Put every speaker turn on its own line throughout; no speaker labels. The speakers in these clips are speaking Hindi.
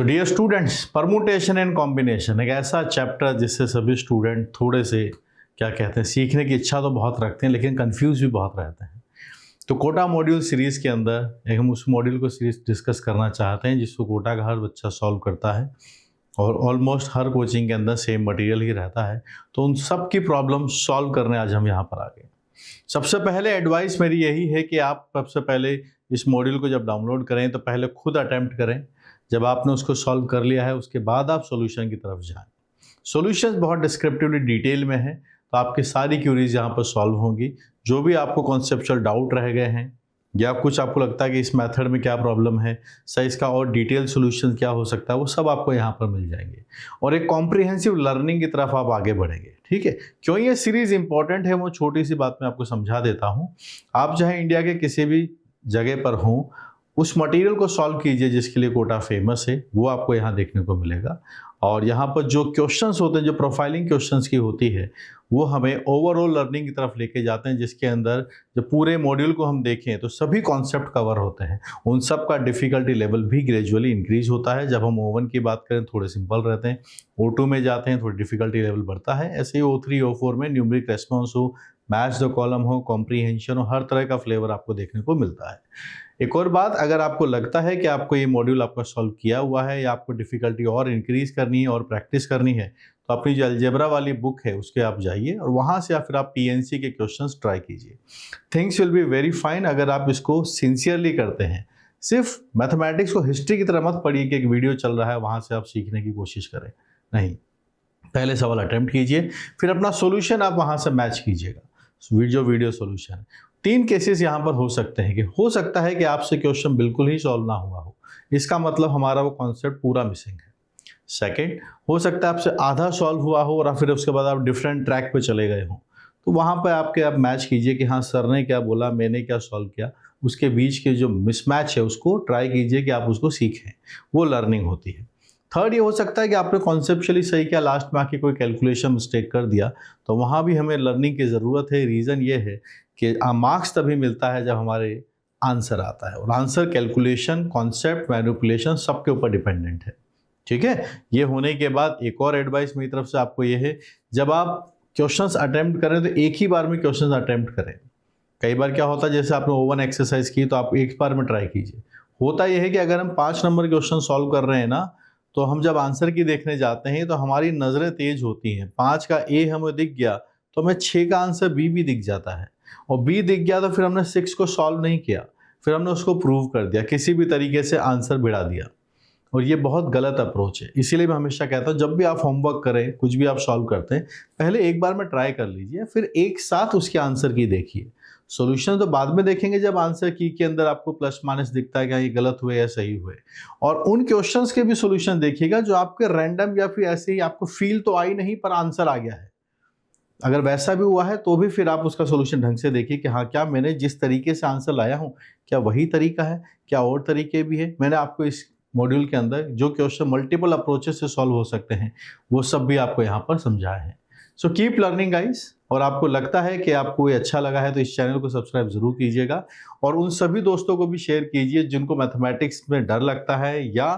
So dear students, permutation and combination एक ऐसा चैप्टर जिससे सभी स्टूडेंट थोड़े से क्या कहते हैं सीखने की इच्छा तो बहुत रखते हैं लेकिन कंफ्यूज भी बहुत रहते हैं। तो कोटा मॉड्यूल सीरीज़ के अंदर एक हम उस मॉड्यूल को सीरीज डिस्कस करना चाहते हैं जिसको कोटा का हर बच्चा सॉल्व करता है और ऑलमोस्ट हर कोचिंग के अंदर सेम मटेरियल ही रहता है। तो उन सब की प्रॉब्लम सॉल्व करने आज हम यहाँ पर आ गए। सबसे पहले एडवाइस मेरी यही है कि आप सबसे पहले इस मॉड्यूल को जब डाउनलोड करें तो पहले खुद अटेम्प्ट करें। जब आपने उसको सॉल्व कर लिया है उसके बाद आप सॉल्यूशन की तरफ जाएं। सॉल्यूशंस बहुत डिस्क्रिप्टिवली डिटेल में है तो आपकी सारी क्यूरीज यहाँ पर सॉल्व होंगी। जो भी आपको कॉन्सेप्चुअल डाउट रह गए हैं या कुछ आपको लगता है कि इस मेथड में क्या प्रॉब्लम है, सही इसका और डिटेल सॉल्यूशन क्या हो सकता है, वो सब आपको यहाँ पर मिल जाएंगे और एक कॉम्प्रिहेंसिव लर्निंग की तरफ आप आगे बढ़ेंगे। ठीक है, क्यों ये सीरीज़ इंपॉर्टेंट है वो छोटी सी बात मैं आपको समझा देता हूँ। आप चाहे इंडिया के किसी भी जगह पर हों, उस मटेरियल को सॉल्व कीजिए जिसके लिए कोटा फेमस है, वो आपको यहाँ देखने को मिलेगा। और यहाँ पर जो क्वेश्चंस होते हैं, जो प्रोफाइलिंग क्वेश्चंस की होती है, वो हमें ओवरऑल लर्निंग की तरफ लेके जाते हैं, जिसके अंदर जब पूरे मॉड्यूल को हम देखें तो सभी कॉन्सेप्ट कवर होते हैं। उन सब का डिफ़िकल्टी लेवल भी ग्रेजुअली इंक्रीज होता है। जब हम O1 की बात करें थोड़े सिंपल रहते हैं, O2 में जाते हैं थोड़ी डिफ़िकल्टी लेवल बढ़ता है, ऐसे ही O3 O4 में न्यूमेरिक रेस्पॉन्स हो, मैच द कॉलम हो, कॉम्प्रीहेंशन हो, हर तरह का फ्लेवर आपको देखने को मिलता है। एक और बात, अगर आपको लगता है कि आपको ये मॉड्यूल आपका सॉल्व किया हुआ है या आपको डिफ़िकल्टी और इंक्रीज़ करनी है और प्रैक्टिस करनी है, तो अपनी जो अलजेब्रा वाली बुक है उसके आप जाइए और वहाँ से या फिर आप PNC के क्वेश्चंस ट्राई कीजिए। Things will be very fine अगर आप इसको सिंसियरली करते हैं। सिर्फ मैथमेटिक्स को हिस्ट्री की तरह मत पढ़िए कि एक वीडियो चल रहा है वहाँ से आप सीखने की कोशिश करें, नहीं। पहले सवाल अटेम्प्ट कीजिए, फिर अपना सोल्यूशन आप वहाँ से मैच कीजिएगा। वीडियो सोल्यूशन 3 केसेस यहाँ पर हो सकते हैं कि हो सकता है कि आपसे क्वेश्चन बिल्कुल ही सॉल्व ना हुआ हो, इसका मतलब हमारा वो कॉन्सेप्ट पूरा मिसिंग है। सेकंड, हो सकता है आपसे आधा सॉल्व हुआ हो और फिर उसके बाद आप डिफरेंट ट्रैक पे चले गए हो, तो वहाँ पर आप मैच कीजिए कि हाँ सर ने क्या बोला, मैंने क्या सॉल्व किया, उसके बीच के जो मिसमैच है उसको ट्राई कीजिए कि आप उसको सीखें, वो लर्निंग होती है। थर्ड, ये हो सकता है कि आपने कॉन्सेप्चुअली सही किया, लास्ट में आके कोई कैलकुलेशन मिस्टेक कर दिया, तो वहाँ भी हमें लर्निंग की ज़रूरत है। रीज़न ये है कि मार्क्स तभी मिलता है जब हमारे आंसर आता है, और आंसर कैलकुलेशन, कॉन्सेप्ट, मैनिपुलेशन सबके ऊपर डिपेंडेंट है। ठीक है, ये होने के बाद एक और एडवाइस मेरी तरफ से आपको ये है, जब आप क्वेश्चंस अटेम्प्ट करें तो एक ही बार में क्वेश्चंस अटेम्प्ट करें। कई बार क्या होता है, जैसे आपने O1 एक्सरसाइज की तो आप एक बार में ट्राई कीजिए। होता यह है कि अगर हम 5 नंबर क्वेश्चन सॉल्व कर रहे हैं ना, तो हम जब आंसर की देखने जाते हैं तो हमारी नज़रें तेज होती हैं। 5 का A हमें दिख गया तो हमें 6 का आंसर B भी दिख जाता है, और B दिख गया तो फिर हमने 6 को सॉल्व नहीं किया, फिर हमने उसको प्रूव कर दिया, किसी भी तरीके से आंसर भिड़ा दिया, और ये बहुत गलत अप्रोच है। इसीलिए मैं हमेशा कहता हूँ जब भी आप होमवर्क करें, कुछ भी आप सॉल्व करते हैं, पहले एक बार में ट्राई कर लीजिए, फिर एक साथ उसके आंसर की देखिए। सॉल्यूशन तो बाद में देखेंगे जब आंसर की के अंदर आपको प्लस माइनस दिखता है कि ये गलत हुए या सही हुए। और उन क्वेश्चंस के भी सॉल्यूशन देखिएगा जो आपके रैंडम या फिर ऐसे ही आपको फील तो आई नहीं पर आंसर आ गया है। अगर वैसा भी हुआ है तो भी फिर आप उसका सॉल्यूशन ढंग से देखिए कि हाँ, क्या मैंने जिस तरीके से आंसर लाया हूँ क्या वही तरीका है, क्या और तरीके भी है। मैंने आपको इस मॉड्यूल के अंदर जो क्वेश्चन मल्टीपल अप्रोचेस से सॉल्व हो सकते हैं वो सब भी आपको यहाँ पर समझाए हैं। सो कीप लर्निंग गाइस, और आपको लगता है कि आपको ये अच्छा लगा है तो इस चैनल को सब्सक्राइब जरूर कीजिएगा और उन सभी दोस्तों को भी शेयर कीजिए जिनको मैथमेटिक्स में डर लगता है या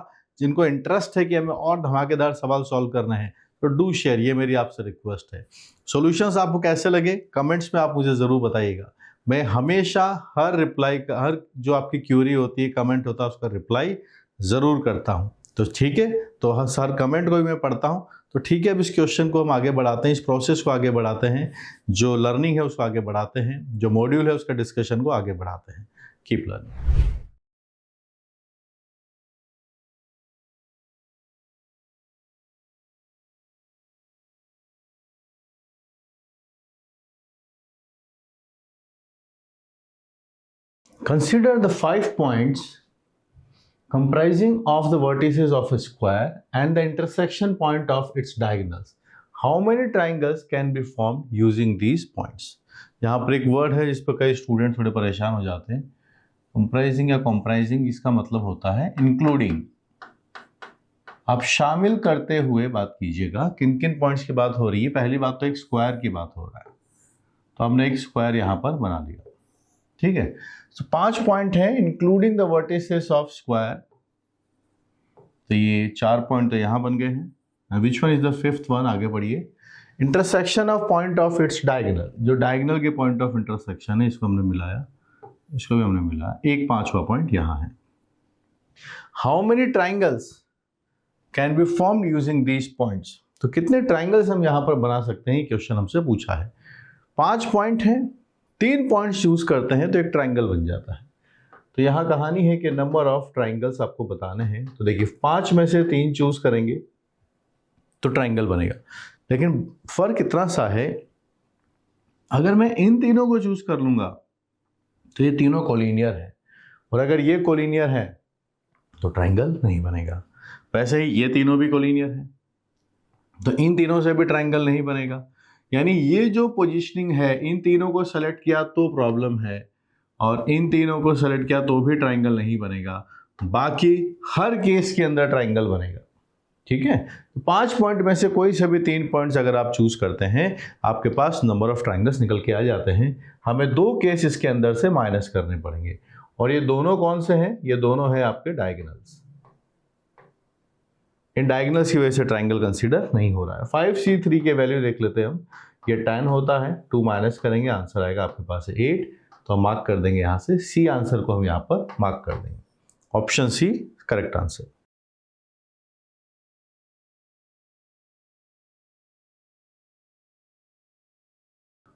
जिनको इंटरेस्ट है कि हमें और धमाकेदार सवाल सॉल्व करना है, तो डू शेयर, ये मेरी आपसे रिक्वेस्ट है। सॉल्यूशंस आपको कैसे लगे कमेंट्स में आप मुझे ज़रूर बताइएगा। मैं हमेशा हर रिप्लाई का, हर जो आपकी क्यूरी होती है, कमेंट होता है, उसका रिप्लाई ज़रूर करता हूँ। तो ठीक है, तो हर कमेंट को भी मैं पढ़ता हूँ। तो ठीक है, अब इस क्वेश्चन को हम आगे बढ़ाते हैं, इस प्रोसेस को आगे बढ़ाते हैं, जो लर्निंग है उसको आगे बढ़ाते हैं, जो मॉड्यूल है उसका डिस्कशन को आगे बढ़ाते हैं। Keep learning. Consider the 5 points comprising of the vertices of a square and the intersection point of its diagonals. How many triangles can be formed using these points? यहाँ पर एक वर्ड है जिस पर कई स्टूडेंट थोड़े परेशान हो जाते हैं। कंप्राइजिंग या कॉम्प्राइजिंग, इसका मतलब होता है इंक्लूडिंग। आप शामिल करते हुए बात कीजिएगा। किन किन पॉइंट्स की बात हो रही है? पहली बात तो एक स्क्वायर की बात हो रहा है, तो हमने एक स्क्वायर यहाँ पर बना लिया। ठीक है, तो 5 पॉइंट है including the vertices of square तो ये 4 पॉइंट तो यहाँ बन गए हैं। Which one is the fifth one, आगे बढ़िए। Intersection of point of its diagonal, जो डायगोनल के पॉइंट ऑफ इंटरसेक्शन है इसको हमने मिलाया, इसको भी हमने मिलाया। एक 5वां पॉइंट यहाँ है। How many triangles can be form using these points, तो कितने ट्राइंगल्स हम यहाँ पर बना सकते हैं, क्वेश्चन हमसे पूछा है। 5 पॉइंट हैं, 3 पॉइंट चूज करते हैं तो एक ट्राइंगल बन जाता है। तो यहाँ कहानी है कि नंबर ऑफ ट्राइंगल्स आपको बताने हैं। तो देखिए 5 में से 3 चूज करेंगे तो ट्राइंगल बनेगा, लेकिन फर्क इतना सा है, अगर मैं इन तीनों को चूज कर लूंगा तो ये तीनों कोलिनियर है, और अगर ये कोलिनियर है तो ट्राइंगल नहीं बनेगा। वैसे ही ये तीनों भी कोलिनियर है, तो इन तीनों से भी ट्राइंगल नहीं बनेगा। यानी ये जो पोजीशनिंग है, इन तीनों को सेलेक्ट किया तो प्रॉब्लम है, और इन तीनों को सेलेक्ट किया तो भी ट्राइंगल नहीं बनेगा। बाकी हर केस के अंदर ट्राइंगल बनेगा। ठीक है, तो 5 पॉइंट में से कोई से भी 3 पॉइंट्स अगर आप चूज करते हैं, आपके पास नंबर ऑफ ट्राइंगल्स निकल के आ जाते हैं। हमें 2 केस इसके अंदर से माइनस करने पड़ेंगे, और ये दोनों कौन से हैं? ये दोनों हैं आपके डायगोनल्स। इन डायगोनल्स की वजह से ट्राइंगल कंसीडर नहीं हो रहा है। 5C3 के वैल्यू देख लेते हैं हम। ये 10 होता है, 2 माइनस करेंगे, आंसर आएगा आपके पास 8। तो हम मार्क कर देंगे यहाँ से सी, आंसर को हम यहाँ पर मार्क कर देंगे। Option C correct answer.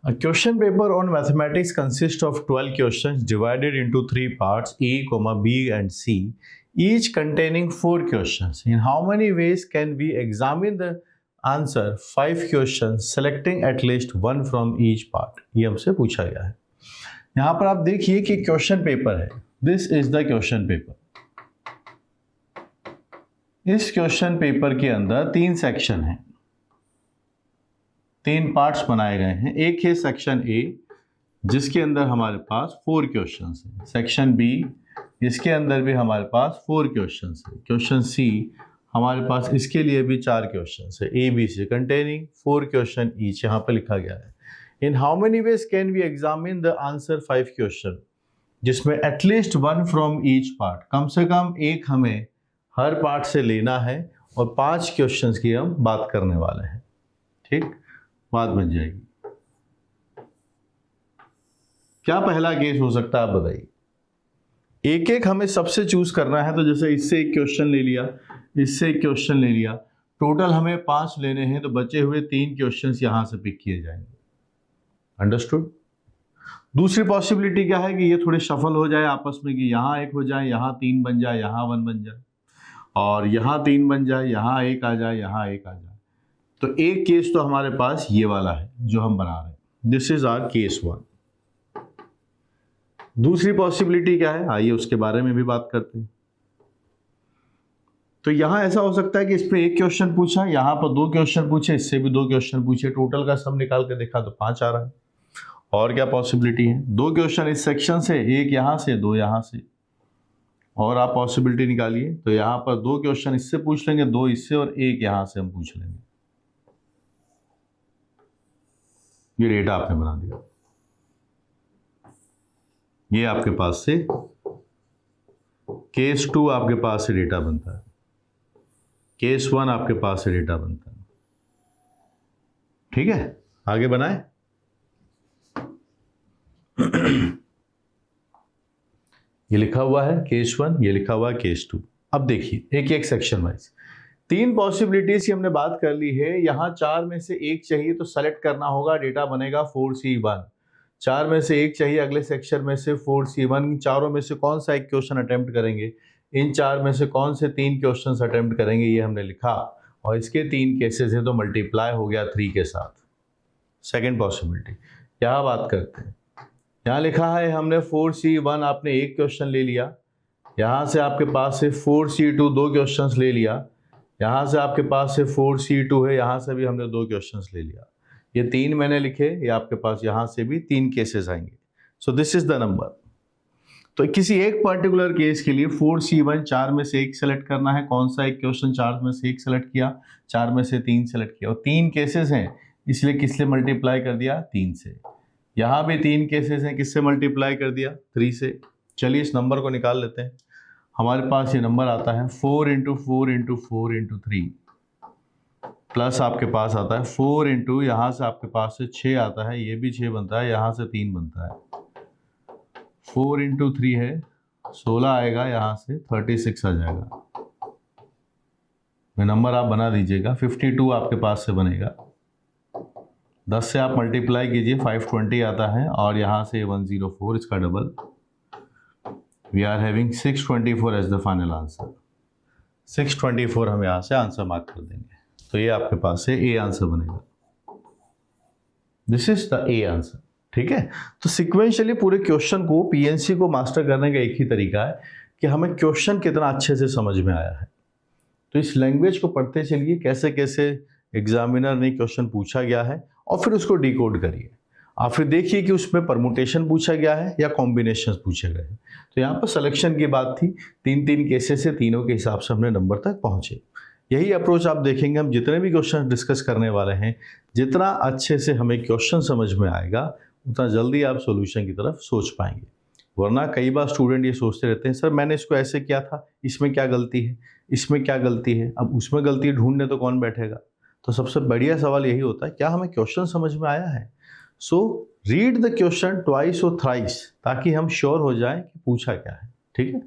A question paper on mathematics consists of 12 questions divided into 3 parts, A, B and C, each containing 4 questions. In how many ways can we examine the answer 5 questions selecting at least one from each part? ये हमसे पूछा गया है। यहाँ पर आप देखिए कि क्वेश्चन पेपर है, this is the question paper. इस क्वेश्चन पेपर के अंदर 3 सेक्शन हैं, 3 पार्ट्स बनाए गए हैं। एक है सेक्शन ए, जिसके अंदर हमारे पास 4 क्वेश्चंस हैं। सेक्शन बी, इसके अंदर भी हमारे पास 4 क्वेश्चंस हैं। क्वेश्चन सी, हमारे पास इसके लिए भी 4 क्वेश्चंस है, A B C containing 4 question each, यहाँ पे लिखा गया है। In how many ways can we examine the answer 5 question, जिसमें एटलीस्ट 1 फ्रॉम ईच पार्ट, कम से कम एक हमें हर पार्ट से लेना है, और 5 क्वेश्चंस की हम बात करने वाले हैं। ठीक, बात बन जाएगी। क्या पहला केस हो सकता है आप बताइए? एक एक हमें सबसे चूज करना है, तो जैसे इससे एक क्वेश्चन ले लिया, इससे एक क्वेश्चन ले लिया, टोटल हमें 5 लेने हैं, तो बचे हुए 3 क्वेश्चंस यहां से पिक किए जाएंगे। अंडरस्टूड? दूसरी पॉसिबिलिटी क्या है कि ये थोड़े शफल हो जाए आपस में, कि यहां 1 हो जाए, यहां 3 बन जाए, यहां 1 बन जाए, और यहां 3 बन जाए, यहां 1 आ जाए, यहां 1 आ जाए। तो एक केस तो हमारे पास ये वाला है जो हम बना रहे हैं, दिस इज आवर केस 1। दूसरी पॉसिबिलिटी क्या है, आइए उसके बारे में भी बात करते हैं। तो यहां ऐसा हो सकता है कि इस पे 1 क्वेश्चन पूछा, यहां पर 2 क्वेश्चन पूछे, इससे भी 2 क्वेश्चन पूछे, टोटल का सम निकाल के देखा तो 5 आ रहा है। और क्या पॉसिबिलिटी है? 2 क्वेश्चन इस सेक्शन से, 1 यहां से, 2 यहां से, और आप पॉसिबिलिटी निकालिए। तो यहां पर 2 क्वेश्चन इससे पूछ लेंगे, 2 इससे, और 1 यहां से हम पूछ लेंगे। ये डेटा आपने बना दिया। ये आपके पास से केस 2 आपके पास से डेटा बनता है, केस 1 आपके पास से डेटा बनता है। ठीक है, आगे बनाए। ये लिखा हुआ है केस 1, ये लिखा हुआ है केस 2। अब देखिए एक एक सेक्शन वाइज 3 पॉसिबिलिटीज की हमने बात कर ली है। यहाँ 4 में से 1 चाहिए तो सेलेक्ट करना होगा, डेटा बनेगा 4C1। 4 में से 1 चाहिए अगले सेक्शन में से 4C1। चारों में से कौन सा एक क्वेश्चन अटेम्प्ट करेंगे, इन 4 में से कौन से 3 क्वेश्चन अटेम्प्ट करेंगे, ये हमने लिखा, और इसके 3 केसेस हैं तो मल्टीप्लाई हो गया 3 के साथ। सेकेंड पॉसिबिलिटी यहाँ बात करते हैं। यहाँ लिखा है हमने 4C1, आपने 1 क्वेश्चन ले लिया, यहाँ से आपके पास से 4C2 2 क्वेश्चंस ले लिया, यहाँ से आपके पास से 4C2 है, यहाँ से भी हमने 2 क्वेश्चंस ले लिया। ये 3 मैंने लिखे, ये आपके पास यहाँ से भी 3 केसेस आएंगे। सो दिस इज द नंबर। तो किसी एक पर्टिकुलर केस के लिए 4C1 4 में से 1 सेलेक्ट करना है। कौन सा एक क्वेश्चन 4 में से 1 सेलेक्ट किया, 4 में से 3 सेलेक्ट किया, और 3 केसेस हैं, इसलिए किससे मल्टीप्लाई कर दिया, 3 से। यहाँ भी 3 केसेस हैं, किससे मल्टीप्लाई कर दिया, 3 से। चलिए इस नंबर को निकाल लेते हैं। हमारे पास ये नंबर आता है 4 इंटू 4 इंटू 4 इंटू 3 प्लस आपके पास आता है 4 इंटू यहाँ से आपके पास से 6 आता है, ये भी 6 बनता है, यहाँ से 3 बनता है, 4 इंटू 3 है 16 आएगा, यहाँ से 36 आ जाएगा। नंबर आप बना दीजिएगा, 52 आपके पास से बनेगा। 10 से आप मल्टीप्लाई कीजिए, 520 आता है, और यहाँ से 104 इसका double. We are having 624 as the final answer. 624 हम यहाँ से आंसर मार्क कर देंगे, तो ये आपके पास से ए आंसर बनेगा। This is the A answer. ठीक है, तो सिक्वेंशियली पूरे क्वेश्चन को, पीएनसी को मास्टर करने का एक ही तरीका है कि हमें क्वेश्चन कितना अच्छे से समझ में आया है। तो इस लैंग्वेज को पढ़ते चलिए, कैसे कैसे एग्जामिनर ने क्वेश्चन पूछा गया है, और फिर उसको डिकोड करिए। आप फिर देखिए कि उसमें परमुटेशन पूछा गया है या कॉम्बिनेशन पूछे गए हैं। तो यहाँ पर सिलेक्शन की बात थी, 3 केसेस से तीनों के हिसाब से हमने नंबर तक पहुँचे। यही अप्रोच आप देखेंगे, हम जितने भी क्वेश्चन डिस्कस करने वाले हैं, जितना अच्छे से हमें क्वेश्चन समझ में आएगा, उतना जल्दी आप सॉल्यूशन की तरफ सोच पाएंगे। वरना कई बार स्टूडेंट ये सोचते रहते हैं, सर मैंने इसको ऐसे किया था, इसमें क्या गलती है, इसमें क्या गलती है, अब उसमें गलती ढूंढने तो कौन बैठेगा। तो सबसे बढ़िया सवाल यही होता है, क्या हमें क्वेश्चन समझ में आया है। So read the question twice और थ्राइस, ताकि हम श्योर हो जाएं कि पूछा क्या है। ठीक है,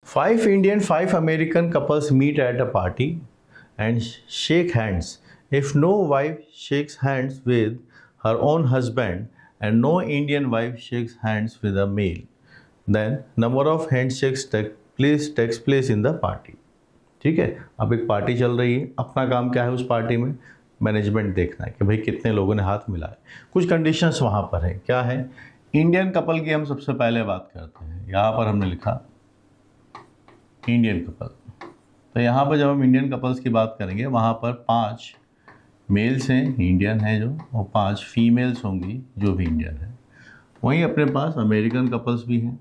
Five Indian, 5 American couples meet at a party and shake hands. If no wife shakes hands with her own husband and no Indian wife shakes hands with a male, then number of handshakes takes place in the party. ठीक है, अब एक पार्टी चल रही है, अपना काम क्या है उस पार्टी में, मैनेजमेंट देखना है कि भाई कितने लोगों ने हाथ मिलाए। कुछ कंडीशंस वहाँ पर है, क्या है, इंडियन कपल की हम सबसे पहले बात करते हैं। यहाँ पर हमने लिखा इंडियन कपल। तो यहाँ पर जब हम इंडियन कपल्स की बात करेंगे, वहाँ पर 5 मेल्स हैं इंडियन हैं जो, और 5 फीमेल्स होंगी जो भी इंडियन है। वहीं अपने पास अमेरिकन कपल्स भी हैं,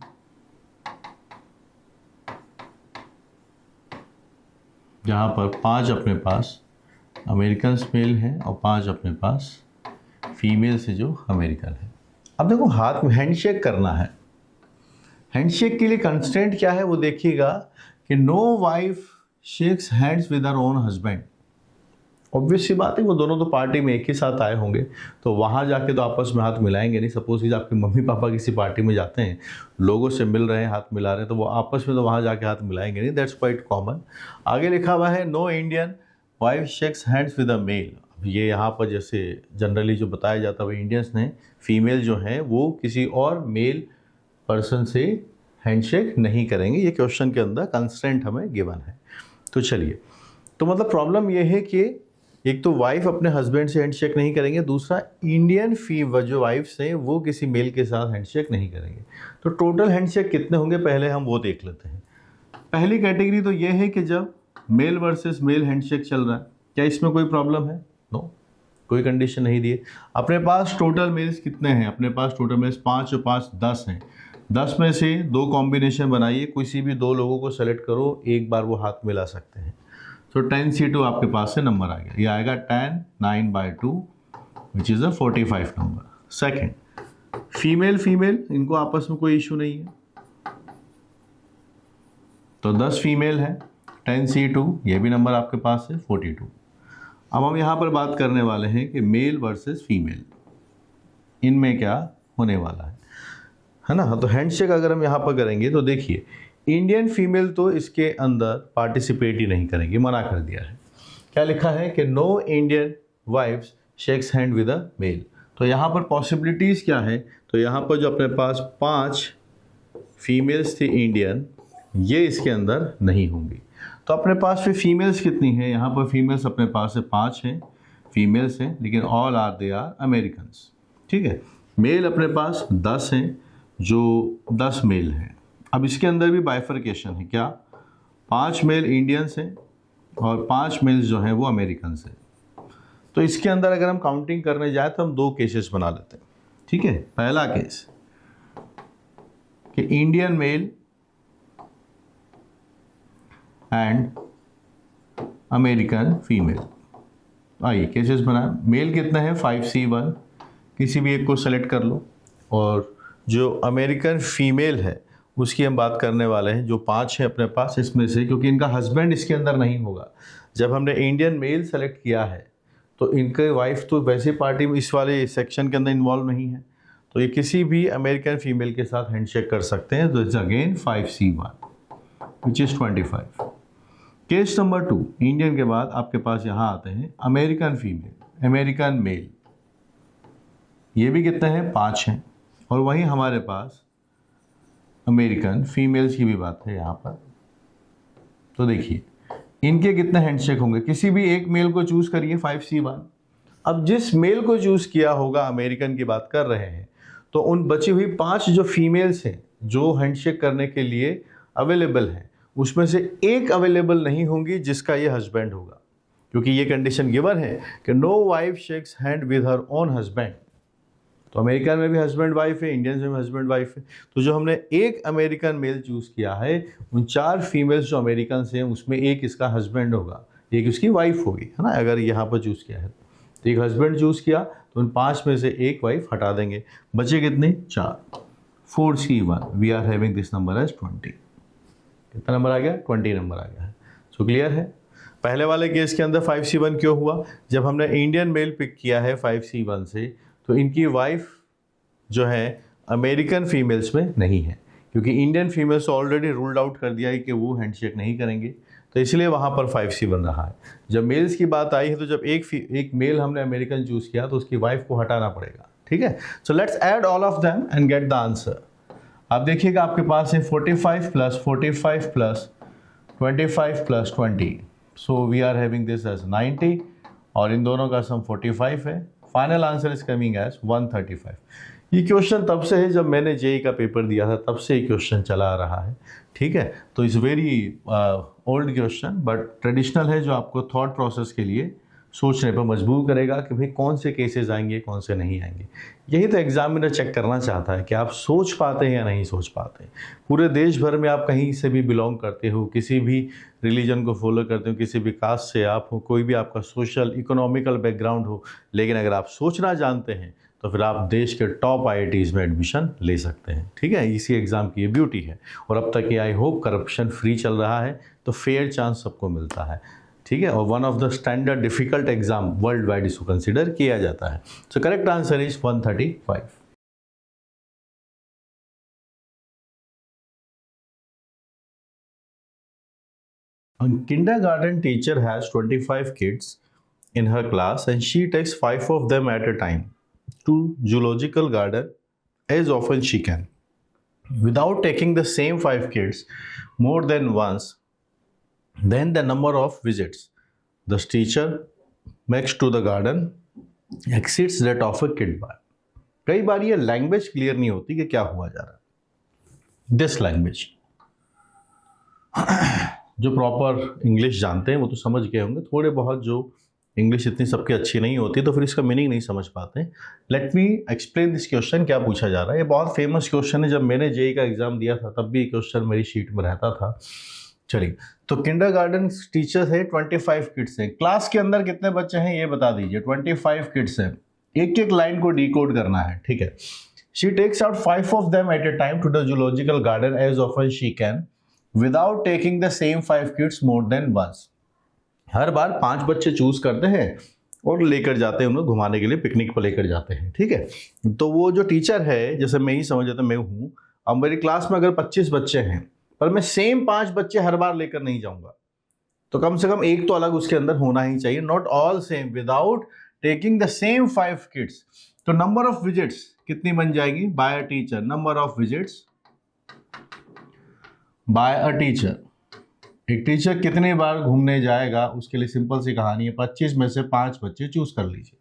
जहाँ पर 5 अपने पास अमेरिकन मेल हैं और 5 अपने पास फीमेल्स है जो अमेरिकन है। अब देखो, हाथ में हैंडशेक करना है। हैंडशेक के लिए कंस्ट्रेंट क्या है वो देखिएगा कि no wife shakes hands with her own husband. Obvious सी बात है, वो दोनों तो पार्टी में एक ही साथ आए होंगे, तो वहाँ जाके तो आपस में हाथ मिलाएंगे नहीं। सपोज कि आपके मम्मी पापा किसी पार्टी में जाते हैं, लोगों से मिल रहे हैं, हाथ मिला रहे हैं, तो वो आपस में तो वहाँ जाके हाथ मिलाएंगे नहीं। That's quite common. आगे लिखा हुआ है no Indian wife shakes hands with a male. अब ये यहाँ पर जैसे जनरली जो बताया जाता है, वो इंडियंस ने फीमेल जो हैं वो किसी और मेल पर्सन से हैंडशेक नहीं करेंगे। ये क्वेश्चन के अंदर कंस्ट्रेंट हमें गिवन है। तो चलिए, तो मतलब प्रॉब्लम ये है कि एक तो वाइफ अपने हस्बैंड से हैंडशेक नहीं करेंगे, दूसरा इंडियन जो वाइफ्स हैं वो किसी मेल के साथ हैंडशेक नहीं करेंगे। तो टोटल हैंडशेक कितने होंगे पहले हम वो देख लेते हैं। पहली कैटेगरी तो ये है कि जब मेल वर्सेस मेल हैंडशेक चल रहा है, क्या इसमें कोई प्रॉब्लम है? नो, कोई कंडीशन नहीं दी है। अपने पास टोटल मेल्स कितने हैं? अपने पास टोटल मेल्स 5 और 5 10 हैं। 10 में से 2 कॉम्बिनेशन बनाइए, किसी भी 2 लोगों को सेलेक्ट करो, एक बार वो हाथ मिला सकते हैं। तो 10C2 आपके पास से नंबर आ गया, ये आएगा 10 9/2 which is a 45 number. Second, female इनको आपस में कोई इशू नहीं है, तो 10 फीमेल है, 10C2 ये भी नंबर आपके पास है 42। अब हम यहाँ पर बात करने वाले हैं कि मेल वर्सेस फीमेल, इनमें क्या होने वाला है ना। तो हैंडशेक अगर हम यहाँ पर करेंगे तो देखिए, इंडियन फीमेल तो इसके अंदर पार्टिसिपेट ही नहीं करेंगी, मना कर दिया है। क्या लिखा है कि no Indian wives shakes hand with a male. तो यहाँ पर पॉसिबिलिटीज़ क्या है? तो यहाँ पर जो अपने पास 5 फीमेल्स थी इंडियन, ये इसके अंदर नहीं होंगी। तो अपने पास फिर फीमेल्स कितनी हैं? यहाँ पर फीमेल्स अपने पास से 5 हैं फीमेल्स हैं, लेकिन all are they are Americans. ठीक है, मेल अपने पास 10 हैं, जो 10 मेल हैं। अब इसके अंदर भी बाइफर्केशन है, क्या? 5 मेल इंडियंस हैं और 5 मेल्स जो हैं वो अमेरिकन्स हैं। तो इसके अंदर अगर हम काउंटिंग करने जाए तो हम 2 केसेस बना लेते हैं। ठीक है, पहला केस कि Indian male and American female. आइए केसेस बनाए। मेल कितने हैं? 5C1, किसी भी एक को सेलेक्ट कर लो, और जो अमेरिकन फीमेल है उसकी हम बात करने वाले हैं। जो 5 है अपने पास इसमें से, क्योंकि इनका हस्बैंड इसके अंदर नहीं होगा, जब हमने इंडियन मेल सेलेक्ट किया है तो इनके वाइफ तो वैसे पार्टी में इस वाले सेक्शन के अंदर इन्वॉल्व नहीं है, तो ये किसी भी अमेरिकन फीमेल के साथ हैंडशेक कर सकते हैं। तो it's again 5C1 which is 25। Case number 2, Indian के बाद आपके पास यहाँ आते हैं अमेरिकन फीमेल, अमेरिकन मेल, ये भी कितने हैं? 5 हैं। और वहीं हमारे पास अमेरिकन फीमेल्स की भी बात है यहाँ पर। तो देखिए इनके कितने हैंडशेक होंगे? किसी भी एक मेल को चूज करिए, 5C1। अब जिस मेल को चूज किया होगा, अमेरिकन की बात कर रहे हैं, तो उन बची हुई 5 जो फीमेल्स हैं जो हैंडशेक करने के लिए अवेलेबल हैं, उसमें से एक अवेलेबल नहीं होंगी जिसका ये हस्बैंड होगा, क्योंकि ये कंडीशन गिवन है कि no wife shakes hand with her own husband. तो अमेरिकन में भी हस्बैंड वाइफ है, इंडियन में भी हस्बैंड वाइफ है। तो जो हमने एक अमेरिकन मेल चूज़ किया है, उन 4 फीमेल्स जो अमेरिकन से हैं उसमें एक इसका हस्बैंड होगा, एक उसकी वाइफ होगी, है ना। अगर यहाँ पर चूज़ किया है तो एक हस्बैंड चूज़ किया तो उन 5 में से एक वाइफ हटा देंगे, बचे कितने? 4। 4C1 we are having this number as 20। कितना नंबर आ गया? 20 नंबर आ गया है। सो क्लियर है। पहले वाले केस के अंदर 5C1 क्यों हुआ? जब हमने इंडियन मेल पिक किया है 5C1 से, तो इनकी वाइफ जो है अमेरिकन फीमेल्स में नहीं है, क्योंकि Indian females already ruled out कर दिया है कि वो हैंडशेक नहीं करेंगे, तो इसलिए वहाँ पर 5C1 रहा है। जब मेल्स की बात आई है तो जब एक मेल हमने अमेरिकन चूज़ किया तो उसकी वाइफ को हटाना पड़ेगा, ठीक है। So let's add all of them and get the answer. आप देखिएगा आपके पास है 45 plus 45 plus 25 plus 20, so we are having this as 90, और इन दोनों का सम 45 है। Final answer is coming as 135। ये क्वेश्चन तब से है जब मैंने जेई का पेपर दिया था, तब से ये क्वेश्चन चला आ रहा है, ठीक है। तो it's very old question but traditional है, जो आपको थॉट प्रोसेस के लिए सोचने पर मजबूर करेगा कि भाई कौन से केसेस आएंगे, कौन से नहीं आएंगे। यही तो एग्जामिनर चेक करना चाहता है कि आप सोच पाते हैं या नहीं सोच पाते। पूरे देश भर में आप कहीं से भी बिलोंग करते हो, किसी भी रिलीजन को फॉलो करते हो, किसी भी कास्ट से आप हो, कोई भी आपका सोशल इकोनॉमिकल बैकग्राउंड हो, लेकिन अगर आप सोचना जानते हैं तो फिर आप देश के टॉप IITs में एडमिशन ले सकते हैं, ठीक है। इसी एग्ज़ाम की ये ब्यूटी है। और अब तक ये आई होप करप्शन फ्री चल रहा है, तो फेयर चांस सबको मिलता है, ठीक है। और one of the standard difficult exam world wide इसको कंसिडर किया जाता है। So correct answer is 135। A kindergarten teacher has 25 kids in her class and she takes 5 of them at a time to zoological garden as often she can. Without taking the same 5 kids more than once, then the number of visits the teacher makes to the garden exceeds that of a kid by. कई बार ये लैंग्वेज क्लियर नहीं होती कि क्या हुआ जा रहा है। दिस लैंग्वेज जो प्रॉपर इंग्लिश जानते हैं वो तो समझ गए होंगे, थोड़े बहुत जो इंग्लिश इतनी सबकी अच्छी नहीं होती तो फिर इसका मीनिंग नहीं समझ पाते। Let me explain this question, क्या पूछा जा रहा है। ये बहुत फेमस क्वेश्चन है, जब मैंने जेई का एग्जाम दिया था तब भी क्वेश्चन मेरी शीट में रहता था। चलिए, तो किंडरगार्टन टीचर्स है, 25 किड्स हैं। क्लास के अंदर कितने बच्चे हैं ये बता दीजिए। 25 किड्स हैं, एक एक लाइन को डिकोड करना है, ठीक है। She takes out 5 of them at a time to the zoological garden as often she can without taking the same 5 kids more than once. हर बार 5 बच्चे चूज करते हैं और लेकर जाते हैं, उन्हें घुमाने के लिए पिकनिक पर लेकर जाते हैं, ठीक है। तो वो जो टीचर है, जैसे मैं ही समझ जाता मैं हूँ, अब मेरी क्लास में अगर 25 बच्चे हैं पर मैं सेम 5 बच्चे हर बार लेकर नहीं जाऊंगा, तो कम से कम एक तो अलग उसके अंदर होना ही चाहिए। Not all same, without taking the same 5 kids. तो नंबर ऑफ विजिट्स कितनी बन जाएगी? By a teacher, number of visits by a teacher. एक टीचर कितनी बार घूमने जाएगा उसके लिए सिंपल सी कहानी है, 25 में से 5 बच्चे चूज कर लीजिए।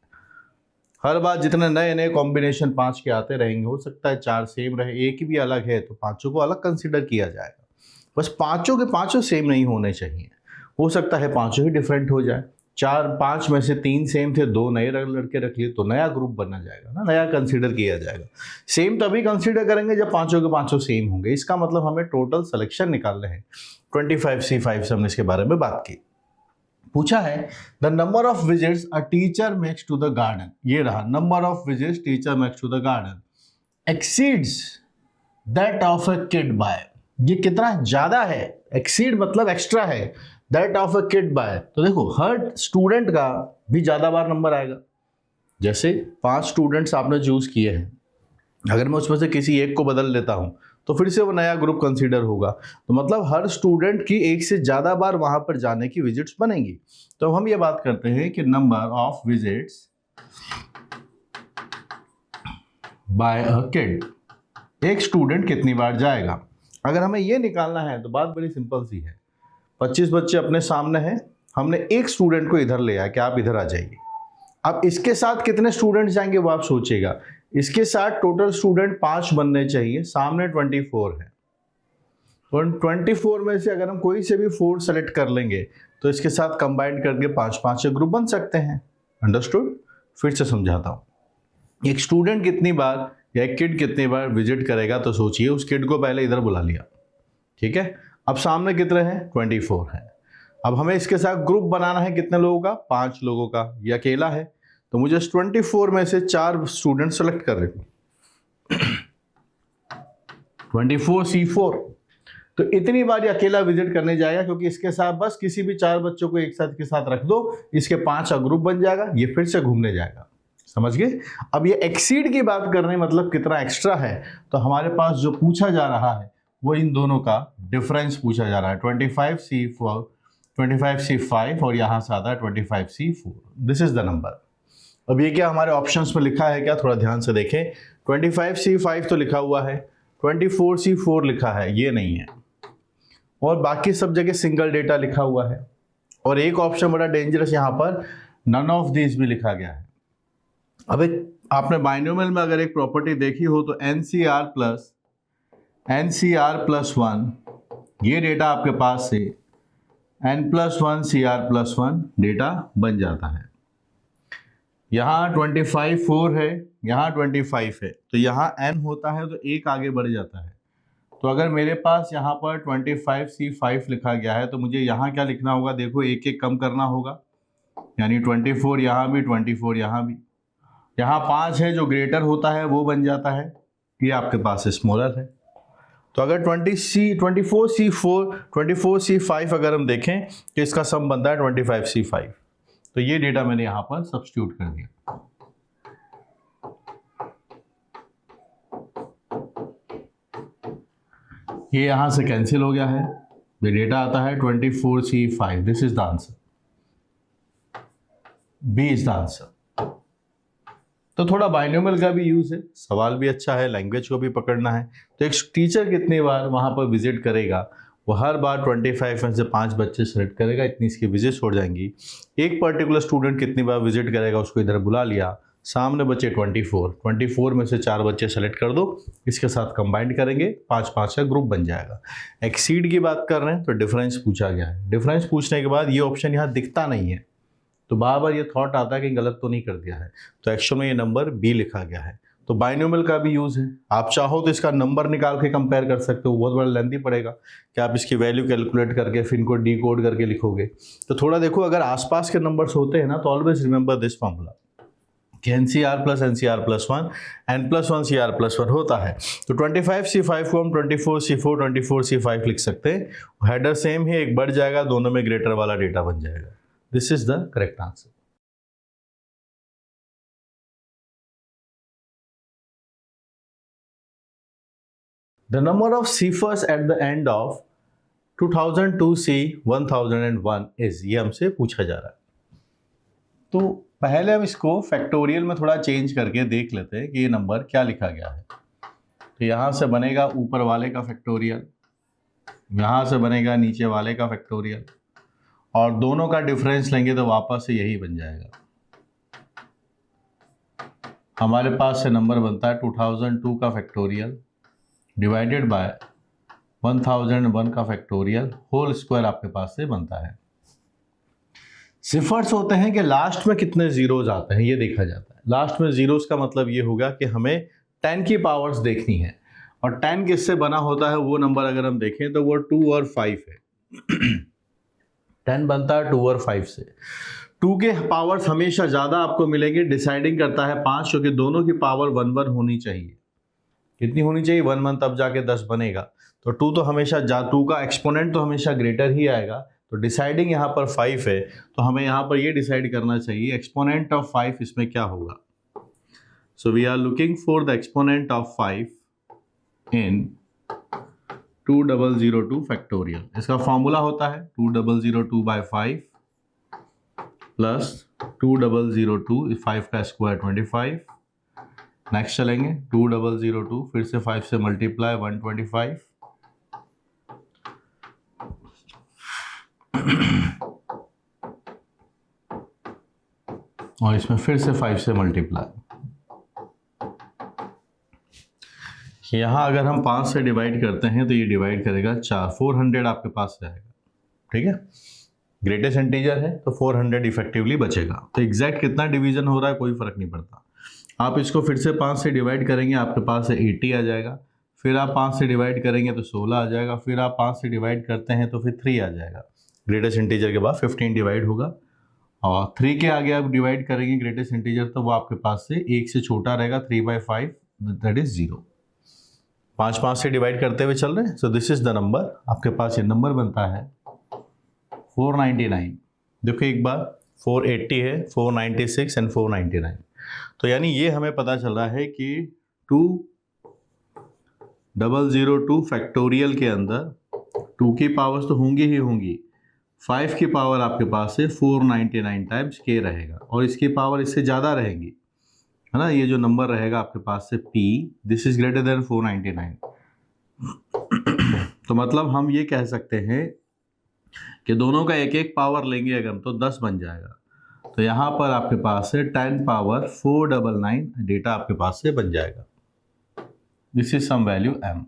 हर बार जितने नए नए कॉम्बिनेशन 5 के आते रहेंगे, हो सकता है 4 सेम रहे, एक भी अलग है तो 5 को अलग कंसिडर किया जाएगा। बस 5 के 5 सेम नहीं होने चाहिए, हो सकता है 5 ही डिफरेंट हो जाए। 5 में से 3 सेम थे, 2 नए लड़के रख लिए तो नया ग्रुप बना जाएगा ना, नया कंसीडर किया जाएगा। सेम तभी कंसीडर करेंगे जब 5 के 5 सेम होंगे। इसका मतलब हमें टोटल सिलेक्शन निकालने हैं। 25C5 से हमने इसके बारे में बात की। पूछा है the number of visits a teacher makes to the garden, ये रहा number of visits teacher makes to the garden exceeds that of a kid by, ये कितना ज्यादा है, एक्सीड मतलब एक्स्ट्रा है, that of a kid by, तो देखो हर स्टूडेंट का भी ज्यादा बार नंबर आएगा। जैसे 5 स्टूडेंट्स आपने चूज किए हैं, अगर मैं उसमें से किसी एक को बदल लेता हूं तो फिर से वो नया ग्रुप कंसीडर होगा, तो मतलब हर स्टूडेंट की एक से ज्यादा बार वहां पर जाने की विजिट्स बनेंगी। तो हम ये बात करते हैं कि number of visits by a kid, एक स्टूडेंट कितनी बार जाएगा। अगर हमें ये निकालना है तो बात बड़ी सिंपल सी है, 25 बच्चे अपने सामने हैं, हमने एक स्टूडेंट को इधर ले आया कि आप इधर आ जाइए। अब इसके साथ कितने स्टूडेंट जाएंगे वो आप सोचिएगा, इसके साथ टोटल स्टूडेंट 5 बनने चाहिए, सामने 24 है, तो 24 में से अगर हम कोई से भी 4 सेलेक्ट कर लेंगे तो इसके साथ कंबाइन करके 5-5 के ग्रुप बन सकते हैं। अंडरस्टूड? फिर से समझाता हूं, एक स्टूडेंट कितनी बार या एक किड कितनी बार विजिट करेगा, तो सोचिए उस किड को पहले इधर बुला लिया, ठीक है। अब सामने कितने हैं, 24 है। अब हमें इसके साथ ग्रुप बनाना है कितने लोगों का, 5 लोगों का, ये अकेला है, तो मुझे 24 में से 4 स्टूडेंट सेलेक्ट कर रहे हैं 24C4, तो इतनी बार ये अकेला विजिट करने जाएगा, क्योंकि इसके साथ बस किसी भी 4 बच्चों को एक साथ के साथ रख दो, इसके 5 का ग्रुप बन जाएगा, ये फिर से घूमने जाएगा। समझ गए? अब ये एक्सीड की बात कर रहे हैं, मतलब कितना एक्स्ट्रा है, तो हमारे पास जो पूछा जा रहा है वो इन दोनों का डिफरेंस पूछा जा रहा है, 25C4 25C5 और यहां से आता है 25C4, this is the number. अब ये क्या हमारे ऑप्शंस में लिखा है क्या, थोड़ा ध्यान से देखें, 25C5 तो लिखा हुआ है, 24C4 लिखा है, ये नहीं है, और बाकी सब जगह सिंगल डेटा लिखा हुआ है, और एक ऑप्शन बड़ा डेंजरस यहाँ पर नन ऑफ दिस भी लिखा गया है। अब एक आपने बाइनोमियल में अगर एक प्रॉपर्टी देखी हो तो NCR प्लस 1 ये डेटा आपके पास से N+1 CR+1 डेटा बन जाता है। यहाँ 25 है, यहाँ 25 है, तो यहाँ n होता है तो एक आगे बढ़ जाता है। तो अगर मेरे पास यहाँ पर 25C5 लिखा गया है तो मुझे यहाँ क्या लिखना होगा, देखो एक एक कम करना होगा, यानी 24 यहाँ भी, 24 यहाँ भी, यहाँ 5 है जो ग्रेटर होता है वो बन जाता है, ये आपके पास स्मॉलर है। तो अगर 24C5 अगर हम देखें कि इसका सम बनता है 25C5, तो ये डेटा मैंने यहां पर सब्स्टिट्यूट कर दिया। ये यहां से कैंसिल हो गया है, ये डेटा आता है 24C5, this is the answer, B is the answer. तो थोड़ा बाइनोमियल का भी यूज है, सवाल भी अच्छा है, लैंग्वेज को भी पकड़ना है। तो एक टीचर कितनी बार वहां पर विजिट करेगा, वो हर बार 25 में से 5 बच्चे सेलेक्ट करेगा, इतनी इसकी विजिट्स हो जाएंगी। एक पर्टिकुलर स्टूडेंट कितनी बार विजिट करेगा, उसको इधर बुला लिया, सामने बचे 24 में से 4 बच्चे सेलेक्ट कर दो, इसके साथ कंबाइंड करेंगे, 5-5 का ग्रुप बन जाएगा। एक्सीड की बात कर रहे हैं तो डिफरेंस पूछा गया है, डिफरेंस पूछने के बाद ये ऑप्शन यहाँ दिखता नहीं है, तो बार बार ये थॉट आता है कि गलत तो नहीं कर दिया है, तो एक्चुअल में ये नंबर बी लिखा गया है। तो बाइनोमियल का भी यूज है, आप चाहो तो इसका नंबर निकाल के कंपेयर कर सकते हो, बहुत बड़ा लेंथी पड़ेगा कि आप इसकी वैल्यू कैलकुलेट करके फिर इनको डीकोड करके लिखोगे। तो थोड़ा देखो, अगर आसपास के नंबर्स होते हैं ना तो ऑलवेज रिमेंबर दिस फॉर्मूला कि NCR plus NCR plus 1 N+1 CR plus 1 होता है। तो 25C5 को हम 24C4 24C5 लिख सकते हैं, हेडर सेम ही, एक बढ़ जाएगा, दोनों में ग्रेटर वाला डेटा बन जाएगा। This is the correct answer. The number of CFERs at the end of 2002C 1001 is, ये हमसे पूछा जा रहा है। तो पहले हम इसको फैक्टोरियल में थोड़ा चेंज करके देख लेते हैं कि ये नंबर क्या लिखा गया है। तो यहाँ से बनेगा ऊपर वाले का फैक्टोरियल, यहाँ से बनेगा नीचे वाले का फैक्टोरियल, और दोनों का डिफरेंस लेंगे तो वापस से यही बन जाएगा। हमारे पास से नंबर बनता है 2002 का फैक्टोरियल डिवाइडेड बाय 1001 का फैक्टोरियल होल स्क्वायर आपके पास से बनता है। सिफर्स होते हैं कि लास्ट में कितने जीरोज आते हैं ये देखा जाता है। लास्ट में जीरोज का मतलब ये होगा कि हमें 10 की पावर्स देखनी है, और 10 किससे बना होता है वो नंबर अगर हम देखें तो वो 2 और 5 है। 10 बनता है 2 और 5 से। 2 के पावर्स हमेशा ज़्यादा आपको मिलेंगे, डिसाइडिंग करता है 5, क्योंकि दोनों की पावर 1 1 होनी चाहिए। कितनी होनी चाहिए? 1 1, तब जाके 10 बनेगा। तो 2 तो हमेशा 2 का एक्सपोनेंट तो हमेशा ग्रेटर ही आएगा। तो डिसाइडिंग यहाँ पर 5 है, तो हमें यहाँ पर ये डिसाइड करना चाहिए एक्सपोनेंट ऑफ 5 इसमें क्या होगा। So we are looking for the exponent of 5 in 2002 factorial. इसका फॉर्मूला होता है 2002/5 प्लस 2002, 5 का स्क्वायर 25। नेक्स्ट चलेंगे 2002, फिर से 5 से मल्टीप्लाई 125, और इसमें फिर से 5 से मल्टीप्लाई। यहाँ अगर हम 5 से डिवाइड करते हैं तो ये डिवाइड करेगा 4, 400 आपके पास रहेगा। ठीक है, ग्रेटेस्ट इंटीजर है तो 400 इफेक्टिवली बचेगा। तो एग्जैक्ट कितना डिवीजन हो रहा है कोई फर्क नहीं पड़ता। आप इसको फिर से 5 से डिवाइड करेंगे, आपके पास 80 आ जाएगा। फिर आप 5 से डिवाइड करेंगे तो 16 आ जाएगा। फिर आप 5 से डिवाइड करते हैं तो फिर 3 आ जाएगा। ग्रेटेस्ट इंटीजर के बाद 15 डिवाइड होगा, और 3 के आगे आप डिवाइड करेंगे ग्रेटेस्ट इंटीजर तो वो आपके पास से 1 से छोटा रहेगा, 3/5, दैट इज 0। 5 से डिवाइड करते हुए चल रहे हैं। सो दिस इज द नंबर, आपके पास ये नंबर बनता है 499। देखो एक बार 480 है, 496 एंड 499। तो यानी ये हमें पता चल रहा है कि 2002 फैक्टोरियल के अंदर 2 की पावर्स तो होंगी ही होंगी, 5 की पावर आपके पास से 499 टाइम्स k रहेगा, और इसकी पावर इससे ज़्यादा रहेंगी, है ना। ये जो नंबर रहेगा आपके पास से p, this is greater than 499। तो मतलब हम ये कह सकते हैं कि दोनों का एक एक पावर लेंगे अगर हम तो 10 बन जाएगा। तो यहाँ पर आपके पास से 10 पावर 499 डेटा आपके पास से बन जाएगा। This is some value m।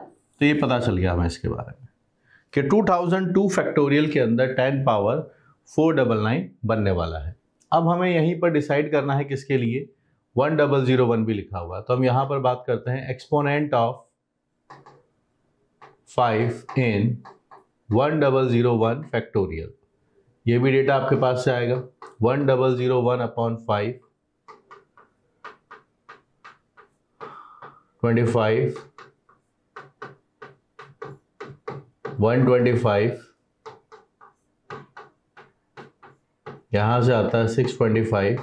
तो ये पता चल गया हमें इसके बारे में कि 2002 फैक्टोरियल के अंदर 10 पावर 499 बनने वाला है। अब हमें यहीं पर डिसाइड करना है किसके लिए, 1001 भी लिखा हुआ है। तो हम यहाँ पर बात करते हैं एक्सपोनेंट ऑफ 5 इन 1001 फैक्टोरियल। ये भी डेटा आपके पास से आएगा 1001/5 25 125, यहाँ से आता है 625,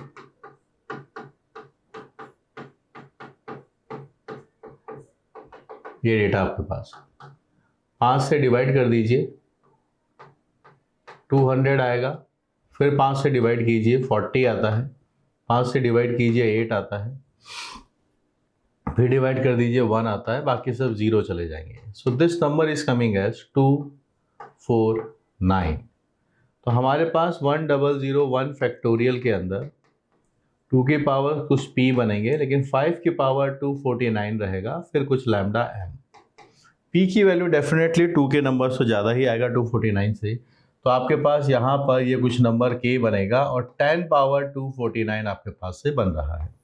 ये डेटा आपके पास। 5 से डिवाइड कर दीजिए 200 आएगा, फिर 5 से डिवाइड कीजिए 40 आता है, 5 से डिवाइड कीजिए 8 आता है, फिर डिवाइड कर दीजिए 1 आता है, बाकी सब 0 चले जाएंगे। So this number is coming as 249। तो हमारे पास 1001 फैक्टोरियल के अंदर 2 की पावर कुछ p बनेंगे, लेकिन 5 की पावर 249 रहेगा, फिर कुछ लैम्डा m। p की वैल्यू डेफिनेटली 2 के नंबर से ज़्यादा ही आएगा 249 से। तो आपके पास यहाँ पर ये कुछ नंबर k बनेगा, और 10 पावर 249 आपके पास से बन रहा है।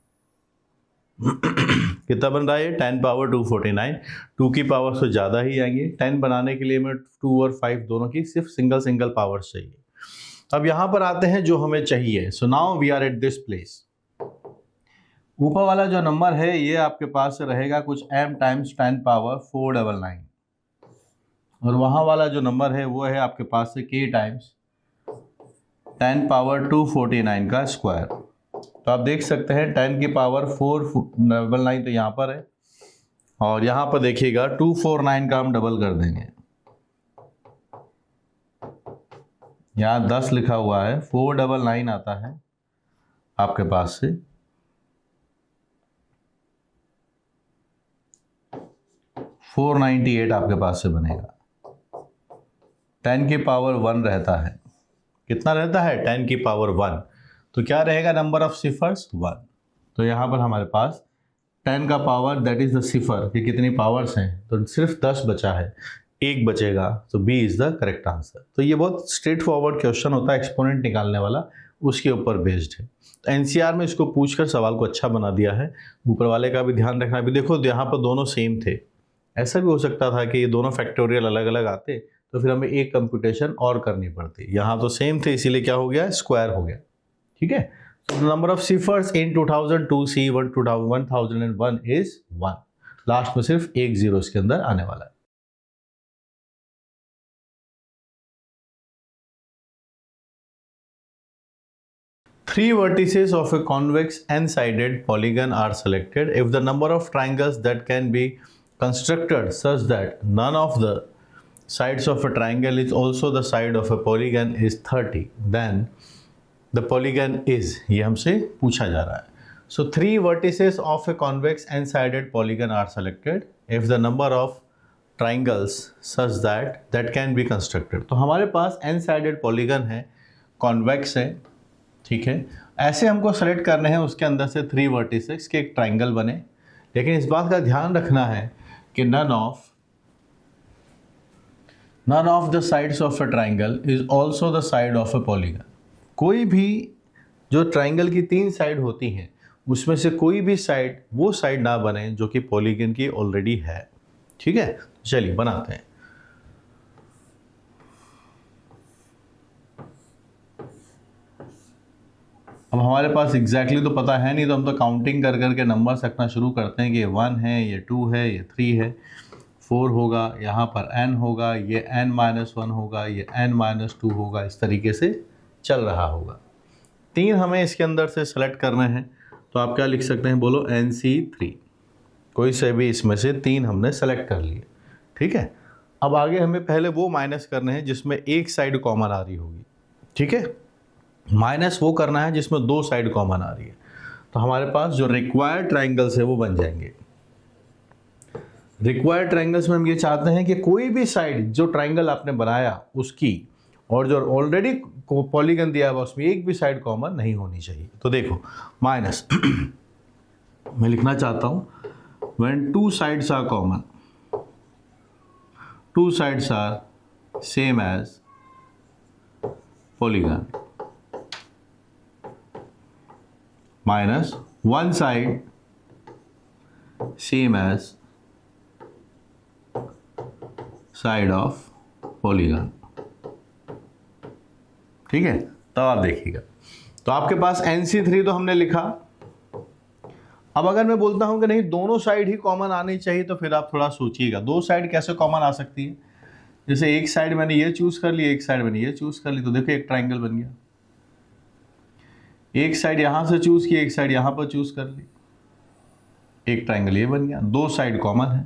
कितना बन रहा है? 10 पावर 249। 2 की पावर से ज़्यादा ही आएंगे। 10 बनाने के लिए हमें 2 और 5 दोनों की सिर्फ सिंगल पावर्स चाहिए। अब यहाँ पर आते हैं जो हमें चाहिए। So now we are at this place. ऊपर वाला जो नंबर है ये आपके पास रहेगा कुछ m टाइम्स 10 पावर 499, और वहाँ वाला जो नंबर है वो है आपके पास से k टाइम्स 10 पावर 249 का स्क्वायर। तो आप देख सकते हैं 10 की पावर 499 तो यहाँ पर है, और यहाँ पर देखिएगा 249 का हम डबल कर देंगे। यहाँ 10 लिखा हुआ है, 499 आता है आपके पास से, 498 आपके पास से बनेगा। 10 की पावर 1 रहता है, कितना रहता है? 10 की पावर 1, तो क्या रहेगा नंबर ऑफ सिफर्स? 1। तो यहाँ पर हमारे पास 10 का पावर दैट इज द सिफर कि कितनी पावर्स हैं, तो सिर्फ 10 बचा है, 1 बचेगा, तो B is the correct answer. तो ये बहुत स्ट्रेट फॉरवर्ड क्वेश्चन होता है, एक्सपोनेंट निकालने वाला उसके ऊपर बेस्ड है। तो एनसीआर में इसको पूछकर सवाल को अच्छा बना दिया है। ऊपर वाले का भी ध्यान रखना। भी देखो यहाँ पर दोनों सेम थे, ऐसा भी हो सकता था कि ये दोनों फैक्टोरियल अलग अलग आते तो फिर हमें एक कंप्यूटेशन और करनी पड़ती। यहाँ तो सेम थे इसीलिए क्या हो गया, स्क्वायर हो गया। ठीक है, तो number of ciphers in 2002 C1 1001 is 1। Last में सिर्फ एक जीरो इसके अंदर आने वाला है। Three vertices of a convex n-sided polygon are selected if the number of triangles that can be constructed such that none of the sides of a triangle is also the side of a polygon is 30, then the polygon is, ये हमसे पूछा जा रहा है। So three vertices of a convex n-sided polygon are selected if the number of triangles such that can be constructed। तो हमारे पास n-sided polygon है, convex है, ठीक है, ऐसे हमको सेलेक्ट करने हैं उसके अंदर से थ्री वर्टिसेस के एक ट्राइंगल बने। लेकिन इस बात का ध्यान रखना है कि none of the sides of a triangle is also the side of a polygon. कोई भी जो ट्राइंगल की तीन साइड होती हैं उसमें से कोई भी साइड वो साइड ना बने जो कि पॉलीगन की ऑलरेडी है। ठीक है, चलिए बनाते हैं। अब हमारे पास एग्जैक्टली तो पता है नहीं, तो हम तो काउंटिंग कर करके नंबर्स रखना शुरू करते हैं कि ये 1 है, ये 2 है, ये 3 है, 4 होगा, यहाँ पर n होगा, ये n-1 होगा, ये n-2 होगा, इस तरीके से चल रहा होगा। 3 हमें इसके अंदर से सेलेक्ट करने हैं, तो आप क्या लिख सकते हैं, बोलो NC3। कोई से भी इसमें से 3 हमने सेलेक्ट कर लिए। ठीक है, अब आगे हमें पहले वो माइनस करने हैं जिसमें एक साइड कॉमन आ रही होगी। ठीक है, माइनस वो करना है जिसमें दो साइड कॉमन आ रही है। तो हमारे पास जो रिक्वायर्ड ट्राइंगल्स है वो बन जाएंगे। रिक्वायर्ड ट्राइंगल्स में हम ये चाहते हैं कि कोई भी साइड जो ट्राइंगल आपने बनाया उसकी और जो ऑलरेडी पॉलीगन दिया हुआ उसमें एक भी साइड कॉमन नहीं होनी चाहिए। तो देखो माइनस मैं लिखना चाहता हूं when two sides are common, two sides are same as polygon, minus one side same as side of polygon। ठीक है, तब आप देखिएगा। तो आपके पास NC3 तो हमने लिखा। अब अगर मैं बोलता हूं कि नहीं दोनों साइड ही कॉमन आनी चाहिए, तो फिर आप थोड़ा सोचिएगा दो साइड कैसे कॉमन आ सकती है। जैसे एक साइड मैंने ये चूज कर ली, एक साइड मैंने ये चूज कर ली, तो देखो एक ट्राइंगल बन गया। एक साइड यहां से चूज की, एक साइड यहां पर चूज कर ली, एक ट्राइंगल ये बन गया, दो साइड कॉमन है।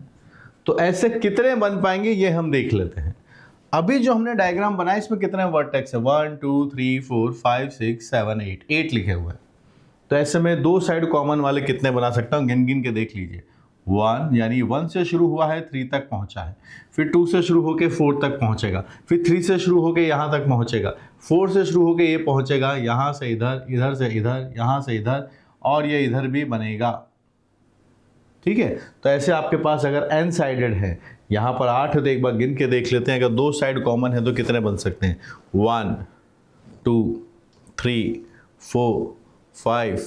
तो ऐसे कितने बन पाएंगे ये हम देख लेते हैं। अभी जो हमने डायग्राम बनाया इसमें कितने वर्टेक्स है, 1 2 3 4 5 6 7 8, 8 लिखे हुए हैं। तो ऐसे में दो साइड कॉमन वाले कितने बना सकता हूं, गिन गिन के देख लीजिए। 1 यानी 1 से शुरू हुआ है 3 तक पहुंचा है, फिर 2 से शुरू होकर 4 तक पहुंचेगा, फिर 3 से शुरू होकर यहां तक पहुंचेगा, 4 से शुरू होकर ये पहुंचेगा यहां से इधर, इधर से इधर, यहां से इधर, और ये इधर भी बनेगा। ठीक है, तो ऐसे आपके पास अगर n साइडेड है, यहां पर 8 है, तो एक बार गिन के देख लेते हैं अगर दो साइड कॉमन है तो कितने बन सकते हैं। 1 2 3 4 5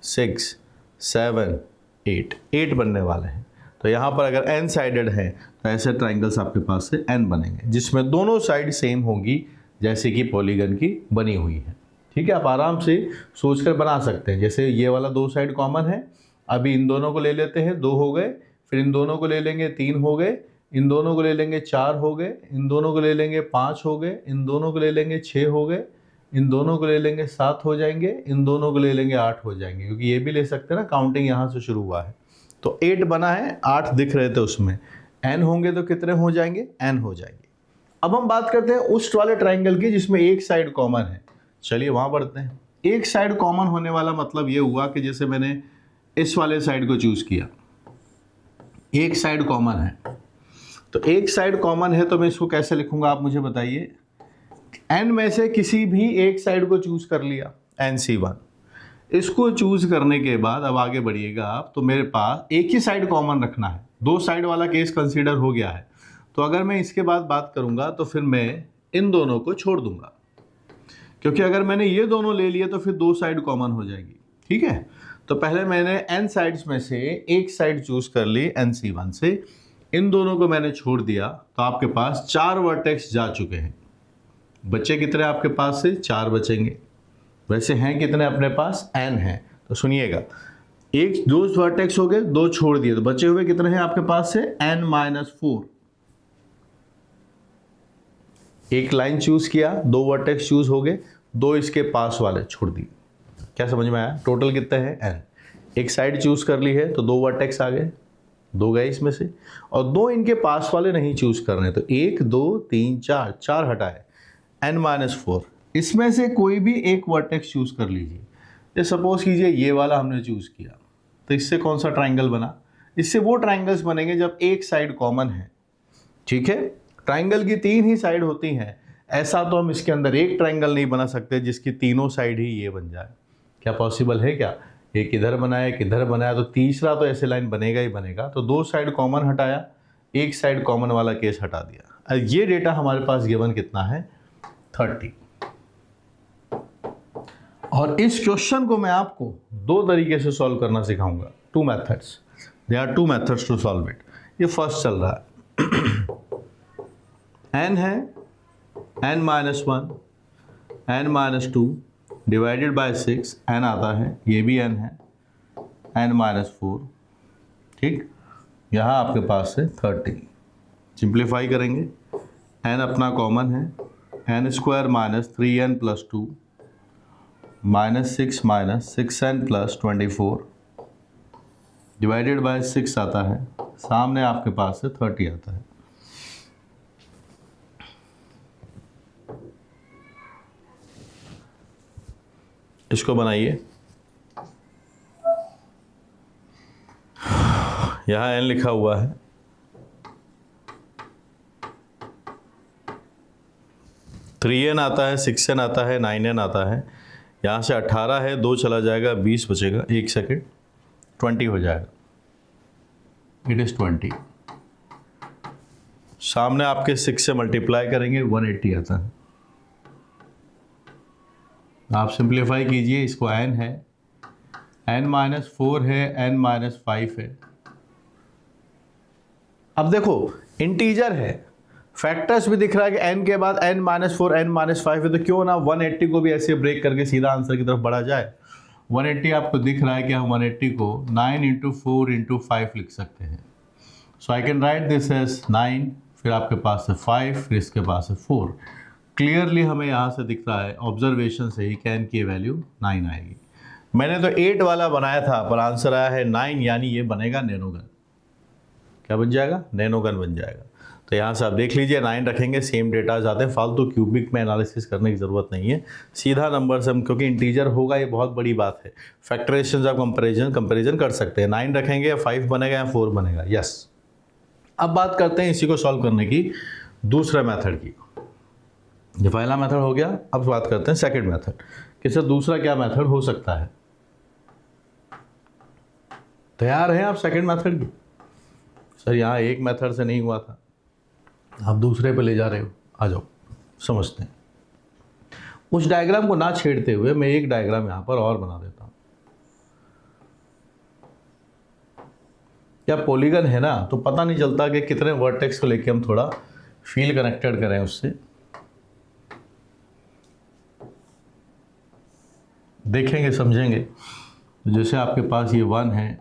6 7 8, 8 बनने वाले हैं। तो यहाँ पर अगर n साइडेड है तो ऐसे ट्राइंगल्स आपके पास से n बनेंगे जिसमें दोनों साइड सेम होगी जैसे कि पॉलीगन की बनी हुई है। ठीक है, आप आराम से सोचकर बना सकते हैं। जैसे ये वाला दो साइड कॉमन है, अभी इन दोनों को ले लेते हैं, 2 हो गए, फिर इन दोनों को ले लेंगे, 3 हो गए, इन दोनों को ले लेंगे, 4 हो गए, इन दोनों को ले लेंगे, 5 हो गए, इन दोनों को ले लेंगे, 6 हो गए, इन दोनों को ले लेंगे, 7 हो जाएंगे, इन दोनों को ले लेंगे, 8 हो जाएंगे, क्योंकि ये भी ले सकते हैं ना, काउंटिंग यहाँ से शुरू हुआ है। तो 8 बना है, 8 दिख रहे थे उसमें, n होंगे तो कितने हो जाएंगे, n हो जाएंगे। अब हम बात करते हैं उस वाले ट्राइंगल की जिसमें एक साइड कॉमन है। चलिए वहां बढ़ते हैं। एक साइड कॉमन होने वाला मतलब ये हुआ कि जैसे मैंने इस वाले साइड को चूज किया, एक साइड कॉमन है, तो एक साइड कॉमन है तो मैं इसको कैसे लिखूंगा आप मुझे बताइए। n में से किसी भी एक साइड को चूज कर लिया, NC1। इसको चूज करने के बाद अब आगे बढ़िएगा आप, तो मेरे पास एक ही साइड कॉमन रखना है, दो साइड वाला केस कंसीडर हो गया है। तो अगर मैं इसके बाद बात करूंगा तो फिर मैं इन दोनों को छोड़ दूंगा, क्योंकि अगर मैंने ये दोनों ले लिए तो फिर दो साइड कॉमन हो जाएगी। ठीक है, तो पहले मैंने n साइड्स में से एक साइड चूज कर ली NC1 से, इन दोनों को मैंने छोड़ दिया तो आपके पास 4 वर्टेक्स जा चुके हैं। बचे कितने आपके पास से? 4 बचेंगे। वैसे हैं कितने अपने पास? n हैं। तो सुनिएगा, एक 2 वर्टेक्स हो गए, 2 छोड़ दिए, तो बचे हुए कितने हैं आपके पास से? n-4। एक लाइन चूज किया, 2 वर्टेक्स चूज हो गए, 2 इसके पास वाले छोड़ दिए। क्या समझ में आया? टोटल कितने हैं? n। एक साइड चूज कर ली है तो 2 वर्टेक्स आ गए, 2 गए इसमें से, और 2 इनके पास वाले नहीं चूज करने, तो 1 2 3 4 हटाए, n-4। इसमें से कोई भी एक वर्टेक्स चूज कर लीजिए। ये सपोज कीजिए ये वाला हमने चूज किया, तो इससे कौन सा ट्राइंगल बना? इससे वो ट्राइंगल्स बनेंगे जब एक साइड कॉमन है। ठीक है, ट्राइंगल की 3 ही साइड होती हैं। ऐसा तो हम इसके अंदर एक ट्राइंगल नहीं बना सकते जिसकी तीनों साइड ही ये बन जाए। क्या पॉसिबल है क्या? एक इधर बनाया, एक इधर बनाया, तो तीसरा तो ऐसे लाइन बनेगा ही बनेगा। तो 2 साइड कॉमन हटाया, एक साइड कॉमन वाला केस हटा दिया। ये डेटा हमारे पास गिवन कितना है? 30। और इस क्वेश्चन को मैं आपको 2 तरीके से सॉल्व करना सिखाऊंगा। 2 methods, they are 2 methods to solve it. ये फर्स्ट चल रहा है n है n-1 n-2 divided by 6, n आता है, ये भी n है, n-4। ठीक, यहाँ आपके पास है 30। सिंप्लीफाई करेंगे, n अपना कॉमन है, n² - 3n + 2 -6 - 6n + 24 divided by 6 आता है, सामने आपके पास से 30 आता है। इसको बनाइए, यहाँ n लिखा हुआ है, थ्री एन आता है, 6n आता है, 9n आता है। यहाँ से 18 है, 2 चला जाएगा, 20 बचेगा, 1 सेकेंड, 20 हो जाएगा। It is 20। सामने आपके 6 से मल्टीप्लाई करेंगे, 180 आता है। आप सिंप्लीफाई कीजिए, इसको n है, n-4 है, n-5 है। अब देखो इंटीजर है, फैक्टर्स भी दिख रहा है कि n के बाद n-4 n-5 है, तो क्यों ना 180 को भी ऐसे ब्रेक करके सीधा आंसर की तरफ बढ़ा जाए। 180 आपको दिख रहा है कि हम 180 को 9 × 4 × 5 लिख सकते हैं। So I can write this as 9, फिर आपके पास है 5, फिर इसके पास है 4। क्लियरली हमें यहाँ से दिख रहा है, ऑब्जर्वेशन से ही कैन की वैल्यू 9 आएगी। मैंने तो 8 वाला बनाया था, पर आंसर आया है 9, यानी ये बनेगा नैनोगन। क्या बन जाएगा? नैनोगन बन जाएगा। तो यहाँ से आप देख लीजिए, 9 रखेंगे, सेम डेटा जाते हैं, फालतू क्यूबिक में एनालिसिस करने की ज़रूरत नहीं है, सीधा नंबर से हम, क्योंकि इंटीजर होगा, ये बहुत बड़ी बात है। फैक्टराइजेशन आप कंपेरिजन कर सकते हैं, 9 रखेंगे या 5 बनेगा या 4 बनेगा। यस, अब बात करते हैं इसी को सॉल्व करने की दूसरा मेथड की। ये पहला मेथड हो गया, अब बात करते हैं सेकंड मेथड कि सर दूसरा क्या मेथड हो सकता है। तैयार हैं आप सेकंड मेथड की? सर यहाँ एक मेथड से नहीं हुआ था, आप दूसरे पे ले जा रहे हो, आ जाओ समझते हैं। उस डायग्राम को ना छेड़ते हुए मैं एक डायग्राम यहाँ पर और बना देता हूँ। क्या पॉलीगन है ना, तो पता नहीं चलता कि कितने वर्टेक्स को लेके हम थोड़ा फील कनेक्टेड करें उससे। देखेंगे, समझेंगे। जैसे आपके पास ये 1 है,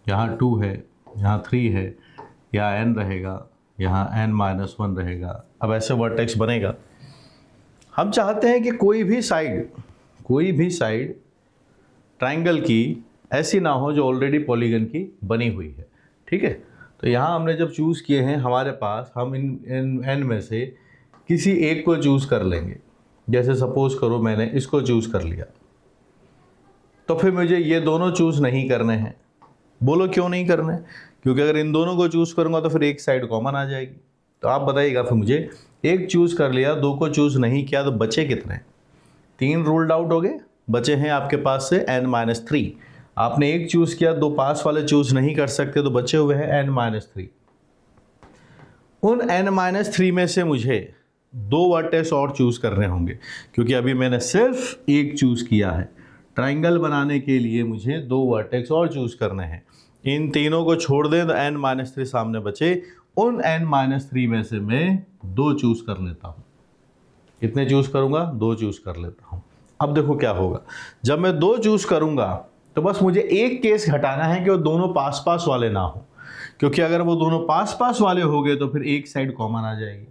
यहाँ 2 है, यहाँ 3 है, यहाँ n रहेगा, यहाँ n-1 रहेगा। अब ऐसे वर्टेक्स बनेगा। हम चाहते हैं कि कोई भी साइड ट्राइंगल की ऐसी ना हो जो ऑलरेडी पॉलीगन की बनी हुई है। ठीक है, तो यहाँ हमने जब चूज़ किए हैं, हमारे पास हम इन n में से किसी एक को चूज़ कर लेंगे। जैसे सपोज करो मैंने इसको चूज़ कर लिया, तो फिर मुझे ये दोनों चूज़ नहीं करने हैं। बोलो क्यों नहीं करने? क्योंकि अगर इन दोनों को चूज़ करूँगा तो फिर एक साइड कॉमन आ जाएगी। तो आप बताइएगा, फिर मुझे एक चूज़ कर लिया, 2 को चूज़ नहीं किया, तो बचे कितने? 3 रूल्ड आउट हो गए, बचे हैं आपके पास से n-3। आपने एक चूज़ किया, 2 पास वाले चूज़ नहीं कर सकते, तो बचे हुए हैं n-3। उन n-3 में से मुझे 2 वर्टेक्स और चूज़ करने होंगे, क्योंकि अभी मैंने सिर्फ एक चूज़ किया है। ट्राइंगल बनाने के लिए मुझे 2 वर्टेक्स और चूज़ करने हैं। इन तीनों को छोड़ दें तो n-3 सामने बचे, उन n-3 में से मैं 2 चूज कर लेता हूँ। कितने चूज करूंगा? 2 चूज कर लेता हूँ। अब देखो क्या होगा, जब मैं 2 चूज करूंगा तो बस मुझे एक केस हटाना है कि वो दोनों पास पास वाले ना हो, क्योंकि अगर वो दोनों पास पास वाले हो गए तो फिर एक साइड कॉमन आ जाएगी।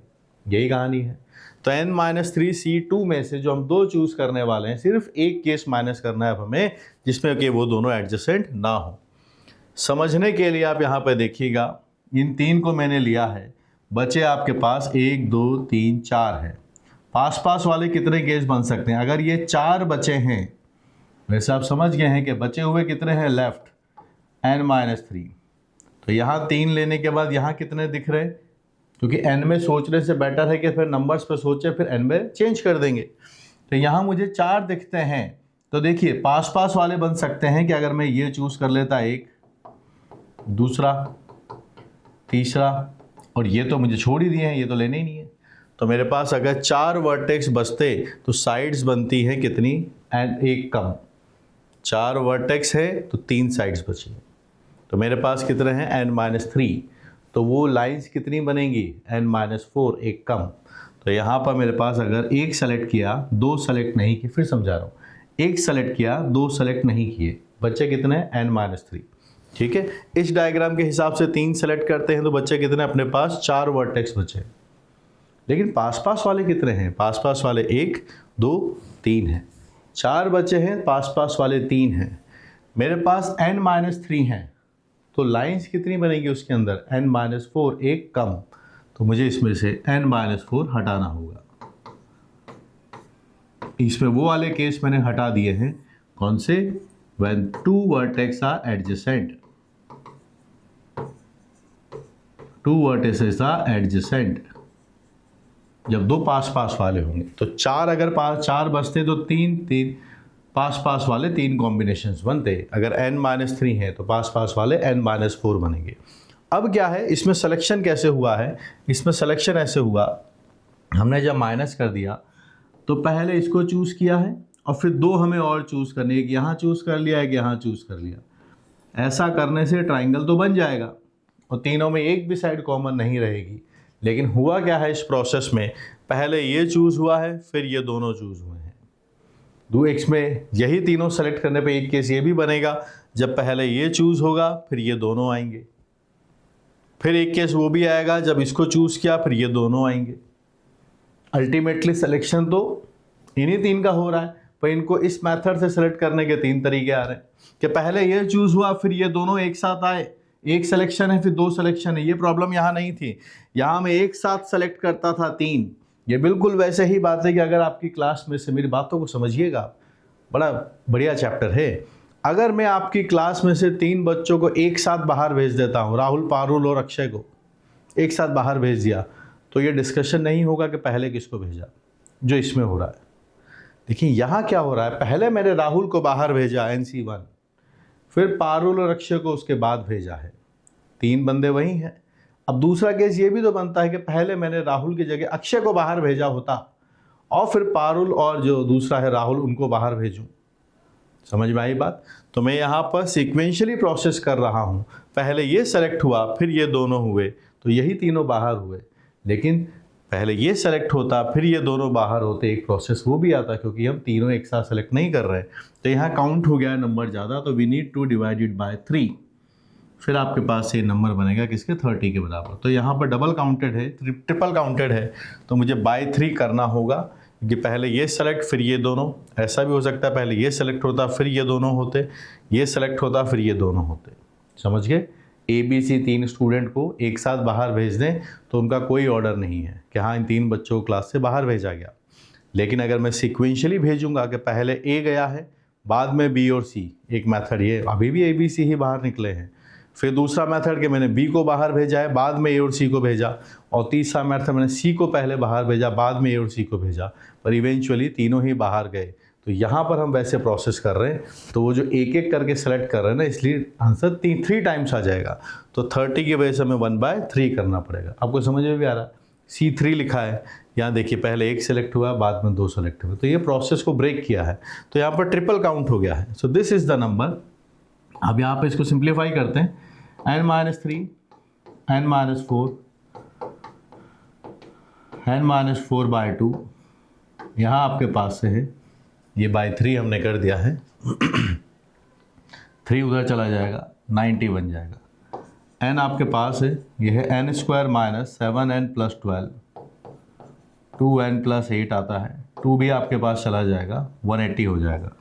यही कहानी है। तो n-3 C2 में से जो हम 2 चूज करने वाले हैं, सिर्फ एक केस माइनस करना है हमें जिसमें कि वो दोनों एडजेसेंट ना हो। समझने के लिए आप यहाँ पे देखिएगा, इन 3 को मैंने लिया है, बचे आपके पास 1 2 3 4 है। पास पास वाले कितने केस बन सकते हैं? अगर ये 4 बचे हैं, वैसे आप समझ गए हैं कि बचे हुए कितने हैं लेफ्ट, n-3। तो यहाँ 3 लेने के बाद यहाँ कितने दिख रहे हैं? क्योंकि n में सोचने से बेटर है कि फिर नंबर्स पे सोचे फिर n में चेंज कर देंगे। तो यहाँ मुझे 4 दिखते हैं। तो देखिए पास पास वाले बन सकते हैं कि अगर मैं ये चूज कर लेता, एक, दूसरा, तीसरा, और ये तो मुझे छोड़ ही दिए हैं, ये तो लेने ही नहीं है। तो मेरे पास अगर 4 वर्टेक्स बचते तो साइड्स बनती हैं कितनी? एक कम। 4 वर्टेक्स है तो 3 साइड्स बची। तो मेरे पास कितने हैं? n-3। तो वो लाइंस कितनी बनेंगी? n-4, एक कम। तो यहाँ पर मेरे पास अगर एक सेलेक्ट किया, 2 सेलेक्ट नहीं किए, फिर समझा रहा हूँ, एक सेलेक्ट किया, 2 सेलेक्ट नहीं किए, बच्चे कितने? n-3। ठीक है, इस डायग्राम के हिसाब से 3 सेलेक्ट करते हैं तो बच्चे कितने? अपने पास 4 वर्टेक्स बचे। लेकिन पास पास वाले कितने हैं? पास पास वाले 1 2 3 हैं। 4 बचे हैं, पास पास वाले 3 हैं। मेरे पास n-3 हैं, तो लाइंस कितनी बनेगी उसके अंदर? n-4, एक कम। तो मुझे इसमें से n-4 हटाना होगा। इसमें वो वाले केस मैंने हटा दिए हैं, कौन से? when 2 vertex are adjacent, 2 vertices are adjacent, जब 2 पास पास वाले होंगे। तो 4 अगर 4 बचते तो 3 पास पास वाले 3 कॉम्बिनेशंस बनते। अगर n-3 है तो पास पास वाले n-4 बनेंगे। अब क्या है, इसमें सिलेक्शन कैसे हुआ है? इसमें सिलेक्शन ऐसे हुआ, हमने जब माइनस कर दिया तो पहले इसको चूज़ किया है और फिर 2 हमें और चूज़ करने, एक यहाँ चूज़ कर लिया, एक यहाँ चूज़ कर लिया। ऐसा करने से ट्राइंगल तो बन जाएगा और तीनों में एक भी साइड कॉमन नहीं रहेगी। लेकिन हुआ क्या है इस प्रोसेस में, पहले ये चूज़ हुआ है, फिर ये दोनों चूज़ हुए हैं। 2x में यही तीनों सेलेक्ट करने पे एक केस ये भी बनेगा, जब पहले ये चूज़ होगा फिर ये दोनों आएंगे। फिर एक केस वो भी आएगा जब इसको चूज़ किया फिर ये दोनों आएंगे। अल्टीमेटली सिलेक्शन तो इन्हीं 3 का हो रहा है, पर इनको इस मेथड से सेलेक्ट करने के 3 तरीके आ रहे हैं कि पहले ये चूज़ हुआ फिर ये दोनों एक साथ आए। एक सिलेक्शन है फिर 2 सिलेक्शन है। ये प्रॉब्लम यहाँ नहीं थी, यहाँ मैं एक साथ सेलेक्ट करता था 3। ये बिल्कुल वैसे ही बात है कि अगर आपकी क्लास में से, मेरी बातों को समझिएगा, बड़ा बढ़िया चैप्टर है। अगर मैं आपकी क्लास में से 3 बच्चों को एक साथ बाहर भेज देता हूँ, राहुल, पारुल और अक्षय को एक साथ बाहर भेज दिया, तो ये डिस्कशन नहीं होगा कि पहले किसको भेजा, जो इसमें हो रहा है। देखिए यहाँ क्या हो रहा है, पहले मैंने राहुल को बाहर भेजा NC1, फिर पारुल और अक्षय को उसके बाद भेजा है। 3 बंदे वही हैं। अब दूसरा केस ये भी तो बनता है कि पहले मैंने राहुल की जगह अक्षय को बाहर भेजा होता और फिर पारुल और जो दूसरा है राहुल, उनको बाहर भेजूं। समझ में आई बात? तो मैं यहाँ पर सीक्वेंशियली प्रोसेस कर रहा हूँ। पहले ये सेलेक्ट हुआ, फिर ये दोनों हुए, तो यही तीनों बाहर हुए। लेकिन पहले ये सेलेक्ट होता, फिर ये दोनों बाहर होते, एक प्रोसेस वो भी आता, क्योंकि हम तीनों एक साथ सेलेक्ट नहीं कर रहे। तो यहाँ काउंट हो गया नंबर ज़्यादा, तो we need to divide it by 3। फिर आपके पास ये नंबर बनेगा किसके? 30 के बराबर। तो यहाँ पर डबल काउंटेड है, ट्रिपल काउंटेड है, तो मुझे बाय 3 करना होगा, क्योंकि पहले ये सेलेक्ट फिर ये दोनों। ऐसा भी हो सकता है पहले ये सेलेक्ट होता फिर ये दोनों होते, ये सेलेक्ट होता फिर ये दोनों होते। समझ गए? ABC 3 स्टूडेंट को एक साथ बाहर भेज दें तो उनका कोई ऑर्डर नहीं है कि हाँ इन 3 बच्चों को क्लास से बाहर भेजा गया। लेकिन अगर मैं सीक्वेंशियली भेजूंगा कि पहले A गया है, बाद में B और C, एक मेथड ये अभी भी ABC ही बाहर निकले हैं, फिर दूसरा मेथड कि मैंने B को बाहर भेजा है, बाद में A और C को भेजा, और तीसरा मेथड मैंने C को पहले बाहर भेजा, बाद में A और C को भेजा, पर इवेंचुअली तीनों ही बाहर गए। तो यहाँ पर हम वैसे प्रोसेस कर रहे हैं, तो वो जो एक एक करके सेलेक्ट कर रहे हैं ना, इसलिए आंसर 3 टाइम्स आ जाएगा। तो 30 की वजह से हमें 1/3 करना पड़ेगा। आपको समझ में भी आ रहा है? C3 लिखा है, यहाँ देखिए पहले 1 सेलेक्ट हुआ, बाद में 2 सेलेक्ट हुए, तो ये प्रोसेस को ब्रेक किया है। तो यहाँ पर ट्रिपल काउंट हो गया है। So this is the number. अब यहाँ पर इसको सिंप्लीफाई करते हैं, n-3, n-4, n-4/2 यहाँ आपके पास से है, ये बाय 3 हमने कर दिया है 3 उधर चला जाएगा, 90 बन जाएगा। n आपके पास है, ये है n² - 7n + 12, 2n + 8 आता है, 2 भी आपके पास चला जाएगा, 180 हो जाएगा।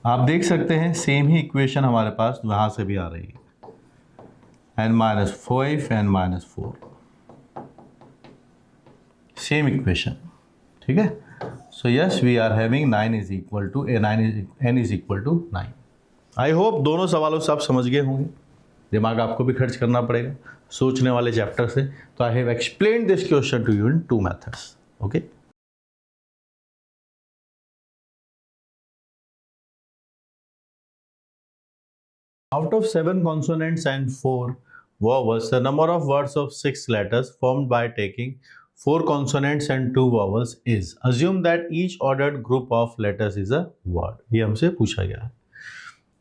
आप देख सकते हैं सेम ही इक्वेशन हमारे पास वहाँ से भी आ रही है, n-5 n-4 सेम इक्वेशन, ठीक है। So yes we are having n = 9। I hope दोनों सवालों से आप समझ गए होंगे। दिमाग आपको भी खर्च करना पड़ेगा सोचने वाले चैप्टर से। तो I have explained this question to you in 2 methods. Okay, out of 7 consonants and 4 vowels, the number of words of 6 letters formed by taking 4 consonants and 2 vowels is. Assume that each ordered group of letters is a word. ये हमसे पूछा गया है।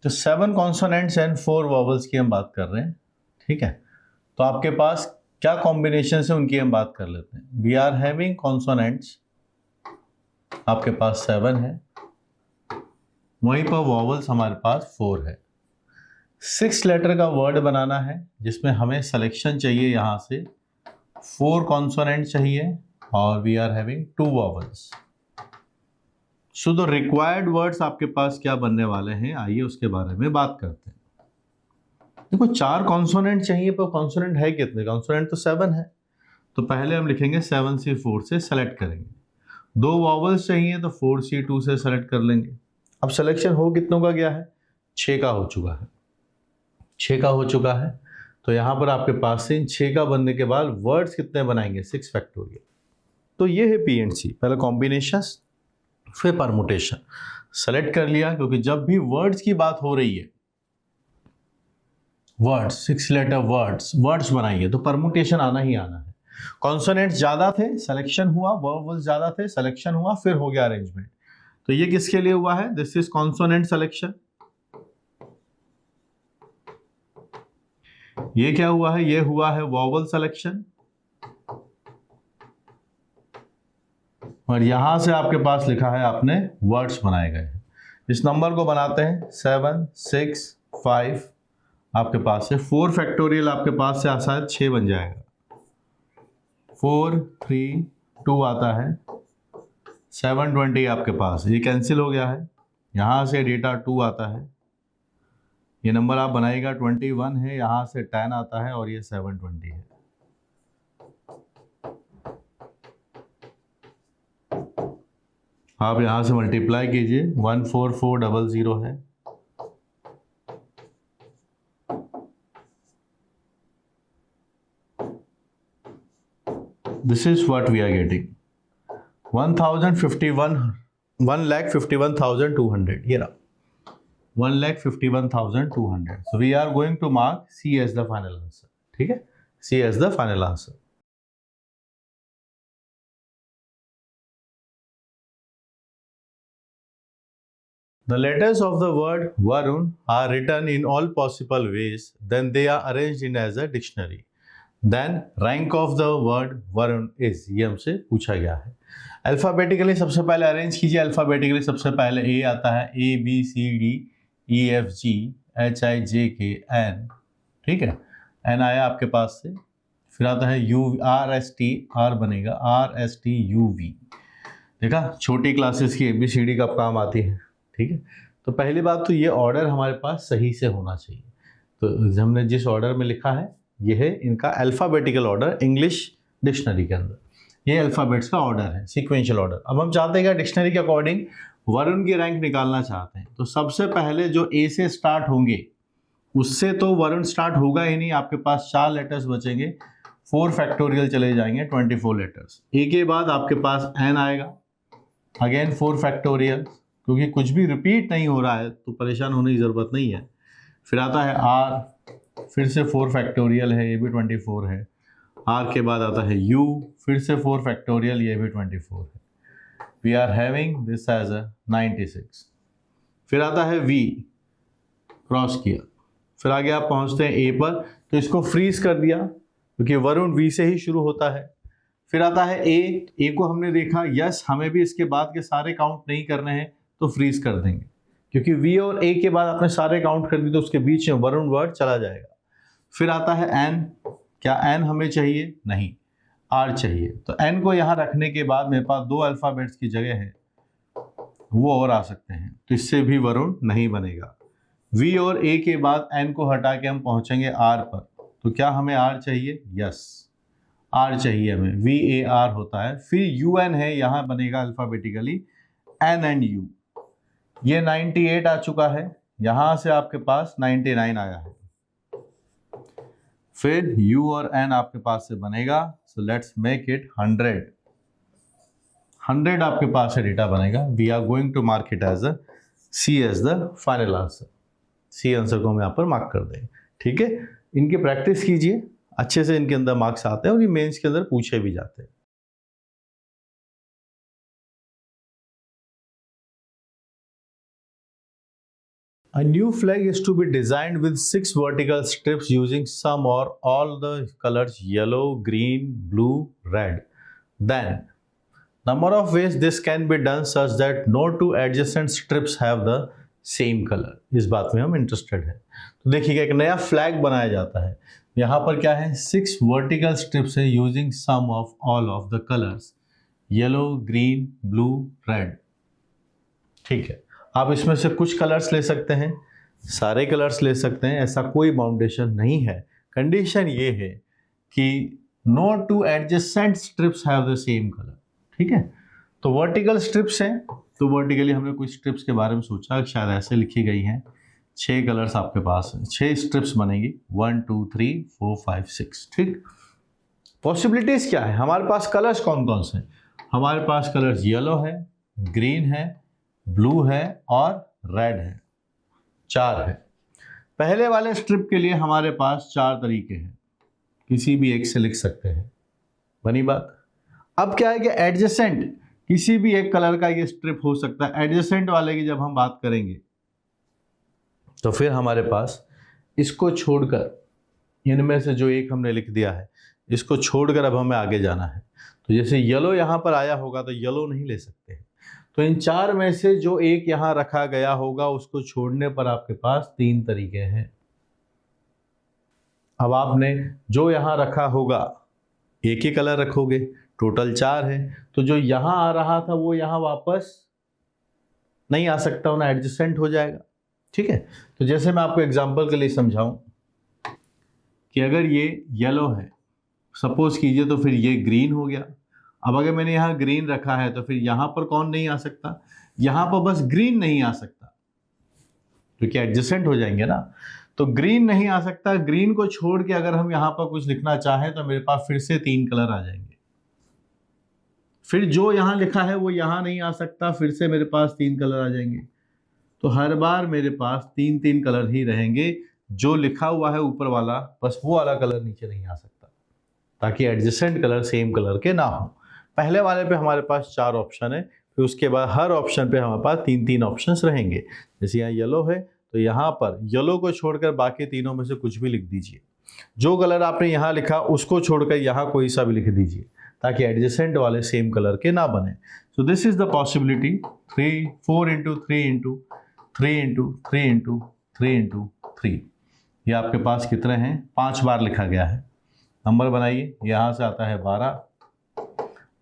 तो 7 consonants and 4 vowels की हम बात कर रहे हैं, ठीक है। तो आपके पास क्या कॉम्बिनेशन है उनकी हम बात कर लेते हैं। वी आर हैविंग कॉन्सोनेंट्स, आपके पास 7 है, वहीं पर वॉवल्स हमारे पास 4 है। 6 लेटर का वर्ड बनाना है जिसमें हमें सिलेक्शन चाहिए, यहाँ से 4 कॉन्सोनेंट चाहिए और we are having 2 vowels. So the required words आपके पास क्या बनने वाले हैं, आइए उसके बारे में बात करते हैं। देखो 4 कॉन्सोनेंट चाहिए, पर कॉन्सोनेंट है कितने? कॉन्सोनेंट तो 7 है, तो पहले हम लिखेंगे 7C4 से सेलेक्ट करेंगे। 2 वॉवल्स चाहिए तो 4C2 से सेलेक्ट कर लेंगे। अब सिलेक्शन हो कितनों का गया है? 6 का हो चुका है, 6 का हो चुका है। तो यहाँ पर आपके पास से 6 का बनने के बाद वर्ड्स कितने बनाएंगे? 6 फैक्टोरियल। तो ये है PNC, पहले कॉम्बिनेशन फिर परमुटेशन। सेलेक्ट कर लिया, क्योंकि जब भी वर्ड्स की बात हो रही है, वर्ड्स 6 लेटर वर्ड्स बनाइए तो परमुटेशन आना ही आना है। कॉन्सोनेंट्स ज़्यादा थे, सिलेक्शन हुआ, वर्ब्स ज़्यादा थे, सिलेक्शन हुआ, फिर हो गया अरेंजमेंट। तो ये किसके लिए हुआ है? This is consonant selection. ये क्या हुआ है? ये हुआ है वॉवल सिलेक्शन। और यहां से आपके पास लिखा है आपने वर्ड्स बनाए गए हैं। इस नंबर को बनाते हैं 7 6 5, आपके पास से 4 फैक्टोरियल आपके पास से शायद 6 बन जाएगा। 4 3 2 आता है, 720 आपके पास, ये कैंसिल हो गया है। यहाँ से डेटा 2 आता है, ये नंबर आप बनाइएगा 21 है, यहाँ से 10 आता है और ये 720 है। आप यहाँ से मल्टीप्लाई कीजिए, 14400 है। This is what we are getting 1,51,200, ये रहा 1,51,200। So we are going to mark C as the final answer, ठीक है, C as the final answer। The letters of the word Varun are written in all possible ways, then they are arranged in as a dictionary. Then rank of the word Varun is, ये हमसे पूछा गया है। अल्फाबेटिकली सबसे पहले अरेंज कीजिए। अल्फाबेटिकली सबसे पहले A आता है, ABCDEFGHIJKN, ठीक है, N आया आपके पास से। फिर आता है RST, R बनेगा RSTUV। देखा, छोटी क्लासेस की ABCD कब काम आती है, ठीक है। तो पहली बात तो ये ऑर्डर हमारे पास सही से होना चाहिए। तो हमने जिस ऑर्डर में लिखा है ये है इनका अल्फ़ाबेटिकल ऑर्डर इंग्लिश डिक्शनरी के अंदर। ये अल्फ़ाबेट्स का ऑर्डर है, सीक्वेंशियल ऑर्डर। अब हम चाहते हैं कि डिक्शनरी के अकॉर्डिंग वरुण की रैंक निकालना चाहते हैं, तो सबसे पहले जो ए से स्टार्ट होंगे उससे तो वरुण स्टार्ट होगा ही नहीं। आपके पास 4 लेटर्स बचेंगे, 4 फैक्टोरियल चले जाएंगे, 24 लेटर्स। ए के बाद आपके पास एन आएगा, अगेन 4 फैक्टोरियल, क्योंकि कुछ भी रिपीट नहीं हो रहा है तो परेशान होने की ज़रूरत नहीं है। फिर आता है आर, फिर से 4 फैक्टोरियल है, ये भी 24 है। आर के बाद आता है यू, फिर से 4 फैक्टोरियल, ये भी 24 है। We are having this as a 96। फिर आता है वी, क्रॉस किया, फिर आगे आप पहुंचते हैं ए पर, तो इसको फ्रीज कर दिया। क्योंकि वरुण वी से ही शुरू होता है। फिर आता है ए को हमने देखा, यस हमें भी इसके बाद के सारे काउंट नहीं करने हैं तो फ्रीज कर देंगे, क्योंकि वी और ए के बाद आपने सारे काउंट कर दिए तो उसके बीच में वरुण वर्ड चला जाएगा। फिर आता है एन, क्या एन हमें चाहिए? नहीं, आर चाहिए। तो एन को यहाँ रखने के बाद मेरे पास 2 अल्फाबेट्स की जगह है, वो और आ सकते हैं, तो इससे भी वरुण नहीं बनेगा। वी और ए के बाद एन को हटा के हम पहुंचेंगे आर पर, तो क्या हमें आर चाहिए? यस, आर चाहिए हमें, वी ए आर होता है। फिर यू एन है, यहाँ बनेगा अल्फाबेटिकली एन एंड यू। ये 98 आ चुका है, यहां से आपके पास 99 आया है। फिर u और n आपके पास से बनेगा, सो लेट्स मेक इट 100। 100 आपके पास से डेटा बनेगा। We are going to mark it as a C as the final answer. C answer को हम यहाँ पर मार्क कर देंगे। ठीक है, इनकी प्रैक्टिस कीजिए, अच्छे से इनके अंदर मार्क्स आते हैं और ये मेंस के अंदर पूछे भी जाते हैं। A new flag is to be designed with 6 vertical strips using some or all the colors yellow, green, blue, red. Then, number of ways this can be done such that no two adjacent strips have the same color. इस बात में हम इंटरेस्टेड हैं। तो देखिएगा, एक नया फ्लैग बनाया जाता है। यहाँ पर क्या है? 6 vertical strips है using some of all of the colors yellow, green, blue, red. ठीक है, आप इसमें से कुछ कलर्स ले सकते हैं, सारे कलर्स ले सकते हैं, ऐसा कोई बाउंडेशन नहीं है। कंडीशन ये है कि no two adjacent strips have the same colour. ठीक है, तो वर्टिकल स्ट्रिप्स हैं, तो वर्टिकली हमने कुछ स्ट्रिप्स के बारे में सोचा, शायद ऐसे लिखी गई हैं। 6 कलर्स आपके पास हैं, 6 स्ट्रिप्स बनेगी, 1 2 3 4 5 6। ठीक, पॉसिबिलिटीज क्या है? हमारे पास कलर्स कौन कौन से हैं? हमारे पास कलर्स येलो है, ग्रीन है, ब्लू है और रेड है, 4 है। पहले वाले स्ट्रिप के लिए हमारे पास 4 तरीके हैं, किसी भी एक से लिख सकते हैं, बनी बात। अब क्या है कि एडजेसेंट किसी भी एक कलर का ये स्ट्रिप हो सकता है। एडजेसेंट वाले की जब हम बात करेंगे तो फिर हमारे पास इसको छोड़कर, इनमें से जो एक हमने लिख दिया है, इसको छोड़कर अब हमें आगे जाना है। तो जैसे येलो यहाँ पर आया होगा तो येलो नहीं ले सकते हैं, तो इन 4 में से जो एक यहां रखा गया होगा उसको छोड़ने पर आपके पास 3 तरीके हैं। अब आपने जो यहां रखा होगा एक ही कलर रखोगे, टोटल 4 है, तो जो यहां आ रहा था वो यहां वापस नहीं आ सकता, ना एडजस्टेंट हो जाएगा। ठीक है, तो जैसे मैं आपको एग्जांपल के लिए समझाऊं कि अगर ये येलो है, सपोज कीजिए, तो फिर ये ग्रीन हो गया। अब अगर मैंने यहाँ ग्रीन रखा है तो फिर यहाँ पर कौन नहीं आ सकता? यहाँ पर बस ग्रीन नहीं आ सकता, क्योंकि एडजेसेंट हो जाएंगे ना। तो ग्रीन नहीं आ सकता, ग्रीन को छोड़ के अगर हम यहाँ पर कुछ लिखना चाहें तो मेरे पास फिर से 3 कलर आ जाएंगे। फिर जो यहाँ लिखा है वो यहाँ नहीं आ सकता, फिर से मेरे पास 3 कलर आ जाएंगे। तो हर बार मेरे पास 3 कलर ही रहेंगे, जो लिखा हुआ है ऊपर वाला, बस वो वाला कलर नीचे नहीं आ सकता, ताकि एडजेसेंट कलर सेम कलर के ना हो। पहले वाले पे हमारे पास 4 ऑप्शन है, फिर उसके बाद हर ऑप्शन पे हमारे पास 3 ऑप्शंस रहेंगे। जैसे यहाँ येलो है तो यहाँ पर येलो को छोड़कर बाकी तीनों में से कुछ भी लिख दीजिए। जो कलर आपने यहाँ लिखा उसको छोड़कर यहाँ कोई सा भी लिख दीजिए, ताकि एडजेसेंट वाले सेम कलर के ना बने। सो this is the possibility 4 into 3 into 3 into 3 into 3 into 3। ये आपके पास कितने हैं? 5 बार लिखा गया है। नंबर बनाइए, यहाँ से आता है 12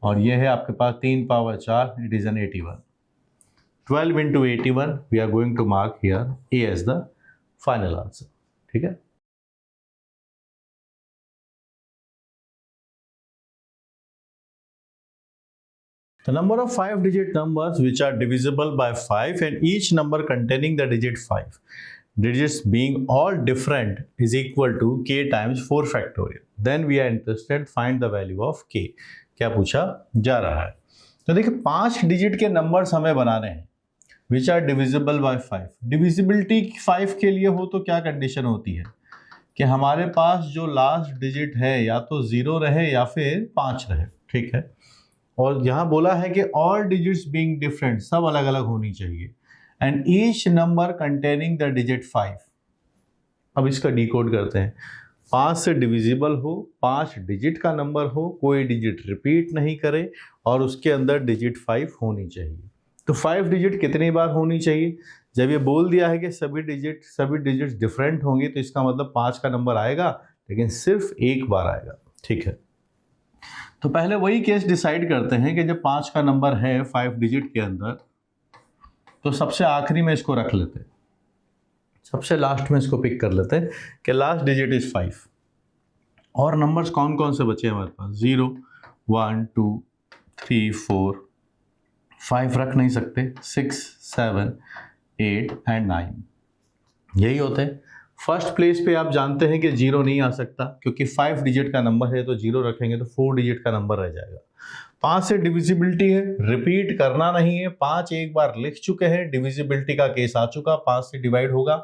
और ये है आपके पास 3 power 4, it is an 81। 12 into 81 we are going to mark here A as the final answer. ठीक है, the number of 5-digit numbers which are divisible by 5 and each number containing the digit 5 digits being all different is equal to k times 4 factorial. Then we are interested find the value of k. क्या पूछा जा रहा है? तो देखिए 5 डिजिट के नंबर्स हमें बनाने हैं which are divisible by 5। Divisibility 5 के लिए हो तो क्या कंडीशन होती है कि हमारे पास जो लास्ट डिजिट है या तो 0 रहे या फिर 5 रहे। ठीक है, और यहाँ बोला है कि ऑल डिजिट्स बीइंग डिफरेंट, सब अलग अलग होनी चाहिए, and each number containing the digit 5। अब इसका डिकोड करते हैं। 5 से डिविजिबल हो, 5 डिजिट का नंबर हो, कोई डिजिट रिपीट नहीं करे और उसके अंदर डिजिट 5 होनी चाहिए। तो 5 डिजिट कितनी बार होनी चाहिए? जब ये बोल दिया है कि सभी डिजिट्स डिफरेंट होंगे तो इसका मतलब 5 का नंबर आएगा, लेकिन सिर्फ एक बार आएगा। ठीक है, तो पहले वही केस डिसाइड करते हैं कि जब 5 का नंबर है 5 डिजिट के अंदर, तो सबसे आखिरी में इसको रख लेते हैं, सबसे लास्ट में इसको पिक कर लेते हैं कि लास्ट डिजिट इज 5। और नंबर्स कौन कौन से बचे हमारे पास? 0, 1, 2, 3, 4, 5 रख नहीं सकते, 6, 7, 8 एंड 9 यही होते हैं। फर्स्ट प्लेस पे आप जानते हैं कि 0 नहीं आ सकता, क्योंकि 5 डिजिट का नंबर है, तो 0 रखेंगे तो 4 डिजिट का नंबर रह जाएगा। 5 से डिविजिबिलिटी है, रिपीट करना नहीं है। 5 एक बार लिख चुके हैं, डिविजिबिलिटी का केस आ चुका, 5 से डिवाइड होगा,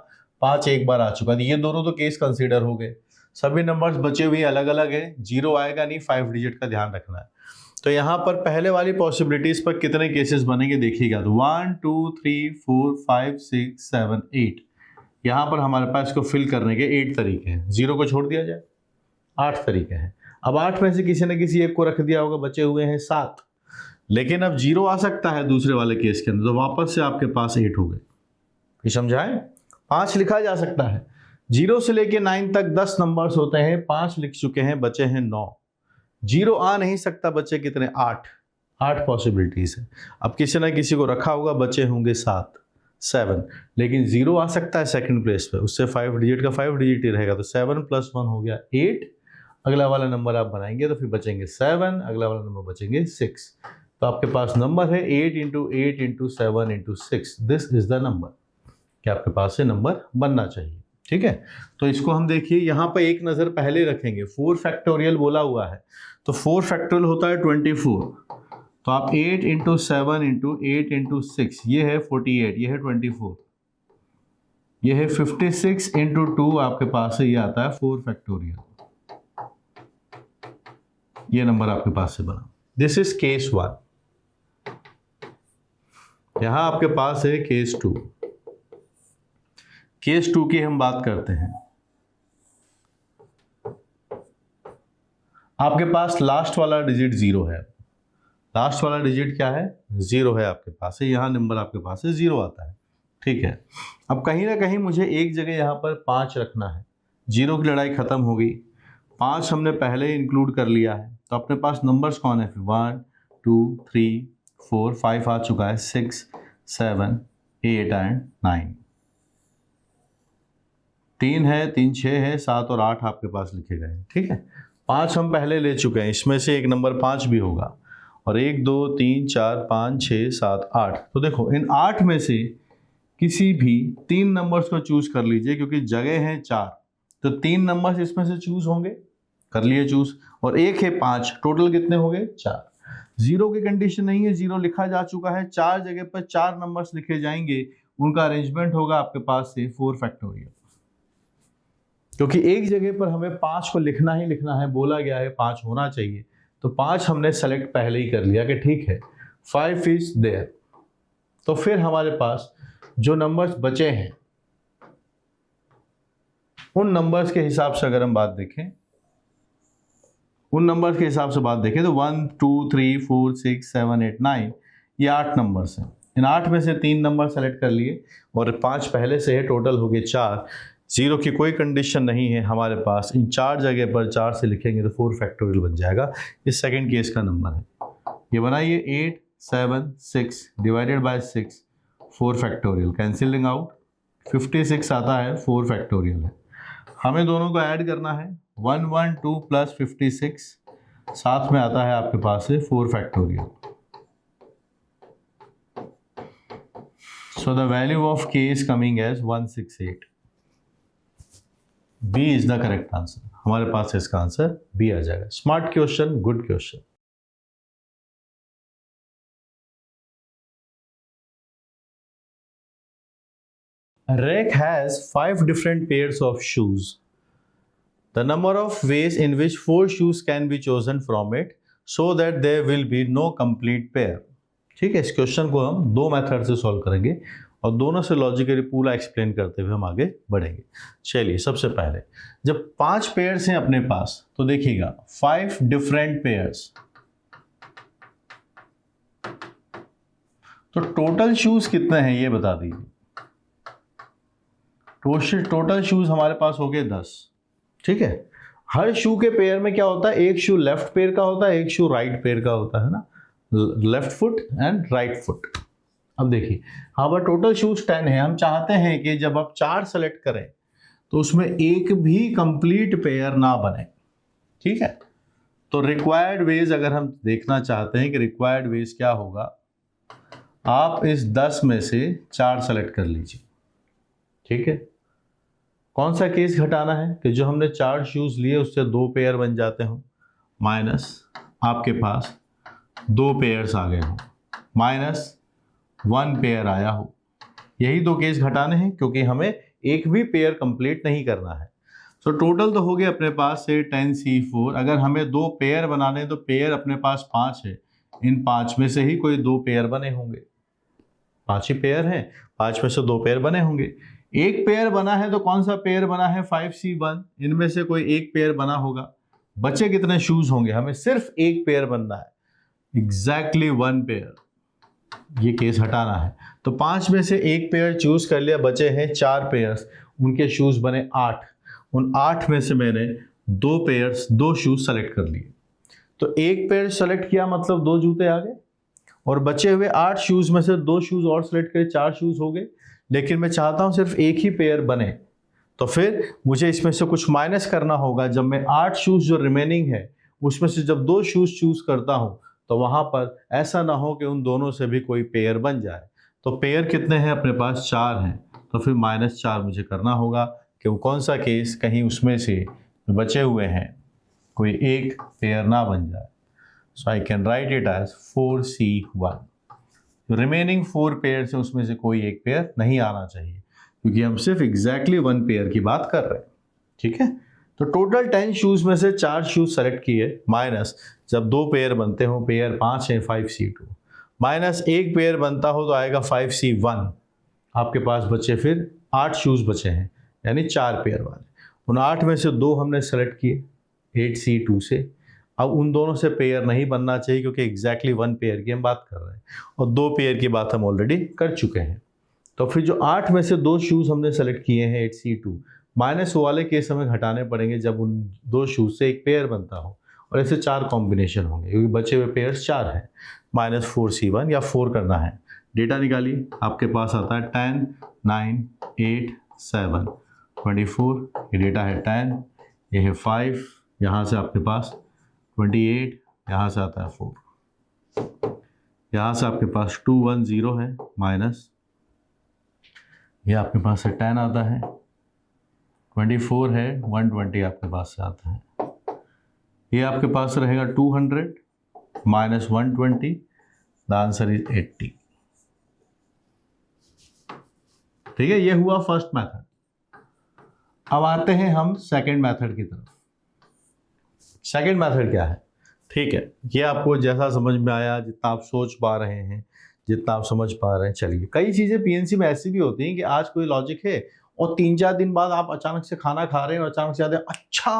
5 एक बार आ चुका, तो ये दोनों तो केस कंसीडर हो गए। सभी नंबर्स बचे हुए अलग अलग है, 0 आएगा नहीं, 5 डिजिट का ध्यान रखना है। तो यहाँ पर पहले वाली पॉसिबिलिटीज पर कितने केसेस बनेंगे देखिएगा, तो 1, 2, 3, 4, 5, 6, 7, 8। यहाँ पर हमारे पास इसको फिल करने के 8 तरीके हैं, 0 को छोड़ दिया जाए, 8 तरीके हैं। अब 8 में से किसी न किसी एक को रख दिया होगा, बचे हुए हैं 7। लेकिन अब 0 आ सकता है दूसरे वाले केस के अंदर, तो वापस से आपके पास 8 हो गए। ये समझाएं? 5 लिखा जा सकता है, 0 से लेके 9 तक 10 नंबर्स होते हैं, 5 लिख चुके हैं, बचे हैं 9। 0 आ नहीं सकता, बचे कितने? 8 पॉसिबिलिटीज है। अब किसी न किसी को रखा होगा, बचे होंगे 7। लेकिन 0 आ सकता है सेकंड प्लेस पे, उससे 5 डिजिट का 5 डिजिट ही रहेगा, तो 7 + 1 हो गया 8। अगला वाला नंबर आप बनाएंगे तो फिर बचेंगे 7, अगला वाला नंबर बचेंगे 6। तो आपके पास नंबर है 8 × 8 × 7 × 6। दिस इज द नंबर कि आपके पास से नंबर बनना चाहिए। ठीक है, तो इसको हम देखिए यहाँ पर एक नज़र पहले रखेंगे। 4 फैक्टोरियल बोला हुआ है, तो 4 फैक्टोरियल होता है 24। तो आप 8 × 7 × 8 × 6, ये है 48, ये है 24, ये है 56 × 2 आपके पास है, ये आता है 4 फैक्टोरियल। ये नंबर आपके पास से बना। This is case 1। यहां आपके पास है केस 2। केस 2 की हम बात करते हैं। आपके पास लास्ट वाला डिजिट 0 है। लास्ट वाला डिजिट क्या है? 0 है आपके पास है, यहाँ नंबर आपके पास है 0 आता है। ठीक है, अब कहीं ना कहीं मुझे एक जगह यहाँ पर 5 रखना है। 0 की लड़ाई खत्म हो गई, 5 हमने पहले इंक्लूड कर लिया है, तो अपने पास नंबर्स कौन है फिर? 1, 2, 3, 4, 5 आ चुका है, 6, 7, 8 एंड 9। 3 है, 3, 6 है, 7 और 8 आपके पास लिखे गए। ठीक है, 5 हम पहले ले चुके हैं, इसमें से एक नंबर 5 भी होगा, और 1, 2, 3, 4, 5, 6, 7, 8। तो देखो इन 8 में से किसी भी 3 नंबर्स को चूज कर लीजिए, क्योंकि जगह है 4, तो 3 नंबर्स इसमें से चूज होंगे, कर लिए चूज, और एक है 5, टोटल कितने हो गए? 4। 0 की कंडीशन नहीं है, 0 लिखा जा चुका है, 4 जगह पर 4 नंबर्स लिखे जाएंगे, उनका अरेंजमेंट होगा आपके पास से 4 फैक्टोरियल। क्योंकि एक जगह पर हमें 5 को लिखना ही लिखना है, बोला गया है 5 होना चाहिए, तो 5 हमने सेलेक्ट पहले ही कर लिया कि ठीक है 5 इज देयर। तो फिर हमारे पास जो नंबर्स बचे हैं उन नंबर्स के हिसाब से अगर हम बात देखें, तो 1, 2, 3, 4, 6, 7, 8, 9 ये 8 नंबर्स हैं। इन 8 में से 3 नंबर सेलेक्ट कर लिए और 5 पहले से है, टोटल हो गए 4। 0 की कोई कंडीशन नहीं है हमारे पास, इन 4 जगह पर 4 से लिखेंगे तो 4 फैक्टोरियल बन जाएगा। इस सेकंड केस का नंबर है, ये बनाइए 8, 7, 6 divided by 6, 4 factorial, cancelling out 56 आता है, 4 फैक्टोरियल है। हमें दोनों को ऐड करना है, 112 + 56 साथ में आता है आपके पास से 4 factorial. So the value of k is coming as 168। B is the correct answer. हमारे पास इसका आंसर बी आ जाएगा। Smart question, good question. A rack has 5 different pairs of shoes. The number of ways in which 4 shoes can be chosen from it so that there will be no complete pair. ठीक है, इस क्वेश्चन को हम 2 मेथड से सॉल्व करेंगे और दोनों से लॉजिकली पूरा एक्सप्लेन करते हुए हम आगे बढ़ेंगे। चलिए, सबसे पहले जब 5 पेयर्स हैं अपने पास तो देखिएगा 5 डिफरेंट पेयर्स, तो टोटल शूज कितने हैं ये बता दीजिए। टोटल शूज हमारे पास हो गए 10। ठीक है, हर शू के पेयर में क्या होता है, एक शू लेफ्ट पेयर का होता है, एक शू राइट पेयर का होता है ना, left foot and right foot. अब देखिए हमारा टोटल शूज 10 है, हम चाहते हैं कि जब आप 4 सेलेक्ट करें तो उसमें एक भी कंप्लीट पेयर ना बने। ठीक है, तो रिक्वायर्ड वेज अगर हम देखना चाहते हैं कि रिक्वायर्ड वेज क्या होगा, आप इस 10 में से 4 सेलेक्ट कर लीजिए। ठीक है, कौन सा केस घटाना है कि जो हमने 4 शूज लिए उससे 2 पेयर बन जाते हो, माइनस आपके पास 2 पेयर्स आ गए हो, माइनस 1 पेयर आया हो। यही 2 केस घटाने हैं क्योंकि हमें एक भी पेयर कंप्लीट नहीं करना है। सो टोटल तो हो गया अपने पास से 10C4। अगर हमें 2 पेयर बनाने तो पेयर अपने पास 5 है, इन 5 में से ही कोई 2 पेयर बने होंगे। 5 ही पेयर हैं, 5 में से 2 पेयर बने होंगे। एक पेयर बना है तो कौन सा पेयर बना है, 5C1, इनमें से कोई एक पेयर बना होगा। बचे कितने शूज होंगे, हमें सिर्फ एक पेयर बनना है, एग्जैक्टली 1 पेयर। ये केस हटाना है तो 5 में से एक पेयर चूज कर लिया, बचे हैं 4 पेयर्स, उनके शूज बने 8। उन 8 में से मैंने 2 शूज सेलेक्ट कर लिए। तो एक पेयर सेलेक्ट किया मतलब 2 जूते आ गए, और बचे हुए 8 शूज में से 2 शूज और सेलेक्ट करे, 4 शूज हो गए। लेकिन मैं चाहता हूं सिर्फ एक ही पेयर बने, तो फिर मुझे इसमें से कुछ माइनस करना होगा। जब मैं 8 शूज जो रिमेनिंग है उसमें से जब 2 शूज चूज करता हूं तो वहां पर ऐसा ना हो कि उन दोनों से भी कोई पेयर बन जाए। तो पेयर कितने हैं अपने पास, 4 हैं, तो फिर -4 मुझे करना होगा कि वो कौन सा केस कहीं उसमें से बचे हुए हैं कोई एक पेयर ना बन जाए। So I can write it as 4C1। Remaining 4 pair से उसमें से कोई एक पेयर नहीं आना चाहिए क्योंकि हम सिर्फ एग्जैक्टली 1 पेयर की बात कर रहे हैं। ठीक है, तो टोटल 10 शूज में से 4 शूज सेलेक्ट किए, माइनस जब 2 पेयर बनते हो, पेयर 5 है 5C2, माइनस एक पेयर बनता हो तो आएगा 5C1। आपके पास बचे फिर 8 शूज बचे हैं, यानी 4 पेयर वाले। उन 8 में से 2 हमने सेलेक्ट किए 8C2 से। अब उन दोनों से पेयर नहीं बनना चाहिए क्योंकि एग्जैक्टली 1 पेयर की हम बात कर रहे हैं और 2 पेयर की बात हम ऑलरेडी कर चुके हैं। तो फिर जो 8 में से 2 शूज हमने सेलेक्ट किए हैं 8C2, माइनस वाले केस हमें घटाने पड़ेंगे जब उन 2 शूज से एक पेयर बनता हो, और ऐसे 4 कॉम्बिनेशन होंगे क्योंकि बचे हुए पेयर्स 4 हैं। -4C1 या 4 करना है, डेटा निकालिए। आपके पास आता है 10, 9, 8, 7, 24। ये डेटा है 10, ये है 5, यहाँ से आपके पास 28, यहाँ से आता है 4, यहाँ से आपके पास 210 है, माइनस ये आपके पास से 10 आता है, 24 है, 120 आपके पास से आता है। ये आपके पास रहेगा 200 माइनस 120, द आंसर इज 80। ठीक है, ये हुआ फर्स्ट मेथड। अब आते हैं हम सेकंड मेथड की तरफ। सेकंड मेथड क्या है, ठीक है, ये आपको जैसा समझ में आया, जितना आप सोच पा रहे हैं, जितना आप समझ पा रहे हैं। चलिए, कई चीज़ें पीएनसी में ऐसी भी होती हैं कि आज कोई लॉजिक है और 3-4 दिन बाद आप अचानक से खाना खा रहे हैं और अचानक से याद है, अच्छा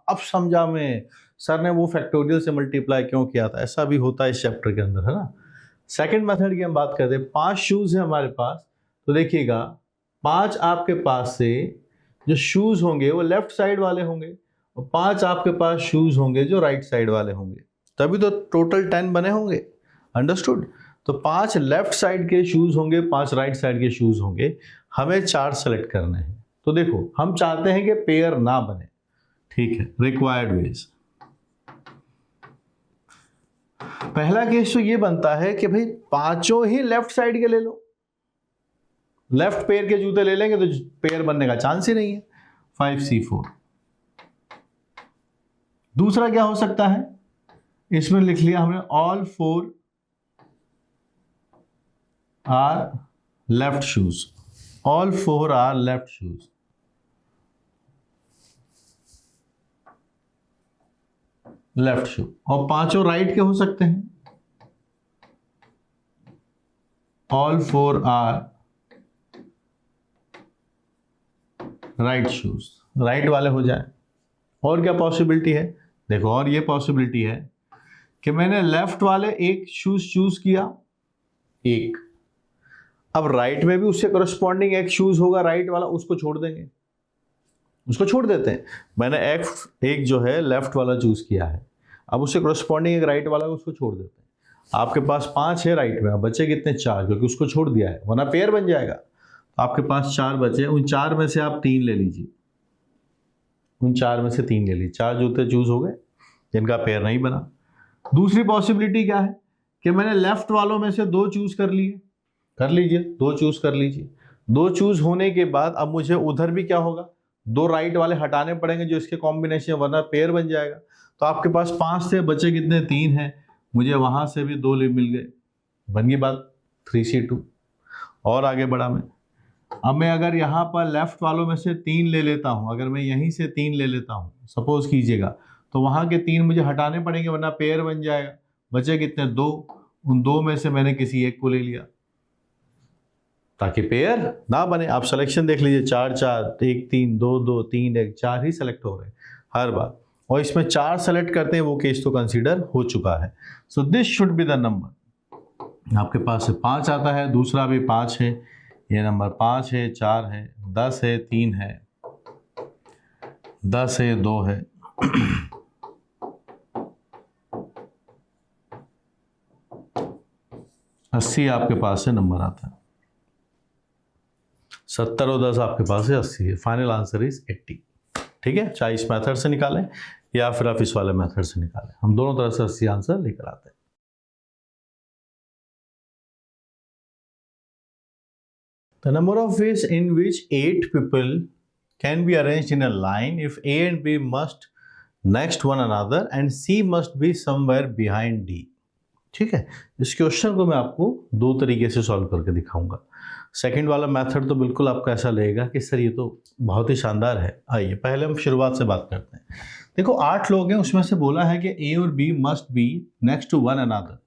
अब समझा मैं, सर ने वो फैक्टोरियल से मल्टीप्लाई क्यों किया था। ऐसा भी होता है इस चैप्टर के अंदर, है ना। सेकंड मेथड की हम बात करते हैं। 5 शूज़ है हमारे पास, तो देखिएगा 5 आपके पास से जो शूज़ होंगे वो लेफ्ट साइड वाले होंगे और 5 आपके पास शूज़ होंगे जो राइट साइड वाले होंगे, तभी तो टोटल 10 बने होंगे। अंडरस्टूड। तो 5 लेफ्ट साइड के शूज़ होंगे, 5 राइट साइड के शूज़ होंगे। हमें 4 सेलेक्ट करने हैं। तो देखो, हम चाहते हैं कि पेयर ना बने, ठीक है, रिक्वायर्ड वेज। पहला केस तो ये बनता है कि भाई 5 ही लेफ्ट साइड के ले लो, लेफ्ट पेयर के जूते ले लेंगे तो पेयर बनने का चांस ही नहीं है, 5C4। दूसरा क्या हो सकता है, इसमें लिख लिया हमने all 4 are left shoes, all 4 are left shoes. Left shoe, और 5 राइट के हो सकते हैं, all 4 are right shoes, right वाले हो जाए। और क्या पॉसिबिलिटी है, देखो और ये पॉसिबिलिटी है कि मैंने लेफ्ट वाले एक शूज चूज किया, एक, अब राइट में भी उससे करस्पॉन्डिंग एक शूज होगा राइट वाला, उसको छोड़ देंगे, उसको छोड़ देते हैं। मैंने एक जो है लेफ्ट वाला चूज किया है, अब उससे करस्पॉन्डिंग एक राइट वाला, उसको छोड़ देते हैं। आपके पास 5 है राइट में, अब बचे कितने, 4, क्योंकि उसको छोड़ दिया है, वरना पेयर बन जाएगा। तो आपके पास 4 बचे, उन 4 में से आप 3 ले लीजिए, उन 4 में से 3 ले लीजिए, 4 जूते चूज हो गए जिनका पेयर नहीं बना। दूसरी पॉसिबिलिटी क्या है कि मैंने लेफ्ट वालों में से 2 चूज कर लिए, कर लीजिए, 2 चूज कर लीजिए। 2 चूज होने के बाद अब मुझे उधर भी क्या होगा, 2 राइट वाले हटाने पड़ेंगे जो इसके कॉम्बिनेशन, वरना पेयर बन जाएगा। तो आपके पास 5 थे, बचे कितने, 3 हैं, मुझे वहां से भी 2 मिल गए, बन गई बात 3C2। और आगे बढ़ा मैं, अब मैं अगर यहाँ पर लेफ्ट वालों में से 3 ले लेता हूँ, अगर मैं यहीं से 3 ले लेता हूँ सपोज कीजिएगा, तो वहां के 3 मुझे हटाने पड़ेंगे वरना पेयर बन जाएगा। बचे कितने, 2, उन 2 में से मैंने किसी एक को ले लिया ताकि पेयर ना बने। आप सिलेक्शन देख लीजिए, 4 4, 1 3, 2 2, 3 1, 4 ही सेलेक्ट हो रहे हैं हर बार, और इसमें 4 सेलेक्ट करते हैं वो केस तो कंसीडर हो चुका है। So this should be the number. आपके पास से 5 आता है, दूसरा भी 5 है, ये नंबर 5 है, 4 है, 10 है, 3 है, 10 है, 2 है, 80 आपके पास से नंबर आता है। 70 और 10 आपके पास है 80 है। Final answer is 80। ठीक है, चाहे इस मेथड से निकालें या फिर आप इस वाले मेथड से निकालें, हम दोनों तरह से 80 आंसर लेकर आते हैं। The number of ways in which 8 people can be arranged in a line if A and B must next one another and C must be somewhere behind D। ठीक है, इस क्वेश्चन को मैं आपको 2 तरीके से सॉल्व करके दिखाऊंगा। सेकंड वाला मेथड तो बिल्कुल आपका ऐसा लगेगा कि सर ये तो बहुत ही शानदार है। आइए पहले हम शुरुआत से बात करते हैं। देखो 8 लोग हैं, उसमें से बोला है कि A और B must be next to one another,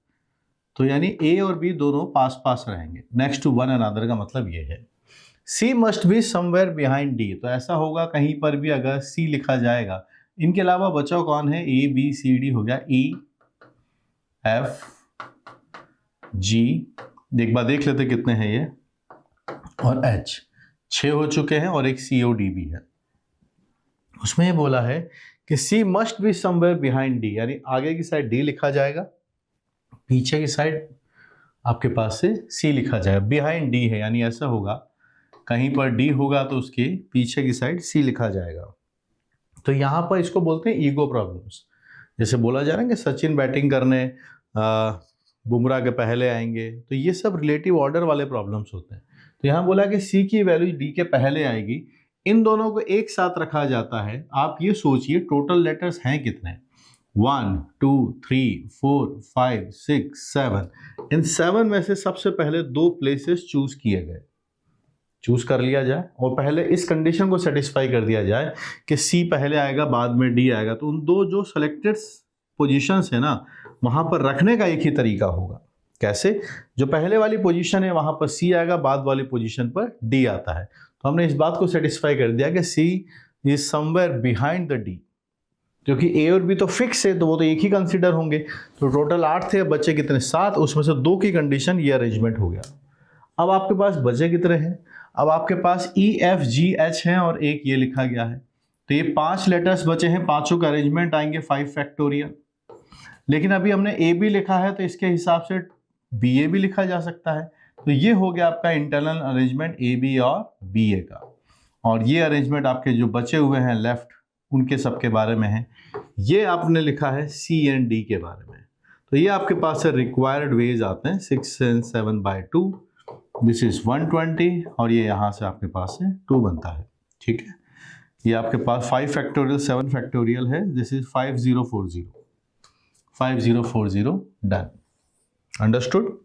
तो यानी A और B दोनों पास पास रहेंगे। नेक्स्ट टू वन अनदर का मतलब ये है। C must be somewhere behind D, तो ऐसा होगा कहीं पर भी अगर C लिखा जाएगा, इनके अलावा बचा कौन है, A B C D हो गया, E F G, एक बार देख लेते कितने हैं ये, और H 6 हो चुके हैं, और एक COD भी है। उसमें ये बोला है कि C must be somewhere behind D, यानी आगे की साइड D लिखा जाएगा, पीछे की साइड आपके पास से C लिखा जाएगा। बिहाइंड D है यानी ऐसा होगा कहीं पर D होगा तो उसके पीछे की साइड C लिखा जाएगा। तो यहाँ पर इसको बोलते हैं ईगो प्रॉब्लम्स। जैसे बोला जा रहा है कि सचिन बैटिंग करने बुमराह के पहले आएंगे, तो ये सब रिलेटिव ऑर्डर वाले प्रॉब्लम्स होते हैं। तो यहाँ बोला कि C की वैल्यू D के पहले आएगी, इन दोनों को एक साथ रखा जाता है। आप ये सोचिए टोटल लेटर्स हैं कितने, 1 2 3 4 5 6 7, इन 7 में से सबसे पहले 2 प्लेसेस चूज किए गए, चूज कर लिया जाए, और पहले इस कंडीशन को सेटिस्फाई कर दिया जाए कि C पहले आएगा बाद में D आएगा, तो उन 2 जो सेलेक्टेड पोजीशंस है ना, वहां पर रखने का एक ही तरीका होगा। कैसे, जो पहले वाली पोजीशन है वहां पर C आएगा, बाद वाली पोजीशन पर D आता है। तो हमने इस बात को सेटिस्फाई कर दिया कि C is somewhere behind the D, क्योंकि A और B तो फिक्स है तो वो तो एक ही कंसीडर होंगे। तो टोटल 8 थे, बच्चे कितने, 7, उसमें से 2 की कंडीशन ये अरेंजमेंट हो गया। अब आपके पास बचे कितने हैं, अब आपके पास E F G H है और एक ये लिखा गया है, तो ये 5 लेटर्स बचे हैं, पांचों का अरेंजमेंट आएंगे 5 फैक्टोरियल। लेकिन अभी हमने ए बी लिखा है तो इसके हिसाब से बी ए भी लिखा जा सकता है। तो ये हो गया आपका इंटरनल अरेंजमेंट ए बी और बी ए का, और ये अरेंजमेंट आपके जो बचे हुए हैं लेफ्ट उनके सबके बारे में है। ये आपने लिखा है सी एंड डी के बारे में। तो ये आपके पास है रिक्वायर्ड वेज आते हैं 6 and 7/2, दिस इज 120, और ये यहाँ से आपके पास है 2 बनता है। ठीक है, ये आपके पास 5 फैक्टोरियल 7 फैक्टोरियल है, दिस इज 5040 डन। अंडरस्टूड।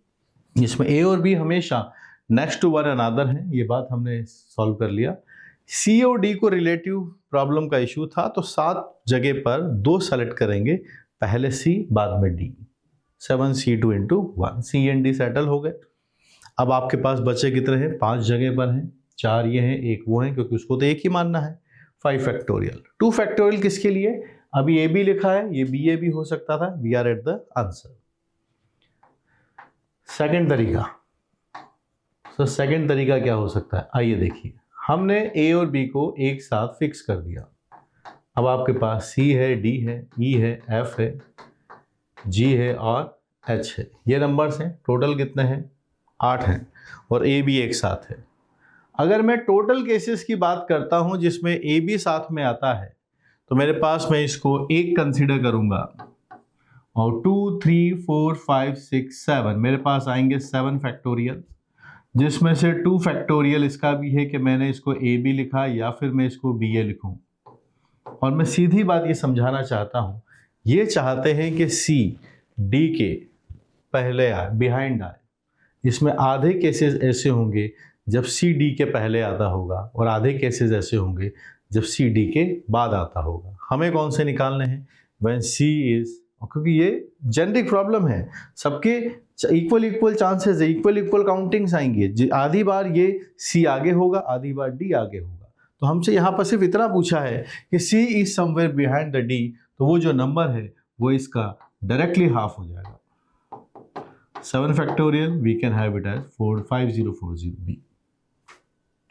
इसमें ए और बी हमेशा नेक्स्ट टू वन अनदर है, ये बात हमने सॉल्व कर लिया। सी और डी को रिलेटिव प्रॉब्लम का इशू था, तो 7 जगह पर 2 सेलेक्ट करेंगे, पहले सी बाद में D, 7C2 into 1, C and D settle हो गए। अब आपके पास बचे कितने हैं, 5 जगह पर हैं, 4 ये हैं, 1 वो हैं, क्योंकि उसको तो एक ही मानना है। 5 फैक्टोरियल। 2 फैक्टोरियल किसके लिए? अभी ए बी लिखा है, ये बी ए भी हो सकता था। We are at the answer. Second तरीका। तो सेकंड तरीका क्या हो सकता है? आइए देखिए, हमने ए और बी को एक साथ फिक्स कर दिया। अब आपके पास सी है, डी है, ई है, एफ है, जी है और एच है। ये नंबर्स हैं। टोटल कितने हैं? 8 हैं और ए बी एक साथ है। अगर मैं टोटल केसेस की बात करता हूं जिसमें ए बी साथ में आता है, तो मेरे पास मैं इसको 1 कंसीडर करूंगा और 2, 3, 4, 5, 6, 7 मेरे पास आएंगे 7 फैक्टोरियल, जिसमें से 2 फैक्टोरियल इसका भी है कि मैंने इसको ए बी लिखा या फिर मैं इसको बी ए लिखूं। और मैं सीधी बात ये समझाना चाहता हूं, ये चाहते हैं कि सी डी के पहले आए, बिहाइंड आए। इसमें आधे केसेस ऐसे होंगे जब सी डी के पहले आता होगा और आधे केसेस ऐसे होंगे जब सी डी के बाद आता होगा। हमें कौन से निकालने हैं? व्हेन सी इज, क्योंकि ये जेनेरिक प्रॉब्लम है, सबके इक्वल चांसेस है, इक्वल काउंटिंग्स आएंगे। आधी बार ये सी आगे होगा, आधी बार डी आगे होगा। तो हमसे यहाँ पर सिर्फ इतना पूछा है कि C is somewhere behind the D, तो वो जो नंबर है वो इसका डायरेक्टली हाफ हो जाएगा। 7 factorial we can have it as 45040b।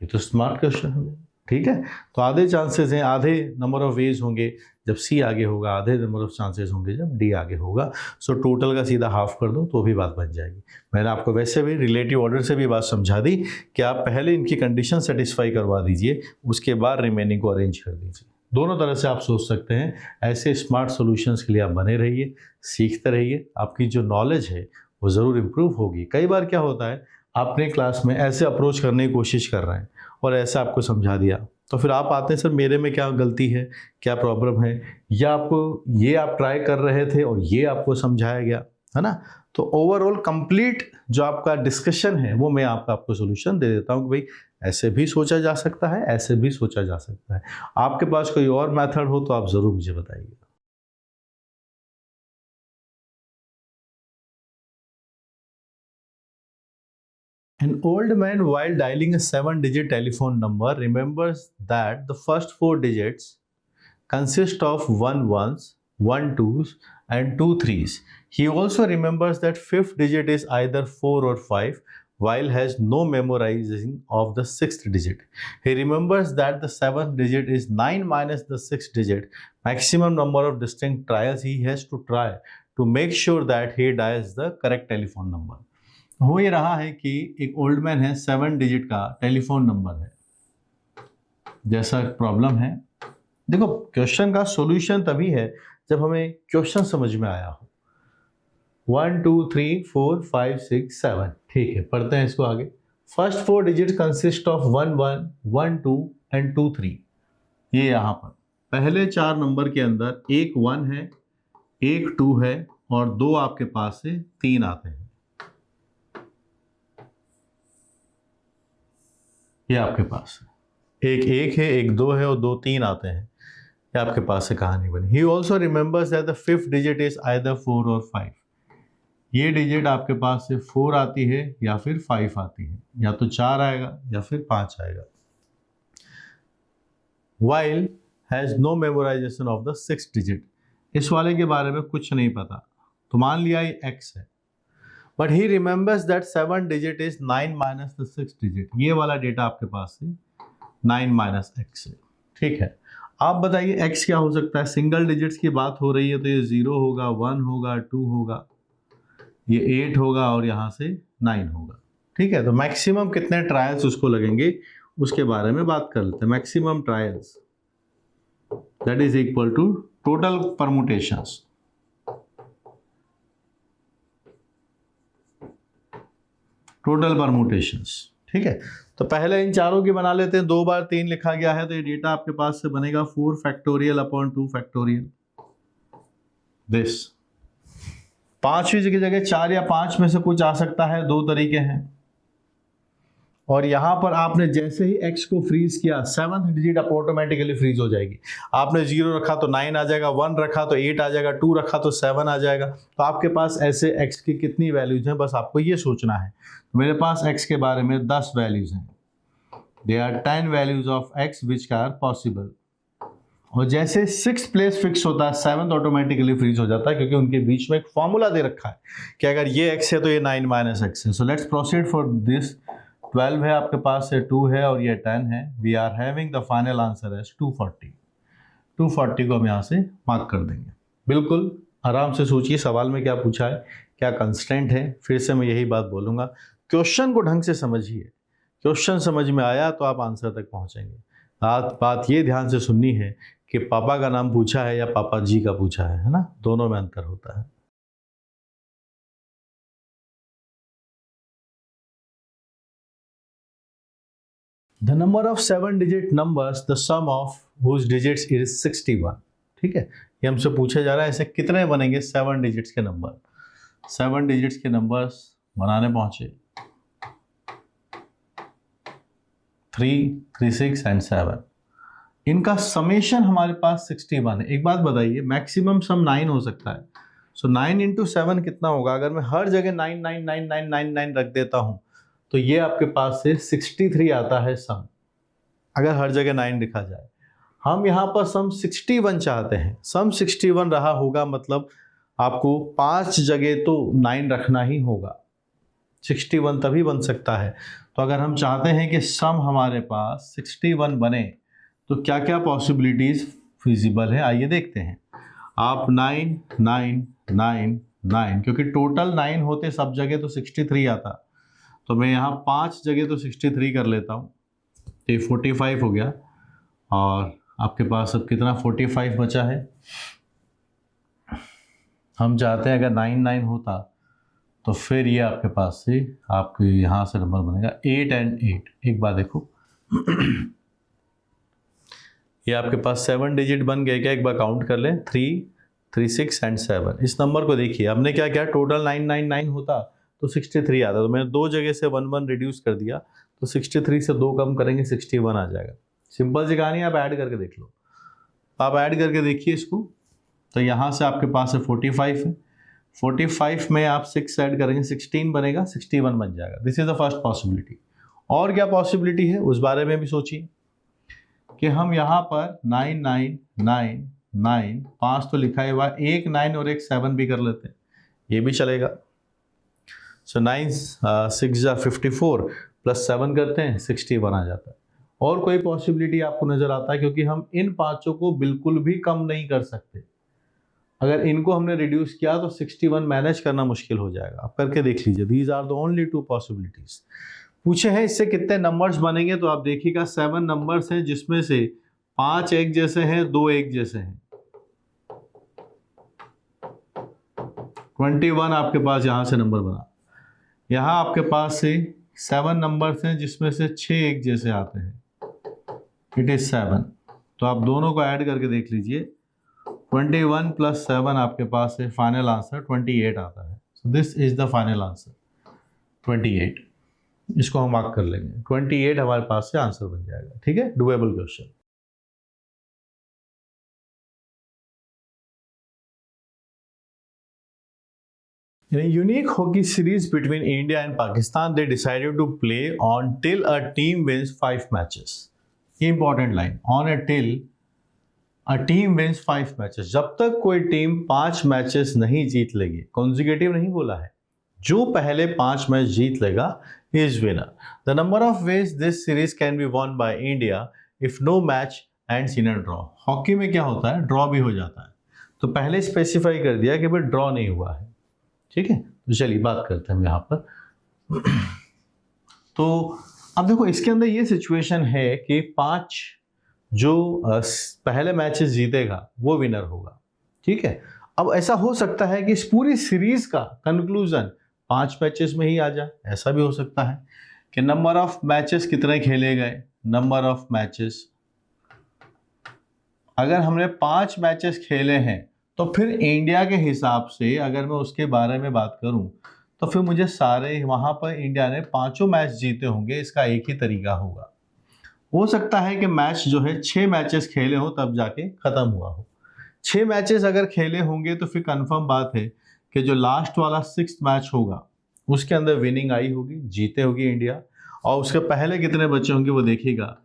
ये तो स्मार्ट क्वेश्चन है, ठीक है। तो आधे चांसेस हैं, आधे नंबर ऑफ वेज होंगे जब सी आगे होगा, आधे नंबर ऑफ चांसेस होंगे जब डी आगे होगा। सो टोटल का सीधा हाफ कर दो तो भी बात बन जाएगी। मैंने आपको वैसे भी रिलेटिव ऑर्डर से भी बात समझा दी कि आप पहले इनकी कंडीशन सेटिस्फाई करवा दीजिए, उसके बाद रिमेनिंग को अरेंज कर दीजिए। दोनों तरह से आप सोच सकते हैं। ऐसे स्मार्ट सॉल्यूशंस के लिए आप बने रहिए, सीखते रहिए, आपकी जो नॉलेज है वो ज़रूर इम्प्रूव होगी। कई बार क्या होता है, आपने क्लास में ऐसे अप्रोच करने की कोशिश कर रहे हैं और ऐसा आपको समझा दिया, तो फिर आप आते हैं सर मेरे में क्या गलती है, क्या प्रॉब्लम है, या आपको ये आप ट्राई कर रहे थे और ये आपको समझाया गया, है ना। तो ओवरऑल कंप्लीट जो आपका डिस्कशन है वो मैं आपको सोल्यूशन दे देता हूँ कि भाई ऐसे भी सोचा जा सकता है, ऐसे भी सोचा जा सकता है। आपके पास कोई और मेथड हो तो आप ज़रूर मुझे बताइए। An old man, while dialing a 7-digit telephone number, remembers that the first 4 digits consist of 1 ones, 1 twos, and 2 threes. He also remembers that 5th digit is either 4 or 5, while has no memorizing of the 6th digit. He remembers that the 7th digit is 9 minus the 6th digit. Maximum number of distinct tries he has to try to make sure that he dials the correct telephone number. हो ये रहा है कि एक ओल्ड मैन है, 7 डिजिट का टेलीफोन नंबर है, जैसा प्रॉब्लम है। देखो क्वेश्चन का सॉल्यूशन तभी है जब हमें क्वेश्चन समझ में आया हो। 1 2 3 4 5 6 7, ठीक है, पढ़ते हैं इसको आगे। First 4 digit consist of 1 1 1 2 and 2 3। ये यहाँ पर पहले 4 नंबर के अंदर एक 1 है, एक 2 है और 2 आपके पास से 3 आते हैं। ये आपके पास एक 1 है, एक 2 है और 2 3 आते हैं। ये आपके पास से कहानी बनी। He also remembers that the 5th digit is either 4 और 5। ये डिजिट आपके पास से 4 आती है या फिर 5 आती है, या तो 4 आएगा या फिर 5 आएगा। While has no memorisation of the 6th digit. इस वाले के बारे में कुछ नहीं पता, तो मान लिया ये x है, but he remembers that 7 digit is 9 minus the 6th digit. ये वाला डेटा आपके पास है 9 माइनस x है, ठीक है। आप बताइए x क्या हो सकता है? सिंगल डिजिट्स की बात हो रही है तो ये 0 होगा, 1 होगा, 2 होगा, ये 8 होगा और यहाँ से 9 होगा, ठीक है। तो मैक्सिमम कितने ट्रायल्स उसको लगेंगे उसके बारे में बात कर लेते हैं। Maximum trials that is equal to total permutations. Total permutations, ठीक है। तो पहले इन चारों की बना लेते हैं। 2 बार 3 लिखा गया है तो ये डेटा आपके पास से बनेगा 4 फैक्टोरियल अपॉन 2 फैक्टोरियल दिस। 5वीं की जगह 4 या 5 में से कुछ आ सकता है, 2 तरीके हैं। और यहाँ पर आपने जैसे ही x को फ्रीज किया, 7th डिजिट आप ऑटोमेटिकली फ्रीज हो जाएगी। आपने 0 रखा तो 9 आ जाएगा, 1 रखा तो 8 आ जाएगा, 2 रखा तो 7 आ जाएगा। तो आपके पास ऐसे x की कितनी वैल्यूज हैं, बस आपको ये सोचना है। मेरे पास x के बारे में 10 वैल्यूज हैं। there are 10 values of x which are possible। और जैसे 6th प्लेस फिक्स होता है 7th ऑटोमेटिकली फ्रीज हो जाता है, क्योंकि उनके बीच में एक फॉर्मूला दे रखा है कि अगर ये x है तो ये 9 माइनस x है। So let's proceed for this. 12 है आपके पास से, 2 है और ये 10 है। We are having the final answer as 240। 240 को हम यहाँ से मार्क कर देंगे। बिल्कुल आराम से सोचिए सवाल में क्या पूछा है, क्या कंस्टेंट है। फिर से मैं यही बात बोलूँगा, क्वेश्चन को ढंग से समझिए। क्वेश्चन समझ में आया तो आप आंसर तक पहुँचेंगे। बात ये ध्यान से सुननी है कि पापा का नाम पूछा है या पापा जी का पूछा है ना, दोनों में अंतर होता है। The number of 7-digit numbers, the sum of whose digits is 61। ठीक है, ये हमसे पूछा जा रहा है ऐसे कितने बनेंगे 7 डिजिट्स के नंबर। 7 डिजिट्स के नंबर्स बनाने पहुंचे 3, 3, 6 एंड 7। इनका समेशन हमारे पास 61 है। एक बात बताइए, मैक्सिमम सम 9 हो सकता है। सो 9 इंटू 7 कितना होगा? अगर मैं हर जगह 9 9 9 9 9 9 रख देता हूं तो ये आपके पास से 63 आता है सम, अगर हर जगह 9 लिखा जाए। हम यहाँ पर सम 61 चाहते हैं। सम 61 रहा होगा मतलब आपको 5 जगह तो 9 रखना ही होगा। 61 तभी बन सकता है। तो अगर हम चाहते हैं कि सम हमारे पास 61 बने तो क्या क्या पॉसिबिलिटीज़ फिजिबल है, आइए देखते हैं। आप 9 9 9 9, क्योंकि टोटल 9 होते सब जगह तो 63 आता, तो मैं यहाँ 5 जगह तो 63 कर लेता हूँ, तो ये 45 हो गया। और आपके पास अब कितना 45 बचा है। हम चाहते हैं अगर 9 9 होता तो फिर ये आपके पास से आपके यहाँ से नंबर बनेगा 8 एंड 8। एक बार देखो ये आपके पास 7 डिजिट बन गए क्या? एक बार काउंट कर लें, 3, 3, 6 एंड 7। इस नंबर को देखिए, हमने क्या किया, टोटल 999 होता तो 63 आता, तो मैंने 2 जगह से 1 1 रिड्यूस कर दिया, तो 63 से 2 कम करेंगे 61 आ जाएगा। सिंपल सी कहानी, आप ऐड करके देख लो। आप ऐड करके देखिए इसको, तो यहाँ से आपके पास है 45 है। 45 में आप 6 ऐड करेंगे 16 बनेगा, 61 बन जाएगा। This is the first possibility. और क्या पॉसिबिलिटी है उस बारे में भी सोचिए कि हम यहाँ पर 9 9 9 9 5 तो लिखा है हुआ, एक 9 और एक 7 भी कर लेते हैं, ये भी चलेगा। सो 9 6 54 प्लस 7 करते हैं 61 आ जाता है। और कोई पॉसिबिलिटी आपको नजर आता है? क्योंकि हम इन पांचों को बिल्कुल भी कम नहीं कर सकते। अगर इनको हमने रिड्यूस किया तो 61 मैनेज करना मुश्किल हो जाएगा। आप करके देख लीजिए। These are the only 2 possibilities. पूछे हैं इससे कितने नंबर्स बनेंगे, तो आप देखिएगा 7 नंबर्स हैं जिसमें से 5 एक जैसे हैं, 2 एक जैसे हैं। 21 आपके पास यहां से नंबर बना। यहां आपके पास से 7 नंबर्स हैं जिसमें से 6 एक जैसे आते हैं, इट इज 7। तो आप दोनों को ऐड करके देख लीजिए, 21 प्लस 7 आपके पास है फाइनल आंसर 28 आता है। So this is the final answer 28। इसको हम मार्क कर लेंगे, 28 हमारे पास से आंसर बन जाएगा। ठीक है, doable question. In a unique hockey series between India and Pakistan, they decided to play on till a team wins 5 matches. Important line, on a till a team wins 5 matches. जब तक कोई टीम 5 मैचेस नहीं जीत लेगी, कॉन्जिक्यूटिव नहीं बोला है, जो पहले 5 मैच जीत लेगा is winner. The number of ways this series can be won by India if no match ends in a draw. Hockey में क्या होता है, ड्रॉ भी हो जाता है, तो पहले स्पेसिफाई कर दिया कि भाई ड्रॉ नहीं हुआ है। ठीक है, तो चलिए बात करते हैं हम यहाँ पर। तो अब देखो इसके अंदर ये सिचुएशन है कि 5 जो पहले मैचेस जीतेगा वो विनर होगा। ठीक है, अब ऐसा हो सकता है कि इस पूरी सीरीज का कंक्लूजन 5 मैचेस में ही आ जाए, ऐसा भी हो सकता है कि नंबर ऑफ मैचेस कितने खेले गए, नंबर ऑफ मैचेस, अगर हमने 5 मैचेस खेले हैं तो फिर इंडिया के हिसाब से अगर मैं उसके बारे में बात करूं तो फिर मुझे सारे वहां पर इंडिया ने 5 मैच जीते होंगे, इसका एक ही तरीका होगा। हो सकता है कि मैच जो है 6 मैचेस खेले हो तब जाके खत्म हुआ हो। 6 मैचेस अगर खेले होंगे तो फिर कंफर्म बात है कि जो लास्ट वाला 6th मैच होगा उसके अंदर विनिंग आई होगी, जीते होगी इंडिया। और उसके पहले कितने बचे होंगे वो देखिएगा,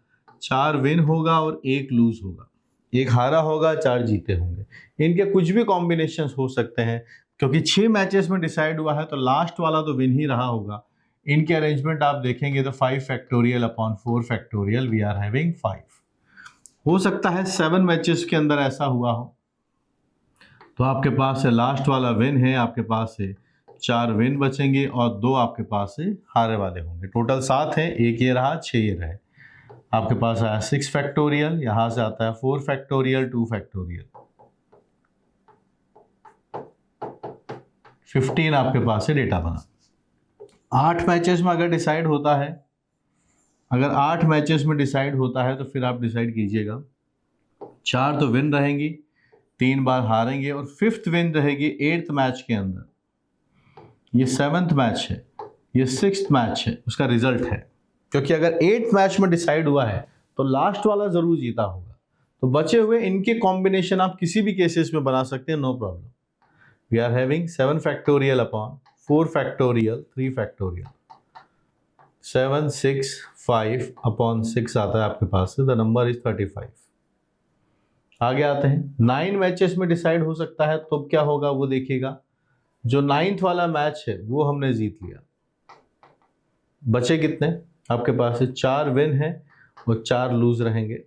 4 विन होगा और 1 लूज होगा, 1 हारा होगा, 4 जीते होंगे। इनके कुछ भी कॉम्बिनेशन हो सकते हैं, क्योंकि 6 मैचेस में डिसाइड हुआ है तो लास्ट वाला तो विन ही रहा होगा। इनके अरेंजमेंट आप देखेंगे तो 5 factorial upon 4 factorial, we are having 5। हो सकता है 7 मैचेस के अंदर ऐसा हुआ हो, तो आपके पास से लास्ट वाला विन है, आपके पास से 4 विन बचेंगे और 2 आपके पास से हारे वाले होंगे। टोटल 7 है, 1 ये रहा, 6 ये रहे। आपके पास आया 6 फैक्टोरियल, यहां से आता है 4 फैक्टोरियल, 2 फैक्टोरियल, 15 आपके पास से डेटा बना। 8 मैचेस में अगर डिसाइड होता है, अगर 8 मैचेस में डिसाइड होता है तो फिर आप डिसाइड कीजिएगा, 4 तो विन रहेंगी, 3 बार हारेंगे और 5th विन रहेगी 8th मैच के अंदर। ये 7th मैच है, ये 6th मैच है, उसका रिजल्ट है, क्योंकि अगर 8th मैच में डिसाइड हुआ है तो लास्ट वाला जरूर जीता होगा। तो बचे हुए इनके कॉम्बिनेशन आप किसी भी केसेस में बना सकते हैं, no problem. We are having 7 factorial upon 4 factorial, 3 factorial, 7 6 5 upon 6 आता है आपके पास से, द नंबर इज 35। आगे आते हैं, 9 मैचेस में डिसाइड हो सकता है, तो क्या होगा वो देखिएगा। जो 9th वाला मैच है वो हमने जीत लिया, बचे कितने आपके पास से 4 विन है और 4 लूज रहेंगे।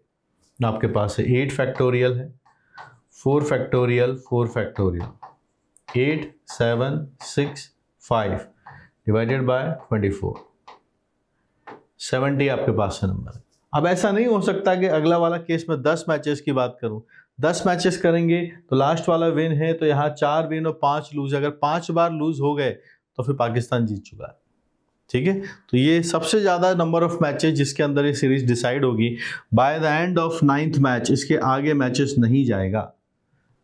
आपके पास से 8 फैक्टोरियल है, 4 फैक्टोरियल, 4 फैक्टोरियल, 8 7 6 5 डिवाइडेड बाय 24, 70 आपके पास से नंबर है। अब ऐसा नहीं हो सकता कि अगला वाला केस में 10 मैचेस की बात करूं, 10 मैचेस करेंगे तो लास्ट वाला विन है, तो यहाँ 4 विन और 5 लूज, अगर 5 बार लूज हो गए तो फिर पाकिस्तान जीत चुका है। ठीक है, तो ये सबसे ज़्यादा नंबर ऑफ मैचेस जिसके अंदर ये सीरीज डिसाइड होगी। By the end of 9th match इसके आगे मैचेस नहीं जाएगा,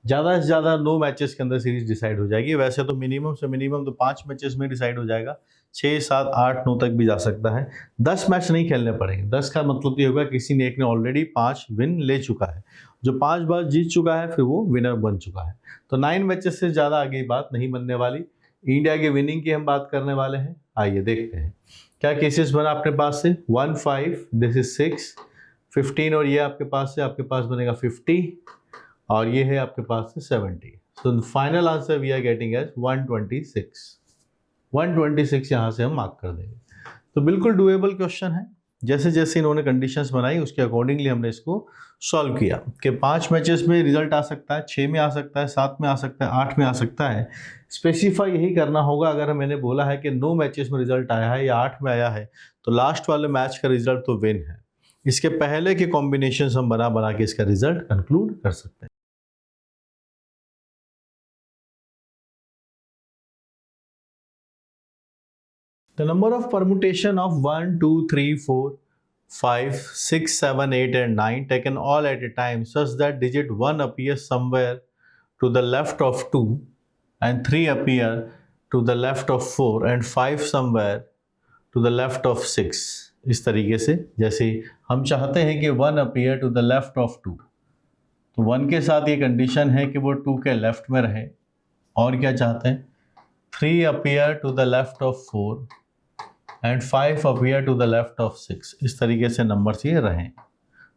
ज़्यादा से ज़्यादा 9 मैचेस के अंदर सीरीज डिसाइड हो जाएगी। वैसे तो मिनिमम से मिनिमम तो 5 मैचेस में डिसाइड हो जाएगा, 6 7 8 9 तक भी जा सकता है। 10 मैच नहीं खेलने पड़ेंगे। 10 का मतलब ये होगा किसी ने एक ने ऑलरेडी 5 विन ले चुका है, जो 5 बार जीत चुका है फिर वो विनर बन चुका है। तो 9 मैचेस से ज़्यादा आगे बात नहीं बनने वाली। इंडिया के विनिंग की हम बात करने वाले हैं, आइए देखते हैं क्या केसेस बना अपने पास से। 1 5, दिस इज 6, 15 और ये आपके पास बनेगा 50 और ये है आपके पास से 70। So final answer we are getting as 126। 126 यहाँ से हम मार्क कर देंगे। तो बिल्कुल डुएबल क्वेश्चन है, जैसे जैसे इन्होंने कंडीशंस बनाई उसके अकॉर्डिंगली हमने इसको सॉल्व किया कि 5 मैचेस में रिजल्ट आ सकता है, 6 में आ सकता है, 7 में आ सकता है, 8 में आ सकता है। स्पेसिफाई यही करना होगा। अगर मैंने बोला है कि 9 मैचेस में रिजल्ट आया है या 8 में आया है तो लास्ट वाले मैच का रिजल्ट तो विन है। इसके पहले के कॉम्बिनेशन हम बना बना के इसका रिजल्ट कंक्लूड कर सकते हैं। The number of permutation of 1, 2, 3, 4, 5, 6, 7, 8 and 9 taken all at a time such that digit 1 appears somewhere to the left of 2 and 3 appear to the left of 4 and 5 somewhere to the left of 6। इस तरीके से जैसे हम चाहते हैं कि 1 appear to the left of 2, तो 1 के साथ ये कंडीशन है कि वो 2 के लेफ्ट में रहे। और क्या चाहते हैं, 3 appear to the left of 4 and 5 appear to the left of 6। इस तरीके से नंबर्स ये रहें,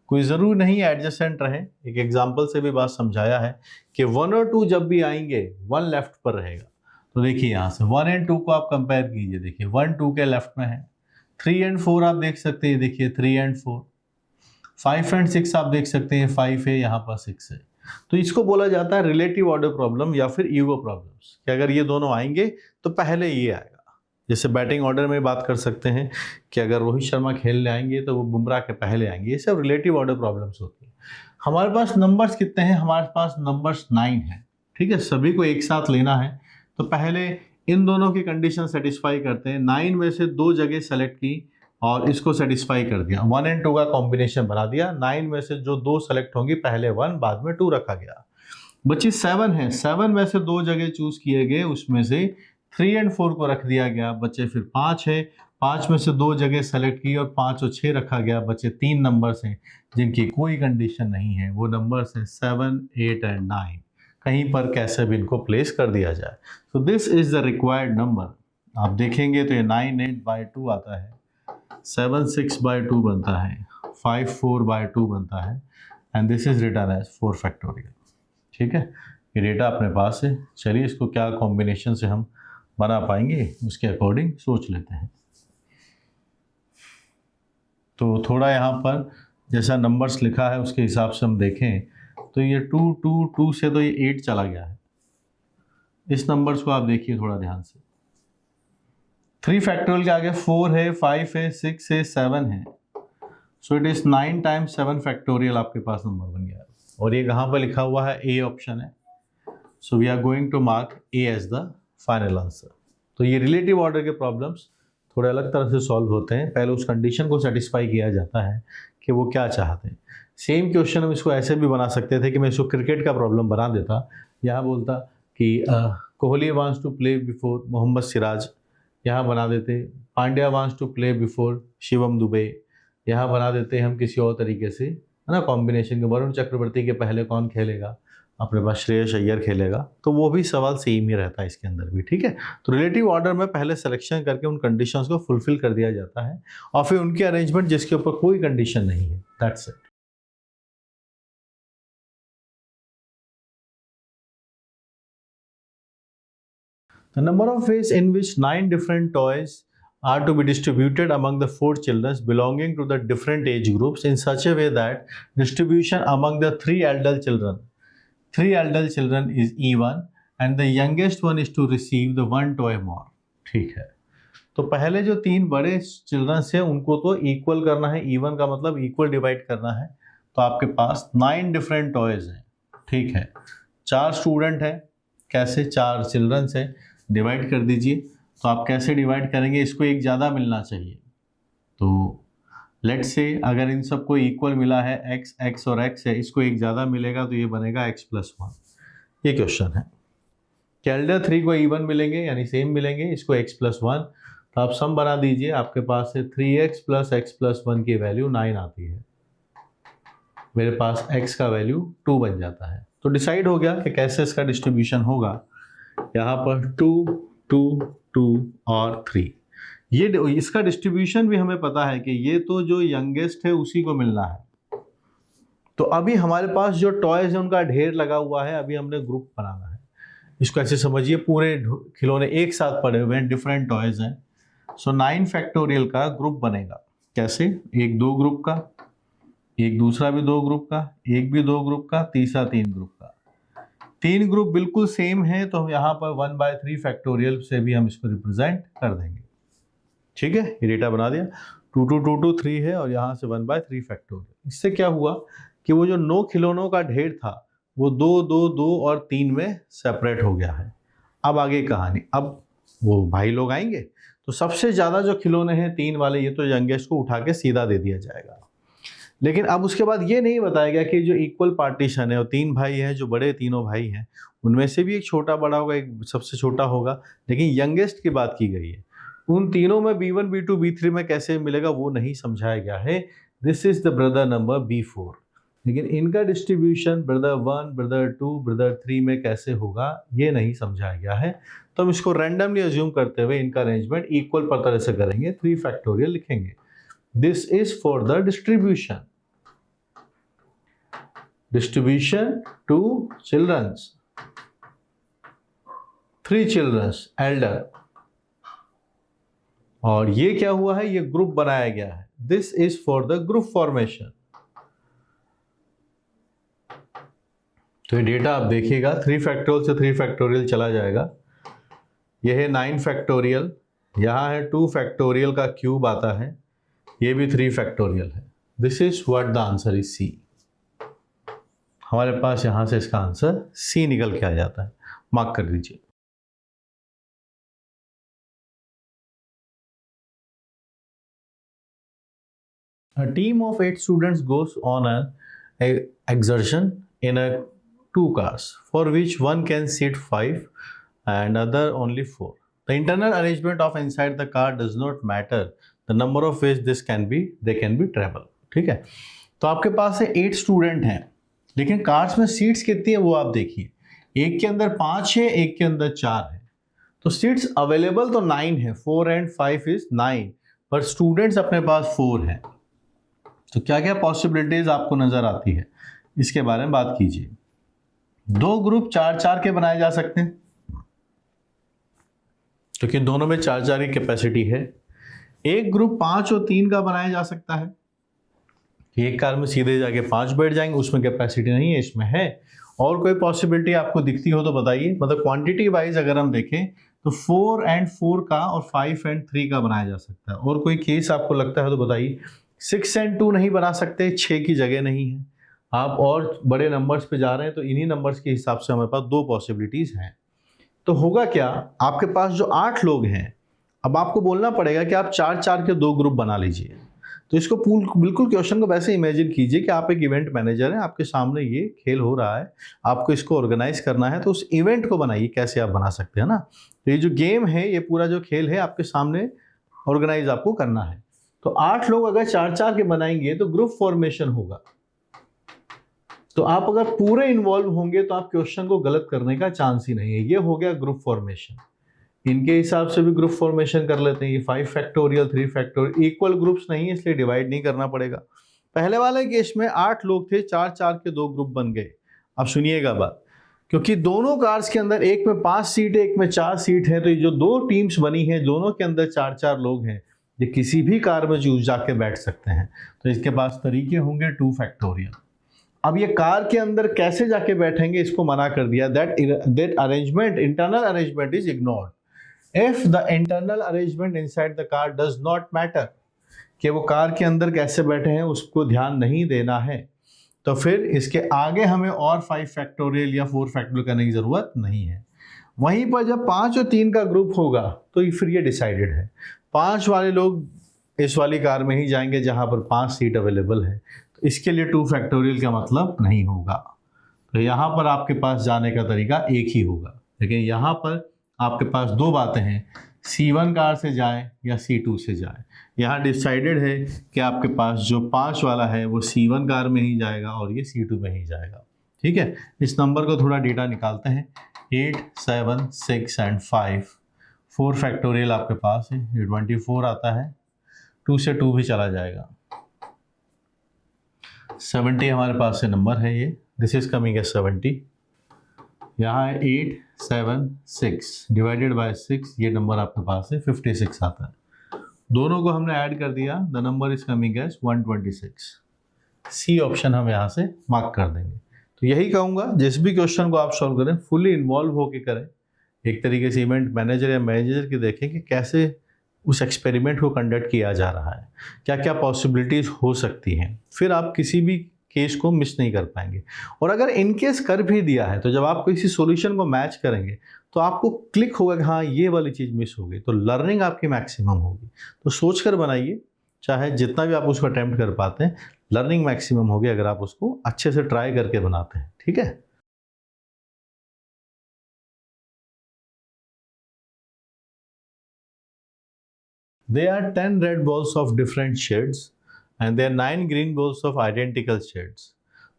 कोई ज़रूर नहीं एडजेसेंट रहे। एक एग्जांपल से भी बात समझाया है कि 1 और 2 जब भी आएंगे 1 लेफ्ट पर रहेगा। तो देखिए यहाँ से 1 एंड 2 को आप कंपेयर कीजिए, देखिए 1 2 के लेफ्ट में है। 3 एंड 4 आप देख सकते हैं, देखिए 3 एंड 4। 5 एंड 6 आप देख सकते हैं, 5 है, यहाँ पर 6 है। तो इसको बोला जाता है रिलेटिव ऑर्डर प्रॉब्लम या फिर ईगो प्रॉब्लम्स, कि अगर ये दोनों आएंगे तो पहले ये आएगा। जैसे बैटिंग ऑर्डर में बात कर सकते हैं कि अगर रोहित शर्मा खेलने आएंगे तो वो बुमराह के पहले आएंगे। ये सब रिलेटिव ऑर्डर प्रॉब्लम्स होती है। हमारे पास नंबर्स कितने हैं, हमारे पास नंबर्स 9 है। ठीक है, सभी को एक साथ लेना है तो पहले इन दोनों की कंडीशन सेटिस्फाई करते हैं। 9 में से 2 जगह सेलेक्ट की और इसको सेटिस्फाई कर दिया, 1 एंड 2 का कॉम्बिनेशन बना दिया। 9 में से जो 2 सेलेक्ट होंगी, पहले 1 बाद में 2 रखा गया। बची 7 है, 7 में से 2 जगह चूज किए गए, उसमें से 3 एंड 4 को रख दिया गया। बचे फिर 5 है, 5 में से 2 जगह सेलेक्ट की और 5 और 6 रखा गया। बचे 3 नंबर्स हैं जिनकी कोई कंडीशन नहीं है, वो नंबर्स हैं 7 8 एंड 9। कहीं पर कैसे भी इनको प्लेस कर दिया जाए। तो this is the required number. आप देखेंगे तो ये 9 8/2 आता है। 7 6/2 बनता है, 5 4/2 बनता है, and this is written as 4 factorial. ठीक है, ये डेटा अपने पास है। चलिए इसको क्या कॉम्बिनेशन से हम बना पाएंगे उसके अकॉर्डिंग सोच लेते हैं। तो थोड़ा यहाँ पर जैसा नंबर्स लिखा है उसके हिसाब से हम देखें तो ये 2 2 2 से तो ये 8 चला गया है। इस नंबर्स को आप देखिए थोड़ा ध्यान से। 3 फैक्टोरियल के आगे 4 है, 5 है, 6 है, 7 है। So it is 9 times 7 factorial आपके पास नंबर बन गया है। और ये कहाँ पर लिखा हुआ है? ए ऑप्शन है। So we are going to mark A as the final answer. तो ये रिलेटिव ऑर्डर के प्रॉब्लम्स थोड़े अलग तरह से सॉल्व होते हैं। पहले उस कंडीशन को सेटिस्फाई किया जाता है कि वो क्या चाहते हैं। सेम क्वेश्चन हम इसको ऐसे भी बना सकते थे कि मैं इसको क्रिकेट का प्रॉब्लम बना देता। यहाँ बोलता कि Kohli wants to play before Mohammed Siraj, यहाँ बना देते Pandya wants to play before Shivam Dube, यहाँ बना देते हम किसी और तरीके से, है ना, कॉम्बिनेशन के वरुण चक्रवर्ती के पहले कौन खेलेगा, अपने पास श्रेयस अय्यर खेलेगा। तो वो भी सवाल सेम ही रहता है इसके अंदर भी। ठीक है, तो रिलेटिव ऑर्डर में पहले सिलेक्शन करके उन कंडीशंस को फुलफिल कर दिया जाता है और फिर उनकी अरेंजमेंट जिसके ऊपर कोई कंडीशन नहीं है, that's it. The number of ways in which 9 different toys are to be distributed among the 4 children belonging to the different age groups in such a way that distribution among the 3 adult children is even and the youngest one is to receive the 1 toy more। ठीक है, तो पहले जो 3 बड़े चिल्ड्रंस हैं उनको तो इक्वल करना है, इवन का मतलब इक्वल डिवाइड करना है। तो आपके पास 9 डिफरेंट टॉयज हैं। ठीक है, 4 स्टूडेंट हैं, कैसे 4 चिल्ड्रंस हैं, डिवाइड कर दीजिए। तो आप कैसे डिवाइड करेंगे? इसको एक ज़्यादा मिलना चाहिए। तो लेट्स से अगर इन सबको इक्वल मिला है, x x और x है, इसको एक ज़्यादा मिलेगा तो ये बनेगा x+1। ये क्वेश्चन है कि एल्डर 3 को इवन मिलेंगे यानी सेम मिलेंगे, इसको x+1। तो आप सम बना दीजिए, आपके पास है 3x + x+1 की वैल्यू 9 आती है। मेरे पास x का वैल्यू 2 बन जाता है। तो डिसाइड हो गया कि कैसे इसका डिस्ट्रीब्यूशन होगा। यहाँ पर 2 2 2 और 3, ये इसका डिस्ट्रीब्यूशन भी हमें पता है कि ये तो जो यंगेस्ट है उसी को मिलना है। तो अभी हमारे पास जो टॉयज है उनका ढेर लगा हुआ है, अभी हमने ग्रुप बनाना है। इसको ऐसे समझिए, पूरे खिलौने एक साथ पड़े हुए हैं, डिफरेंट टॉयज हैं। सो 9 फैक्टोरियल का ग्रुप बनेगा। कैसे? एक 2 ग्रुप का, एक दूसरा भी 2 ग्रुप का, एक भी 2 ग्रुप का, तीसरा 3 ग्रुप का। 3 ग्रुप बिल्कुल सेम है तो हम यहाँ पर 1/3 फैक्टोरियल से भी हम इसको रिप्रेजेंट कर देंगे। ठीक है, ये डेटा बना दिया। 2 2 2 2 3 है और यहाँ से 1/3 फैक्टोरियल। इससे क्या हुआ कि वो जो 9 खिलौनों का ढेर था वो 2 2 2 और 3 में सेपरेट हो गया है। अब आगे कहानी, अब वो भाई लोग आएंगे तो सबसे ज़्यादा जो खिलौने हैं 3 वाले, ये तो यंगेस्ट को उठा के सीधा दे दिया जाएगा। लेकिन अब उसके बाद ये नहीं बताया गया कि जो इक्वल पार्टीशन है और 3 भाई हैं, जो बड़े तीनों भाई हैं, उनमें से भी एक छोटा बड़ा होगा, एक सबसे छोटा होगा, लेकिन यंगेस्ट की बात की गई है। उन तीनों में B1 B2 B3 में कैसे मिलेगा वो नहीं समझाया गया है। This is the brother number B4, लेकिन इनका डिस्ट्रीब्यूशन ब्रदर 1 ब्रदर 2 ब्रदर 3 में कैसे होगा ये नहीं समझाया गया है। तो हम इसको रैंडमली अज्यूम करते हुए इनका अरेंजमेंट इक्वल पर तरह से करेंगे, 3 फैक्टोरियल लिखेंगे। This is for the distribution to children's, 3 children's elder। और ये क्या हुआ है? ये ग्रुप बनाया गया है। This is for the group formation. तो ये डेटा आप देखिएगा, 3 फैक्टोरियल से 3 फैक्टोरियल चला जाएगा। ये है 9 फैक्टोरियल, यहाँ है 2 फैक्टोरियल का क्यूब आता है, ये भी 3 फैक्टोरियल है। This is what the answer is C. हमारे पास यहाँ से इसका आंसर सी निकल के आ जाता है। मार्क कर दीजिए। A team of 8 students goes on an excursion in a 2 cars, for which one can seat 5 and other only 4. The internal arrangement of inside the car does not matter. The number of ways they can be travel। ठीक है, तो आपके पास है 8 स्टूडेंट हैं, लेकिन कार्स में सीट्स कितनी है वो आप देखिए। एक के अंदर 5 है, एक के अंदर 4 है। तो सीट्स अवेलेबल तो 9 है, 4 and 5 is 9, पर स्टूडेंट्स अपने पास 4 हैं। तो क्या क्या पॉसिबिलिटीज आपको नजर आती है, इसके बारे में बात कीजिए। 2 ग्रुप 4-4 के बनाए जा सकते हैं, क्योंकि दोनों में 4-4 की कैपेसिटी है। एक ग्रुप 5 और 3 का बनाया जा सकता है, एक कार में सीधे जाके 5 बैठ जाएंगे, उसमें कैपेसिटी नहीं है, इसमें है। और कोई पॉसिबिलिटी आपको दिखती हो तो बताइए। मतलब क्वांटिटी वाइज अगर हम देखें तो 4 and 4 का और 5 and 3 का बनाया जा सकता है। और कोई केस आपको लगता है तो बताइए। 6 and 2 नहीं बना सकते, 6 की जगह नहीं है, आप और बड़े नंबर्स पे जा रहे हैं, तो इन्हीं नंबर्स के हिसाब से हमारे पास 2 पॉसिबिलिटीज हैं। तो होगा क्या, आपके पास जो 8 लोग हैं, अब आपको बोलना पड़ेगा कि आप 4-4 के 2 ग्रुप बना लीजिए। तो इसको बिल्कुल क्वेश्चन को वैसे इमेजिन कीजिए कि आप एक इवेंट मैनेजर हैं, आपके सामने ये खेल हो रहा है, आपको इसको ऑर्गेनाइज करना है, तो उस इवेंट को बनाइए। कैसे आप बना सकते हैं ना, तो ये जो गेम है, ये पूरा जो खेल है, आपके सामने ऑर्गेनाइज आपको करना है। तो 8 लोग अगर 4-4 के बनाएंगे तो ग्रुप फॉर्मेशन होगा। तो आप अगर पूरे इन्वॉल्व होंगे तो आप क्वेश्चन को गलत करने का चांस ही नहीं है। ये हो गया ग्रुप फॉर्मेशन। इनके हिसाब से भी ग्रुप फॉर्मेशन कर लेते हैं। ये 5 फैक्टोरियल 3 फैक्टोरियल, इक्वल ग्रुप्स नहीं है इसलिए डिवाइड नहीं करना पड़ेगा। पहले वाले केस में 8 लोग थे, 4-4 के 2 ग्रुप बन गए। अब सुनिएगा बात, क्योंकि दोनों कार्स के अंदर एक में 5 सीट है, एक में 4 सीट है, तो ये जो 2 टीम्स बनी है, दोनों के अंदर 4-4 लोग हैं, ये किसी भी कार में चूज जाके बैठ सकते हैं। तो इसके पास तरीके होंगे 2 फैक्टोरियल। अब ये कार के अंदर कैसे जाके बैठेंगे, इसको मना कर दिया। That arrangement, internal arrangement is ignored if the internal arrangement inside the car does not matter, कि वो कार के अंदर कैसे बैठे हैं उसको ध्यान नहीं देना है, तो फिर इसके आगे हमें और 5 फैक्टोरियल या 4 फैक्टोरियल करने की जरूरत नहीं है। वहीं पर जब 5 और 3 का ग्रुप होगा तो फिर ये डिसाइडेड है, 5 वाले लोग इस वाली कार में ही जाएंगे जहां पर 5 सीट अवेलेबल है, तो इसके लिए 2 फैक्टोरियल का मतलब नहीं होगा। तो यहाँ पर आपके पास जाने का तरीका एक ही होगा, लेकिन यहाँ पर आपके पास 2 बातें हैं, C1 कार से जाए या C2 से जाए। यहाँ डिसाइडेड है कि आपके पास जो 5 वाला है वो C1 कार में ही जाएगा और ये C2 में ही जाएगा। ठीक है, इस नंबर को थोड़ा डेटा निकालते हैं। 8, 7, 6 and 5, 4 फैक्टोरियल आपके पास है, ये 24 आता है, 2 से 2 भी चला जाएगा, 70 हमारे पास से नंबर है ये, दिस इज कमिंग एज 70। यहाँ है 8, 7, 6 डिवाइडेड बाय 6, ये नंबर आपके पास है 56 आता है। दोनों को हमने ऐड कर दिया, the number is coming as 126। C option हम यहाँ से मार्क कर देंगे। तो यही कहूँगा, जिस भी क्वेश्चन को आप सॉल्व करें फुली इन्वॉल्व होकर करें। एक तरीके से इवेंट मैनेजर या मैनेजर की देखें कि कैसे उस एक्सपेरिमेंट को कंडक्ट किया जा रहा है, क्या क्या पॉसिबिलिटीज़ हो सकती हैं, फिर आप किसी भी केस को मिस नहीं कर पाएंगे। और अगर इनकेस कर भी दिया है तो जब आप किसी सॉल्यूशन को मैच करेंगे तो आपको क्लिक होगा कि हाँ ये वाली चीज़ मिस हो गई, तो लर्निंग आपकी मैक्सिमम होगी। तो सोच कर बनाइए, चाहे जितना भी आप उसको अटेम्प्ट कर पाते हैं, लर्निंग मैक्सिमम होगी अगर आप उसको अच्छे से ट्राई करके बनाते हैं। ठीक है। There are 10 red balls of different shades and there are 9 green balls of identical shades.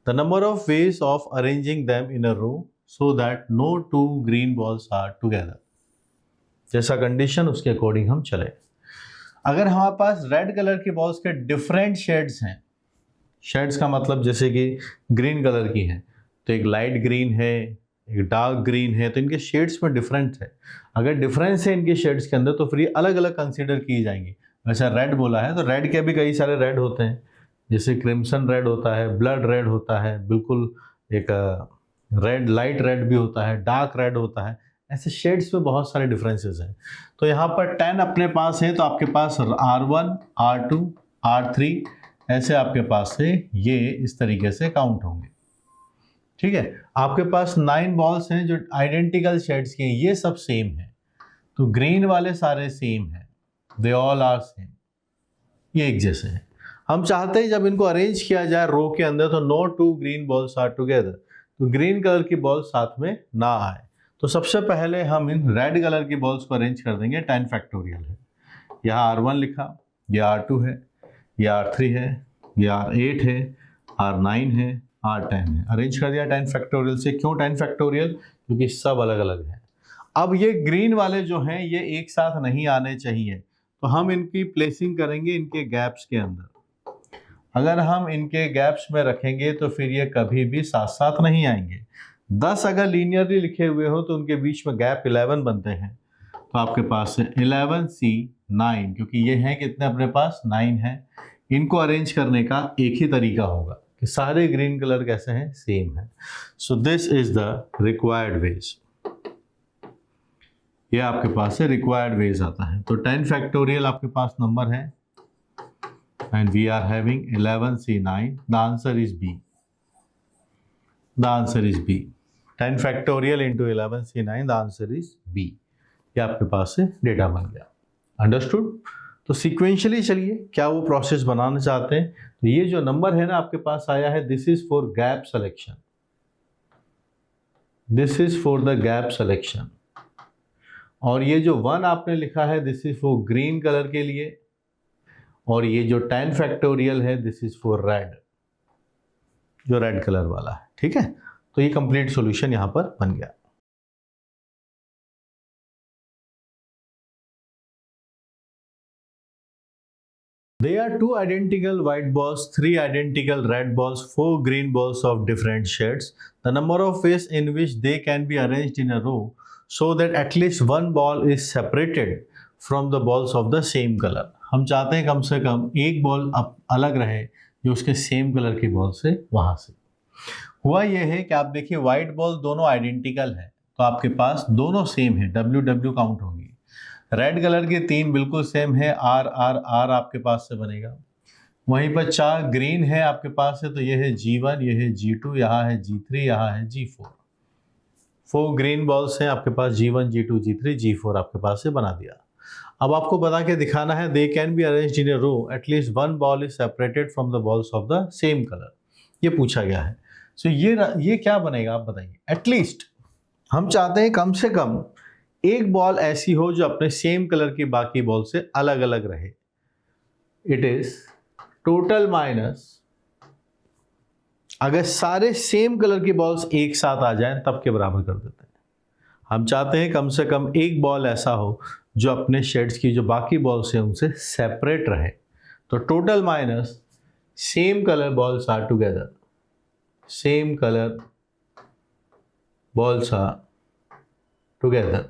The number of ways of arranging them in a row so that no 2 green balls are together. जैसा कंडीशन उसके अकॉर्डिंग हम चले। अगर हमारे पास रेड कलर की बॉल्स के डिफरेंट शेड्स हैं, शेड्स का मतलब जैसे कि ग्रीन कलर की हैं, तो एक लाइट ग्रीन है, एक डार्क ग्रीन है, तो इनके शेड्स में डिफरेंस है। अगर डिफरेंस है इनके शेड्स के अंदर तो फिर ये अलग अलग कंसीडर की जाएंगी। वैसा रेड बोला है तो रेड के भी कई सारे रेड होते हैं, जैसे क्रिम्सन रेड होता है, ब्लड रेड होता है, बिल्कुल एक रेड लाइट रेड भी होता है, डार्क रेड होता है। ऐसे शेड्स में बहुत सारे डिफरेंसेस हैं। तो यहाँ पर 10 अपने पास है, तो आपके पास R1, R2, R3 ऐसे आपके पास है, ये इस तरीके से काउंट होंगे। ठीक है। आपके पास 9 बॉल्स हैं जो आइडेंटिकल शेड्स के हैं, ये सब सेम है, तो ग्रीन वाले सारे सेम हैं, दे ऑल आर सेम, ये एक जैसे हैं। हम चाहते हैं जब इनको अरेंज किया जाए रो के अंदर तो no 2 green balls are together, तो ग्रीन कलर की बॉल साथ में ना आए। तो सबसे पहले हम इन रेड कलर की बॉल्स को अरेंज कर देंगे। 10 फैक्टोरियल है, यहाँ R1 लिखा, ये R2 है, ये R3 है, ये R8 है, R9 है, R10 है, अरेंज कर दिया 10 फैक्टोरियल से। क्यों 10 फैक्टोरियल? क्योंकि सब अलग अलग हैं। अब ये ग्रीन वाले जो हैं ये एक साथ नहीं आने चाहिए, तो हम इनकी प्लेसिंग करेंगे इनके गैप्स के अंदर। अगर हम इनके गैप्स में रखेंगे तो फिर ये कभी भी साथ साथ नहीं आएंगे। 10 अगर लीनियरली लिखे हुए हो तो उनके बीच में गैप 11 बनते हैं। तो आपके पास है 11C 9, क्योंकि ये है कितने अपने पास 9 है। इनको अरेंज करने का एक ही तरीका होगा कि सारे ग्रीन कलर कैसे हैं, सेम है। So this is the required ways. ये आपके पास है रिक्वायर्ड वेज आता है। तो 10 फैक्टोरियल आपके पास नंबर है and we are having 11C 9। The answer is B. The answer is B. 10 factorial into 11C 9, the answer is B. ये आपके पास से डेटा बन गया। अंडरस्टूड। तो सीक्वेंशियली चलिए क्या वो प्रोसेस बनाना चाहते हैं। तो ये जो नंबर है ना आपके पास आया है, this is for gap selection. This is for the gap selection. और ये जो 1 आपने लिखा है this is for green colour के लिए, और ये जो 10 फैक्टोरियल है दिस इज फॉर रेड, जो रेड कलर वाला है। ठीक है, तो ये कंप्लीट सॉल्यूशन यहां पर बन गया। There are 2 identical white balls, 3 identical red balls, 4 green balls of different shades. The number of ways in which they can be arranged in a row so that at least one ball is separated from the balls of the same color. हम चाहते हैं कम से कम एक बॉल अलग रहे जो उसके सेम कलर की बॉल से वहां से। हुआ यह है कि आप देखिए व्हाइट बॉल दोनों आइडेंटिकल है, तो आपके पास दोनों सेम है, WW काउंट होगी। रेड कलर के 3 बिल्कुल सेम है, R R R आपके पास से बनेगा। वहीं पर 4 ग्रीन है आपके पास है, तो ये है G1, ये है G2, यहाँ है G3, यहाँ है G4। 4 ग्रीन बॉल्स हैं आपके पास, G1, G2, G3, G4 आपके पास से बना दिया। अब आपको बता के दिखाना है they can be arranged in a row at least one ball is separated from the balls of the same colour. ये पूछा गया है। सो ये क्या बनेगा आप बताइए। एटलीस्ट हम चाहते हैं कम से कम एक बॉल ऐसी हो जो अपने सेम कलर की बाकी बॉल से अलग अलग रहे। इट इज टोटल माइनस, अगर सारे सेम कलर की बॉल्स एक साथ आ जाएं तब के बराबर कर देते हैं। हम चाहते हैं कम से कम एक बॉल ऐसा हो जो अपने शेड्स की जो बाकी बॉल्स हैं उनसे सेपरेट रहे। तो total minus same colour balls are together, same colour balls are together.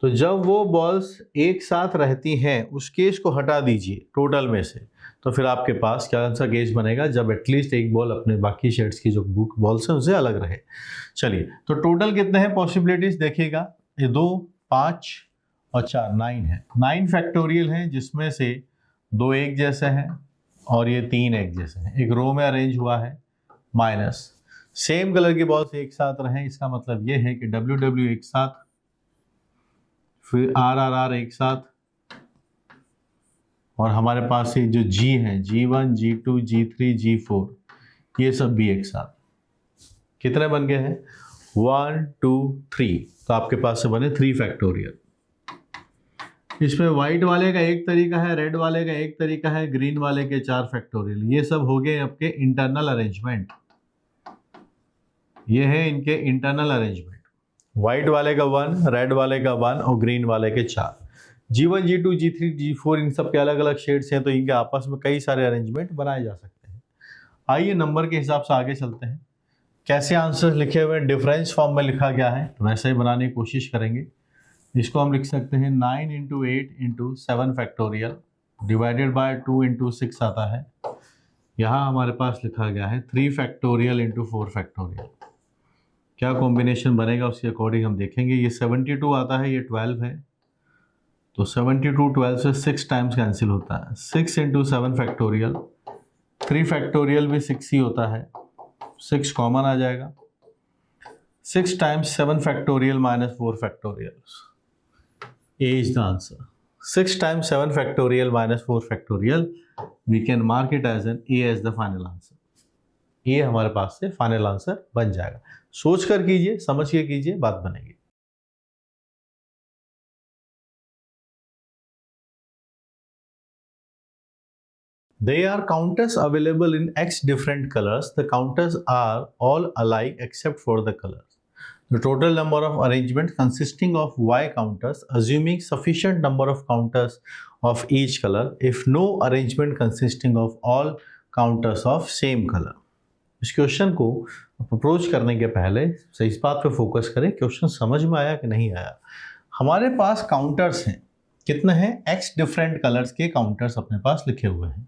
तो जब वो बॉल्स एक साथ रहती हैं उस केस को हटा दीजिए टोटल में से, तो फिर आपके पास क्या सा केस बनेगा जब एटलीस्ट एक बॉल अपने बाकी शेड्स की जो बॉल्स हैं उनसे अलग रहे। चलिए, तो टोटल कितने हैं पॉसिबिलिटीज देखिएगा, ये 2, 5 और 4, 9 है। 9 फैक्टोरियल हैं जिसमें से 2 एक जैसे हैं और ये 3 एक जैसे हैं, एक रो में अरेंज हुआ है। माइनस सेम कलर की बॉल्स एक साथ रहें, इसका मतलब ये है कि WW एक साथ, फिर RR एक साथ, और हमारे पास ये जो G है G1, G2, G3, G4 ये सब भी एक साथ। कितने बन गए हैं 1, 2, 3। तो आपके पास से बने 3 फैक्टोरियल। इसमें व्हाइट वाले का एक तरीका है, रेड वाले का एक तरीका है, ग्रीन वाले के 4 फैक्टोरियल। ये सब हो गए आपके इंटरनल अरेंजमेंट। ये है इनके इंटरनल अरेंजमेंट। व्हाइट वाले का 1, रेड वाले का 1 और ग्रीन वाले के 4। G1, G2, G3, G4 इन सब के अलग अलग शेड्स हैं, तो इनके आपस में कई सारे अरेंजमेंट बनाए जा सकते हैं। आइए नंबर के हिसाब से आगे चलते हैं। कैसे आंसर लिखे हुए डिफरेंस फॉर्म में लिखा गया है तो वैसे ही बनाने की कोशिश करेंगे। इसको हम लिख सकते हैं 9 × 8 × 7 फैक्टोरियल डिवाइडेड बाय 2 × 6 आता है। यहाँ हमारे पास लिखा गया है 3 फैक्टोरियल × 4 फैक्टोरियल। क्या कॉम्बिनेशन बनेगा उसके अकॉर्डिंग हम देखेंगे। ये 72 आता है, ये 12 है, तो 72 12 से 6 टाइम्स कैंसिल होता है। 6 × 7 फैक्टोरियल, 3 फैक्टोरियल भी 6 ही होता है, 6 कॉमन आ जाएगा। 6 times 7 factorial minus 4 factorial, A is the answer. 6 times 7 factorial minus 4 factorial, we can mark it as N A as the final answer. ये हमारे पास से फाइनल आंसर बन जाएगा। सोच कर कीजिए, समझ के कीजिए, बात बनेगी। There are counters available in X different colors. The counters are all alike except for the colors. The total number of arrangements consisting of Y counters, assuming sufficient number of counters of each color if no arrangement consisting of all counters of same color. इस क्वेश्चन को अप्रोच करने के पहले सही इस बात पे फोकस करें क्वेश्चन समझ में आया कि नहीं आया। हमारे पास काउंटर्स हैं, कितने हैं? x डिफरेंट कलर्स के काउंटर्स अपने पास लिखे हुए हैं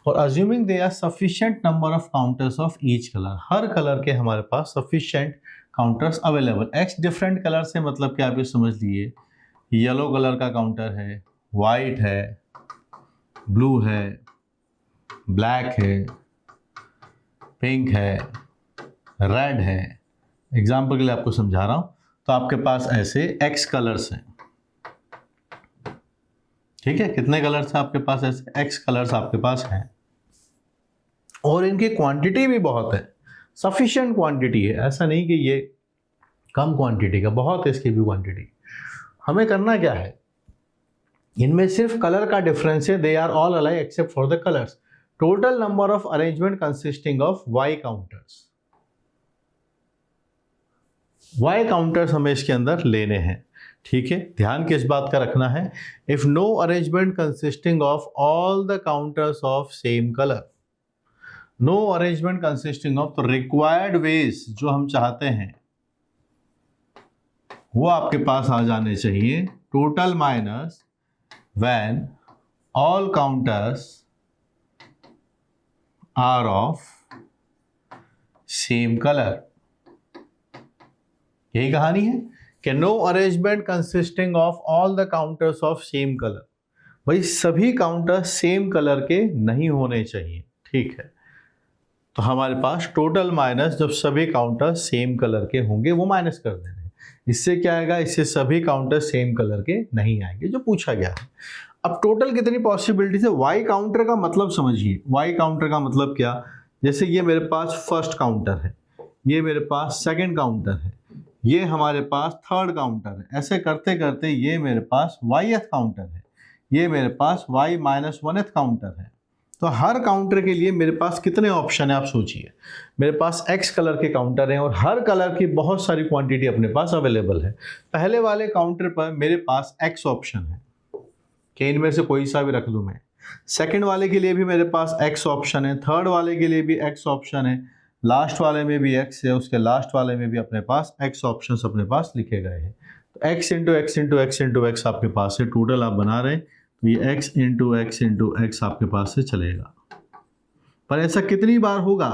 और assuming they are sufficient number of counters of each colour, हर कलर के हमारे पास sufficient counters available. x different colour से मतलब क्या आप ये समझ लिए, येलो कलर का काउंटर है, वाइट है, ब्लू है, ब्लैक है, पिंक है, रेड है। एग्जाम्पल के लिए आपको समझा रहा हूं, तो आपके पास ऐसे x कलर्स हैं, ठीक है। कितने कलर्स हैं आपके पास? ऐसे x कलर्स आपके पास हैं और इनकी क्वांटिटी भी बहुत है, सफिशिएंट क्वांटिटी है, ऐसा नहीं कि ये कम क्वांटिटी का, बहुत है इसकी भी क्वांटिटी। हमें करना क्या है, इनमें सिर्फ कलर का डिफरेंस है, they are all alike except for the colours. Total number of arrangement consisting of y counters, y counters हमें इसके अंदर लेने हैं, ठीक है। ध्यान किस बात का रखना है, if no arrangement consisting of all the counters of same colour, no arrangement consisting of, तो रिक्वायर्ड वेज जो हम चाहते हैं वो आपके पास आ जाने चाहिए, total minus when all counters are of same colour. यही कहानी है कि no arrangement consisting of all the counters of same colour, भाई सभी काउंटर सेम कलर के नहीं होने चाहिए, ठीक है। तो हमारे पास टोटल माइनस, जब सभी काउंटर सेम कलर के होंगे वो माइनस कर देने, इससे क्या आएगा, इससे सभी काउंटर सेम कलर के नहीं आएंगे जो पूछा गया है। अब टोटल कितनी पॉसिबिलिटीज है, वाई काउंटर का मतलब समझिए, वाई काउंटर का मतलब क्या, जैसे ये मेरे पास फर्स्ट काउंटर है, ये मेरे पास सेकंड काउंटर है, ये हमारे पास थर्ड काउंटर है, ऐसे करते करते ये मेरे पास वाईएथ काउंटर है, ये मेरे पास y माइनस 1th काउंटर है। तो हर काउंटर के लिए मेरे पास कितने ऑप्शन है आप सोचिए, मेरे पास x कलर के काउंटर हैं और हर कलर की बहुत सारी क्वांटिटी अपने पास अवेलेबल है। पहले वाले काउंटर पर मेरे पास x ऑप्शन है कि इनमें से कोई सा भी रख लूँ मैं, सेकंड वाले के लिए भी मेरे पास x ऑप्शन है, थर्ड वाले के लिए भी x ऑप्शन है, लास्ट वाले में भी x है, उसके लास्ट वाले में भी अपने पास x ऑप्शंस अपने पास लिखे गए हैं। तो x into x into x into x आपके पास है, टोटल आप बना रहे हैं तो ये x इंटू एक्स आपके पास से चलेगा। पर ऐसा कितनी बार होगा,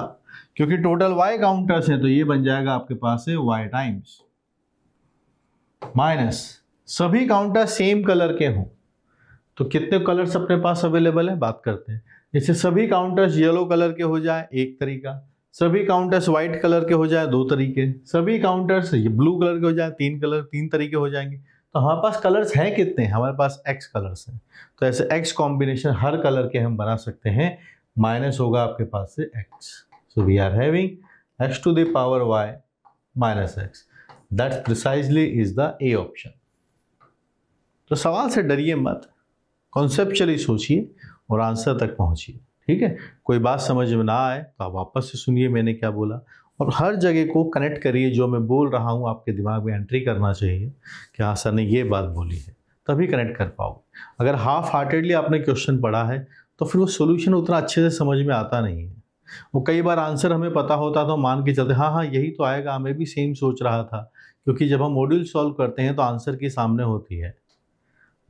क्योंकि टोटल y काउंटर्स हैं तो ये बन जाएगा आपके पास से y टाइम्स माइनस सभी काउंटर सेम कलर के हों तो कितने कलर्स अपने पास अवेलेबल है बात करते हैं। जैसे सभी काउंटर्स येलो कलर के हो जाए एक तरीका, सभी काउंटर्स व्हाइट कलर के हो जाए दो तरीके, सभी काउंटर्स ब्लू कलर के हो जाए तीन तरीके हो जाएंगे। तो हमारे पास कलर्स हैं कितने, हमारे पास x कलर्स हैं, तो ऐसे x कॉम्बिनेशन हर कलर के हम बना सकते हैं, माइनस होगा आपके पास से x। So we are having x to the power y minus x, that precisely is the A option. तो सवाल से डरिए मत, कॉन्सेप्चुअली सोचिए और आंसर तक पहुंचिए, ठीक है। कोई बात समझ में ना आए तो आप वापस से सुनिए मैंने क्या बोला और हर जगह को कनेक्ट करिए, जो मैं बोल रहा हूँ आपके दिमाग में एंट्री करना चाहिए कि हाँ सर ने ये बात बोली है, तभी कनेक्ट कर पाओगे। अगर हाफ हार्टेडली आपने क्वेश्चन पढ़ा है तो फिर वो सोल्यूशन उतना अच्छे से समझ में आता नहीं है। वो कई बार आंसर हमें पता होता तो मान के चलते हाँ यही तो आएगा, मैं भी सेम सोच रहा था, क्योंकि जब हम मॉड्यूल सॉल्व करते हैं तो आंसर के सामने होती है,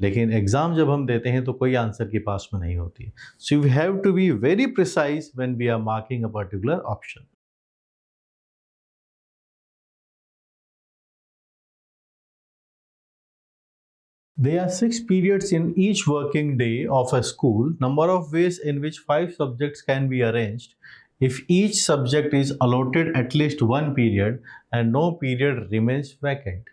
लेकिन एग्जाम जब हम देते हैं तो कोई आंसर के पास में नहीं होती है। So we have to be very precise when we are marking a particular option. There are 6 periods in each working day of a school, number of ways in which 5 subjects can be arranged if each subject is allotted at least 1 period and no period remains vacant।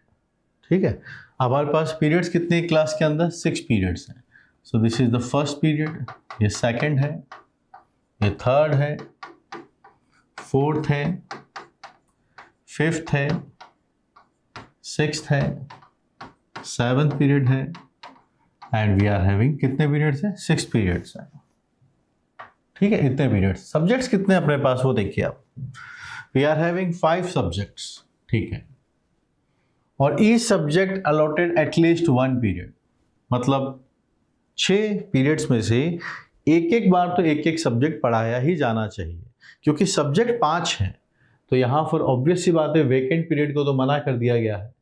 ठीक है, हमारे पास पीरियड्स कितने क्लास के अंदर 6 पीरियड्स हैं। सो this is the first period, ये सेकंड है, ये थर्ड है, फोर्थ है, फिफ्थ है, सिक्स्थ है, सेवंथ पीरियड है एंड वी आर हैविंग कितने पीरियड्स हैं 6 पीरियड्स हैं, ठीक है। इतने पीरियड्स, सब्जेक्ट्स कितने अपने पास वो देखिए आप, वी आर हैविंग 5 सब्जेक्ट्स, ठीक है, और each subject allotted at least 1 period, मतलब 6 पीरियड्स में से एक एक बार तो एक एक सब्जेक्ट पढ़ाया ही जाना चाहिए, क्योंकि सब्जेक्ट 5 हैं। तो यहाँ पर ऑब्वियस सी बात है, वेकेंट पीरियड को तो मना कर दिया गया है।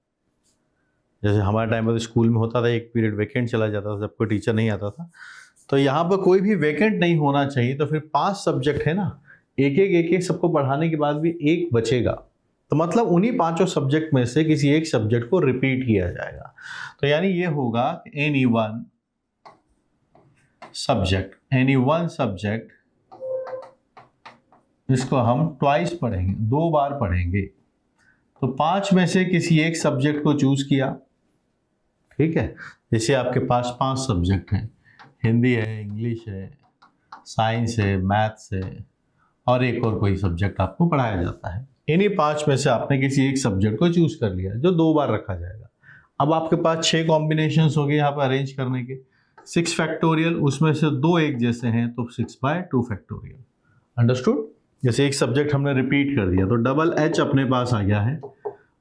जैसे हमारे टाइम पर स्कूल में होता था, एक पीरियड वेकेंट चला जाता था, जब कोई टीचर नहीं आता था। तो यहाँ पर कोई भी वेकेंट नहीं होना चाहिए। तो फिर 5 सब्जेक्ट है ना, एक एक सबको पढ़ाने के बाद भी एक बचेगा, तो मतलब उन्हीं 5 सब्जेक्ट में से किसी एक सब्जेक्ट को रिपीट किया जाएगा। तो यानी ये होगा एनी वन सब्जेक्ट, इसको हम ट्वाइस पढ़ेंगे, 2 बार पढ़ेंगे। तो 5 में से किसी एक सब्जेक्ट को चूज किया, ठीक है। जैसे आपके पास 5 सब्जेक्ट हैं, हिंदी है, इंग्लिश है, साइंस है, मैथ्स है, और एक और कोई सब्जेक्ट आपको पढ़ाया जाता है। इन्हीं 5 में से आपने किसी एक सब्जेक्ट को चूज कर लिया, जो 2 बार रखा जाएगा। अब आपके पास 6 कॉम्बिनेशंस हो गए यहाँ पर अरेंज करने के। 6 फैक्टोरियल, उसमें से 2 एक जैसे हैं, तो 6/2 फैक्टोरियल। अंडरस्टूड। जैसे एक सब्जेक्ट हमने रिपीट कर दिया, तो डबल एच अपने पास आ गया है।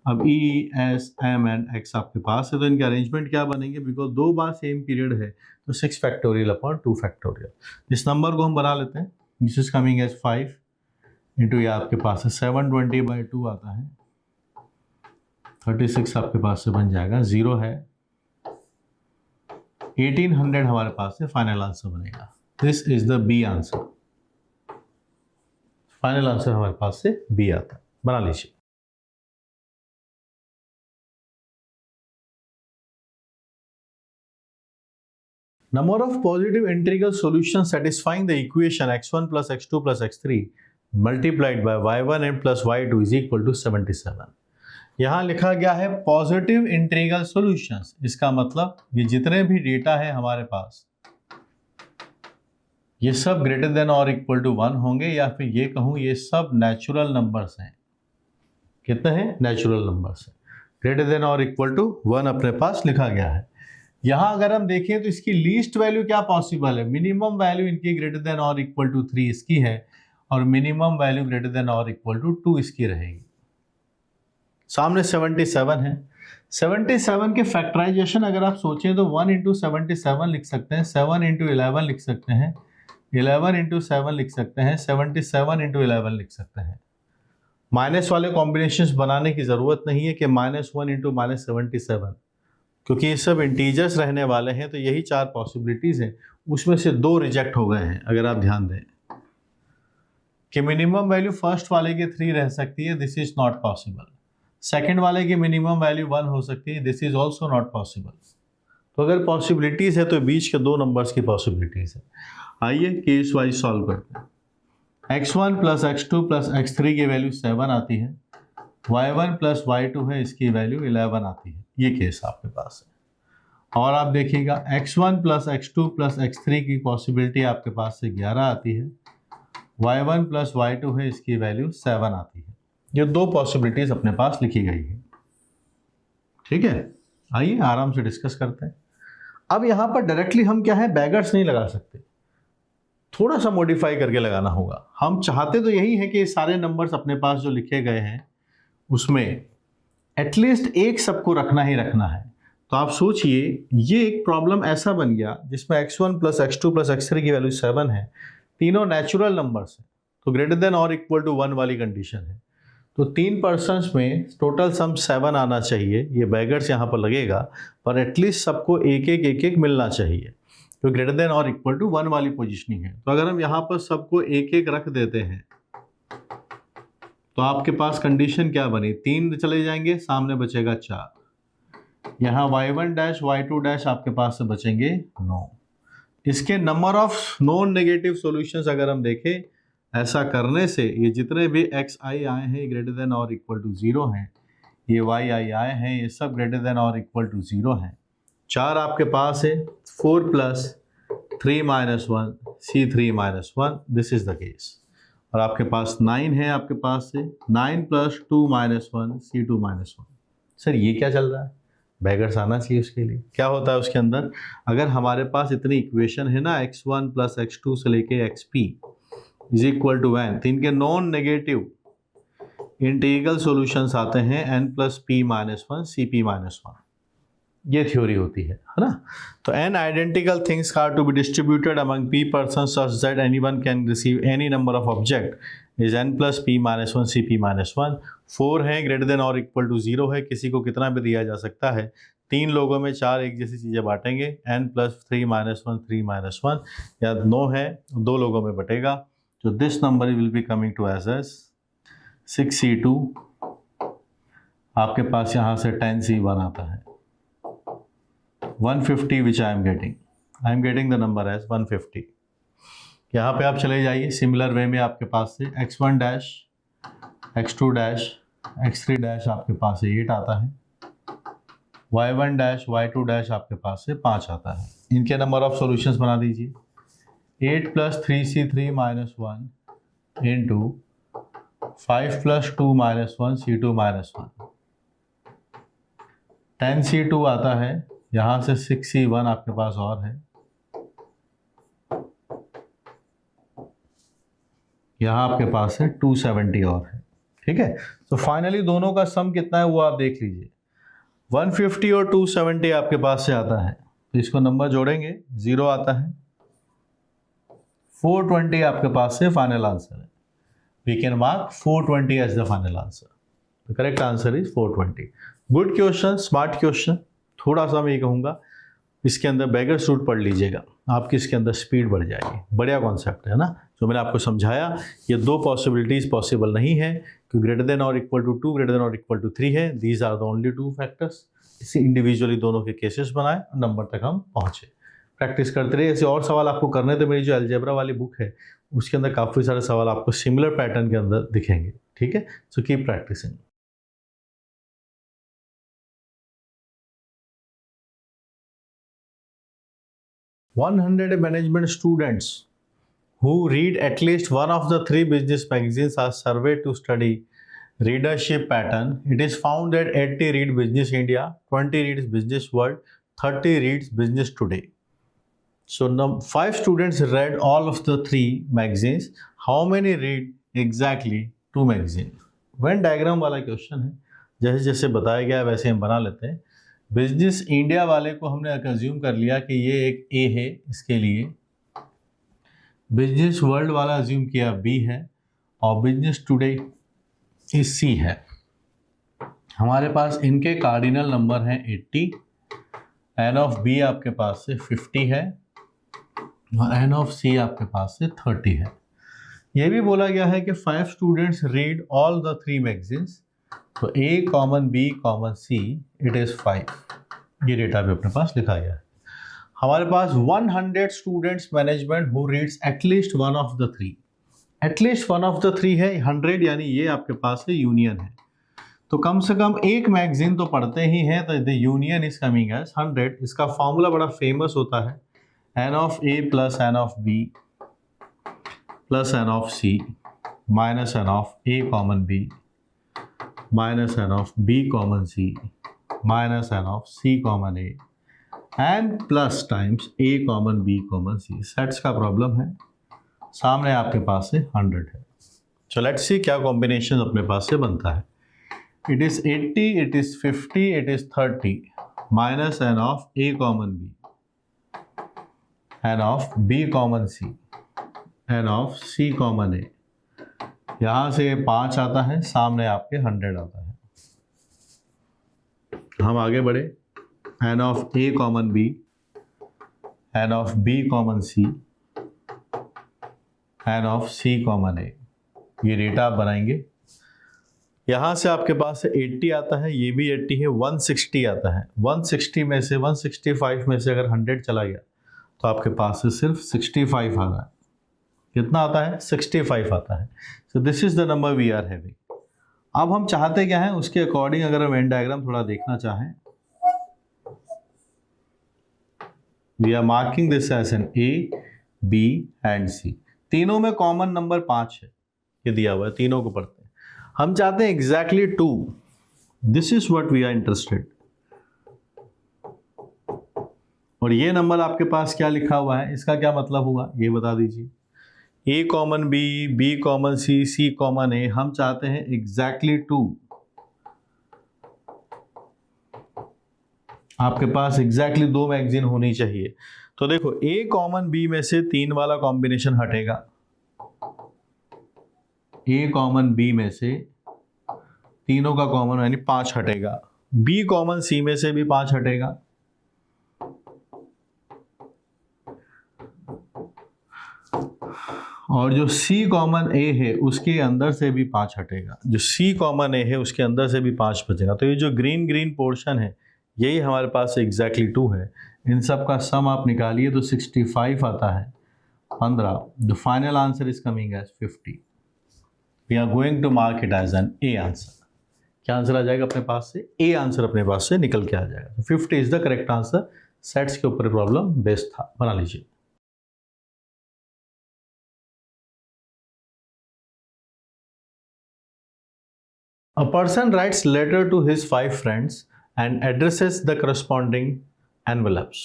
अब ई, एस, एम एंड एक्स आपके पास है, तो इनके अरेंजमेंट क्या बनेंगे? बिकॉज 2 बार सेम पीरियड है, तो 6 फैक्टोरियल अपॉन 2 फैक्टोरियल। इस नंबर को हम बना लेते हैं। This is coming as 5 into, ये आपके पास है 720/2 आता है, 36 आपके पास से बन जाएगा, 0 है, 1800 हमारे पास से फाइनल आंसर बनेगा। This is the B answer. Final answer हमारे पास से बी आता है, बना लीजिए। Number of positive integral solutions satisfying the equation x1 plus x2 plus x3 multiplied by y1 and plus y2 is equal to 77। यहाँ लिखा गया है पॉजिटिव इंटीग्रल सॉल्यूशंस। इसका मतलब ये जितने भी डेटा है हमारे पास, ये सब ग्रेटर देन और इक्वल टू 1 होंगे, या फिर ये कहूँ ये सब नेचुरल नंबर्स हैं। कितने हैं? नेचुरल नंबर्स हैं। ग्रेटर देन और इक्वल टू 1 अपने पास लिखा गया है। यहाँ अगर हम देखें तो इसकी लीस्ट वैल्यू क्या पॉसिबल है? मिनिमम वैल्यू इनकी ग्रेटर देन और इक्वल टू 3 इसकी है, और मिनिमम वैल्यू ग्रेटर देन और इक्वल टू 2 इसकी रहेगी। सामने 77 है। 77 के फैक्टराइजेशन अगर आप सोचें तो 1 इंटू 77 लिख सकते हैं, 7 इंटू 11 लिख सकते हैं, 11 इंटू 7 लिख सकते हैं, 77 इंटू 11 लिख सकते हैं। माइनस वाले कॉम्बिनेशंस बनाने की ज़रूरत नहीं है कि -1 इंटू -77, क्योंकि ये सब इंटीजर्स रहने वाले हैं। तो यही 4 पॉसिबिलिटीज़ हैं, उसमें से 2 रिजेक्ट हो गए हैं। अगर आप ध्यान दें कि मिनिमम वैल्यू फर्स्ट वाले के 3 रह सकती है, this is not possible. Second वाले की मिनिमम वैल्यू 1 हो सकती है, this is also not possible. तो अगर पॉसिबिलिटीज़ है तो बीच के 2 नंबर्स की पॉसिबिलिटीज़ है। आइए केस वाइज सॉल्व करते हैं। x1 plus x2 plus x3 की वैल्यू 7 आती है, y1 प्लस y2 है, इसकी वैल्यू 11 आती है। ये केस आपके पास है। और आप देखिएगा x1 plus x2 plus x3 की पॉसिबिलिटी आपके पास से 11 आती है, y1 प्लस y2 है, इसकी वैल्यू 7 आती है। ये 2 पॉसिबिलिटीज अपने पास लिखी गई है। ठीक है, आइए आराम से डिस्कस करते हैं। अब यहाँ पर डायरेक्टली हम क्या है, बैगर्स नहीं लगा सकते, थोड़ा सा मॉडिफाई करके लगाना होगा। हम चाहते तो यही है कि सारे नंबर्स अपने पास जो लिखे गए हैं उसमें एटलीस्ट एक सबको रखना ही रखना है। तो आप सोचिए, ये एक प्रॉब्लम ऐसा बन गया जिसमें x1 plus x2 plus x3 की वैल्यू 7 है, तीनों नेचुरल नंबर्स हैं, तो ग्रेटर देन और इक्वल टू 1 वाली कंडीशन है। तो 3 पर्सन्स में टोटल सम 7 आना चाहिए। ये बैगर्स यहाँ पर लगेगा, पर एटलीस्ट सबको एक एक मिलना चाहिए, तो ग्रेटर देन और इक्वल टू 1 वाली पोजिशनिंग है। तो अगर हम यहाँ पर सबको एक एक रख देते हैं तो आपके पास कंडीशन क्या बनी? 3 चले जाएंगे, सामने बचेगा 4। यहाँ y1 डैश y2 डैश आपके पास से बचेंगे 9। इसके number of non negative solutions अगर हम देखें, ऐसा करने से ये जितने भी xi आए हैं ग्रेटर देन और इक्वल टू 0 हैं, ये yi आए हैं, ये सब ग्रेटर देन और इक्वल टू 0 हैं। 4 आपके पास है, 4 plus 3 minus 1 C3 minus 1, this is the case. और आपके पास 9 है, आपके पास से 9 plus 2 minus 1 C2 minus 1। Sir ये क्या चल रहा है? बैगर्स आना चाहिए उसके लिए। क्या होता है उसके अंदर? अगर हमारे पास इतनी इक्वेशन है ना, x1 प्लस x2 से लेके xp is equal to n, तो इनके नॉन नेगेटिव इंटीग्रल सॉल्यूशंस आते हैं n plus p minus 1 cp minus 1। ये थ्योरी होती है ना। तो n identical things are to be distributed among p person such that anyone can receive any number of object is n plus p minus 1 cp minus 1। 4 है ग्रेटर देन और इक्वल टू 0 है, किसी को कितना भी दिया जा सकता है। 3 लोगों में 4 एक जैसी चीज़ें बांटेंगे, n प्लस 3 माइनस 1 3 माइनस 1, या 9 है 2 लोगों में बटेगा। तो this number will be coming to as 6c2, आपके पास यहाँ से 10c1 आता है। 150 which I am getting the number as 150। यहाँ पे आप चले जाइए सिमिलर वे में, आपके पास से x1 dash x2 dash x3 dash आपके पास से 8 आता है, y1 डैश y2 डैश आपके पास से 5 आता है। इनके नंबर ऑफ सॉल्यूशंस बना दीजिए। 8 plus 3c3 minus 1 into 5 plus 2 minus 1 c2 minus 1, 10c2 आता है। यहाँ से 6c1 आपके पास और है, यहाँ आपके पास है 270 और है। ठीक है, तो फाइनली दोनों का सम कितना है वो आप देख लीजिए। 150 और 270 आपके पास से आता है, तो इसको नंबर जोड़ेंगे 0 आता है। 420 आपके पास से फाइनल आंसर है। We can mark 420 as the final answer. The correct answer is 420। Good question, smart question. थोड़ा सा मैं ये कहूँगा इसके अंदर बैगर सूट पढ़ लीजिएगा, आपकी इसके अंदर स्पीड बढ़ जाएगी। बढ़िया कॉन्सेप्ट है ना, जो मैंने आपको समझाया। ये 2 पॉसिबिलिटीज़ पॉसिबल नहीं है कि ग्रेटर देन और इक्वल टू 2 ग्रेटर देन और इक्वल टू 3 है। These are the only 2 factors. इसे इंडिविजुअली दोनों के केसेस बनाए और नंबर तक हम पहुँचे। प्रैक्टिस करते रहिए। ऐसे और सवाल आपको करने तो मेरी जो अलजेब्रा वाली बुक है उसके अंदर काफ़ी सारे सवाल आपको सिमिलर पैटर्न के अंदर दिखेंगे। ठीक है, so keep practising. 100 management students who read at least one of the 3 business magazines are surveyed to study readership pattern. It is found that 80 read Business India, 20 reads Business World, 30 reads Business Today. So now 5 students read all of the 3 magazines. How many read exactly 2 magazines? Venn diagram वाला क्वेश्चन है, जैसे जैसे बताया गया वैसे हम बना लेते हैं। बिजनेस इंडिया वाले को हमने अज्यूम कर लिया कि ये एक ए है, इसके लिए बिजनेस वर्ल्ड वाला अज्यूम किया बी है, और बिजनेस टुडे इस सी है। हमारे पास इनके कार्डिनल नंबर हैं 80, एन ऑफ बी आपके पास से 50 है, और एन ऑफ सी आपके पास से 30 है। ये भी बोला गया है कि 5 students read all the 3 magazines, तो A common B common C it is 5। ये डेटा भी अपने पास लिखा गया है। हमारे पास 100 students management who reads at least one of the 3। At least one of the 3 है 100, यानी ये आपके पास है यूनियन है, तो कम से कम एक मैगजीन तो पढ़ते ही हैं, तो the union is coming as 100। इसका फॉर्मूला बड़ा फेमस होता है, n of A plus n of B plus n of C minus N of A common B minus N of B common C minus N of C common A and plus times A common B common C. Sets का प्रॉब्लम है, सामने आपके पास से 100 है। सो लेट्स सी क्या कॉम्बिनेशन अपने पास से बनता है। It is 80, it is 50, it is 30 minus N of A common B n of B common C n of C common A. यहाँ से 5 आता है, सामने आपके 100 आता है। हम आगे बढ़े, n of A common B n of B common C n of C common A, ये डेटा आप बनाएंगे। यहाँ से आपके पास 80 आता है, ये भी 80 है, 160 आता है। 160 में से 165 में से अगर 100 चला गया तो आपके पास से सिर्फ 65 आ रहा है। कितना आता है? 65 आता है। So this is the number we are having. अब हम चाहते क्या है, उसके अकॉर्डिंग अगर हम वेन डायग्राम थोड़ा देखना चाहें, we are marking this as N A B and C. तीनों में कॉमन नंबर 5 है, ये दिया हुआ है, तीनों को पढ़ते हैं। हम चाहते हैं exactly 2। This is what we are interested. और ये नंबर आपके पास क्या लिखा हुआ है, इसका क्या मतलब हुआ ये बता दीजिए। ए कॉमन बी, बी कॉमन सी, सी कॉमन ए, हम चाहते हैं एग्जैक्टली 2। आपके पास एग्जैक्टली 2 मैगजीन होनी चाहिए। तो देखो A कॉमन B में से 3 वाला कॉम्बिनेशन हटेगा, A कॉमन B में से तीनों का कॉमन यानी 5 हटेगा, B कॉमन C में से भी 5 हटेगा, और जो C कॉमन A है उसके अंदर से भी 5 हटेगा, जो C कॉमन A है उसके अंदर से भी 5 बचेगा। तो ये जो ग्रीन ग्रीन पोर्शन है यही हमारे पास एग्जैक्टली 2 है। इन सब का सम आप निकालिए तो 65 आता है, 15। The final answer is coming as 50। We are going to mark it as N A answer. क्या आंसर आ जाएगा अपने पास से? ए आंसर अपने पास से निकल के आ जाएगा। 50 is the correct answer. Sets के ऊपर प्रॉब्लम बेस्ड था, बना लीजिए। A person writes letter to his 5 friends and addresses the corresponding envelopes.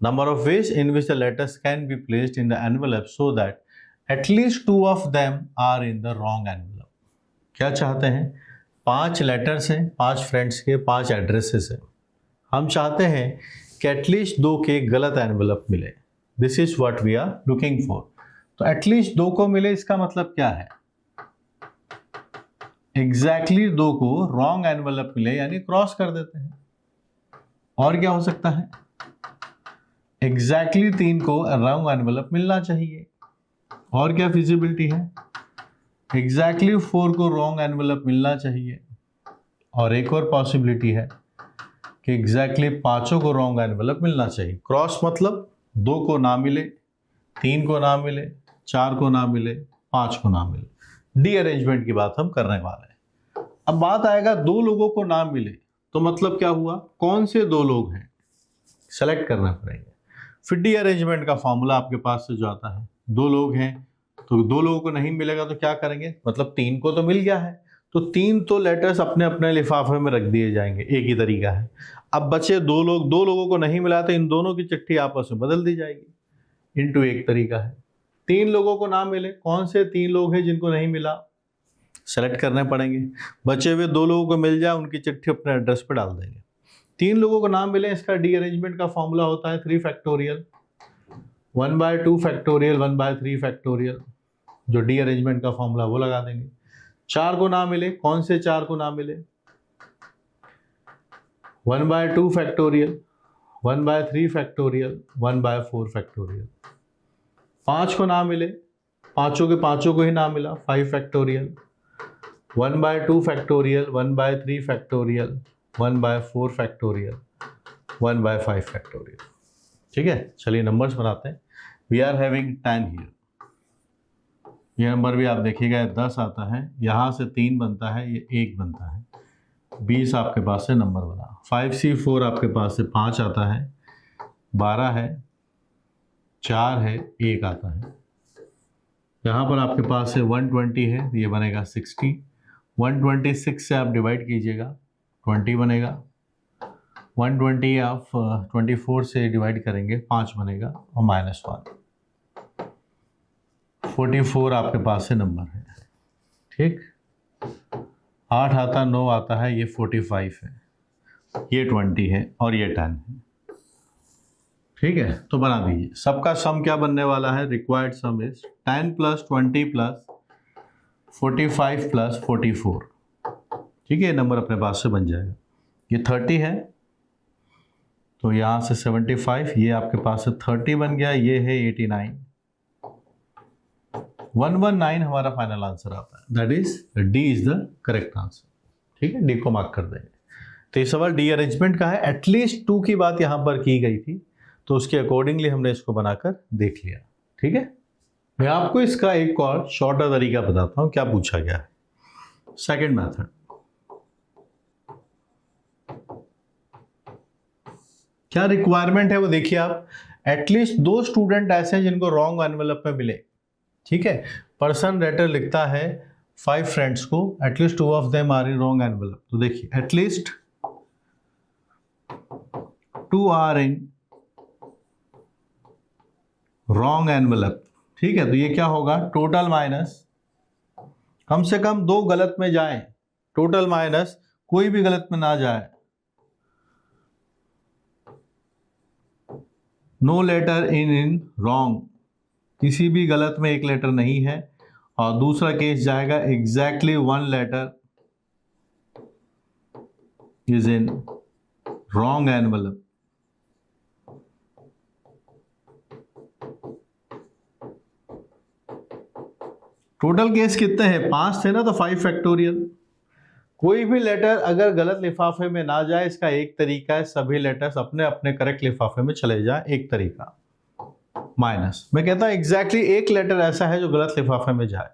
Number of ways in which the letters can be placed in the envelope so that at least 2 of them are in the wrong envelope. क्या चाहते हैं? 5 लेटर्स हैं, 5 फ्रेंड्स के 5 एड्रेसेस हैं। हम चाहते हैं कि एटलीस्ट 2 के गलत एनवेलप मिले। This is what we are looking for. तो एटलीस्ट 2 को मिले, इसका मतलब क्या है? एग्जैक्टली 2 को रॉन्ग एनवेलप मिले यानी क्रॉस कर देते हैं। और क्या हो सकता है? एग्जैक्टली 3 को रॉन्ग एनवेलप मिलना चाहिए। और क्या फिजिबिलिटी है? एग्जैक्टली 4 को रॉन्ग एनवेलप मिलना चाहिए। और एक और पॉसिबिलिटी है कि एग्जैक्टली 5 को रॉन्ग एनवेलप मिलना चाहिए। क्रॉस मतलब 2 को ना मिले, 3 को ना मिले, 4 को ना मिले, 5 को ना मिले। डी अरेंजमेंट की बात हम करने वाले हैं। अब बात आएगा 2 लोगों को ना मिले, तो मतलब क्या हुआ? कौन से 2 लोग हैं सेलेक्ट करना पड़ेगा। फिर डी अरेंजमेंट का फॉर्मूला आपके पास से जो आता है, 2 लोग हैं तो 2 लोगों को नहीं मिलेगा तो क्या करेंगे? मतलब 3 को तो मिल गया है, तो 3 तो लेटर्स अपने अपने लिफाफे में रख दिए जाएंगे। एक ही तरीका है। अब बचे 2 लोग, 2 लोगों को नहीं मिला तो इन दोनों की चिट्ठी आपस में बदल दी जाएगी। इनटू एक तरीका है। 3 लोगों को ना मिले, कौन से 3 लोग हैं जिनको नहीं मिला? सेलेक्ट करने पड़ेंगे। बचे हुए 2 लोगों को मिल जाए, उनकी चिट्ठी अपने एड्रेस पर डाल देंगे। 3 लोगों को ना मिले, इसका डी अरेंजमेंट का फॉर्मूला होता है 3 फैक्टोरियल, 1/2 फैक्टोरियल, 1/3 फैक्टोरियल। जो डी अरेंजमेंट का फॉर्मूला वो लगा देंगे। 4 को ना मिले, कौन से 4 को ना मिले? 1/2 फैक्टोरियल, 1/3 फैक्टोरियल, 1/4 फैक्टोरियल। 5 को ना मिले, पांचों के पांचों को ही ना मिला, 5 factorial, 1/2 factorial, 1/3 factorial, 1/4 factorial, 1/5 factorial. ठीक है, चलिए नंबर्स बनाते हैं। We are having 10 here. ये नंबर भी आप देखिएगा 10 आता है, यहाँ से 3 बनता है, ये 1 बनता है, 20 आपके पास से नंबर बना। 5C4 आपके पास से 5 आता है, 12 है, 4 है, 1 आता है। यहाँ पर आपके पास से 120 है, ये बनेगा 60। 126 से आप डिवाइड कीजिएगा, 20 बनेगा। 120 आप 24 से डिवाइड करेंगे, 5 बनेगा और -1। 44 आपके पास से नंबर है। ठीक, 8 आता, 9 आता है, ये 45 है, ये 20 है और ये 10 है। ठीक है, तो बना दीजिए। सबका सम क्या बनने वाला है? Required some is 10 + 20 + 45 + 44। ठीक है, नंबर अपने पास से बन जाएगा। ये 30 है तो यहाँ से 75, ये आपके पास से 30 बन गया, ये है 89। 119 हमारा फाइनल आंसर आता है। That is D is the correct answer. ठीक है, डी को मार्क कर देंगे। तो ये सवाल डी अरेंजमेंट का है। एटलीस्ट 2 की बात यहाँ पर की गई थी, तो उसके अकॉर्डिंगली हमने इसको बनाकर देख लिया। ठीक है, मैं आपको इसका एक और शॉर्टर तरीका बताता हूँ क्या पूछा गया है। सेकंड मेथड, क्या रिक्वायरमेंट है वो देखिए आप। एटलीस्ट 2 स्टूडेंट ऐसे हैं जिनको रॉन्ग एनवेलप में मिले। ठीक है, पर्सन लेटर लिखता है 5 फ्रेंड्स को, at least 2 of them are in wrong envelope. तो देखिए at least 2 are in wrong envelope. ठीक है, तो ये क्या होगा? टोटल माइनस, कम से कम 2 गलत में जाएं, टोटल माइनस कोई भी गलत में ना जाए, नो लेटर इन रॉन्ग, किसी भी गलत में एक लेटर नहीं है। और दूसरा केस जाएगा exactly one letter is in wrong envelope. Total case कितने हैं? 5 थे ना, तो 5 फैक्टोरियल। कोई भी लेटर अगर गलत लिफाफे में ना जाए, इसका एक तरीका है सभी लेटर्स अपने अपने करेक्ट लिफाफे में चले जाए, एक तरीका। माइनस, मैं कहता हूं एग्जैक्टली एक लेटर ऐसा है जो गलत लिफाफे में जाए,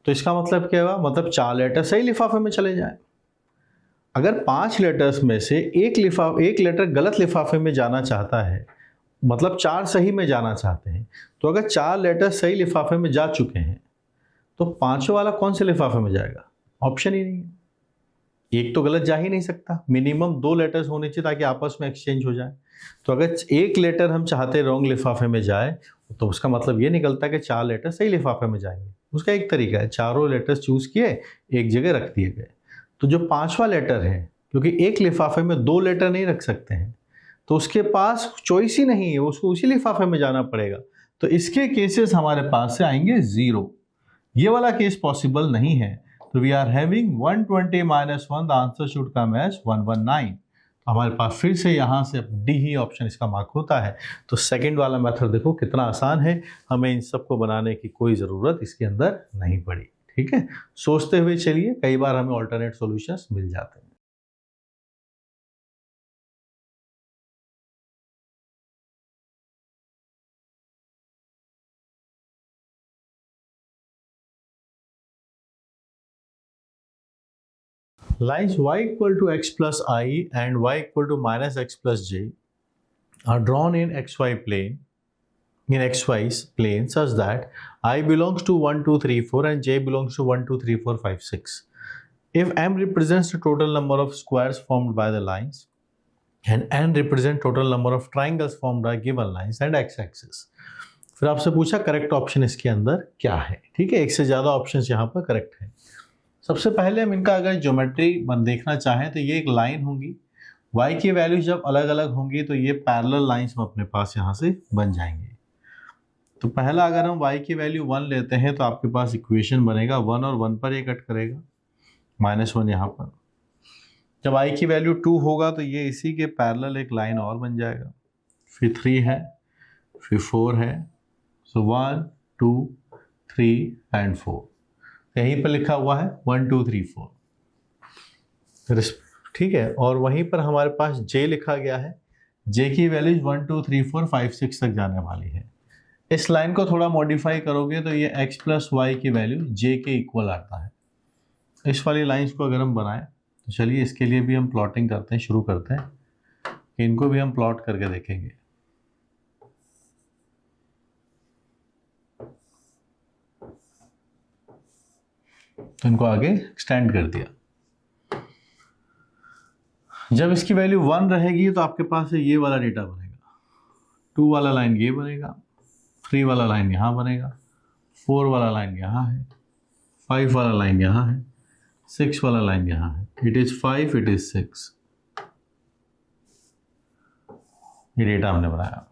तो इसका मतलब क्या हुआ? मतलब 4 लेटर सही लिफाफे में चले जाए। अगर 5 लेटर्स में से एक लेटर गलत लिफाफे में जाना चाहता है, मतलब 4 सही में जाना चाहते हैं, तो अगर 4 लेटर सही लिफाफे में जा चुके हैं तो 5वां वाला कौन से लिफाफे में जाएगा? ऑप्शन ही नहीं है। एक तो गलत जा ही नहीं सकता, मिनिमम 2 लेटर्स होने चाहिए ताकि आपस में एक्सचेंज हो जाए। तो अगर एक लेटर हम चाहते रॉन्ग लिफाफे में जाए, तो उसका मतलब ये निकलता है कि 4 लेटर सही लिफाफे में जाएंगे। उसका एक तरीका है, चारों लेटर्स चूज किए, एक जगह रख दिए गए। तो जो 5वां लेटर है, क्योंकि एक लिफाफे में 2 लेटर नहीं रख सकते हैं, तो उसके पास चॉइस ही नहीं है, उसको उसी लिफाफे में जाना पड़ेगा। तो इसके केसेस हमारे पास से आएंगे 0। ये वाला केस पॉसिबल नहीं है, तो we are having 120 -1, the answer should come as 119। तो हमारे पास फिर से यहाँ से डी ही ऑप्शन इसका मार्क होता है। तो सेकंड वाला मेथड देखो कितना आसान है, हमें इन सबको बनाने की कोई ज़रूरत इसके अंदर नहीं पड़ी। ठीक है, सोचते हुए चलिए, कई बार हमें ऑल्टरनेट सॉल्यूशंस मिल जाते हैं। Lines y equal to x plus I and y equal to minus x plus j are drawn in xy plane, in xy's plane such that I belongs to 1, 2, 3, 4 and j belongs to 1, 2, 3, 4, 5, 6. If m represents the total number of squares formed by the lines and n represent total number of triangles formed by given lines and x-axis. फिर आपसे पूछा करेक्ट ऑप्शन इसके अंदर क्या है। ठीक है, एक से ज़्यादा ऑप्शंस यहाँ पर करेक्ट है। सबसे पहले हम इनका अगर ज्योमेट्री देखना चाहें तो ये एक लाइन होगी, y की वैल्यू जब अलग अलग होंगी तो ये पैरेलल लाइंस में अपने पास यहाँ से बन जाएंगे। तो पहला अगर हम y की वैल्यू 1 लेते हैं तो आपके पास इक्वेशन बनेगा 1 और 1 पर ये कट करेगा, -1 यहाँ पर। जब y की वैल्यू 2 होगा तो ये इसी के पैरेलल एक लाइन और बन जाएगा, फिर 3 है, फिर 4 है, सो 1, 2, 3 एंड 4। यहीं पर लिखा हुआ है 1, 2, 3, 4। ठीक है, और वहीं पर हमारे पास j लिखा गया है, j की वैल्यू 1, 2, 3, 4, 5, 6 तक जाने वाली है। इस लाइन को थोड़ा मॉडिफाई करोगे तो ये x प्लस वाई की वैल्यू j के इक्वल आता है। इस वाली लाइंस को अगर हम बनाएं तो चलिए इसके लिए भी हम प्लॉटिंग करते हैं, शुरू करते हैं। इनको भी हम प्लॉट करके देखेंगे। तो इनको आगे एक्सटेंड कर दिया। जब इसकी वैल्यू 1 रहेगी तो आपके पास ये वाला डेटा बनेगा, 2 वाला लाइन ये बनेगा, 3 वाला लाइन यहाँ बनेगा, 4 वाला लाइन यहाँ है, 5 वाला लाइन यहाँ है, 6 वाला लाइन यहाँ है। It is 5, it is 6। ये डेटा हमने बनाया।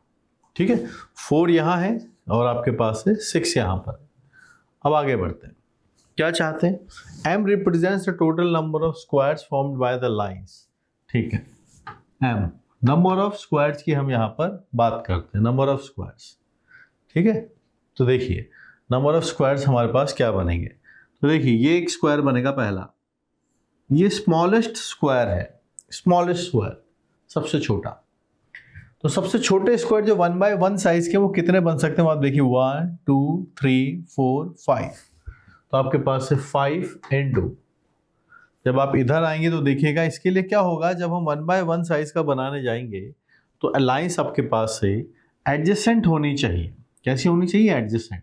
ठीक है, 4 यहाँ है और आपके पास है 6 यहाँ पर। अब आगे बढ़ते हैं, क्या चाहते हैं? m represents the total number of squares formed by the lines. ठीक है, m नंबर ऑफ स्क्वायर्स की हम यहाँ पर बात करते हैं, नंबर ऑफ स्क्वायर्स। ठीक है, तो देखिए नंबर ऑफ स्क्वायर्स हमारे पास क्या बनेंगे। तो देखिए ये एक स्क्वायर बनेगा पहला, ये स्मॉलेस्ट स्क्वायर है, स्मॉलेस्ट स्क्वायर सबसे छोटा। तो सबसे छोटे स्क्वायर जो 1/1 साइज के वो कितने बन सकते हैं? आप देखिए 1, 2, 3, 4, 5। तो आपके पास है 5 and 2। जब आप इधर आएंगे तो देखिएगा इसके लिए क्या होगा, जब हम 1/1 साइज का बनाने जाएंगे तो लाइंस आपके पास से एडजेसेंट होनी चाहिए। कैसी होनी चाहिए? एडजेसेंट।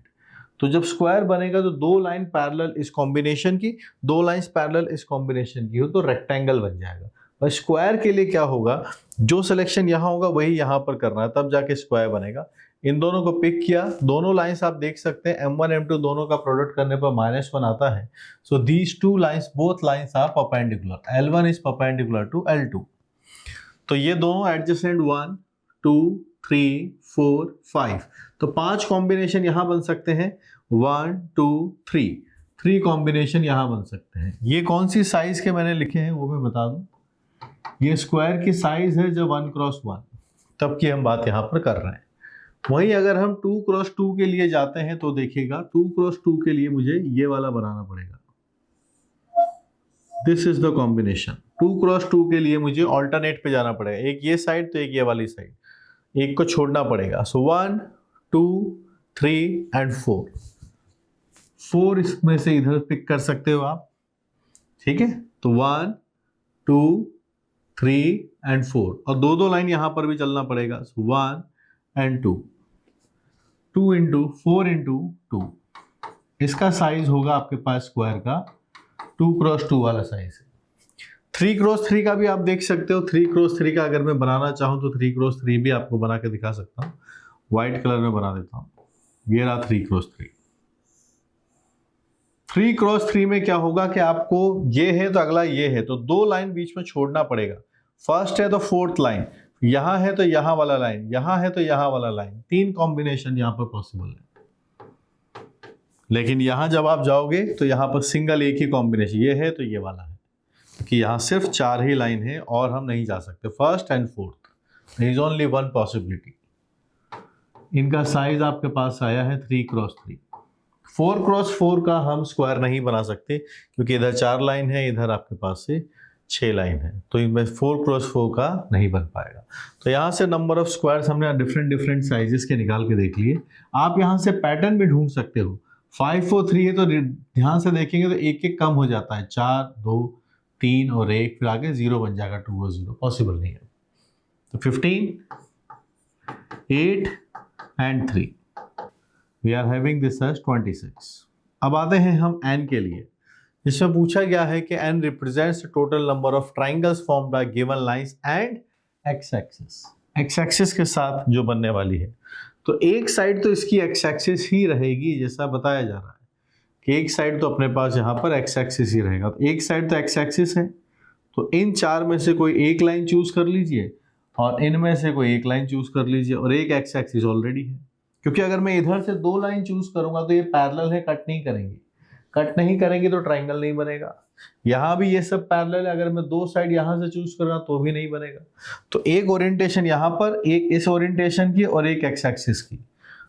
तो जब स्क्वायर बनेगा तो 2 लाइन पैरेलल इस कॉम्बिनेशन की, 2 लाइंस पैरेलल इस कॉम्बिनेशन की हो तो रेक्टेंगल बन जाएगा। और स्क्वायर के लिए क्या होगा, जो सिलेक्शन यहाँ होगा वही यहाँ पर करना है, तब जाके स्क्वायर बनेगा। इन दोनों को पिक किया, दोनों लाइंस आप देख सकते हैं m1 m2 दोनों का प्रोडक्ट करने पर -1 आता है। So these 2 lines, both lines are perpendicular, L1 is perpendicular to L2। तो ये दोनों एडजेसेंट 1, 2 3 4 5, तो 5 कॉम्बिनेशन यहां बन सकते हैं। 1 2 3 कॉम्बिनेशन यहां बन सकते हैं। ये कौन सी साइज के मैंने लिखे हैं वो मैं बता दूं, ये स्क्वायर की साइज है जो 1 क्रॉस 1, तब की हम बात यहां पर कर रहे हैं। वहीं अगर हम 2 क्रॉस 2 के लिए जाते हैं तो देखिएगा 2 क्रॉस 2 के लिए मुझे ये वाला बनाना पड़ेगा। This is the combination. 2 cross 2 के लिए मुझे ऑल्टरनेट पे जाना पड़ेगा, एक ये साइड तो एक ये वाली साइड, एक को छोड़ना पड़ेगा। सो 1 2 3 एंड 4 इसमें से इधर पिक कर सकते हो आप, ठीक है। तो 1 2 3 एंड 4, और दो दो लाइन यहां पर भी चलना पड़ेगा। सो 1 एंड 2 इंटू 4 इंटू 2, इसका साइज होगा आपके पास स्क्वायर का 2 क्रॉस 2 वाला साइज है। 3 क्रॉस 3 का भी आप देख सकते हो। 3 क्रॉस 3 का अगर मैं बनाना चाहूं तो 3 क्रॉस 3 भी आपको बना के दिखा सकता हूं। व्हाइट कलर में बना देता हूं। ये रहा 3 क्रॉस 3। 3 क्रॉस 3 में क्या होगा कि आपको ये है तो अगला ये है, तो 2 लाइन बीच में छोड़ना पड़ेगा। फर्स्ट है तो 4th लाइन, यहां है तो यहां वाला लाइन, यहां है तो यहां वाला लाइन। 3 कॉम्बिनेशन यहां पर पॉसिबल है। लेकिन यहां जब आप जाओगे तो यहां पर सिंगल एक ही कॉम्बिनेशन, ये है तो ये वाला है, क्योंकि यहां सिर्फ 4 ही लाइन है और हम नहीं जा सकते। First and 4th, there is only one possibility. इनका साइज आपके पास आया है 3 क्रॉस 3। 4 क्रॉस 4 का हम स्क्वायर नहीं बना सकते, क्योंकि इधर 4 लाइन है, इधर आपके पास से 6 लाइन है, तो इनमें 4 क्रॉस 4 का नहीं बन पाएगा। तो यहाँ से नंबर ऑफ स्क्वायर्स हमने डिफरेंट साइजेस के निकाल के देख लिए। आप यहाँ से पैटर्न भी ढूंढ सकते हो। 5 4 3 है तो ध्यान से देखेंगे तो एक एक कम हो जाता है, 4 2 3 और 1, फिर आगे 0 बन जाएगा, 2 और 0 पॉसिबल नहीं है। तो 15 8 and 3, we are having this as 26। अब आते हैं हम n के लिए, जिसमें पूछा गया है कि n represents total number of triangles formed by given lines and x axis. x axis के साथ जो बनने वाली है, तो एक साइड तो इसकी x एक्सिस ही रहेगी, जैसा बताया जा रहा है कि एक साइड तो अपने पास यहाँ पर x एक्सिस ही रहेगा। तो एक साइड तो x एक्सिस है, तो इन 4 में से कोई एक लाइन चूज कर लीजिए और इनमें से कोई एक लाइन चूज कर लीजिए, और एक x एक्सिस ऑलरेडी है। क्योंकि अगर मैं इधर से 2 लाइन चूज करूंगा तो ये पैरेलल है, कट नहीं करेंगे तो ट्राइंगल नहीं बनेगा। यहाँ भी ये सब पैरेलल है, अगर मैं 2 साइड यहाँ से चूज करूंगा तो भी नहीं बनेगा। तो एक ओरिएंटेशन यहाँ पर, एक इस ओरिएंटेशन की और एक x एक्सिस की।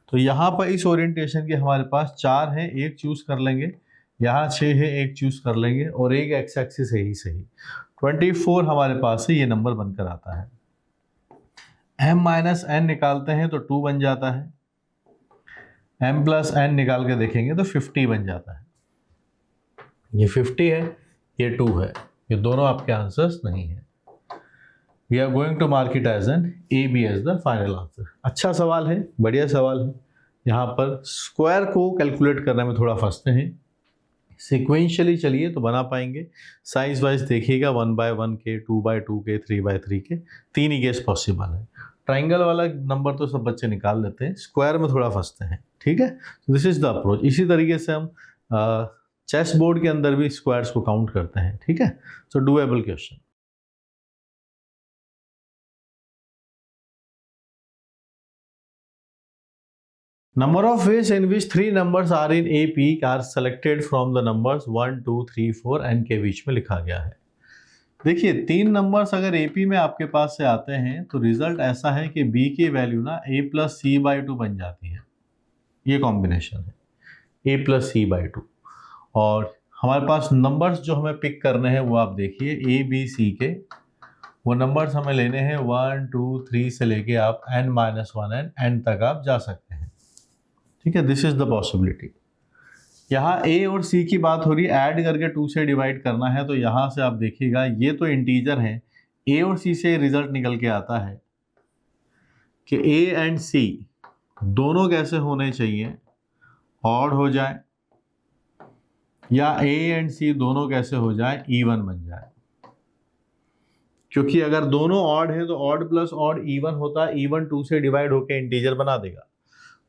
तो यहाँ पर इस ओरिएंटेशन के हमारे पास 4 हैं, एक चूज कर लेंगे, यहाँ 6 है, एक चूज कर लेंगे, और एक x एक्सिस है ही सही। 24 हमारे पास है, ये नंबर बनकर आता है। m माइनस n निकालते हैं तो 2 बन जाता है, m प्लस n निकाल के देखेंगे तो 50 बन जाता है। ये 50 है, ये 2 है, ये दोनों आपके आंसर्स नहीं है। We are going to mark it as an AB as the final answer. अच्छा सवाल है, बढ़िया सवाल है। यहाँ पर स्क्वायर को कैलकुलेट करने में थोड़ा फंसते हैं। सिक्वेंशियली चलिए तो बना पाएंगे। साइज वाइज देखिएगा, 1 by 1 के, 2 by 2 के, 3 by 3 के, 3 ही केस पॉसिबल है। ट्राइंगल वाला नंबर तो सब बच्चे निकाल लेते हैं, स्क्वायर में थोड़ा फंसते हैं, ठीक है। This is the approach. इसी तरीके से हम चेस बोर्ड के अंदर भी स्क्वायर्स को काउंट करते हैं, ठीक है। So doable question. Number of ways in which 3 numbers are in AP are selected from the numbers 1 2 3 4 n के बीच में लिखा गया है। देखिए 3 नंबर्स अगर AP में आपके पास से आते हैं तो रिजल्ट ऐसा है कि B की वैल्यू ना A प्लस C/2 बन जाती है। ये कॉम्बिनेशन है, A प्लस C/2। और हमारे पास नंबर्स जो हमें पिक करने हैं वो आप देखिए A B C के, वो नंबर्स हमें लेने हैं 1 2 3 से लेके आप n-1 n तक आप जा सकते हैं, ठीक है। This is the possibility. यहाँ A और C की बात हो रही है, ऐड करके 2 से डिवाइड करना है, तो यहाँ से आप देखिएगा ये तो इंटीजर है। A और C से रिजल्ट निकल के आता है कि A एंड C दोनों कैसे होने चाहिए, ऑड हो जाए, या A एंड C दोनों कैसे हो जाए, इवन बन जाए। क्योंकि अगर दोनों ऑड है तो ऑड प्लस ऑड इवन होता है, इवन 2 से डिवाइड होके इंटीजर बना देगा।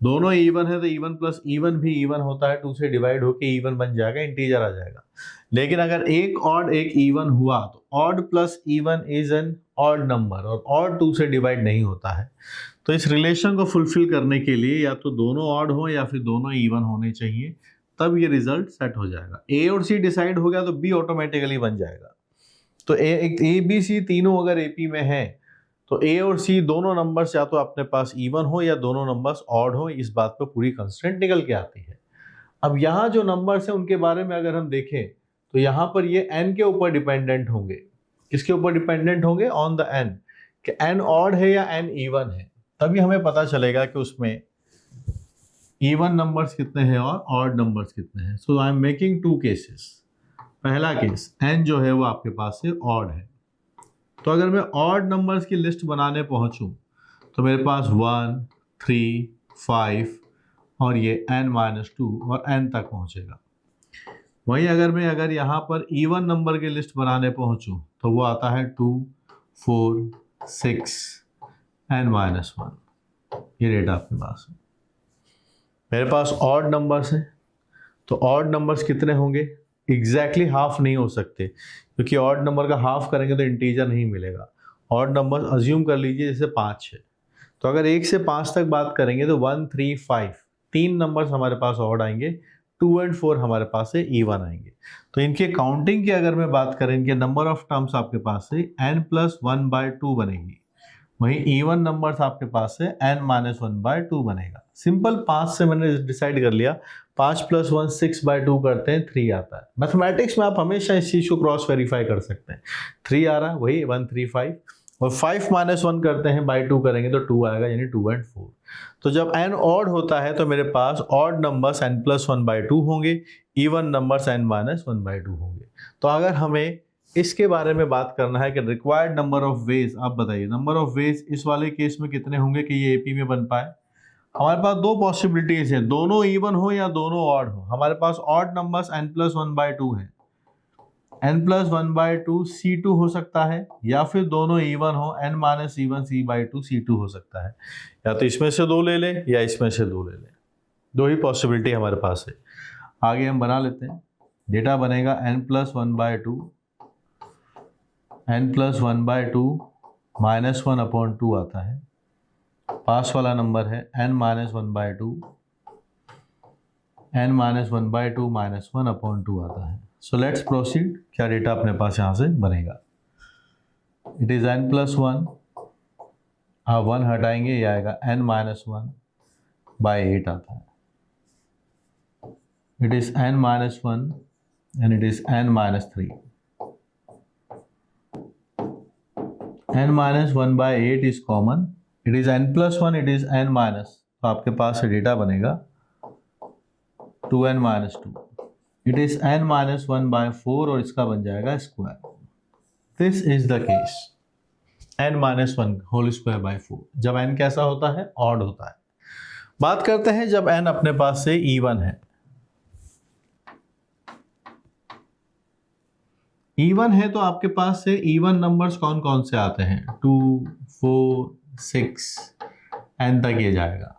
दोनों इवन है तो इवन प्लस इवन भी इवन होता है, 2 से डिवाइड होके इवन बन जाएगा, इंटीजर आ जाएगा। लेकिन अगर एक ऑड एक इवन हुआ तो odd plus even is an odd number और ऑड 2 से डिवाइड नहीं होता है। तो इस रिलेशन को फुलफिल करने के लिए या तो दोनों ऑड हो या फिर दोनों इवन होने चाहिए, तब ये रिजल्ट सेट हो जाएगा। ए और सी डिसाइड हो गया तो बी ऑटोमेटिकली बन जाएगा। तो ए बी सी तीनों अगर एपी में है तो ए और सी दोनों नंबर्स या तो अपने पास इवन हो या दोनों नंबर्स ऑड हो, इस बात पर पूरी कंस्ट्रेंट निकल के आती है। अब यहाँ जो नंबर्स हैं उनके बारे में अगर हम देखें तो यहाँ पर ये n के ऊपर डिपेंडेंट होंगे। किसके ऊपर डिपेंडेंट होंगे? ऑन द n, कि n ऑड है या n इवन है, तभी हमें पता चलेगा कि उसमें इवन नंबर्स कितने हैं और ऑड नंबर्स कितने हैं। So I am making 2 cases. पहला केस n जो है वो आपके पास से ऑड है, तो अगर मैं ऑड नंबर्स की लिस्ट बनाने पहुंचूं तो मेरे पास 1, 3, 5 और ये n-2 और n तक पहुंचेगा। वहीं अगर यहाँ पर इवन नंबर की लिस्ट बनाने पहुंचूं तो वो आता है 2, 4, 6, n-1। ये डेटा आपके पास है। मेरे पास ऑड नंबर्स हैं, तो ऑड नंबर्स कितने होंगे? एग्जैक्टली हाफ नहीं हो सकते, क्योंकि ऑड नंबर का हाफ करेंगे तो इंटीजर नहीं मिलेगा। ऑड नंबर अज्यूम कर लीजिए जैसे 5 है, तो अगर 1 से 5 तक बात करेंगे तो 1, 3, 5 तीन नंबर्स हमारे पास ऑड आएंगे, 2 और 4 हमारे पास से इवन आएंगे। तो इनके काउंटिंग की अगर मैं बात करें, इनके नंबर ऑफ टर्म्स आपके पास से n+1/2 बनेगी। वहीं इवन नंबर्स आपके पास से n-1/2 बनेगा। सिंपल 5 से मैंने डिसाइड कर लिया, 5 + 1 6/2 करते हैं, 3 आता है। मैथमेटिक्स में आप हमेशा इस चीज़ को क्रॉस वेरीफाई कर सकते हैं। 3 आ रहा है, वही 1, 3, 5 और 5 - 1 करते हैं, बाई 2 करेंगे तो 2 आएगा, यानी 2 और 4। तो जब n ऑड होता है तो मेरे पास ऑड नंबर्स n+1/2 होंगे, इवन नंबर्स n-1/2 होंगे। तो अगर हमें इसके बारे में बात करना है कि रिक्वायर्ड नंबर ऑफ वेज, आप बताइए नंबर ऑफ वेज इस वाले केस में कितने होंगे कि ये एपी में बन पाए? हमारे पास 2 पॉसिबिलिटीज है, दोनों इवन हो या दोनों ऑड हो। हमारे पास ऑड नंबर्स n+1/2 है, n+1/2 C2 हो सकता है, या फिर दोनों इवन हो n-1 C/2 C2 हो सकता है। या तो इसमें से 2 ले ले या इसमें से 2 ले ले, 2 ही पॉसिबिलिटी हमारे पास है। आगे हम बना लेते हैं, डेटा बनेगा n+1/2 -1/2 आता है। पास वाला नंबर है n-1/2 n-1/2 -1/2 आता है। So let's proceed. क्या डेटा अपने पास यहाँ से बनेगा? इट इज n+1, हाँ 1 हटाएंगे, ये आएगा n-1/8 आता है। It is n-1 and it is n-3। n-1/8 is common, it is n+1, it is n-, तो आपके पास से डेटा बनेगा 2n-2। इट इज n-1/4 और इसका बन जाएगा square. This is the case n-1/4 जब n कैसा होता है? ऑड होता है। बात करते हैं जब n अपने पास से इवन है। इवन है तो आपके पास से इवन नंबर्स कौन कौन से आते हैं? 2, 4, 6 n तक ये जाएगा।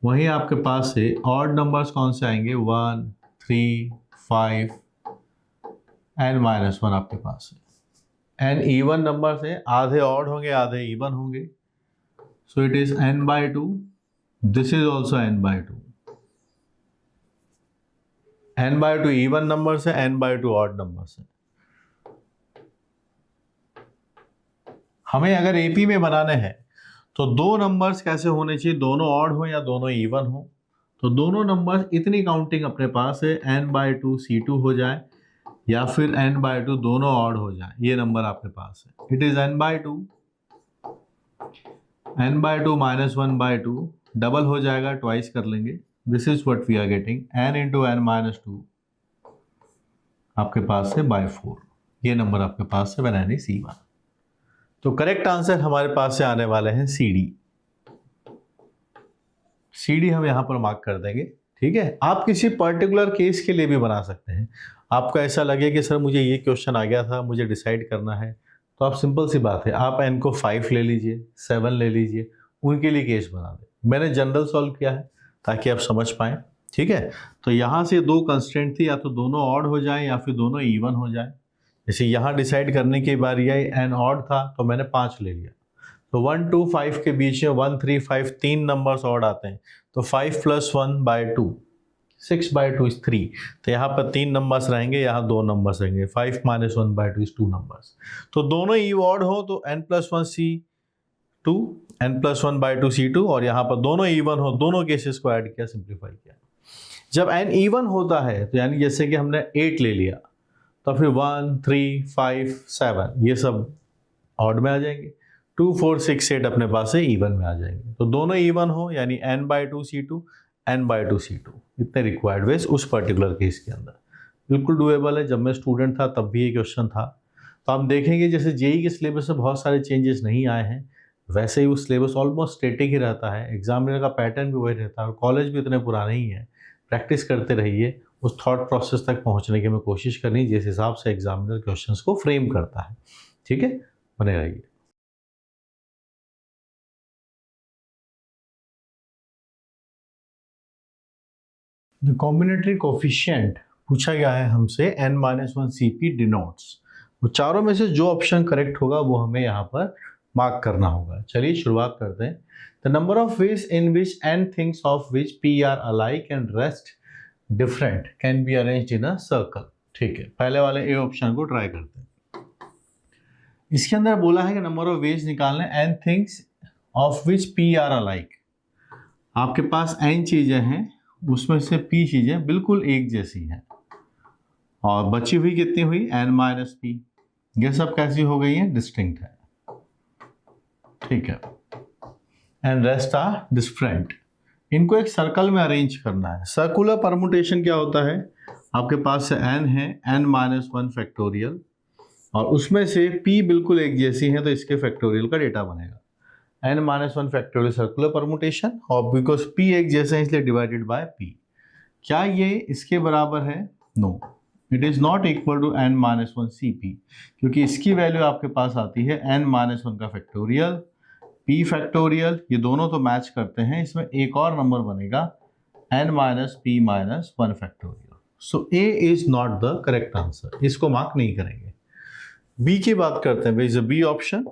वहीं आपके पास से ऑड नंबर्स कौन से आएंगे? 1, 3, 5 n-1 आपके पास है। n इवन नंबर से आधे ऑड होंगे, आधे इवन होंगे। So it is n/2, this is also n/2। n/2 even number से, n/2 ऑड नंबर से। हमें अगर एपी में बनाने हैं तो 2 नंबर्स कैसे होने चाहिए? दोनों ऑड हो या दोनों इवन हो। तो दोनों नंबर्स इतनी काउंटिंग अपने पास है, n/2 C2 हो जाए या फिर n/2 दोनों ऑड हो जाए, ये नंबर आपके पास है। इट इज n/2 -1/2 डबल हो जाएगा, ट्वाइस कर लेंगे। This is what we are getting, n × n-2 आपके पास है /4। ये नंबर आपके पास है बनानी C1। तो करेक्ट आंसर हमारे पास से आने वाले हैं CD हम यहाँ पर मार्क कर देंगे। ठीक है, आप किसी पर्टिकुलर केस के लिए भी बना सकते हैं। आपको ऐसा लगे कि सर मुझे ये क्वेश्चन आ गया था, मुझे डिसाइड करना है, तो आप सिंपल सी बात है, आप n को 5 ले लीजिए, 7 ले लीजिए, उनके लिए केस बना दें। मैंने जनरल सॉल्व किया है ताकि आप समझ पाएँ। ठीक है, तो यहाँ से 2 कंस्ट्रेंट थी, या तो दोनों ऑड हो जाए या फिर दोनों इवन हो जाए। जैसे यहाँ डिसाइड करने की बार यह एन ऑड था तो मैंने 5 ले लिया, तो 1 2 5 के बीच में 1 3 5 तीन नंबर्स ऑड आते हैं, तो 5 + 1/2 6/2 इज 3, तो यहाँ पर 3 नंबर्स रहेंगे, यहाँ 2 नंबर्स रहेंगे, 5 - 1/2 इज 2 नंबर्स। तो दोनों ई ऑड हो तो n+1 C2 n+1/2 C2, और यहाँ पर दोनों इवन हो, दोनों केसेस को ऐड किया, सिंप्लीफाई किया। जब n इवन होता है तो यानी जैसे कि हमने 8 ले लिया, तो फिर 1 3 5 7 ये सब ऑड में आ जाएंगे, 2 4 6 8 अपने पास से इवन में आ जाएंगे। तो दोनों इवन हो यानी n/2 C2 n/2 C2 इतने रिक्वायर्ड वेज उस पर्टिकुलर केस के अंदर। बिल्कुल डूएबल है, जब मैं स्टूडेंट था तब भी ये क्वेश्चन था। तो हम देखेंगे जैसे जेई के सिलेबस में बहुत सारे चेंजेस नहीं आए हैं, वैसे ही वो सिलेबस ऑलमोस्ट स्टेटिक ही रहता है, एग्जामिनर का पैटर्न भी वही रहता है, और कॉलेज भी इतने पुराने ही है। प्रैक्टिस करते रहिए, उस थॉट प्रोसेस तक पहुंचने की हमें कोशिश करनी जिस हिसाब से एग्जामिनर क्वेश्चंस को फ्रेम करता है। ठीक है, बने रहिए। द कॉम्बिनेटरी कोफिशिएंट पूछा गया है हमसे n-1 CP डिनोट्स, वो चारों में से जो ऑप्शन करेक्ट होगा वो हमें यहाँ पर मार्क करना होगा। चलिए शुरुआत करते हैं। The number of ways in which n things of which p are alike and rest different can be arranged in a circle. ठीक है, पहले वाले ए ऑप्शन को ट्राई करते हैं। इसके अंदर बोला है कि नंबर ऑफ वेज निकालने n things of which p are alike. आपके पास n चीजें हैं, उसमें से p चीजें बिल्कुल एक जैसी हैं, और बची हुई कितनी हुई n-p। ये सब कैसी हो गई है, डिस्टिंक्ट है। ठीक है, एंड रेस्ट आर डिफरेंट। इनको एक सर्कल में अरेंज करना है। सर्कुलर परमुटेशन क्या होता है, आपके पास से n है n-1 फैक्टोरियल, और उसमें से p बिल्कुल एक जैसी है, तो इसके फैक्टोरियल का डेटा बनेगा n-1 फैक्टोरियल सर्कुलर परमुटेशन, और बिकॉज p एक जैसे हैं इसलिए डिवाइडेड बाय p। क्या ये इसके बराबर है? No, it is not equal to n-1 CP, क्योंकि इसकी वैल्यू आपके पास आती है n-1 का फैक्टोरियल, p फैक्टोरियल, ये दोनों तो मैच करते हैं। इसमें एक और नंबर बनेगा n-p-1 factorial. So a is not the correct answer, इसको मार्क नहीं करेंगे। b की बात करते हैं, इज बी ऑप्शन।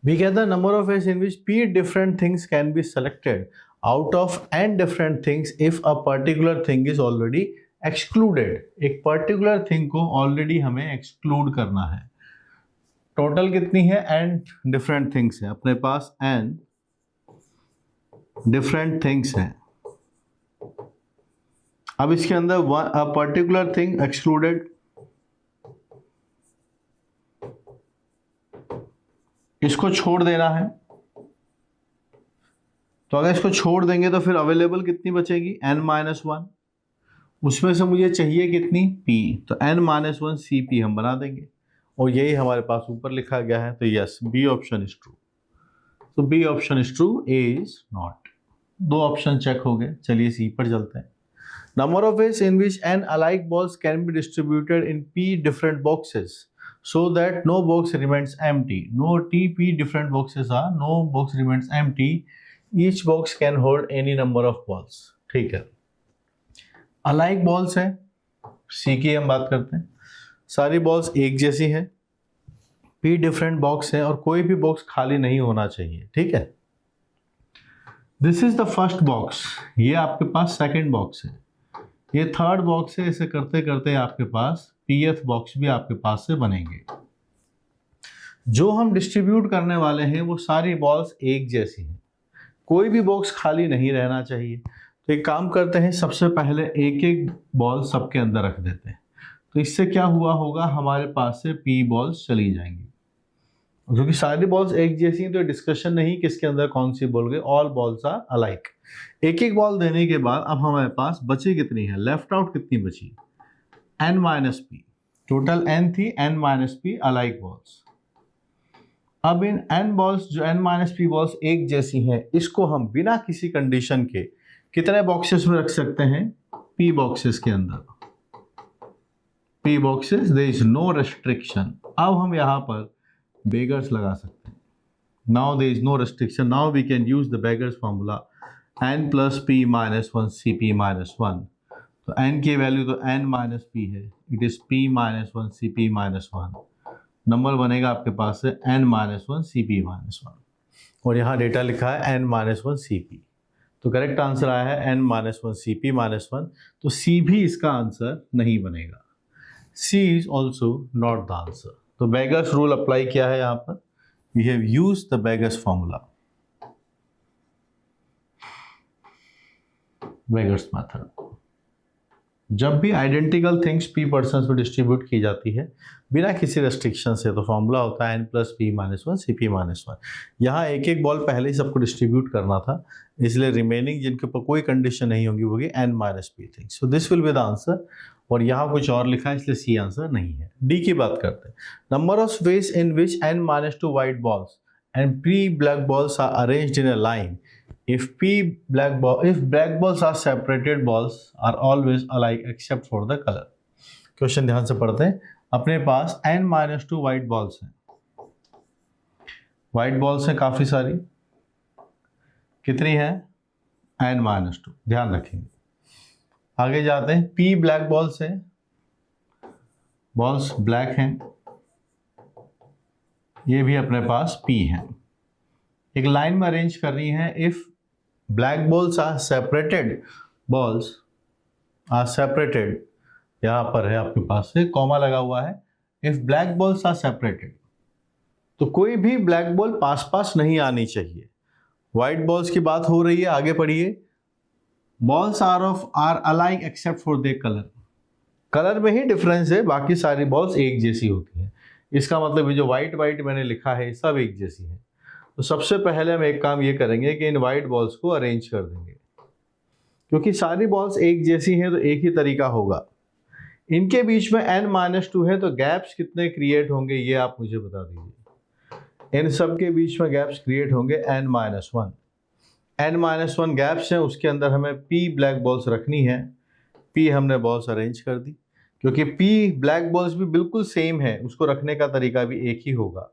बी कहता है number of ways in which p different things can be selected out of n different things if a particular thing is already excluded. एक पर्टिकुलर थिंग को ऑलरेडी हमें एक्सक्लूड करना है। टोटल कितनी है, n डिफरेंट थिंग्स है, अपने पास n डिफरेंट थिंग्स हैं। अब इसके अंदर अ पर्टिकुलर थिंग एक्सक्लूडेड, इसको छोड़ देना है। तो अगर इसको छोड़ देंगे तो फिर अवेलेबल कितनी बचेगी, n-1, उसमें से मुझे चाहिए कितनी, p, तो n-1 CP हम बना देंगे, और यही हमारे पास ऊपर लिखा गया है। तो yes, B option is true. तो B option is true, A is not. दो ऑप्शन चेक हो गए। चलिए सी पर चलते हैं। Number of ways in which n alike balls can be distributed in p different boxes so that no box remains empty. No p different boxes are, no box remains empty. Each box can hold any number of balls. ठीक है, अलाइक बॉल्स हैं, सी की हम बात करते हैं। सारी बॉल्स एक जैसी हैं, p डिफरेंट बॉक्स है, और कोई भी बॉक्स खाली नहीं होना चाहिए। ठीक है, this is the first box, ये आपके पास सेकंड बॉक्स है, ये थर्ड बॉक्स है। इसे करते करते आपके पास pth बॉक्स भी आपके पास से बनेंगे। जो हम डिस्ट्रीब्यूट करने वाले हैं वो सारी बॉल्स एक जैसी हैं, कोई भी बॉक्स खाली नहीं रहना चाहिए। तो एक काम करते हैं, सबसे पहले एक एक बॉल सबके अंदर रख देते हैं। तो इससे क्या हुआ होगा, हमारे पास से p बॉल्स चली जाएंगी। क्योंकि सारी बॉल्स एक जैसी हैं तो डिस्कशन नहीं किसके अंदर कौन सी बॉल गई, ऑल बॉल्स आर अलाइक। एक एक बॉल देने के बाद अब हमारे पास बची कितनी है, लेफ्ट आउट कितनी बची, n-p। टोटल n थी, n-p अलाइक बॉल्स। अब इन n बॉल्स जो n-p बॉल्स एक जैसी हैं, इसको हम बिना किसी कंडीशन के कितने बॉक्सेस में रख सकते हैं, p बॉक्सेस के अंदर। p boxes, there is no restriction. अब हम यहाँ पर बेगर्स लगा सकते हैं। Now there is no restriction, now we can use the beggars formula n + p - 1 CP - 1। तो n की वैल्यू तो n माइनस पी है, it is p minus one C P minus one. Number बनेगा आपके पास से n minus one C P minus one, और यहाँ डेटा लिखा है n minus one C p. तो करेक्ट आंसर आया है n minus one C P minus one. तो C भी इसका आंसर नहीं बनेगा। C is also not the answer. तो बेगर्स रूल अप्लाई किया है यहाँ पर। We have used the beggars formula, beggars method. जब भी आइडेंटिकल थिंग्स पी पर्सन्स में डिस्ट्रीब्यूट की जाती है बिना किसी रेस्ट्रिक्शन से, तो फॉर्मूला होता है n plus P minus one C P minus one. यहाँ एक एक बॉल पहले ही सबको डिस्ट्रीब्यूट करना था, इसलिए रिमेनिंग जिनके ऊपर कोई कंडीशन नहीं होगी वो होगी n minus P things. So this will be the answer. और यहाँ कुछ और लिखा है इसलिए सी आंसर नहीं है। डी की बात करते हैं। Number of ways in which n minus two white balls and p black balls are arranged in a line. If black balls are separated, balls are always alike except for the color. Question ध्यान से पढ़ते हैं। अपने पास n minus two white balls हैं। वाइट बॉल्स हैं काफ़ी सारी। कितनी है? n minus to. ध्यान रखेंगे। आगे जाते हैं। p ब्लैक बॉल्स हैं, बॉल्स ब्लैक हैं, ये भी अपने पास p हैं। एक लाइन में अरेंज करनी है। If black balls are separated, balls are separated, यहाँ पर है आपके पास से कॉमा लगा हुआ है। If black balls are separated, तो कोई भी ब्लैक बॉल पास पास नहीं आनी चाहिए। व्हाइट बॉल्स की बात हो रही है, आगे पढ़िए। Balls are alike except for the colour. Colour में ही डिफरेंस है, बाकी सारी बॉल्स एक जैसी होती हैं। इसका मतलब ये जो व्हाइट व्हाइट मैंने लिखा है सब एक जैसी है। तो सबसे पहले हम एक काम ये करेंगे कि इन वाइट बॉल्स को अरेंज कर देंगे, क्योंकि सारी बॉल्स एक जैसी हैं तो एक ही तरीका होगा। इनके बीच में n माइनस टू है, तो गैप्स कितने क्रिएट होंगे ये आप मुझे बता दीजिए। इन सब के बीच में गैप्स क्रिएट होंगे n minus one. n minus one gaps हैं, उसके अंदर हमें p ब्लैक बॉल्स रखनी है। p हमने बॉल्स अरेंज कर दी, क्योंकि p ब्लैक बॉल्स भी बिल्कुल सेम है, उसको रखने का तरीका भी एक ही होगा।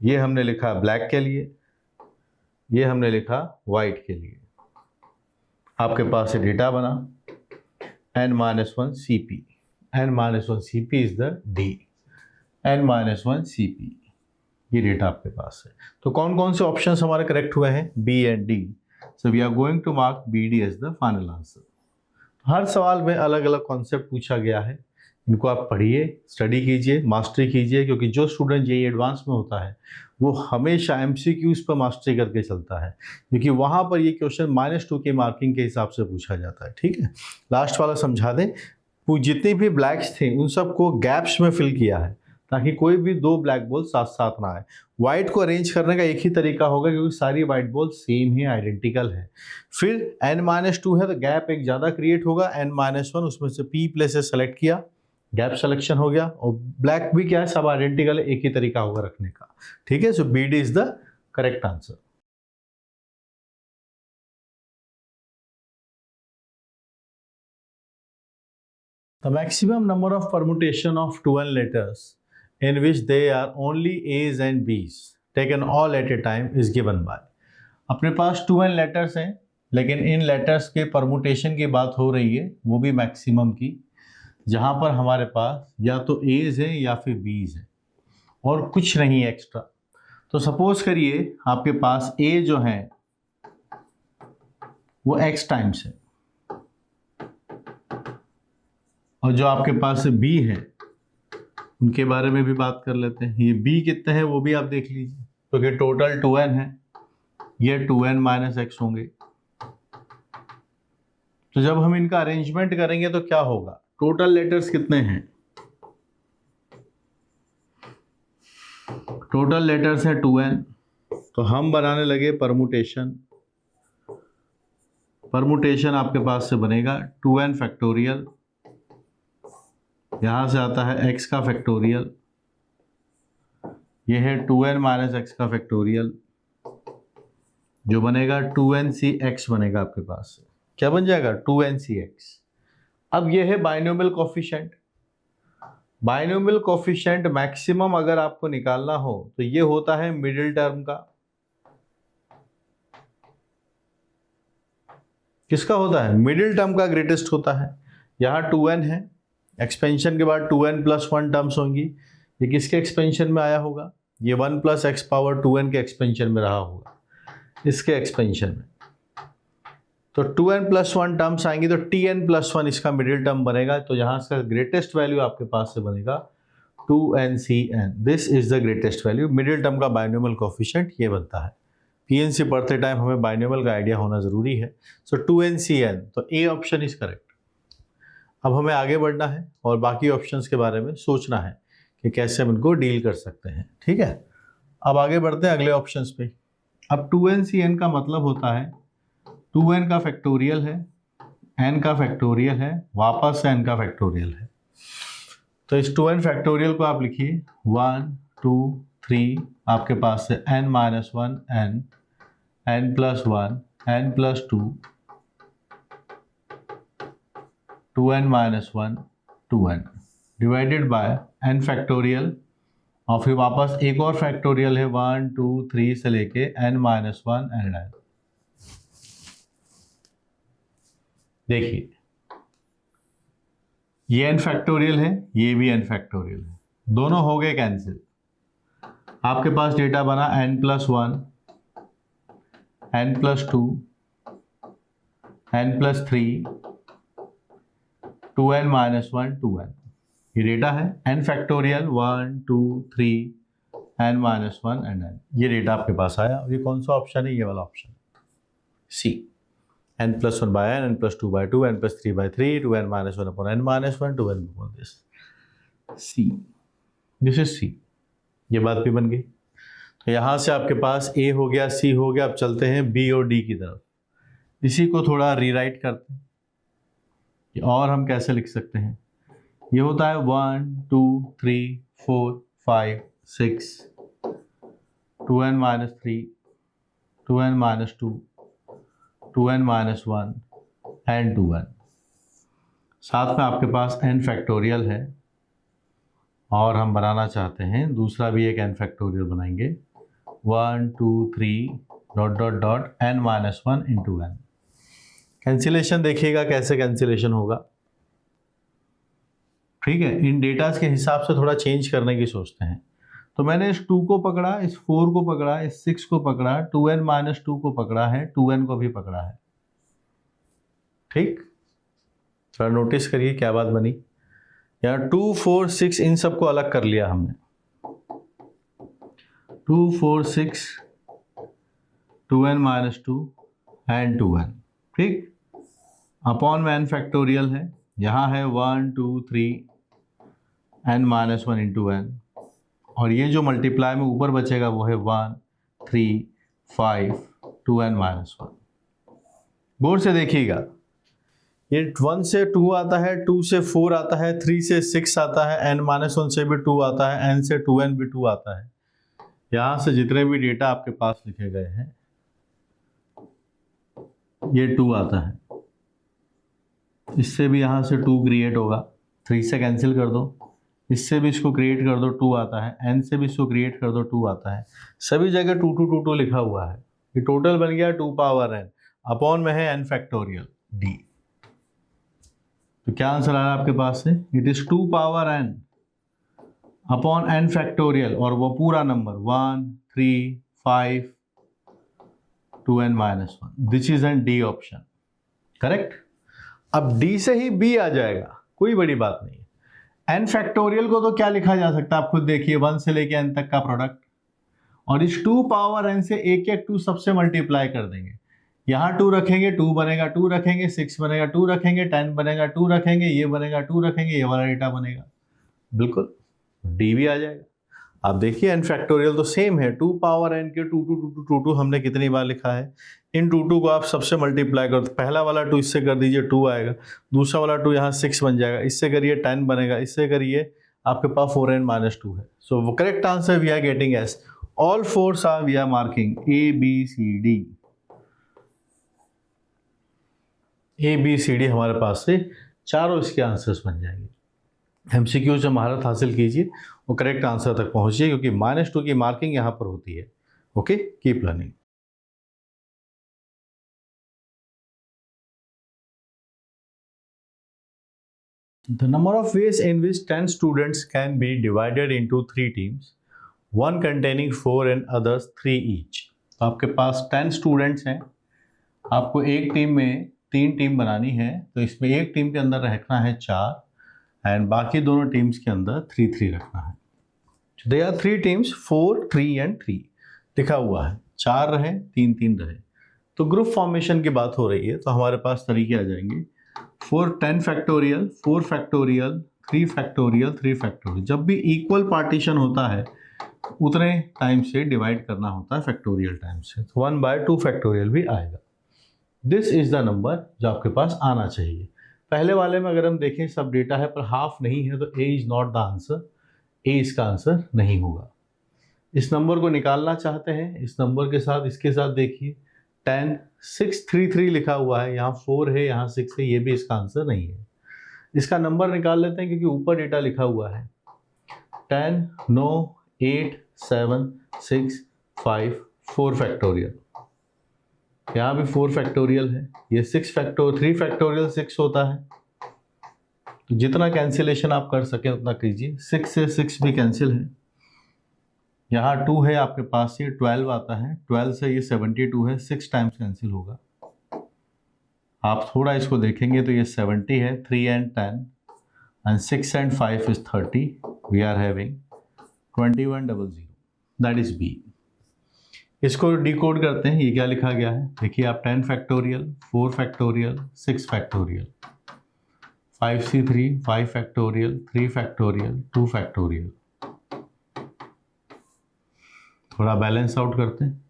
ये हमने लिखा ब्लैक के लिए, ये हमने लिखा वाइट के लिए। आपके पास से डेटा बना n minus one C P. n minus one C P is the D. n minus one C P, ये डेटा आपके पास है। तो कौन कौन से ऑप्शंस हमारे करेक्ट हुए हैं? B and D. So we are going to mark B D as the final answer. हर सवाल में अलग अलग कॉन्सेप्ट पूछा गया है, इनको आप पढ़िए, स्टडी कीजिए, मास्टरी कीजिए, क्योंकि जो स्टूडेंट जेईई एडवांस में होता है वो हमेशा एमसीक्यूज पर मास्टरी करके चलता है, क्योंकि वहाँ पर ये क्वेश्चन -2 के मार्किंग के हिसाब से पूछा जाता है। ठीक है, लास्ट वाला समझा दें। जितने भी ब्लैक्स थे उन सबको गैप्स में फिल किया है, ताकि कोई भी दो ब्लैक बॉल साथ साथ ना आए। वाइट को अरेंज करने का एक ही तरीका होगा, क्योंकि सारी वाइट बॉल सेम ही आइडेंटिकल है। फिर n-2 है तो गैप एक ज़्यादा क्रिएट होगा, n-1 उसमें से p प्लेसेस सेलेक्ट किया, गैप सिलेक्शन हो गया। और ब्लैक भी क्या है, सब आइडेंटिकल है, एक ही तरीका होगा रखने का। ठीक है, so B D is the correct answer. The maximum number of permutation of 2n letters in which they are only A's and B's taken all at a time is given by। अपने पास 2n लेटर्स हैं, लेकिन इन लेटर्स के परमुटेशन की बात हो रही है, वो भी मैक्सिमम की, जहाँ पर हमारे पास या तो A's हैं या फिर B's हैं और कुछ नहीं एक्स्ट्रा। तो सपोज करिए आपके पास A जो है वो x टाइम्स है, और जो आपके पास B है उनके बारे में भी बात कर लेते हैं। ये B कितने हैं वो भी आप देख लीजिए, क्योंकि टोटल 2n है, ये 2n माइनस x होंगे। तो जब हम इनका अरेंजमेंट करेंगे तो क्या होगा? टोटल लेटर्स कितने हैं? टोटल लेटर्स है 2n। तो हम बनाने लगे परमुटेशन। परमुटेशन आपके पास से बनेगा 2n फैक्टोरियल, यहाँ से आता है x का फैक्टोरियल, ये है 2n माइनस x का फैक्टोरियल, जो बनेगा 2nCx बनेगा आपके पास से। क्या बन जाएगा? 2nCx। अब ये है binomial coefficient. Binomial coefficient maximum अगर आपको निकालना हो तो ये होता है मिडिल टर्म का। किसका होता है? मिडिल टर्म का ग्रेटेस्ट होता है। यहाँ 2n है, एक्सपेंशन के बाद 2n प्लस 1 टर्म्स होंगी। ये किसके एक्सपेंशन में आया होगा? ये 1 प्लस एक्स पावर 2n के एक्सपेंशन में रहा होगा, इसके एक्सपेंशन में। तो 2n प्लस 1 टर्म्स आएंगी तो tn प्लस 1 इसका मिडिल टर्म बनेगा। तो यहाँ इसका ग्रेटेस्ट वैल्यू आपके पास से बनेगा 2ncn। This is the greatest value. Middle term का बाइनोमियल कोफिशिएंट ये बनता है। पीएनसी पढ़ते टाइम हमें बाइनोमियल का आइडिया होना जरूरी है। सो 2ncn, तो ए ऑप्शन इज करेक्ट। अब हमें आगे बढ़ना है और बाकी ऑप्शंस के बारे में सोचना है कि कैसे हम इनको डील कर सकते हैं। ठीक है, अब आगे बढ़ते हैं अगले ऑप्शंस पे। अब 2ncn का मतलब होता है 2n का फैक्टोरियल है, n का फैक्टोरियल है, वापस से n का फैक्टोरियल है। तो इस 2n फैक्टोरियल को आप लिखिए 1 2 3, आपके पास से n minus 1 n plus 1 n plus 2 2n minus 1 2n divided by n factorial, और फिर वापस एक और फैक्टोरियल है 1 2 3 से लेके n माइनस 1 n। देखिए ये n फैक्टोरियल है, ये भी n फैक्टोरियल है, दोनों हो गए कैंसिल। आपके पास डेटा बना n plus 1 n plus 2 n plus 3 2n minus 1 2n। ये डेटा है n factorial 1 2 3 n minus 1 n। ये डेटा आपके पास आया। और ये कौन सा ऑप्शन है? ये वाला option C. n plus 1 by n plus 2 by 2 n plus 3 by 3 2n minus 1 upon n minus 1 2n upon this C. This is C. ये बात भी बन गई। तो यहाँ से आपके पास A हो गया, C हो गया। अब चलते हैं B और D की तरफ। इसी को थोड़ा रीराइट करते हैं कि और हम कैसे लिख सकते हैं। ये होता है 1 2 3 4 5 6 2n minus 3 2n minus 2 2n minus 1 and 2n। साथ में आपके पास n फैक्टोरियल है और हम बनाना चाहते हैं दूसरा भी एक n फैक्टोरियल बनाएंगे 1 2 3 dot dot dot n minus 1 into n। Cancellation देखिएगा कैसे कैंसिलेशन होगा। ठीक है, इन डेटास के हिसाब से थोड़ा चेंज करने की सोचते हैं। तो मैंने इस 2 को पकड़ा, इस 4 को पकड़ा, इस 6 को पकड़ा, 2n माइनस 2 को पकड़ा है, 2n को भी पकड़ा है। ठीक, थोड़ा नोटिस करिए क्या बात बनी। यहाँ 2 4 6 इन सबको अलग कर लिया हमने। 2 4 6 2n माइनस 2 एंड 2n। ठीक, अपॉन में n फैक्टोरियल है, यहाँ है 1 2 3 n माइनस 1 इंटू n। और ये जो मल्टीप्लाई में ऊपर बचेगा वो है 1 3 5 2n माइनस 1। बोर्ड से देखिएगा, ये 1 से 2 आता है, 2 से 4 आता है, 3 से 6 आता है, n माइनस 1 से भी 2 आता है, n से 2n भी 2 आता है। यहाँ से जितने भी डेटा आपके पास लिखे गए हैं ये 2 आता है। इससे भी यहाँ से 2 क्रिएट होगा, 3 से कैंसिल कर दो, इससे भी इसको क्रिएट कर दो 2 आता है, n से भी इसको क्रिएट कर दो 2 आता है। सभी जगह 2 2 2 2 लिखा हुआ है। ये टोटल बन गया 2 पावर n, अपॉन में है n फैक्टोरियल d। तो क्या आंसर आ रहा है आपके पास से? It is 2 power n upon n factorial, और वो पूरा number 1 3 5 2n minus 1। This is an D option, correct. अब डी से ही बी आ जाएगा, कोई बड़ी बात नहीं है। n फैक्टोरियल को तो क्या लिखा जा सकता है, आप खुद देखिए 1 से लेके n तक का प्रोडक्ट, और इस 2 पावर n से एक एक 2 सबसे मल्टीप्लाई कर देंगे। यहाँ 2 रखेंगे 2 बनेगा, 2 रखेंगे 6 बनेगा, 2 रखेंगे 10 बनेगा, 2 रखेंगे ये बनेगा, 2 रखेंगे ये वाला डेटा बनेगा। बिल्कुल डी भी आ जाएगा। आप देखिए n फैक्टोरियल तो सेम है, 2 पावर n के 2 2 2 2 2 2 हमने कितनी बार लिखा है। इन 2 2 को आप सबसे मल्टीप्लाई करो, पहला वाला 2 इससे कर दीजिए 2 आएगा, दूसरा वाला 2 यहाँ 6 बन जाएगा, इससे करिए 10 बनेगा, इससे करिए आपके पास 4n माइनस 2 है। सो वो correct answer we are getting as all 4 are we are marking ABCD। ABCD हमारे पास से चारों इसके आंसर्स बन जाएंगे। MCQ से महारत हासिल कीजिए और करेक्ट आंसर तक पहुंचिए, क्योंकि -2 की मार्किंग यहाँ पर होती है। Okay, keep learning. The number of ways in which 10 students can be divided into 3 teams, one containing 4 and others 3 each. तो आपके पास 10 स्टूडेंट्स हैं, आपको एक टीम में 3 टीम बनानी है, तो इसमें एक टीम के अंदर रखना है 4 एंड बाकी दोनों टीम्स के अंदर 3 रखना है. दे आर 3 टीम्स 4, 3 एंड 3 लिखा हुआ है, 4 रहे 3 रहे. तो ग्रुप फॉर्मेशन की बात हो रही है, तो हमारे पास तरीके आ जाएंगे 4 10 फैक्टोरियल, 4 फैक्टोरियल, 3 फैक्टोरियल, 3 फैक्टोरियल. जब भी इक्वल पार्टीशन होता है उतने टाइम से डिवाइड करना होता है फैक्टोरियल टाइम से. 1/2 फैक्टोरियल भी आएगा. दिस इज द नंबर जो आपके पास आना चाहिए. पहले वाले में अगर हम देखें सब डेटा है पर हाफ नहीं है, तो ए इज नॉट द आंसर. ए इसका आंसर नहीं होगा. इस नंबर को निकालना चाहते हैं, इस नंबर के साथ इसके साथ देखिए 10 6 3 3 लिखा हुआ है, यहाँ 4 है, यहाँ 6 है, ये भी इसका आंसर नहीं है. इसका नंबर निकाल लेते हैं क्योंकि ऊपर डेटा लिखा हुआ है 10 9 8 7 6 5 4 फैक्टोरियल. यहाँ भी 4 फैक्टोरियल है, ये 3 फैक्टोरियल 6 होता है. तो जितना कैंसिलेशन आप कर सकें उतना कीजिए. 6 से 6 भी कैंसिल है. यहाँ 2 है आपके पास, ये 12 आता है, 12 से ये 72 है, 6 टाइम्स कैंसिल होगा. आप थोड़ा इसको देखेंगे तो ये 70 है, 3 and 10 and 6 and 5 is 30. We are having 2100. That is B. इसको डिकोड करते हैं. ये क्या लिखा गया है देखिए आप, 10 factorial, 4 factorial, 6 factorial, 5C3, 5 factorial, 3 factorial, 2 factorial. थोड़ा बैलेंस आउट करते हैं.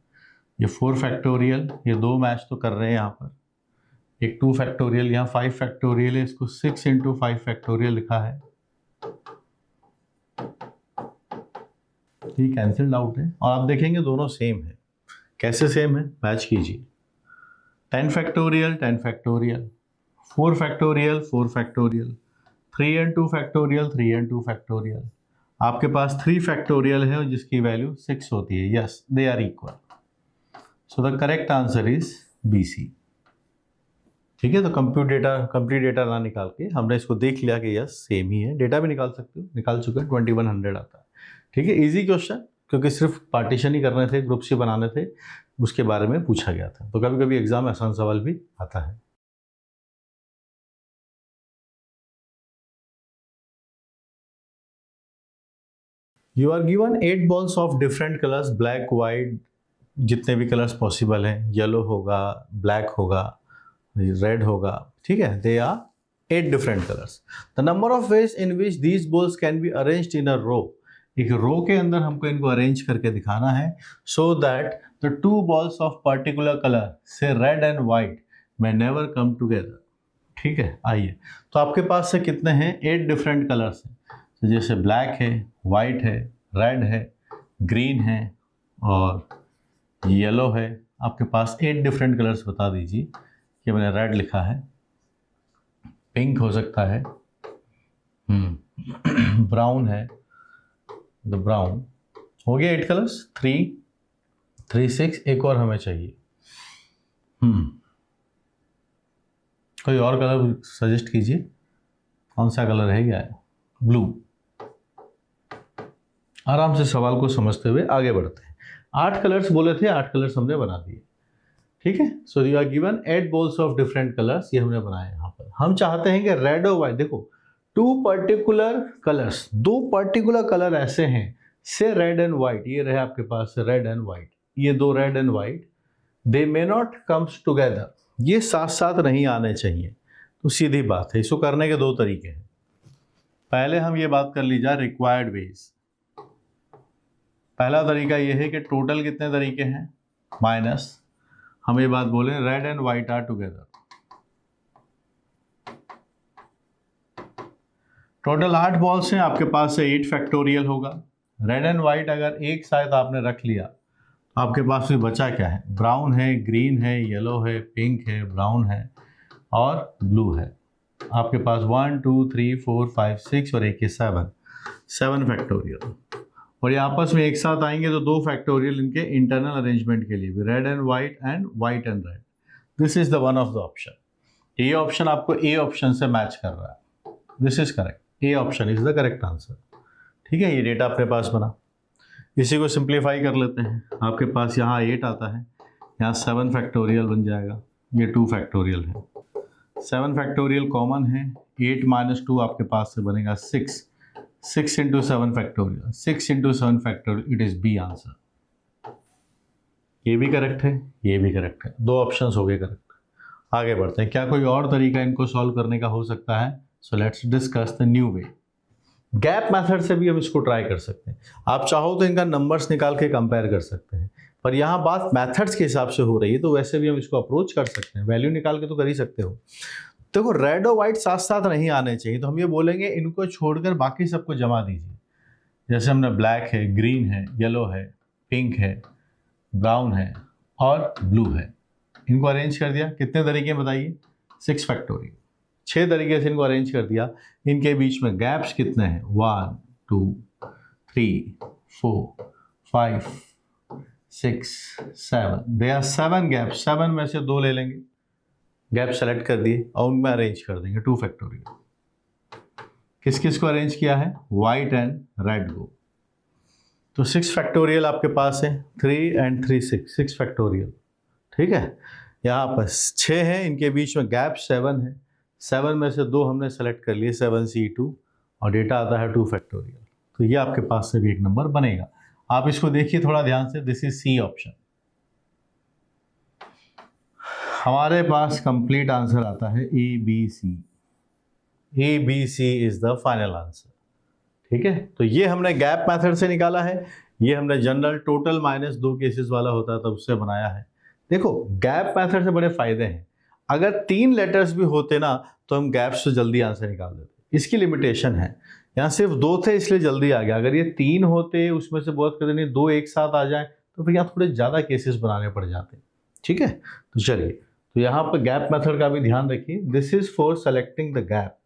ये 4 फैक्टोरियल, ये 2 मैच तो कर रहे हैं यहाँ पर. एक 2 फैक्टोरियल, यहाँ 5 फैक्टोरियल है, इसको 6 × 5 फैक्टोरियल लिखा है. ये कैंसिल्ड आउट है और आप देखेंगे दोनों सेम है. कैसे सेम है, मैच कीजिए. 10 factorial 10 factorial, 4 factorial 4 factorial, 3 and 2 factorial 3 and 2 factorial. आपके पास 3 फैक्टोरियल है और जिसकी वैल्यू 6 होती है. Yes, they are equal. So the correct answer is BC. ठीक है, तो कंप्लीट डेटा ना निकाल के हमने इसको देख लिया कि यस सेम ही है. डेटा भी निकाल सकते हो, निकाल चुके हैं, 2100 आता है. ठीक है, इजी क्वेश्चन, क्योंकि सिर्फ पार्टीशन ही करने थे, ग्रुप्स ही बनाने थे, उसके बारे में पूछा गया था. तो कभी कभी एग्जाम में आसान सवाल भी आता है. You are given 8 balls of different colours, black, white, जितने भी कलर्स पॉसिबल हैं. येलो होगा, ब्लैक होगा, रेड होगा. ठीक है, they are 8 different colours. The number of ways in which these balls can be arranged in a row. एक रो के अंदर हमको इनको अरेंज करके दिखाना है, so that the 2 balls of particular colour से red and white may never come together. ठीक है, आइए. तो आपके पास से कितने हैं, 8 डिफरेंट कलर्स हैं. तो जैसे ब्लैक है, वाइट है, रेड है, ग्रीन है और येलो है. आपके पास 8 डिफरेंट कलर्स बता दीजिए. कि मैंने रेड लिखा है, पिंक हो सकता है, ब्राउन है, द ब्राउन हो गया. 8 कलर्स, 3 3 6. एक और हमें चाहिए. कोई और कलर सजेस्ट कीजिए. कौन सा कलर है, क्या है? ब्लू. आराम से सवाल को समझते हुए आगे बढ़ते हैं. 8 कलर्स बोले थे, 8 कलर्स हमने बना दिए. ठीक है, so you are given 8 balls of different colours, ये हमने बनाए. यहाँ पर हम चाहते हैं कि रेड और वाइट, देखो 2 पर्टिकुलर कलर्स, 2 पर्टिकुलर कलर ऐसे हैं से रेड एंड वाइट. ये रहे आपके पास रेड एंड वाइट, ये 2 red and white, they may not comes together. ये साथ साथ नहीं आने चाहिए. तो सीधी बात है, इसको करने के 2 तरीके हैं. पहले हम ये बात कर लीजिए रिक्वायर्ड वेज. पहला तरीका ये है कि टोटल कितने तरीके हैं, माइनस हम ये बात बोले red and white are together. Total 8 balls हैं, आपके पास से 8 फैक्टोरियल होगा. रेड एंड वाइट अगर एक साथ आपने रख लिया तो आपके पास में बचा क्या है, ब्राउन है, ग्रीन है, येलो है, पिंक है, ब्राउन है और ब्लू है. आपके पास 1 2 3 4 5 6 और एक 7 फैक्टोरियल. और ये आपस में एक साथ आएंगे तो 2 फैक्टोरियल इनके इंटरनल अरेंजमेंट के लिए भी, red and white and red. This is the one of the option. ये ऑप्शन आपको ए ऑप्शन से मैच कर रहा है. This is correct, A option is the correct answer. ठीक है, ये डेटा अपने पास बना। इसी को सिंप्लीफाई कर लेते हैं। आपके पास यहाँ 8 आता है, यहाँ 7 फैक्टोरियल बन जाएगा, ये 2 फैक्टोरियल है। 7 फैक्टोरियल कॉमन है, 8 माइनस 2 आपके पास से बनेगा 6, 6 into 7 factorial, 6 into 7 factorial, it is B answer. ये भी करेक्ट है, ये भी करेक्ट है, 2 ऑप्शंस हो गए करेक्ट। आगे बढ़ते हैं, क्या कोई और तरीका इनको सॉल्व करने का हो सकता है? So let's discuss the new way. Gap method से भी हम इसको ट्राई कर सकते हैं। आप चाहो तो इनका नंबर्स निकाल के कंपेयर कर सकते हैं, पर यहाँ बात मेथड्स के हिसाब से हो रही है, तो वैसे भी हम इसको अप्रोच कर सकते हैं। वैल्यू निकाल के तो कर ही सकते हो। देखो, रेड और वाइट साथ साथ नहीं आने चाहिए, तो हम ये बोलेंगे इनको छोड़कर बाकी सबको जमा दीजिए। जैसे हमने ब्लैक है, ग्रीन है, येलो है, पिंक है, ब्राउन है और ब्लू है, इनको अरेंज कर दिया। कितने तरीके बताइए? 6 फैक्टोरियल, 6 तरीके से इनको अरेंज कर दिया। इनके बीच में गैप्स कितने हैं? 1 2 3 4 5 6 7, दे आर 7 गैप्स। 7 में से 2 ले लेंगे, गैप सेलेक्ट कर दिए और उनमें अरेंज कर देंगे 2 फैक्टोरियल। किस किस को अरेंज किया है? वाइट एंड रेड को। तो 6 फैक्टोरियल आपके पास है, 3 एंड 3 6 फैक्टोरियल। ठीक है, यहाँ पर 6 हैं, इनके बीच में गैप 7 है। 7 में से 2 हमने सेलेक्ट कर लिए, 7C2, और डेटा आता है 2 फैक्टोरियल। तो ये आपके पास से भी एक नंबर बनेगा। आप इसको देखिए थोड़ा ध्यान से, दिस इज सी ऑप्शन। हमारे पास कंप्लीट आंसर आता है ABC। ABC is the final answer. ठीक है, तो ये हमने गैप मेथड से निकाला है, ये हमने जनरल टोटल माइनस 2 केसेस वाला होता है तब उससे बनाया है। देखो, गैप मेथड से बड़े फायदे हैं। अगर 3 लेटर्स भी होते ना तो हम गैप्स से जल्दी आंसर निकाल देते। इसकी लिमिटेशन है, यहाँ सिर्फ 2 थे इसलिए जल्दी आ गया। अगर ये 3 होते, उसमें से बहुत करते नहीं 2 एक साथ आ जाए, तो फिर यहाँ थोड़े ज़्यादा केसेस बनाने पड़ जाते। ठीक है, तो चलिए, तो यहाँ पर गैप मेथड का भी ध्यान रखिए। This is for selecting the gap.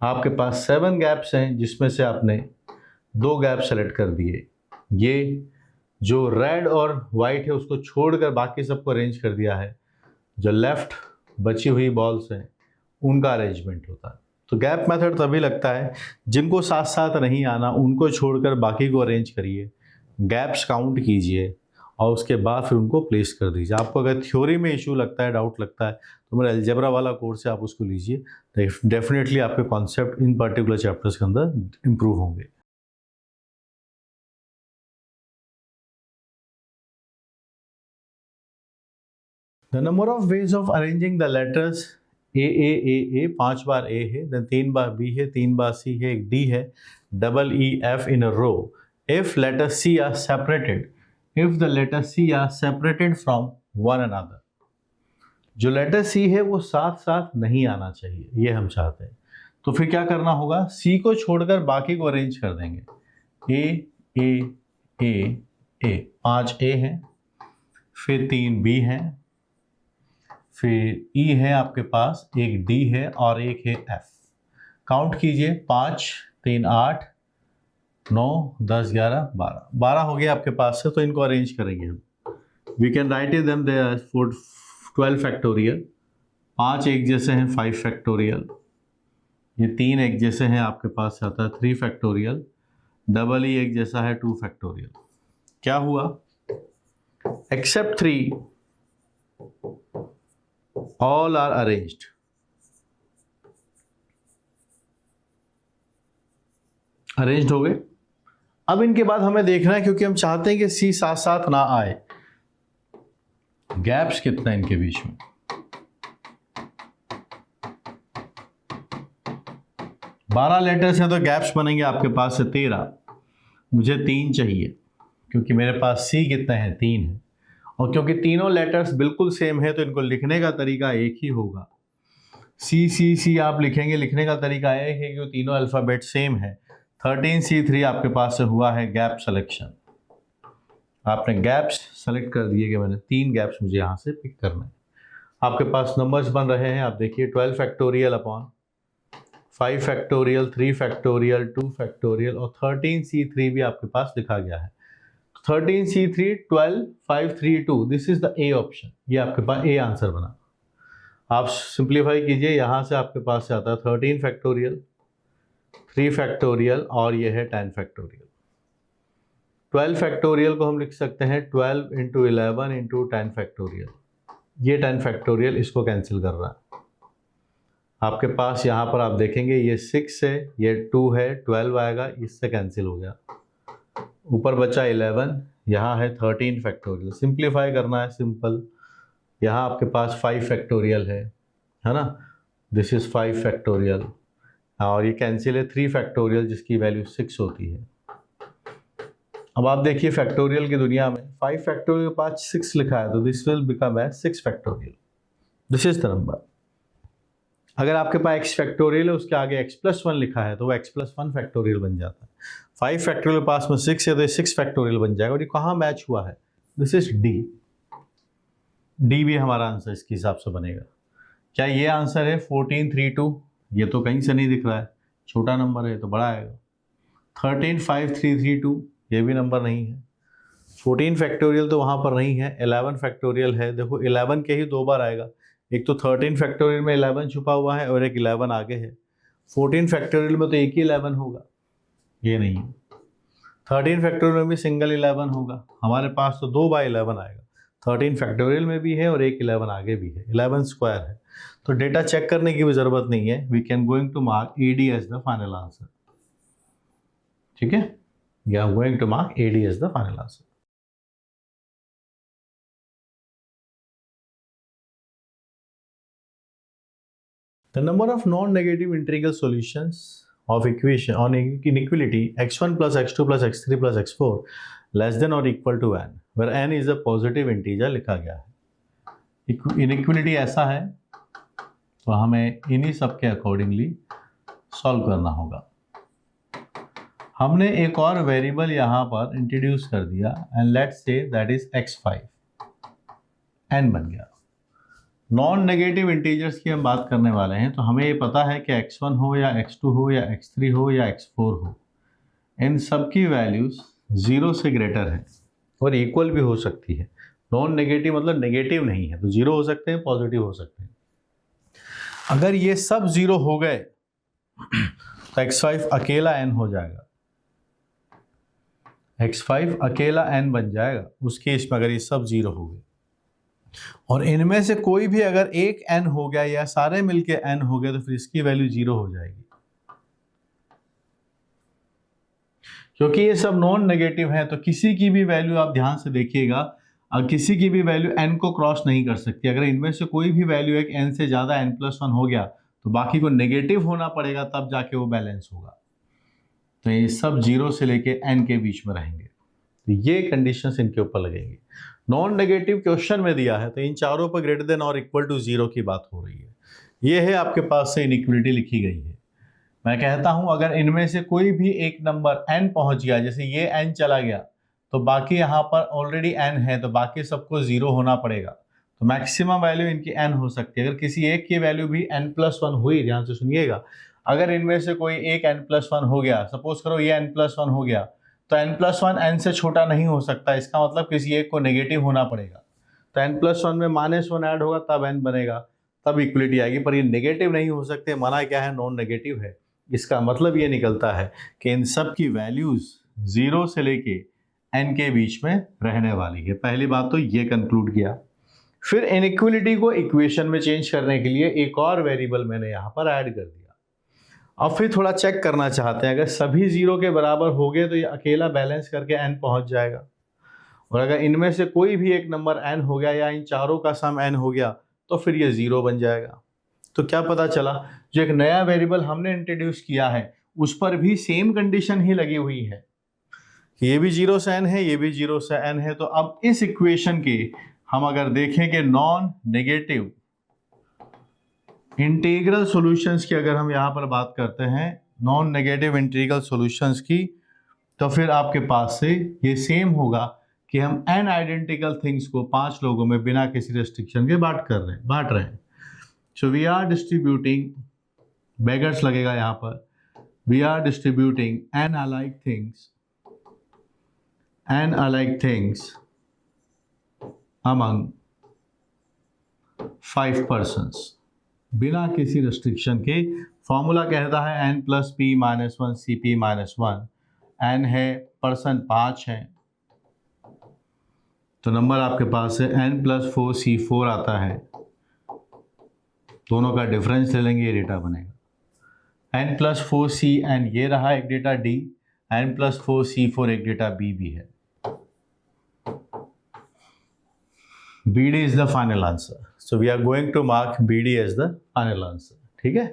आपके पास 7 गैप्स हैं, जिसमें से आपने 2 गैप सेलेक्ट कर दिए। ये जो रेड और वाइट है उसको छोड़कर बाकी सबको अरेंज कर दिया है। जो लेफ्ट बची हुई बॉल्स हैं उनका अरेंजमेंट होता है। तो गैप मेथड तभी लगता है, जिनको साथ साथ नहीं आना उनको छोड़कर बाकी को अरेंज करिए, गैप्स काउंट कीजिए और उसके बाद फिर उनको प्लेस कर दीजिए। आपको अगर थ्योरी में इशू लगता है, डाउट लगता है, तो मेरा अलजेब्रा वाला कोर्स है, आप उसको लीजिए। डेफिनेटली आपके कॉन्सेप्ट इन पर्टिकुलर चैप्टर्स के अंदर इम्प्रूव होंगे। The number of ways of arranging the letters A, 5 bar A है, then 3 बार B है, 3 बार C है, एक D है, double E, F in a row. If letter C are separated, if the letter C are separated from one another. जो लेटर C है वो साथ साथ नहीं आना चाहिए, ये हम चाहते हैं। तो फिर क्या करना होगा? C को छोड़कर बाकी को अरेंज कर देंगे। A 5 A है, फिर 3 B है, फिर E है आपके पास, एक D है और एक है F। काउंट कीजिए, 5 3 8 9 10 11 12 12 हो गया आपके पास से। तो इनको अरेंज करेंगे हम। We can write it them there 12 factorial. 5 एक जैसे हैं 5 फैक्टोरियल, ये 3 एक जैसे हैं आपके पास से आता है 3 फैक्टोरियल, डबल E एक जैसा है 2 फैक्टोरियल। क्या हुआ? Except 3 all are arranged। Arranged हो गए। अब इनके बाद हमें देखना है, क्योंकि हम चाहते हैं कि सी साथ साथ ना आए, गैप्स कितना है इनके बीच में। 12 लेटर्स हैं तो गैप्स बनेंगे आपके पास से 13। मुझे 3 चाहिए, क्योंकि मेरे पास सी कितना है? 3 है। और क्योंकि तीनों लेटर्स बिल्कुल सेम है तो इनको लिखने का तरीका एक ही होगा। सी आप लिखेंगे, लिखने का तरीका एक है क्योंकि तीनों अल्फ़ाबेट सेम है। 13C3 आपके पास से हुआ है गैप सिलेक्शन। आपने गैप्स सेलेक्ट कर दिए कि मैंने 3 गैप्स मुझे यहाँ से पिक करना है। आपके पास नंबर्स बन रहे हैं, आप देखिए 12 factorial upon 5 factorial, 3 factorial, 2 factorial और 13C3 भी आपके पास लिखा गया है। 13C3 12 5 3 2, this is the A option. ये आपके पास ए आंसर बना। आप सिंप्लीफाई कीजिए, यहाँ से आपके पास से आता है 13 फैक्टोरियल, 3 फैक्टोरियल और ये है 10 फैक्टोरियल। 12 फैक्टोरियल को हम लिख सकते हैं 12 इंटू 11 इंटू 10 फैक्टोरियल। ये 10 फैक्टोरियल इसको कैंसिल कर रहा है। आपके पास यहाँ पर आप देखेंगे ये 6 है, ये 2 है, 12 आएगा, इससे कैंसिल हो गया। ऊपर बचा 11, यहाँ है 13 फैक्टोरियल। सिंप्लीफाई करना है, सिंपल। यहाँ आपके पास 5 फैक्टोरियल है ना, दिस इज़ 5 फैक्टोरियल, और ये कैंसिल है 3 फैक्टोरियल जिसकी वैल्यू 6 होती है। अब आप देखिए फैक्टोरियल की दुनिया में 5 फैक्टोरियल के पास 6 लिखा है, तो this will become as 6 factorial. This is the number. अगर आपके पास x फैक्टोरियल है, उसके आगे x+1 लिखा है, तो वो x+1 फैक्टोरियल बन जाता है। 5 फैक्टोरियल के पास में 6 है, तो 6 फैक्टोरियल बन जाएगा। और ये कहाँ मैच हुआ है? This is D. डी भी हमारा आंसर इसके हिसाब से बनेगा। क्या ये आंसर है 1432? ये तो कहीं से नहीं दिख रहा है, छोटा नंबर है तो बड़ा आएगा। 135332 ये भी नंबर नहीं है। 14 फैक्टोरियल तो वहाँ पर नहीं है। 11 फैक्टोरियल है, देखो 11 के ही 2 बार आएगा। एक तो 13 फैक्टोरियल में 11 छुपा हुआ है और एक 11 आगे है। 14 फैक्टोरियल में तो एक ही 11 होगा, ये नहीं है। 13 फैक्टोरियल में भी सिंगल 11 होगा, हमारे पास तो 2 बाय 11 आएगा। 13 फैक्टोरियल में भी है और एक 11 आगे भी है, 11 स्क्वायर है। तो डेटा चेक करने की भी ज़रूरत नहीं है, we can going to mark AD as the final answer. ठीक है, we are going to mark AD as the final answer. The number of non-negative integral solutions of equation on inequality x1 plus x2 plus x3 plus x4 less than or equal to n, where n is a positive integer लिखा गया है। इनइक्वलिटी ऐसा है तो हमें इन्हीं सब के अकॉर्डिंगली सॉल्व करना होगा। हमने एक और वेरिएबल यहाँ पर इंट्रोड्यूस कर दिया and let's say that is x5, n बन गया। नॉन नेगेटिव इंटीजर्स की हम बात करने वाले हैं, तो हमें ये पता है कि x1 हो या x2 हो या x3 हो या x4 हो, इन सब की वैल्यूज 0 से ग्रेटर है और इक्वल भी हो सकती है। नॉन नेगेटिव मतलब नेगेटिव नहीं है, तो 0 हो सकते हैं, पॉजिटिव हो सकते हैं। अगर ये सब 0 हो गए तो x5 अकेला n हो जाएगा, x5 अकेला n बन जाएगा उस केस में अगर ये सब 0 हो गए। और इनमें से कोई भी अगर एक n हो गया या सारे मिलके n हो गए तो फिर इसकी वैल्यू 0 हो जाएगी, क्योंकि ये सब नॉन नेगेटिव है। तो किसी की भी वैल्यू आप ध्यान से देखिएगा, और किसी की भी वैल्यू n को क्रॉस नहीं कर सकती। अगर इनमें से कोई भी वैल्यू एक n से ज़्यादा n+1 हो गया तो बाकी को नेगेटिव होना पड़ेगा, तब जाके वो बैलेंस होगा। तो ये सब 0 से लेके n के बीच में रहेंगे, तो ये कंडीशंस इनके ऊपर लगेंगी। नॉन नेगेटिव क्वेश्चन में दिया है तो इन चारों पर ग्रेटर देन और इक्वल टू 0 की बात हो रही है। ये है आपके पास से इनइक्वलिटी लिखी गई है। मैं कहता हूं अगर इनमें से कोई भी एक नंबर n पहुंच गया, जैसे ये n चला गया, तो बाकी यहाँ पर ऑलरेडी n है, तो बाकी सबको 0 होना पड़ेगा। तो मैक्सिमम वैल्यू इनकी n हो सकती है। अगर किसी एक की वैल्यू भी n+1 हुई, ध्यान से सुनिएगा, अगर इनमें से कोई एक n+1 हो गया, सपोज करो ये n+1 हो गया, तो n+1 n से छोटा नहीं हो सकता। इसका मतलब किसी एक को नेगेटिव होना पड़ेगा। तो n+1 में -1 ऐड होगा तब n बनेगा, तब इक्वलिटी आएगी। पर ये नेगेटिव नहीं हो सकते, माना क्या है, नॉन नेगेटिव है। इसका मतलब ये निकलता है कि इन सब की वैल्यूज 0 से लेके n के बीच में रहने वाली है। पहली बात तो ये कंक्लूड किया। फिर इनइक्वलिटी को इक्वेशन में चेंज करने के लिए एक और वेरिएबल मैंने यहाँ पर ऐड कर दिया। अब फिर थोड़ा चेक करना चाहते हैं, अगर सभी 0 के बराबर हो गए तो ये अकेला बैलेंस करके n पहुंच जाएगा, और अगर इनमें से कोई भी एक नंबर n हो गया या इन चारों का सम n हो गया तो फिर ये 0 बन जाएगा। तो क्या पता चला, जो एक नया वेरिएबल हमने इंट्रोड्यूस किया है उस पर भी सेम कंडीशन ही लगी हुई है, ये भी 0 से n है, ये भी 0 से n है। तो अब इस इक्वेशन के हम अगर देखें कि नॉन नेगेटिव इंटीग्रल सॉल्यूशंस की अगर हम यहाँ पर बात करते हैं, नॉन नेगेटिव इंटीग्रल सॉल्यूशंस की, तो फिर आपके पास से ये सेम होगा कि हम n आइडेंटिकल थिंग्स को 5 लोगों में बिना किसी रेस्ट्रिक्शन के बांट रहे हैं। So we are distributing, beggars लगेगा यहाँ पर, we are distributing n alike things among 5 persons, बिना किसी रेस्ट्रिक्शन के। फॉर्मूला कहता है n plus P minus one C P minus one, n है, पर्सन 5 है, तो नंबर आपके पास है n प्लस 4 C4 आता है, दोनों का डिफरेंस ले लेंगे, ये डेटा बनेगा n प्लस 4 CN, ये रहा एक data D, n plus 4 C4 एक डेटा B भी है। BD is the final answer. So we are going to mark BD as the final answer. ठीक है,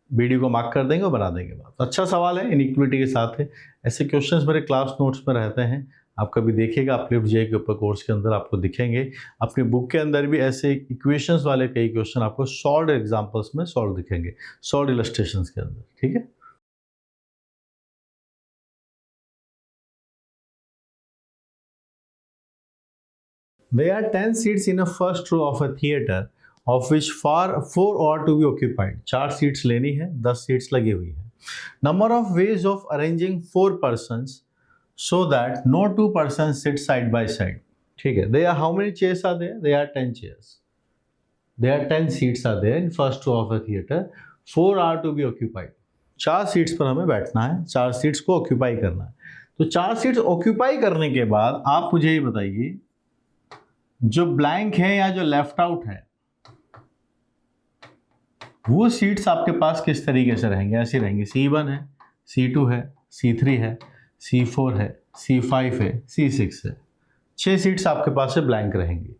BD को मार्क कर देंगे और बना देंगे बात। अच्छा सवाल है, इनइक्वलिटी के साथ है। ऐसे क्वेश्चंस मेरे क्लास नोट्स में रहते हैं, आप कभी देखिएगा, अपलिफ्ट जे के ऊपर कोर्स के अंदर आपको दिखेंगे। अपनी बुक के अंदर भी ऐसे इक्वेशंस वाले कई क्वेश्चन आपको सॉल्व एग्जांपल्स में सॉल्व दिखेंगे, सॉल्व इलस्ट्रेशंस के अंदर। ठीक है, there are 10 seats in a first row of a theater of which 4 are to be occupied. 4 seats लेनी है, 10 सीट्स लगी हुई है। Number of ways of arranging 4 persons so that no 2 persons sit side by side. ठीक है, there are how many chairs are there? There are 10 chairs. There are 10 seats are there in first row of a theater. 4 are to be occupied. 4 seats पर हमें बैठना है, 4 सीट्स को ऑक्यूपाई करना है। तो 4 सीट्स ऑक्यूपाई करने के बाद आप मुझे ये बताइए, जो ब्लैंक है या जो लेफ्ट आउट है, वो सीट्स आपके पास किस तरीके से रहेंगे? ऐसी रहेंगी, C1 है, C2 है, C3 है, C4 है, C5 है, C6 है। 6 सीट्स आपके पास से ब्लैंक रहेंगी।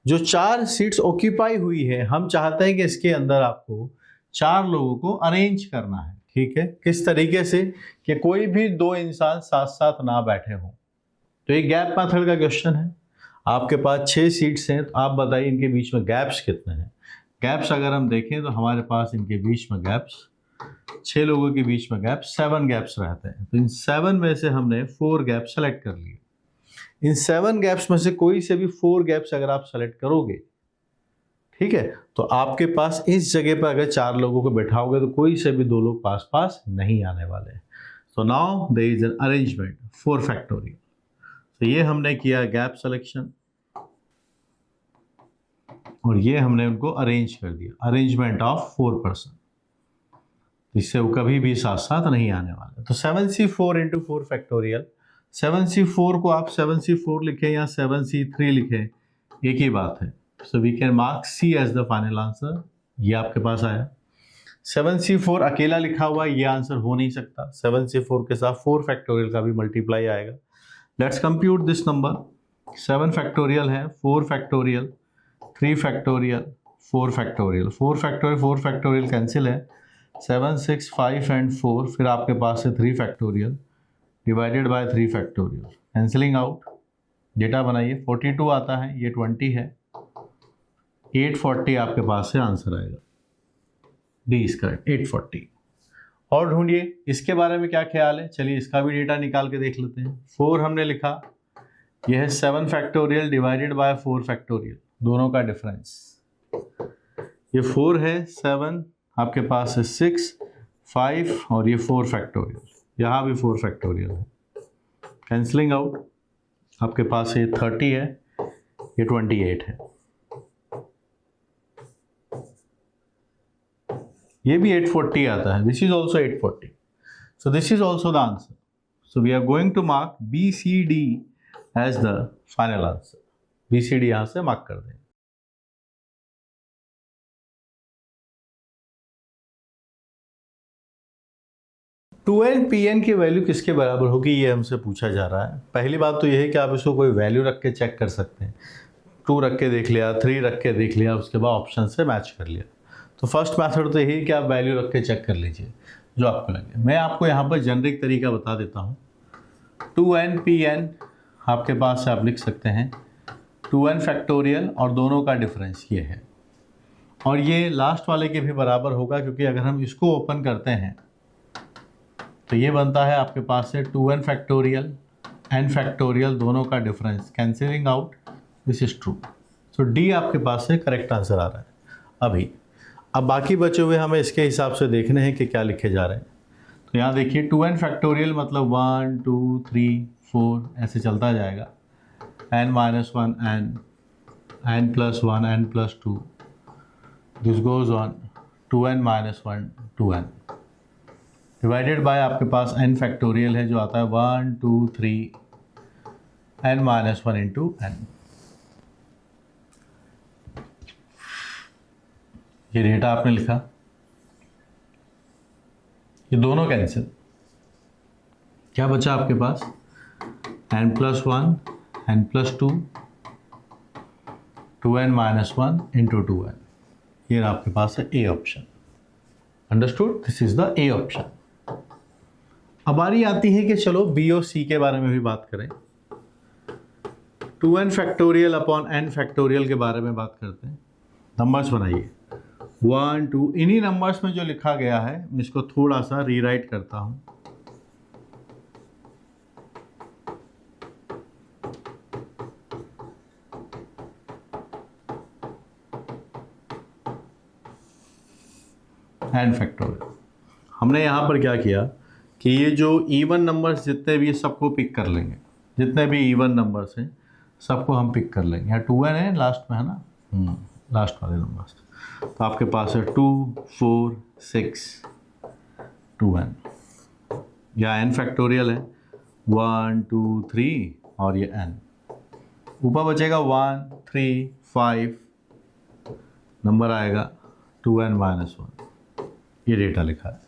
जो 4 सीट्स ऑक्यूपाई हुई है, हम चाहते हैं कि इसके अंदर आपको 4 लोगों को अरेंज करना है। ठीक है, किस तरीके से कि कोई भी 2 इंसान साथ साथ ना बैठे हों। तो ये गैप मेथड का क्वेश्चन है। आपके पास 6 सीट्स हैं, तो आप बताइए इनके बीच में गैप्स कितने हैं? गैप्स अगर हम देखें तो हमारे पास इनके बीच में गैप्स, 6 लोगों के बीच में गैप्स 7 गैप्स रहते हैं। तो इन 7 में से हमने 4 गैप सेलेक्ट कर लिए। इन 7 गैप्स में से कोई से भी 4 गैप्स अगर आप सेलेक्ट करोगे, ठीक है, तो आपके पास इस जगह पर अगर 4 लोगों को बैठाओगे तो कोई से भी 2 लोग पास पास नहीं आने वाले। तो now there is an arrangement 4 factorial. तो ये हमने किया गैप सिलेक्शन और ये हमने उनको अरेंज कर दिया, अरेंजमेंट ऑफ 4 पर्सन, इससे वो कभी भी साथ साथ नहीं आने वाले। तो 7C4 इंटू 4 फैक्टोरियल, 7C4 को आप 7C4 लिखें या 7C3 लिखें, एक ही बात है। So we can mark C as the final answer. ये आपके पास आया। 7C4 अकेला लिखा हुआ ये आंसर हो नहीं सकता, 7C4 के साथ 4 फैक्टोरियल का भी मल्टीप्लाई आएगा। Let's compute this number. 7 factorial है, 4 factorial, 3 factorial, 4 factorial, 4 factorial cancel है, 7, 6, 5 एंड 4, फिर आपके पास है 3 factorial divided by 3 factorial, cancelling out, data बनाइए, 42 आता है, ये 20 है, 840 आपके पास से आंसर आएगा। D is correct, 840। और ढूंढिए इसके बारे में क्या ख्याल है, चलिए इसका भी डेटा निकाल के देख लेते हैं। 4 हमने लिखा, यह है 7 फैक्टोरियल डिवाइडेड बाय 4 फैक्टोरियल, दोनों का डिफरेंस, ये 4 है, 7 आपके पास है, 6, 5 और ये 4 फैक्टोरियल, यहाँ भी 4 फैक्टोरियल है, कैंसलिंग आउट, आपके पास ये 30 है, ये 28 है, ये भी 840 आता है, this is also 840, so this is also the answer. So we are going to mark BCD as the final answer. BCD यहां से मार्क कर दें। टू एन पी एन की वैल्यू किसके बराबर होगी, ये हमसे पूछा जा रहा है। पहली बात तो ये है कि आप इसको कोई वैल्यू रख के चेक कर सकते हैं, 2 रख के देख लिया, 3 रख के देख लिया, उसके बाद ऑप्शन से मैच कर लिया। तो फर्स्ट मेथड तो यही है कि आप वैल्यू रख के चेक कर लीजिए जो आपको लगे। मैं आपको यहाँ पर जेनरिक तरीका बता देता हूँ। 2nPn आपके पास से आप लिख सकते हैं 2n फैक्टोरियल और दोनों का डिफरेंस ये है, और ये लास्ट वाले के भी बराबर होगा, क्योंकि अगर हम इसको ओपन करते हैं तो ये बनता है आपके पास से 2n फैक्टोरियल, n फैक्टोरियल, दोनों का difference, cancelling out, this is true. So D आपके पास से करेक्ट आंसर आ रहा है। अब बाकी बचे हुए हमें इसके हिसाब से देखने हैं कि क्या लिखे जा रहे हैं। तो यहाँ देखिए 2n फैक्टोरियल मतलब 1, 2, 3, 4 ऐसे चलता जाएगा, n-1 n, n+1 n+2, this goes on 2n minus 1 2n divided by आपके पास n फैक्टोरियल है जो आता है 1 2 3 n माइनस 1 इंटू n। ये डेटा आपने लिखा, ये दोनों कैंसिल, क्या बचा आपके पास n plus 1 n plus 2 2n minus 1 into 2n। ये आपके पास है A option. Understood, this is the A option. अब बारी आती है कि चलो बी और सी के बारे में भी बात करें। 2n factorial upon n factorial के बारे में बात करते हैं। नंबर्स बनाइए 1 2, इन्हीं नंबर्स में जो लिखा गया है मैं इसको थोड़ा सा रीराइट करता हूं। n factorial. हमने यहाँ पर क्या किया कि ये जो इवन नंबर्स जितने भी सबको पिक कर लेंगे, जितने भी इवन नंबर्स हैं सबको हम पिक कर लेंगे। यहाँ 2n है लास्ट में, है ना, लास्ट वाले नंबर्स। तो आपके पास है 2 4 6 2n, या n फैक्टोरियल है 1 2 3 और ये n। ऊपर बचेगा 1 3 5 नंबर आएगा 2n माइनस 1। ये डेटा लिखा है,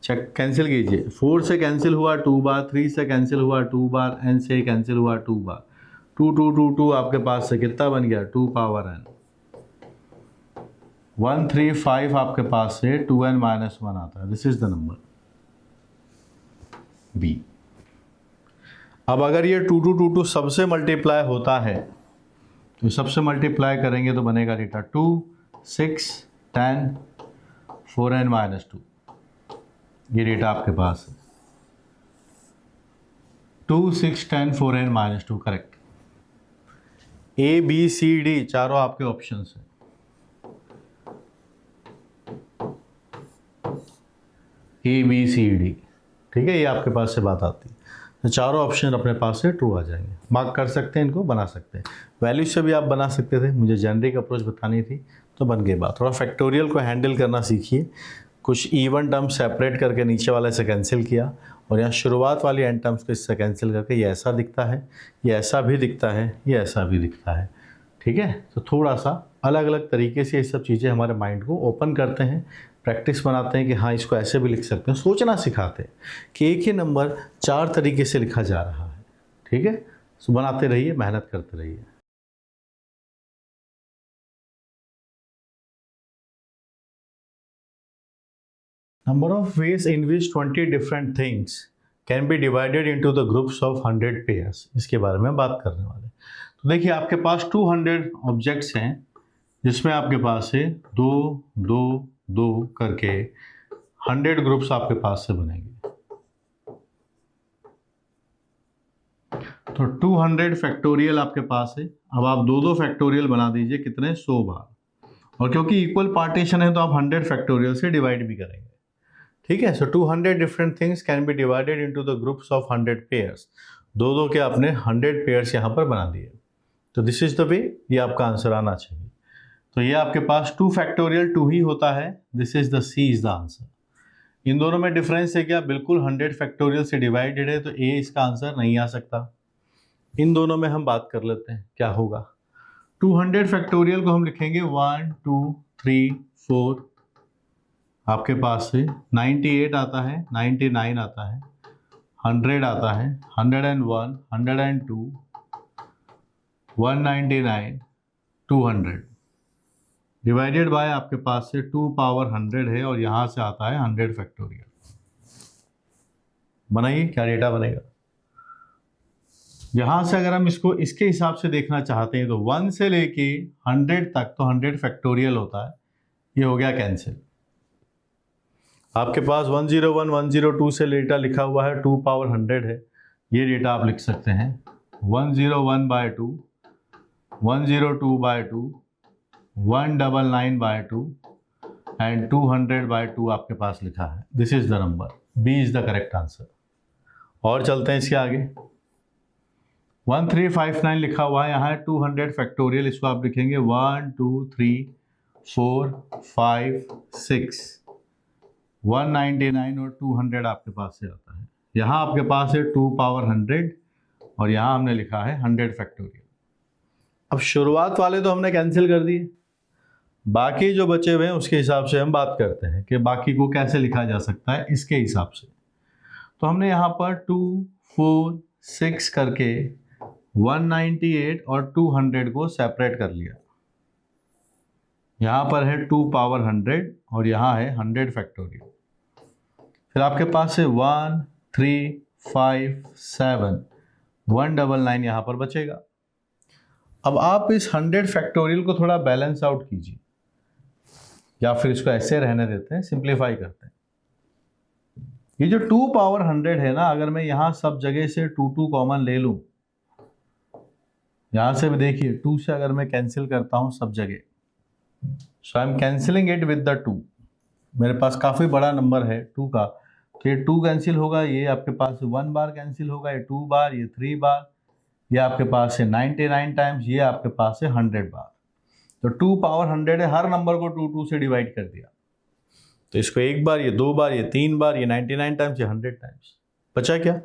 चेक कैंसिल कीजिए। 4 से कैंसिल हुआ 2 बार, 3 से कैंसिल हुआ 2 बार, n से कैंसिल हुआ 2 बार। 2 2 2 2 आपके पास से कितना बन गया 2 पावर n। 1 3 5 आपके पास से 2n माइनस 1 आता है। This is the number B. अब अगर ये 2 2 2 2 सबसे मल्टीप्लाई होता है तो सबसे मल्टीप्लाई करेंगे तो बनेगा डेटा 2 6 10 4n माइनस 2। ये डेटा आपके पास है 2 6 10 4n minus 2, correct. A B C D चारों आपके ऑप्शंस हैं। ए बी सी डी, ठीक है, ये आपके पास से बात आती है। तो चारों ऑप्शन अपने पास से ट्रू आ जाएंगे। मार्क कर सकते हैं, इनको बना सकते हैं। वैल्यू से भी आप बना सकते थे, मुझे जेनरिक अप्रोच बतानी थी तो बन गई बात। थोड़ा फैक्टोरियल को हैंडल करना सीखिए। कुछ इवन टर्म सेपरेट करके नीचे वाले से कैंसिल किया और यहाँ शुरुआत वाली एंड टर्म्स को इससे कैंसिल करके ये ऐसा दिखता है, ये ऐसा भी दिखता है, ये ऐसा भी दिखता है, ठीक है। तो थोड़ा सा अलग अलग तरीके से ये सब चीज़ें हमारे माइंड को ओपन करते हैं, प्रैक्टिस बनाते हैं कि हाँ इसको ऐसे भी लिख सकते हैं, सोचना सिखाते हैं कि एक ही नंबर 4 तरीके से लिखा जा रहा है, ठीक है। सो बनाते रहिए, मेहनत करते रहिए। Number of ways in which 20 different things can be divided into the groups of 100 pairs, इसके बारे में बात करने वाले। तो देखिए आपके पास 200 ऑब्जेक्ट्स हैं जिसमें आपके पास है 2 2 2 करके 100 ग्रुप्स आपके पास से बनेंगे। तो 200 फैक्टोरियल आपके पास है। अब आप 2 फैक्टोरियल बना दीजिए, कितने 100 बार, और क्योंकि इक्वल पार्टीशन है तो आप 100 फैक्टोरियल से डिवाइड भी करेंगे, ठीक है। सो 200 different things can be divided into the groups of 100 pairs. 2 के आपने 100 पेयर्स यहाँ पर बना दिए। तो दिस इज द वे, ये आपका आंसर आना चाहिए। तो ये आपके पास 2 फैक्टोरियल 2 ही होता है। This is the C is the answer. इन दोनों में डिफरेंस है क्या, बिल्कुल 100 फैक्टोरियल से डिवाइडेड है तो ए इसका आंसर नहीं आ सकता। इन दोनों में हम बात कर लेते हैं क्या होगा। 200 फैक्टोरियल को हम लिखेंगे 1 2 3 4, आपके पास से 98 आता है, 99 आता है, 100 आता है, 101 102 199 200 डिवाइडेड बाय आपके पास से 2 पावर 100 है और यहाँ से आता है 100 फैक्टोरियल। बनाइए क्या डेटा बनेगा। यहाँ से अगर हम इसको इसके हिसाब से देखना चाहते हैं तो 1 से लेके 100 तक तो 100 फैक्टोरियल होता है। ये हो गया कैंसिल। आपके पास 101 102 से डेटा लिखा हुआ है, 2 पावर 100 है। ये डेटा आप लिख सकते हैं 101/2 102/2 199/2 एंड 200/2 आपके पास लिखा है। This is the number, B is the correct answer. और चलते हैं इसके आगे। 1359 लिखा हुआ है, यहाँ है 200 फैक्टोरियल, इसको आप लिखेंगे 1 2 3 4, 5, 6, 199 और 200 आपके पास से आता है। यहाँ आपके पास है 2 पावर 100 और यहाँ हमने लिखा है 100 फैक्टोरियल। अब शुरुआत वाले तो हमने कैंसिल कर दिए, बाकी जो बचे हुए हैं उसके हिसाब से हम बात करते हैं कि बाकी को कैसे लिखा जा सकता है इसके हिसाब से। तो हमने यहाँ पर 2, 4, 6 करके 198 और 200 को सेपरेट कर लिया। यहाँ पर है 2 पावर 100 और यहाँ है 100 फैक्टोरियल। फिर आपके पास है 1, 3, 5, 7, 199 यहाँ पर बचेगा। अब आप इस 100 फैक्टोरियल को थोड़ा बैलेंस आउट कीजिए, या फिर इसको ऐसे रहने देते हैं, सिंप्लीफाई करते हैं। ये जो 2 पावर 100 है ना, अगर मैं यहाँ सब जगह से 2 कॉमन ले लूँ, यहाँ से भी देखिए 2 से अगर मैं कैंसिल करता हूँ सब जगह, so I am cancelling it with the 2। मेरे पास काफ़ी बड़ा नंबर है 2 का, तो ये 2 कैंसिल होगा, ये आपके पास 1 बार कैंसिल होगा, ये 2 बार, ये 3 बार, ये आपके पास है 99 टाइम्स, ये आपके पास है 100 बार। तो 2 पावर 100 है, हर नंबर को 2 से डिवाइड कर दिया। तो इसको 1 बार, ये 2 बार, ये 3 बार, ये 99 टाइम्स, ये 100 टाइम्स। बचा क्या?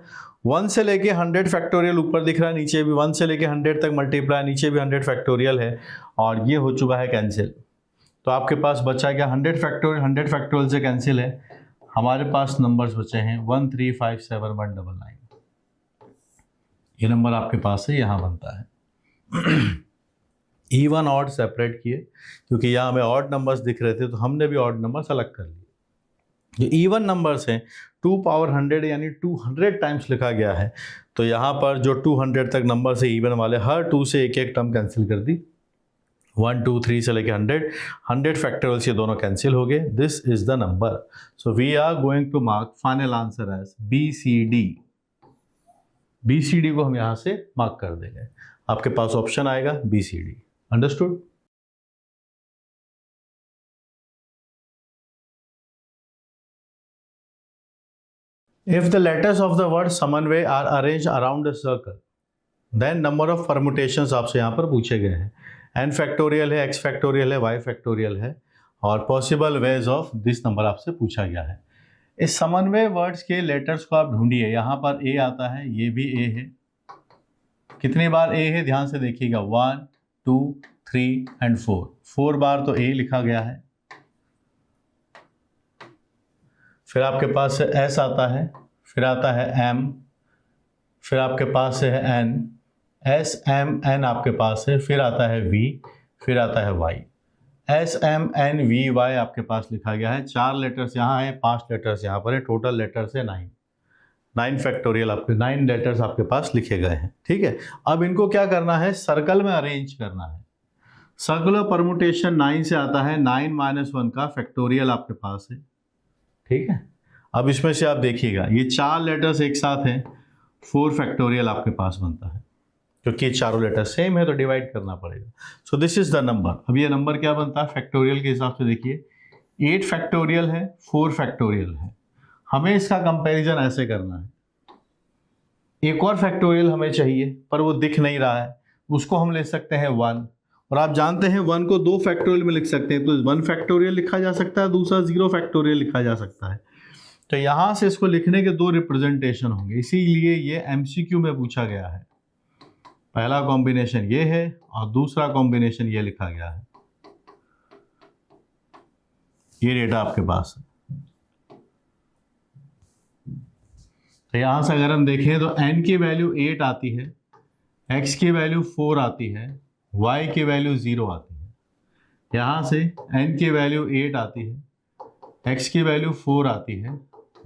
1 से लेके 100 फैक्टोरियल ऊपर दिख रहा है, नीचे भी 1 से लेके 100 तक मल्टीप्लाई, नीचे भी 100 फैक्टोरियल है, और ये हो चुका है कैंसिल। तो आपके पास बचा क्या? 100 फैक्टोरियल, 100 फैक्टोरियल से कैंसिल है। हमारे पास नंबर्स बचे हैं 1, 3, 5, 7, 199। ये नंबर आपके पास है, यहाँ बनता है। इवन ऑड सेपरेट किए, क्योंकि यहाँ हमें ऑड नंबर्स दिख रहे थे, तो हमने भी ऑड नंबर्स अलग कर लिए। जो इवन नंबर्स हैं 2 पावर 100 यानी 200 टाइम्स लिखा गया है, तो यहाँ पर जो 200 तक नंबर से इवन वाले, हर 2 से एक टर्म कैंसिल कर दी। 1, 2, 3 से लेके 100 फैक्टोरियल्स ये दोनों कैंसिल हो गए। This is the number. So we are going to mark final answer as BCD। BCD को हम यहाँ से मार्क कर देंगे। आपके पास ऑप्शन आएगा BCD। Understood? If the letters of the word समन्वय are arranged around a circle, then number of permutations आपसे यहाँ पर पूछे गए हैं। n फैक्टोरियल है, x फैक्टोरियल है, y फैक्टोरियल है, और possible ways of this number आपसे पूछा गया है। इस समन्वय वर्ड्स के लेटर्स को आप ढूंढिए। यहाँ पर a आता है, ये भी a है। कितनी बार a है ध्यान से देखिएगा, 1, 2, 3 एंड 4। 4 बार तो a लिखा गया है। फिर आपके पास S आता है, फिर आता है M, फिर आपके पास है N, S, M, N आपके पास है, फिर आता है V, फिर आता है Y। S, M, N, V, Y आपके पास लिखा गया है। 4 लेटर्स यहाँ है, 5 लेटर्स यहाँ पर है, टोटल लेटर्स है 9 फैक्टोरियल आपके 9 लेटर्स आपके पास लिखे गए हैं। ठीक है, अब इनको क्या करना है? सर्कल में अरेंज करना है। सर्कुलर परमुटेशन 9 से आता है, 9 - 1 का फैक्टोरियल आपके पास है। ठीक है, अब इसमें से आप देखिएगा, ये 4 लेटर्स एक साथ हैं, 4 फैक्टोरियल आपके पास बनता है। क्योंकि ये चारों लेटर सेम है तो डिवाइड करना पड़ेगा। सो दिस इज द नंबर। अब ये नंबर क्या बनता है फैक्टोरियल के हिसाब से? देखिए 8 फैक्टोरियल है, 4 फैक्टोरियल है। हमें इसका कंपैरिजन ऐसे करना है। एक और फैक्टोरियल हमें चाहिए पर वो दिख नहीं रहा है, उसको हम ले सकते हैं 1। और आप जानते हैं 1 को 2 फैक्टोरियल में लिख सकते हैं, तो 1 फैक्टोरियल लिखा जा सकता है, दूसरा 0 फैक्टोरियल लिखा जा सकता है। तो यहाँ से इसको लिखने के 2 रिप्रेजेंटेशन होंगे, इसीलिए ये MCQ में पूछा गया है। पहला कॉम्बिनेशन ये है और दूसरा कॉम्बिनेशन ये लिखा गया है। ये डेटा आपके पास है। तो यहाँ से अगर हम देखें तो n की वैल्यू 8 आती है, x की वैल्यू 4 आती है, y की वैल्यू 0 आती है। यहाँ से n की वैल्यू 8 आती है, x की वैल्यू 4 आती है,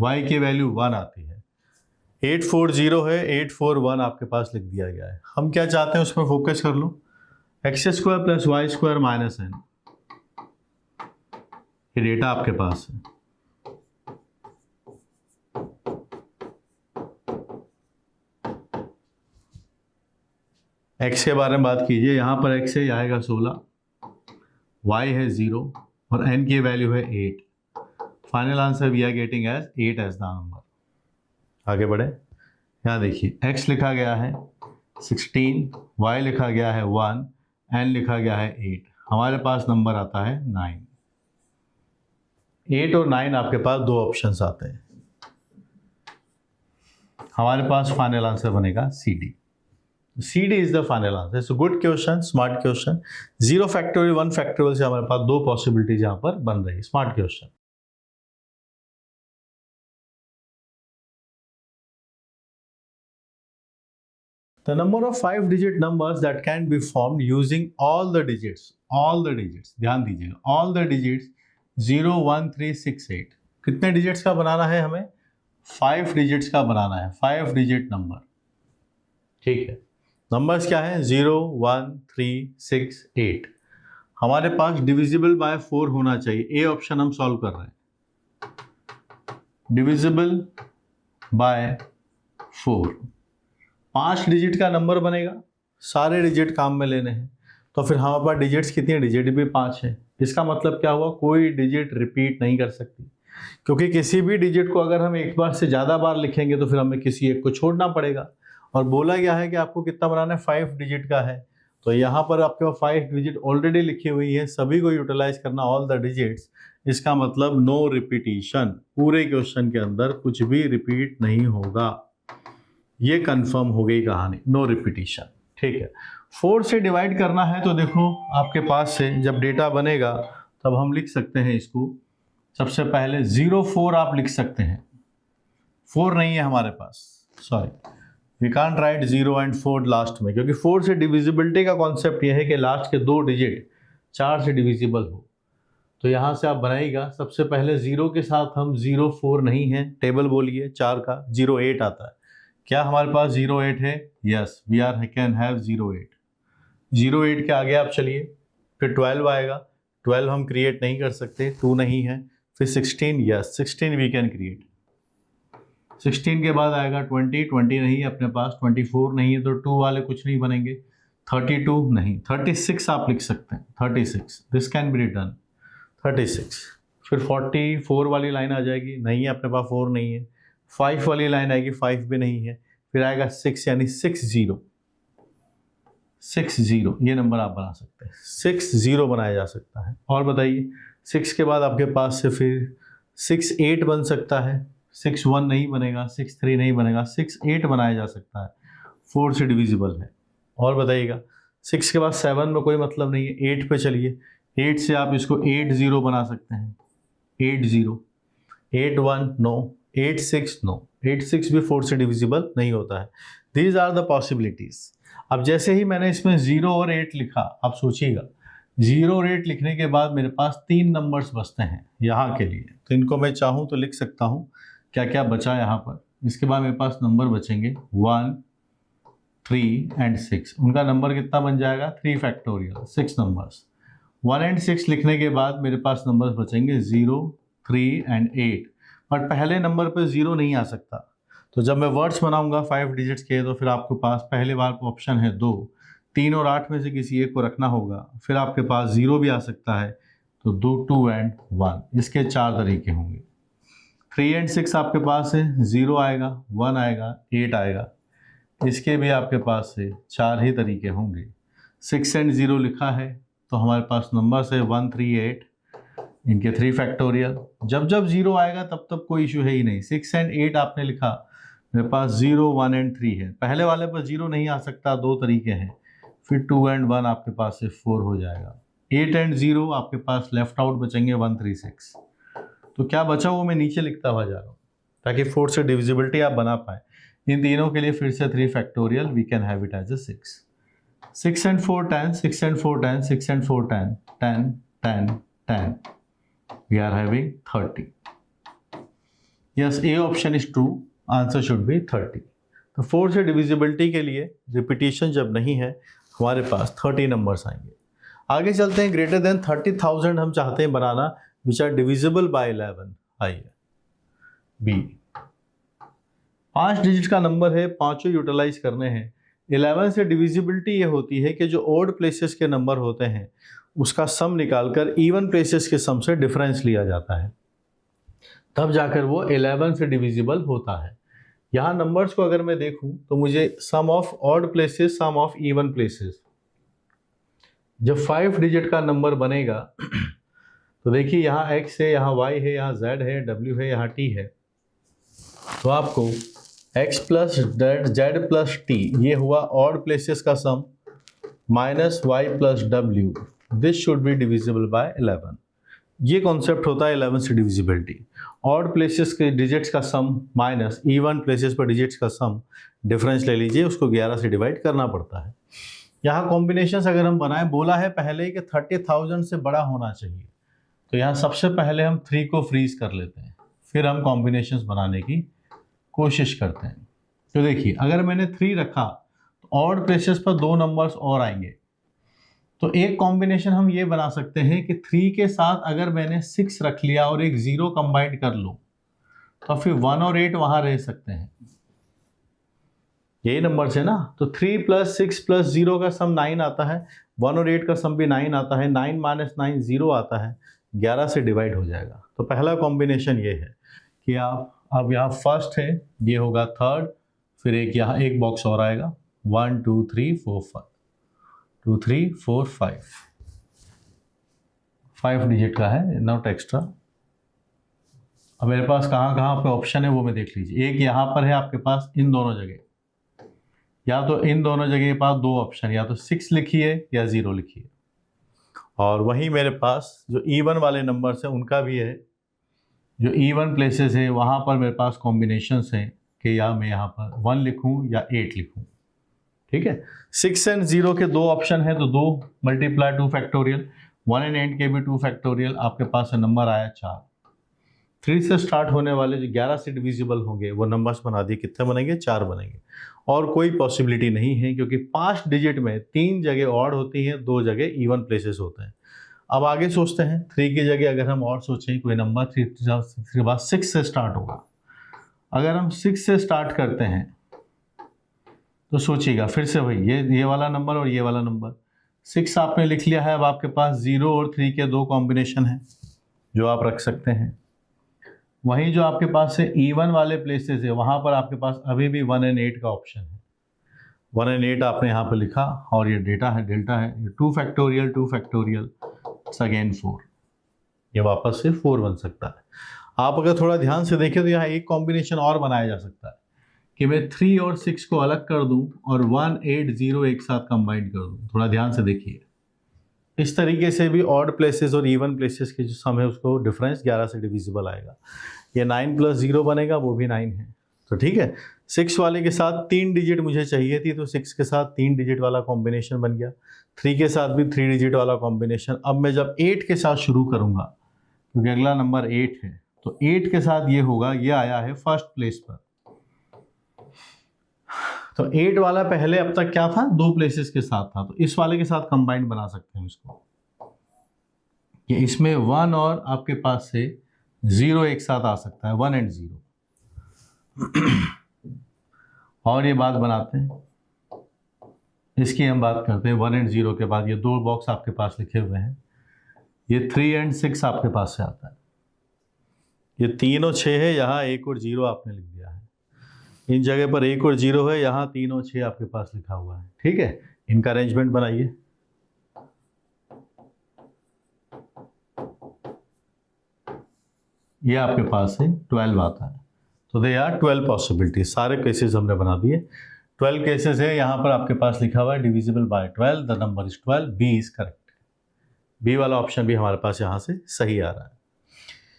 y की वैल्यू 1 आती है। 840 है, 841 आपके पास लिख दिया गया है। हम क्या चाहते हैं उस पर फोकस कर लो। x² + y² - n, ये डेटा आपके पास है। x के बारे में बात कीजिए, यहाँ पर x है, आएगा 16, y है 0 और n की वैल्यू है 8। Final answer we are getting as 8 as the number. आगे बढ़े, यहाँ देखिए x लिखा गया है 16, y लिखा गया है 1, n लिखा गया है 8। हमारे पास नंबर आता है 9। 8 और 9 आपके पास दो ऑप्शंस आते हैं, हमारे पास फाइनल आंसर बनेगा C D. CD is the final answer. So good question, smart question. 0 factorial 1 factorial से हमारे पास दो पॉसिबिलिटीज यहाँ पर बन रही है। Smart question. The number of 5-digit numbers that can be formed using all the digits, ध्यान दीजिएगा, all the digits 0, 1, 3, 6, 8। कितने डिजिट्स का बनाना है हमें? 5 डिजिट्स का बनाना है, 5 डिजिट नंबर। ठीक है, नंबर्स क्या है? 0, 1, 3, 6, 8। हमारे पास डिविजिबल बाय 4 होना चाहिए। ए ऑप्शन हम सॉल्व कर रहे हैं, डिविजिबल बाय 4। 5 डिजिट का नंबर बनेगा, सारे डिजिट काम में लेने हैं, तो फिर हमारे पास डिजिट्स कितनी है? डिजिट भी 5 है। इसका मतलब क्या हुआ? कोई डिजिट रिपीट नहीं कर सकती, क्योंकि किसी भी डिजिट को अगर हम एक बार से ज़्यादा बार लिखेंगे तो फिर हमें किसी एक को छोड़ना पड़ेगा। और बोला गया है कि आपको कितना बनाना है? 5 डिजिट का है, तो यहाँ पर आपके पास 5 डिजिट ऑलरेडी लिखी हुई है, सभी को यूटिलाइज करना, ऑल द डिजिट्स। इसका मतलब नो रिपीटिशन, पूरे क्वेश्चन के अंदर कुछ भी रिपीट नहीं होगा। ये कंफर्म हो गई कहानी, नो रिपीटिशन। ठीक है, 4 से डिवाइड करना है तो देखो आपके पास से जब डेटा बनेगा तब हम लिख सकते हैं इसको। सबसे पहले 0, 4 आप लिख सकते हैं, 4 नहीं है हमारे पास, sorry, we can't write 0 and 4 last में, क्योंकि 4 से डिविजिबिलिटी का कॉन्सेप्ट यह है कि लास्ट के 2 डिजिट 4 से डिविजिबल हो। तो यहाँ से आप बनाइएगा, सबसे पहले 0 के साथ हम 0, 4 नहीं है, टेबल बोलिए 4 का, 0, 8 आता है। क्या हमारे पास 0, 8 है? Yes, we are can have 0, 8। 0, 8 के आगे आप चलिए, फिर 12 आएगा, 12 हम क्रिएट नहीं कर सकते, 2 नहीं है। फिर 16, यस 16 वी कैन क्रिएट। 16 के बाद आएगा 20, 20 नहीं है अपने पास, 24 नहीं है, तो 2 वाले कुछ नहीं बनेंगे। 32 नहीं, 36 आप लिख सकते हैं, 36 दिस कैन बी रिटन 36। फिर 44 वाली लाइन आ जाएगी, नहीं है अपने पास, 4 नहीं है। 5 वाली लाइन आएगी, 5 भी नहीं है। फिर आएगा 6, यानी 60, 60 ये नंबर आप बना सकते हैं, 60 बनाया जा सकता है। और बताइए, 6 के बाद आपके पास से फिर 6, 8 बन सकता है, 6, 1 नहीं बनेगा, 6, 3 नहीं बनेगा, 6, 8 बनाया जा सकता है, 4 से डिविजिबल है। और बताइएगा, 6 के बाद 7 में कोई मतलब नहीं है, 8 पे चलिए, 8 से आप इसको 80 बना सकते हैं, 80, 81 नो, 86 नो, 86 भी 4 से डिविजिबल नहीं होता है। These are the possibilities. अब जैसे ही मैंने इसमें 0 और 8 लिखा, आप सोचिएगा 0 और 8 लिखने के बाद मेरे पास 3 नंबर्स बचते हैं यहाँ के लिए, तो इनको मैं चाहूँ तो लिख सकता हूँ। क्या क्या बचा यहाँ पर? इसके बाद मेरे पास नंबर बचेंगे 1, 3 and 6। उनका नंबर कितना बन जाएगा? 3 फैक्टोरियल, 6 नंबर्स। 1 and 6 लिखने के बाद मेरे पास नंबर्स बचेंगे 0, 3 and 8। बट पहले नंबर पर 0 नहीं आ सकता, तो जब मैं वर्ड्स बनाऊंगा 5 डिजिट्स के, तो फिर आपके पास पहले बार ऑप्शन है 2, 3 और 8 में से किसी एक को रखना होगा। फिर आपके पास 0 भी आ सकता है, तो 2 and 1, इसके 4 तरीके होंगे। 3 and 6 आपके पास है, 0 आएगा, 1 आएगा, 8 आएगा, इसके भी आपके पास से 4 ही तरीके होंगे। 6 and 0 लिखा है, तो हमारे पास नंबर है 1, 3, 8, इनके 3 फैक्टोरियल। जब जब 0 आएगा तब तब कोई इशू है ही नहीं। 6 and 8 आपने लिखा, मेरे पास 0, 1 and 3 है, पहले वाले पर 0 नहीं आ सकता, 2 तरीके हैं। फिर 2 and 1 आपके पास से 4 हो जाएगा। 8 and 0 आपके पास लेफ्ट आउट बचेंगे 1, 3, 6। तो क्या बचा वो मैं नीचे लिखता हुआ जा रहा हूँ, ताकि 4 से डिविजिबिलिटी आप बना पाए। इन तीनों के लिए फिर से 3 factorial, we can have it as a 6। 6 and 4 10, 6 and 4 10, 6 and 4 10, 10, 10, 10, we are having 30. Yes, A option is true, answer should be 30. तो 4 से डिविजिबिलिटी के लिए रिपीटिशन जब नहीं है, हमारे पास 30 नंबर्स आएंगे। आगे चलते हैं, ग्रेटर देन 30,000 हम चाहते हैं बनाना, विच आर डिविजिबल बाय 11। आइए बी, 5 डिजिट का नंबर है, पांचों यूटिलाइज करने हैं। 11 से डिविजिबिलिटी ये होती है कि जो ओड प्लेसेस के नंबर होते हैं उसका सम निकालकर इवन प्लेसेस के सम से डिफरेंस लिया जाता है, तब जाकर वो 11 से डिविजिबल होता है। यहाँ नंबर्स को अगर मैं देखूं तो मुझे sum of odd places, sum of even places, जब 5 डिजिट का नंबर बनेगा तो देखिए यहाँ x है, यहाँ y है, यहाँ z है, w है, यहाँ t है, तो आपको x plus z plus t ये हुआ ऑड प्लेसेस का sum minus y plus w, this should be divisible by 11। ये कॉन्सेप्ट होता है 11 से डिविजिबिलिटी। ऑड प्लेसेस के डिजिट्स का सम माइनस इवन प्लेसेस पर डिजिट्स का सम, डिफरेंस ले लीजिए, उसको 11 से डिवाइड करना पड़ता है। यहाँ कॉम्बिनेशंस अगर हम बनाएं, बोला है पहले कि 30,000 से बड़ा होना चाहिए, तो यहाँ सबसे पहले हम 3 को फ्रीज कर लेते हैं, फिर हम कॉम्बिनेशंस बनाने की कोशिश करते हैं। तो देखिए अगर मैंने 3 रखा तो ऑड प्लेसेस पर 2 नंबर्स और आएंगे, तो एक कॉम्बिनेशन हम ये बना सकते हैं कि 3 के साथ अगर मैंने 6 रख लिया और एक 0 कंबाइंड कर लो तो फिर 1 और 8 वहां रह सकते हैं, यही नंबर है ना। तो 3 प्लस 6 प्लस 0 का सम 9 आता है, 1 और 8 का सम भी 9 आता है, 9 माइनस 9 0 आता है, 11 से डिवाइड हो जाएगा। तो पहला कॉम्बिनेशन ये है कि आप अब यहाँ फर्स्ट है, ये होगा थर्ड, फिर एक यहाँ एक बॉक्स और आएगा, 1 2 3 4 5 2 3 4 5 डिजिट का है, नॉट एक्स्ट्रा। अब मेरे पास कहाँ कहाँ पे ऑप्शन है वो मैं देख लीजिए। एक यहाँ पर है आपके पास इन दोनों जगह, या तो इन दोनों जगह के पास 2 ऑप्शन, या तो 6 लिखिए या 0 लिखिए। और वहीं मेरे पास जो इवन वाले नंबर्स हैं उनका भी है, जो इवन प्लेसेस है वहाँ पर मेरे पास कॉम्बिनेशंस हैं कि या मैं यहाँ पर 1 लिखूँ या 8 लिखूँ, ठीक है। 6 एंड 0 के 2 ऑप्शन है, तो 2 मल्टीप्लाई 2 फैक्टोरियल, 1 एंड 8 के भी 2 फैक्टोरियल, आपके पास नंबर आया 4। 3 से स्टार्ट होने वाले जो 11 से डिविजिबल होंगे वो नंबर्स बना दिए, कितने बनेंगे? 4 बनेंगे। और कोई पॉसिबिलिटी नहीं है क्योंकि 5 डिजिट में 3 जगह ऑड होती हैं, 2 जगह इवन प्लेसेस होते हैं। अब आगे सोचते हैं, 3 की जगह अगर हम और सोचें कोई नंबर, 3 के बाद 6 से स्टार्ट होगा। अगर हम 6 से स्टार्ट करते हैं तो सोचिएगा फिर से भाई ये वाला नंबर और ये वाला नंबर, 6 आपने लिख लिया है। अब आपके पास 0 और 3 के 2 कॉम्बिनेशन हैं जो आप रख सकते हैं। वहीं जो आपके पास से इवन वाले प्लेसेस है वहाँ पर आपके पास अभी भी 1 एंड 8 का ऑप्शन है। 1 एंड 8 आपने यहाँ पर लिखा और ये डेल्टा है, ये 2 फैक्टोरियल 2 फैक्टोरियल अगेन 4, ये वापस से 4 बन सकता है। आप अगर थोड़ा ध्यान से देखें तो यहाँ एक कॉम्बिनेशन और बनाया जा सकता है कि मैं 3 और 6 को अलग कर दूं और 1 8 0 एक साथ कंबाइन कर दूं। थोड़ा ध्यान से देखिए, इस तरीके से भी ऑड प्लेसेस और इवन प्लेसेस के जो सम है उसको डिफरेंस 11 से डिविजिबल आएगा। ये 9 प्लस 0 बनेगा, वो भी 9 है, तो ठीक है। 6 वाले के साथ 3 डिजिट मुझे चाहिए थी, तो 6 के साथ 3 डिजिट वाला कॉम्बिनेशन बन गया। 3 के साथ भी 3 डिजिट वाला कॉम्बिनेशन। अब मैं जब 8 के साथ शुरू करूंगा क्योंकि अगला नंबर 8 है, तो 8 के साथ ये होगा, ये आया है फर्स्ट प्लेस पर। तो 8 वाला पहले अब तक क्या था? 2 प्लेसेस के साथ था, तो इस वाले के साथ कंबाइंड बना सकते हैं इसको कि इसमें 1 और आपके पास से 0 एक साथ आ सकता है, 1 एंड 0। और ये बात बनाते हैं, इसकी हम बात करते हैं 1 एंड 0 के बाद ये 2 बॉक्स आपके पास लिखे हुए हैं, ये 3 एंड 6 आपके पास से आता है। ये 3 और 6 है, यहाँ 1 और 0 आपने लिख दिया है। इन जगह पर 1 और 0 है, यहाँ 3 और 6 आपके पास लिखा हुआ है, ठीक है। इनका अरेंजमेंट बनाइए। ये आपके पास है 12 आता है, तो दे आर 12 पॉसिबिलिटी। सारे केसेस हमने बना दिए, 12 केसेस है। यहाँ पर आपके पास लिखा हुआ है divisible by 12, the number is 12, B is correct. B वाला ऑप्शन भी हमारे पास यहाँ से सही आ रहा है।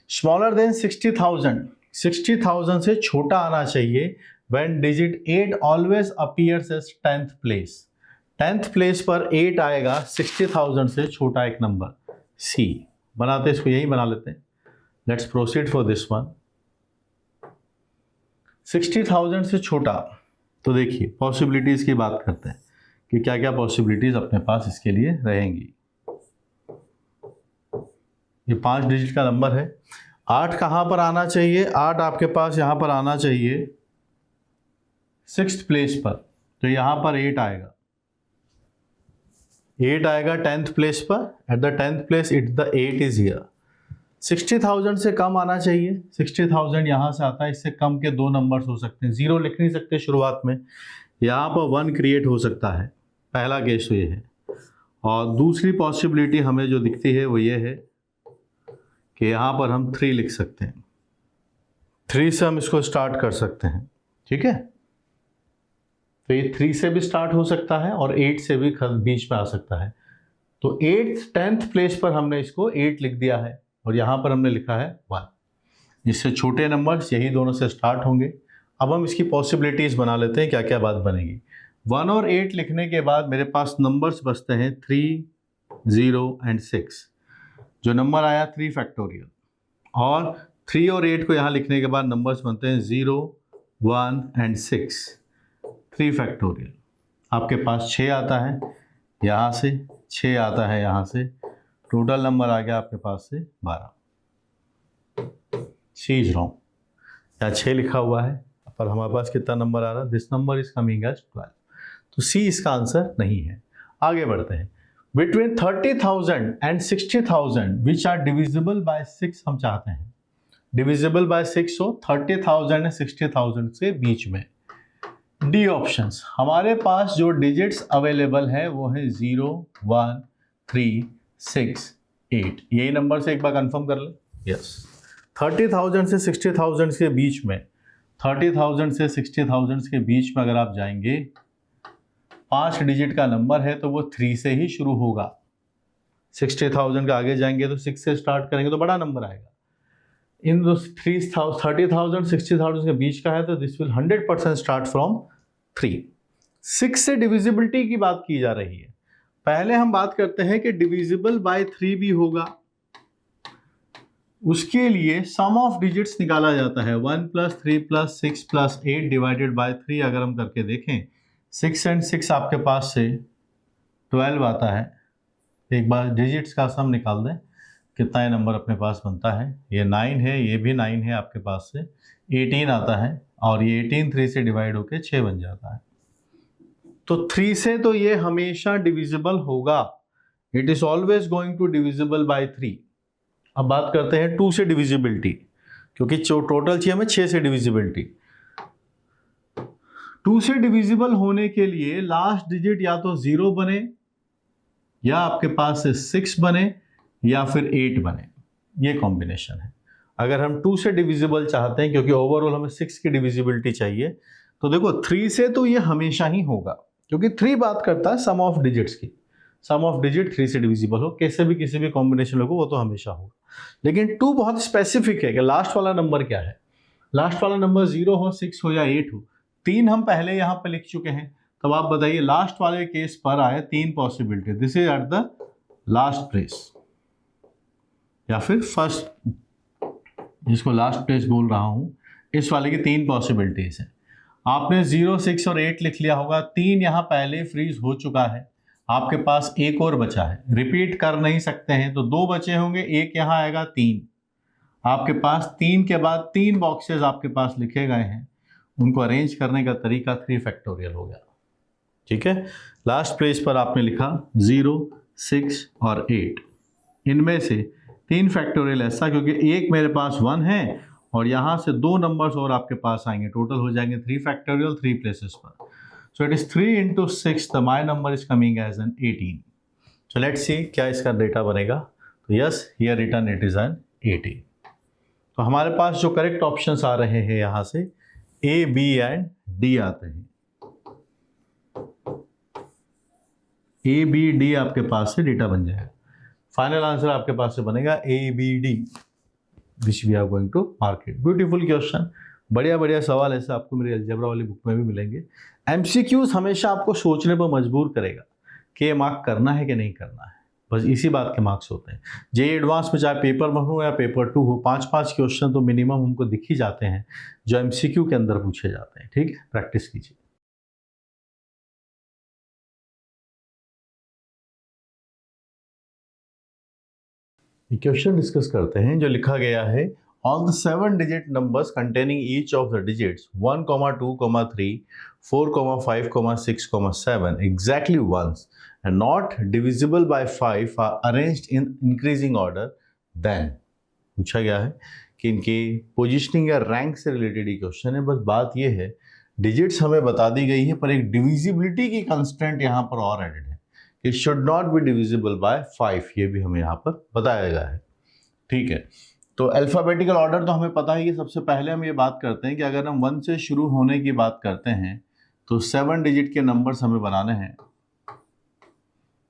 स्मॉलर देन 60,000, 60,000 से छोटा आना चाहिए when digit 8 always appears as 10th place। 10th place पर 8 आएगा, 60,000 से छोटा एक नंबर, सी। बनाते इसको, यही बना लेते हैं। Let's proceed for this one. 60,000 से छोटा, तो देखिए पॉसिबिलिटीज की बात करते हैं कि क्या क्या पॉसिबिलिटीज अपने पास इसके लिए रहेंगी। ये 5 डिजिट का नंबर है। 8 कहाँ पर आना चाहिए? 8 आपके पास यहाँ पर आना चाहिए 6th प्लेस पर, तो यहाँ पर 8 आएगा। 8 आएगा 10th प्लेस पर, at the 10th place it the 8 is here. 60,000 से कम आना चाहिए, 60,000 यहाँ से आता है, इससे कम के 2 नंबर्स हो सकते हैं। 0 लिख नहीं सकते शुरुआत में, यहाँ पर 1 क्रिएट हो सकता है, पहला केस तो ये है। और दूसरी पॉसिबिलिटी हमें जो दिखती है वो ये है कि यहाँ पर हम 3 लिख सकते हैं। 3 से हम इसको स्टार्ट कर सकते हैं, ठीक है। तो ये 3 से भी स्टार्ट हो सकता है और 8 से भी बीच में आ सकता है। तो 8th 10th प्लेस पर हमने इसको 8 लिख दिया है और यहाँ पर हमने लिखा है 1। जिससे छोटे नंबर्स यही दोनों से स्टार्ट होंगे। अब हम इसकी पॉसिबिलिटीज़ बना लेते हैं, क्या क्या बात बनेगी। 1 और 8 लिखने के बाद मेरे पास नंबर्स बचते हैं 3, 0 एंड 6। जो नंबर आया 3 फैक्टोरियल, और 3 और 8 को यहाँ लिखने के बाद नंबर्स बनते हैं 0, 1 एंड 6, 3 फैक्टोरियल। आपके पास 6 आता है यहाँ से, 6 आता है यहाँ से, टोटल नंबर आ गया आपके पास से 12। सी इज रॉन्ग, यहाँ 6 लिखा हुआ है पर हमारे पास कितना नंबर आ रहा है, this number is coming as 12। तो सी इसका आंसर नहीं है। आगे बढ़ते हैं। Between 30,000 and 60,000 which are divisible by 6 हम चाहते हैं। डिविजिबल बाय 6 हो 30,000 एंड 60,000 के बीच में। डी ऑप्शंस, हमारे पास जो डिजिट्स अवेलेबल है वो है 0, 1, 3, 6, 8। यही नंबर से एक बार कंफर्म कर ले। यस, 30,000 से 60,000 के बीच में, 30,000 से 60,000 के बीच में अगर आप जाएंगे, 5 डिजिट का नंबर है तो वो 3 से ही शुरू होगा। 60,000 का आगे जाएंगे तो 6 से स्टार्ट करेंगे तो बड़ा नंबर आएगा। इन 30,000 60,000 के बीच का है तो दिस विल 100% स्टार्ट फ्रॉम 3। 6 से डिविजिबिलिटी की बात की जा रही है। पहले हम बात करते हैं कि डिविजिबल बाय 3 भी होगा। उसके लिए सम ऑफ डिजिट्स निकाला जाता है। 1 + 3 + 6 + 8 डिवाइडेड बाय 3 अगर हम करके देखें, 6 एंड 6 आपके पास से 12 आता है। एक बार डिजिट्स का सम निकाल दें, कितना ये नंबर अपने पास बनता है। ये 9 है, ये भी 9 है आपके पास से, 18 आता है और ये 18 3 से डिवाइड होकर 6 बन जाता है। तो 3 से तो ये हमेशा डिविजिबल होगा। It is always going to divisible by 3। अब बात करते हैं 2 से डिविजिबिलिटी, क्योंकि टोटल चाहिए हमें 6 से डिविजिबिलिटी। 2 से डिविजिबल होने के लिए लास्ट डिजिट या तो 0 बने, या आपके पास से 6 बने, या फिर 8 बने। ये कॉम्बिनेशन है। अगर हम 2 से डिविजिबल चाहते हैं, क्योंकि ओवरऑल हमें 6 की डिविजिबिलिटी चाहिए, तो देखो 3 से तो ये हमेशा ही होगा, क्योंकि 3 बात करता है सम ऑफ डिजिट्स की। सम ऑफ डिजिट 3 से डिविजिबल हो, कैसे भी किसी भी कॉम्बिनेशन हो वो तो हमेशा होगा। लेकिन 2 बहुत स्पेसिफिक है कि लास्ट वाला नंबर क्या है। लास्ट वाला नंबर 0 हो, 6 हो या 8 हो। 3 हम पहले यहाँ पे लिख चुके हैं। तब आप बताइए लास्ट वाले केस पर आए 3 possibility. This is at the last place, या फिर फर्स्ट, जिसको लास्ट प्लेस बोल रहा हूं, इस वाले की 3 पॉसिबिलिटीज है। आपने 0, 6 और 8 लिख लिया होगा। 3 यहाँ पहले फ्रीज हो चुका है, आपके पास एक और बचा है। रिपीट कर नहीं सकते हैं, तो 2 बचे होंगे, एक यहाँ आएगा, 3 आपके पास। 3 के बाद 3 बॉक्सेस आपके पास लिखे गए हैं, उनको अरेंज करने का तरीका 3 फैक्टोरियल हो गया। ठीक है, लास्ट प्लेस पर आपने लिखा 0, 6 और 8। इनमें से 3 फैक्टोरियल ऐसा, क्योंकि एक मेरे पास 1 है और यहाँ से 2 नंबर्स और आपके पास आएंगे, टोटल हो जाएंगे 3 फैक्टोरियल 3 प्लेसेस पर। So it is 3 into 6, the my number is coming as an 18. So let's see क्या इसका डेटा बनेगा। तो yes, here written it is an 18. तो हमारे पास जो करेक्ट ऑप्शंस आ रहे हैं यहाँ से A, B एंड D आते हैं। A, B, D आपके पास से डेटा बन जाएगा। फाइनल आंसर आपके पास से बनेगा A, B, D, which we are going to mark it. Beautiful question. बढ़िया बढ़िया सवाल ऐसे आपको मेरी अलजेब्रा वाली बुक में भी मिलेंगे। एमसीक्यूज हमेशा आपको सोचने पर मजबूर करेगा कि ये मार्क करना है कि नहीं करना है। बस इसी बात के मार्क्स होते हैं। जे एडवांस में चाहे पेपर 1 हो या पेपर 2 हो, 5-5 क्वेश्चन तो मिनिमम हमको दिख ही जाते हैं जो एमसीक्यू के अंदर पूछे जाते हैं। ठीक है, प्रैक्टिस कीजिए। क्वेश्चन डिस्कस करते हैं जो लिखा गया है। All the 7 digit numbers containing each of the digits 1, 2, 3, 4, 5, 6, 7 exactly once and not divisible by 5 are arranged in increasing order, then पूछा गया है कि इनकी पोजीशनिंग या रैंक से रिलेटेड ही क्वेश्चन है। बस बात यह है डिजिट्स हमें बता दी गई है, पर एक डिविजिबिलिटी की कंस्टेंट यहाँ पर और एडेड है it should not be divisible by 5, ये भी हमें यहाँ पर बताया गया है। ठीक है, तो अल्फ़ाबेटिकल ऑर्डर तो हमें पता है कि सबसे पहले हम ये बात करते हैं कि अगर हम 1 से शुरू होने की बात करते हैं तो 7 डिजिट के नंबर्स हमें बनाने हैं।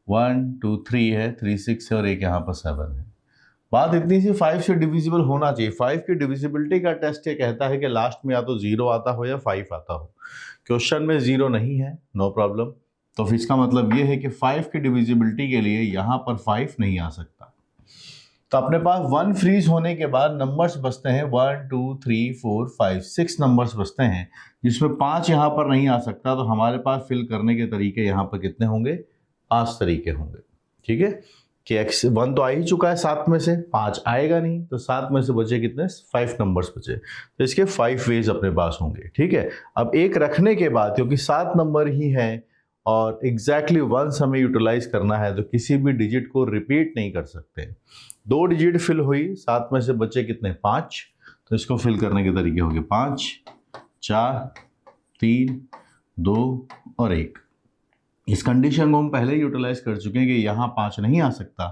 1 2 3 है, 3 6 है और एक यहाँ पर 7 है। बात इतनी सी 5 से डिविजिबल होना चाहिए। 5 की डिविजिबिलिटी का टेस्ट ये कहता है कि लास्ट में या तो 0 आता हो या 5 आता हो। क्वेश्चन में 0 नहीं है, नो प्रॉब्लम। तो फिर इसका मतलब ये है कि 5 की डिविजिबिलिटी के लिए यहाँ पर 5 नहीं आ सकता। तो अपने पास 1 फ्रीज होने के बाद नंबर्स बचते हैं 1 2 3 4 5 6 नंबर्स बचते हैं, जिसमें 5 यहाँ पर नहीं आ सकता। तो हमारे पास फिल करने के तरीके यहाँ पर कितने होंगे? 5 तरीके होंगे। ठीक है, कि x 1 तो आ ही चुका है 7 में से, 5 आएगा नहीं, तो 7 में से बचे कितने? 5 नंबर्स बचे। तो इसके 5 वेज अपने पास होंगे। ठीक है, अब एक रखने के बाद क्योंकि 7 नंबर ही है और एग्जैक्टली वंस हमें यूटिलाइज करना है तो किसी भी डिजिट को रिपीट नहीं कर सकते। 2 डिजिट फिल हुई, 7 में से बचे कितने? 5। तो इसको फिल करने के तरीके हो गए 5 4 3 2 और 1। इस कंडीशन को हम पहले ही यूटिलाइज कर चुके हैं कि यहाँ 5 नहीं आ सकता।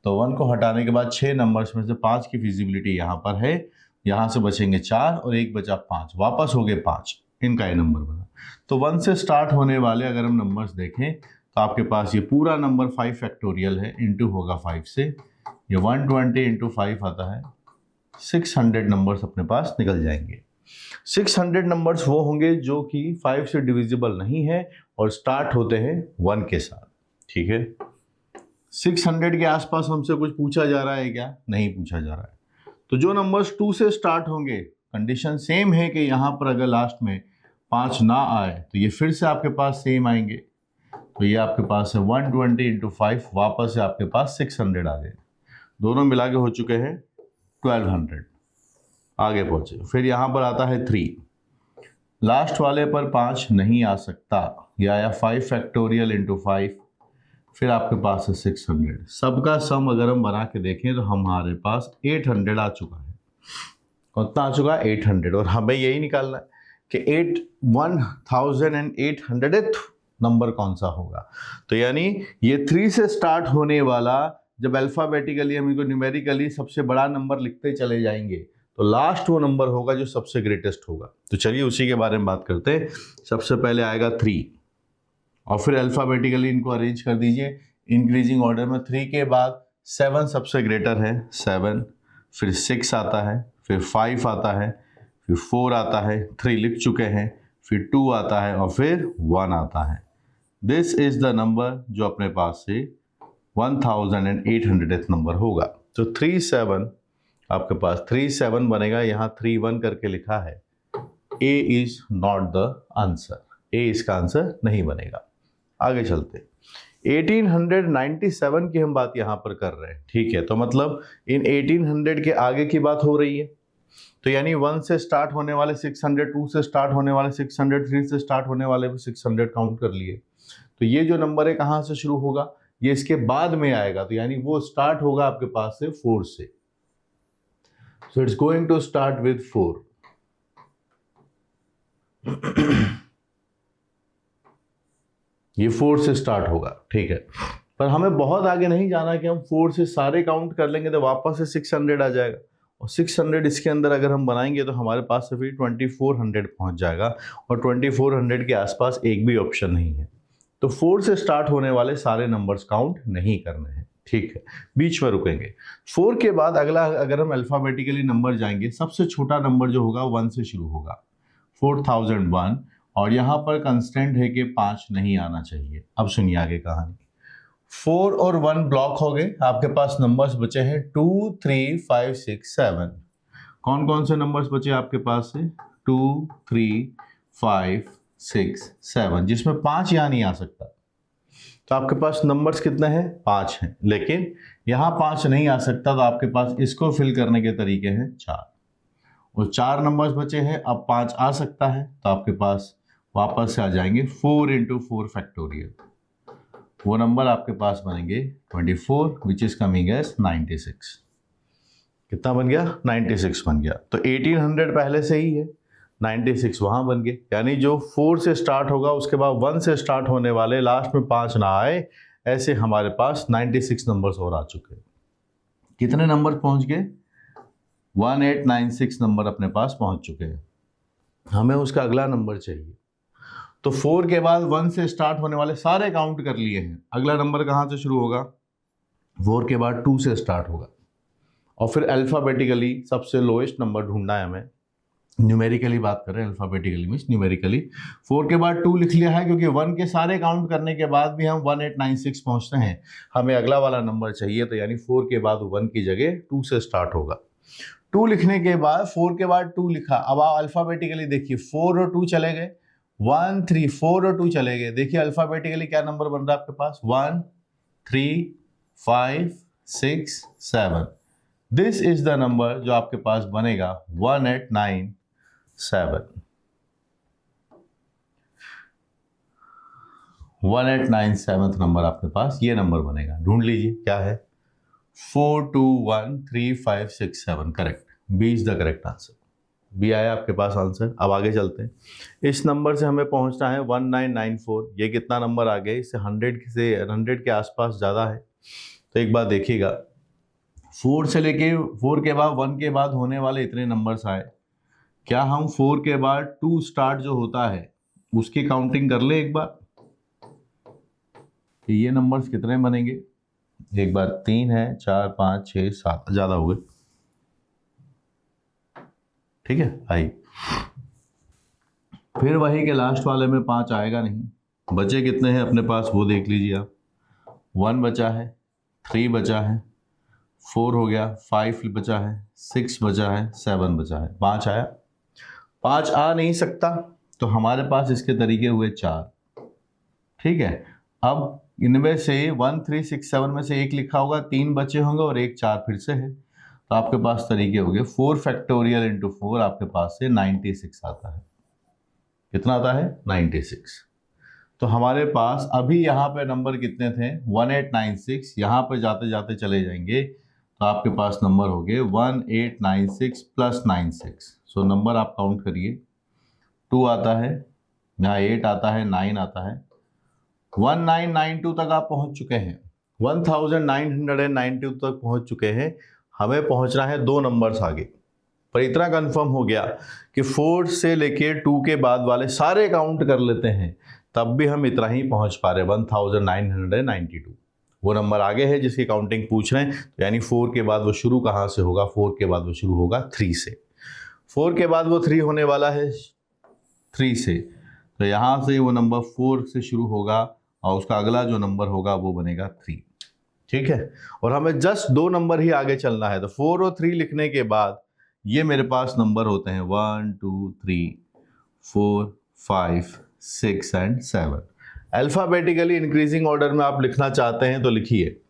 तो 1 को हटाने के बाद 6 नंबर्स में से 5 की फिजिबिलिटी यहाँ पर है। यहाँ से बचेंगे 4 और 1 बचा 5, वापस हो गए 5। इनका ये नंबर बना। तो 1 से स्टार्ट होने वाले अगर हम नंबर्स देखें तो आपके पास ये पूरा नंबर 5 फैक्टोरियल है, इंटू होगा 5 से, ये 120 इंटू 5 आता है। 600 नंबर्स अपने पास निकल जाएंगे। 600 नंबर्स वो होंगे जो कि 5 से डिविजिबल नहीं है और स्टार्ट होते हैं 1 के साथ। ठीक है, 600 के आसपास हमसे कुछ पूछा जा रहा है क्या? नहीं पूछा जा रहा है। तो जो नंबर्स 2 से स्टार्ट होंगे, कंडीशन सेम है कि यहाँ पर अगर लास्ट में 5 ना आए तो ये फिर से आपके पास सेम आएंगे। तो ये आपके पास है 120 इंटू 5, वापस से आपके पास 600 आ गए। दोनों मिला के हो चुके हैं 1200, आगे पहुंचे। फिर यहाँ पर आता है 3, लास्ट वाले पर 5 नहीं आ सकता, या आया 5 फैक्टोरियल इंटू 5, फिर आपके पास है 600। सबका सम अगर हम बना के देखें तो हमारे पास 800 आ चुका है। कितना आ चुका है? 800। और हमें यही निकालना है कि 1800th नंबर कौन सा होगा। तो यानी ये 3 से स्टार्ट होने वाला, जब अल्फ़ाबेटिकली हम इनको न्यूमेरिकली सबसे बड़ा नंबर लिखते चले जाएंगे तो लास्ट वो नंबर होगा जो सबसे ग्रेटेस्ट होगा। तो चलिए उसी के बारे में बात करते हैं। सबसे पहले आएगा 3 और फिर अल्फ़ाबेटिकली इनको अरेंज कर दीजिए इंक्रीजिंग ऑर्डर में। 3 के बाद 7 सबसे ग्रेटर है, 7, फिर 6 आता है, फिर 5 आता है, फिर 4 आता है, 3 लिख चुके हैं, फिर 2 आता है और फिर 1 आता है। दिस इज द नंबर जो अपने पास से 1800th नंबर होगा। तो 37 आपके पास 37 बनेगा। यहाँ 31 करके लिखा है। ए इज नॉट द आंसर, ए इसका आंसर नहीं बनेगा। आगे चलते 1897 की हम बात यहाँ पर कर रहे हैं। ठीक है, तो मतलब इन 1800 के आगे की बात हो रही है। तो यानी 1 से स्टार्ट होने वाले 600, 2 से स्टार्ट होने वाले 600, 3 से स्टार्ट होने वाले भी 600 काउंट कर लिए। तो ये जो नंबर है कहाँ से शुरू होगा? ये इसके बाद में आएगा। तो यानी वो स्टार्ट होगा आपके पास से 4 से। So it's going to start with 4। ये 4 से स्टार्ट होगा। ठीक है, पर हमें बहुत आगे नहीं जाना कि हम 4 से सारे काउंट कर लेंगे तो वापस से 600 आ जाएगा। और 600 इसके अंदर अगर हम बनाएंगे तो हमारे पास से फिर 2400 पहुंच जाएगा। और 2400 के आसपास एक भी ऑप्शन नहीं है। तो 4 से स्टार्ट होने वाले सारे नंबर्स काउंट नहीं करने हैं। ठीक है, बीच में रुकेंगे। 4 के बाद अगला अगर हम अल्फ़ाबेटिकली नंबर जाएंगे, सबसे छोटा नंबर जो होगा 1 से शुरू होगा, 4001। और यहाँ पर कंस्टेंट है कि 5 नहीं आना चाहिए। अब सुनिए आगे कहानी। 4 और 1 ब्लॉक हो गए। आपके पास नंबर्स बचे हैं 2 3 5 6 7। कौन कौन से नंबर्स बचे आपके पास से? 2 3 5 6 7, जिसमें 5 यहाँ नहीं आ सकता। तो आपके पास नंबर्स कितने हैं? 5 हैं। लेकिन यहाँ 5 नहीं आ सकता, तो आपके पास इसको फिल करने के तरीके हैं 4। और 4 नंबर्स बचे हैं, अब 5 आ सकता है। तो आपके पास वापस से आ जाएंगे 4 इंटू 4 फैक्टोरियल। वो नंबर आपके पास बनेंगे 24, विच इज कमिंग एज 96। कितना बन गया? 96 बन गया। तो 1800 पहले से ही है, 96 वहाँ बन गए। यानी जो 4 से स्टार्ट होगा उसके बाद 1 से स्टार्ट होने वाले लास्ट में 5 ना आए, ऐसे हमारे पास 96 नंबर्स और आ चुके हैं। कितने नंबर पहुंच गए? 1896 नंबर अपने पास पहुंच चुके हैं। हमें उसका अगला नंबर चाहिए। तो 4 के बाद 1 से स्टार्ट होने वाले सारे काउंट कर लिए हैं। अगला नंबर कहाँ से शुरू होगा? 4 के बाद 2 से स्टार्ट होगा और फिर अल्फ़ाबेटिकली सबसे लोएस्ट नंबर ढूंढना है हमें। न्यूमेरिकली बात करें, अल्फ़ाबेटिकली मीन्स न्यूमेरिकली 4 के बाद 2 लिख लिया है, क्योंकि 1 के सारे काउंट करने के बाद भी हम 1896 पहुंचते हैं। हमें अगला वाला नंबर चाहिए, तो यानी 4 के बाद 1 की जगह 2 से स्टार्ट होगा। 2 लिखने के बाद 4 के बाद 2 लिखा। अब आप अल्फ़ाबेटिकली देखिए, 4 और 2 चले गए, 1 3 4 और 2 चले गए। देखिए अल्फ़ाबेटिकली क्या नंबर बन रहा है आपके पास? 1 3 5 6 7। दिस इज द नंबर जो आपके पास बनेगा 1897। 1897 नंबर आपके पास ये नंबर बनेगा। ढूंढ लीजिए क्या है? 421356 करेक्ट। B is the correct answer. B आया आपके पास आंसर। अब आगे चलते हैं। इस नंबर से हमें पहुंचना है 1994। ये कितना नंबर आ गया? इससे 100 के आसपास ज़्यादा है। तो एक बात देखिएगा, 4 से लेके 4 के बाद 1 के बाद होने वाले इतने नंबर्स आए, क्या हम 4 के बाद 2 स्टार्ट जो होता है उसकी काउंटिंग कर ले एक बार कि ये नंबर्स कितने बनेंगे? एक बार 3 है, 4 5 6 7, ज़्यादा हो गए। ठीक है, आई फिर वही के लास्ट वाले में 5 आएगा नहीं। बचे कितने हैं अपने पास वो देख लीजिए आप। 1 बचा है, 3 बचा है, 4 हो गया, 5 बचा है, 6 बचा है, 7 बचा है, 5 आया। 5 आ नहीं सकता तो हमारे पास इसके तरीके हुए 4। ठीक है, अब इनमें से 1 3 6 7 में से एक लिखा होगा, 3 बचे होंगे और एक 4 फिर से है, तो आपके पास तरीके हो गए 4 फैक्टोरियल इंटू 4 आपके पास से 96 आता है। कितना आता है? 96। तो हमारे पास अभी यहाँ पे नंबर कितने थे? 1896। यहाँ पे जाते जाते चले जाएंगे तो आपके पास नंबर हो गए 1896 प्लस 96। सो नंबर आप काउंट करिए, 2 आता है, यहाँ 8 आता है, 9 आता है, 1992 तक आप पहुँच चुके हैं। 1992 तक पहुँच चुके हैं। हमें पहुँचना है 2 नंबर्स आगे। पर इतना कंफर्म हो गया कि 4 से लेके 2 के बाद वाले सारे काउंट कर लेते हैं, तब भी हम इतना ही पहुंच पा रहे 1992। वो नंबर आगे है जिसकी काउंटिंग पूछ रहे हैं, तो यानी 4 के बाद वो शुरू कहाँ से होगा? 4 के बाद वो शुरू होगा 3 से। 4 के बाद वो 3 होने वाला है 3 से, तो यहाँ से वो नंबर 4 से शुरू होगा और उसका अगला जो नंबर होगा वो बनेगा 3। ठीक है, और हमें जस्ट 2 नंबर ही आगे चलना है। तो 4 और 3 लिखने के बाद ये मेरे पास नंबर होते हैं 1 2 3 4 5 6 एंड 7। अल्फ़ाबेटिकली इंक्रीजिंग ऑर्डर में आप लिखना चाहते हैं तो लिखिए।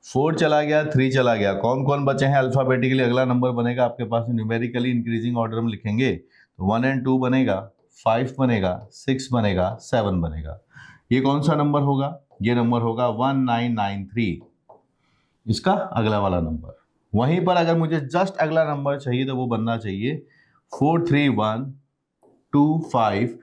4 चला गया, 3 चला गया, कौन कौन बचे हैं? अल्फ़ाबेटिकली अगला नंबर बनेगा आपके पास। न्यूमेरिकली इंक्रीजिंग ऑर्डर में लिखेंगे तो 1 एंड 2 बनेगा, 5 बनेगा, 6 बनेगा, 7 बनेगा। ये कौन सा नंबर होगा? ये नंबर होगा 1993, इसका अगला वाला नंबर। वहीं पर अगर मुझे जस्ट अगला नंबर चाहिए तो वो बनना चाहिए 43125।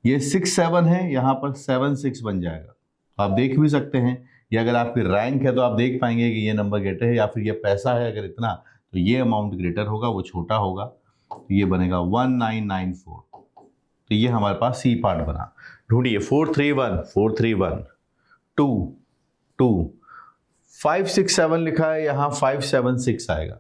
ये 6 7 है, यहाँ पर 7 6 बन जाएगा। आप देख भी सकते हैं, ये अगर आपकी रैंक है तो आप देख पाएंगे कि ये नंबर ग्रेटर है, या फिर ये पैसा है अगर इतना तो ये अमाउंट ग्रेटर होगा, वो छोटा होगा, तो ये बनेगा 1994। तो ये हमारे पास सी पार्ट बना। ढूंढिए 431 431 2 2 5 6 7 लिखा है, यहाँ 5 7 6 आएगा।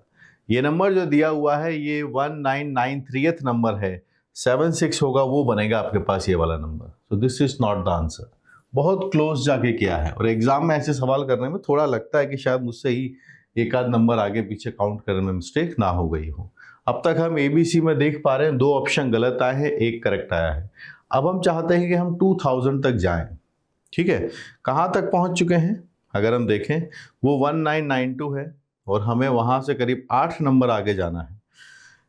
ये नंबर जो दिया हुआ है ये 1993 नंबर है, 7 6 होगा, वो बनेगा आपके पास ये वाला number. So this is not the answer. बहुत क्लोज जाके किया है, और एग्जाम में ऐसे सवाल करने में थोड़ा लगता है कि शायद मुझसे ही एक आध नंबर आगे पीछे काउंट करने में मिस्टेक ना हो गई हो। अब तक हम ABC में देख पा रहे हैं 2 ऑप्शन गलत आए हैं, 1 करेक्ट आया है। अब हम चाहते हैं कि हम 2000 तक जाएं। ठीक है, कहाँ तक पहुँच चुके हैं? अगर हम देखें वो 1992 है और हमें वहाँ से करीब 8 नंबर आगे जाना है।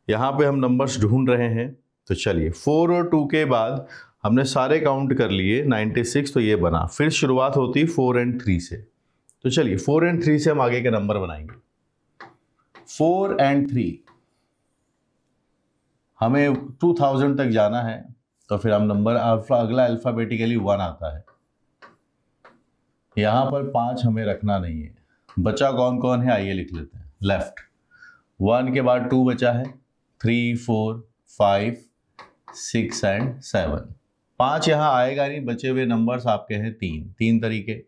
यहाँ पे हम नंबर्स ढूंढ रहे हैं। तो चलिए 4 और 2 के बाद हमने सारे काउंट कर लिए 96, तो ये बना। फिर शुरुआत होती 4 एंड 3 से। तो चलिए 4 एंड 3 से हम आगे के नंबर बनाएंगे। 4 एंड 3 हमें 2000 तक जाना है, तो फिर हम नंबर अगला अल्फ़ाबेटिकली 1 आता है। यहाँ पर 5 हमें रखना नहीं है। बचा कौन कौन है आइए लिख लेते हैं। लेफ्ट 1 के बाद 2 बचा है, 3 4 5 6 एंड 7। 5 यहाँ आएगा नहीं, बचे हुए नंबर्स आपके हैं 3 तरीके।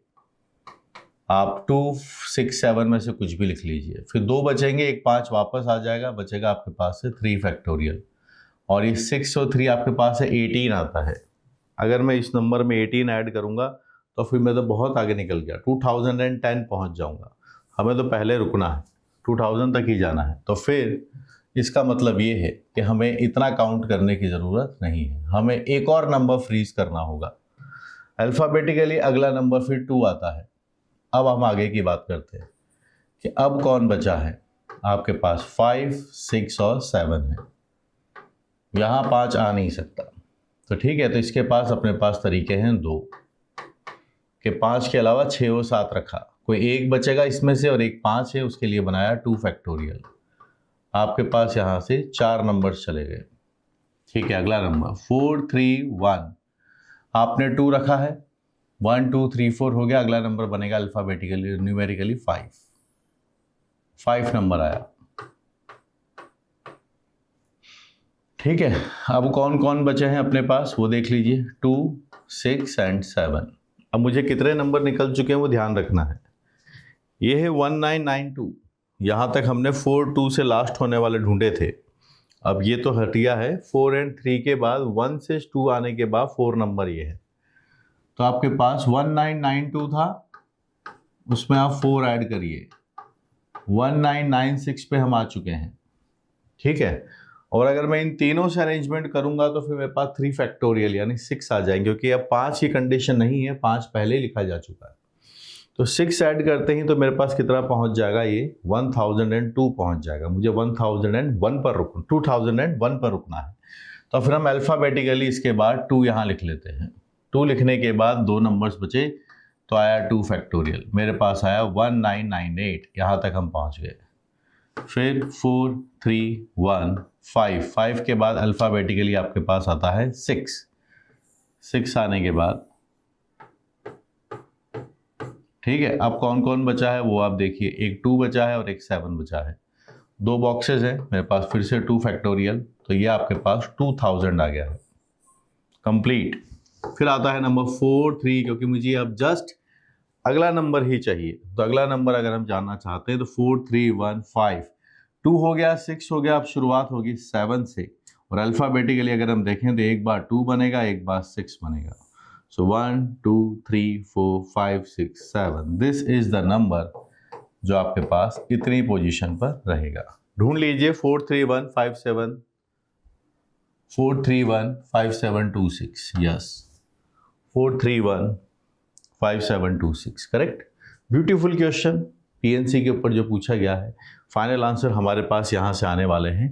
आप 2 6 7 में से कुछ भी लिख लीजिए। फिर 2 बचेंगे, एक 5 वापस आ जाएगा, बचेगा आपके पास से 3 फैक्टोरियल। और ये 6 और 3 आपके पास है 18 आता है। अगर मैं इस नंबर में 18 ऐड करूंगा तो फिर मैं तो बहुत आगे निकल गया, 2010 पहुंच जाऊंगा। हमें तो पहले रुकना है, 2000 तक ही जाना है। तो फिर इसका मतलब ये है कि हमें इतना काउंट करने की ज़रूरत नहीं है, हमें एक और नंबर फ्रीज करना होगा। अल्फ़ाबेटिकली अगला नंबर फिर 2 आता है। अब हम आगे की बात करते हैं कि अब कौन बचा है आपके पास। 5 6 और 7 है, यहाँ 5 आ नहीं सकता। तो ठीक है, तो इसके पास अपने पास तरीके हैं 2 कि 5 के अलावा 6 और 7 रखा, कोई एक बचेगा इसमें से और एक 5 है, उसके लिए बनाया 2 फैक्टोरियल। आपके पास यहाँ से 4 नंबर्स चले गए। ठीक है, अगला नंबर 4 3 1, आपने 2 रखा है, 1 2 3 4 हो गया। अगला नंबर बनेगा अल्फ़ाबेटिकली न्यूमेरिकली 5 नंबर आया। ठीक है, अब कौन कौन बचे हैं अपने पास वो देख लीजिए, 2 6 एंड 7। अब मुझे कितने नंबर निकल चुके हैं वो ध्यान रखना है। ये है 1992, यहाँ तक हमने 4 2 से लास्ट होने वाले ढूंढे थे। अब ये तो हटिया है, 4 एंड 3 के बाद 1 से 2 आने के बाद 4 नंबर ये है। तो आपके पास 1992 था, उसमें आप 4 ऐड करिए, 1996 पे हम आ चुके हैं। ठीक है, और अगर मैं इन तीनों से अरेंजमेंट करूंगा तो फिर मेरे पास 3 फैक्टोरियल यानी 6 आ जाएंगे, क्योंकि अब 5 की कंडीशन नहीं है, 5 पहले ही लिखा जा चुका है। तो 6 ऐड करते ही तो मेरे पास कितना पहुंच जाएगा, ये 1002 पहुंच जाएगा। मुझे 1001 पर रुकना, 2001 पर रुकना है। तो फिर हम अल्फ़ाबेटिकली इसके बाद 2 यहाँ लिख लेते हैं। 2 लिखने के बाद 2 नंबर्स बचे, तो आया 2 फैक्टोरियल। मेरे पास आया 1998, यहाँ तक हम पहुँच गए। फिर 4 3 1 5 के बाद अल्फ़ाबेटिकली आपके पास आता है 6 आने के बाद, ठीक है। अब कौन कौन बचा है वो आप देखिए, एक 2 बचा है और एक 7 बचा है। 2 बॉक्सेस है मेरे पास, फिर से 2 फैक्टोरियल, तो ये आपके पास 2000 आ गया है, कंप्लीट। फिर आता है नंबर 4 3, क्योंकि मुझे अब जस्ट अगला नंबर ही चाहिए। तो अगला नंबर अगर हम जानना चाहते हैं तो 4 3 1 5, 2 हो गया, 6 हो गया। अब शुरुआत होगी 7 से, और अल्फ़ाबेटिकली अगर हम देखें तो एक बार 2 बनेगा, एक बार 6 बनेगा। सो 1 2 3 4 5 6 7, दिस इज द नंबर जो आपके पास इतनी पोजीशन पर रहेगा। ढूंढ लीजिए 4 3 1 5 7, 4 3 1 5 7 2 6, yes 4 3 1 5 7 2 6, correct. Beautiful question, PNC के ऊपर जो पूछा गया है। फाइनल आंसर हमारे पास यहाँ से आने वाले हैं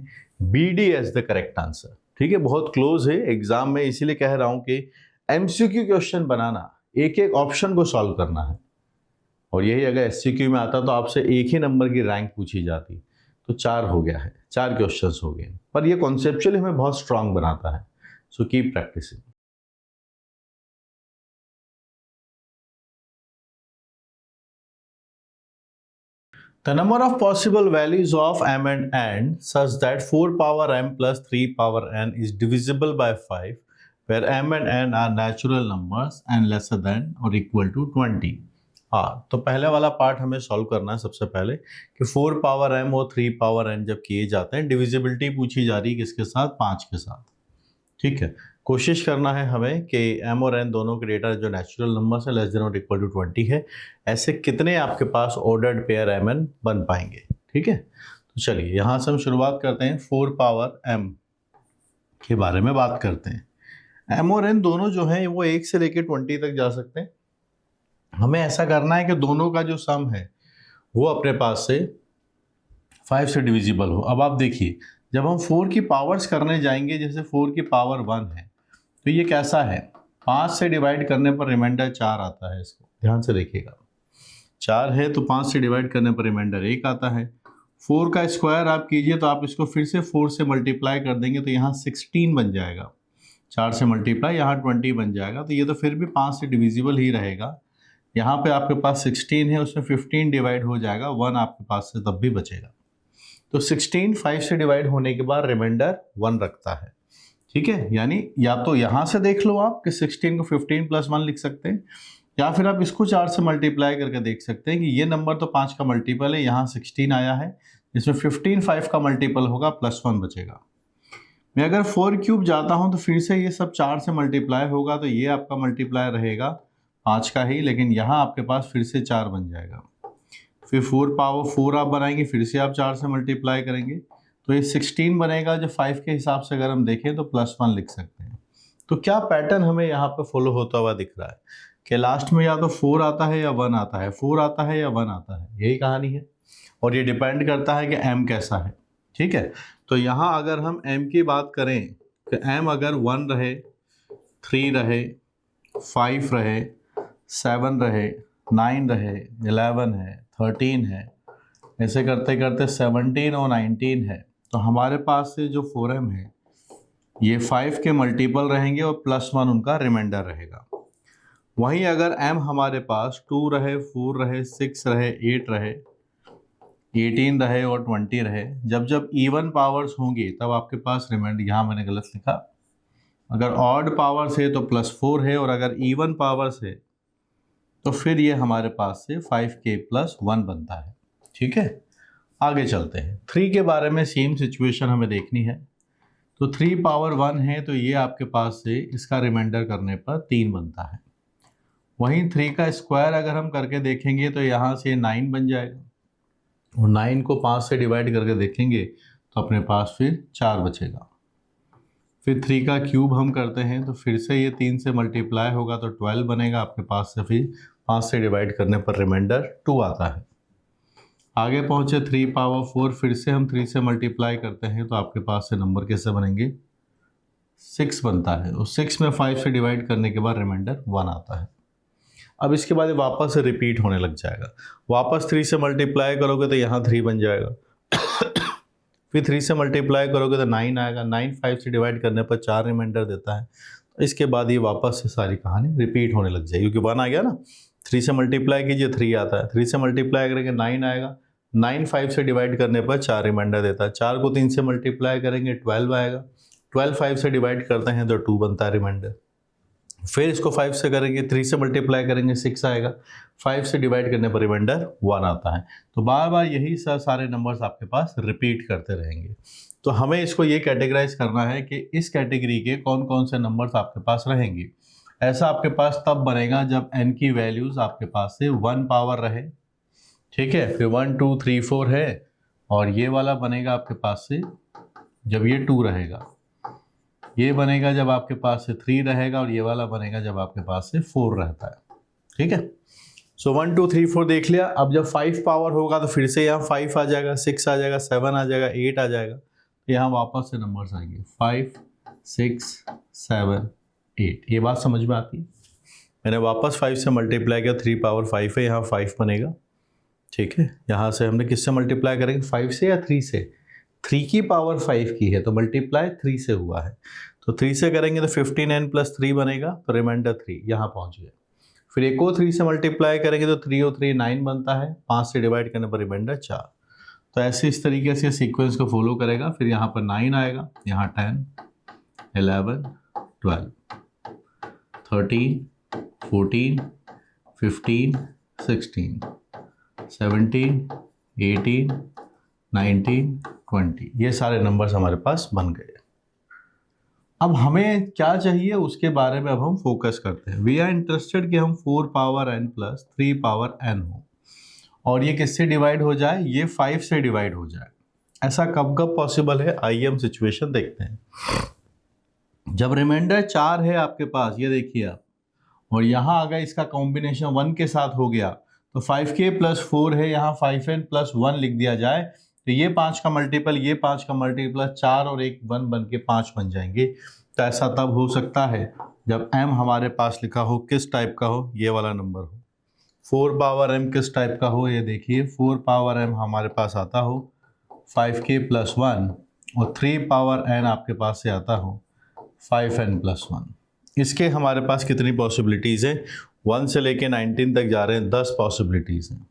BD as the correct answer. ठीक है, बहुत क्लोज है एग्जाम में, इसीलिए कह रहा हूँ कि MCQ क्वेश्चन बनाना, एक एक ऑप्शन को सॉल्व करना है। और यही अगर SCQ में आता तो आपसे एक ही नंबर की रैंक पूछी जाती, तो 4 हो गया है, 4 क्वेश्चंस हो गए। पर ये कॉन्सेप्चुअली हमें बहुत स्ट्रांग बनाता है। So keep practising. The number of possible values of m and n such that 4 power m plus 3 power n is divisible by 5, where m and n are natural numbers and lesser than or equal to 20 are। तो पहले वाला पार्ट हमें सॉल्व करना है सबसे पहले कि 4 पावर m और 3 पावर n जब किए जाते हैं, डिविजिबिलिटी पूछी जा रही है किसके साथ, 5 के साथ। ठीक है, कोशिश करना है हमें कि m और n दोनों के डेटा जो नेचुरल नंबर है लेस देन और इक्वल टू 20 है। ऐसे कितने आपके पास ऑर्डर्ड पेयर mn बन पाएंगे। ठीक है, तो चलिए यहाँ से हम शुरुआत करते हैं। 4 पावर m के बारे में बात करते हैं। m और n दोनों जो हैं वो 1 से लेकर 20 तक जा सकते हैं। हमें ऐसा करना है कि दोनों का जो सम है वो अपने पास से 5 से डिविजिबल हो। अब आप देखिए, जब हम 4 की पावर्स करने जाएंगे, जैसे 4 की पावर 1 है, तो ये कैसा है, 5 से डिवाइड करने पर रिमाइंडर 4 आता है। इसको ध्यान से देखिएगा, 4 है तो 5 से डिवाइड करने पर रिमाइंडर 1 आता है। 4 का स्क्वायर आप कीजिए तो आप इसको फिर से 4 से मल्टीप्लाई कर देंगे तो यहाँ 16 बन जाएगा। 4 से मल्टीप्लाई यहाँ 20 बन जाएगा। तो ये तो फिर भी 5 से डिविजिबल ही रहेगा, यहाँ पे आपके पास 16 है, उसमें 15 डिवाइड हो जाएगा, 1 आपके पास से तब भी बचेगा। तो 16 5 से डिवाइड होने के बाद रिमाइंडर 1 रखता है। ठीक है, यानी या तो यहाँ से देख लो आप कि 16 को 15 + 1 लिख सकते हैं, या फिर आप इसको 4 से मल्टीप्लाई करके देख सकते हैं कि ये नंबर तो 5 का मल्टीपल है, यहाँ 16 आया है, इसमें 15 5 का मल्टीपल होगा, +1 बचेगा। मैं अगर 4 क्यूब जाता हूँ तो फिर से ये सब 4 से मल्टीप्लाई होगा, तो ये आपका मल्टीप्लाई रहेगा 5 का ही, लेकिन यहाँ आपके पास फिर से 4 बन जाएगा। फिर 4 पावर 4 आप बनाएंगे, फिर से आप 4 से मल्टीप्लाई करेंगे, तो ये 16 बनेगा, जो 5 के हिसाब से अगर हम देखें तो +1 लिख सकते हैं। तो क्या पैटर्न हमें यहाँ पे फॉलो होता हुआ दिख रहा है कि लास्ट में या तो 4 आता है या 1 आता है, 4 आता है या 1 आता है, यही कहानी है। और ये डिपेंड करता है कि m कैसा है। ठीक है, तो यहाँ अगर हम m की बात करें कि m अगर 1 रहे, 3 रहे, 5 रहे, 7 रहे, 9 रहे, 11 है, 13 है, ऐसे करते करते 17 और 19 है, तो हमारे पास से जो 4m है ये 5 के मल्टीपल रहेंगे और +1 उनका रिमाइंडर रहेगा। वहीं अगर m हमारे पास 2 रहे, 4 रहे, 6 रहे, 8 रहे, 18 रहे और 20 रहे, जब जब इवन पावर्स होंगी तब आपके पास रिमाइंडर, यहाँ मैंने गलत लिखा, अगर ऑड पावर्स है तो +4 है, और अगर इवन पावर्स है तो फिर ये हमारे पास से 5k + 1 बनता है। ठीक है, आगे चलते हैं। 3 के बारे में सेम सिचुएशन हमें देखनी है। तो 3 पावर 1 है, तो ये आपके पास से इसका रिमाइंडर करने पर 3 बनता है। वहीं 3 का स्क्वायर अगर हम करके देखेंगे तो यहाँ से 9 बन जाएगा, और 9 को 5 से डिवाइड करके देखेंगे तो अपने पास फिर 4 बचेगा। फिर 3 का क्यूब हम करते हैं तो फिर से ये 3 से मल्टीप्लाई होगा तो 12 बनेगा, आपके पास से फिर 5 से डिवाइड करने पर रिमाइंडर 2 आता है। आगे पहुँचे 3 पावर 4, फिर से हम 3 से मल्टीप्लाई करते हैं तो आपके पास से नंबर कैसे बनेंगे, 6 बनता है, और 6 में 5 से डिवाइड करने के बाद रिमाइंडर 1 आता है। अब इसके बाद वापस से रिपीट होने लग जाएगा, वापस 3 से मल्टीप्लाई करोगे तो यहाँ 3 बन जाएगा, फिर 3 से मल्टीप्लाई करोगे तो 9 आएगा, 9 5 से डिवाइड करने पर 4 रिमाइंडर देता है। तो इसके बाद ये वापस से सारी कहानी रिपीट होने लग जाएगी, क्योंकि 1 आ गया ना, 3 से मल्टीप्लाई कीजिए 3 आता है, 3 से मल्टीप्लाई करेंगे 9 आएगा, 9 5 से डिवाइड करने पर 4 रिमाइंडर देता है, 4 को 3 से मल्टीप्लाई करेंगे 12 आएगा, 12 5 से डिवाइड करते हैं तो 2 बनता है रिमाइंडर। फिर इसको 5 से करेंगे, 3 से मल्टीप्लाई करेंगे 6 आएगा, 5 से डिवाइड करने पर रिमाइंडर 1 आता है। तो बार बार यही सारे नंबर्स आपके पास रिपीट करते रहेंगे। तो हमें इसको ये कैटेगराइज करना है कि इस कैटेगरी के कौन कौन से नंबर्स आपके पास रहेंगे। ऐसा आपके पास तब बनेगा जब n की वैल्यूज़ आपके पास से 1 पावर रहे। ठीक है, फिर 1 2 3 4 है, और ये वाला बनेगा आपके पास से जब ये 2 रहेगा, ये बनेगा जब आपके पास से 3 रहेगा, और ये वाला बनेगा जब आपके पास से 4 रहता है। ठीक है, सो 1 2 3 4 देख लिया। अब जब 5 पावर होगा तो फिर से यहाँ 5 आ जाएगा, 6 आ जाएगा, 7 आ जाएगा, 8 आ जाएगा, तो यहाँ वापस से नंबर्स आएंगे 5 6 7 8। ये बात समझ में आती है? मैंने वापस 5 से मल्टीप्लाई किया, 3 पावर 5 है, यहाँ 5 बनेगा। ठीक है, यहाँ से हमने किससे मल्टीप्लाई करेंगे, 5 से या 3 से, 3 की पावर 5 की है तो मल्टीप्लाई 3 से हुआ है, तो 3 से करेंगे तो 15n + 3 बनेगा, तो रिमाइंडर 3 यहाँ पहुँच गया। फिर एक और 3 से मल्टीप्लाई करेंगे तो 3 और 3 9 बनता है, 5 से डिवाइड करने पर रिमाइंडर 4। तो ऐसे इस तरीके से सीक्वेंस को फॉलो करेगा। फिर यहाँ पर 9 आएगा, यहाँ 10 11 12 13 14 15 16 17 18 19 20, ये सारे नंबर्स हमारे पास बन गए। अब हमें क्या चाहिए उसके बारे में अब हम फोकस करते हैं। वी आर इंटरेस्टेड कि हम 4 पावर n + 3 पावर n हो, और ये किससे डिवाइड हो जाए, ये 5 से डिवाइड हो जाए। ऐसा कब कब पॉसिबल है, आइए हम सिचुएशन देखते हैं। जब रिमाइंडर 4 है आपके पास, ये देखिए आप, और यहाँ अगर इसका कॉम्बिनेशन 1 के साथ हो गया तो 5k + 4 है, यहाँ 5n + 1 लिख दिया जाए, तो ये 5 का मल्टीपल, ये 5 का मल्टीपल, 4 और 1 1 बन के 5 बन जाएंगे। तो ऐसा तब हो सकता है जब m हमारे पास लिखा हो किस टाइप का हो, ये वाला नंबर हो। 4 पावर m किस टाइप का हो, ये देखिए 4 पावर m हमारे पास आता हो 5k + 1, और 3 पावर n आपके पास से आता हो 5n + 1। इसके हमारे पास कितनी पॉसिबिलिटीज़ है, 1 से लेके 19 तक जा रहे हैं, 10 पॉसिबिलिटीज़ हैं।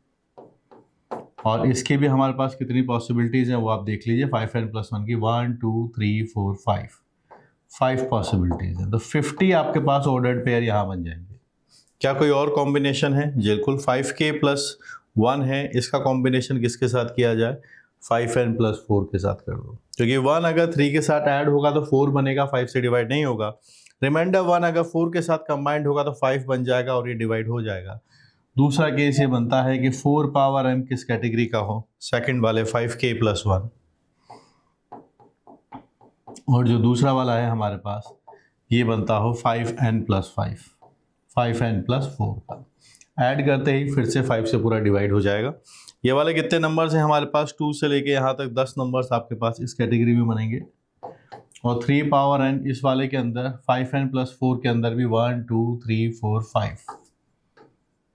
और इसके भी हमारे पास कितनी पॉसिबिलिटीज़ हैं वो आप देख लीजिए, 5n+1 की 1 2 3 4 5 पॉसिबिलिटीज़ हैं। तो 50 आपके पास ऑर्डर्ड पेयर यहाँ बन जाएंगे। क्या कोई और कॉम्बिनेशन है? बिल्कुल, 5k+1 है, इसका कॉम्बिनेशन किसके साथ किया जाए? 5n+4 के साथ कर दो, क्योंकि 1 अगर 3 के साथ ऐड होगा तो 4 बनेगा, 5 से डिवाइड नहीं होगा। रिमाइंडर 1 अगर 4 के साथ कंबाइंड होगा तो 5 बन जाएगा और ये डिवाइड हो जाएगा। दूसरा केस ये बनता है कि 4 पावर m किस कैटेगरी का हो? सेकंड वाले 5k+1। और जो दूसरा वाला है हमारे पास ये बनता हो 5n+4 का। ऐड करते ही फिर से 5 से पूरा डिवाइड हो जाएगा। ये वाले कितने नंबर्स हैं हमारे पास? 2 से लेके यहाँ तक 10 नंबर्स आपके पास इस कैटेगरी में बनेंगे। और 3 पावर n इस वाले के अंदर 5n+4 के अंदर भी 1 2 3 4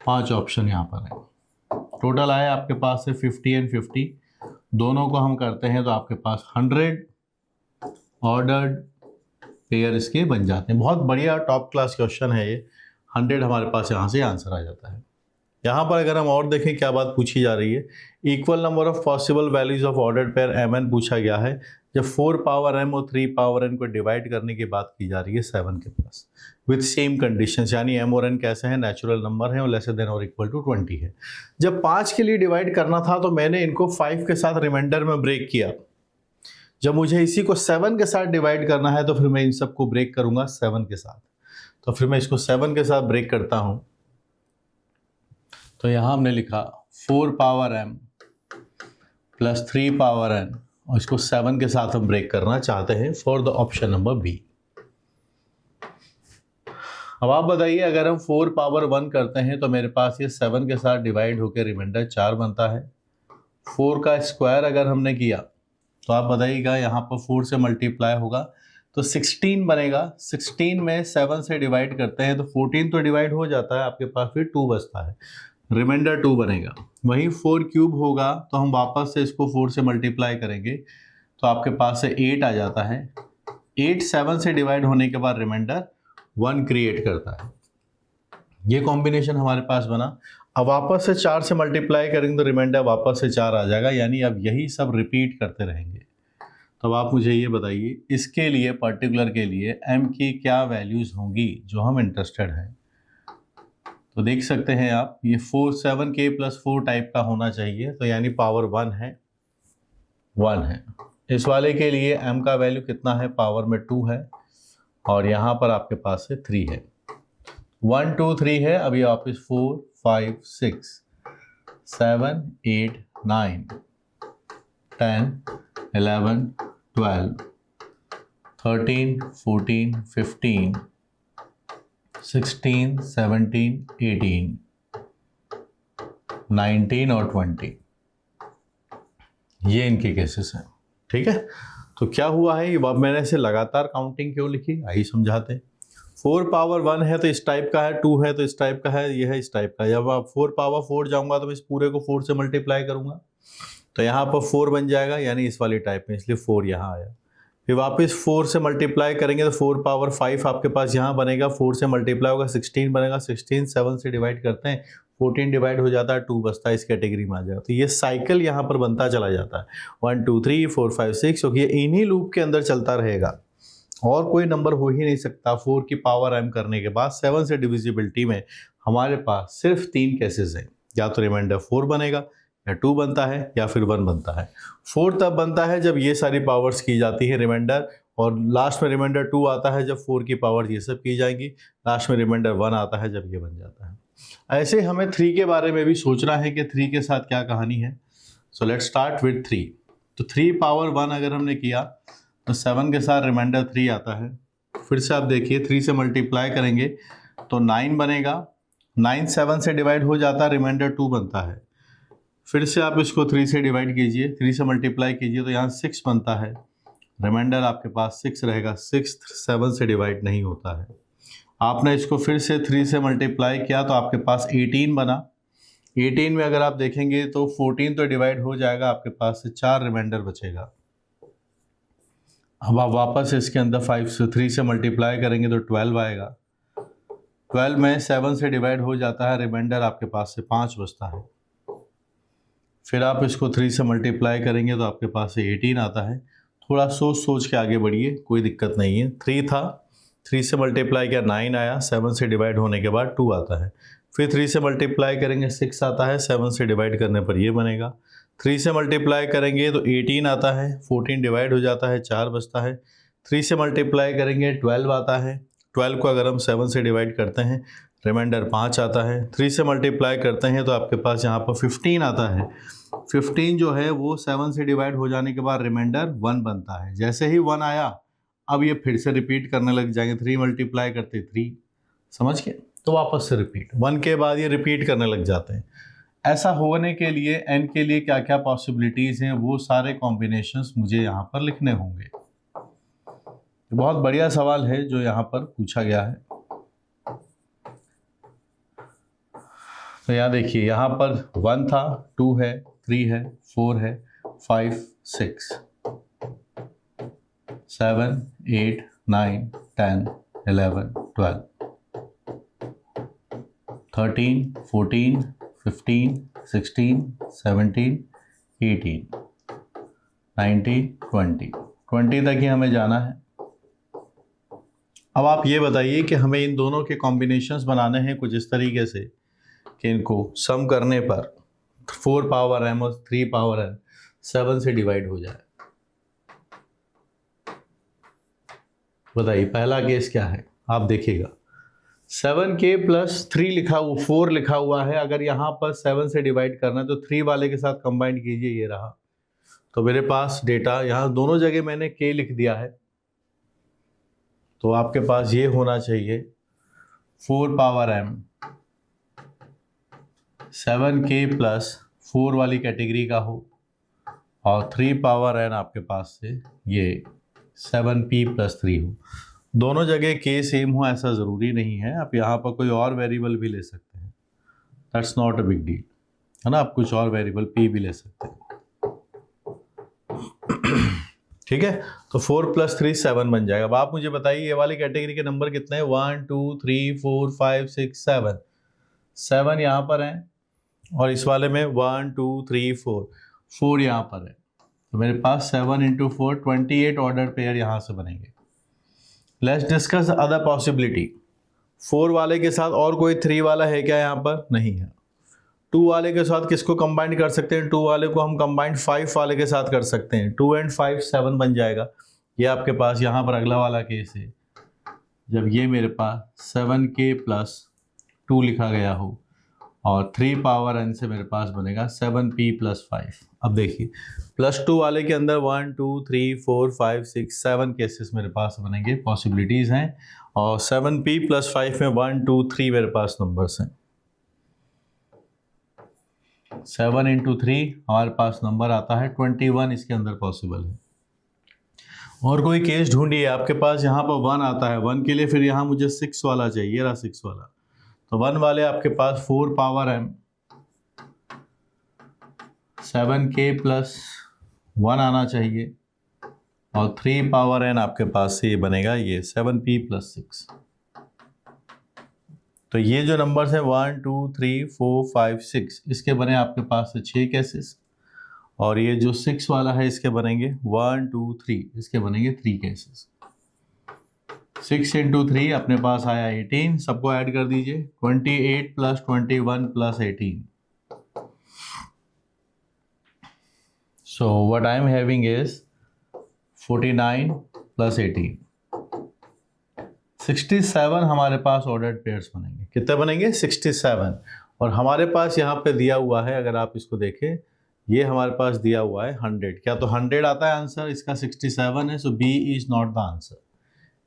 5 ऑप्शन यहाँ पर है। टोटल आए आपके पास से 50 and 50, दोनों को हम करते हैं तो आपके पास 100 ऑर्डर्ड पेयर इसके बन जाते हैं। बहुत बढ़िया टॉप क्लास क्वेश्चन है ये। 100 हमारे पास यहाँ से आंसर आ जाता है। यहाँ पर अगर हम और देखें क्या बात पूछी जा रही है, equal number of possible values of ordered pair mn पूछा गया है। जब 4 पावर m और 3 पावर n को डिवाइड करने की बात की जा रही है 7 के पास विथ सेम कंडीशंस, यानी m और n कैसे हैं? नेचुरल नंबर है और लेसर देन और इक्वल टू 20 है। जब 5 के लिए डिवाइड करना था तो मैंने इनको 5 के साथ रिमाइंडर में ब्रेक किया। जब मुझे इसी को 7 के साथ डिवाइड करना है तो फिर मैं इन सबको ब्रेक करूंगा 7 के साथ। तो फिर मैं इसको 7 के साथ ब्रेक करता हूं। तो यहां हमने लिखा 4 power m plus 3 power n और इसको 7 के साथ हम ब्रेक करना चाहते हैं for the option number B. अब आप बताइए, अगर हम 4 पावर 1 करते हैं तो मेरे पास ये 7 के साथ डिवाइड होकर रिमाइंडर 4 बनता है। 4 का स्क्वायर अगर हमने किया तो आप बताइएगा यहाँ पर 4 से मल्टीप्लाई होगा तो 16 बनेगा। 16 में 7 से डिवाइड करते हैं तो 14 तो डिवाइड हो जाता है, आपके पास फिर 2 बचता है, रिमाइंडर 2 बनेगा। वहीं 4 क्यूब होगा तो हम वापस से इसको 4 से मल्टीप्लाई करेंगे तो आपके पास से 8 आ जाता है। 8 7 से डिवाइड होने के बाद रिमाइंडर 1 क्रिएट करता है। ये कॉम्बिनेशन हमारे पास बना। अब वापस से 4 से मल्टीप्लाई करेंगे तो रिमाइंडर वापस से 4 आ जाएगा, यानी अब यही सब रिपीट करते रहेंगे। तो अब आप मुझे ये बताइए, इसके लिए पर्टिकुलर के लिए m की क्या वैल्यूज़ होंगी जो हम इंटरेस्टेड हैं। तो देख सकते हैं आप, ये 7k+4 टाइप का होना चाहिए, तो यानी पावर 1 है। इस वाले के लिए m का वैल्यू कितना है? पावर में 2 है और यहाँ पर आपके पास से 3 है। 1 2 3 है, अभी वापस 4 5 6 7 8 9 10 11 12 13 14 15 16 17 18 19 और 20, ये इनके केसेस हैं। ठीक है, तो क्या हुआ है, ये मैंने इसे लगातार काउंटिंग क्यों लिखी, आइए समझाते हैं। 4 पावर 1 है तो इस टाइप का है, 2 है तो इस टाइप का है, ये है इस टाइप का। जब आप 4 पावर 4 जाऊंगा तो मैं इस पूरे को 4 से मल्टीप्लाई करूंगा तो यहाँ पर 4 बन जाएगा, यानी इस वाली टाइप में, इसलिए 4 यहाँ आया। फिर वापस 4 से मल्टीप्लाई करेंगे तो 4 पावर 5 आपके पास यहाँ बनेगा, 4 से मल्टीप्लाई होगा 16 बनेगा, 16 7 से डिवाइड करते हैं 14 डिवाइड हो जाता है, 2 बचता है, इस कैटेगरी में आ जाएगा। तो ये साइकिल यहाँ पर बनता चला जाता है 1 2 3 4 5 6, क्योंकि ये इन्हीं लूप के अंदर चलता रहेगा और कोई नंबर हो ही नहीं सकता। 4 की पावर m करने के बाद 7 से डिविजिबिलिटी में हमारे पास सिर्फ 3 केसेस हैं, या तो रिमाइंडर 4 बनेगा या 2 बनता है या फिर 1 बनता है। 4 तब बनता है जब ये सारी पावर्स की जाती है रिमाइंडर, और लास्ट में रिमाइंडर 2 आता है जब 4 की पावर ये सब की जाएंगी, लास्ट में रिमाइंडर 1 आता है जब ये बन जाता है। ऐसे हमें 3 के बारे में भी सोचना है कि 3 के साथ क्या कहानी है। So let's start with 3। तो 3 पावर 1 अगर हमने किया तो 7 के साथ रिमाइंडर 3 आता है। फिर से आप देखिए 3 से मल्टीप्लाई करेंगे तो 9 बनेगा, 9 7 से डिवाइड हो जाता है, रिमाइंडर 2 बनता है। फिर से आप इसको 3 से डिवाइड कीजिए, 3 से मल्टीप्लाई कीजिए तो यहाँ 6 बनता है, रिमाइंडर आपके पास 6 रहेगा। 6 7 से डिवाइड नहीं होता है। आपने इसको फिर से 3 से मल्टीप्लाई किया तो आपके पास 18 बना। 18 में अगर आप देखेंगे तो 14 तो डिवाइड हो जाएगा, आपके पास से 4 रिमाइंडर बचेगा। अब आप वापस इसके अंदर 3 से मल्टीप्लाई करेंगे तो 12 आएगा। 12 में 7 से डिवाइड हो जाता है, रिमाइंडर आपके पास से 5 बचता है। फिर आप इसको 3 से मल्टीप्लाई करेंगे तो आपके पास से 18 आता है। थोड़ा सोच सोच के आगे बढ़िए, कोई दिक्कत नहीं है। 3 था, 3 से मल्टीप्लाई किया 9 आया, 7 से डिवाइड होने के बाद 2 आता है। फिर 3 से मल्टीप्लाई करेंगे 6 आता है, 7 से डिवाइड करने पर ये बनेगा। 3 से मल्टीप्लाई करेंगे तो 18 आता है, 14 डिवाइड हो जाता है, 4 बचता है। 3 से मल्टीप्लाई करेंगे 12 आता है, 12 को अगर हम 7 से डिवाइड करते हैं रिमाइंडर 5 आता है। 3 से मल्टीप्लाई करते हैं तो आपके पास यहाँ पर 15 आता है। 15 जो है वो 7 से डिवाइड हो जाने के बाद रिमाइंडर 1 बनता है। जैसे ही 1 आया अब ये फिर से रिपीट करने लग जाएंगे, 3 मल्टीप्लाई करते 3, समझ के, तो वापस से रिपीट, 1 के बाद ये रिपीट करने लग जाते हैं। ऐसा होने के लिए n के लिए क्या क्या पॉसिबिलिटीज़ हैं वो सारे कॉम्बिनेशंस मुझे यहाँ पर लिखने होंगे। बहुत बढ़िया सवाल है जो यहाँ पर पूछा गया है। तो यहाँ देखिए, यहाँ पर 1 था, 2 है, 3 है, 4 है, 5, 6, 7, 8, 9, 10, 11, 12, 13, 14, 15, 16, 17, 18, 19, 20 तक ही हमें जाना है। अब आप ये बताइए कि हमें इन दोनों के कॉम्बिनेशंस बनाने हैं कुछ इस तरीके से कि इनको सम करने पर 4 पावर m और 3 पावर n 7 से डिवाइड हो जाए। बताइए पहला केस क्या है, आप देखिएगा 7k प्लस 3 लिखा हुआ, 4 लिखा हुआ है। अगर यहाँ पर 7 से डिवाइड करना है तो 3 वाले के साथ कंबाइन कीजिए, ये रहा। तो मेरे पास डेटा यहाँ दोनों जगह मैंने k लिख दिया है, तो आपके पास ये होना चाहिए 4 पावर m 7k प्लस 4 वाली कैटेगरी का हो और 3 पावर n आपके पास से ये 7p प्लस 3 हो। दोनों जगह k सेम हो ऐसा ज़रूरी नहीं है, आप यहाँ पर कोई और वेरिएबल भी ले सकते हैं, that's not a big deal, है ना। आप कुछ और वेरिएबल p भी ले सकते हैं, ठीक है। तो 4 प्लस 3 7 बन जाएगा। अब आप मुझे बताइए ये वाली कैटेगरी के नंबर कितने हैं, 1 2 3 4 5 6 7, 7 यहाँ पर हैं और इस वाले में 1 2 3 4 यहाँ पर है। तो मेरे पास 7 × 4 28 ऑर्डर पेयर यहाँ से बनेंगे। Let's discuss other possibility. 4 वाले के साथ और कोई 3 वाला है क्या, यहाँ पर नहीं है। 2 वाले के साथ किसको कंबाइन कर सकते हैं, 2 वाले को हम कंबाइन 5 वाले के साथ कर सकते हैं, 2 and 5 7 बन जाएगा। ये आपके पास यहाँ पर अगला वाला केस है, जब ये मेरे पास 7k प्लस 2 लिखा गया हो और 3 पावर n से मेरे पास बनेगा 7p प्लस 5। अब देखिए +2 वाले के अंदर 1 2 3 4 5 6 7 केसेस मेरे पास बनेंगे, पॉसिबिलिटीज़ हैं। और 7p प्लस 5 में 1 2 3 मेरे पास नंबर्स हैं। 7 × 3 हमारे पास नंबर आता है 21, इसके अंदर पॉसिबल है। और कोई केस ढूंढिए, आपके पास यहाँ पर 1 आता है, 1 के लिए फिर यहाँ मुझे 6 वाला चाहिए, रहा 6 वाला। तो 1 वाले आपके पास 4 पावर m 7k प्लस 1 आना चाहिए और 3 पावर n आपके पास से ये बनेगा ये 7p प्लस 6। तो ये जो नंबर्स हैं 1 2 3 4 5 6, इसके बने आपके पास से 6 केसेस। और ये जो 6 वाला है इसके बनेंगे 1 2 3, इसके बनेंगे 3 केसेस। 6 × 3 अपने पास आया 18, सबको ऐड कर दीजिए, 28 plus 21 plus 18। So what I am having is 49 plus 18, 67 हमारे पास ऑर्डर्ड पेयर्स बनेंगे। कितने बनेंगे, 67। और हमारे पास यहाँ पे दिया हुआ है, अगर आप इसको देखें, ये हमारे पास दिया हुआ है 100। क्या तो 100 आता है आंसर, इसका 67 है, so B is not the answer,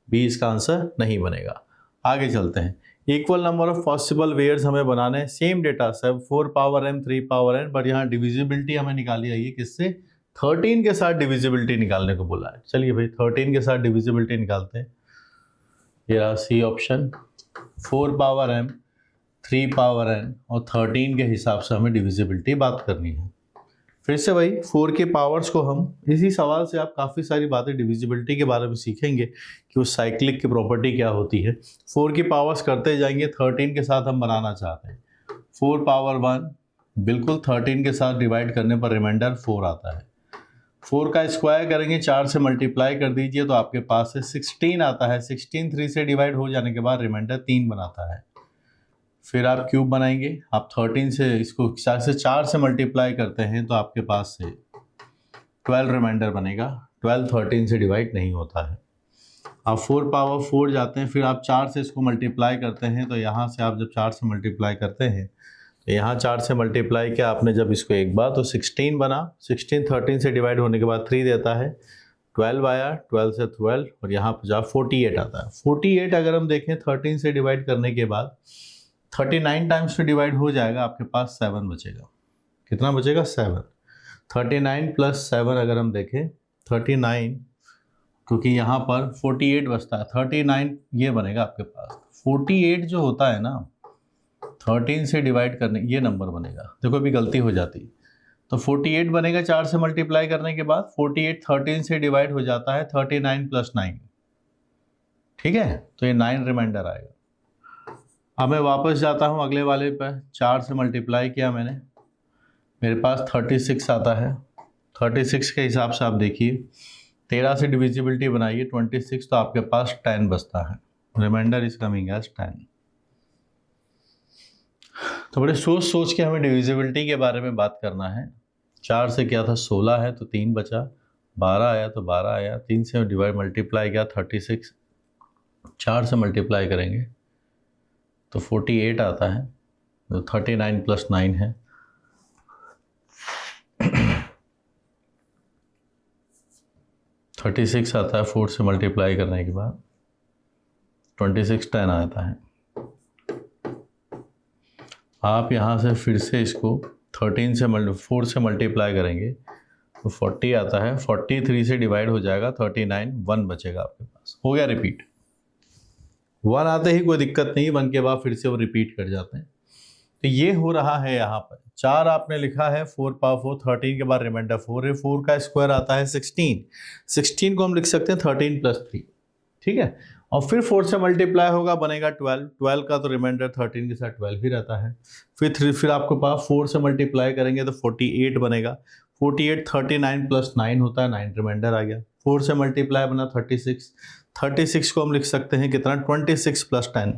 B इसका आंसर नहीं बनेगा। आगे चलते हैं। Equal number of possible wares हमें बनाने हैं, सेम डेटा सब 4 power m 3 power n, but यहाँ डिविजिबिलिटी हमें निकाली है, ये किससे, 13 के साथ डिविजिबिलिटी निकालने को बोला है। चलिए भाई 13 के साथ डिविजिबिलिटी निकालते हैं। ये रहा C option, 4 power m 3 power n और 13 के हिसाब से हमें डिविजिबिलिटी बात करनी है। फिर से वही 4 के पावर्स को हम, इसी सवाल से आप काफ़ी सारी बातें डिविजिबिलिटी के बारे में सीखेंगे कि उस साइक्लिक की प्रॉपर्टी क्या होती है। 4 की पावर्स करते जाएंगे, 13 के साथ हम बनाना चाहते हैं। 4 पावर 1 बिल्कुल 13 के साथ डिवाइड करने पर रिमाइंडर 4 आता है। 4 का स्क्वायर करेंगे, 4 से मल्टीप्लाई कर दीजिए तो आपके पास से 16 आता है। 16 3 से डिवाइड हो जाने के बाद रिमाइंडर 3 बनाता है। फिर आप क्यूब बनाएंगे, आप 13 से इसको 4 से मल्टीप्लाई करते हैं तो आपके पास से 12 रिमाइंडर बनेगा। 12 13 से डिवाइड नहीं होता है। आप 4 पावर 4 जाते हैं, फिर आप 4 से इसको मल्टीप्लाई करते हैं तो यहाँ से आप जब 4 से मल्टीप्लाई करते हैं तो यहाँ 4 से मल्टीप्लाई किया आपने जब इसको एक बार तो 16 बना। 16 13 से डिवाइड होने के बाद 3 देता है। 12 आया, 12 से 12 और यहाँ पर जब 48 आता है। 48 अगर हम देखें 13 से डिवाइड करने के बाद 39 टाइम्स से डिवाइड हो जाएगा, आपके पास 7 बचेगा। कितना बचेगा? 7। 39 प्लस 7 अगर हम देखें 39, क्योंकि यहाँ पर 48 बचता है, 39 ये बनेगा आपके पास। 48 जो होता है ना 13 से डिवाइड करने, ये नंबर बनेगा। देखो अभी गलती हो जाती, तो 48 बनेगा 4 से मल्टीप्लाई करने के बाद। 48 13 से डिवाइड हो जाता है 39 प्लस 9, ठीक है, तो ये 9 रिमाइंडर आएगा। अब मैं वापस जाता हूँ अगले वाले पर। 4 से मल्टीप्लाई किया मैंने, मेरे पास 36 आता है। 36 के हिसाब से आप देखिए 13 से डिविजिबिलिटी बनाइए 26, तो आपके पास 10 बचता है। Remainder is coming as 10। तो बड़े सोच सोच के हमें डिविजिबिलिटी के बारे में बात करना है। 4 से क्या था 16 है तो 3 बचा, 12 आया तो 12 आया, 3 से डिवाइड मल्टीप्लाई किया 36, 4 से मल्टीप्लाई करेंगे तो 48 आता है, तो 39 प्लस 9 है। थर्टी 36 आता है 4 से मल्टीप्लाई करने के बाद 26 10 आता है। आप यहाँ से फिर से इसको 13 से 4 से मल्टीप्लाई करेंगे तो 40 आता है। 43 से डिवाइड हो जाएगा 39, 1 बचेगा आपके पास। हो गया रिपीट। 1 आते ही कोई दिक्कत नहीं, 1 के बाद फिर से वो रिपीट कर जाते हैं। तो ये हो रहा है यहाँ पर। 4 आपने लिखा है 4 पावर 4, 13 के बाद रिमाइंडर 4 है। 4 का स्क्वायर आता है 16। 16 को हम लिख सकते हैं 13 प्लस 3, ठीक है, और फिर 4 से मल्टीप्लाई होगा बनेगा 12। 12 का तो रिमाइंडर 13 के साथ 12 ही रहता है। फिर आपके पास 4 से मल्टीप्लाई करेंगे तो 48 बनेगा। 48 39 प्लस 9 होता है, 9 रिमाइंडर आ गया। 4 से मल्टीप्लाई बना 36। 36 को हम लिख सकते हैं कितना? 26 प्लस 10।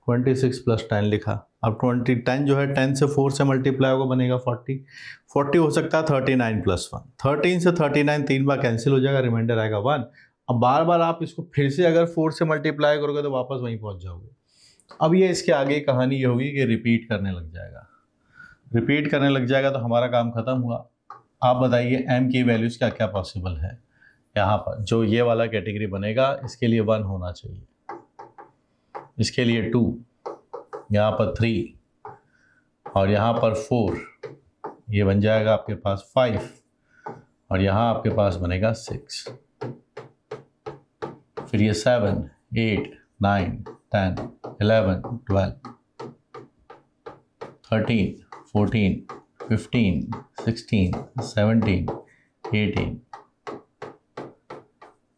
26 प्लस 10 लिखा। अब 10 जो है 10 से 4 से मल्टीप्लाई होगा बनेगा 40। 40 हो सकता है 39 प्लस 1। 13 से 39 3 बार कैंसिल हो जाएगा, रिमाइंडर आएगा 1। अब बार बार आप इसको फिर से अगर 4 से मल्टीप्लाई करोगे तो वापस वहीं पहुंच जाओगे। अब ये इसके आगे कहानी ये होगी कि रिपीट करने लग जाएगा। रिपीट करने लग जाएगा तो हमारा काम खत्म हुआ। आप बताइए m की वैल्यूज़ क्या क्या पॉसिबल है। यहाँ पर जो ये वाला कैटेगरी बनेगा इसके लिए 1 होना चाहिए, इसके लिए 2, यहाँ पर 3 और यहाँ पर 4, ये बन जाएगा आपके पास 5 और यहाँ आपके पास बनेगा 6। फिर ये 7 8 9 10 11 12 13 14 15 16 17 18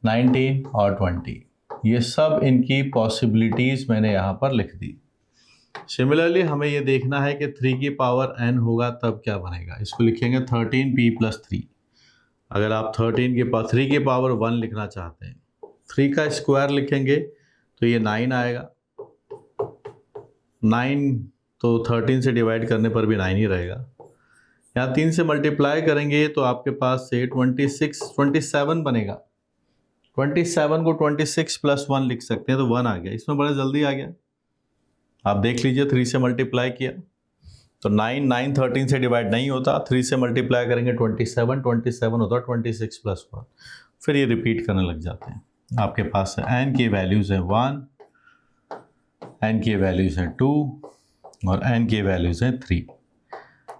19 और 20, ये सब इनकी पॉसिबिलिटीज़ मैंने यहाँ पर लिख दी। सिमिलरली हमें ये देखना है कि 3 की पावर n होगा तब क्या बनेगा। इसको लिखेंगे 13p प्लस 3। अगर आप 3 की पावर 1 लिखना चाहते हैं, 3 का स्क्वायर लिखेंगे तो ये 9 आएगा। 9 तो 13 से डिवाइड करने पर भी 9 ही रहेगा। यहाँ 3 से मल्टीप्लाई करेंगे तो आपके पास से 27 बनेगा। 27 को 26 प्लस 1 लिख सकते हैं तो 1 आ गया। इसमें बड़ा जल्दी आ गया, आप देख लीजिए। 3 से मल्टीप्लाई किया तो 9 13 से डिवाइड नहीं होता। 3 से मल्टीप्लाई करेंगे 27 होता 26 प्लस 1। फिर ये रिपीट करने लग जाते हैं। आपके पास n की वैल्यूज़ हैं 1, n की वैल्यूज़ हैं 2 और n की वैल्यूज़ हैं 3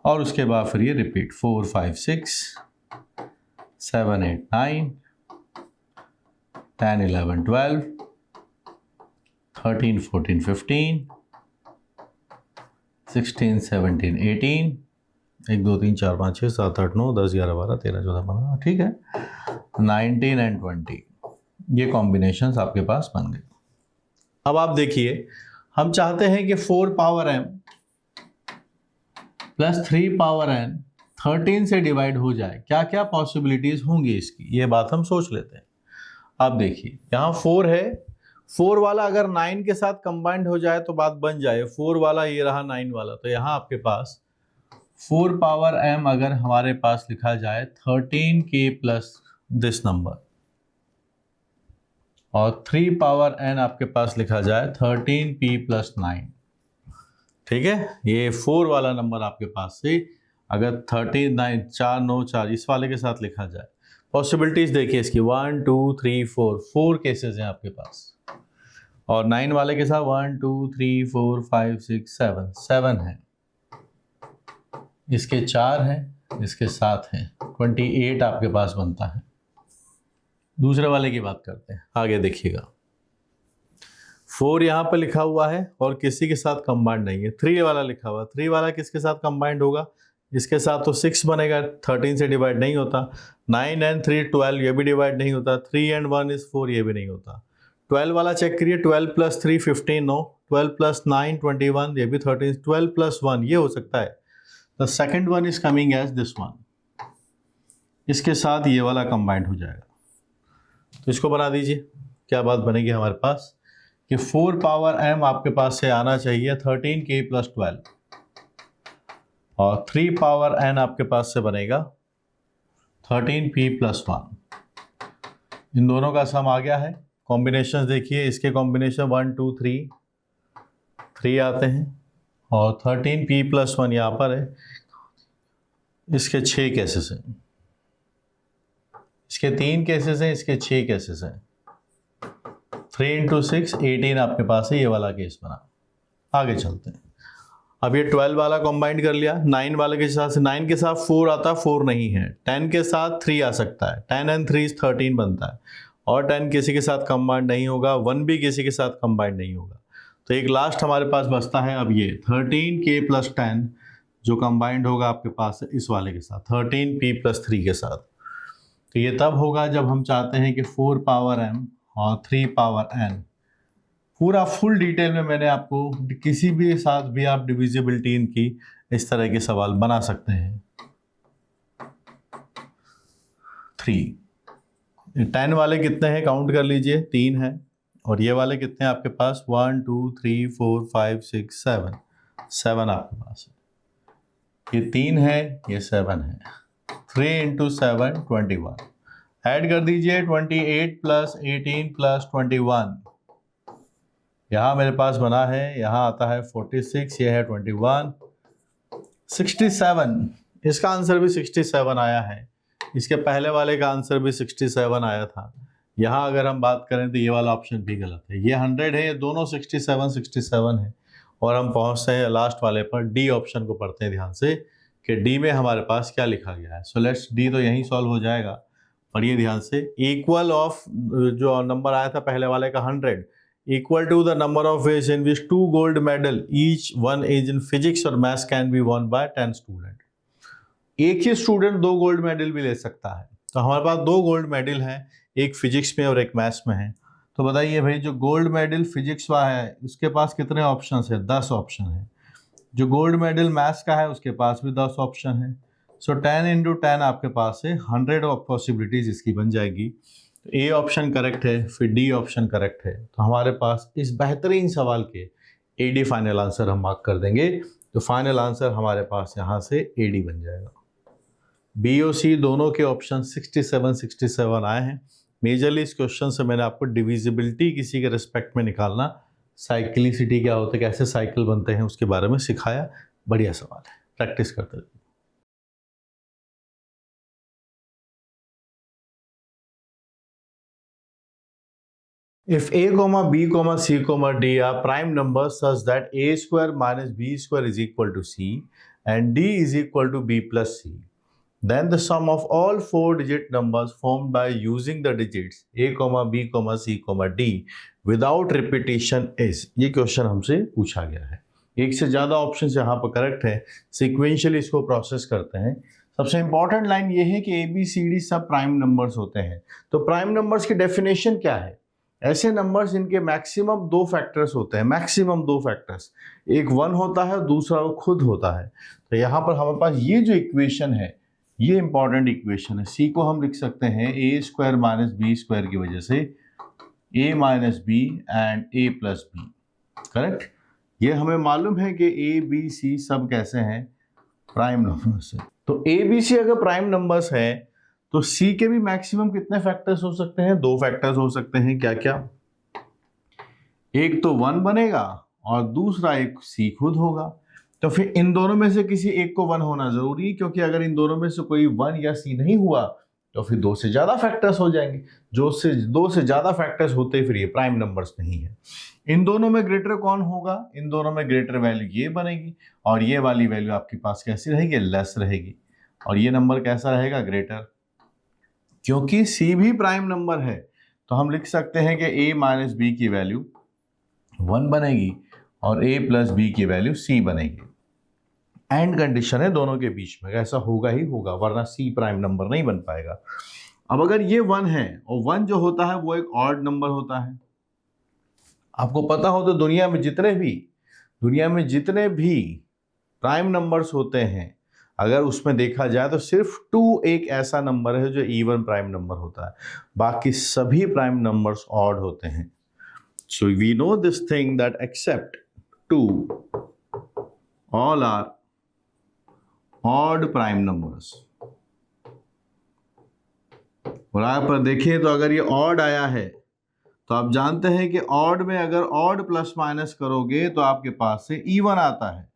और उसके बाद फिर ये रिपीट 4 5 6 7 8 9 10 11 12 13 14 15 16 17 18 1 2 3 4 5 6 7 8 9 10 11 12 13 14 15, ठीक है। 19 एंड 20 ये कॉम्बिनेशंस आपके पास बन गए। अब आप देखिए, हम चाहते हैं कि 4 power m plus 3 power n 13 से डिवाइड हो जाए। क्या क्या पॉसिबिलिटीज होंगी इसकी, ये बात हम सोच लेते हैं। आप देखिए, यहाँ 4 है, 4 वाला अगर 9 के साथ कंबाइंड हो जाए तो बात बन जाए। 4 वाला ये रहा 9 वाला, तो यहाँ आपके पास 4 पावर m अगर हमारे पास लिखा जाए 13k प्लस दिस नंबर, और 3 पावर n आपके पास लिखा जाए 13p प्लस 9, ठीक है। ये 4 वाला नंबर आपके पास से अगर 39 4 9 4 इस वाले के साथ लिखा जाए, पॉसिबिलिटीज देखिए इसकी 1 2 3 4 केसेस हैं आपके पास, और 9 वाले के साथ 1 2 3 4 5 6 7 है, इसके 4 हैं, इसके 7 हैं, 28 आपके पास बनता है। दूसरे वाले की बात करते हैं, आगे देखिएगा। 4 यहाँ पर लिखा हुआ है और किसी के साथ कंबाइंड नहीं है। 3 वाला लिखा हुआ है, 3 वाला किसके साथ कंबाइंड होगा, इसके साथ तो 6 बनेगा, 13 से डिवाइड नहीं होता। 9 एंड 3 12, ये भी डिवाइड नहीं होता। 3 एंड 1 इज 4, ये भी नहीं होता। 12 वाला चेक करिए, 12 प्लस 3 15 नो, 12 प्लस 9 21, ये भी 13, 12 प्लस 1 ये हो सकता है। The second one is coming as this one, इसके साथ ये वाला कंबाइंड हो जाएगा। तो इसको बना दीजिए, क्या बात बनेगी हमारे पास कि 4 पावर m आपके पास से आना चाहिए 13k प्लस 12, और 3 पावर n आपके पास से बनेगा 13p प्लस 1। इन दोनों का सम आ गया है। कॉम्बिनेशन देखिए, इसके कॉम्बिनेशन 1 2 3 आते हैं, और 13p प्लस 1 यहाँ पर है। इसके 6 केसेस हैं, इसके 3 केसेस हैं, इसके 6 केसेस हैं। 3 इंटू 6 18 आपके पास है, ये वाला केस बना। आगे चलते हैं। अब ये 12 वाला कंबाइंड कर लिया 9 वाले के साथ से। 9 के साथ 4 आता, 4 नहीं है। 10 के साथ 3 आ सकता है, 10 एंड 3 13 बनता है, और 10 किसी के साथ कंबाइंड नहीं होगा, 1 भी किसी के साथ कंबाइंड नहीं होगा। तो एक लास्ट हमारे पास बचता है अब ये 13k प्लस 10 जो कंबाइंड होगा आपके पास इस वाले के साथ 13p प्लस 3 के साथ। तो ये तब होगा जब हम चाहते हैं कि 4 पावर m और 3 पावर n, पूरा फुल डिटेल में मैंने आपको किसी भी साथ भी आप डिविजिबिलिटी इनकी इस तरह के सवाल बना सकते हैं। 3 10 वाले कितने हैं काउंट कर लीजिए, 3 है, और ये वाले कितने हैं आपके पास 1 2 3 4 5 6 7 आपके पास है। ये 3 है, ये 7 है। 3 इंटू 7 21, ऐड कर दीजिए 28 प्लस 18 प्लस 21, यहाँ मेरे पास बना है, यहाँ आता है 46, ये है 21, 67। इसका आंसर भी 67 आया है, इसके पहले वाले का आंसर भी 67 आया था। यहाँ अगर हम बात करें तो ये वाला ऑप्शन भी गलत है, ये 100 है, ये दोनों 67 है, और हम पहुँचते हैं लास्ट वाले पर। डी ऑप्शन को पढ़ते हैं ध्यान से कि डी में हमारे पास क्या लिखा गया है। सो लेट्स डी तो यहीं सॉल्व हो जाएगा, पढ़िए ध्यान से। इक्वल ऑफ जो नंबर आया था पहले वाले का 100, equal to the number of ways in which 2 gold medal each one is in physics or maths can be won by 10 student। एक ही स्टूडेंट 2 गोल्ड मेडल भी ले सकता है, तो हमारे पास 2 गोल्ड मेडल हैं, एक फिजिक्स में और एक मैथ्स में है। तो बताइए भाई, जो गोल्ड मेडल फिजिक्स वाला है उसके पास कितने ऑप्शंस है, 10 ऑप्शन है। जो गोल्ड मेडल मैथ्स का है उसके पास भी 10 ऑप्शन है। सो 10 इंटू 10 आपके पास है 100 ऑफ पॉसिबिलिटीज इसकी बन जाएगी। ए ऑप्शन करेक्ट है, फिर डी ऑप्शन करेक्ट है, तो हमारे पास इस बेहतरीन सवाल के एडी फाइनल आंसर हम मार्क कर देंगे। तो फाइनल आंसर हमारे पास यहाँ से एडी बन जाएगा। बी और सी दोनों के ऑप्शन 67 आए हैं। मेजरली इस क्वेश्चन से मैंने आपको डिविजिबिलिटी किसी के रिस्पेक्ट में निकालना, साइक्लिसिटी क्या होता है, कैसे साइकिल बनते हैं, उसके बारे में सिखाया। बढ़िया सवाल है, प्रैक्टिस करते रहिए। If a, b, c, d are prime numbers such that a square minus b square is equal to c and d is equal to b plus c, then the sum of all 4-digit numbers formed by using the digits a, b, c, d without repetition is। ये क्वेश्चन हमसे पूछा गया है। एक से ज़्यादा ऑप्शन यहाँ पर करेक्ट है, सिक्वेंशियली इसको प्रोसेस करते हैं। सबसे इंपॉर्टेंट लाइन ये है कि ABCD सब प्राइम नंबर्स होते हैं। तो प्राइम नंबर्स की डेफिनेशन क्या है? ऐसे नंबर्स जिनके मैक्सिमम 2 फैक्टर्स होते हैं, मैक्सिमम 2 फैक्टर्स, एक 1 होता है, दूसरा वो खुद होता है। तो यहाँ पर हमारे पास ये जो इक्वेशन है, ये इंपॉर्टेंट इक्वेशन है। C को हम लिख सकते हैं A² - B² की वजह से A - B and A + B, correct. ये हमें मालूम है कि ABC सब कैसे हैं? प्राइम नंबर्स है। तो ABC अगर प्राइम नंबर्स है तो C के भी मैक्सिमम कितने फैक्टर्स हो सकते हैं? 2 फैक्टर्स हो सकते हैं। क्या क्या? एक तो 1 बनेगा और दूसरा एक C खुद होगा। तो फिर इन दोनों में से किसी एक को 1 होना जरूरी, क्योंकि अगर इन दोनों में से कोई 1 या C नहीं हुआ तो फिर 2 से ज्यादा फैक्टर्स हो जाएंगे। जो से 2 से ज्यादा फैक्टर्स होते फिर ये प्राइम नंबर्स नहीं है। इन दोनों में ग्रेटर कौन होगा? इन दोनों में ग्रेटर वैल्यू ये बनेगी और ये वाली वैल्यू आपके पास कैसी रहेगी? लेस रहेगी। और ये नंबर कैसा रहेगा? ग्रेटर। क्योंकि C भी प्राइम नंबर है तो हम लिख सकते हैं कि A - B की वैल्यू 1 बनेगी और A + B की वैल्यू C बनेगी। एंड कंडीशन है दोनों के बीच में, ऐसा होगा ही होगा, वरना C प्राइम नंबर नहीं बन पाएगा। अब अगर ये 1 है और 1 जो होता है वो एक ऑड नंबर होता है। आपको पता हो तो दुनिया में जितने भी प्राइम नंबर्स होते हैं, अगर उसमें देखा जाए तो सिर्फ 2 एक ऐसा नंबर है जो इवन प्राइम नंबर होता है, बाकी सभी प्राइम नंबर्स ऑड होते हैं। So we know this thing that except 2 all are odd prime numbers. और यहाँ पर देखिए तो अगर ये ऑड आया है तो आप जानते हैं कि ऑड में अगर ऑड प्लस माइनस करोगे तो आपके पास से इवन आता है।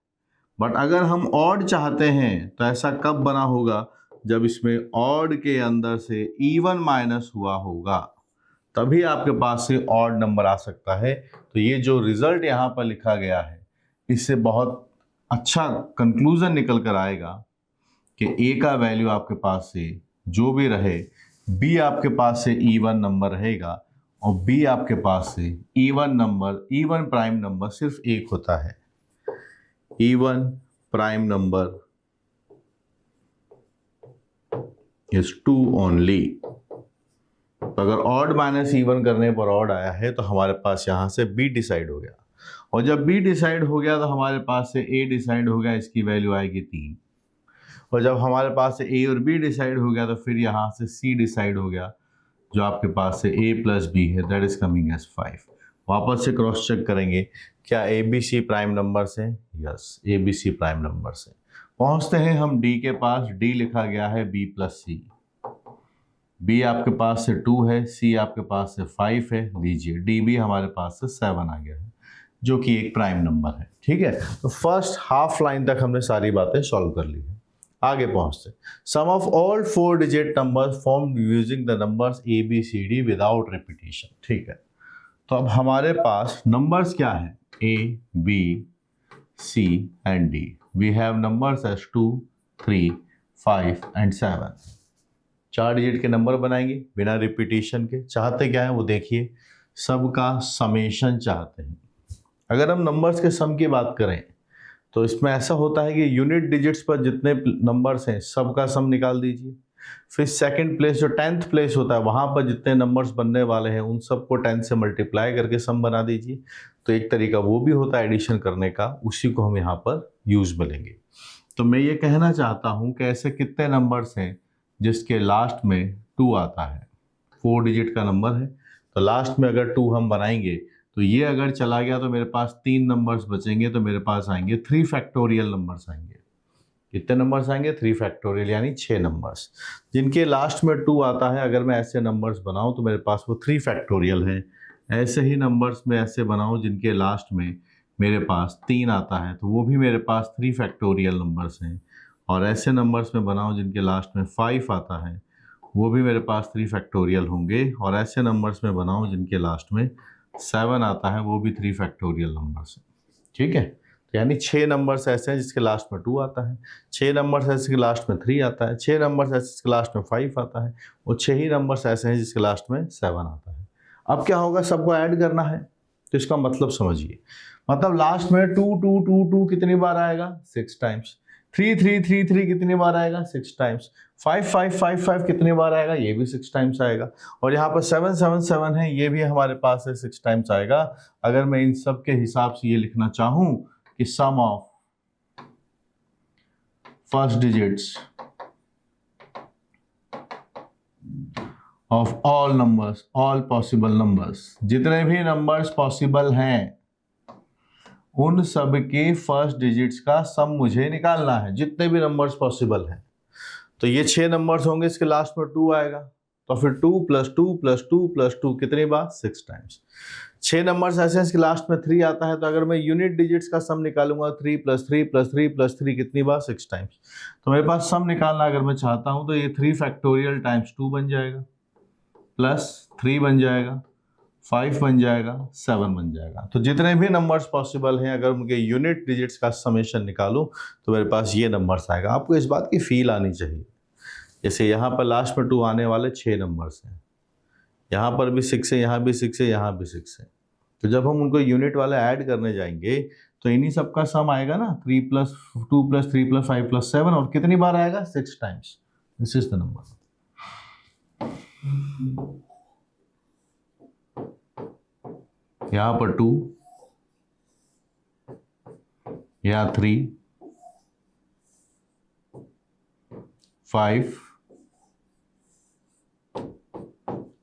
बट अगर हम ऑड चाहते हैं तो ऐसा कब बना होगा? जब इसमें ऑड के अंदर से इवन माइनस हुआ होगा, तभी आपके पास से ऑड नंबर आ सकता है। तो ये जो रिजल्ट यहाँ पर लिखा गया है, इससे बहुत अच्छा कंक्लूजन निकल कर आएगा कि A का वैल्यू आपके पास से जो भी रहे, B आपके पास से इवन नंबर रहेगा और B आपके पास से इवन प्राइम नंबर सिर्फ एक होता है। Even prime number is 2 only. तो अगर ऑड माइनस इवन करने पर ऑड आया है तो हमारे पास यहां से B डिसाइड हो गया, और जब B डिसाइड हो गया तो हमारे पास से A डिसाइड हो गया, इसकी वैल्यू आएगी 3। और जब हमारे पास से A और B डिसाइड हो गया तो फिर यहाँ से C डिसाइड हो गया, जो आपके पास से A + B है, दैट इज कमिंग एज 5। वापस से क्रॉस चेक करेंगे क्या ABC प्राइम नंबर से? यस, ABC प्राइम नंबर से। पहुंचते हैं हम D के पास। D लिखा गया है B + C। B आपके पास से 2 है, C आपके पास से 5 है। लीजिए D भी हमारे पास से 7 आ गया है, जो कि एक प्राइम नंबर है। ठीक है, तो फर्स्ट हाफ लाइन तक हमने सारी बातें सॉल्व कर ली है। आगे पहुंचते, sum of all 4 digit numbers formed using the numbers ABCD without repetition. ठीक है, तो अब हमारे पास नंबर्स क्या है? A, B, C and D। We have numbers as 2, 3, 5 and 7। 4 digit के नंबर बनाएंगे बिना रिपीटिशन के। चाहते क्या है वो देखिए, सबका समेशन चाहते हैं। अगर हम नंबर्स के सम की बात करें तो इसमें ऐसा होता है कि यूनिट डिजिट्स पर जितने नंबर्स हैं सबका सम निकाल दीजिए। फिर सेकंड प्लेस जो 10th प्लेस होता है वहाँ पर जितने नंबर्स बनने वाले हैं उन सबको 10 से मल्टीप्लाई करके सम बना दीजिए। तो एक तरीका वो भी होता है एडिशन करने का, उसी को हम यहाँ पर यूज बोलेंगे। तो मैं ये कहना चाहता हूँ कि ऐसे कितने नंबर्स हैं जिसके लास्ट में 2 आता है। 4 डिजिट का नंबर है तो लास्ट में अगर 2 हम बनाएंगे तो ये अगर चला गया तो मेरे पास 3 नंबर्स बचेंगे, तो मेरे पास आएंगे 3 फैक्टोरियल नंबर्स आएंगे। कितने नंबर्स आएंगे? 3 फैक्टोरियल, यानी 6 नंबर्स जिनके लास्ट में 2 आता है। अगर मैं ऐसे नंबर्स बनाऊं तो मेरे पास वो 3 फैक्टोरियल है। ऐसे ही नंबर्स में ऐसे बनाऊं जिनके लास्ट में मेरे पास 3 आता है तो वो भी मेरे पास 3 फैक्टोरियल नंबर्स हैं। और ऐसे नंबर्स में बनाऊं जिनके लास्ट में 5 आता है वो भी मेरे पास 3 फैक्टोरियल होंगे। और ऐसे नंबर्स में बनाऊं जिनके लास्ट में 7 आता है वो भी 3 फैक्टोरियल नंबर्स हैं। ठीक है, तो यानी 6 नंबर्स ऐसे हैं जिसके लास्ट में 2 आता है, 6 नंबर्स ऐसे जिसके लास्ट में 3 आता है, 6 नंबर्स ऐसे जिसके लास्ट में 5 आता है, और 6 ही नंबर्स ऐसे हैं जिसके लास्ट में 7 आता है। अब क्या होगा? सबको ऐड करना है। तो इसका मतलब समझिए, मतलब लास्ट में 2 2 2 2 कितनी बार आएगा? 6 टाइम्स। 3 3 3 3 कितनी बार आएगा? 6 टाइम्स। 5 5 5 5 कितनी बार आएगा? ये भी 6 टाइम्स आएगा। और यहाँ पर 7 7 7 है, ये भी हमारे पास है, 6 टाइम्स आएगा। अगर मैं इन सब के हिसाब से ये लिखना चाहूं कि sum of first digits of all numbers, all possible numbers, जितने भी नंबर्स पॉसिबल हैं उन सब के फर्स्ट डिजिट्स का सम मुझे निकालना है, जितने भी नंबर्स पॉसिबल हैं। तो ये 6 नंबर्स होंगे, इसके लास्ट में 2 आएगा, तो फिर 2 + 2 + 2 + 2 कितनी बार? 6 टाइम्स। 6 नंबर्स ऐसे हैं, इसके लास्ट में 3 आता है, तो अगर मैं यूनिट डिजिट्स का सम निकालूंगा 3 + 3 + 3 + 3 कितनी बार? 6 टाइम्स। तो मेरे पास सम निकालना अगर मैं चाहता हूं तो ये 3 फैक्टोरियल टाइम्स 2 बन जाएगा, प्लस 3 बन जाएगा, 5 बन जाएगा, 7 बन जाएगा। तो जितने भी नंबर्स पॉसिबल हैं अगर उनके यूनिट डिजिट्स का समेशन निकालूं तो मेरे पास ये नंबर्स आएगा। आपको इस बात की फील आनी चाहिए। जैसे यहाँ पर लास्ट में 2 आने वाले 6 नंबर्स हैं, यहाँ पर भी 6 है, यहाँ भी 6 है, यहाँ भी 6 है। तो जब हम उनको यूनिट वाले ऐड करने जाएंगे तो इन्हीं सब का सम आएगा ना, 3 + 2 + 3 + 5 + 7, और कितनी बार आएगा? 6 times. This is the number. यहाँ पर 2, यहाँ 3, 5,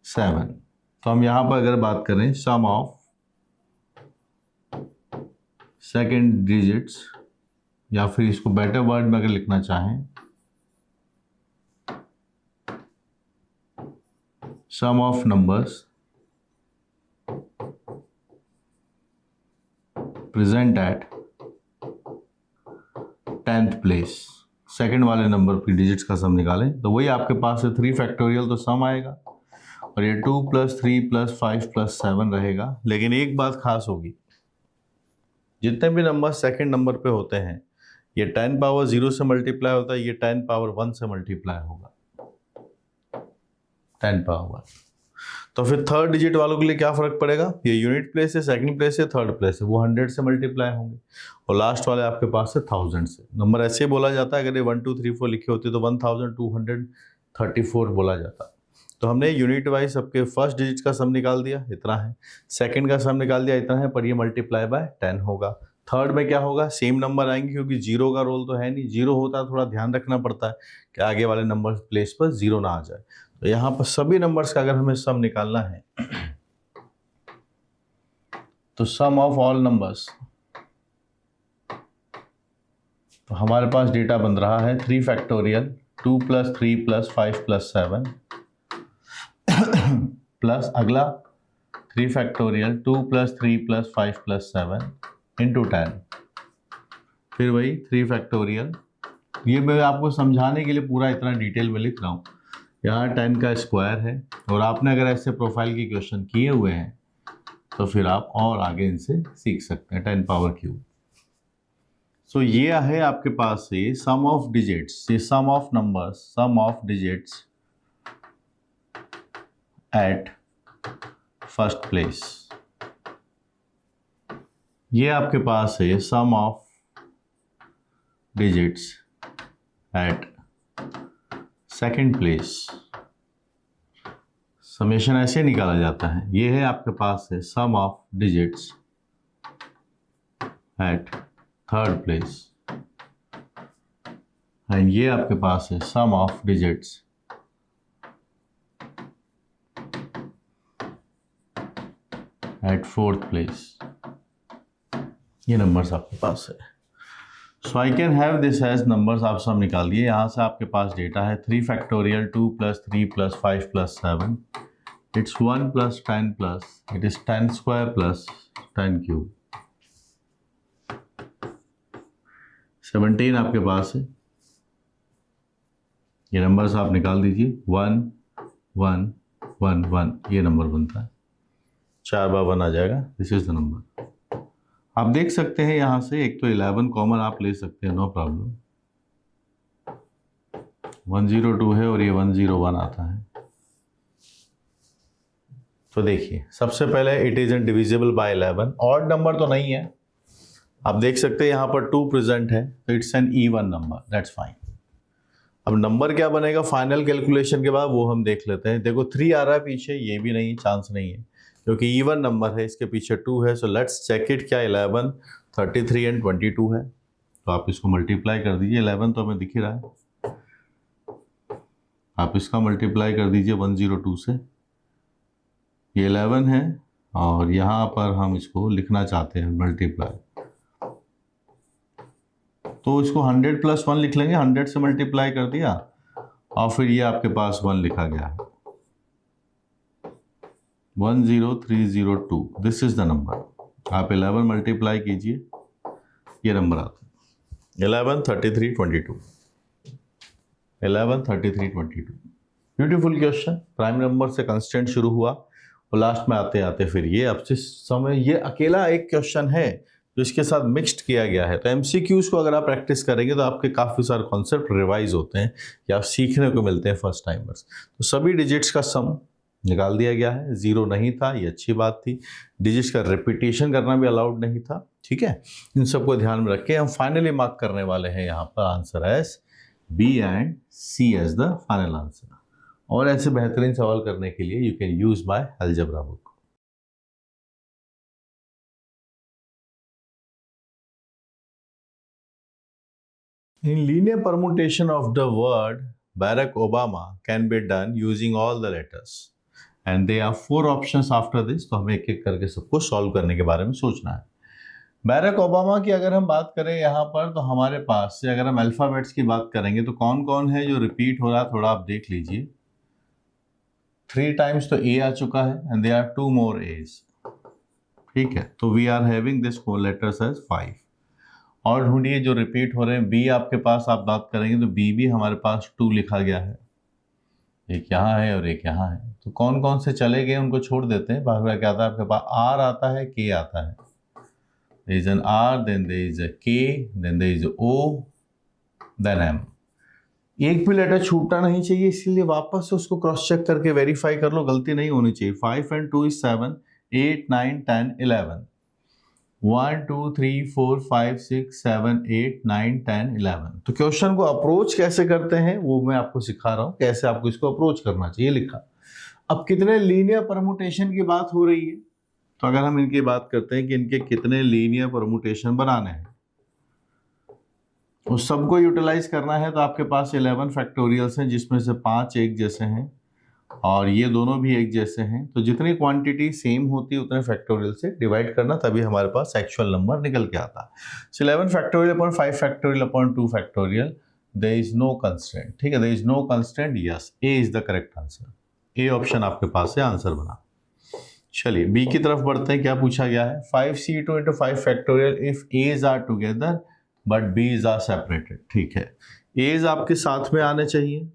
7। तो हम यहाँ पर अगर बात करें सम ऑफ सेकेंड डिजिट्स, या फिर इसको बेटर वर्ड में अगर लिखना चाहें, sum of numbers present at 10th place, second वाले नंबर की डिजिट्स का सम निकालें तो वही आपके पास है 3 फैक्टोरियल, तो सम आएगा, और ये 2 + 3 + 5 + 7 रहेगा। लेकिन एक बात खास होगी, जितने भी नंबर सेकंड नंबर पे होते हैं ये 10 पावर 0 से मल्टीप्लाई होता है, ये 10 पावर 1 से मल्टीप्लाई होगा, 10 पावर 1। तो फिर थर्ड डिजिट वालों के लिए क्या फर्क पड़ेगा? ये यूनिट प्लेस है, सेकंड प्लेस है, थर्ड प्लेस है, वो 100 से मल्टीप्लाई होंगे, और लास्ट वाले आपके पास है 1000 से। नंबर ऐसे ही बोला जाता है, अगर ये 1 2 3 4 लिखे होते तो 1234 बोला जाता। तो हमने यूनिट वाइज सबके फर्स्ट डिजिट का सम निकाल दिया, इतना है, सेकंड का सम निकाल दिया, इतना है, पर ये मल्टीप्लाई बाय 10 होगा। थर्ड में क्या होगा? सेम नंबर आएंगे, क्योंकि जीरो का रोल तो है नहीं, जीरो होता है थोड़ा ध्यान रखना पड़ता है कि आगे वाले नंबर प्लेस पर जीरो ना आ जाए। तो यहाँ पर सभी नंबर्स का अगर हमें सम निकालना है तो सम ऑफ ऑल नंबर्स, तो हमारे पास डेटा बन रहा है 3 फैक्टोरियल 2 + 3 + 5 + 7 प्लस अगला 3 फैक्टोरियल 2 + 3 + 5 + 7 इंटू 10, फिर वही 3 फैक्टोरियल। ये मैं आपको समझाने के लिए पूरा इतना डिटेल में लिख रहा हूँ। यहाँ 10 का स्क्वायर है, और आपने अगर ऐसे प्रोफाइल के क्वेश्चन किए हुए हैं तो फिर आप और आगे इनसे सीख सकते हैं, 10 पावर क्यूब। सो ये है आपके पास ये सम ऑफ डिजिट्स, ये sum of numbers, sum of digits at first place. ये आपके पास है sum of digits at second place. Summation ऐसे निकाला जाता है, ये है आपके पास है sum of digits at third place, and ये आपके पास है sum of digits at fourth place. ये नंबर्स आपके पास है। So I can have this as numbers, आप सब निकाल दिए। यहाँ से आपके पास डेटा है 3 factorial 2 + 3 + 5 + 7, it's 1 + 10 + it is 10 square + 10 cube, 17 आपके पास है। ये नंबर्स आप निकाल दीजिए, 1 1 1 1 ये नंबर बनता है, 4 बार 1 आ जाएगा। This is the number. आप देख सकते हैं यहाँ से एक तो 11 कॉमन आप ले सकते हैं, नो प्रॉब्लम। 102 है और ये 101 आता है। तो देखिए सबसे पहले it is divisible by 11, odd number तो नहीं है, आप देख सकते हैं यहाँ पर 2 प्रेजेंट है, तो it's an even number, that's fine. अब नंबर क्या बनेगा फाइनल कैलकुलेशन के बाद वो हम देख लेते हैं। देखो 3 आ रहा है पीछे, ये भी नहीं, चांस नहीं है क्योंकि इवन नंबर है, इसके पीछे 2 है। सो लेट्स चेक इट, क्या 11, 33 एंड 22 है, तो आप इसको मल्टीप्लाई कर दीजिए। 11 तो हमें दिख ही रहा है, आप इसका मल्टीप्लाई कर दीजिए 102 से। ये 11 है और यहाँ पर हम इसको लिखना चाहते हैं मल्टीप्लाई, तो इसको 100 + 1 लिख लेंगे। 100 से मल्टीप्लाई कर दिया और फिर ये आपके पास 1 लिखा गया है, 10302, दिस इज द नंबर। आप 11 मल्टीप्लाई कीजिए, ये नंबर आता है 113322। 113322, ब्यूटीफुल क्वेश्चन। प्राइम नंबर से कंस्टेंट शुरू हुआ और लास्ट में आते आते फिर ये अब से समय, ये अकेला एक क्वेश्चन है जो इसके साथ मिक्स्ड किया गया है। तो एमसीक्यूज को अगर आप प्रैक्टिस करेंगे तो आपके काफ़ी सारे कॉन्सेप्ट रिवाइज होते हैं या आप सीखने को मिलते हैं फर्स्ट टाइमर्स। तो सभी डिजिट्स का सम निकाल दिया गया है, 0 नहीं था, ये अच्छी बात थी। डिजिट्स का रिपीटेशन करना भी अलाउड नहीं था, ठीक है। इन सबको ध्यान में रख के हम फाइनली मार्क करने वाले हैं यहाँ पर answer as B and C as the final answer. और ऐसे बेहतरीन सवाल करने के लिए you can use my algebra book. In linear permutation of the word Barack Obama can be done using all the letters and there are 4 options after this। तो हमें एक एक करके सबको सॉल्व करने के बारे में सोचना है। बैरक ओबामा की अगर हम बात करें यहाँ पर, तो हमारे पास से अगर हम अल्फ़ाबेट्स की बात करेंगे तो कौन कौन है जो रिपीट हो रहा है, थोड़ा आप देख लीजिए। 3 टाइम्स तो ए आ चुका है and there are 2 more A's, ठीक है। तो we are having this letters as 5। और ढूंढिए जो रिपीट हो रहे हैं। बी आपके पास आप बात करेंगे तो बी भी हमारे पास 2 लिखा गया है, एक यहाँ है और एक यहाँ है। तो कौन कौन से चले गए उनको छोड़ देते हैं। बाकी क्या आता है आपके पास, आर आता है, के आता है, there is an R, then there is a K, then there is a O, then M। एक भी लेटर छूटना नहीं चाहिए, इसीलिए वापस से उसको क्रॉस चेक करके वेरीफाई कर लो, गलती नहीं होनी चाहिए। 5 and 2 is 7, 8, 9, 10, 11। 1 2 3 4 5 6 7 8 9 10 11। तो क्वेश्चन को अप्रोच कैसे करते हैं वो मैं आपको सिखा रहा हूं, कैसे आपको इसको अप्रोच करना चाहिए, लिखा। अब कितने लीनियर परमुटेशन की बात हो रही है, तो अगर हम इनकी बात करते हैं कि इनके कितने लीनियर परमुटेशन बनाने हैं, उस सबको यूटिलाइज करना है, तो आपके पास 11 फैक्टोरियल्स हैं जिसमें से 5 एक जैसे हैं और ये दोनों भी एक जैसे हैं। तो जितनी क्वांटिटी सेम होती है उतने फैक्टोरियल से डिवाइड करना, तभी हमारे पास एक्चुअल नंबर निकल के आता है। सो 11 factorial upon 5 factorial upon 2 factorial, there is no constraint, ठीक है। There is no constraint, yes, A is the correct answer. A option आपके पास से आंसर बना। चलिए बी की तरफ बढ़ते हैं। क्या पूछा गया है, 5c2 into 5 factorial if A's are together but B's are separated, ठीक है। एज आपके साथ में आने चाहिए,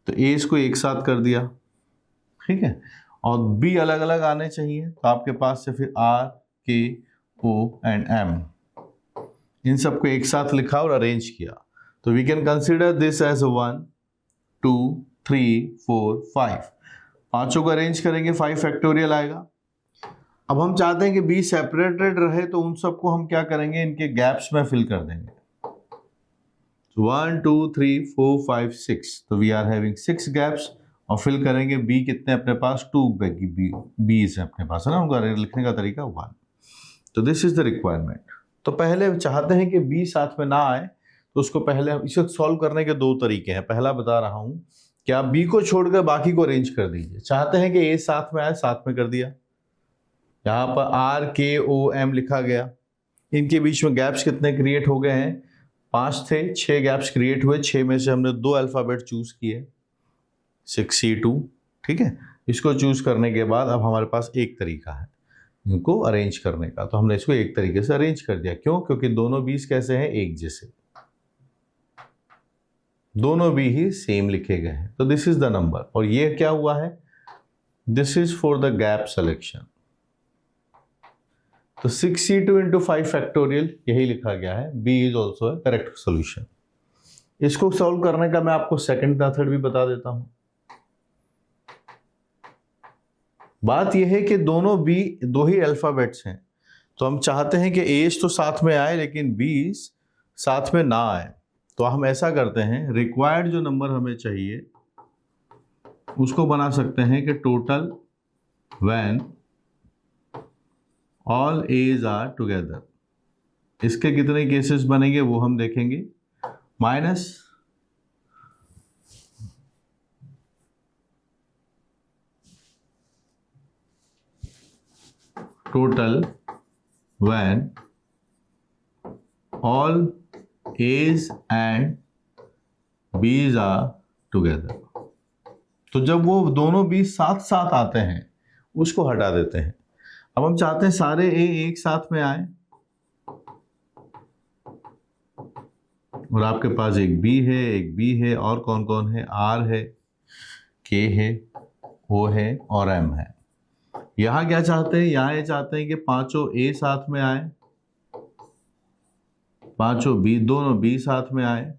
तो एज को एक साथ कर दिया, ठीक है, और बी अलग अलग आने चाहिए, तो आपके पास से फिर आर, के, ओ एंड एम, इन सबको एक साथ लिखा और अरेंज किया। तो we can consider this as 1 2 3 4 5। पांचों को अरेंज करेंगे, 5 फैक्टोरियल आएगा। अब हम चाहते हैं कि बी सेपरेटेड रहे, तो उन सबको हम क्या करेंगे, इनके गैप्स में फिल कर देंगे। 1 2 3 4 5 6, तो वी आर हैविंग 6 गैप्स और फिल करेंगे। बी कितने अपने पास, 2 बी से अपने पास है ना, उनका लिखने का तरीका 1। तो दिस इज द रिक्वायरमेंट। तो पहले चाहते हैं कि बी साथ में ना आए, तो उसको पहले इसे सॉल्व करने के 2 तरीके हैं। पहला बता रहा हूं कि आप बी को छोड़कर बाकी को अरेंज कर दीजिए। चाहते हैं कि ए साथ में आए, साथ में कर दिया। यहाँ पर आर, के, ओ, एम लिखा गया। इनके बीच में गैप्स कितने क्रिएट हो गए हैं, 5 थे, 6 गैप्स क्रिएट हुए। 6 में से हमने 2 अल्फ़ाबेट चूज किए, 6C2, ठीक है। इसको चूज करने के बाद अब हमारे पास एक तरीका है इनको अरेंज करने का, तो हमने इसको एक तरीके से अरेंज कर दिया। क्यों, क्योंकि दोनों बीज कैसे हैं, एक जैसे, दोनों भी ही सेम लिखे गए हैं। तो दिस इज द नंबर। और ये क्या हुआ है, this is for the gap selection. तो 6C2 into 5 फैक्टोरियल यही लिखा गया है। B is also A correct solution. इसको सॉल्व करने का मैं आपको सेकंड मेथड भी बता देता हूं। बात यह है कि दोनों B 2 ही अल्फाबेट्स हैं, तो हम चाहते हैं कि एज तो साथ में आए लेकिन 20 साथ में ना आए। तो हम ऐसा करते हैं, रिक्वायर्ड जो नंबर हमें चाहिए उसको बना सकते हैं कि total when all A's are together. इसके कितने केसेस बनेंगे वो हम देखेंगे, minus total when all A's and B's are together. तो जब वो दोनों बीज साथ साथ आते हैं उसको हटा देते हैं। अब हम चाहते हैं सारे ए एक साथ में आए, और आपके पास एक बी है और कौन कौन है, आर है, के है, ओ है और एम है। यहां क्या चाहते हैं, यहां ये चाहते हैं कि पांचों ए साथ में आए, पांचों बी, दोनों बी साथ में आए,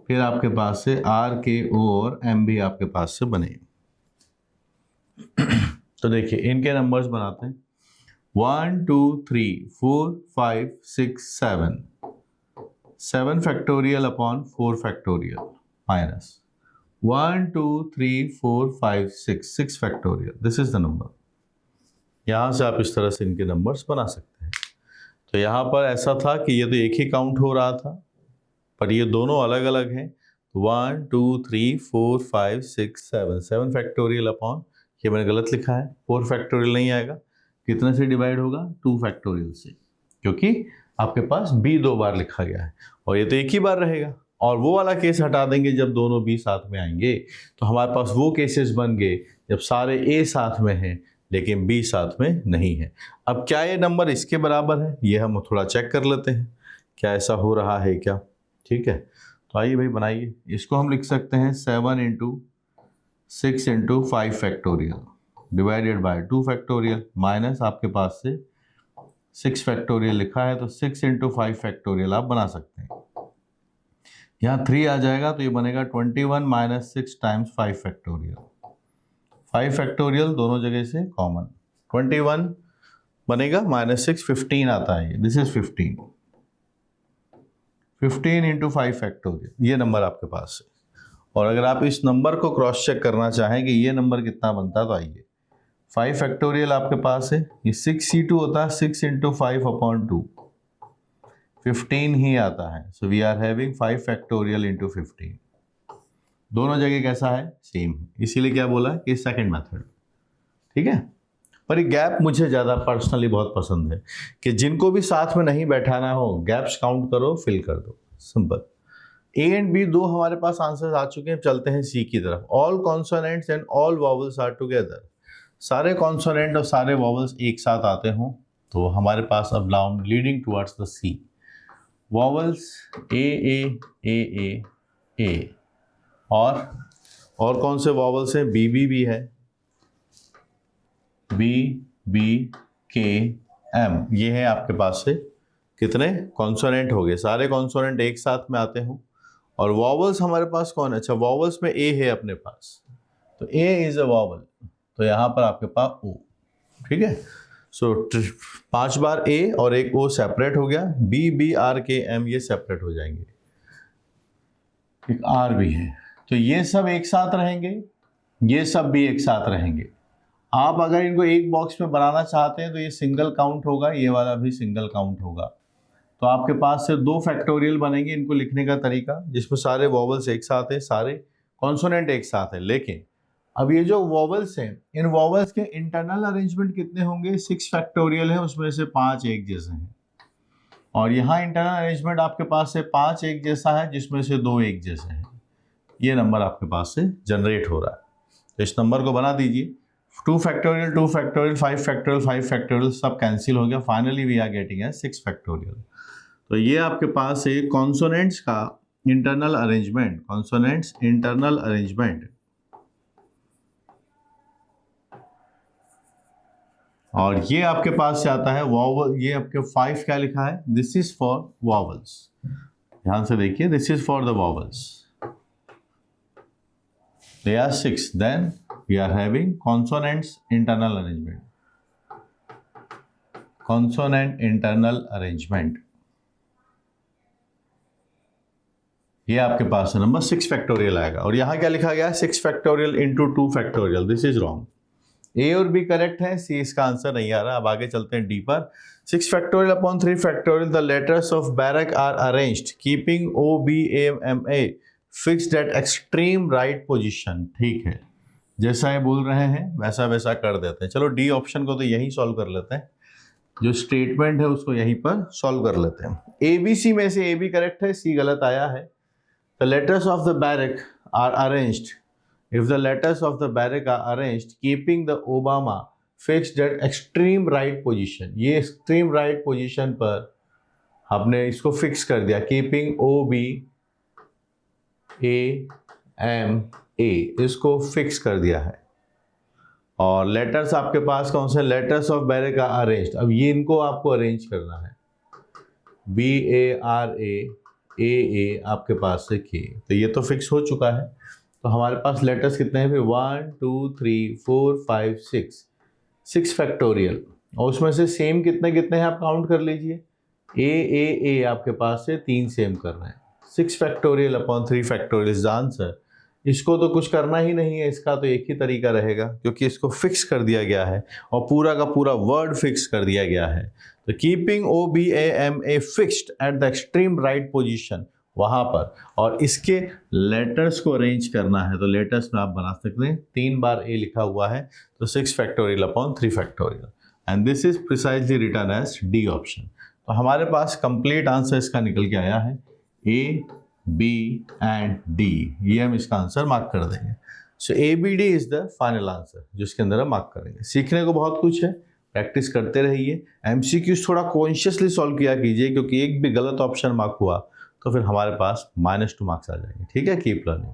फिर आपके पास से आर, के, ओ और एम भी आपके पास से बने। तो देखिए इनके नंबर्स बनाते हैं, 1 2 3 4 5 6 7, 7 factorial upon 4 factorial minus 1 2 3 4 5 6, 6 factorial. This is the number. यहां से आप इस तरह से इनके नंबर्स बना सकते हैं। तो यहाँ पर ऐसा था कि ये तो एक ही काउंट हो रहा था, पर ये दोनों अलग अलग हैं। 1 2 3 4 5 6 7, 7 फैक्टोरियल अपॉन, ये मैंने गलत लिखा है, 4 फैक्टोरियल नहीं आएगा। कितने से डिवाइड होगा, 2 फैक्टोरियल से, क्योंकि आपके पास बी 2 बार लिखा गया है और ये तो एक ही बार रहेगा। और वो वाला केस हटा देंगे जब दोनों बी साथ में आएंगे, तो हमारे पास वो केसेस बन गए जब सारे ए साथ में हैं लेकिन बी साथ में नहीं है। अब क्या ये नंबर इसके बराबर है, ये हम थोड़ा चेक कर लेते हैं, क्या ऐसा हो रहा है क्या। ठीक है, तो आइए भाई बनाइए। इसको हम लिख सकते हैं 7 × 6 × 5 factorial divided by 2 factorial minus आपके पास से 6 फैक्टोरियल लिखा है, तो 6 × 5 फैक्टोरियल आप बना सकते हैं। यहाँ 3 आ जाएगा तो ये बनेगा 21 - 6 × 5 फैक्टोरियल। 5 फैक्टोरियल दोनों जगह से कॉमन, 21 बनेगा -6 15 आता है, दिस इज 15 × 5 फैक्टोरियल, ये नंबर आपके पास है। और अगर आप इस नंबर को क्रॉस चेक करना चाहें कि ये नंबर कितना बनता है, तो आइए 5 फैक्टोरियल आपके पास है, ये 6c2 होता है, 6 × 5/2 15 ही आता है। So we are having 5 factorial × 15। दोनों जगह कैसा है, सेम है, इसीलिए क्या बोला कि सेकंड मेथड। ठीक है, पर ये गैप मुझे ज़्यादा पर्सनली बहुत पसंद है कि जिनको भी साथ में नहीं बैठाना हो, गैप्स काउंट करो, फिल कर दो, सिंपल। ए एंड बी दो हमारे पास आंसर्स आ चुके हैं, चलते हैं सी की तरफ। All consonants and all vowels are together. सारे कॉन्सोनेंट और सारे वॉवल्स एक साथ आते हों तो हमारे पास अब now leading towards the C. Vowels A और कौन से वॉवल्स हैं, बी भी है, बी के एम, ये है आपके पास से कितने कॉन्सोनेंट हो गए, सारे कॉन्सोनेंट एक साथ में आते हों। और वॉवल्स हमारे पास कौन है, अच्छा वॉवल्स में ए है अपने पास, तो ए इज अ वॉवल, तो यहाँ पर आपके पास ओ। ठीक है, सो 5 बार ए और एक ओ सेपरेट हो गया, बी आर के एम ये सेपरेट हो जाएंगे, एक आर भी है, तो ये सब एक साथ रहेंगे, ये सब भी एक साथ रहेंगे। आप अगर इनको एक बॉक्स में बनाना चाहते हैं तो ये सिंगल काउंट होगा, ये वाला भी सिंगल काउंट होगा। तो आपके पास से 2 फैक्टोरियल बनेंगे इनको लिखने का तरीका, जिसमें सारे वॉवल्स एक साथ है, सारे कॉन्सोनेंट एक साथ है। लेकिन अब ये जो वॉवल्स हैं, इन वॉवल्स के इंटरनल अरेंजमेंट कितने होंगे, 6 फैक्टोरियल है, उसमें से 5 एक जैसे हैं। और यहाँ इंटरनल अरेंजमेंट आपके पास से 5 एक जैसा है, जिसमें से 2 एक जैसे हैं। ये नंबर आपके पास से जनरेट हो रहा है, तो इस नंबर को बना दीजिए। 2 फैक्टोरियल 2 फैक्टोरियल 5 फैक्टोरियल 5 फैक्टोरियल सब कैंसिल हो गया, फाइनली वी आर गेटिंग है 6 फैक्टोरियल। तो ये आपके पास है कॉन्सोनेंट्स का internal arrangement, consonants internal arrangement. और ये आपके पास से आता है वॉवल, ये आपके 5 क्या लिखा है, दिस इज फॉर वॉवल्स, ध्यान से देखिए, this is for the vowels, they are 6, then we are having consonants internal arrangement, consonant internal arrangement, ये आपके पास है नंबर 6 फैक्टोरियल आएगा। और यहां क्या लिखा गया है 6 factorial into 2 factorial, this is wrong. A और बी करेक्ट है, सी इसका आंसर नहीं आ रहा। अब आगे चलते हैं डी पर। 6 factorial upon 3 factorial, the letters of barrack are arranged keeping O B M A fixed at extreme right position. ठीक है, जैसा ये बोल रहे हैं वैसा वैसा कर देते हैं। चलो डी ऑप्शन को तो यहीं सॉल्व कर लेते हैं, जो स्टेटमेंट है उसको यहीं पर सॉल्व कर लेते हैं। ए बी सी में से ए बी करेक्ट है, सी गलत आया है। The letters of the barrack are arranged, if the letters of the barrack are arranged keeping the Obama fixed at extreme right position, ये extreme right position पर हमने इसको फिक्स कर दिया, keeping O B A M A इसको फिक्स कर दिया है। और लेटर्स आपके पास कौन से, letters of barrack are arranged, अब ये इनको आपको अरेंज करना है, BARA आपके पास से K, तो ये तो फिक्स हो चुका है। तो हमारे पास लेटर्स कितने हैं फिर 1 2 3 4 5 6 फैक्टोरियल, और उसमें से सेम कितने कितने हैं आप काउंट कर लीजिए। ए आपके पास से 3 सेम कर रहे हैं। 6 factorial upon 3 factorial is the answer. इसको तो कुछ करना ही नहीं है, इसका तो एक ही तरीका रहेगा, क्योंकि इसको फिक्स कर दिया गया है और पूरा का पूरा वर्ड फिक्स कर दिया गया है। तो keeping OBAMA fixed at the extreme right position, वहां पर, और इसके लेटर्स को अरेंज करना है। तो लेटर्स में आप बना सकते हैं, 3 बार ए लिखा हुआ है, तो 6 factorial upon 3 factorial, and this is precisely written as D option. तो हमारे पास कंप्लीट आंसर इसका निकल के आया है ए बी एंड डी, ये हम इसका आंसर मार्क कर देंगे। सो ABD is the final answer, जिसके अंदर हम मार्क करेंगे। सीखने को बहुत कुछ है, प्रैक्टिस करते रहिए। MCQs थोड़ा कॉन्शियसली सॉल्व किया कीजिए, क्योंकि एक भी गलत ऑप्शन मार्क हुआ तो फिर हमारे पास -2 मार्क्स आ जाएंगे। ठीक है, keep learning.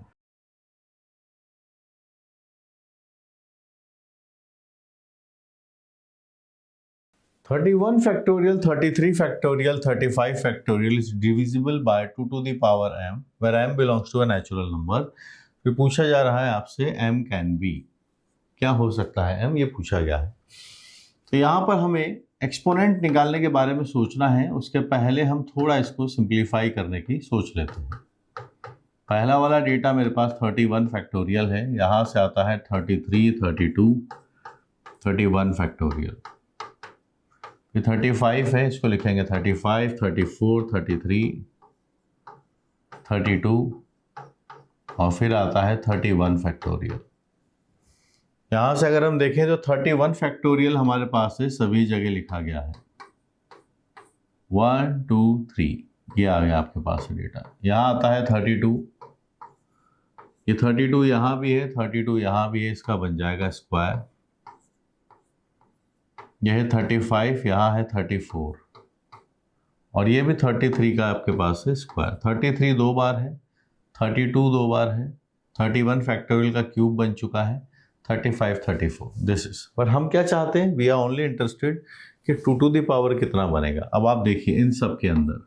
(31 factorial, 33 factorial, 35 factorial is divisible by 2 to the power m, where m belongs to a natural number। फिर पूछा जा रहा है आपसे m can be, क्या हो सकता है m, ये पूछा गया है। तो यहाँ पर हमें एक्सपोनेंट निकालने के बारे में सोचना है, उसके पहले हम थोड़ा इसको सिंप्लीफाई करने की सोच लेते हैं। पहला वाला डेटा मेरे पास 31 फैक्टोरियल है, यहाँ से आता है 33, 32, 31 फैक्टोरियल, फिर 35 है, इसको लिखेंगे 35, 34, 33, 32, और फिर आता है 31 फैक्टोरियल। यहाँ से अगर हम देखें तो 31 फैक्टोरियल हमारे पास है, सभी जगह लिखा गया है 1 2 3, ये आ गया आपके पास डेटा। यहाँ आता है 32, ये 32 यहाँ भी है, 32 यहाँ भी है, इसका बन जाएगा स्क्वायर। यह है 35, यहाँ है 34, और ये भी 33 का आपके पास है स्क्वायर। 33 2 बार है, 32 2 बार है, 31 फैक्टोरियल का क्यूब बन चुका है 35, 34, दिस इज। पर हम क्या चाहते हैं, वी आर ओनली इंटरेस्टेड कि 2 टू द पावर कितना बनेगा। अब आप देखिए इन सब के अंदर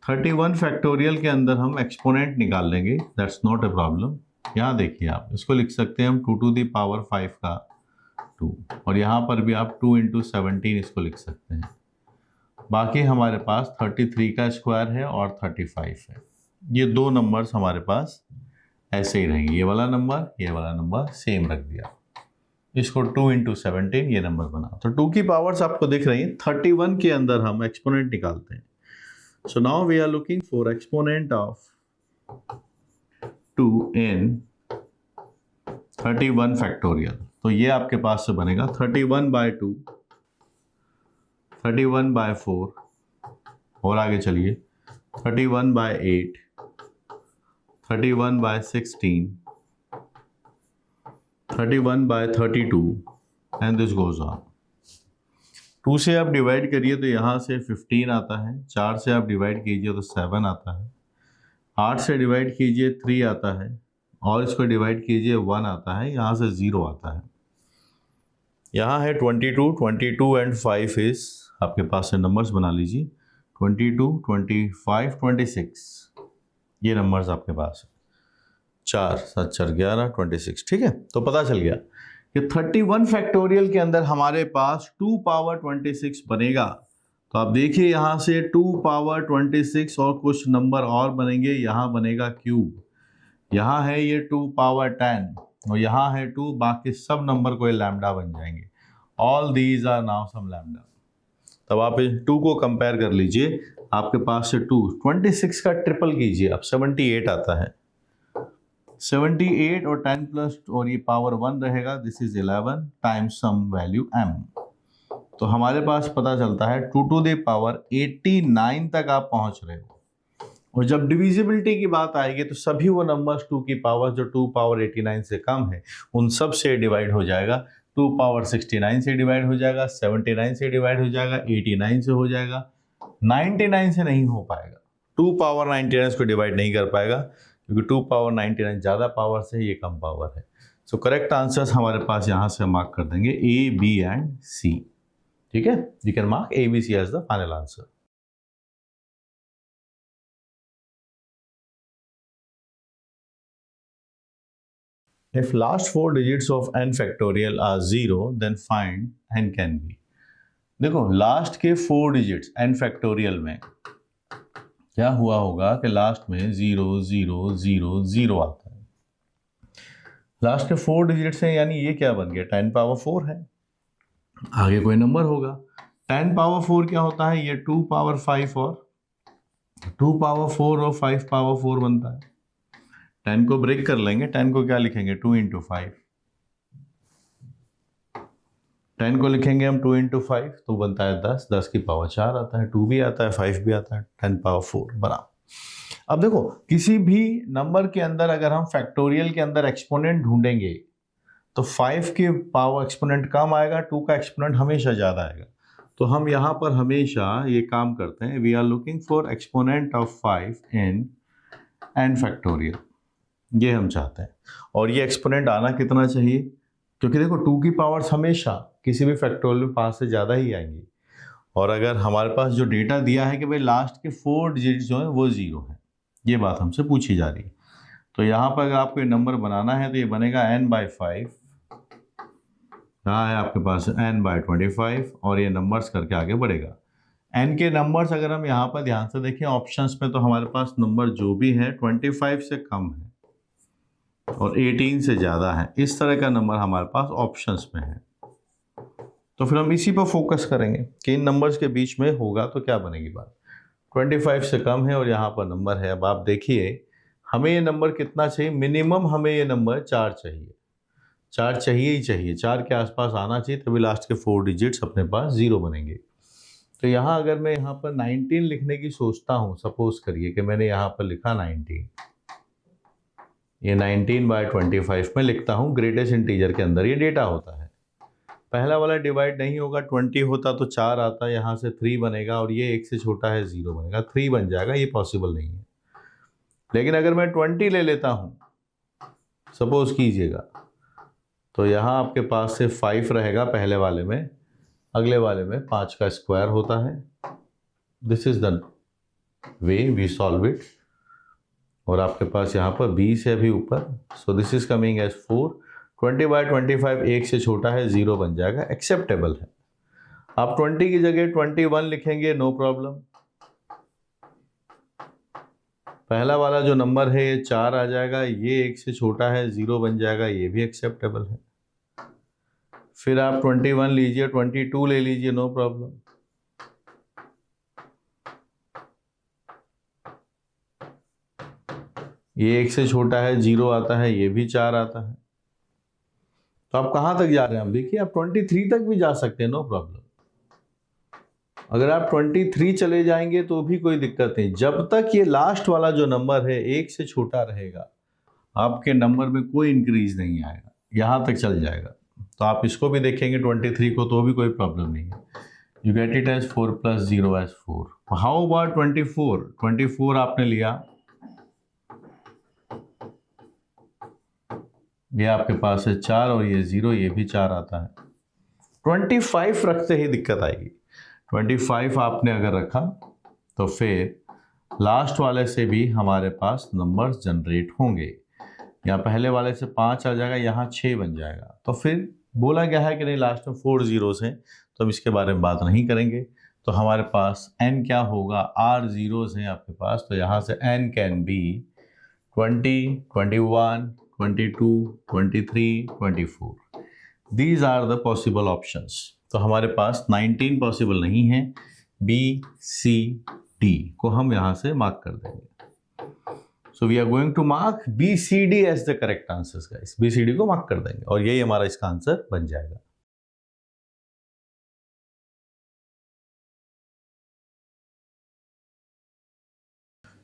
31 फैक्टोरियल के अंदर हम एक्सपोनेंट निकाल लेंगे, दैट्स नॉट अ प्रॉब्लम। यहाँ देखिए आप इसको लिख सकते हैं हम 2 टू द पावर 5 का 2, और यहाँ पर भी आप 2 × 17 इसको लिख सकते हैं। बाकी हमारे पास 33 का स्क्वायर है और 35 है, ये 2 नंबर्स हमारे पास ऐसे ही रहेंगे, ये वाला नंबर सेम रख दिया, इसको 2 × 17 ये नंबर बना। तो 2 की पावर्स आपको दिख रही हैं। 31 के अंदर हम एक्सपोनेंट निकालते हैं। So now we are looking for exponent of 2 in 31 factorial. तो ये आपके पास से बनेगा 31/2, 31/4, और आगे चलिए 31/8, 31/16, 31/32, एंड दिस गोज ऑन। 2 से आप डिवाइड करिए तो यहाँ से 15 आता है, 4 से आप डिवाइड कीजिए तो 7 आता है, 8 से डिवाइड कीजिए 3 आता है, और इसको डिवाइड कीजिए 1 आता है, यहाँ से 0 आता है। यहाँ है 22 एंड 5 इज आपके पास से नंबर्स बना लीजिए 22, 25, 26, ये नंबर्स आपके पास है। 4 7 4 11, 26, ठीक है। तो पता चल गया कि 31 फैक्टोरियल के अंदर हमारे पास 2 पावर 26 बनेगा। तो आप देखिए यहाँ से 2 पावर 26 और कुछ नंबर और बनेंगे, यहाँ बनेगा क्यूब, यहाँ है ये 2 पावर 10 और यहाँ है 2, बाकी सब नंबर कोई लैम्डा बन जाएंगे। All these are now some lambda. तब आप इन 2 को कंपेयर कर लीजिए, आपके पास से 2 26 का ट्रिपल कीजिए, अब 78 आता है। 78 और 10 प्लस और ये पावर 1 रहेगा, this is 11 times some value m। तो हमारे पास पता चलता है 2 टू द पावर 89 तक आप पहुंच रहे हो। और जब डिविजिबिलिटी की बात आएगी तो सभी वो नंबर्स 2 की पावर जो 2 पावर 89 से कम है उन सब से डिवाइड हो जाएगा। 2 पावर 69 से डिवाइड हो जाएगा, 79 से डिवाइड हो जाएगा, 89 से हो जाएगा, 99 से नहीं हो पाएगा। 2 पावर 99 को डिवाइड नहीं कर पाएगा क्योंकि 2 पावर 99 ज़्यादा पावर से, ये कम पावर है। सो करेक्ट आंसर्स हमारे पास यहाँ से मार्क कर देंगे A, B एंड C। ठीक है, you can mark A, B, C as the final answer. If last 4 digits of n factorial are 0, then find n can be। देखो लास्ट के 4 डिजिट्स n फैक्टोरियल में क्या हुआ होगा कि लास्ट में 0 0 0 0 आता है। लास्ट के 4 डिजिट्स हैं, यानी ये क्या बन गया, 10 पावर 4 है। आगे कोई नंबर होगा। 10 पावर 4 क्या होता है, ये 2 पावर 5 और 2 पावर 4 और 5 पावर 4 बनता है। 10 को ब्रेक कर लेंगे, 10 को क्या लिखेंगे, 2 इंटू 5। 10 को लिखेंगे हम 2 इंटू 5 तो बनता है 10, 10 की पावर 4 आता है, 2 भी आता है, 5 भी आता है, 10 पावर 4 बराबर। अब देखो किसी भी नंबर के अंदर अगर हम फैक्टोरियल के अंदर एक्सपोनेंट ढूंढेंगे तो 5 के पावर एक्सपोनेंट कम आएगा, 2 का एक्सपोनेंट हमेशा ज़्यादा आएगा। तो हम यहाँ पर हमेशा ये काम करते हैं, we are looking for exponent of 5 in n factorial, ये हम चाहते हैं। और ये एक्सपोनेंट आना कितना चाहिए, क्योंकि देखो 2 की पावर्स हमेशा किसी भी फैक्टोरियल में 5 से ज़्यादा ही आएंगी। और अगर हमारे पास जो डेटा दिया है कि भाई लास्ट के 4 डिजिट जो है वो 0 है, ये बात हमसे पूछी जा रही है। तो यहाँ पर अगर आपको ये नंबर बनाना है तो ये बनेगा n/5, यहाँ है आपके पास n/25 और ये नंबर्स करके आगे बढ़ेगा। n के नंबर्स अगर हम यहाँ पर ध्यान से देखें ऑप्शंस में, तो हमारे पास नंबर जो भी है 25 से कम है और 18 से ज़्यादा है, इस तरह का नंबर हमारे पास ऑप्शंस में है। तो फिर हम इसी पर फोकस करेंगे कि इन नंबर्स के बीच में होगा तो क्या बनेगी बात। 25 से कम है और यहाँ पर नंबर है। अब आप देखिए हमें ये नंबर कितना चाहिए, मिनिमम हमें ये नंबर 4 चाहिए, 4 चाहिए ही चाहिए, 4 के आसपास आना चाहिए, तभी लास्ट के 4 डिजिट्स अपने पास 0 बनेंगे। तो यहाँ अगर मैं यहाँ पर 19 लिखने की सोचता हूँ, सपोज करिए कि मैंने यहाँ पर लिखा 19, ये 19/25 में लिखता हूँ, ग्रेटेस्ट इंटीजर के अंदर ये डेटा होता है। पहला वाला डिवाइड नहीं होगा, 20 होता तो 4 आता, यहाँ से 3 बनेगा और ये 1 से छोटा है 0 बनेगा, 3 बन जाएगा, ये पॉसिबल नहीं है। लेकिन अगर मैं 20 ले लेता हूँ सपोज कीजिएगा, तो यहाँ आपके पास से 5 रहेगा पहले वाले में, अगले वाले में 5 का स्क्वायर होता है। This is the way we solve it. और आपके पास यहाँ पर 20 है अभी ऊपर, so this is coming as 4। 20/25 1 से छोटा है, 0 बन जाएगा, एक्सेप्टेबल है। आप 20 की जगह 21 लिखेंगे, नो प्रॉब्लम। पहला वाला जो नंबर है ये 4 आ जाएगा, ये 1 से छोटा है, 0 बन जाएगा, ये भी एक्सेप्टेबल है। फिर आप 21 लीजिए, 22 ले लीजिए, नो प्रॉब्लम। ये 1 से छोटा है, 0 आता है, ये भी 4 आता है। तो आप कहाँ तक जा रहे हैं, आप देखिए आप 23 तक भी जा सकते हैं, नो प्रॉब्लम। अगर आप 23 चले जाएंगे तो भी कोई दिक्कत नहीं, जब तक ये लास्ट वाला जो नंबर है 1 से छोटा रहेगा, आपके नंबर में कोई इंक्रीज नहीं आएगा, यहाँ तक चल जाएगा। तो आप इसको भी देखेंगे 23 को, तो भी कोई प्रॉब्लम नहीं है। You get it as 4 + 0 as 4। How about 24? 24 आपने लिया, ये आपके पास है 4 और ये 0, ये भी 4 आता है। 25 रखते ही दिक्कत आएगी। 25 आपने अगर रखा तो फिर लास्ट वाले से भी हमारे पास नंबर्स जनरेट होंगे। यहाँ पहले वाले से 5 आ जाएगा, यहाँ 6 बन जाएगा। तो फिर बोला गया है कि नहीं लास्ट में 4 जीरोस हैं, तो हम इसके बारे में बात नहीं करेंगे। तो हमारे पास n क्या होगा, r जीरोस हैं आपके पास, तो यहाँ से n can be 20, 21, 22, 23, 24। These are the possible options. तो हमारे पास 19 पॉसिबल नहीं है, B, C, D को हम यहाँ से मार्क कर देंगे। So we are going to mark B, C, D as the correct answers guys। B, C, D को मार्क कर देंगे और यही हमारा इसका आंसर बन जाएगा।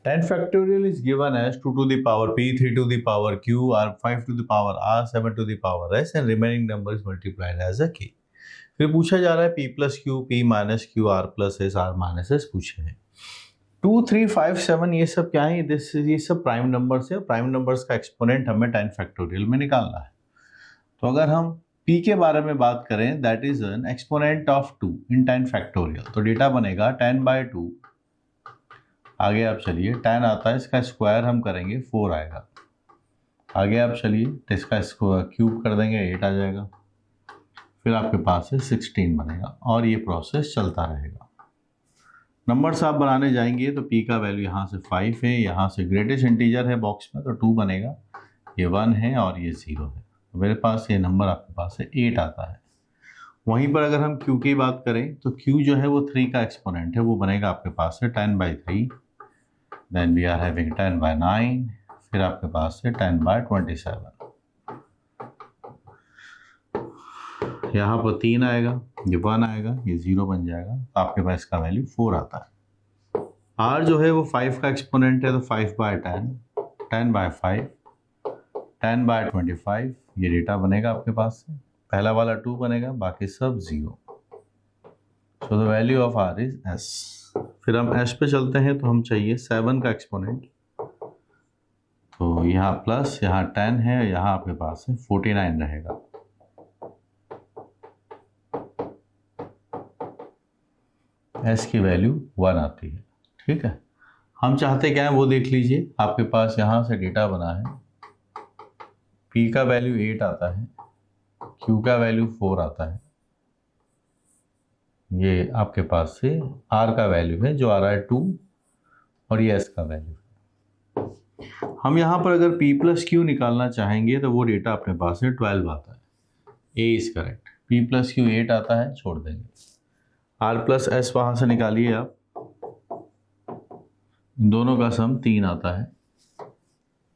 Ten factorial is given as 2 to the power P, 3 to the power Q, or 5 to the power R, 7 to the power S, and remaining number is multiplied as a K। फिर पूछा जा रहा है P plus Q, P minus Q, R plus S, R minus S पूछे हैं। 2, 3, 5, 7 ये सब क्या है, ये सब प्राइम नंबर्स है। प्राइम नंबर्स का एक्सपोनेंट हमें 10 फैक्टोरियल में निकालना है। तो अगर हम P के बारे में बात करें, that is an exponent of 2 in 10 factorial, तो डेटा बनेगा 10/2। आगे आप चलिए, 10 आता है, इसका स्क्वायर हम करेंगे 4 आएगा। आगे आप चलिए, तो इसका क्यूब कर देंगे 8 आ जाएगा। फिर आपके पास है 16 बनेगा और ये प्रोसेस चलता रहेगा। नंबर्स आप बनाने जाएंगे तो P का वैल्यू यहाँ से 5 है, यहाँ से ग्रेटेस्ट इंटीजर है बॉक्स में तो 2 बनेगा, ये 1 है और ये 0 है। तो मेरे पास ये नंबर आपके पास है 8 आता है। वहीं पर अगर हम Q की बात करें तो Q जो है वो 3 का एक्सपोनेंट है, वो बनेगा आपके पास है 10/3, देन वी आर हैविंग 10/9, फिर आपके पास है 10/27। यहाँ पर 3 आएगा, ये 1 आएगा, ये 0 बन जाएगा, तो आपके पास इसका वैल्यू 4 आता है। R जो है वो 5 का एक्सपोनेंट है, तो 5/10, 10/5, 10/25, ये डेटा बनेगा आपके पास से। पहला वाला 2 बनेगा, बाकी सब 0। सो the value of R is S। फिर हम S पे चलते हैं, तो हम चाहिए 7 का एक्सपोनेंट, तो यहाँ प्लस, यहाँ 10 है, यहाँ आपके पास है 49 रहेगा। S की वैल्यू 1 आती है, ठीक है। हम चाहते क्या है वो देख लीजिए, आपके पास यहाँ से डेटा बना है, P का वैल्यू 8 आता है, Q का वैल्यू 4 आता है, ये आपके पास से R का वैल्यू है जो आ रहा है 2 और ये S का वैल्यू है। हम यहाँ पर अगर P प्लस Q निकालना चाहेंगे तो वो डेटा अपने पास है 12 आता है। A is correct. P plus Q 8 आता है, छोड़ देंगे। R प्लस S वहाँ से निकालिए आप, इन दोनों का सम 3 आता है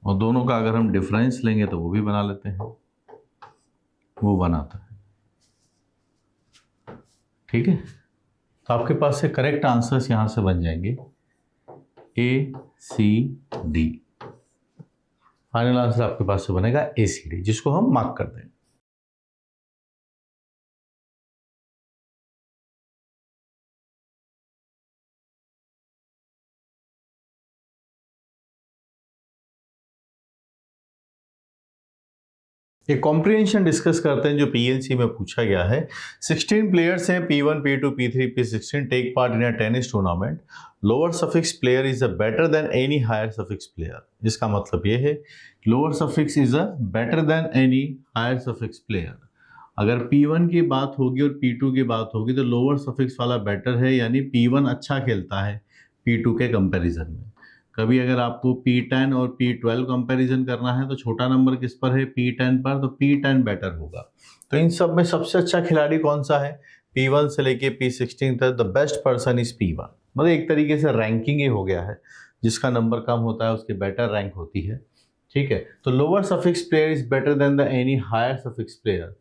और दोनों का अगर हम डिफरेंस लेंगे तो वो भी बना लेते हैं, वो 1 आता है, ठीक है। तो आपके पास से करेक्ट आंसर्स यहाँ से बन जाएंगे A, C, D। Final answer आपके पास से बनेगा A, C, D, जिसको हम मार्क कर देंगे। एक कॉम्प्रिहेंशन डिस्कस करते हैं जो पीएनसी में पूछा गया है। 16 प्लेयर्स हैं, P1, P2, P3, P16 take part in a tennis tournament. Lower suffix player is a better than any higher suffix player. इसका मतलब ये है lower suffix is a better than any higher suffix player. अगर P1 की बात होगी और P2 की बात होगी तो लोअर सफिक्स वाला बेटर है, यानी P1 अच्छा खेलता है P2 के कंपैरिजन में। कभी अगर आपको P10 और P12 कंपैरिजन करना है तो छोटा नंबर किस पर है, P10 पर, तो P10 बेटर होगा। तो इन सब में सबसे अच्छा खिलाड़ी कौन सा है, P1 से लेके P16 तक the best person is P1। मतलब एक तरीके से रैंकिंग ही हो गया है, जिसका नंबर कम होता है उसकी बेटर रैंक होती है, ठीक है। तो lower suffix player is better than the any higher suffix player.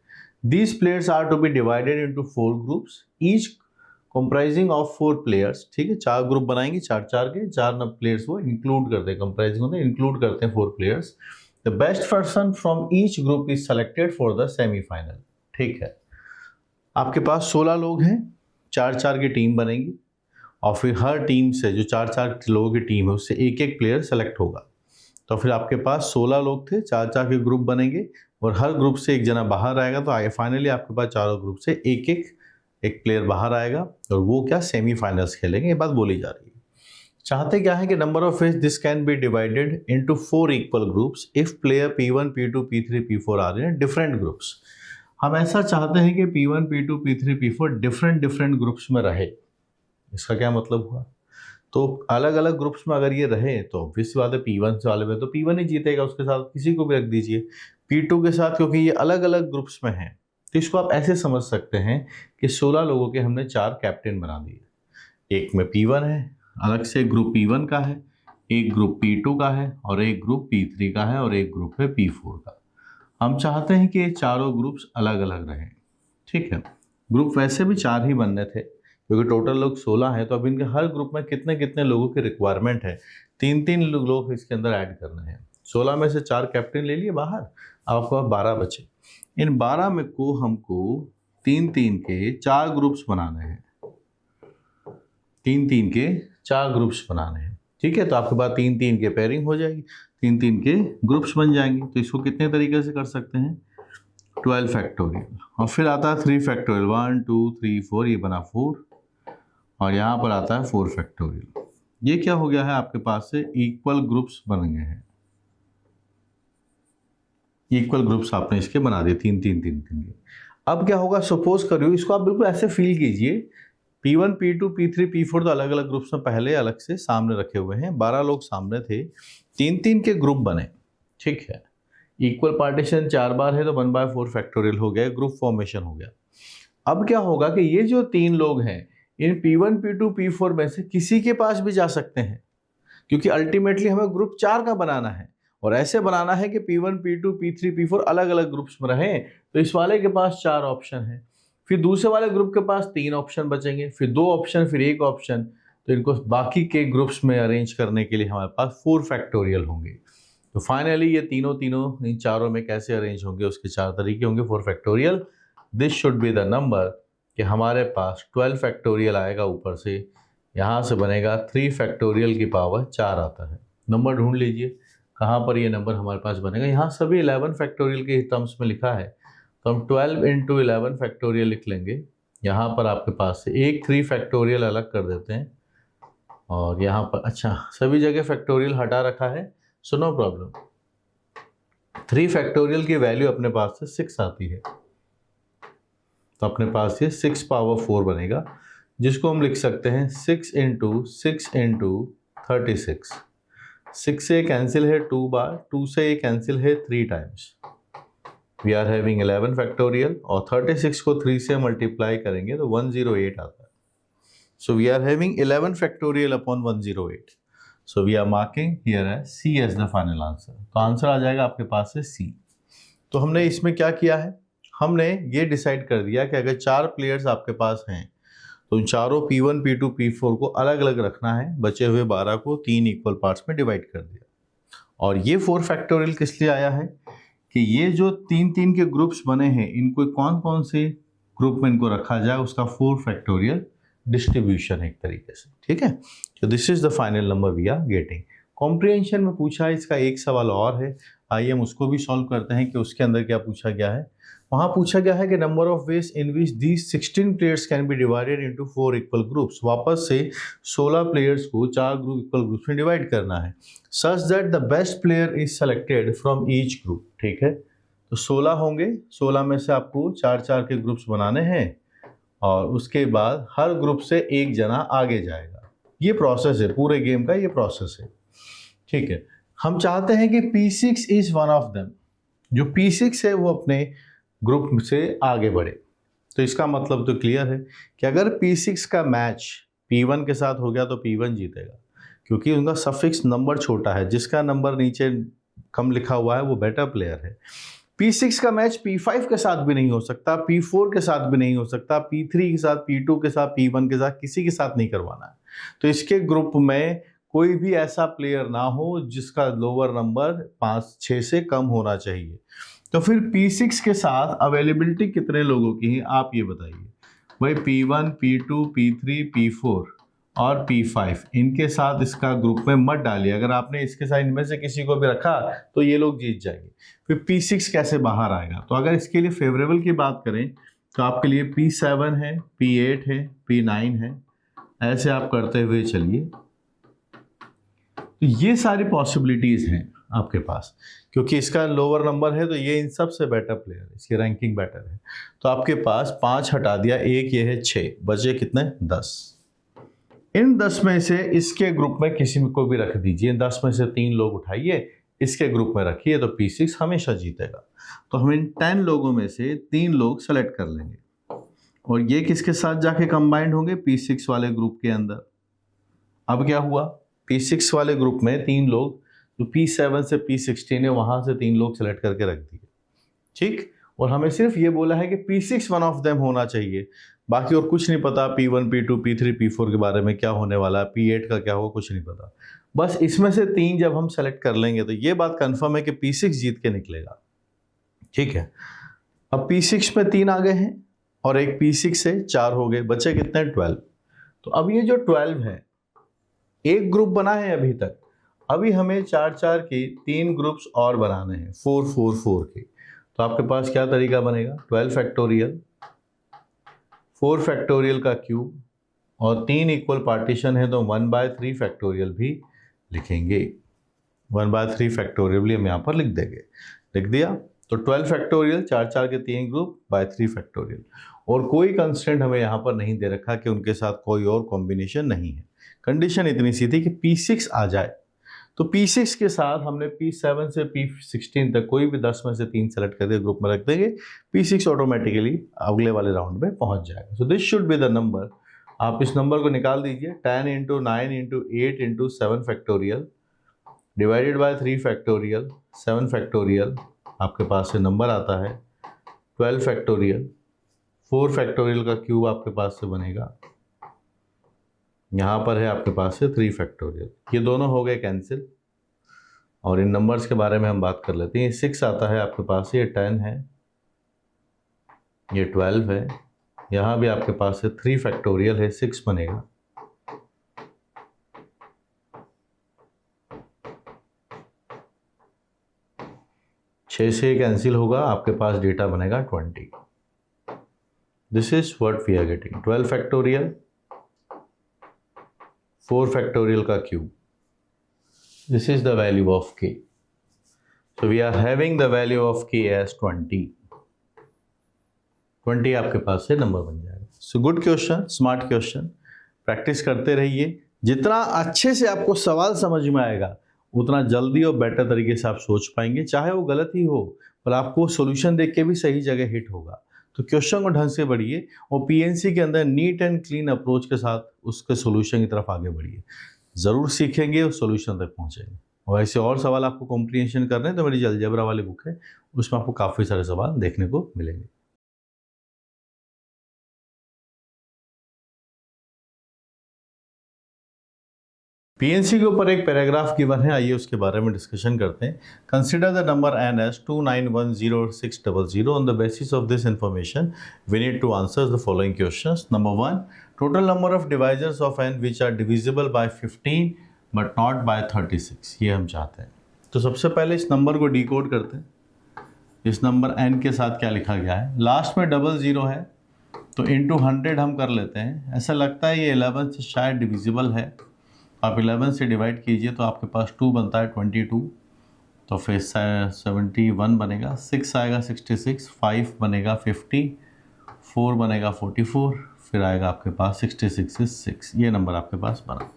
These players are to be divided into 4 groups each comprising of 4 players, ठीक है। 4 ग्रुप बनाएंगे, 4 के 4 प्लेयर्स वो इंक्लूड करते हैं, कंप्राइजिंग होते हैं, इंक्लूड करते हैं 4 players. The best person from each group is selected for the semifinal, ठीक है। आपके पास 16 लोग हैं, 4 की टीम बनेगी और फिर हर टीम से जो 4 लोगों की टीम है उससे एक प्लेयर सेलेक्ट होगा। तो फिर आपके पास 16 लोग थे, 4 के ग्रुप बनेंगे और हर ग्रुप से एक जना बाहर आएगा, तो फाइनली आपके पास चारों ग्रुप से एक प्लेयर बाहर आएगा और वो क्या सेमीफाइनल्स खेलेंगे, ये बात बोली जा रही है। चाहते क्या है कि number of ways this can be divided into 4 equal groups if player P1, P2, P3, P4 are in different groups. हम ऐसा चाहते हैं कि P1, P2, P3, P4 different groups में रहे। इसका क्या मतलब हुआ? तो अलग अलग ग्रुप्स में अगर ये रहे तो ऑब्वियस बात है P1 से वाले में तो P1 ही जीतेगा, उसके साथ किसी को भी रख दीजिए। P2 के साथ क्योंकि ये अलग अलग ग्रुप्स में हैं, तो इसको आप ऐसे समझ सकते हैं कि 16 लोगों के हमने 4 कैप्टन बना दिए। एक में P1 है, अलग से ग्रुप P1 का है, एक ग्रुप P2 का है और एक ग्रुप P3 का है और एक ग्रुप है P4 का। हम चाहते हैं कि ये चारों ग्रुप्स अलग अलग रहें। ठीक है, ग्रुप वैसे भी 4 ही बनने थे क्योंकि टोटल लोग 16 हैं, तो अब इनके हर ग्रुप में कितने कितने लोगों की रिक्वायरमेंट है, 3-3 लोग इसके अंदर ऐड करने हैं। 16 में से 4 कैप्टन ले लिए बाहर, अब आपको 12 बचे। इन 12 में को हमको 3-3 के 4 ग्रुप्स बनाने हैं, 3-3 के 4 ग्रुप्स बनाने हैं। ठीक है, तो आपके पास 3-3 के पेयरिंग हो जाएगी, 3-3 के ग्रुप्स बन जाएंगे। तो इसको कितने तरीके से कर सकते हैं? 12 फैक्टोरियल, और फिर आता है 3 फैक्टोरियल, 1 2 3 4, ये बना 4, और यहाँ पर आता है 4 फैक्टोरियल। ये क्या हो गया है आपके पास से इक्वल ग्रुप्स बन गए हैं, इक्वल ग्रुप्स आपने इसके बना दिए 3-3 3-3 के। अब क्या होगा, सपोज करिए, इसको आप बिल्कुल ऐसे फील कीजिए, P1, P2, P3, P4 तो अलग अलग ग्रुप्स में पहले अलग से सामने रखे हुए हैं, 12 लोग सामने थे, 3-3 के ग्रुप बने। ठीक है, इक्वल पार्टीशन 4 बार है तो 1/4 फैक्टोरियल हो गया, ग्रुप फॉर्मेशन हो गया। अब क्या होगा कि ये जो 3 लोग हैं, इन P1, P2, P4 में से किसी के पास भी जा सकते हैं, क्योंकि अल्टीमेटली हमें ग्रुप 4 का बनाना है और ऐसे बनाना है कि P1, P2, P3, P4 अलग अलग ग्रुप्स में रहें। तो इस वाले के पास 4 ऑप्शन है, फिर दूसरे वाले ग्रुप के पास 3 ऑप्शन बचेंगे, फिर 2 ऑप्शन, फिर 1 ऑप्शन। तो इनको बाकी के ग्रुप्स में अरेंज करने के लिए हमारे पास 4 फैक्टोरियल होंगे। तो फाइनली ये तीनों इन चारों में कैसे अरेंज होंगे, उसके 4 तरीके होंगे 4 factorial. This should be the number कि हमारे पास 12 फैक्टोरियल आएगा, ऊपर से यहाँ से बनेगा 3 फैक्टोरियल की पावर 4 आता है। नंबर ढूंढ लीजिए कहाँ पर ये नंबर हमारे पास बनेगा। यहाँ सभी 11 फैक्टोरियल के टर्म्स में लिखा है, तो हम 12 × 11 फैक्टोरियल लिख लेंगे। यहाँ पर आपके पास से एक 3 फैक्टोरियल अलग कर देते हैं, और यहाँ पर अच्छा सभी जगह फैक्टोरियल हटा रखा है, सो नो प्रॉब्लम। 3 फैक्टोरियल की वैल्यू अपने पास से 6 आती है, तो अपने पास ये 6 पावर 4 बनेगा, जिसको हम लिख सकते हैं 6 × 6 × 36। 6 से कैंसिल है 2 बार, 2 से ये कैंसिल है 3 times. We are having 11 factorial, और 36 को 3 से मल्टीप्लाई करेंगे तो 108 आता है। So we are having 11 factorial upon 108। So we are marking here as C as the final answer. तो आंसर आ जाएगा आपके पास से C। तो हमने इसमें क्या किया है, हमने ये डिसाइड कर दिया कि अगर 4 प्लेयर्स आपके पास हैं तो उन चारों P1, P2, P4 को अलग अलग रखना है, बचे हुए 12 को 3 इक्वल पार्ट्स में डिवाइड कर दिया। और ये 4 फैक्टोरियल किस लिए आया है कि ये जो 3-3 के ग्रुप्स बने हैं, इनको कौन कौन से ग्रुप में इनको रखा जाए, उसका 4 फैक्टोरियल डिस्ट्रीब्यूशन है एक तरीके से। ठीक है, तो this is the final number we are getting. Comprehension में पूछा है, इसका एक सवाल और है, आइए हम उसको भी सॉल्व करते हैं कि उसके अंदर क्या पूछा गया है। वहाँ पूछा गया है कि number of ways in which these 16 players can be divided into 4 equal groups. वापस से 16 प्लेयर्स को 4 ग्रुप इक्वल ग्रुप्स में डिवाइड करना है, such that the best player is selected from each group. ठीक है, तो 16 होंगे, 16 में से आपको 4-4 के ग्रुप्स बनाने हैं, और उसके बाद हर ग्रुप से एक जना आगे जाएगा। ये प्रोसेस है, पूरे गेम का ये प्रोसेस है। ठीक है, हम चाहते हैं कि P6 is one of them, जो P6 है वो अपने ग्रुप से आगे बढ़े। तो इसका मतलब तो क्लियर है कि अगर P6 का मैच P1 के साथ हो गया तो P1 जीतेगा, क्योंकि उनका सफिक्स नंबर छोटा है, जिसका नंबर नीचे कम लिखा हुआ है वो बेटर प्लेयर है। P6 का मैच P5 के साथ भी नहीं हो सकता, P4 के साथ भी नहीं हो सकता, P3 के साथ, P2 के साथ, P1 के साथ, किसी के साथ नहीं करवाना है। तो इसके ग्रुप में कोई भी ऐसा प्लेयर ना हो जिसका लोअर नंबर 5-6 से कम होना चाहिए। तो फिर P6 के साथ अवेलेबिलिटी कितने लोगों की है आप ये बताइए भाई। P1, P2, P3, P4 और P5, इनके साथ इसका ग्रुप में मत डालिए। अगर आपने इसके साथ इनमें से किसी को भी रखा तो ये लोग जीत जाएंगे। फिर P6 कैसे बाहर आएगा? तो अगर इसके लिए फेवरेबल की बात करें तो आपके लिए P7 है, P8 है, P9 है, ऐसे आप करते हुए चलिए। तो ये सारी पॉसिबिलिटीज़ हैं। आपके पास, क्योंकि इसका लोअर नंबर है तो ये इन सब से बेटर प्लेयर है, इसकी रैंकिंग बेटर है। तो आपके पास 5 हटा दिया, एक ये है 6, बचे कितने 10। इन 10 में से इसके ग्रुप में किसी को भी रख दीजिए, 10 में से 3 लोग उठाइए, इसके ग्रुप में रखिए, तो P6 हमेशा जीतेगा। तो हम इन 10 लोगों में से 3 लोग सेलेक्ट कर लेंगे और ये किसके साथ जाके कंबाइंड होंगे, P6 वाले ग्रुप के अंदर। अब क्या हुआ, P6 वाले ग्रुप में 3 लोग, जो P7 से P16 है वहां से 3 लोग सेलेक्ट करके रख दिए, ठीक। और हमें सिर्फ ये बोला है कि P6 वन ऑफ देम होना चाहिए, बाकी और कुछ नहीं पता, P1 P2 P3 P4 के बारे में क्या होने वाला है, P8 का क्या होगा कुछ नहीं पता। बस इसमें से 3 जब हम सेलेक्ट कर लेंगे तो ये बात कंफर्म है कि P6 जीत के निकलेगा, ठीक है। अब P6 में 3 आ गए हैं और एक P6 से 4 हो गए, बचे कितने 12। तो अब ये जो 12 है, एक ग्रुप बना है अभी तक, अभी हमें 4-4 के 3 ग्रुप्स और बनाने हैं, 4-4-4 के। तो आपके पास क्या तरीका बनेगा, 12 फैक्टोरियल, 4 फैक्टोरियल का क्यूब और 3 इक्वल पार्टीशन है तो 1/3 फैक्टोरियल भी लिखेंगे। 1/3 फैक्टोरियल भी हम यहाँ पर लिख देंगे, लिख दिया। तो 12 फैक्टोरियल, 4-4 के 3 ग्रुप बाय 3 फैक्टोरियल, और कोई कंस्टेंट हमें यहाँ पर नहीं दे रखा कि उनके साथ कोई और कॉम्बिनेशन नहीं है। कंडीशन इतनी सी थी कि P6 आ जाए, तो P6 के साथ हमने P7 से P16 तक कोई भी 10 में से 3 सेलेक्ट करके ग्रुप में रख देंगे, P6 ऑटोमेटिकली अगले वाले राउंड में पहुंच जाएगा। So this should be the number. आप इस नंबर को निकाल दीजिए, 10 × 9 × 8 × 7 factorial divided by 3 factorial 7 factorial, आपके पास से नंबर आता है 12 फैक्टोरियल। 4 फैक्टोरियल का क्यूब आपके पास से बनेगा, यहाँ पर है आपके पास से 3 फैक्टोरियल। ये दोनों हो गए कैंसिल, और इन नंबर्स के बारे में हम बात कर लेते हैं। ये 6 आता है आपके पास, ये 10 है, ये 12 है, यहाँ भी आपके पास से 3 फैक्टोरियल है, 6 बनेगा। छः से कैंसिल होगा, आपके पास डेटा बनेगा 20। This is what we are getting, 12 factorial, 4 factorial का cube, this is the value of k. So we are having the value of k as 20. 20 आपके पास से नंबर बन जाएगा। So good question, smart question, practice करते रहिए। जितना अच्छे से आपको सवाल समझ में आएगा उतना जल्दी और बेटर तरीके से आप सोच पाएंगे, चाहे वो गलत ही हो पर आपको सॉल्यूशन देख के भी सही जगह हिट होगा। तो क्वेश्चन को ढंग से पढ़िए और पीएनसी के अंदर नीट एंड क्लीन अप्रोच के साथ उसके सॉल्यूशन की तरफ आगे बढ़िए, ज़रूर सीखेंगे और सॉल्यूशन तक पहुंचेंगे। और ऐसे और सवाल आपको कॉम्प्रिहेंशन करने हैं तो मेरी अलजेब्रा वाली बुक है, उसमें आपको काफ़ी सारे सवाल देखने को मिलेंगे। पीएनसी के ऊपर एक पैराग्राफ गिवन है, आइए उसके बारे में डिस्कशन करते हैं। Consider the number n as 2910600। On the basis of this information we need to answer the following questions. Number 1, total number of divisors of n which are divisible by 15 but not by 36, ये हम चाहते हैं। तो सबसे पहले इस नंबर को डिकोड करते हैं। इस नंबर n के साथ क्या लिखा गया है, लास्ट में 00 है तो इंटू 100 हम कर लेते हैं। ऐसा लगता है ये 11 से शायद डिविजिबल है, आप 11 से डिवाइड कीजिए तो आपके पास 2 बनता है 22, तो फिर 71 बनेगा, 6 आएगा 66, 5 बनेगा 50, 4 बनेगा 44, फिर आएगा आपके पास 66 से 6, ये नंबर आपके पास बना।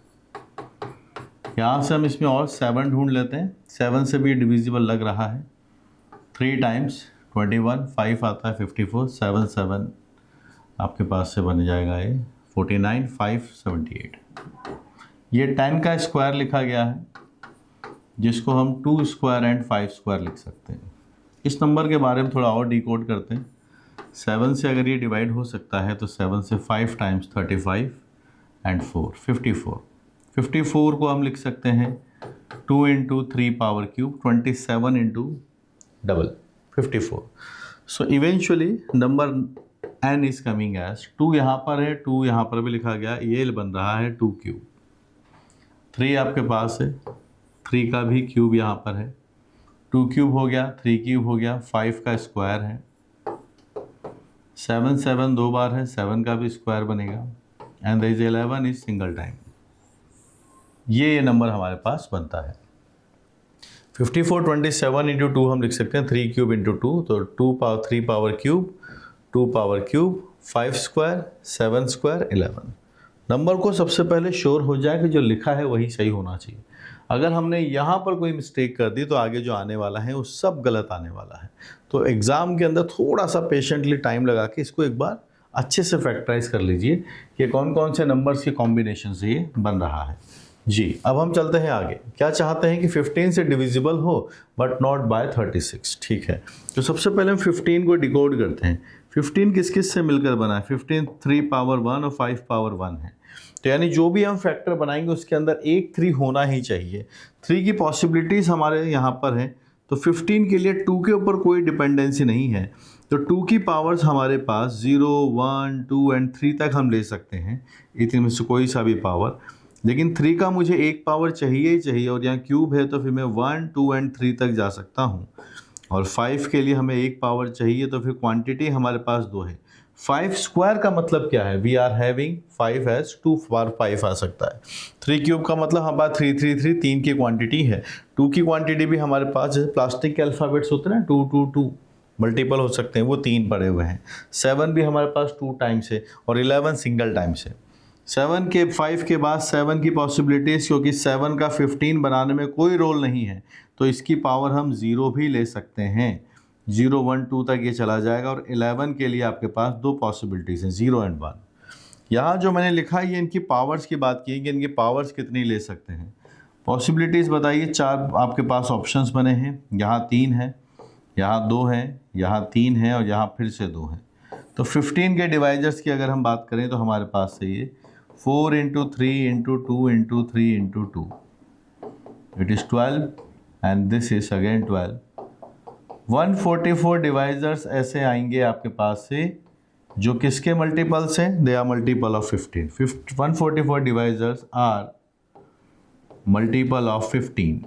यहाँ से हम इसमें और 7 ढूंढ लेते हैं, 7 से भी डिविजिबल लग रहा है। 3 टाइम्स 21, 5 आता है 54, 7 7 आपके पास से बन जाएगा ये 49, 5 78। ये 10 का स्क्वायर लिखा गया है जिसको हम 2 स्क्वायर एंड 5 स्क्वायर लिख सकते हैं। इस नंबर के बारे में थोड़ा और डिकोड करते हैं। 7 से अगर ये डिवाइड हो सकता है तो 7 से 5 टाइम्स 35 एंड 4 54। 54 को हम लिख सकते हैं 2 × 3 power cube 27 × double 54। So eventually number n is coming as 2, यहाँ पर है 2, यहाँ पर भी लिखा गया, ये बन रहा है 2 क्यूब। 3 आपके पास है, 3 का भी क्यूब यहाँ पर है, 2 क्यूब हो गया, 3 क्यूब हो गया, 5 का स्क्वायर है, 7 7 2 बार है, 7 का भी स्क्वायर बनेगा, and there is 11 is single time. ये नंबर हमारे पास बनता है। 54 27 इंटू 2 हम लिख सकते हैं 3 क्यूब इंटू 2, तो 2 power 3 power cube 2 power cube 5 square 7 square 11। Number को सबसे पहले श्योर हो जाए कि जो लिखा है वही सही होना चाहिए। अगर हमने यहाँ पर कोई मिस्टेक कर दी तो आगे जो आने वाला है वो सब गलत आने वाला है। तो एग्ज़ाम के अंदर थोड़ा सा पेशेंटली टाइम लगा के इसको एक बार अच्छे से फैक्टराइज कर लीजिए कि कौन कौन से नंबर्स के कॉम्बिनेशन से ये बन रहा है। जी, अब हम चलते हैं आगे। क्या चाहते हैं कि 15 से डिविजिबल हो बट नॉट बाय 36। ठीक है, तो सबसे पहले हम 15 को डिकोड करते हैं। 15 किस किस से मिलकर बना है? 15 3 पावर 1 और 5 पावर 1 है। तो यानी जो भी हम फैक्टर बनाएंगे उसके अंदर एक 3 होना ही चाहिए। 3 की पॉसिबिलिटीज़ हमारे यहाँ पर हैं। तो 15 के लिए 2 के ऊपर कोई डिपेंडेंसी नहीं है, तो 2 की पावर्स हमारे पास 0 1 2 एंड 3 तक हम ले सकते हैं, इतने में से कोई सा भी पावर। लेकिन 3 का मुझे एक पावर चाहिए ही चाहिए, और यहाँ क्यूब है तो फिर मैं 1 2 एंड 3 तक जा सकता हूँ। और 5 के लिए हमें एक पावर चाहिए, तो फिर क्वांटिटी हमारे पास 2 है। 5 स्क्वायर का मतलब क्या है? वी आर हैविंग 5 एज 2 बार 5 आ सकता है। 3 क्यूब का मतलब हमारे पास 3 3 3 3 की क्वांटिटी है। 2 की क्वांटिटी भी हमारे पास, जैसे प्लास्टिक के अल्फ़ाबेट्स होते हैं ना, 2 2 2 मल्टीपल हो सकते हैं, वो 3 पड़े हुए हैं। 7 भी हमारे पास 2 टाइम्स है, और 11 सिंगल टाइम्स है। 7 के 5 के बाद 7 की पॉसिबिलिटीज़, क्योंकि 7 का 15 बनाने में कोई रोल नहीं है, तो इसकी पावर हम 0 भी ले सकते हैं। 0 1 2 तक ये चला जाएगा। और 11 के लिए आपके पास 2 पॉसिबिलिटीज़ हैं, 0 एंड 1। यहाँ जो मैंने लिखा है ये इनकी पावर्स की बात की कि इनकी पावर्स कितनी ले सकते हैं। पॉसिबिलिटीज़ बताइए, 4 आपके पास ऑप्शंस बने हैं। यहाँ 3 है, यहाँ 2 है, यहाँ 3 है, और यहाँ फिर से 2 है। तो 15 के डिवाइजर्स की अगर हम बात करें तो हमारे पास से ये 4 into 3 into 2 into 3 into 2, it is 12 and this is again 12। 144 divisors ऐसे आएंगे आपके पास से जो किसके मल्टीपल्स हैं? They are multiple of 15। 144 divisors are multiple of 15।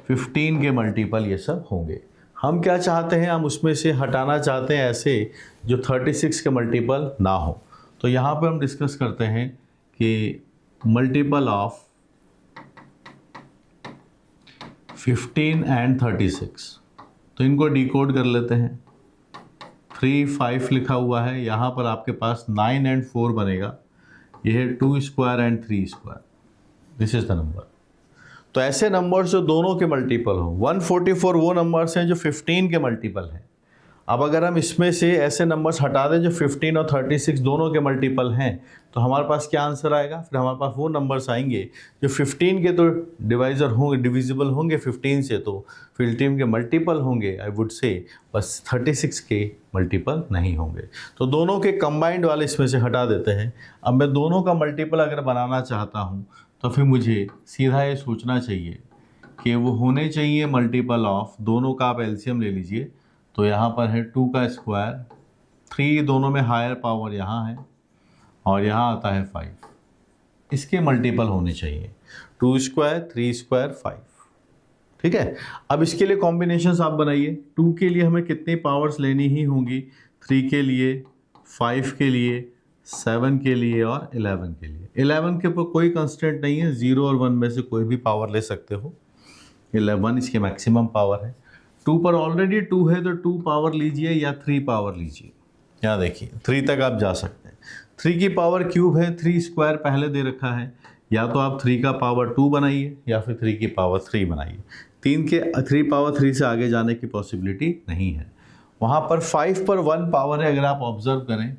15 के मल्टीपल ये सब होंगे। हम क्या चाहते हैं? हम उसमें से हटाना चाहते हैं ऐसे जो 36 के मल्टीपल ना हो। तो यहाँ पर हम डिस्कस करते हैं कि मल्टीपल ऑफ 15 एंड 36, तो इनको डिकोड कर लेते हैं। 3 5 लिखा हुआ है, यहाँ पर आपके पास 9 एंड 4 बनेगा। यह है 2 square and 3 square, this is the number. तो ऐसे नंबर्स जो दोनों के मल्टीपल हो, 144 वो नंबर्स हैं जो 15 के मल्टीपल हैं। अब अगर हम इसमें से ऐसे नंबर्स हटा दें जो 15 और 36 दोनों के मल्टीपल हैं, तो हमारे पास क्या आंसर आएगा? फिर हमारे पास वो नंबर्स आएंगे जो 15 के तो डिवाइज़र होंगे, डिविजिबल होंगे 15 से, तो 15 के मल्टीपल होंगे आई वुड से, बस 36 के मल्टीपल नहीं होंगे। तो दोनों के कंबाइंड वाले इसमें से हटा देते हैं। अब मैं दोनों का मल्टीपल अगर बनाना चाहता हूँ तो फिर मुझे सीधा ये सोचना चाहिए कि वो होने चाहिए मल्टीपल ऑफ, दोनों का आप एलसीएम ले लीजिए। तो यहाँ पर है 2 का स्क्वायर, 3 दोनों में हायर पावर यहाँ है, और यहाँ आता है 5, इसके मल्टीपल होने चाहिए। 2 स्क्वायर 3 स्क्वायर 5, ठीक है। अब इसके लिए कॉम्बिनेशंस आप बनाइए। 2 के लिए हमें कितनी पावर्स लेनी ही होंगी? 3 के लिए, 5 के लिए, 7 के लिए और 11 के लिए। 11 के ऊपर कोई कंस्टेंट नहीं है, 0 और 1 में से कोई भी पावर ले सकते हो। 11 इसकी मैक्सिमम पावर है। 2 पर ऑलरेडी 2 है, तो 2 पावर लीजिए या 3 पावर लीजिए। यहाँ देखिए 3 तक आप जा सकते हैं। 3 की पावर क्यूब है, 3 स्क्वायर पहले दे रखा है, या तो आप 3 का पावर 2 बनाइए या फिर 3 की पावर 3 बनाइए। 3 पावर 3 से आगे जाने की पॉसिबिलिटी नहीं है। वहाँ पर 5 पर 1 पावर है अगर आप ऑब्जर्व करें,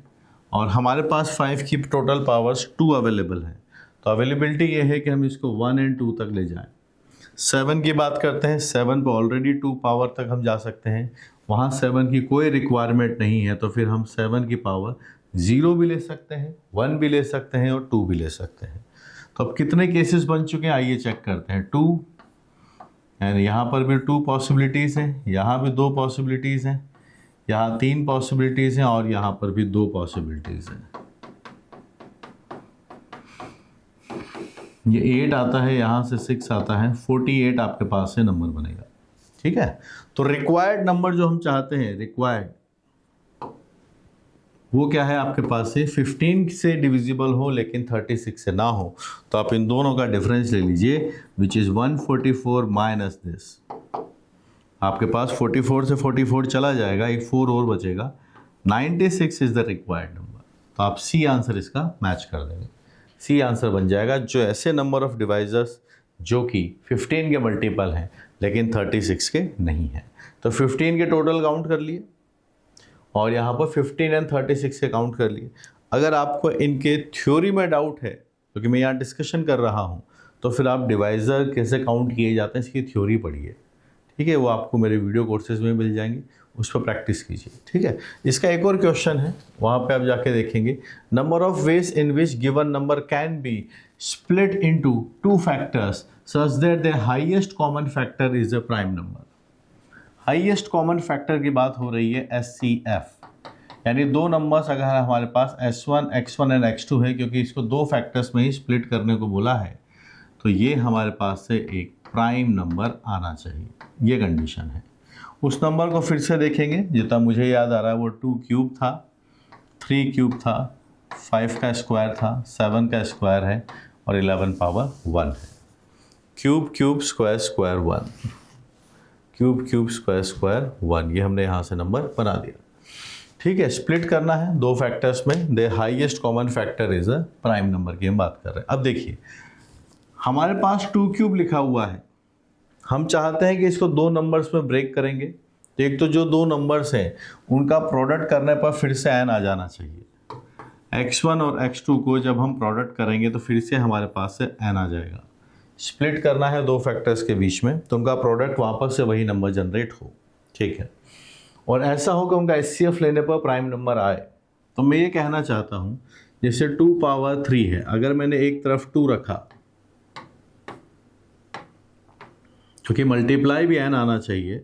और हमारे पास 5 की टोटल पावर्स 2 अवेलेबल है। तो अवेलेबिलिटी ये है कि हम इसको 1 एंड 2 तक ले जाएं। 7 की बात करते हैं, 7 पर ऑलरेडी 2 पावर तक हम जा सकते हैं, वहाँ 7 की कोई रिक्वायरमेंट नहीं है, तो फिर हम 7 की पावर 0 भी ले सकते हैं, 1 भी ले सकते हैं और 2 भी ले सकते हैं। तो अब कितने केसेस बन चुके हैं आइए चेक करते हैं। 2 एंड यहाँ पर भी 2 पॉसिबिलिटीज़ हैं, यहाँ भी 2 पॉसिबिलिटीज़ हैं, यहाँ 3 पॉसिबिलिटीज़ हैं, और यहाँ पर भी 2 पॉसिबिलिटीज़ हैं। ये 8 आता है, यहाँ से 6 आता है, 48 आपके पास से नंबर बनेगा, ठीक है। तो रिक्वायर्ड नंबर जो हम चाहते हैं, रिक्वायर्ड, वो क्या है आपके पास से 15 से डिविजिबल हो लेकिन 36 से ना हो, तो आप इन दोनों का डिफरेंस ले लीजिए, विच इज़ 144 माइनस दिस। आपके पास 44 से 44 चला जाएगा, एक 4 और बचेगा, 96 इज़ द रिक्वायर्ड नंबर। तो आप सी आंसर इसका मैच कर देंगे, सी आंसर बन जाएगा। जो ऐसे नंबर ऑफ डिवाइजर्स जो कि 15 के मल्टीपल हैं लेकिन 36 के नहीं हैं, तो 15 के टोटल काउंट कर लिए और यहाँ पर 15 एंड 36 के काउंट कर लिए। अगर आपको इनके थ्योरी में डाउट है, क्योंकि मैं यहाँ डिस्कशन कर रहा हूँ, तो फिर आप डिवाइज़र कैसे काउंट किए जाते हैं इसकी थ्योरी पढ़िए, ठीक है, वो आपको मेरे वीडियो कोर्सेज में मिल जाएंगे, उस पर प्रैक्टिस कीजिए, ठीक है। इसका एक और क्वेश्चन है, वहाँ पे आप जाके देखेंगे, number of ways in which given number can be split into 2 factors such that the highest common factor is a prime number. Highest common factor की बात हो रही है SCF, यानी दो नंबर्स अगर हमारे पास S1, X1 एंड X2 है, क्योंकि इसको 2 फैक्टर्स में ही स्प्लिट करने को बोला है, तो ये हमारे पास से एक प्राइम नंबर आना चाहिए, ये कंडीशन है। उस नंबर को फिर से देखेंगे, जितना मुझे याद आ रहा है वो 2 क्यूब था, 3 क्यूब था, 5 का स्क्वायर था, 7 का स्क्वायर है और 11 पावर 1 है। Cube cube square square 1, cube cube square square 1, ये हमने यहाँ से नंबर बना दिया, ठीक है। स्प्लिट करना है 2 फैक्टर्स में, the highest common factor is a prime number की हम बात कर रहे हैं। अब देखिए हमारे पास 2 क्यूब लिखा हुआ है, हम चाहते हैं कि इसको 2 नंबर्स में ब्रेक करेंगे, तो एक तो जो 2 नंबर्स हैं उनका प्रोडक्ट करने पर फिर से n आ जाना चाहिए। x1 और x2 को जब हम प्रोडक्ट करेंगे तो फिर से हमारे पास से n आ जाएगा। स्प्लिट करना है 2 फैक्टर्स के बीच में, तो उनका प्रोडक्ट वापस से वही नंबर जनरेट हो, ठीक है। और ऐसा हो कि उनका SCF लेने पर प्राइम नंबर आए। तो मैं ये कहना चाहता हूँ, जैसे 2 पावर 3 है, अगर मैंने एक तरफ 2 रखा, क्योंकि मल्टीप्लाई भी n आना चाहिए,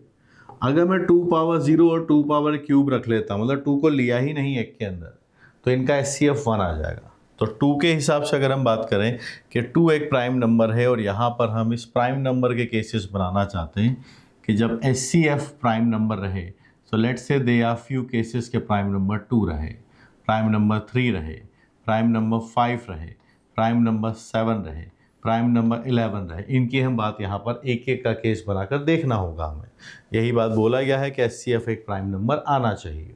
अगर मैं 2 पावर 0 और 2 पावर क्यूब रख लेता हूँ, मतलब 2 को लिया ही नहीं एक के अंदर, तो इनका SCF 1 आ जाएगा। तो 2 के हिसाब से अगर हम बात करें कि 2 एक प्राइम नंबर है और यहाँ पर हम इस प्राइम नंबर के केसेस बनाना चाहते हैं कि जब SCF प्राइम नंबर रहे, तो let's say they are few cases के प्राइम नंबर 2 रहे, प्राइम नंबर 3 रहे, प्राइम नंबर 5 रहे, प्राइम नंबर 7 रहे, प्राइम नंबर 11 रहे। इनकी हम बात यहाँ पर एक एक का केस बनाकर देखना होगा हमें। यही बात बोला गया है कि SCF एक प्राइम नंबर आना चाहिए।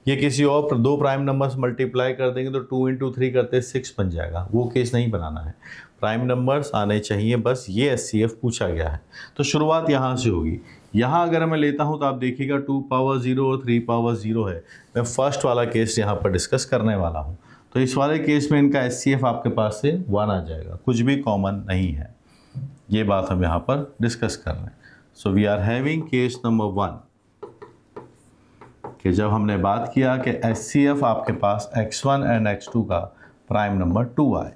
ये किसी और 2 प्राइम नंबर्स मल्टीप्लाई कर देंगे तो 2 इंटू 3 करते 6 बन जाएगा, वो केस नहीं बनाना है। प्राइम नंबर्स आने चाहिए, बस ये SCF पूछा गया है। तो शुरुआत यहाँ से होगी। यहाँ अगर मैं लेता हूँ तो आप देखिएगा 2 पावर 0 और 3 पावर 0 है। मैं फर्स्ट वाला केस यहाँ पर डिस्कस करने वाला हूँ। तो इस वाले केस में इनका SCF आपके पास से 1 आ जाएगा, कुछ भी कॉमन नहीं है। ये बात हम यहाँ पर डिस्कस कर रहे हैं। So we are having case number 1 कि जब हमने बात किया कि SCF आपके पास X1 एंड X2 का प्राइम नंबर 2 आए,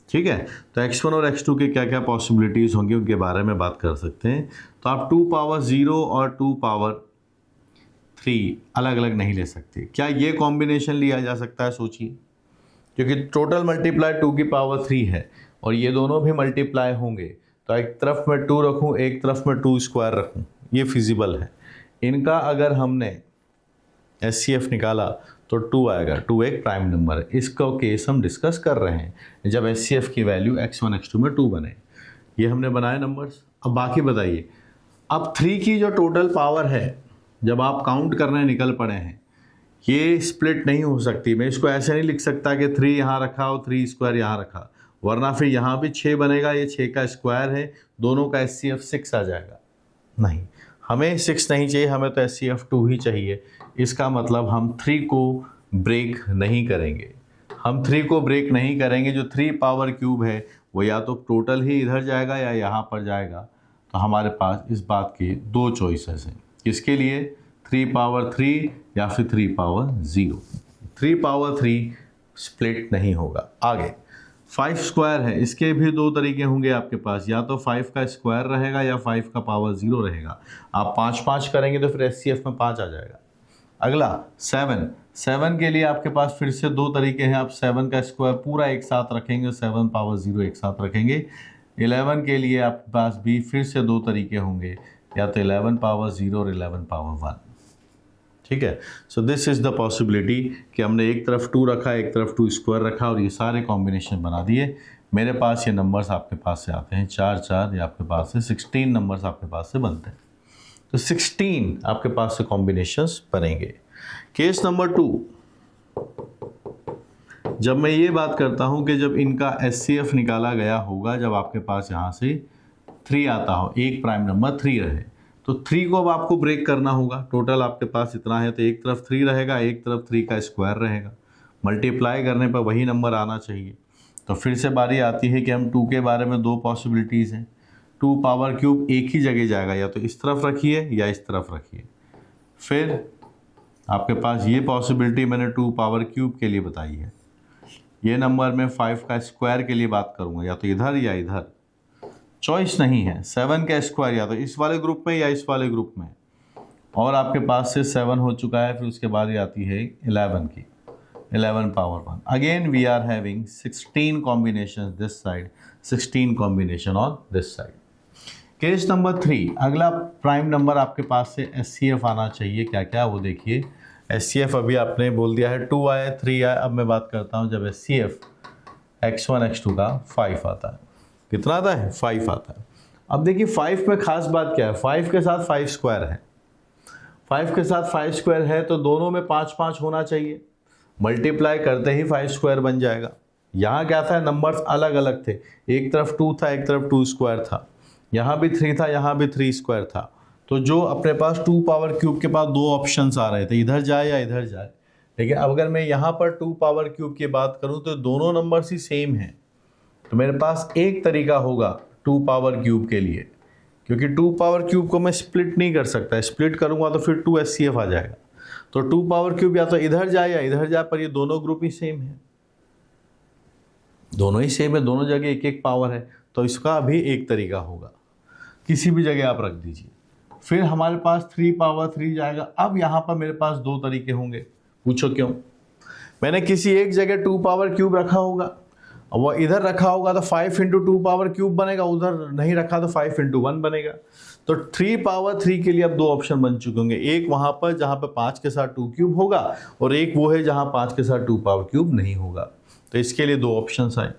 ठीक है। तो X1 और X2 के क्या क्या पॉसिबिलिटीज़ होंगी उनके बारे में बात कर सकते हैं। तो आप 2 पावर 0 और 2 पावर 3 अलग अलग नहीं ले सकते। क्या ये कॉम्बिनेशन लिया जा सकता है? सोचिए, क्योंकि टोटल मल्टीप्लाई 2 की पावर 3 है और ये दोनों भी मल्टीप्लाई होंगे। तो एक तरफ मैं 2 रखूँ, एक तरफ मैं 2 स्क्वायर रखूँ, ये फिजिबल है। इनका अगर हमने SCF निकाला तो 2 आएगा। 2 एक प्राइम नंबर है। इसका केस हम डिस्कस कर रहे हैं जब SCF की वैल्यू X1 X2 में 2 बने। ये हमने बनाए नंबर्स। अब बाकी बताइए, अब 3 की जो टोटल पावर है जब आप काउंट करने निकल पड़े हैं, ये स्प्लिट नहीं हो सकती। मैं इसको ऐसे नहीं लिख सकता कि 3 यहाँ रखा और 3 स्क्वायर यहाँ रखा, वरना फिर यहाँ भी 6 बनेगा, ये 6 का स्क्वायर है, दोनों का SCF 6 आ जाएगा। नहीं, हमें 6 नहीं चाहिए, हमें तो SCF 2 ही चाहिए। इसका मतलब हम 3 को ब्रेक नहीं करेंगे। हम 3 को ब्रेक नहीं करेंगे। जो 3 पावर क्यूब है वो या तो टोटल ही इधर जाएगा या यहाँ पर जाएगा। तो हमारे पास इस बात के 2 चॉइसेस हैं। किसके लिए? 3 पावर 3 या फिर 3 पावर 0। 3 पावर 3 स्प्लिट नहीं होगा। आगे 5 स्क्वायर है, इसके भी 2 तरीके होंगे आपके पास। या तो 5 का स्क्वायर रहेगा या 5 का पावर 0 रहेगा। आप 5-5 करेंगे तो फिर SCF में 5 आ जाएगा। अगला 7 के लिए आपके पास फिर से 2 तरीके हैं। आप 7 का स्क्वायर पूरा एक साथ रखेंगे, 7 पावर 0 एक साथ रखेंगे। 11 के लिए आपके पास भी फिर से 2 तरीके होंगे, या तो 11 पावर 0 और 11 पावर 1। ठीक है। So this is the possibility कि हमने एक तरफ 2 रखा, एक तरफ 2 स्क्वायर रखा और ये सारे कॉम्बिनेशन बना दिए। मेरे पास ये नंबर्स आपके पास से आते हैं 4 4, ये आपके पास से 16 नंबर्स आपके पास से बनते हैं। तो 16 आपके पास से कॉम्बिनेशंस बनेंगे। केस नंबर 2, जब मैं ये बात करता हूँ कि जब इनका SCF निकाला गया होगा, जब आपके पास यहाँ से 3 आता हो, एक प्राइम नंबर 3 रहे, तो 3 को अब आपको ब्रेक करना होगा। टोटल आपके पास इतना है, तो एक तरफ 3 रहेगा, एक तरफ 3 का स्क्वायर रहेगा। मल्टीप्लाई करने पर वही नंबर आना चाहिए। तो फिर से बारी आती है कि हम 2 के बारे में 2 पॉसिबिलिटीज़ हैं। 2 पावर क्यूब एक ही जगह जाएगा, या तो इस तरफ रखिए या इस तरफ रखिए। फिर आपके पास ये पॉसिबिलिटी मैंने 2 पावर क्यूब के लिए बताई है। ये नंबर में 5 का स्क्वायर के लिए बात करूँगा, या तो इधर या इधर, चॉइस नहीं है। 7 का स्क्वायर या तो इस वाले ग्रुप में या इस वाले ग्रुप में। और आपके पास से 7 हो चुका है, फिर उसके बाद ये आती है 11 की, 11 power 1। Again we are having 16 combination this side, 16 combination on this side. Case number 3, अगला प्राइम नंबर आपके पास से SCF आना चाहिए। क्या क्या वो देखिए। SCF अभी आपने बोल दिया है 2 आया, 3 आया। अब मैं बात करता हूँ जब SCF x1 x2 का 5 आता है। कितना आता है? 5 आता है। अब देखिए 5 में खास बात क्या है, 5 के साथ 5 स्क्वायर है। 5 के साथ 5 स्क्वायर है तो दोनों में 5 5 होना चाहिए। मल्टीप्लाई करते ही 5 स्क्वायर बन जाएगा। यहाँ क्या था, नंबर्स अलग अलग थे, एक तरफ 2 था, एक तरफ 2 स्क्वायर था। यहाँ भी 3 था, यहाँ भी 3 स्क्वायर था। तो जो अपने पास 2 पावर क्यूब के पास 2 ऑप्शंस आ रहे थे, इधर जाए या इधर जाए। लेकिन अब अगर मैं यहाँ पर 2 पावर क्यूब की बात करूँ तो दोनों नंबर्स ही सेम हैं। तो मेरे पास एक तरीका होगा 2 पावर क्यूब के लिए, क्योंकि 2 पावर क्यूब को मैं स्प्लिट नहीं कर सकता। स्प्लिट करूँगा तो फिर 2 SCF आ जाएगा। तो 2 पावर क्यूब या तो इधर जाए या इधर जाए, पर ये दोनों ग्रुप ही सेम है, दोनों ही सेम है, दोनों जगह एक एक पावर है। तो इसका भी एक तरीका होगा, किसी भी जगह आप रख दीजिए। फिर हमारे पास 3 पावर 3 जाएगा। अब यहाँ पर मेरे पास 2 तरीके होंगे। पूछो क्यों? मैंने किसी एक जगह 2 पावर क्यूब रखा होगा, और वो इधर रखा होगा तो 5 × 2 पावर क्यूब बनेगा, उधर नहीं रखा तो 5 × 1 बनेगा। तो 3 पावर 3 के लिए अब 2 ऑप्शन बन चुके होंगे। एक वहाँ पर जहाँ पर 5 के साथ 2 क्यूब होगा, और एक वो है जहाँ 5 के साथ 2 पावर क्यूब नहीं होगा। तो इसके लिए 2 ऑप्शंस आए।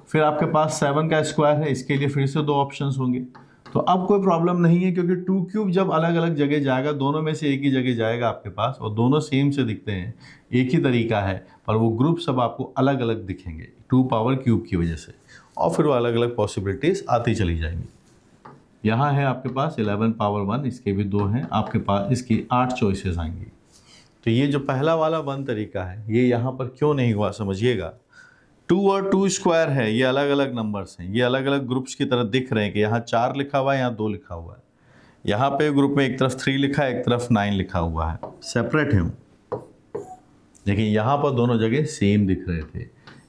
फिर आपके पास 7 का स्क्वायर है, इसके लिए फिर से 2 ऑप्शंस होंगे। तो अब कोई प्रॉब्लम नहीं है, क्योंकि 2 क्यूब जब अलग अलग जगह जाएगा, दोनों में से एक ही जगह जाएगा आपके पास, और दोनों सेम से दिखते हैं, एक ही तरीका है, पर वो ग्रुप सब आपको अलग अलग दिखेंगे 2 पावर क्यूब की वजह से, और फिर वो अलग अलग पॉसिबिलिटीज़ आती चली जाएंगी। यहाँ है आपके पास 11 पावर 1, इसके भी 2 हैं आपके पास, इसकी 8 चॉइसेस आएंगी। तो ये जो पहला वाला 1 तरीका है, ये यहाँ पर क्यों नहीं हुआ समझिएगा। 2 और 2 स्क्वायर है, ये अलग अलग नंबर्स हैं, ये अलग अलग ग्रुप्स की तरह दिख रहे हैं कि यहाँ 4 लिखा हुआ है, यहाँ 2 लिखा हुआ है। यहाँ पे ग्रुप में एक तरफ 3 लिखा है, एक तरफ 9 लिखा हुआ है, सेपरेट है। लेकिन यहाँ पर दोनों जगह सेम दिख रहे थे,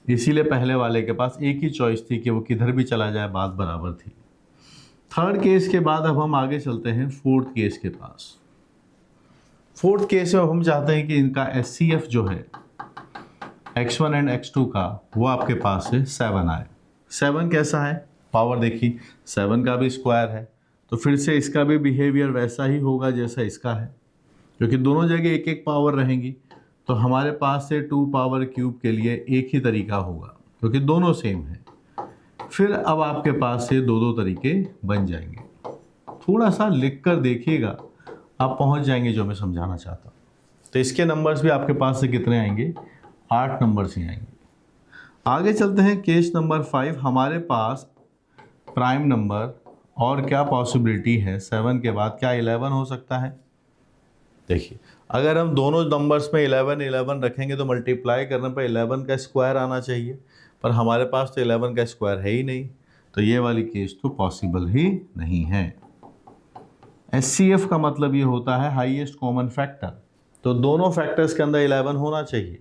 इसीलिए पहले वाले के पास एक ही चॉइस थी कि वो किधर भी चला जाए, बात बराबर थी। थर्ड केस के बाद अब हम आगे चलते हैं 4th केस के पास। 4th केस में हम चाहते हैं कि इनका SCF जो है x1 एंड x2 का, वो आपके पास से 7 आए। 7 कैसा है? पावर देखिए, 7 का भी स्क्वायर है, तो फिर से इसका भी बिहेवियर वैसा ही होगा जैसा इसका है, क्योंकि दोनों जगह एक एक पावर रहेंगी। तो हमारे पास से 2 पावर क्यूब के लिए एक ही तरीका होगा, क्योंकि दोनों सेम है। फिर अब आपके पास से 2 तरीके बन जाएंगे। थोड़ा सा लिख कर देखिएगा, आप पहुंच जाएंगे जो मैं समझाना चाहता हूँ। तो इसके नंबर्स भी आपके पास से कितने आएंगे? 8 नंबर्स ही आएंगे। आगे चलते हैं केस नंबर 5। हमारे पास प्राइम नंबर और क्या पॉसिबिलिटी है 7 के बाद? क्या 11 हो सकता है? देखिए, अगर हम दोनों नंबर्स में 11 11 रखेंगे तो मल्टीप्लाई करने पर 11 का स्क्वायर आना चाहिए, पर हमारे पास तो 11 का स्क्वायर है ही नहीं, तो ये वाली केस तो पॉसिबल ही नहीं है। SCF का मतलब ये होता है हाईएस्ट कॉमन फैक्टर, तो दोनों फैक्टर्स के अंदर 11 होना चाहिए।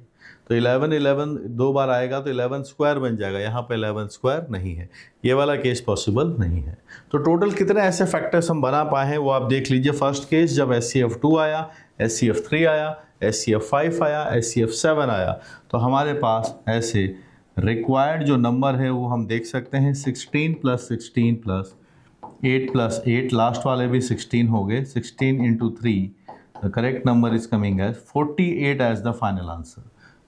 तो 11 11 2 बार आएगा तो 11 स्क्वायर बन जाएगा, यहाँ पे 11 स्क्वायर नहीं है, ये वाला केस पॉसिबल नहीं है। तो टोटल कितने ऐसे फैक्टर्स हम बना पाए हैं वो आप देख लीजिए। फर्स्ट केस जब SCF 2 आया, SCF 3 आया, SCF 5 आया, SCF 7 आया, तो हमारे पास ऐसे रिक्वायर्ड जो नंबर है वो हम देख सकते हैं 16 + 16 + 8 + 8, लास्ट वाले भी 16 हो गए, 16 × 3 the correct number is coming as 48 as the final answer.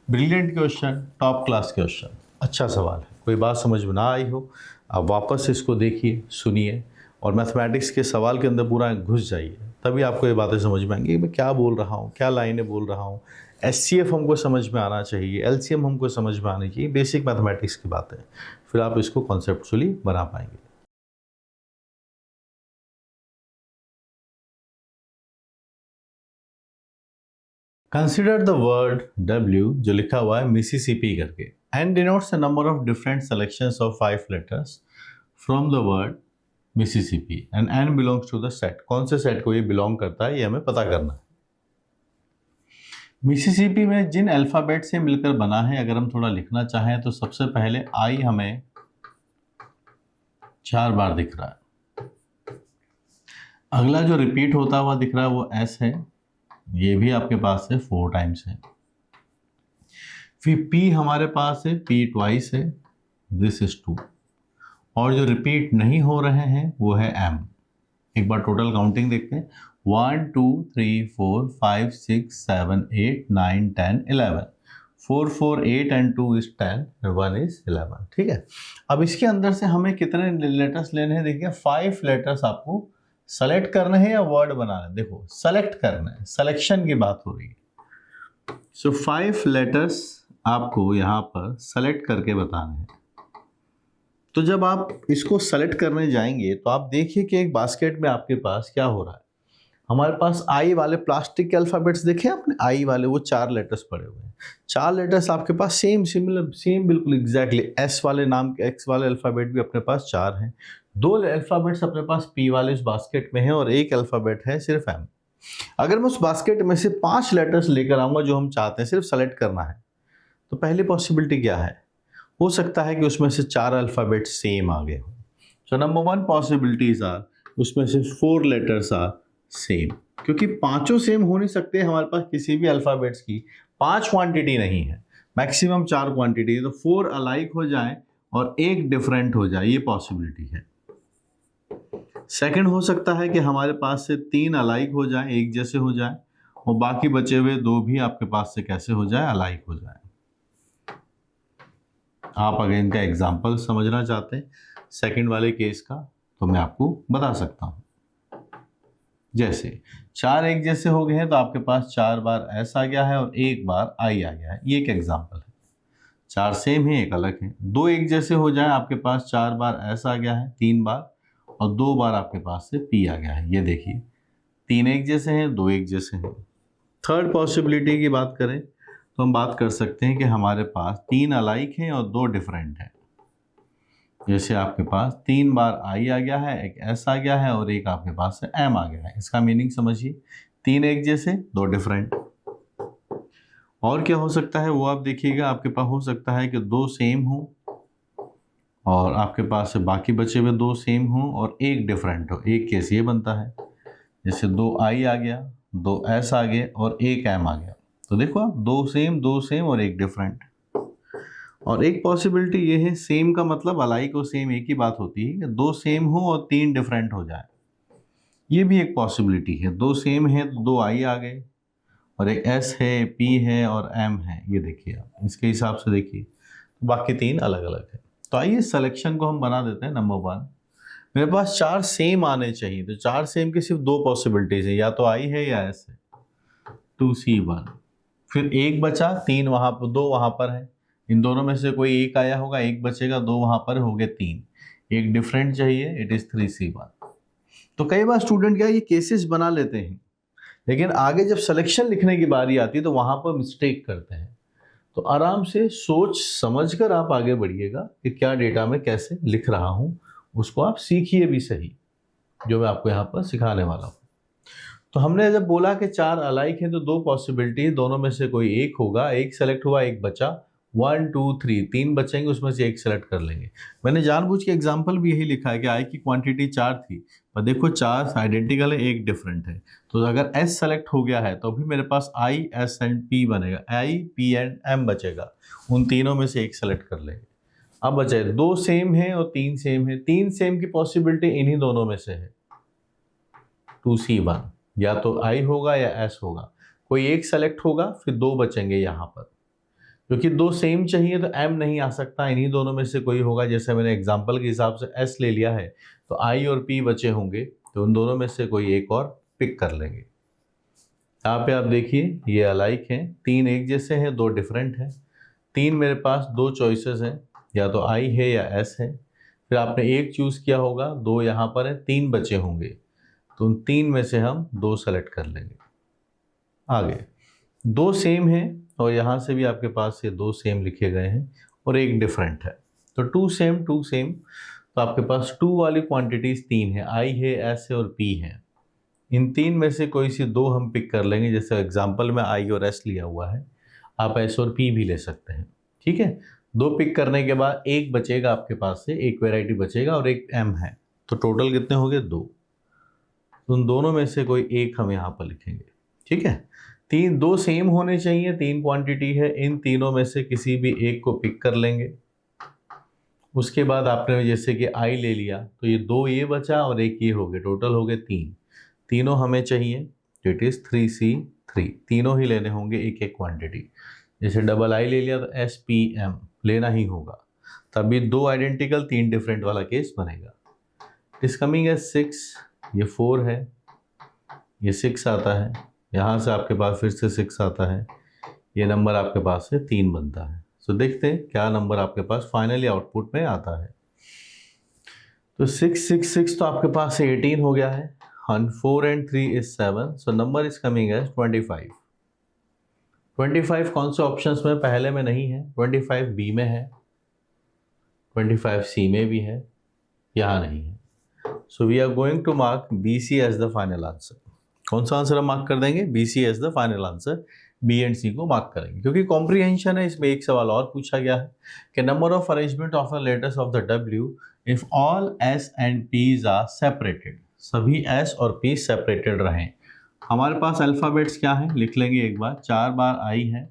Brilliant question, top class question, अच्छा सवाल है। कोई बात समझ में ना आई हो, आप वापस इसको देखिए, सुनिए और मैथमेटिक्स के सवाल के अंदर पूरा घुस जाइए, तभी आपको ये बातें समझ में आएंगी कि मैं क्या बोल रहा हूँ, क्या लाइनें बोल रहा हूँ। एचसीएफ हमको समझ में आना चाहिए, एलसीएम हमको समझ में आनी चाहिए, बेसिक मैथमेटिक्स की बातें, फिर आप इसको कॉन्सेप्चुअली बना पाएंगे। कंसिडर द वर्ड W जो लिखा हुआ है मिसिसिपी करके, and denotes the number of different selections of 5 letters from the word Mississippi and n belongs to the set. कौन से सेट को ये बिलोंग करता है ये हमें पता करना है। मिसिसिपी में जिन अल्फ़ाबेट से मिलकर बना है, अगर हम थोड़ा लिखना चाहें तो सबसे पहले I हमें 4 बार दिख रहा है। अगला जो रिपीट होता हुआ दिख रहा है वो S है, ये भी आपके पास है 4 टाइम्स है। फिर P हमारे पास है, P ट्वाइस है, दिस इज 2। और जो रिपीट नहीं हो रहे हैं वो है M। एक बार टोटल काउंटिंग देखते हैं, 1 2 3 4 5 6 7 8 9 10 11। 4 4 8 एंड 2 इज 10, 1 इज 11। ठीक है, अब इसके अंदर से हमें कितने लेटर्स लेने हैं? देखिए 5 लेटर्स आपको सेलेक्ट करना है या वर्ड बनाना है। देखो सेलेक्ट करना है, सिलेक्शन की बात हो रही है। सो 5 लेटर्स आपको यहाँ पर सेलेक्ट करके बताने हैं। तो जब आप इसको सेलेक्ट करने जाएंगे तो आप देखिए कि एक बास्केट में आपके पास क्या हो रहा है। हमारे पास आई वाले प्लास्टिक के अल्फ़ाबेट्स देखे आपने, आई वाले वो 4 लेटर्स पड़े हुए हैं। 4 लेटर्स आपके पास सेम बिल्कुल एग्जैक्टली। एस वाले नाम के एक्स वाले अल्फ़ाबेट भी अपने पास 4 हैं। 2 अल्फ़ाबेट्स अपने पास पी वाले उस बास्केट में हैं और एक अल्फ़ाबेट है सिर्फ एम। अगर मैं उस बास्केट में से 5 लेटर्स लेकर आऊँगा जो हम चाहते हैं, सिर्फ सेलेक्ट करना है, तो पहली पॉसिबिलिटी क्या है? हो सकता है कि उसमें से 4 अल्फ़ाबेट सेम आ गए हों। सो नंबर 1 पॉसिबिलिटीज आर, उसमें से 4 लेटर्स आर सेम, क्योंकि पांचों सेम हो नहीं सकते। हमारे पास किसी भी अल्फ़ाबेट्स की 5 क्वांटिटी नहीं है, मैक्सिमम 4 क्वांटिटी है। तो 4 अलाइक हो जाए और एक डिफरेंट हो जाए, ये पॉसिबिलिटी है। सेकंड हो सकता है कि हमारे पास से 3 अलाइक हो जाए, एक जैसे हो जाए, और बाकी बचे हुए 2 भी आपके पास से कैसे हो जाए, अलाइक हो जाए। आप अगर इनका एग्जाम्पल समझना चाहते हैं सेकंड वाले केस का, तो मैं आपको बता सकता हूँ। जैसे 4 एक जैसे हो गए हैं तो आपके पास 4 बार एस आ गया है और 1 बार आई आ गया है, ये एक एग्जाम्पल है। 4 सेम है, एक अलग है। 2 एक जैसे हो जाए, आपके पास 4 बार एस आ गया है 3 बार, और 2 बार आपके पास से पी आ गया है, ये देखिए। 3 एक जैसे हैं, 2 एक जैसे हैं। थर्ड पॉसिबिलिटी की बात करें तो हम बात कर सकते हैं कि हमारे पास 3 अलाइक हैं और 2 डिफरेंट हैं। जैसे आपके पास 3 बार आई आ गया है, एक एस आ गया है और एक आपके पास से एम आ गया है। इसका मीनिंग समझिए, 3 एक जैसे, 2 डिफरेंट। और क्या हो सकता है वो आप देखिएगा, आपके पास हो सकता है कि 2 सेम हो और आपके पास से बाकी बचे हुए 2 सेम हो और एक डिफरेंट हो। एक केस ये बनता है, जैसे 2 आई आ गया, 2 एस आ गए और एक एम आ गया। तो देखो आप, 2 सेम और एक डिफरेंट। और एक पॉसिबिलिटी ये है, सेम का मतलब अलाइक और सेम एक ही बात होती है कि 2 सेम हो और 3 डिफरेंट हो जाए, ये भी एक पॉसिबिलिटी है। 2 सेम है तो 2 आई आ गए और एक एस है, पी है और एम है, ये देखिए आप इसके हिसाब से देखिए, तो बाकी 3 अलग अलग है। तो आइए सिलेक्शन को हम बना देते हैं। नंबर 1, मेरे पास 4 सेम आने चाहिए, तो 4 सेम की सिर्फ 2 पॉसिबिलिटीज है, या तो आई है या एस है, 2C1। फिर एक बचा, 3 वहाँ पर, 2 वहाँ पर है, इन दोनों में से कोई एक आया होगा, एक बचेगा, 2 वहाँ पर हो गए 3, एक डिफरेंट चाहिए, इट इज़ 3C1। तो कई बार स्टूडेंट क्या ये केसेस बना लेते हैं, लेकिन आगे जब सिलेक्शन लिखने की बारी आती है तो वहाँ पर मिस्टेक करते हैं। तो आराम से सोच समझ कर आप आगे बढ़िएगा कि क्या डेटा में कैसे लिख रहा हूँ, उसको आप सीखिए भी सही, जो मैं आपको यहाँ पर सिखाने वाला हूँ। तो हमने जब बोला कि 4 अलाइक हैं तो 2 पॉसिबिलिटी है, दोनों में से कोई एक होगा, एक सेलेक्ट हुआ, एक बचा, 1 2 3, 3 बचेंगे, उसमें से एक सेलेक्ट कर लेंगे। मैंने जानबूझ के एग्जाम्पल भी यही लिखा है कि आई की क्वांटिटी 4 थी, पर देखो 4 आइडेंटिकल है, एक डिफरेंट है। तो अगर एस सेलेक्ट हो गया है तो भी मेरे पास आई एस एंड पी बनेगा, आई पी एंड एम बचेगा, उन तीनों में से एक सेलेक्ट कर लेंगे। अब बचे 2 सेम है और 3 सेम है, 3 सेम की पॉसिबिलिटी इन्हीं दोनों में से है, 2C1। या तो आई होगा या एस होगा, कोई एक सेलेक्ट होगा, फिर दो बचेंगे यहाँ पर। क्योंकि दो सेम चाहिए तो एम नहीं आ सकता, इन्हीं दोनों में से कोई होगा। जैसे मैंने एग्जांपल के हिसाब से एस ले लिया है, तो आई और पी बचे होंगे, तो उन दोनों में से कोई एक और पिक कर लेंगे। यहाँ पे आप देखिए ये अलाइक हैं, तीन एक जैसे हैं, दो डिफरेंट हैं। तीन मेरे पास दो चॉइसेस हैं, या तो आई है या एस है। फिर आपने एक चूज़ किया होगा, दो यहाँ पर है, तीन बचे होंगे, तो उन तीन में से हम दो सेलेक्ट कर लेंगे। आगे दो सेम हैं, और यहाँ से भी आपके पास ये दो सेम लिखे गए हैं और एक डिफरेंट है, तो टू सेम टू सेम। तो आपके पास टू वाली क्वांटिटीज़ तीन है, आई है, एस है और पी है। इन तीन में से कोई सी दो हम पिक कर लेंगे। जैसे एग्जांपल में आई और एस लिया हुआ है, आप एस और पी भी ले सकते हैं। ठीक है, दो पिक करने के बाद एक बचेगा आपके पास से, एक वैरायटी बचेगा और एक एम है, तो टोटल कितने हो गए? दो। तो उन दोनों में से कोई एक हम यहाँ पर लिखेंगे। ठीक है, तीन दो सेम होने चाहिए, तीन क्वांटिटी है, इन तीनों में से किसी भी एक को पिक कर लेंगे। उसके बाद आपने जैसे कि आई ले लिया, तो ये दो ये बचा और एक ये हो गए, टोटल हो गए तीन। तीनों हमें चाहिए, तो इट इज़ 3C3, तीनों ही लेने होंगे एक एक क्वांटिटी। जैसे डबल आई ले लिया तो SPM लेना ही होगा, तभी दो आइडेंटिकल तीन डिफरेंट वाला केस बनेगा। इस कमिंग है 6, ये 4 है, ये 6 आता है, यहाँ से आपके पास फिर से 6 आता है, ये नंबर आपके पास से 3 बनता है। सो देखते हैं क्या नंबर आपके पास फाइनली आउटपुट में आता है। तो 6 6 6 तो आपके पास से 18 हो गया है, 4 and 3 is 7, so number is coming as 25। 25 कौन से ऑप्शंस में? पहले में नहीं है, 25 बी में है, 25 सी में भी है, यहाँ नहीं है। So we are going to mark BC as the final answer. कौन सा आंसर हम मार्क कर देंगे? BC as the final answer. B and C को मार्क करेंगे, क्योंकि कॉम्प्रीहेंशन है। इसमें एक सवाल और पूछा गया है कि number of arrangement of the letters of the W if all S and P's are separated. सभी S और P सेपरेटेड रहें। हमारे पास अल्फ़ाबेट्स क्या हैं? लिख लेंगे एक बार। 4 बार I है,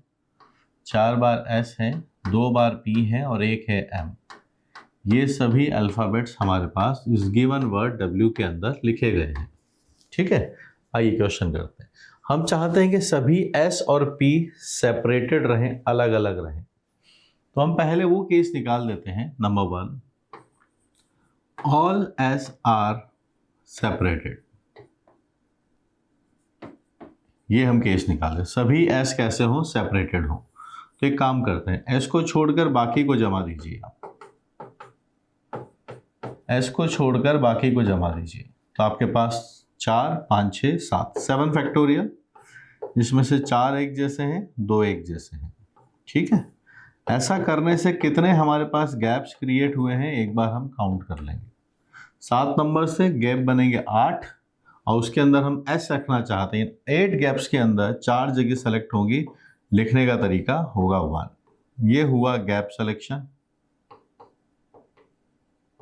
4 बार S है, 2 बार P है और एक है M। ये सभी अल्फ़ाबेट्स हमारे पास इस गिवन वर्ड W के अंदर लिखे गए हैं। ठीक है, आइए क्वेश्चन करते हैं। हम चाहते हैं कि सभी S और P सेपरेटेड रहें, अलग अलग रहें। तो हम पहले वो केस निकाल देते हैं। Number 1, all S are separated. ये हम केस निकाले, सभी S कैसे हों? सेपरेटेड हों। तो एक काम करते हैं, S को छोड़कर बाकी को जमा दीजिए आप। S को छोड़कर बाकी को जमा दीजिए, तो आपके पास 4 5 6 7 7 फैक्टोरियल, जिसमें से 4 एक जैसे हैं, 2 एक जैसे हैं। ठीक है, ऐसा करने से कितने हमारे पास गैप्स क्रिएट हुए हैं एक बार हम काउंट कर लेंगे। 7 नंबर से गैप बनेंगे 8, और उसके अंदर हम S रखना चाहते हैं। 8 गैप्स के अंदर 4 जगह सेलेक्ट होंगी, लिखने का तरीका होगा 1। ये हुआ गैप सिलेक्शन,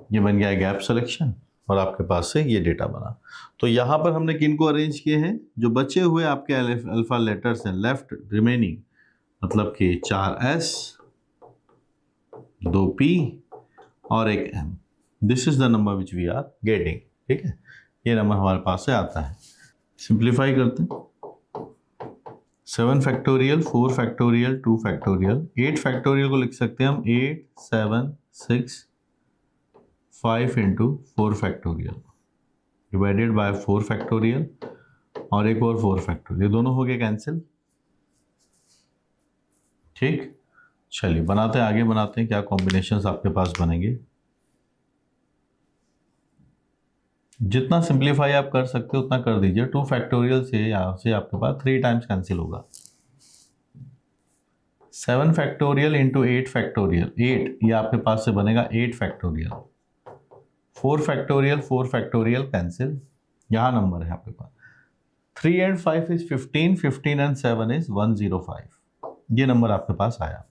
ये बन गया गैप सिलेक्शन, और आपके पास से ये डेटा बना। तो यहाँ पर हमने किन को अरेंज किए हैं? जो बचे हुए आपके अल्फा लेटर्स हैं, लेफ्ट रिमेनिंग, मतलब कि 4S, 2P और एक M। This is the number which we are getting. ठीक है, ये नंबर हमारे पास से आता है। सिंप्लीफाई करते हैं। 7 फैक्टोरियल, 4 फैक्टोरियल, 2 फैक्टोरियल, 8 फैक्टोरियल को लिख सकते हैं हम 8 7 6 5 into 4 factorial divided by 4 factorial और एक और 4 फैक्टोरियल, दोनों हो गए कैंसिल। ठीक, चलिए बनाते हैं, आगे बनाते हैं क्या कॉम्बिनेशंस आपके पास बनेंगे। जितना सिंप्लीफाई आप कर सकते हो उतना कर दीजिए। 2 फैक्टोरियल से यहाँ से आपके पास 3 टाइम्स कैंसिल होगा। 7 फैक्टोरियल इंटू 8 फैक्टोरियल, 8 ये आपके पास से बनेगा 8 फैक्टोरियल। 4 फैक्टोरियल, 4 फैक्टोरियल कैंसिल, यहाँ नंबर है आपके पास। 3 and 5 is 15, 15 and 7 is 105। ये नंबर आपके पास आया।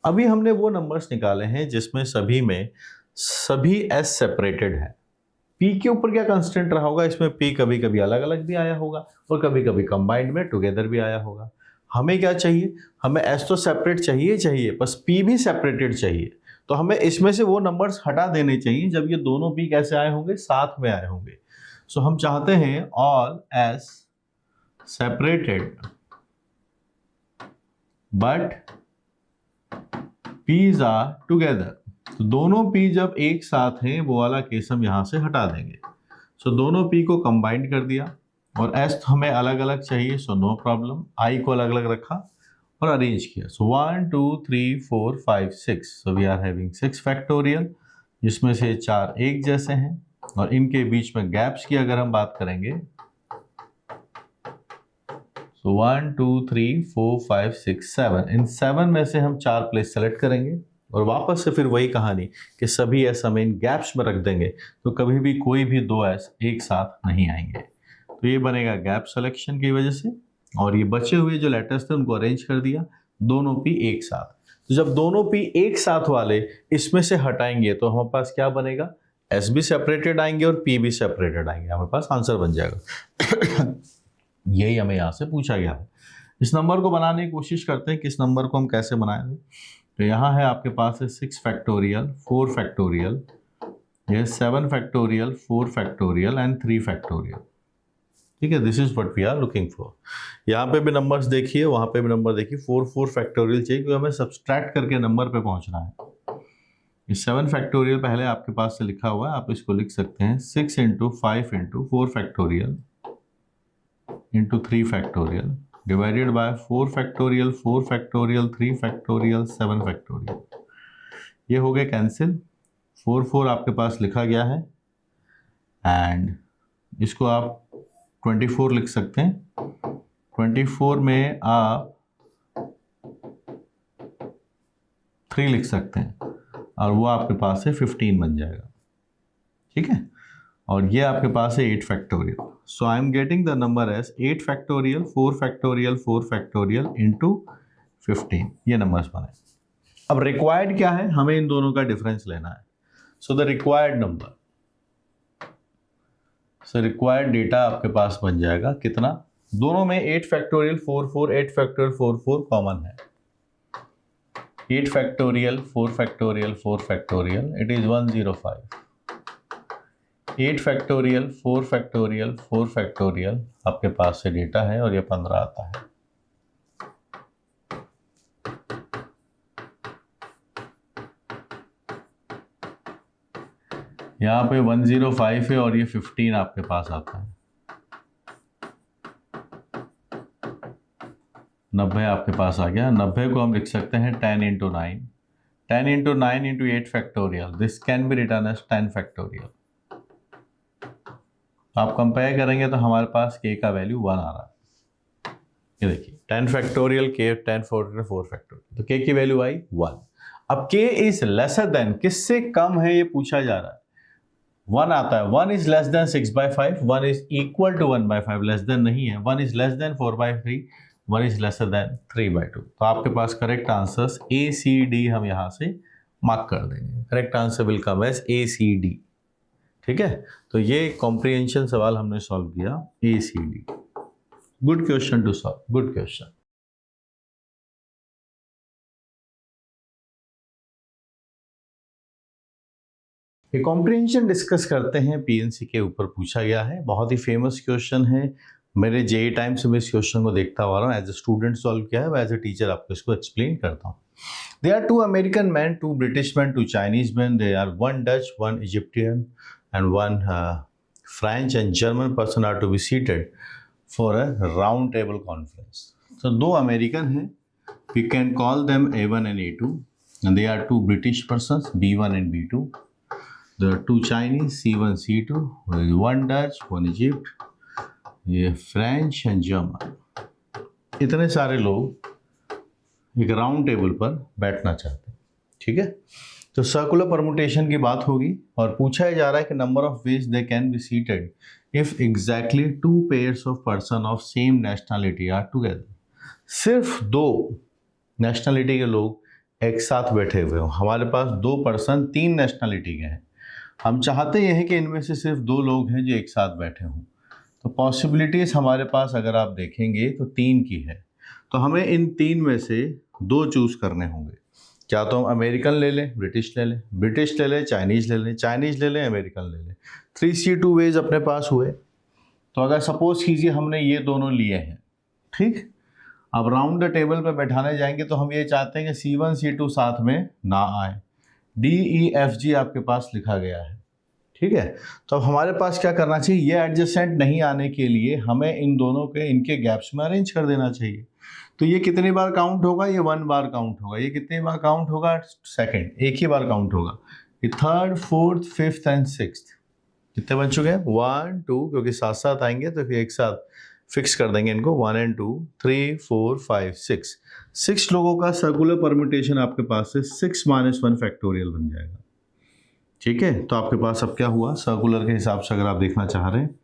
अभी हमने वो नंबर्स निकाले हैं जिसमें सभी में सभी S सेपरेटेड है। P के ऊपर क्या कंस्टेंट रहा होगा? इसमें P कभी कभी अलग अलग भी आया होगा और कभी कभी कंबाइंड में टुगेदर भी आया होगा। हमें क्या चाहिए? हमें S तो सेपरेट चाहिए, बस P भी सेपरेटेड चाहिए। तो हमें इसमें से वो नंबर्स हटा देने चाहिए जब ये दोनों P कैसे आए होंगे? साथ में आए होंगे। सो हम चाहते हैं all S separated but P's are together. तो दोनों पी जब एक साथ हैं वो वाला केस हम यहां से हटा देंगे। सो दोनों पी को कंबाइंड कर दिया और एस हमें अलग अलग चाहिए, सो नो प्रॉब्लम, आई को अलग अलग रखा और अरेंज किया। So 1 2 3 4 5 6, so we are having 6 factorial, जिसमें से 4 एक जैसे हैं और इनके बीच में गैप्स की अगर हम बात करेंगे, सो 1 2 3 4 5 6 7, इन 7 में से हम 4 प्लेस सेलेक्ट करेंगे और वापस से फिर वही कहानी कि सभी एस हम इन गैप्स में रख देंगे, तो कभी भी कोई भी दो एस एक साथ नहीं आएंगे। तो ये बनेगा गैप सिलेक्शन की वजह से, और ये बचे हुए जो लेटर्स थे उनको अरेंज कर दिया, दोनों पी एक साथ। तो जब दोनों पी एक साथ वाले इसमें से हटाएंगे तो हमारे पास क्या बनेगा, एस भी सेपरेटेड आएंगे और पी भी सेपरेटेड आएंगे, हमारे पास आंसर बन जाएगा। यही हमें यहाँ से पूछा गया है। इस नंबर को बनाने की कोशिश करते हैं कि इस नंबर को हम कैसे बनाएंगे। तो यहाँ है आपके पास है 6 फैक्टोरियल 4 फैक्टोरियल, ये 7 फैक्टोरियल 4 फैक्टोरियल एंड 3 फैक्टोरियल। ठीक है, this is what we are looking for. यहाँ पे भी नंबर्स देखिए, वहाँ पे भी नंबर देखिए, 4 फैक्टोरियल चाहिए क्योंकि हमें सब्सट्रैक्ट करके नंबर पे पहुँचना है। ये 7 फैक्टोरियल पहले आपके पास से लिखा हुआ है, आप इसको लिख सकते हैं 6 × 5 × 4 factorial × 3 factorial divided by 4 factorial 4 factorial 3 factorial 7 factorial. ये हो गए कैंसिल, 4 आपके पास लिखा गया है एंड इसको आप 24 लिख सकते हैं। 24 में आप 3 लिख सकते हैं और वो आपके पास है 15 बन जाएगा। ठीक है, और ये आपके पास है 8 factorial. So I am getting the number as 8 factorial 4 factorial 4 factorial into 15। ये नंबर्स बने। अब रिक्वायर्ड क्या है, हमें इन दोनों का डिफरेंस लेना है। सो the required number, so required data आपके पास बन जाएगा कितना, दोनों में 8 फैक्टोरियल 4 8 फैक्टोरियल 4 कॉमन है। 8 factorial 4 factorial 4 factorial it is 105। 8 factorial 4 factorial 4 factorial आपके पास से डेटा है और ये 15 आता है। यहाँ पे 105 है और ये 15 आपके पास आता है। 90 आपके पास आ गया। 90 को हम लिख सकते हैं 10 × 9, 10 × 9 × 8 factorial, this can be written as 10 factorial. आप कंपेयर करेंगे तो हमारे पास k का वैल्यू 1 आ रहा है। ये देखिए 10 फैक्टोरियल k 10 फैक्टोरियल 4 फैक्टोरियल, तो k की वैल्यू आई 1। अब k इज लेसर देन, किससे कम है ये पूछा जा रहा है। 1 आता है, 1 is less than 6/5, 1 is equal to 1/5, less than नहीं है। 1 is less than 4/3, 1 is lesser than 3/2। तो आपके पास correct answers A C D हम यहाँ से मार्क कर देंगे। Correct answer will come as A C D। ठीक है, तो ये कॉम्प्रिहेंशन सवाल हमने सॉल्व किया A C D। Good question to solve, good question. ये कॉम्प्रिहेंशन डिस्कस करते हैं, PNC के ऊपर पूछा गया है, बहुत ही फेमस क्वेश्चन है। मेरे JEE टाइम से मैं इस क्वेश्चन को देखता हुआ रहा हूँ, एज ए स्टूडेंट सॉल्व किया है, एज ए टीचर आपको इसको एक्सप्लेन करता हूँ। They are 2 American man, 2 British man, 2 Chinese man, they are 1 Dutch, 1 Egyptian and 1 French and German person are to be seated for a round table conference. So 2 American हैं, we can call them A1 and A2, and they are 2 British persons, B1 and B2. There are 2 Chinese, C1 C2, 1 Dutch, 1 Egypt, ये French and German। इतने सारे लोग एक राउंड टेबल पर बैठना चाहते हैं। ठीक है, तो सर्कुलर परमुटेशन की बात होगी और पूछा जा रहा है कि number of ways they can be seated if exactly 2 pairs of person of same nationality are together. सिर्फ 2 नेशनैलिटी के लोग एक साथ बैठे हुए हों। हमारे पास 2 पर्सन 3 नेशनैलिटी के हैं, हम चाहते ये हैं कि इनमें से सिर्फ 2 लोग हैं जो एक साथ बैठे हों। तो पॉसिबिलिटीज़ हमारे पास अगर आप देखेंगे तो 3 की है, तो हमें इन 3 में से 2 चूज़ करने होंगे। क्या तो हम अमेरिकन ले लें, ब्रिटिश ले लें, ब्रिटिश ले लें, चाइनीज़ ले लें, चाइनीज़ ले लें, अमेरिकन ले लें। 3C2 वेज अपने पास हुए। तो अगर सपोज कीजिए हमने ये दोनों लिए हैं, ठीक, अब राउंड द टेबल पे बैठाने जाएंगे तो हम ये चाहते हैं कि C1 C2 साथ में ना आए, DEFG आपके पास लिखा गया है, ठीक है। तो अब हमारे पास क्या करना चाहिए, ये एडजेसेंट नहीं आने के लिए हमें इन दोनों के इनके गैप्स में अरेंज कर देना चाहिए। तो ये कितनी बार काउंट होगा, ये 1 बार काउंट होगा, ये कितनी बार काउंट होगा, सेकंड, एक ही बार काउंट होगा। ये third, fourth, fifth and sixth कितने बन चुके हैं, 1 2, क्योंकि साथ साथ आएंगे तो फिर एक साथ फिक्स कर देंगे इनको, 1 and 2 3 4 5 6, 6 लोगों का सर्कुलर परम्यूटेशन आपके पास से 6 - 1 फैक्टोरियल बन जाएगा, ठीक है। तो आपके पास अब क्या हुआ, सर्कुलर के हिसाब से अगर आप देखना चाह रहे हैं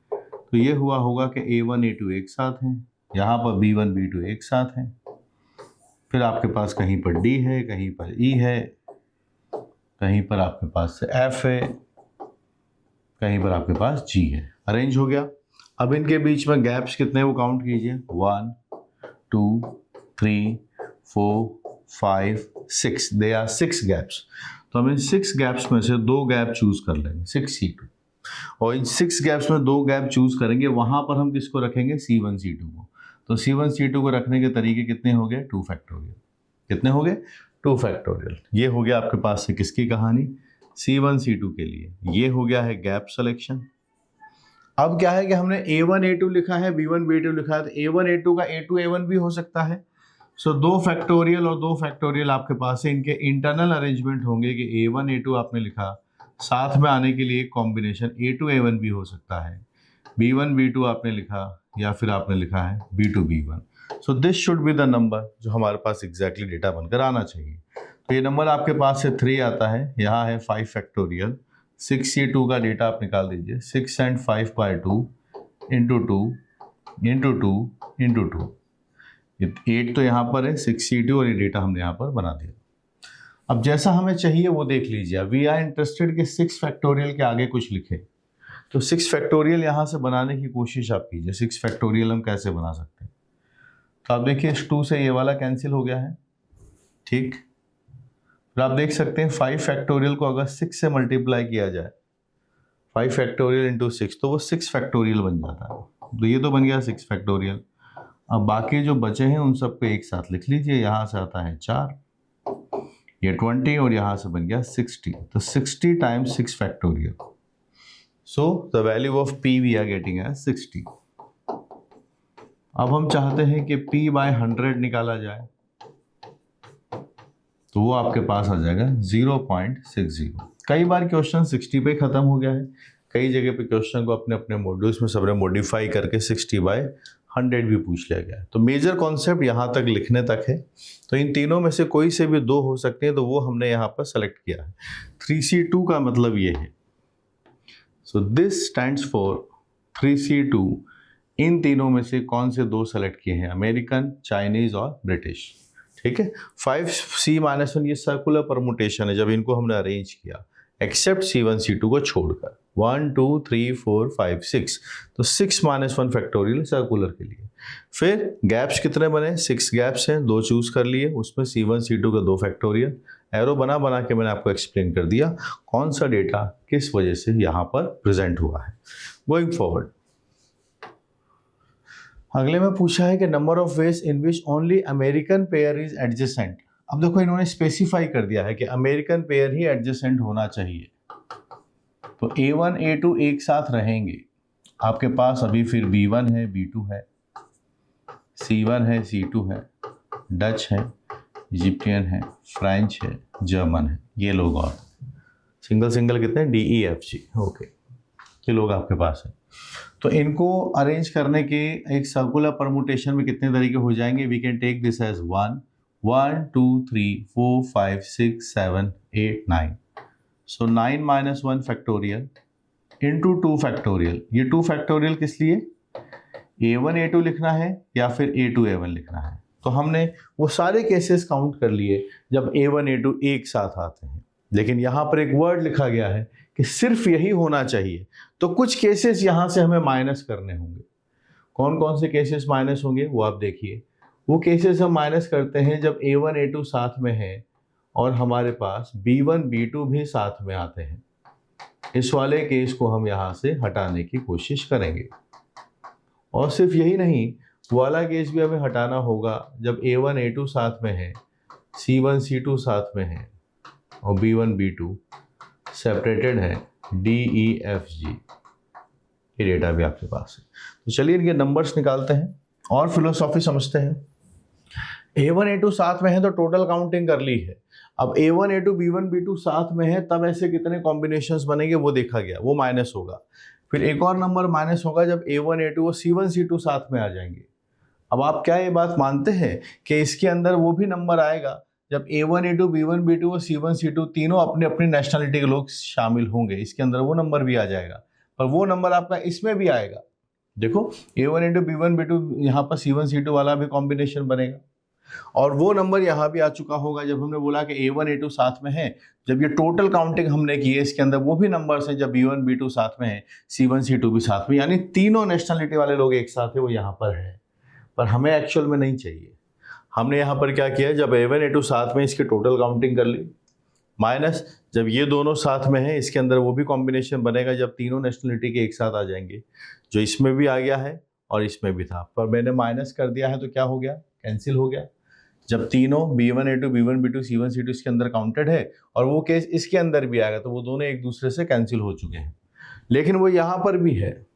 तो ये हुआ होगा कि A1 A2 एक साथ हैं, यहाँ पर B1 B2 एक साथ हैं, फिर आपके पास कहीं पर D है, कहीं पर E है, कहीं पर आपके पास F है, कहीं पर आपके पास G है, अरेंज हो गया। अब इनके बीच में गैप्स कितने वो काउंट कीजिए, 1 2 3 4 5 6, दे आर 6 गैप्स। तो हम इन 6 गैप्स में से 2 गैप चूज कर लेंगे, 6C2, और इन 6 गैप्स में 2 गैप चूज करेंगे, वहां पर हम किसको रखेंगे, C1 C2 को। तो C1 C2 को रखने के तरीके कितने हो गए, 2 फैक्टोरियल, कितने हो गए, 2 फैक्टोरियल। ये हो गया आपके पास से किसकी कहानी, C1 C2 के लिए। ये हो गया है गैप सिलेक्शन। अब क्या है कि हमने A1 A2 लिखा है, B1 B2 लिखा है, तो A1 A2 का A2 A1 भी हो सकता है। सो 2 फैक्टोरियल और 2 फैक्टोरियल आपके पास है, इनके इंटरनल अरेंजमेंट होंगे कि A1 A2 आपने लिखा, साथ में आने के लिए कॉम्बिनेशन A2 A1 भी हो सकता है, B1 B2 आपने लिखा, या फिर आपने लिखा है B2 B1। So this should be the number जो हमारे पास एग्जैक्टली डेटा बनकर आना चाहिए। तो ये नंबर आपके पास से 3 आता है, यहाँ है 5 फैक्टोरियल, 6C2 का डेटा आप निकाल दीजिए, 6 and 5 by 2 into 2 into 2 into 2, 8 तो यहाँ पर है 6C2, और ये डेटा हमने यहाँ पर बना दिया। अब जैसा हमें चाहिए वो देख लीजिए। वी आर इंटरेस्टेड कि 6 फैक्टोरियल के आगे कुछ लिखे, तो 6 फैक्टोरियल यहाँ से बनाने की कोशिश आप कीजिए। 6 फैक्टोरियल हम कैसे बना सकते हैं, तो आप देखिए इस 2 से ये वाला कैंसिल हो गया है, ठीक। फिर आप देख सकते हैं 5 फैक्टोरियल को अगर 6 से मल्टीप्लाई किया जाए, 5 फैक्टोरियल इंटू 6, तो वो 6 फैक्टोरियल बन जाता है। तो ये तो बन गया 6 फैक्टोरियल। अब बाकी जो बचे हैं उन सबको एक साथ लिख लीजिए, यहाँ से आता है 4, ये 20, और यहाँ से बन गया 60, तो 60 times 6 factorial. So the value of P we are getting as 60। अब हम चाहते हैं कि P by 100 निकाला जाए, तो वो आपके पास आ जाएगा 0.60। कई बार क्वेश्चन 60 पे खत्म हो गया है, कई जगह पे क्वेश्चन को अपने अपने मॉड्यूल्स में सबने मॉडिफाई करके 60/100 भी पूछ लिया गया है। तो मेजर कॉन्सेप्ट यहाँ तक लिखने तक है। तो इन तीनों में से कोई से भी 2 हो सकते हैं, तो वो हमने यहाँ पर सेलेक्ट किया है। 3C2 का मतलब ये है, so this stands for 3C2। इन तीनों में से कौन से 2 सेलेक्ट किए हैं, अमेरिकन, चाइनीज और ब्रिटिश, ठीक है। 5C-1 ये सर्कुलर परमुटेशन है जब इनको हमने अरेंज किया, एक्सेप्ट C1 C2 को छोड़कर। 1 2 3 4 5 6, तो 6 - 1 फैक्टोरियल सर्कुलर के लिए। फिर गैप्स कितने बने, 6 गैप्स हैं, 2 चूज कर लिए, उसमें C1 C2 का 2 फैक्टोरियल। एरो बना बना के मैंने आपको एक्सप्लेन कर दिया कौन सा डेटा किस वजह से यहाँ पर प्रेजेंट हुआ है। गोइंग फॉरवर्ड, अगले में पूछा है कि number of ways in which only American pair is adjacent. अब देखो इन्होंने स्पेसिफाई कर दिया है कि अमेरिकन पेयर ही एडजेसेंट होना चाहिए, तो A1 A2 एक साथ रहेंगे। आपके पास अभी फिर B1 है, B2 है, C1 है, C2 है, डच है, इजिप्टियन है, फ्रेंच है, जर्मन है, ये लोग और सिंगल सिंगल कितने हैं, DEFG, ओके, ये लोग आपके पास है। तो इनको अरेंज करने के एक सर्कुलर परमुटेशन में कितने तरीके हो जाएंगे, we can take this as 1 1 2 3 4 5 6 7 8 9, so 9 - 1 factorial into 2 factorial. ये 2 फैक्टोरियल किस लिए, A1 A2 लिखना है या फिर A2 A1 लिखना है। तो हमने वो सारे केसेस काउंट कर लिए जब A1 A2 एक साथ आते हैं, लेकिन यहाँ पर एक वर्ड लिखा गया है कि सिर्फ यही होना चाहिए, तो कुछ केसेस यहाँ से हमें माइनस करने होंगे। कौन कौन से केसेस माइनस होंगे वो आप देखिए। वो केसेस हम माइनस करते हैं जब A1 A2 साथ में है और हमारे पास B1 B2 भी साथ में आते हैं। इस वाले केस को हम यहाँ से हटाने की कोशिश करेंगे। और सिर्फ यही नहीं, वो वाला केस भी हमें हटाना होगा जब A1 A2 साथ में है, C1 C2 साथ में है और B1 B2 सेपरेटेड है, D E F G, ये डेटा भी आपके पास है। तो चलिए इनके नंबर्स निकालते हैं और फिलोसॉफी समझते हैं। A1 A2 साथ में है तो टोटल काउंटिंग कर ली है। अब A1 A2 B1 B2 साथ में है तब ऐसे कितने कॉम्बिनेशंस बनेंगे वो देखा गया, वो माइनस होगा। फिर एक और नंबर माइनस होगा जब A1 A2 और C1 C2 साथ में आ जाएंगे। अब आप क्या ये बात मानते हैं कि इसके अंदर वो भी नंबर आएगा जब A1 A2 B1 B2 और C1 C2 तीनों अपने अपनी नेशनलिटी के लोग शामिल होंगे, इसके अंदर वो नंबर भी आ जाएगा। पर वो नंबर आपका इसमें भी आएगा। देखो A1 A2 B1 B2 यहाँ पर C1 C2 वाला भी कॉम्बिनेशन बनेगा और वो नंबर यहाँ भी आ चुका होगा जब हमने बोला कि A1 A2 साथ में है। जब ये टोटल काउंटिंग हमने की है इसके अंदर वो भी नंबर्स हैं जब B1 B2 साथ में है, C1 C2 भी साथ में, यानी तीनों नेशनलिटी वाले लोग एक साथ है, वो यहाँ पर है। पर हमें एक्चुअल में नहीं चाहिए। हमने यहाँ पर क्या किया, जब A1 A2 साथ में इसकी टोटल काउंटिंग कर ली, माइनस जब ये दोनों साथ में है इसके अंदर वो भी कॉम्बिनेशन बनेगा जब तीनों नेशनलिटी के एक साथ आ जाएंगे, जो इसमें भी आ गया है और इसमें भी था। पर मैंने माइनस कर दिया है तो क्या हो गया, कैंसिल हो गया। जब तीनों B1 A2 B1 B2 C1 C2 इसके अंदर काउंटेड है और वो केस इसके अंदर भी आएगा तो वो दोनों एक दूसरे से कैंसिल हो चुके हैं। लेकिन वो यहाँ पर भी है,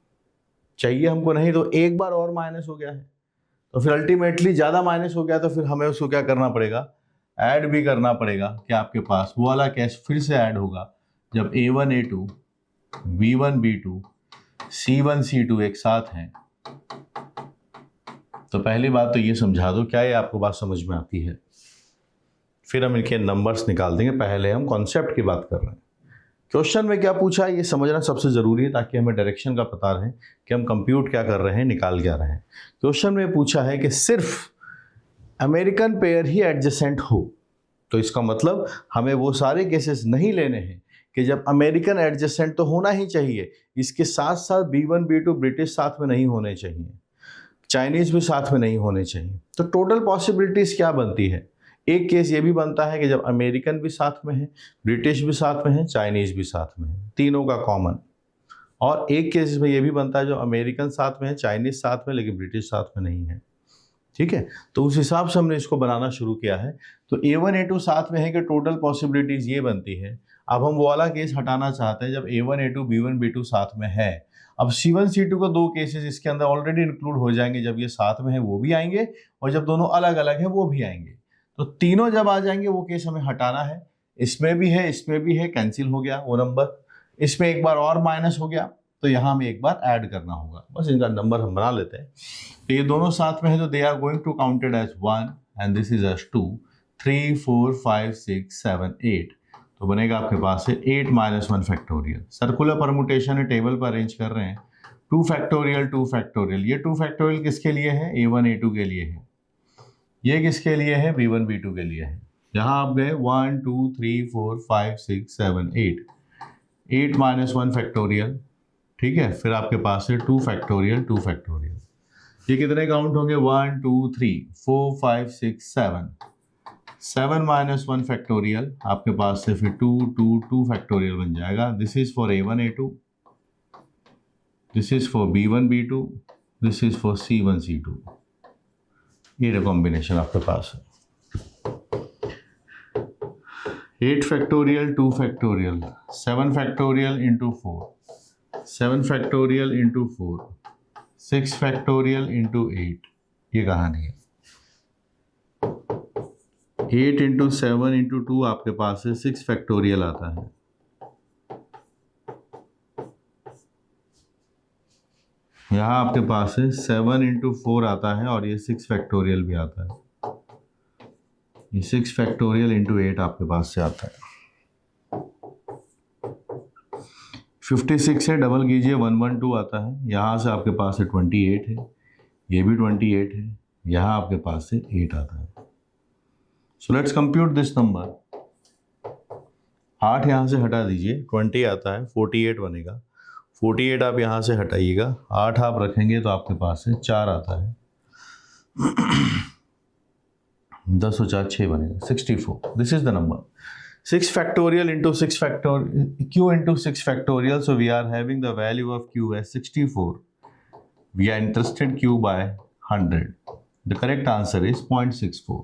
चाहिए हमको नहीं तो एक बार और माइनस हो गया है, तो फिर अल्टीमेटली ज़्यादा माइनस हो गया तो फिर हमें उसको क्या करना पड़ेगा, ऐड भी करना पड़ेगा। कि आपके पास वो वाला केस फिर से ऐड होगा जब A1 A2 B1 B2 C1 C2 एक साथ हैं। तो पहली बात तो ये समझा दो, क्या ये आपको बात समझ में आती है? फिर हम इनके नंबर्स निकाल देंगे। पहले हम कॉन्सेप्ट की बात कर रहे हैं। क्वेश्चन में क्या पूछा है ये समझना सबसे ज़रूरी है ताकि हमें डायरेक्शन का पता रहे कि हम कंप्यूट क्या कर रहे हैं, निकाल क्या रहे हैं। क्वेश्चन में पूछा है कि सिर्फ अमेरिकन पेयर ही एडजेसेंट हो, तो इसका मतलब हमें वो सारे केसेस नहीं लेने हैं कि जब अमेरिकन एडजेसेंट तो होना ही चाहिए, इसके साथ साथ B1 B2 ब्रिटिश साथ में नहीं होने चाहिए, चाइनीज़ भी साथ में नहीं होने चाहिए। तो टोटल पॉसिबिलिटीज़ क्या बनती है? एक केस ये भी बनता है कि जब अमेरिकन भी साथ में है, ब्रिटिश भी साथ में है, चाइनीज़ भी साथ में है, तीनों का कॉमन। और एक केस में ये भी बनता है जो अमेरिकन साथ में है, चाइनीज़ साथ में, लेकिन ब्रिटिश साथ में नहीं है। ठीक है, तो उस हिसाब से हमने इसको बनाना शुरू किया है। तो A1 A2 साथ में है कि टोटल पॉसिबिलिटीज़ ये बनती है। अब हम वो वाला केस हटाना चाहते हैं जब A1 A2 B1 B2 साथ में है। अब C1 C2 का दो केसेस इसके अंदर ऑलरेडी इंक्लूड हो जाएंगे, जब ये साथ में है वो भी आएंगे और जब दोनों अलग अलग है वो भी आएंगे। तो तीनों जब आ जाएंगे वो केस हमें हटाना है। इसमें भी है, इसमें भी है, कैंसिल हो गया वो नंबर। इसमें एक बार और माइनस हो गया तो यहाँ हमें एक बार ऐड करना होगा। बस इनका नंबर हम बना लेते हैं। तो ये दोनों साथ में है तो they are going to counted as 1 and this is as 2, 3 4 5 6 7 8। तो बनेगा आपके पास है 8 - 1 फैक्टोरियल। सर्कुलर परमुटेशन है, टेबल पर अरेंज कर रहे हैं। 2 फैक्टोरियल 2 फैक्टोरियल। ये 2 फैक्टोरियल किसके लिए है? A1 A2 के लिए है। ये किसके लिए है? B1 B2 के लिए है। यहाँ आप गए 1 2 3 4 5 6 7 8, 8 - 1 फैक्टोरियल। ठीक है, फिर आपके पास है 2 फैक्टोरियल 2 फैक्टोरियल। ये कितने काउंट होंगे? 1 2 3 4 5 6 7, 7 - 1 फैक्टोरियल। आपके पास से फिर 2 2 2 फैक्टोरियल बन जाएगा। This is for A1 A2, this is for B1 B2, this is for C1 C2। ये कॉम्बिनेशन आपके पास है। 8 factorial 2 factorial, 7 factorial into 4, 7 factorial into 4, 6 factorial into 8। ये कहानी है। 8 इंटू 7 इंटू 2 आपके पास है 6 फैक्टोरियल आता है। यहाँ आपके पास है 7 इंटू 4 आता है और ये 6 फैक्टोरियल भी आता है। ये 6 फैक्टोरियल इंटू 8 आपके पास से आता है। 56 है, डबल कीजिए 112 आता है। यहाँ से आपके पास है 28 है, ये भी 28 है, यहाँ आपके पास से 8 आता है। So let's compute this number. 8 यहाँ से हटा दीजिए, 20 आता है, 48 बनेगा। 48 आप यहाँ से हटाइएगा, 8 आप रखेंगे तो आपके पास से 4 आता है। 10 और 4 6 बनेगा, 64। This is the number. 6 factorial into 6 factorial, q into 6 factorial, so we are having the value of q as 64 we are interested Q by 100. The correct answer is 0.64.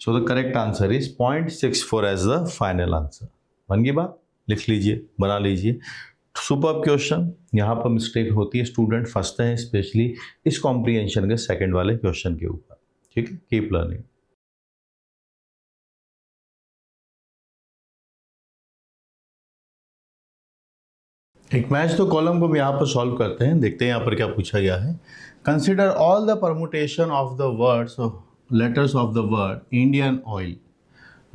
So the correct answer is 0.64 as the final answer. बन गई बात, लिख लीजिए, बना लीजिए. Super question. यहाँ पर मिस्टेक होती है, स्टूडेंट फंसते हैं स्पेशली इस कॉम्प्रिहेंशन के सेकंड वाले क्वेश्चन के ऊपर. ठीक है, कीप लर्निंग. एक मैच द कॉलम को भी यहाँ पर सॉल्व करते हैं, देखते हैं यहाँ पर क्या पूछा गया है. Consider all the permutation of the words letters of the word Indian oil.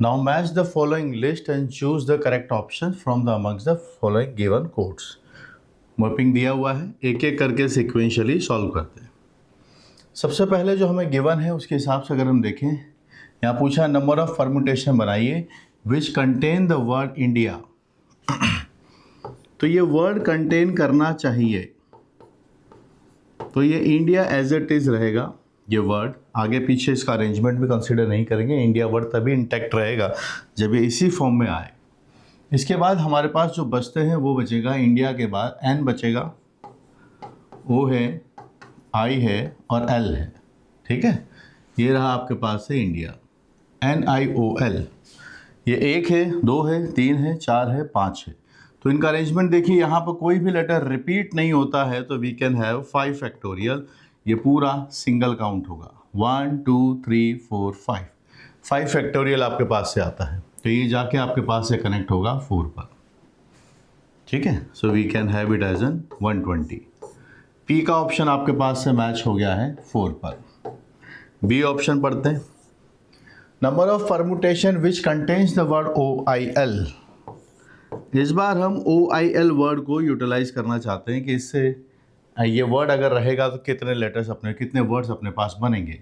Now match the following list and choose the correct option from the amongst the following given codes. Mapping दिया हुआ है, एक एक करके सिक्वेंशियली सॉल्व करते हैं. सबसे पहले जो हमें गिवन है उसके हिसाब से अगर हम देखें, यहाँ पूछा नंबर ऑफ परमुटेशन बनाइए which contain the word India. तो ये वर्ड कंटेन करना चाहिए, तो ये इंडिया एज इट इज़ रहेगा. ये वर्ड आगे पीछे इसका अरेंजमेंट भी कंसिडर नहीं करेंगे. इंडिया वर्ड तभी इंटैक्ट रहेगा जब ये इसी फॉर्म में आए. इसके बाद हमारे पास जो बचते हैं वो बचेगा, इंडिया के बाद एन बचेगा, ओ है, आई है और एल है. ठीक है, ये रहा आपके पास है इंडिया, NIOL. ये एक है, दो है, तीन है, चार है, पाँच है. तो इनका अरेंजमेंट देखिए, यहाँ पर कोई भी लेटर रिपीट नहीं होता है, तो वी कैन हैव 5 फैक्टोरियल. ये पूरा सिंगल काउंट होगा, 1 2 3 4 5. 5 फैक्टोरियल आपके पास से आता है, तो ये जाके आपके पास से कनेक्ट होगा 4 पर. ठीक है, so we can have it as an 120. P का ऑप्शन आपके पास से मैच हो गया है 4 पर. बी ऑप्शन पढ़ते हैं. Number of permutation which contains the word OIL. इस बार हम OIL वर्ड को यूटिलाइज करना चाहते हैं कि इससे ये वर्ड अगर रहेगा तो कितने वर्ड्स अपने पास बनेंगे.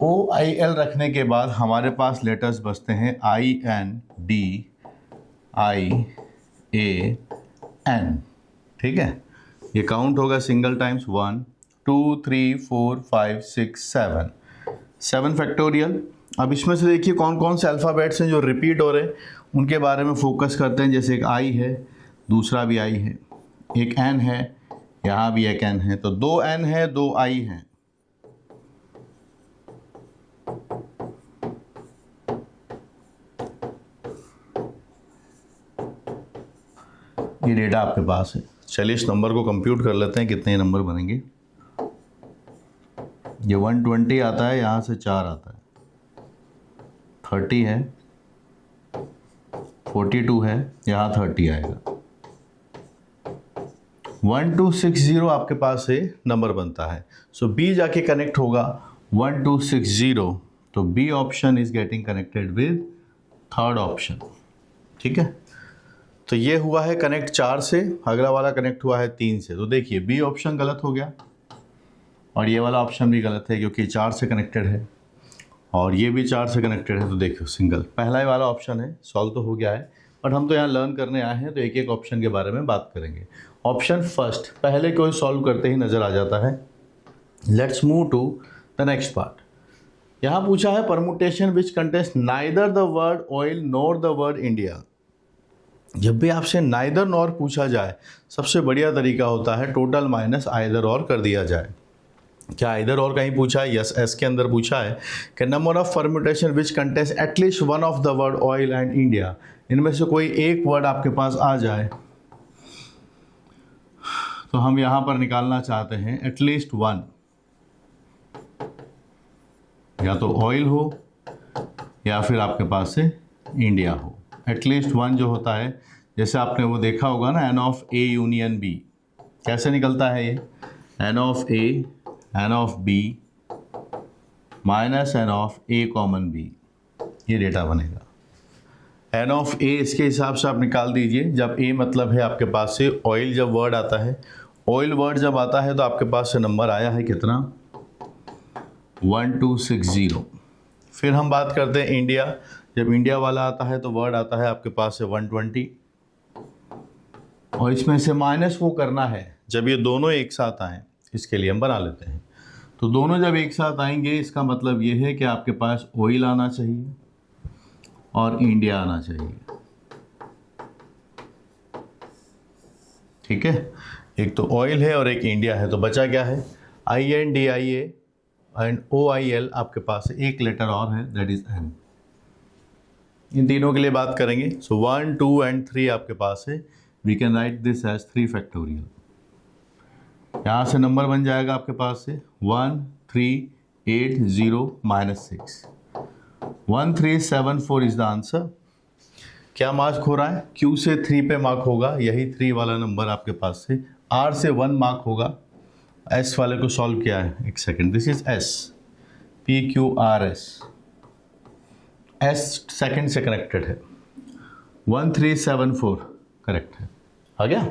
OIL रखने के बाद हमारे पास लेटर्स बचते हैं INDIAN. ठीक है, ये काउंट होगा सिंगल टाइम्स, 1 2 3 4 5 6 7 फैक्टोरियल. अब इसमें से देखिए कौन कौन से अल्फ़ाबेट्स हैं जो रिपीट हो रहे हैं, उनके बारे में फोकस करते हैं. जैसे एक आई है, दूसरा भी आई है, एक एन है, यहाँ भी एक एन है, तो 2 एन है, 2 आई हैं. ये डेटा आपके पास है. चलिए इस नंबर को कंप्यूट कर लेते हैं, कितने नंबर बनेंगे. ये 120 आता है, यहाँ से 4 आता है, 30 है, 42 है, यहाँ 30 आएगा. 1260 आपके पास से नंबर बनता है. सो बी जाके कनेक्ट होगा 1260. तो B option is getting connected with third option. ठीक है, तो ये हुआ है कनेक्ट 4 से, अगला वाला कनेक्ट हुआ है 3 से. तो देखिए बी ऑप्शन गलत हो गया और ये वाला ऑप्शन भी गलत है क्योंकि 4 से कनेक्टेड है और ये भी 4 से कनेक्टेड है. तो देखियो सिंगल, पहला ही वाला ऑप्शन है, सॉल्व तो हो गया है, बट हम तो यहाँ लर्न करने आए हैं, तो एक एक ऑप्शन के बारे में बात करेंगे. ऑप्शन फर्स्ट पहले कोई सॉल्व करते ही नज़र आ जाता है. Let's move to the next part. यहाँ पूछा है permutation which contains neither the word oil nor the word India. जब भी आपसे नाइदर नॉर पूछा जाए, सबसे बढ़िया तरीका होता है टोटल माइनस आइदर और कर दिया जाए. क्या आइदर और कहीं पूछा है? यस, एस के अंदर पूछा है कि number of permutation which contains at least one of the word oil and India. इनमें से कोई एक वर्ड आपके पास आ जाए तो हम यहाँ पर निकालना चाहते हैं एटलीस्ट 1. या तो ऑयल हो या फिर आपके पास से इंडिया हो. एटलीस्ट 1 जो होता है, जैसे आपने वो देखा होगा ना, N of A union B. कैसे निकलता है ये? N of A N of B minus N of A common B. ये डेटा बनेगा. एन ऑफ ए इसके हिसाब से आप निकाल दीजिए. जब ए मतलब है आपके पास से ऑयल, जब वर्ड आता है, ऑयल वर्ड जब आता है तो आपके पास से नंबर आया है कितना? 1260. फिर हम बात करते हैं इंडिया. जब इंडिया वाला आता है तो वर्ड आता है आपके पास से 120 और इसमें से माइनस वो करना है जब ये दोनों एक साथ आएँ. इसके लिए हम बना लेते हैं. तो दोनों जब एक साथ आएंगे इसका मतलब ये है कि आपके पास ऑयल आना चाहिए और इंडिया आना चाहिए. ठीक है, एक तो ऑयल है और एक इंडिया है, तो बचा क्या है, INDIA एंड OIL आपके पास है, एक लेटर और है दैट इज N। इन तीनों के लिए बात करेंगे। सो 1, 2 एंड 3 आपके पास है, we can write this as 3 factorial. यहाँ से नंबर बन जाएगा आपके पास से 1380 -6, 1374 इज द आंसर। क्या मार्क हो रहा है, Q से 3 पे मार्क होगा, यही 3 वाला नंबर आपके पास से, R से 1 मार्क होगा, S वाले को सॉल्व किया है, एक second, this is S, PQRS, S second से कनेक्टेड है, 1374 करेक्ट है, आ गया।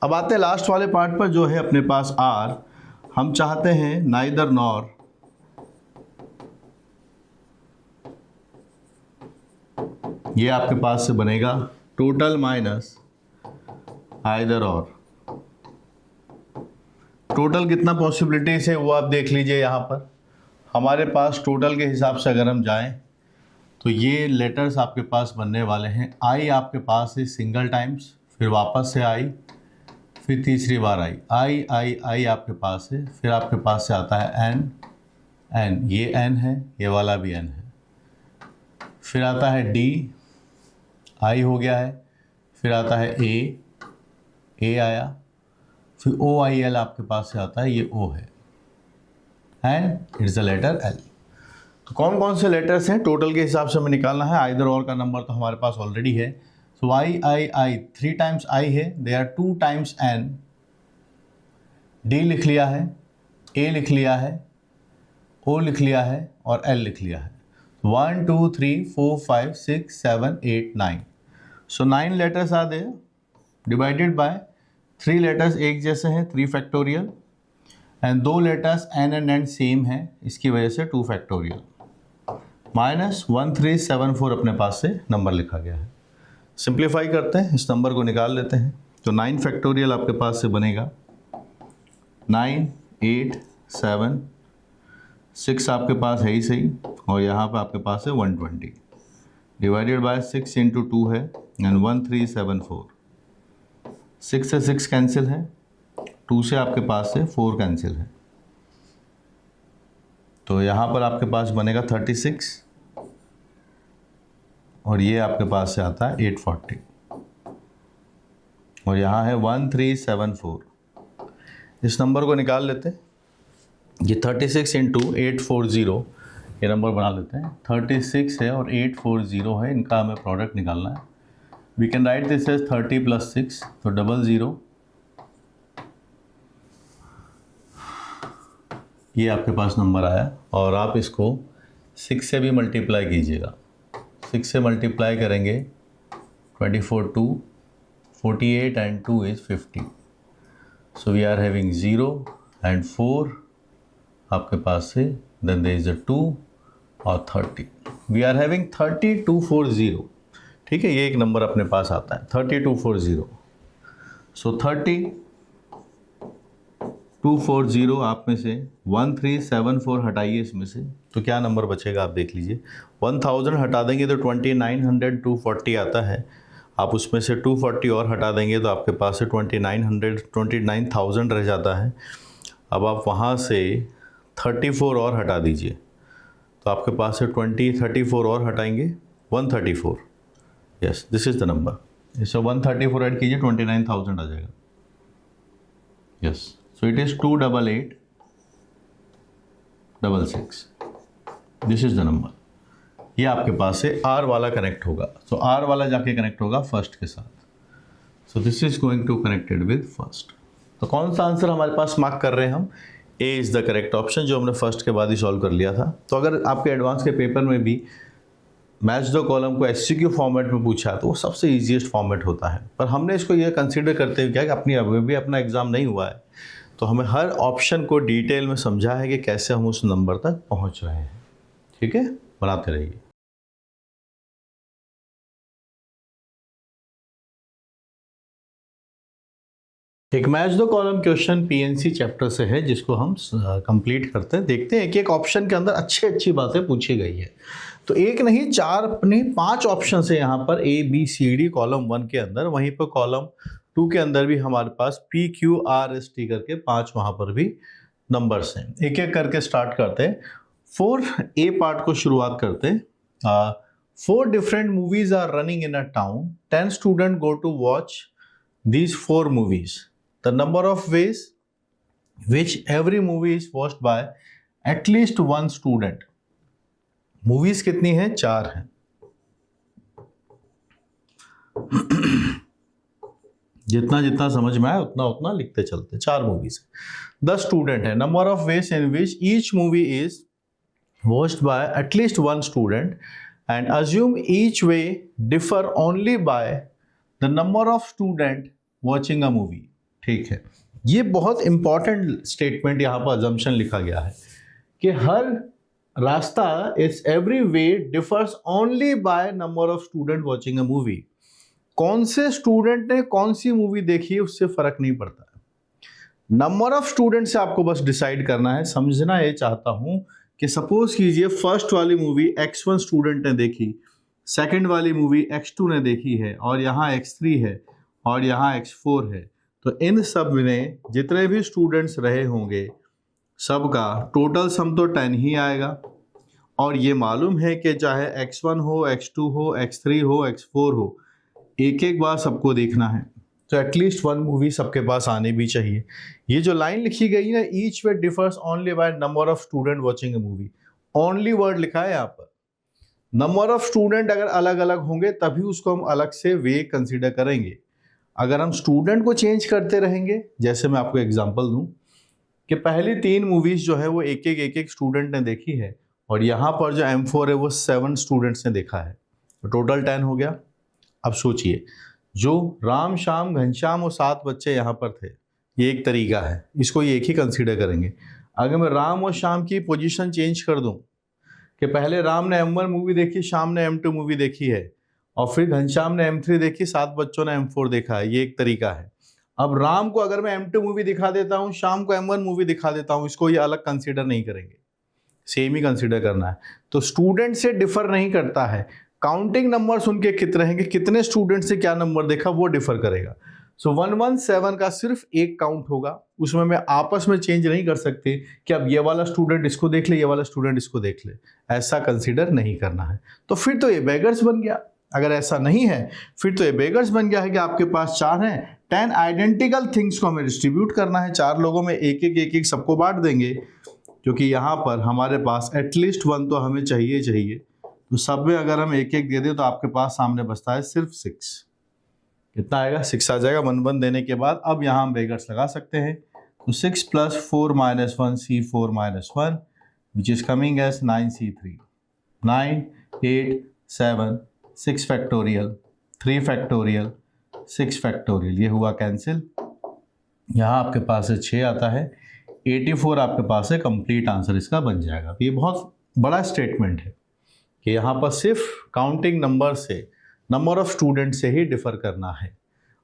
अब आते हैं लास्ट वाले पार्ट पर जो है अपने पास R, हम चाहते हैं नाइदर नॉर, ये आपके पास से बनेगा टोटल माइनस आइदर और। टोटल कितना पॉसिबिलिटीज है वो आप देख लीजिए। यहाँ पर हमारे पास टोटल के हिसाब से अगर हम जाएं तो ये लेटर्स आपके पास बनने वाले हैं, आई आपके पास है सिंगल टाइम्स, फिर वापस से आई, फिर तीसरी बार आई आपके पास है, फिर आपके पास से आता है एन, ये एन है, ये वाला भी एन है, फिर आता है डी, आई हो गया है, फिर आता है ए आया, फिर OIL आपके पास से आता है, ये O है, and it's the letter L। तो कौन कौन से लेटर्स हैं टोटल के हिसाब से हमें निकालना है। आइदर और का नंबर तो हमारे पास ऑलरेडी है, सो आई 3 टाइम्स I है, they are 2 times N, D लिख लिया है, A लिख लिया है, O लिख लिया है और L लिख लिया है। 1 2 3 4 5 6 7 8 9, so 9 letters are there divided by 3 letters एक जैसे हैं 3 factorial, and 2 letters N and N same है, इसकी वजह से 2 फैक्टोरियल, माइनस 1374 अपने पास से नंबर लिखा गया है। सिंप्लीफाई करते हैं, इस नंबर को निकाल लेते हैं, तो 9 फैक्टोरियल आपके पास से बनेगा 9 8 7 6 आपके पास है ही सही, और यहाँ पे आपके पास है 120 डिवाइडेड बाय 6 इंटू 2 है, एंड 1374, 6 से 6 कैंसिल है, 2 से आपके पास से 4 कैंसिल है, तो यहाँ पर आपके पास बनेगा 36, और ये आपके पास से आता है 840, और यहाँ है 1374। इस नंबर को निकाल लेते हैं, ये 36 इंटू 840 ये नंबर बना लेते हैं, 36 है और 840 है, इनका हमें प्रोडक्ट निकालना है। We can write this as 30 + 6, तो 00, ये आपके पास नंबर आया, और आप इसको 6 से भी मल्टीप्लाई कीजिएगा, 6 से मल्टीप्लाई करेंगे 24 2 48 and 2 is 50, so we are having 0 and 4 आपके पास से, देन देयर इज अ 2 और 30, वी आर हैविंग 3240, ठीक है, ये एक नंबर अपने पास आता है 3240, सो 3240 आप में से 1374 हटाइए इसमें से, तो क्या नंबर बचेगा आप देख लीजिए, 1000 हटा देंगे तो 2940 आता है, आप उसमें से 240 और हटा देंगे तो आपके पास से 29,000 रह जाता है। अब आप वहाँ से 34 और हटा दीजिए, तो आपके पास से 34 और हटाएंगे 134, yes this is the number, इससे 134 ऐड कीजिए 29,000 आ जाएगा, yes, so it is 28866, this is the number. ये आपके पास से R वाला कनेक्ट होगा, सो R वाला जाके कनेक्ट होगा फर्स्ट के साथ, so this is going to connected with first. तो कौन सा आंसर हमारे पास मार्क कर रहे हैं हम, A is the correct option, जो हमने फर्स्ट के बाद ही सॉल्व कर लिया था। तो अगर आपके एडवांस के पेपर में भी मैच द कॉलम को SCQ फॉर्मेट में पूछा तो वो सबसे ईजीएस्ट फॉर्मेट होता है, पर हमने इसको ये कंसीडर करते हुए क्या कि अपनी अभी भी अपना एग्ज़ाम नहीं हुआ है, तो हमें हर ऑप्शन को डिटेल में समझा है कि कैसे हम उस नंबर तक पहुंच रहे हैं। ठीक है, बनाते रहिए। एक match the column question PNC chapter से है, जिसको हम कंप्लीट करते हैं। देखते हैं कि एक ऑप्शन के अंदर अच्छी बातें पूछी गई है। तो एक नहीं 4 अपने 5 ऑप्शन है यहाँ पर A B C D column 1 के अंदर, वहीं पर कॉलम टू के अंदर भी हमारे पास PQRST करके 5 वहाँ पर भी नंबर्स हैं। एक एक करके स्टार्ट करते हैं। 4A पार्ट को शुरुआत करते हैं। 4 different movies are running in a town. 10 students go to watch these 4 movies. The number of ways which every movie is watched by at least one student. Movies कितनी हैं? 4 हैं। जितना जितना समझ में आए उतना उतना लिखते चलते। 4 मूवीज है। 10 स्टूडेंट है। Number of ways in which each movie is watched bye at least one student and assume each way differ only by the number of student watching a movie. ठीक है, ये बहुत इंपॉर्टेंट स्टेटमेंट यहाँ पर अजम्पशन लिखा गया है कि हर रास्ता it's every way differs only by number of student watching a movie. कौन से स्टूडेंट ने कौन सी मूवी देखी है उससे फर्क नहीं पड़ता है। नंबर ऑफ स्टूडेंट से आपको बस डिसाइड करना है। समझना ये चाहता हूं कि सपोज कीजिए फर्स्ट वाली मूवी X1 स्टूडेंट ने देखी, सेकंड वाली मूवी X2 ने देखी है और यहाँ X3 है और यहाँ X4 है, तो इन सब में जितने भी स्टूडेंट्स रहे होंगे सबका टोटल सम तो 10 ही आएगा। और ये मालूम है कि चाहे X1 हो, X2 हो, X3 हो, X4 हो, एक एक बार सबको देखना है, तो एटलीस्ट वन मूवी सबके पास आने भी चाहिए। ये जो लाइन लिखी गई है, each way differs only by number of student watching a movie, only word लिखा है यहाँ पर। नंबर ऑफ स्टूडेंट अगर अलग अलग होंगे तभी उसको हम अलग से वे कंसीडर करेंगे। अगर हम स्टूडेंट को चेंज करते रहेंगे, जैसे मैं आपको एग्जांपल दूं कि पहली 3 मूवीज जो है वो एक एक स्टूडेंट ने देखी है और यहाँ पर जो M4 है वो 7 स्टूडेंट्स ने देखा है, तो टोटल 10 हो गया। अब सोचिए, जो राम श्याम घनश्याम और 7 बच्चे यहाँ पर थे, ये एक तरीका है, इसको ये एक ही कंसीडर करेंगे। अगर मैं राम और श्याम की पोजीशन चेंज कर दूं कि पहले राम ने M1 मूवी देखी, श्याम ने M2 मूवी देखी है और फिर घनश्याम ने M3 देखी, 7 बच्चों ने M4 देखा है, ये एक तरीका है। अब राम को अगर मैं M2 मूवी दिखा देता हूँ, श्याम को M1 मूवी दिखा देता हूँ, इसको ये अलग कंसीडर नहीं करेंगे, सेम ही कंसीडर करना है। तो स्टूडेंट से डिफर नहीं करता है, काउंटिंग नंबर्स उनके कितने रहेंगे, कितने स्टूडेंट से क्या नंबर देखा वो डिफर करेगा। सो 117 का सिर्फ एक काउंट होगा, उसमें मैं आपस में चेंज नहीं कर सकते कि अब ये वाला स्टूडेंट इसको देख ले, ये वाला स्टूडेंट इसको देख ले, ऐसा कंसीडर नहीं करना है। तो फिर तो ये बेगर्स बन गया। अगर ऐसा नहीं है फिर तो ये बेगर्स बन गया है कि आपके पास 4 हैं, 10 आइडेंटिकल थिंग्स को हमें डिस्ट्रीब्यूट करना है, 4 लोगों में एक एक सबको बांट देंगे, क्योंकि यहाँ पर हमारे पास एटलीस्ट 1 तो हमें चाहिए। तो सब में अगर हम एक एक दे दें तो आपके पास सामने बचता है सिर्फ 6। कितना आएगा? 6 आ जाएगा 1 देने के बाद। अब यहाँ हम बेगर्स लगा सकते हैं, तो 6 + 4 - 1 C4 - 1 which is coming as 9C3। 9, 8, 7, 6 factorial, 3 factorial, 6 factorial, ये हुआ कैंसिल। यहाँ आपके पास 6 आता है, 84 आपके पास है, कंप्लीट आंसर इसका बन जाएगा। ये बहुत बड़ा स्टेटमेंट है कि यहाँ पर सिर्फ काउंटिंग नंबर से, नंबर ऑफ स्टूडेंट से ही डिफर करना है।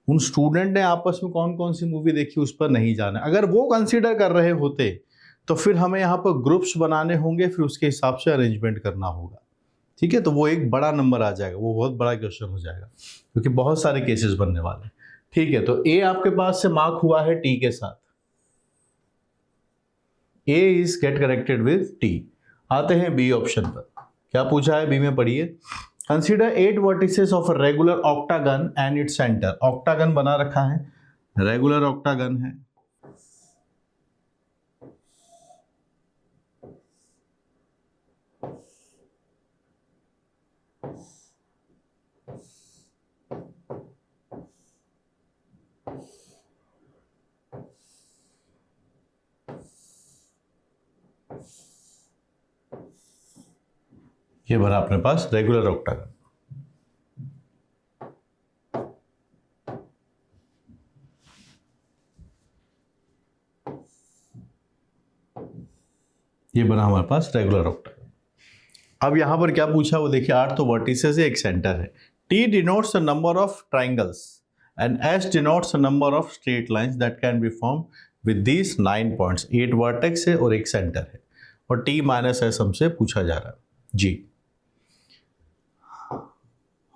उन स्टूडेंट ने आपस में कौन कौन सी मूवी देखी उस पर नहीं जाना। अगर वो कंसीडर कर रहे होते तो फिर हमें यहाँ पर ग्रुप्स बनाने होंगे, फिर उसके हिसाब से अरेंजमेंट करना होगा। ठीक है, तो वो एक बड़ा नंबर आ जाएगा, वो बहुत बड़ा क्वेश्चन हो जाएगा, क्योंकि बहुत सारे केसेस बनने वाले हैं। ठीक है, तो ए आपके पास से मार्क हुआ है टी के साथ, A is get corrected with T. आते हैं बी ऑप्शन पर। क्या पूछा है बी में, पढ़िए। Consider 8 vertices of a regular octagon and its centre. Octagon बना रखा है, रेगुलर ऑक्टागन है, ये बना अपने पास रेगुलर ऑक्टागन। ये बना हमारे पास रेगुलर ऑक्टागन। अब यहां पर क्या पूछा वो देखिए, 8 तो वर्टिसेस है, एक सेंटर है। T denotes the number of triangles and S denotes the number of straight lines that can be formed with these 9 points। 8 vertex है और एक सेंटर है, और T - S हमसे पूछा जा रहा है जी।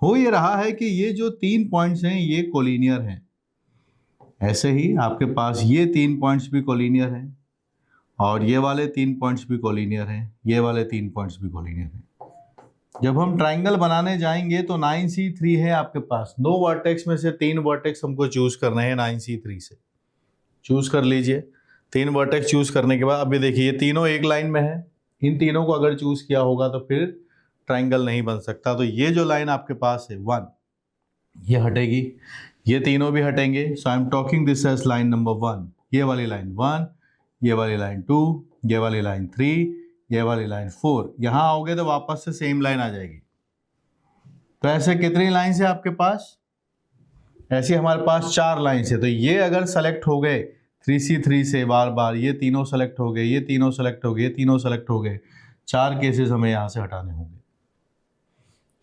हो ये रहा है कि ये जो 3 पॉइंट्स हैं ये कोलिनियर हैं, ऐसे ही आपके पास ये 3 पॉइंट्स भी कोलिनियर हैं और ये वाले 3 पॉइंट्स भी कोलिनियर हैं, ये वाले 3 पॉइंट्स भी कोलिनियर हैं। जब हम ट्राइंगल बनाने जाएंगे तो 9C3 है आपके पास, 9 वर्टेक्स में से 3 वर्टेक्स हमको चूज करना है 9C3 से। चूज कर लीजिए। 3 वर्टेक्स चूज करने के बाद अभी देखिए ये तीनों एक लाइन में है, इन तीनों को अगर चूज किया होगा तो फिर ट्राइंगल नहीं बन सकता। तो ये जो लाइन आपके पास है 1, ये हटेगी, ये तीनों भी हटेंगे। So I am talking this as line number 1, ये वाली लाइन 1, ये वाली लाइन 2, ये वाली लाइन 3, ये वाली लाइन 4। यहां आओगे तो वापस से सेम लाइन आ जाएगी। तो ऐसे कितनी लाइन है आपके पास? ऐसे हमारे पास 4 लाइन है। तो ये अगर सेलेक्ट हो गए 3C3 से बार बार, ये तीनों सेलेक्ट हो गए, ये तीनों सेलेक्ट हो गए, ये तीनों सेलेक्ट हो गए, 4 केसेस हमें यहां से हटाने होंगे।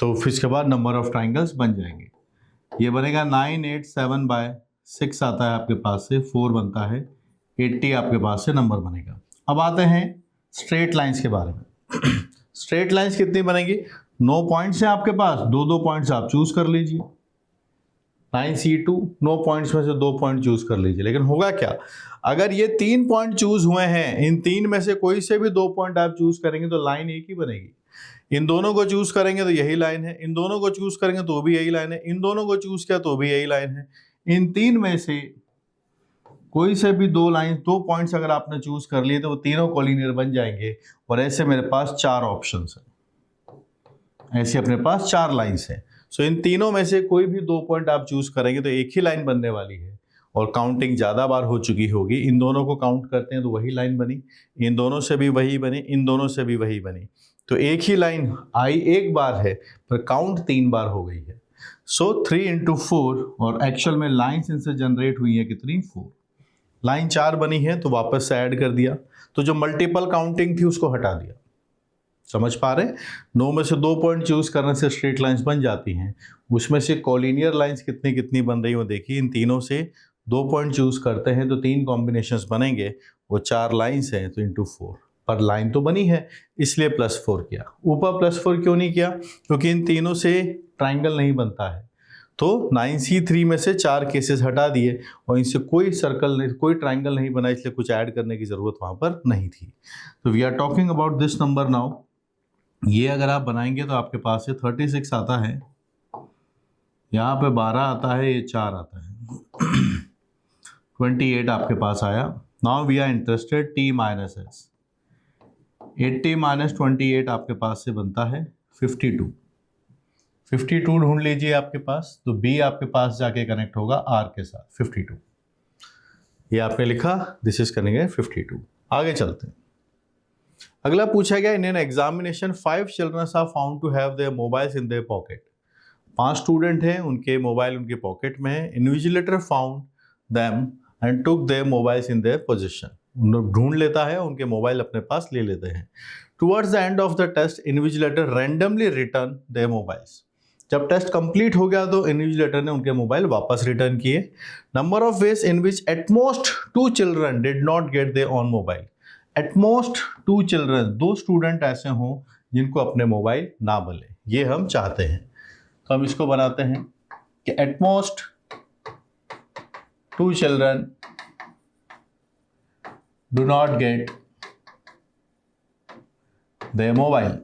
तो फिर इसके बाद नंबर ऑफ ट्राइंगल्स बन जाएंगे। ये बनेगा 987/6 आता है आपके पास से, 4 बनता है, 80 आपके पास से नंबर बनेगा। अब आते हैं स्ट्रेट लाइंस के बारे में। स्ट्रेट लाइंस कितनी बनेगी? 9 पॉइंट्स हैं आपके पास, 2-2 पॉइंट्स आप चूज कर लीजिए। 9C2 9 पॉइंट्स में से 2 पॉइंट चूज कर लीजिए। लेकिन होगा क्या, अगर ये 3 पॉइंट चूज हुए हैं, इन 3 में से कोई से भी 2 पॉइंट आप चूज करेंगे तो लाइन एक ही बनेगी। इन दोनों को चूज करेंगे तो यही लाइन है, इन दोनों को चूज करेंगे तो भी यही लाइन है, इन दोनों को चूज किया तो भी यही लाइन है। इन 3 में से कोई से भी 2 लाइन 2 पॉइंट्स अगर आपने चूज कर लिए तो वो तीनों कोलिनियर बन जाएंगे। और ऐसे मेरे पास 4 ऑप्शंस हैं, ऐसे अपने पास 4 लाइंस हैं। सो इन तीनों में से कोई भी 2 पॉइंट आप चूज करेंगे तो एक ही लाइन बनने वाली है और काउंटिंग ज़्यादा बार हो चुकी होगी। इन दोनों को काउंट करते हैं तो वही लाइन बनी, इन दोनों से भी वही बनी, इन दोनों से भी वही बनी। तो एक ही लाइन आई एक बार है पर काउंट 3 बार हो गई है। सो 3 × 4 और एक्चुअल में लाइन्स इनसे जनरेट हुई है कितनी? 4। लाइन 4 बनी है तो वापस से ऐड कर दिया, तो जो मल्टीपल काउंटिंग थी उसको हटा दिया। समझ पा रहे हैं? 9 में से 2 पॉइंट चूज करने से स्ट्रेट लाइंस बन जाती हैं। उसमें से कॉलिनियर लाइंस कितनी कितनी बन रही हो देखिए। इन तीनों से 2 पॉइंट चूज करते हैं तो 3 कॉम्बिनेशंस बनेंगे, वो 4 लाइंस हैं तो × 4। पर लाइन तो बनी है इसलिए +4 किया। ऊपर +4 क्यों नहीं किया? क्योंकि इन तीनों से ट्राइंगल नहीं बनता है। तो 9C3 में से 4 केसेस हटा दिए और इनसे कोई सर्कल नहीं, कोई ट्राइंगल नहीं बना, इसलिए कुछ ऐड करने की ज़रूरत वहाँ पर नहीं थी। तो we are talking about this number now. ये अगर आप बनाएंगे तो आपके पास से 36 आता है, यहाँ पे 12 आता है, ये 4 आता है, 28 आपके पास आया। Now we are interested T - S। 80 - 28 आपके पास से बनता है 52। 52 ढूंढ लीजिए आपके पास, तो B आपके पास जाके कनेक्ट होगा R के साथ 52। ये आपने लिखा, दिस इज करेंगे 52। आगे चलते हैं। अगला पूछा गया, in an examination 5 children are found to have their mobiles in their pocket. 5 student हैं, उनके मोबाइल उनके पॉकेट में है। Invigilator found them and took their mobiles in their position. ढूंढ लेता है, उनके मोबाइल अपने पास ले लेते हैं। Towards the end of the test invigilator randomly return their mobiles. जब टेस्ट कंप्लीट हो गया तो इन्विजिलेटर ने उनके मोबाइल वापस रिटर्न किए। Number of ways in which at most 2 children did not get their on mobile. At most 2 children, 2 student ऐसे हों जिनको अपने मोबाइल ना मिले, ये हम चाहते हैं। तो हम इसको बनाते हैं कि at most 2 children do not get their mobile.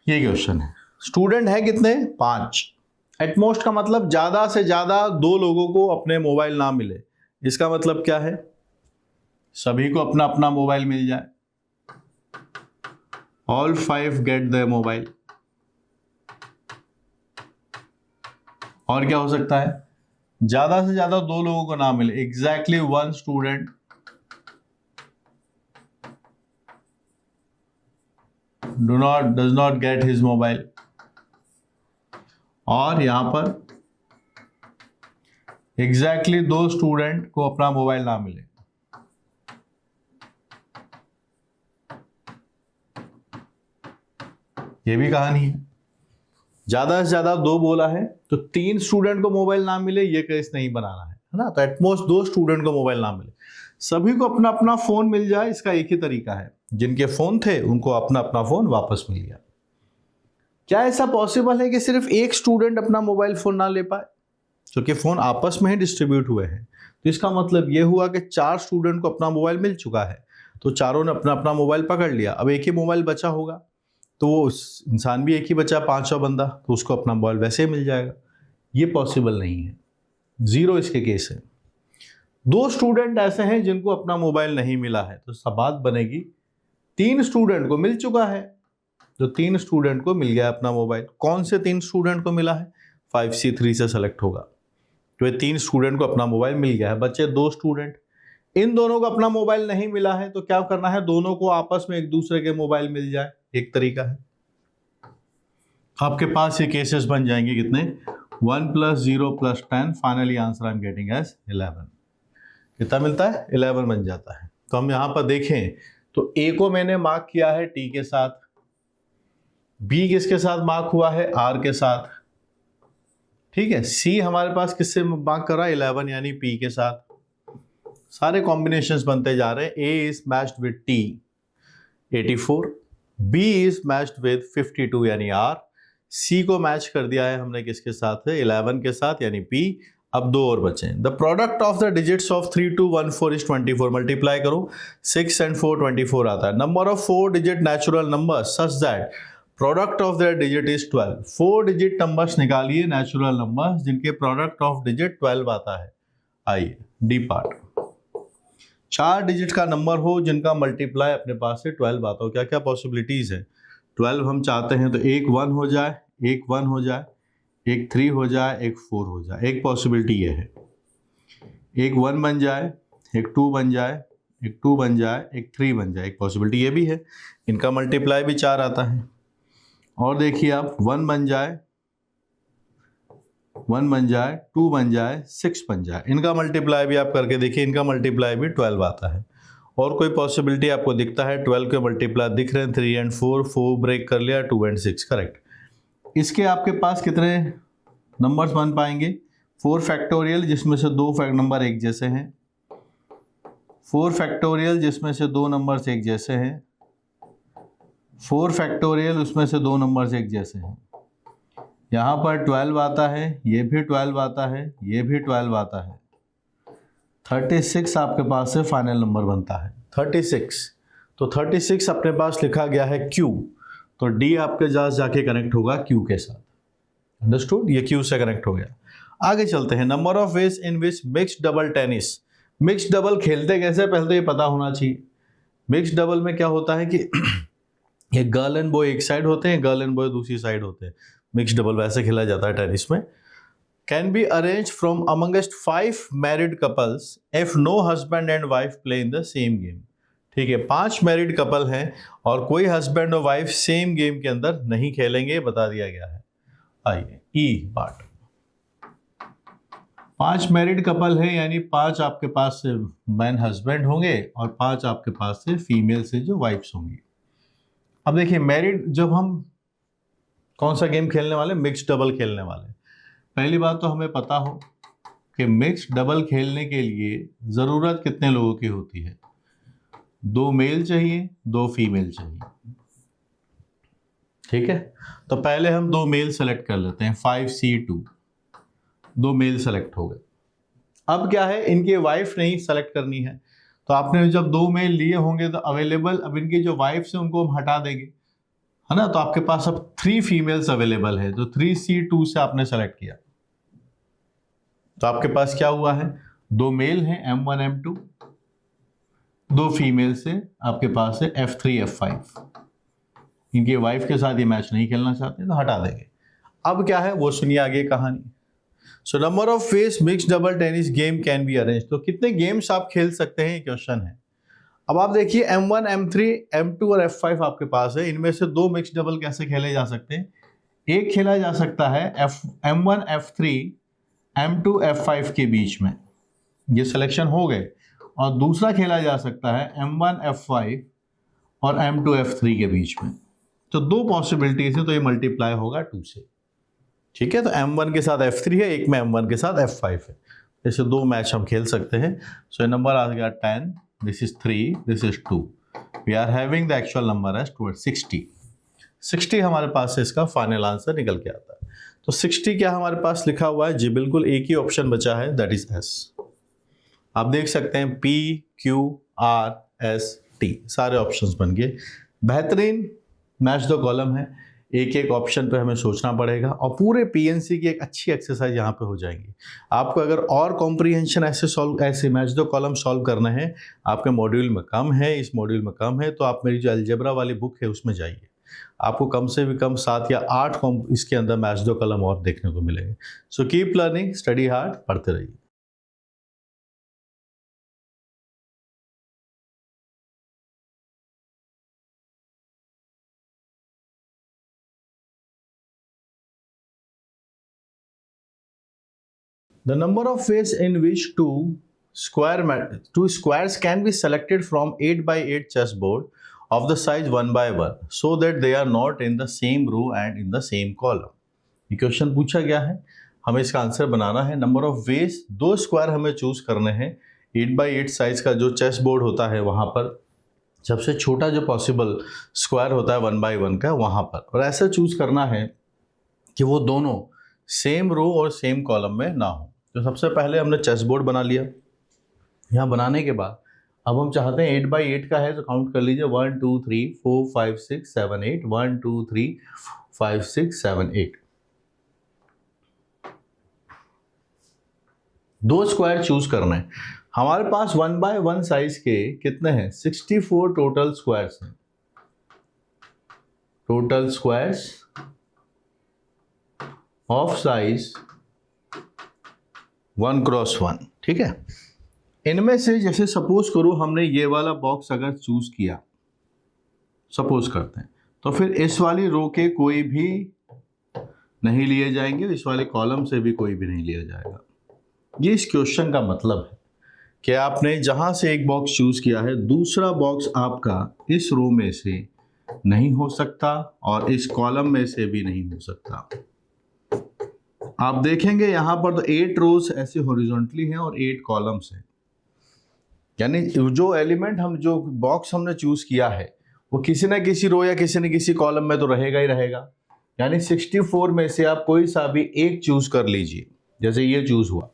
ये क्वेश्चन है। स्टूडेंट है कितने? 5। एटमोस्ट का मतलब ज्यादा से ज्यादा 2 लोगों को अपने मोबाइल ना मिले। इसका मतलब क्या है? सभी को अपना अपना मोबाइल मिल जाए। All 5 get their mobile. और क्या हो सकता है? ज्यादा से ज्यादा 2 लोगों को ना मिले। Exactly 1 student does not get his mobile। और यहां पर एग्जैक्टली 2 स्टूडेंट को अपना मोबाइल ना मिले। ये भी कहानी है। ज्यादा से ज्यादा 2 बोला है तो 3 स्टूडेंट को मोबाइल ना मिले, ये केस नहीं बनाना है ना। तो एटमोस्ट 2 स्टूडेंट को मोबाइल ना मिले, सभी को अपना अपना फोन मिल जाए। इसका एक ही तरीका है, जिनके फोन थे उनको अपना अपना फोन वापस मिल गया। क्या ऐसा पॉसिबल है कि सिर्फ एक स्टूडेंट अपना मोबाइल फोन ना ले पाए? क्योंकि फ़ोन आपस में ही डिस्ट्रीब्यूट हुए हैं। तो इसका मतलब ये हुआ कि 4 स्टूडेंट को अपना मोबाइल मिल चुका है, तो चारों ने अपना अपना मोबाइल पकड़ लिया। अब एक ही मोबाइल बचा होगा, तो वो इंसान भी एक ही बचा, 500 बंदा, तो उसको अपना मोबाइल वैसे ही मिल जाएगा। ये पॉसिबल नहीं है, 0 इसके केस है। 2 स्टूडेंट ऐसे हैं जिनको अपना मोबाइल नहीं मिला है, तो सब बात बनेगी 3 स्टूडेंट को मिल चुका है, तो 3 स्टूडेंट को मिल गया अपना मोबाइल। कौन से 3 स्टूडेंट को मिला है? 5C3 से सेलेक्ट होगा। तो ये 3 स्टूडेंट को अपना मोबाइल मिल गया है, बच्चे 2 स्टूडेंट। इन दोनों को अपना मोबाइल नहीं मिला है, तो क्या करना है? दोनों को आपस में एक दूसरे के मोबाइल मिल जाए, एक तरीका है। आपके पास ये केसेस बन जाएंगे कितने? 1 + 0 + 10, finally answer I am getting as 11। कितना मिलता है? 11 बन जाता है। तो हम यहां पर देखें तो ए को मैंने मार्क किया है टी के साथ, बी किसके साथ मार्क हुआ है? आर के साथ, ठीक है। सी हमारे पास किससे मार्क कर रहा है? 11 यानी पी के साथ। सारे कॉम्बिनेशंस बनते जा रहे हैं। A is matched with T 84, B is matched with 52 यानी आर, सी को मैच कर दिया है हमने किसके साथ है? 11 के साथ यानी पी। अब 2 और बचे। The product of the digits of 3 to 14 is 24। Multiply करो, 6 and 4 24 आता है। Number of 4 digit natural number such that product of the digit is 12। 4 digit numbers निकालिए नेचुरल नंबर्स जिनके प्रोडक्ट ऑफ डिजिट 12 आता है। आइए डी पार्ट। 4 डिजिट का नंबर हो जिनका मल्टीप्लाई अपने पास से 12 आता हो, क्या क्या पॉसिबिलिटीज है? 12 हम चाहते हैं तो एक 1 हो जाए, एक 1 हो जाए, एक 3 हो जाए, एक 4 हो जाए। एक पॉसिबिलिटी ये है, एक 1 बन जाए, एक 2 बन जाए, एक 2 बन जाए, एक 3 बन जाए। एक पॉसिबिलिटी ये भी है, इनका मल्टीप्लाई भी 4 आता है। और देखिए आप 1 बन जाए, 1 बन जाए, 2 बन जाए, 6 बन जाए। इनका मल्टीप्लाई भी आप करके देखिए, इनका मल्टीप्लाई भी 12 आता है। और कोई पॉसिबिलिटी आपको दिखता है? 12 के मल्टीप्लाई दिख रहे हैं 3 and 4, 4 ब्रेक कर लिया, 2 and 6 करेक्ट। इसके आपके पास कितने नंबर्स बन पाएंगे? 4 फैक्टोरियल जिसमें से 2 नंबर एक जैसे हैं, 4 फैक्टोरियल जिसमें से 2 नंबर्स एक जैसे हैं, 4 फैक्टोरियल उसमें से 2 नंबर्स एक जैसे हैं। यहाँ पर 12 आता है, ये भी 12 आता है, ये भी 12 आता है। 36 आपके पास से फाइनल नंबर बनता है 36। तो 36 अपने पास लिखा गया है Q, तो D आपके पास जाके कनेक्ट होगा Q के साथ। अंडरस्टूड? ये Q से कनेक्ट हो गया। आगे चलते हैं। Number of ways in which mixed double tennis. Mixed double खेलते कैसे, पहले तो ये पता होना चाहिए। मिक्स्ड डबल में क्या होता है कि ये गर्ल एंड बॉय एक साइड होते हैं, गर्ल एंड बॉय दूसरी साइड होते हैं। मिक्स्ड डबल वैसे खेला जाता है टेनिस में। Can be arrange from amongst 5 married couples if no husband and wife play in the same game. ठीक है, 5 मैरिड कपल हैं और कोई हस्बैंड और वाइफ सेम गेम के अंदर नहीं खेलेंगे, बता दिया गया है। आइए ई पार्ट। 5 मैरिड कपल है यानी 5 आपके पास से मैन हस्बैंड होंगे और 5 आपके पास से फीमेल से जो वाइफ्स होंगी। अब देखिए मैरिड, जब हम कौन सा गेम खेलने वाले? मिक्स डबल खेलने वाले। पहली बात तो हमें पता हो कि मिक्स डबल खेलने के लिए ज़रूरत कितने लोगों की होती है? 2 मेल चाहिए, 2 फीमेल चाहिए। ठीक है, तो पहले हम 2 मेल सेलेक्ट कर लेते हैं। 5C2, 2 मेल सेलेक्ट हो गए। अब क्या है, इनकी वाइफ नहीं सेलेक्ट करनी है, तो आपने जब 2 मेल लिए होंगे तो अवेलेबल, अब इनकी जो वाइफ है उनको हम हटा देंगे, है ना। तो आपके पास अब 3 फीमेल्स अवेलेबल है, तो 3C2 से आपने सेलेक्ट किया, तो आपके पास क्या हुआ है? 2 मेल हैं M1 M2, 2 फीमेल से आपके पास है F3 F5। इनकी वाइफ के साथ ये मैच नहीं खेलना चाहते तो हटा देंगे। अब क्या है वो सुनिए आगे कहानी। सो number of veg mix double tennis game can be arrange. तो कितने गेम्स आप खेल सकते हैं, क्वेश्चन है। अब आप देखिए M1 M3 M2 और F5 आपके पास है। इनमें से 2 मिक्स डबल कैसे खेले जा सकते हैं? एक खेला जा सकता है M1 F3 M2 F5 के बीच में, ये सिलेक्शन हो गए, और दूसरा खेला जा सकता है M1 F5 और M2 F3 के बीच में। तो 2 पॉसिबिलिटीज है, तो ये मल्टीप्लाई होगा 2 से। ठीक है, तो M1 के साथ F3 है, एक में M1 के साथ F5 है। ऐसे 2 मैच हम खेल सकते हैं। सो ये नंबर आ गया 10, this is 3, this is 2। We are having the actual number as 60। 60 हमारे पास से इसका फाइनल आंसर निकल के आता है। तो 60 क्या हमारे पास लिखा हुआ है जी, बिल्कुल एक ही ऑप्शन बचा है, दैट इज एस। आप देख सकते हैं P Q R S T सारे ऑप्शंस बन गए। बेहतरीन मैच द कॉलम है, एक एक ऑप्शन पे हमें सोचना पड़ेगा और पूरे पीएनसी की एक अच्छी एक्सरसाइज यहाँ पे हो जाएंगी। आपको अगर और कॉम्प्रीहेंशन ऐसे मैच द कॉलम सॉल्व करना है, आपके मॉड्यूल में कम है, इस मॉड्यूल में कम है, तो आप मेरी जो अलजेब्रा वाली बुक है उसमें जाइए, आपको कम से भी कम 7 या 8 इसके अंदर मैच द कॉलम और देखने को मिलेंगे। So keep learning, study hard, पढ़ते रहिए। The number of ways in which two squares can be selected from 8 by 8 chessboard of the size 1 by 1 so that they are not in the same row and in the same column. ये क्वेश्चन पूछा गया है, हमें इसका आंसर बनाना है। नंबर ऑफ वेज, 2 स्क्वायर हमें चूज करने हैं 8 by 8 साइज का जो चेस बोर्ड होता है वहां पर, सबसे छोटा जो पॉसिबल स्क्वायर होता है 1 by 1 का वहां पर, और ऐसा चूज करना है कि वो दोनों सेम रो और सेम कॉलम में ना हो। तो सबसे पहले हमने चेस बोर्ड बना लिया। यहाँ बनाने के बाद अब हम चाहते हैं 8 by 8 का है, तो काउंट कर लीजिए 1 2 3 4 5 6 7 8 1 2 3 5 6 7 8। 2 स्क्वायर चूज करना है। हमारे पास 1 by 1 साइज के कितने हैं, 64 टोटल स्क्वायर्स हैं। Total squares of size 1 cross 1, ठीक है। इनमें से जैसे सपोज करो हमने ये वाला बॉक्स अगर चूज किया, सपोज करते हैं, तो फिर इस वाली रो के कोई भी नहीं लिए जाएंगे, इस वाले कॉलम से भी कोई भी नहीं लिया जाएगा। ये इस क्वेश्चन का मतलब है कि आपने जहां से एक बॉक्स चूज किया है, दूसरा बॉक्स आपका इस रो में से नहीं हो सकता और इस कॉलम में से भी नहीं हो सकता। आप देखेंगे यहां पर तो 8 रोज ऐसे हॉरिजॉन्टली हैं और 8 कॉलम्स हैं, यानी जो एलिमेंट हम जो बॉक्स हमने चूज किया है वो किसी ना किसी रो या किसी न किसी कॉलम में तो रहेगा ही रहेगा। यानी 64 में से आप कोई सा भी एक चूज कर लीजिए, जैसे ये चूज हुआ।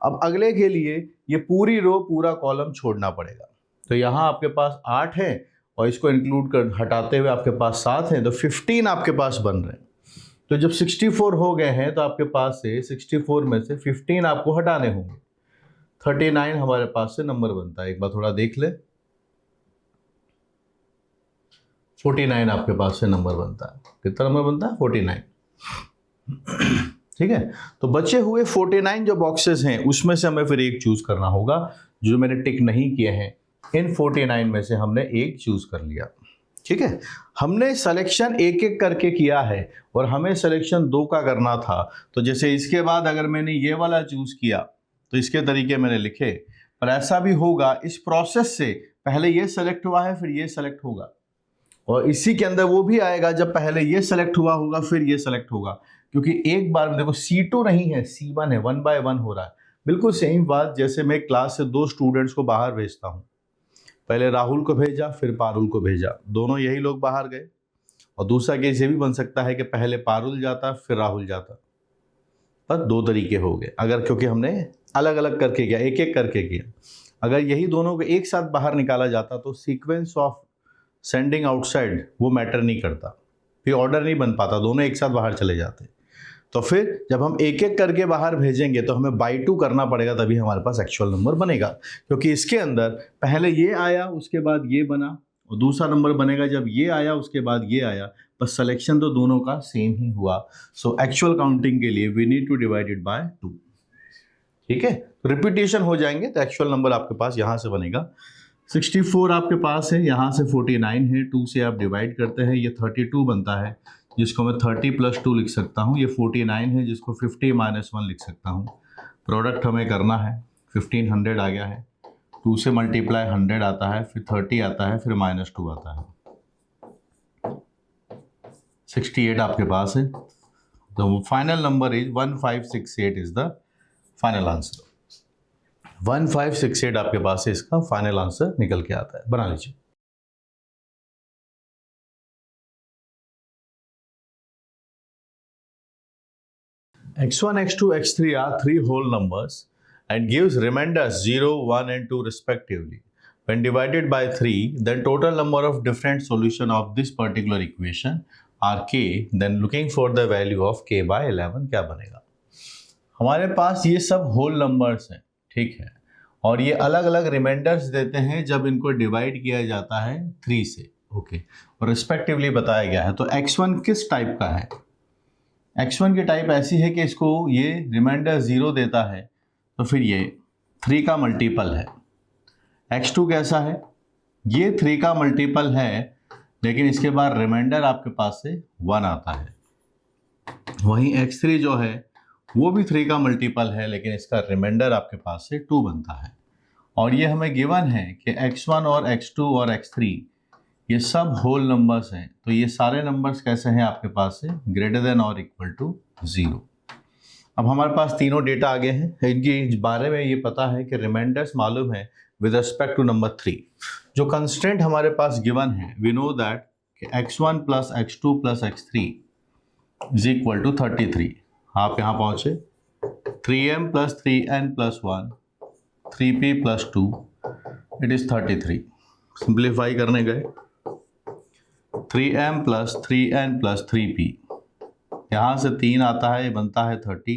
अब अगले के लिए ये पूरी रो पूरा कॉलम छोड़ना पड़ेगा। तो यहाँ आपके पास 8 है और इसको इंक्लूड कर हटाते हुए आपके पास 7 है, तो 15 आपके पास बन रहे हैं। तो जब 64 हो गए हैं तो आपके पास से 64 में से 15 आपको हटाने होंगे। 39 हमारे पास से नंबर बनता है। एक बार थोड़ा देख ले, 49 आपके पास से नंबर बनता है। कितना नंबर बनता है, 49। ठीक है, तो बचे हुए 49 जो बॉक्सेस हैं उसमें से हमें फिर एक चूज करना होगा। जो मैंने टिक नहीं किए हैं, इन 49 में से हमने एक चूज कर लिया। ठीक है, हमने सिलेक्शन एक एक करके किया है और हमें सिलेक्शन 2 का करना था। तो जैसे इसके बाद अगर मैंने ये वाला चूज किया तो इसके तरीके मैंने लिखे, पर ऐसा भी होगा इस प्रोसेस से पहले ये सेलेक्ट हुआ है फिर ये सेलेक्ट होगा, और इसी के अंदर वो भी आएगा जब पहले ये सेलेक्ट हुआ होगा फिर ये सेलेक्ट होगा। क्योंकि एक बार में देखो C2 नहीं है, C1 है, 1 by 1 हो रहा है। बिल्कुल सेम बात जैसे मैं क्लास से 2 स्टूडेंट्स को बाहर भेजता हूँ, पहले राहुल को भेजा फिर पारुल को भेजा, दोनों यही लोग बाहर गए। और दूसरा केस ये भी बन सकता है कि पहले पारुल जाता फिर राहुल जाता, पर 2 तरीके हो गए अगर, क्योंकि हमने अलग अलग करके किया, एक एक करके किया। अगर यही दोनों को एक साथ बाहर निकाला जाता तो सीक्वेंस ऑफ सेंडिंग आउटसाइड वो मैटर नहीं करता, फिर ऑर्डर नहीं बन पाता, दोनों एक साथ बाहर चले जाते। तो फिर जब हम एक एक करके बाहर भेजेंगे तो हमें बाई 2 करना पड़ेगा, तभी हमारे पास एक्चुअल नंबर बनेगा। क्योंकि इसके अंदर पहले ये आया उसके बाद ये बना, और दूसरा नंबर बनेगा जब ये आया उसके बाद ये आया, बस सिलेक्शन तो दोनों का सेम ही हुआ। सो एक्चुअल काउंटिंग के लिए we need to divide it by 2। ठीक है, रिपीटेशन हो जाएंगे तो एक्चुअल नंबर आपके पास यहाँ से बनेगा। 64 आपके पास है, यहाँ से 49 है, 2 से आप डिवाइड करते हैं, ये 32 बनता है, जिसको मैं 30 + 2 लिख सकता हूँ। ये 49 है जिसको 50 - 1 लिख सकता हूँ। प्रोडक्ट हमें करना है, 1500 आ गया है, 2 से मल्टीप्लाई 100 आता है, फिर 30 आता है, फिर -2 आता है। 68 आपके पास है, तो final number is 1568 is the final answer. 1568 आपके पास है, इसका फाइनल आंसर निकल के आता है। बना लीजिए। x1, x2, x3 are three whole numbers and gives remainders 0, 1 and 2 respectively. When divided by 3, then total number of different solution of this particular equation are k. Then looking for the value of k by 11 क्या बनेगा? हमारे पास ये सब होल नंबर्स हैं, ठीक है, और ये अलग अलग रिमाइंडर्स देते हैं जब इनको डिवाइड किया जाता है 3 से, ओके, और रिस्पेक्टिवली बताया गया है। तो x1 किस टाइप का है? x1 की टाइप ऐसी है कि इसको ये रिमाइंडर 0 देता है, तो फिर ये 3 का मल्टीपल है। x2 कैसा है? ये 3 का मल्टीपल है, लेकिन इसके बाद रिमाइंडर आपके पास से 1 आता है। वहीं x3 जो है वो भी 3 का मल्टीपल है, लेकिन इसका रिमाइंडर आपके पास से 2 बनता है। और ये हमें गिवन है कि x1 और x2 और x3 ये सब होल नंबर्स हैं, तो ये सारे नंबर्स कैसे हैं आपके पास से? ग्रेटर देन और इक्वल टू 0। अब हमारे पास तीनों डेटा आ गए हैं, इनके बारे में ये पता है कि रिमाइंडर्स मालूम है विद रिस्पेक्ट टू नंबर 3। जो कंस्टेंट हमारे पास गिवन है, वी नो दैट कि x1 plus x2 plus x3 is equal to 33। आप यहाँ पहुँचे 3m plus 3n plus 1 3p plus 2 it is 33। Simplify करने गए 3m plus 3n plus 3p, यहाँ से 3 आता है, ये बनता है 30।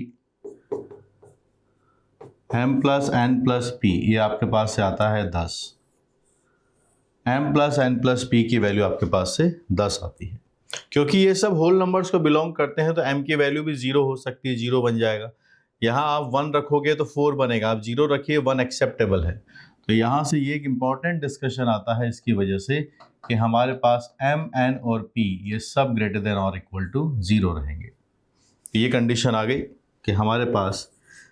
m plus n plus p ये आपके पास से आता है 10। m plus n plus p की वैल्यू आपके पास से 10 आती है। क्योंकि ये सब होल नंबर्स को बिलोंग करते हैं तो m की वैल्यू भी 0 हो सकती है, 0 बन जाएगा। यहाँ आप 1 रखोगे तो 4 बनेगा, आप 0 रखिए 1 एक्सेप्टेबल है। तो यहाँ से ये एक इम्पॉर्टेंट डिस्कशन आता है इसकी वजह से कि हमारे पास m, n और p ये सब ग्रेटर देन और इक्वल टू 0 रहेंगे। ये कंडीशन आ गई कि हमारे पास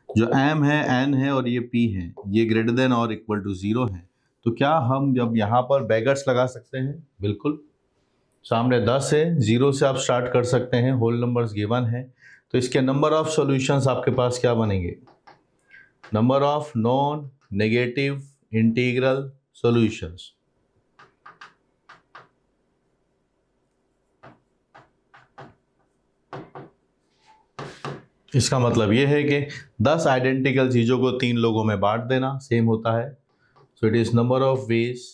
जो m है, n है और ये p है, ये ग्रेटर देन और इक्वल टू 0 है। तो क्या हम जब यहाँ पर बैगर्स लगा सकते हैं? बिल्कुल। सामने 10 है, 0 से आप स्टार्ट कर सकते हैं, होल नंबर्स गिवन है, तो इसके नंबर ऑफ सॉल्यूशंस आपके पास क्या बनेंगे? Number of non negative integral solutions. इसका मतलब ये है कि 10 आइडेंटिकल चीजों को 3 लोगों में बांट देना सेम होता है। So it is number of veg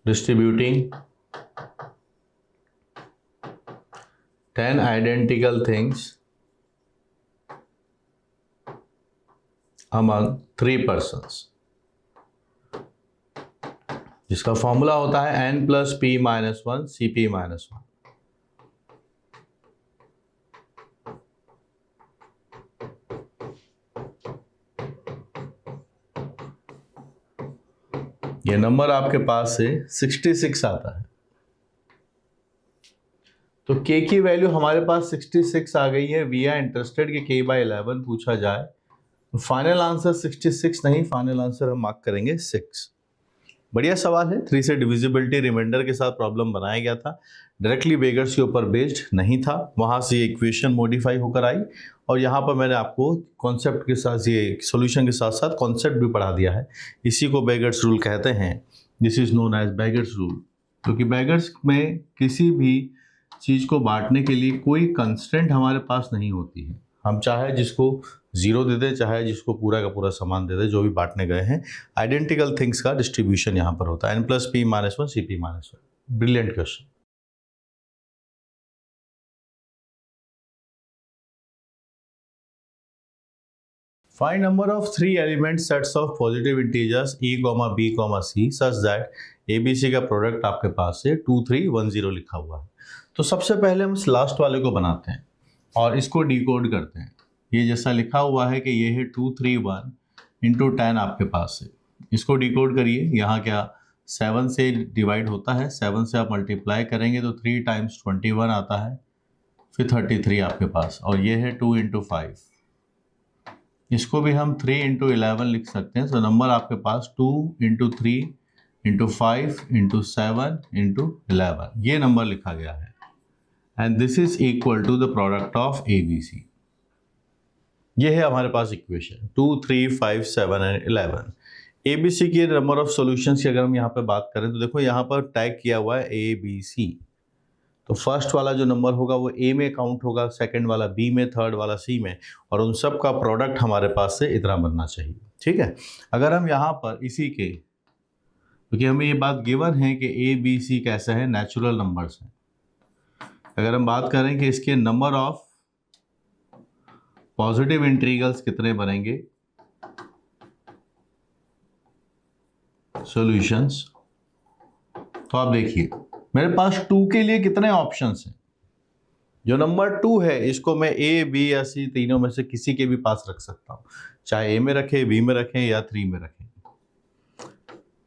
distributing 10 identical things among 3 persons, जिसका फॉर्मूला होता है n plus p minus 1 cp minus 1। ये नंबर आपके पास से 66 आता है। तो k की वैल्यू हमारे पास 66 आ गई है। वी आर इंटरेस्टेड कि k बाई 11 पूछा जाए। तो फाइनल आंसर 66 नहीं, फाइनल आंसर हम मार्क करेंगे 6। बढ़िया सवाल है। 3 से डिविजिबिलिटी रिमाइंडर के साथ प्रॉब्लम बनाया गया था, डायरेक्टली बेगर्स के ऊपर बेस्ड नहीं था। वहाँ से ये इक्वेशन मॉडिफाई होकर आई और यहाँ पर मैंने आपको कॉन्सेप्ट के साथ, ये सॉल्यूशन के साथ साथ कॉन्सेप्ट भी पढ़ा दिया है। इसी को बेगर्स रूल कहते हैं। This is known as beggars rule, क्योंकि बेगर्स में किसी भी चीज़ को बांटने के लिए कोई कंस्टेंट हमारे पास नहीं होती है। हम चाहे जिसको 0 दे दें, चाहे जिसको पूरा का पूरा सामान दे दें, जो भी बांटने गए हैं, आइडेंटिकल थिंग्स का डिस्ट्रीब्यूशन यहाँ पर होता है। n plus p minus 1 cp minus 1। Brilliant question. Find number of 3 element sets of positive integers a, b, c such that abc का प्रोडक्ट आपके पास से 2, 3, 1, 0 लिखा हुआ है। तो सबसे पहले हम लास्ट वाले को बनाते हैं और इसको डिकोड करते हैं। ये जैसा लिखा हुआ है कि ये है 2, 3, 1 इंटू 10 आपके पास है। इसको डिकोड करिए। यहाँ क्या 7 से डिवाइड होता है, 7 से आप मल्टीप्लाई करेंगे तो 3 टाइम्स 21 आता है, फिर 33 आपके पास, और ये है 2 इंटू 5। इसको भी हम 3 इंटू 11 लिख सकते हैं। तो नंबर आपके पास 2 इंटू 3 इंटू 5 इंटू 7 इंटू 11 ये नंबर लिखा गया है। And this is equal to the product of A B C. ये है हमारे पास equation 2, 3, 5, 7 and 11। A B C के नंबर ऑफ सॉल्यूशंस की अगर हम यहाँ पे बात करें तो देखो यहाँ पर टैग किया हुआ है ए बी सी। तो फर्स्ट वाला जो नंबर होगा वो ए में काउंट होगा, सेकंड वाला बी में, थर्ड वाला सी में, और उन सब का प्रोडक्ट हमारे पास से इतना बनना चाहिए। ठीक है, अगर हम यहाँ पर इसी के, क्योंकि हमें ये बात गिवन है कि ए बी सी कैसा है, नेचुरल नंबर्स हैं। अगर हम बात करें कि इसके नंबर ऑफ पॉजिटिव इंटीग्रल्स कितने बनेंगे, सॉल्यूशंस, तो आप देखिए मेरे पास 2 के लिए कितने ऑप्शंस हैं। जो नंबर 2 है इसको मैं ए बी या सी तीनों में से किसी के भी पास रख सकता हूं, चाहे ए में रखें, बी में रखें या 3 में रखें।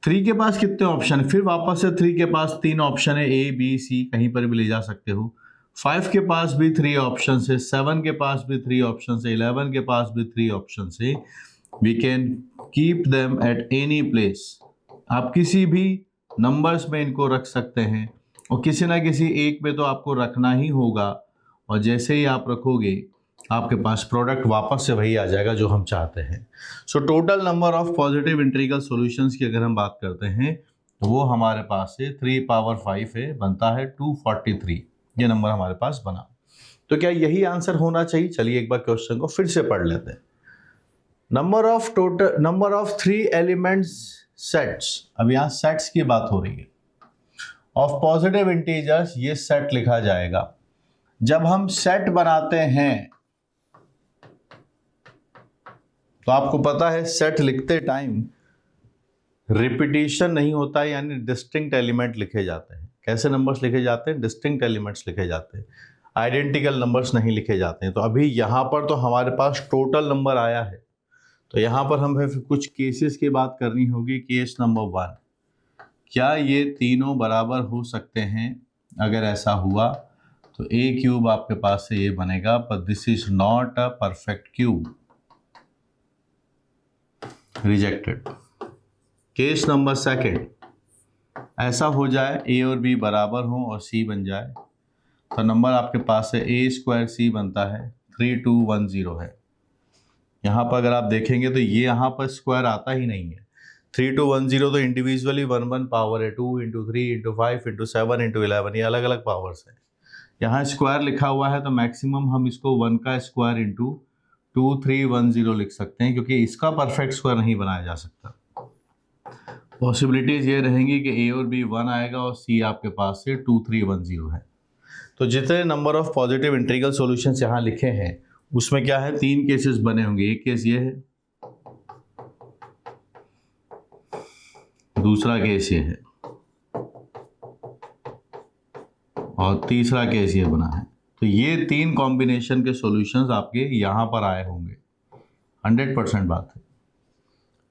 3 के पास कितने ऑप्शन है, फिर वापस से 3 के पास 3 ऑप्शन है, ए बी सी कहीं पर भी ले जा सकते हो। 5 के पास भी 3 ऑप्शन है, 7 के पास भी 3 ऑप्शन है, 11 के पास भी 3 ऑप्शन है। We can keep them at any place. आप किसी भी नंबर्स में इनको रख सकते हैं और किसी ना किसी एक में तो आपको रखना ही होगा, और जैसे ही आप रखोगे आपके पास प्रोडक्ट वापस से वही आ जाएगा जो हम चाहते हैं। So total number of positive integral solutions की अगर हम बात करते हैं तो वो हमारे पास से 3 पावर 5 है, बनता है 243। ये नंबर हमारे पास बना। तो क्या यही आंसर होना चाहिए? चलिए एक बार क्वेश्चन को फिर से पढ़ लेते हैं। नंबर ऑफ 3 एलिमेंट्स सेट्स, अब यहां सेट्स की बात हो रही है, ऑफ पॉजिटिव इंटीजर्स, ये सेट लिखा जाएगा। जब हम सेट बनाते हैं तो आपको पता है सेट लिखते टाइम रिपीटिशन नहीं होता है, यानी डिस्टिंक्ट एलिमेंट लिखे जाते हैं। कैसे नंबर्स लिखे जाते हैं? डिस्टिंक्ट एलिमेंट्स लिखे जाते हैं, आइडेंटिकल नंबर्स नहीं लिखे जाते हैं। तो अभी यहां पर तो हमारे पास टोटल नंबर आया है, तो यहाँ पर हमें फिर कुछ केसेस की बात करनी होगी। केस नंबर 1, क्या ये तीनों बराबर हो सकते हैं? अगर ऐसा हुआ तो ए क्यूब आपके पास से ये बनेगा, पर this is not a perfect cube, rejected. Case number 2, ऐसा हो जाए ए और बी बराबर हो और सी बन जाए, तो नंबर आपके पास से ए स्क्वायर सी बनता है, 3210 है। यहाँ पर अगर आप देखेंगे तो ये यहाँ पर स्क्वायर आता ही नहीं है। 3210 तो इंडिविजुअली 1 1 पावर है, 2 × 3 × 5 × 7 × 11, ये अलग अलग पावर्स है। यहाँ स्क्वायर लिखा हुआ है तो मैक्सिमम हम इसको 1 का स्क्वायर इंटू 2310 लिख सकते हैं, क्योंकि इसका परफेक्ट स्क्वायर नहीं बनाया जा सकता। पॉसिबिलिटीज ये रहेंगी कि ए और बी 1 आएगा और सी आपके पास से 2310 है। तो जितने number of positive integral solutions यहाँ लिखे हैं उसमें क्या है, 3 केसेस बने होंगे। एक केस ये है, दूसरा केस ये है, और तीसरा केस ये बना है। तो ये 3 कॉम्बिनेशन के सॉल्यूशंस आपके यहाँ पर आए होंगे, 100% बात है।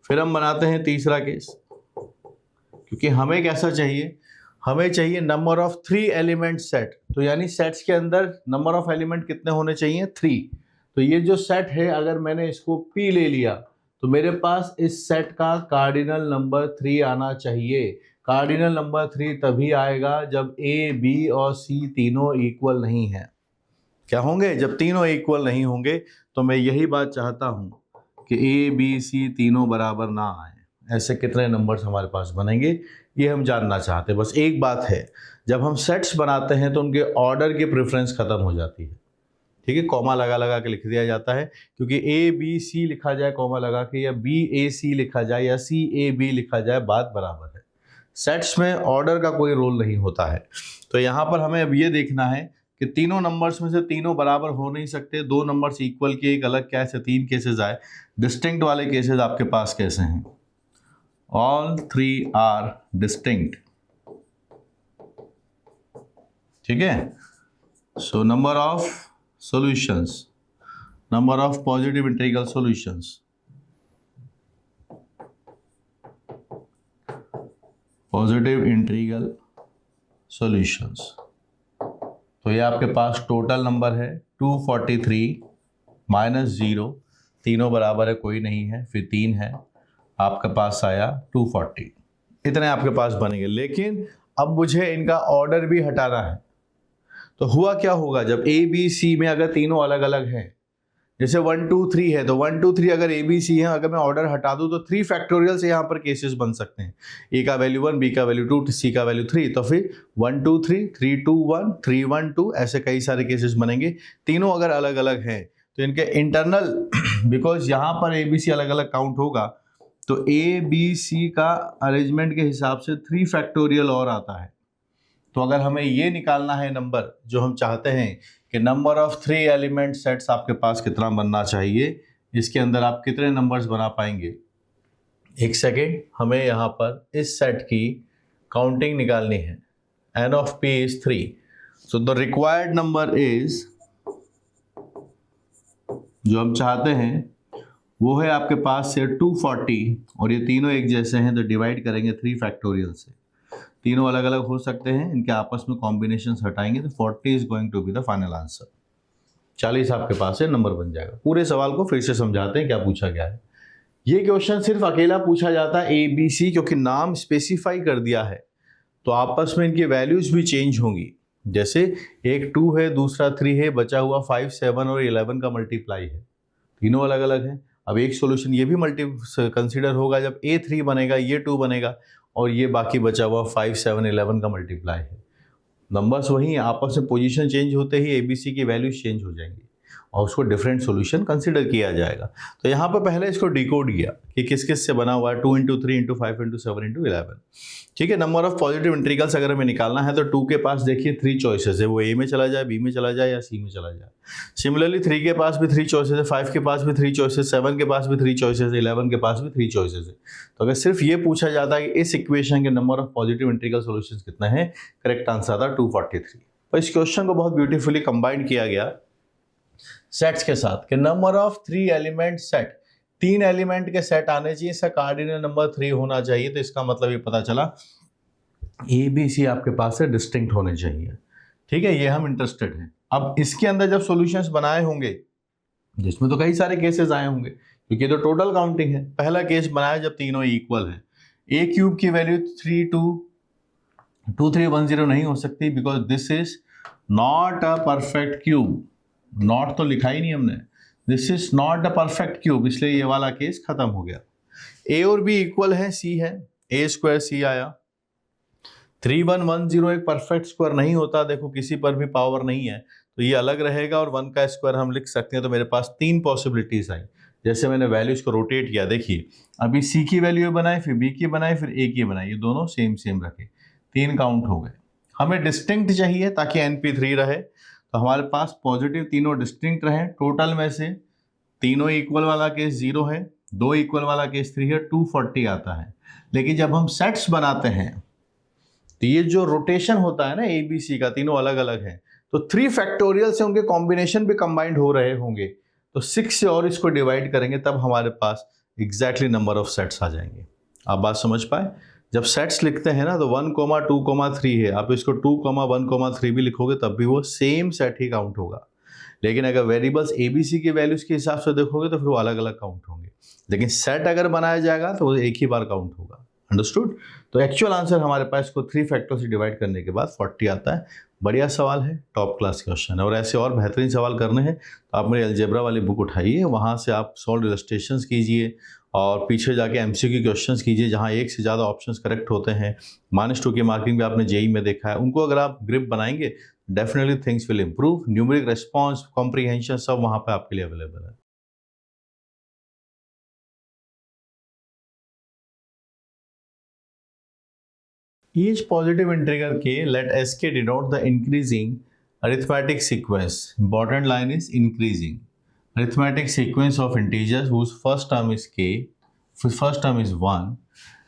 फिर हम बनाते हैं तीसरा केस, क्योंकि हमें कैसा चाहिए, हमें चाहिए नंबर ऑफ 3 एलिमेंट सेट। तो यानी सेट्स के अंदर नंबर ऑफ एलिमेंट कितने होने चाहिए? 3। तो ये जो सेट है, अगर मैंने इसको P ले लिया तो मेरे पास इस सेट का कार्डिनल नंबर 3 आना चाहिए। कार्डिनल नंबर 3 तभी आएगा जब A, B और C तीनों इक्वल नहीं है। क्या होंगे? जब तीनों इक्वल नहीं होंगे। तो मैं यही बात चाहता हूं कि A, B, C तीनों बराबर ना आए। ऐसे कितने नंबर्स हमारे पास बनेंगे ये हम जानना चाहते हैं। बस एक बात है, जब हम सेट्स बनाते हैं तो उनके ऑर्डर की प्रेफरेंस खत्म हो जाती है। ठीक है, कॉमा लगा लगा के लिख दिया जाता है, क्योंकि ए बी सी लिखा जाए कॉमा लगा के, या बी ए सी लिखा जाए, या सी ए बी लिखा जाए, बात बराबर है। सेट्स में ऑर्डर का कोई रोल नहीं होता है। तो यहाँ पर हमें अब ये देखना है कि तीनों नंबर्स में से तीनों बराबर हो नहीं सकते। 2 नंबर्स इक्वल के एक अलग कैसे 3 केसेस आए। डिस्टिंक्ट वाले केसेस आपके पास कैसे हैं? All 3 are distinct. ठीक है, so number of solutions, number of positive integral solutions, positive integral solutions। तो ये आपके पास टोटल नंबर है 243 - 0, तीनों बराबर है, कोई नहीं है, फिर 3 है, आपके पास आया 240। इतने आपके पास बनेंगे। लेकिन अब मुझे इनका ऑर्डर भी हटाना है। तो हुआ क्या होगा, जब ए बी सी में अगर तीनों अलग अलग हैं, जैसे 1 2 3 है तो 1 2 3 अगर ए बी सी है, अगर मैं ऑर्डर हटा दूं तो 3 फैक्टोरियल से यहाँ पर केसेस बन सकते हैं। ए का वैल्यू 1, बी का वैल्यू 2, सी का वैल्यू 3, तो फिर 1 2 3 3 2 1 3 1 2 ऐसे कई सारे केसेस बनेंगे। तीनों अगर अलग अलग हैं तो इनके इंटरनल बिकॉज यहाँ पर ए बी सी अलग अलग काउंट होगा तो ए बी सी का अरेंजमेंट के हिसाब से 3 फैक्टोरियल और आता है। तो अगर हमें ये निकालना है नंबर जो हम चाहते हैं कि नंबर ऑफ 3 एलिमेंट सेट्स आपके पास कितना बनना चाहिए, इसके अंदर आप कितने नंबर्स बना पाएंगे। एक सेकेंड, हमें यहाँ पर इस सेट की काउंटिंग निकालनी है। n of p is 3, so the required number is, जो हम चाहते हैं वो है आपके पास से 240, और ये तीनों एक जैसे हैं तो डिवाइड करेंगे 3 फैक्टोरियल से। तीनों अलग अलग हो सकते हैं, इनके आपस में कॉम्बिनेशंस हटाएंगे तो 40 is going to be the final answer. 40 आपके पास है, नंबर बन जाएगा। पूरे सवाल को फिर से समझाते हैं क्या पूछा गया है। ये क्वेश्चन सिर्फ अकेला पूछा जाता है ए बी सी, क्योंकि नाम स्पेसिफाई कर दिया है तो आपस में इनकी वैल्यूज भी चेंज होंगी। जैसे एक 2 है, दूसरा 3 है, बचा हुआ 5 7 और 11 का मल्टीप्लाई है, तीनों अलग अलग हैं। अब एक सॉल्यूशन ये भी कंसीडर होगा जब ए 3 बनेगा, ये 2 बनेगा और ये बाकी बचा हुआ 5 7 11 का मल्टीप्लाई है। नंबर्स वही हैं, आपस में पोजीशन चेंज होते ही एबीसी की वैल्यूज चेंज हो जाएंगी और उसको डिफरेंट सॉल्यूशन कंसीडर किया जाएगा। तो यहाँ पर पहले इसको डिकोड किया कि किस किस से बना हुआ है, 2 × 3 × 5 × 7 × 11। ठीक है, नंबर ऑफ पॉजिटिव इंटीग्रल्स अगर हमें निकालना है तो 2 के पास देखिए 3 चॉइसेस है, वो ए में चला जाए, बी में चला जाए या सी में चला जाए। सिमिलरली 3 के पास भी 3 चॉइसेस है, 5 के पास भी 3 चॉइसेस, 7 के पास भी 3 चॉइसेस, 11 के पास भी 3 चॉइसेस है। तो अगर सिर्फ ये पूछा जाता है कि इस इक्वेशन के number of positive integral solutions कितने हैं, करेक्ट आंसर था 243। तो इस क्वेश्चन को बहुत ब्यूटीफुली कंबाइन किया गया सेट्स के साथ कि number of 3 element set, 3 element के सेट आने चाहिए, इसका कार्डिनल नंबर 3 होना चाहिए। तो इसका मतलब ये पता चला ए बी सी आपके पास से डिस्टिंक्ट होने चाहिए। ठीक है, ये हम इंटरेस्टेड हैं। अब इसके अंदर जब सॉल्यूशंस बनाए होंगे जिसमें तो कई सारे केसेस आए होंगे क्योंकि तो टोटल काउंटिंग है। पहला केस बनाया जब तीनों इक्वल है, ए क्यूब की वैल्यू 2310 नहीं हो सकती because this is not a perfect cube. Not तो लिखा ही नहीं हमने, this is not a perfect cube, इसलिए ये वाला केस खत्म हो गया। ए और बी इक्वल है, सी है, ए स्क्वायर सी आया। 3110 एक परफेक्ट स्क्वायर नहीं होता, देखो किसी पर भी पावर नहीं है तो ये अलग रहेगा और 1 का स्क्वायर हम लिख सकते हैं। तो मेरे पास 3 पॉसिबिलिटीज आई। जैसे मैंने वैल्यूज को रोटेट किया, देखिए अभी सी की वैल्यू बनाई, फिर बी की बनाई, फिर ए की बनाई, ये दोनों सेम सेम रखे, 3 काउंट हो गए। हमें डिस्टिंक्ट चाहिए ताकि NP3 रहे, तो हमारे पास पॉजिटिव तीनों डिस्टिंक्ट रहे। टोटल में से तीनों इक्वल वाला केस 0 है, 2 इक्वल वाला केस 3 है, 240 आता है। लेकिन जब हम सेट्स बनाते हैं तो ये जो रोटेशन होता है ना ABC का, तीनों अलग अलग हैं, तो 3 फैक्टोरियल से उनके कॉम्बिनेशन भी कंबाइंड हो रहे होंगे तो 6 से और इसको डिवाइड करेंगे तब हमारे पास एग्जैक्टली नंबर ऑफ सेट्स आ जाएंगे। आप बात समझ पाए? जब सेट्स लिखते हैं ना तो 1, 2, 3 है, आप इसको 2, 1, 3 भी लिखोगे तब भी वो सेम सेट ही काउंट होगा। लेकिन अगर वेरिएबल्स ABC की वैल्यूज के हिसाब से देखोगे तो फिर वो अलग अलग काउंट होंगे। लेकिन सेट अगर बनाया जाएगा तो वो एक ही बार काउंट होगा। अंडरस्टूड? तो एक्चुअल आंसर हमारे पास इसको 3 फैक्टर से डिवाइड करने के बाद 40 आता है। बढ़िया सवाल है, टॉप क्लास क्वेश्चन है। और ऐसे और बेहतरीन सवाल करने हैं तो आप मेरी अलजेब्रा वाली बुक उठाइए, वहाँ से आप सॉल्व इलस्ट्रेशंस कीजिए और पीछे जाके MCQ क्वेश्चंस कीजिए जहाँ एक से ज़्यादा ऑप्शंस करेक्ट होते हैं। -2 की मार्किंग भी आपने JEE में देखा है, उनको अगर आप ग्रिप बनाएंगे definitely things will improve. Numeric response, comprehension सब वहाँ पे आपके लिए अवेलेबल है। Each positive integer k, let Sk denote the increasing arithmetic sequence. Important line is increasing. Arithmetic sequence of integers whose first term is k, first term is 1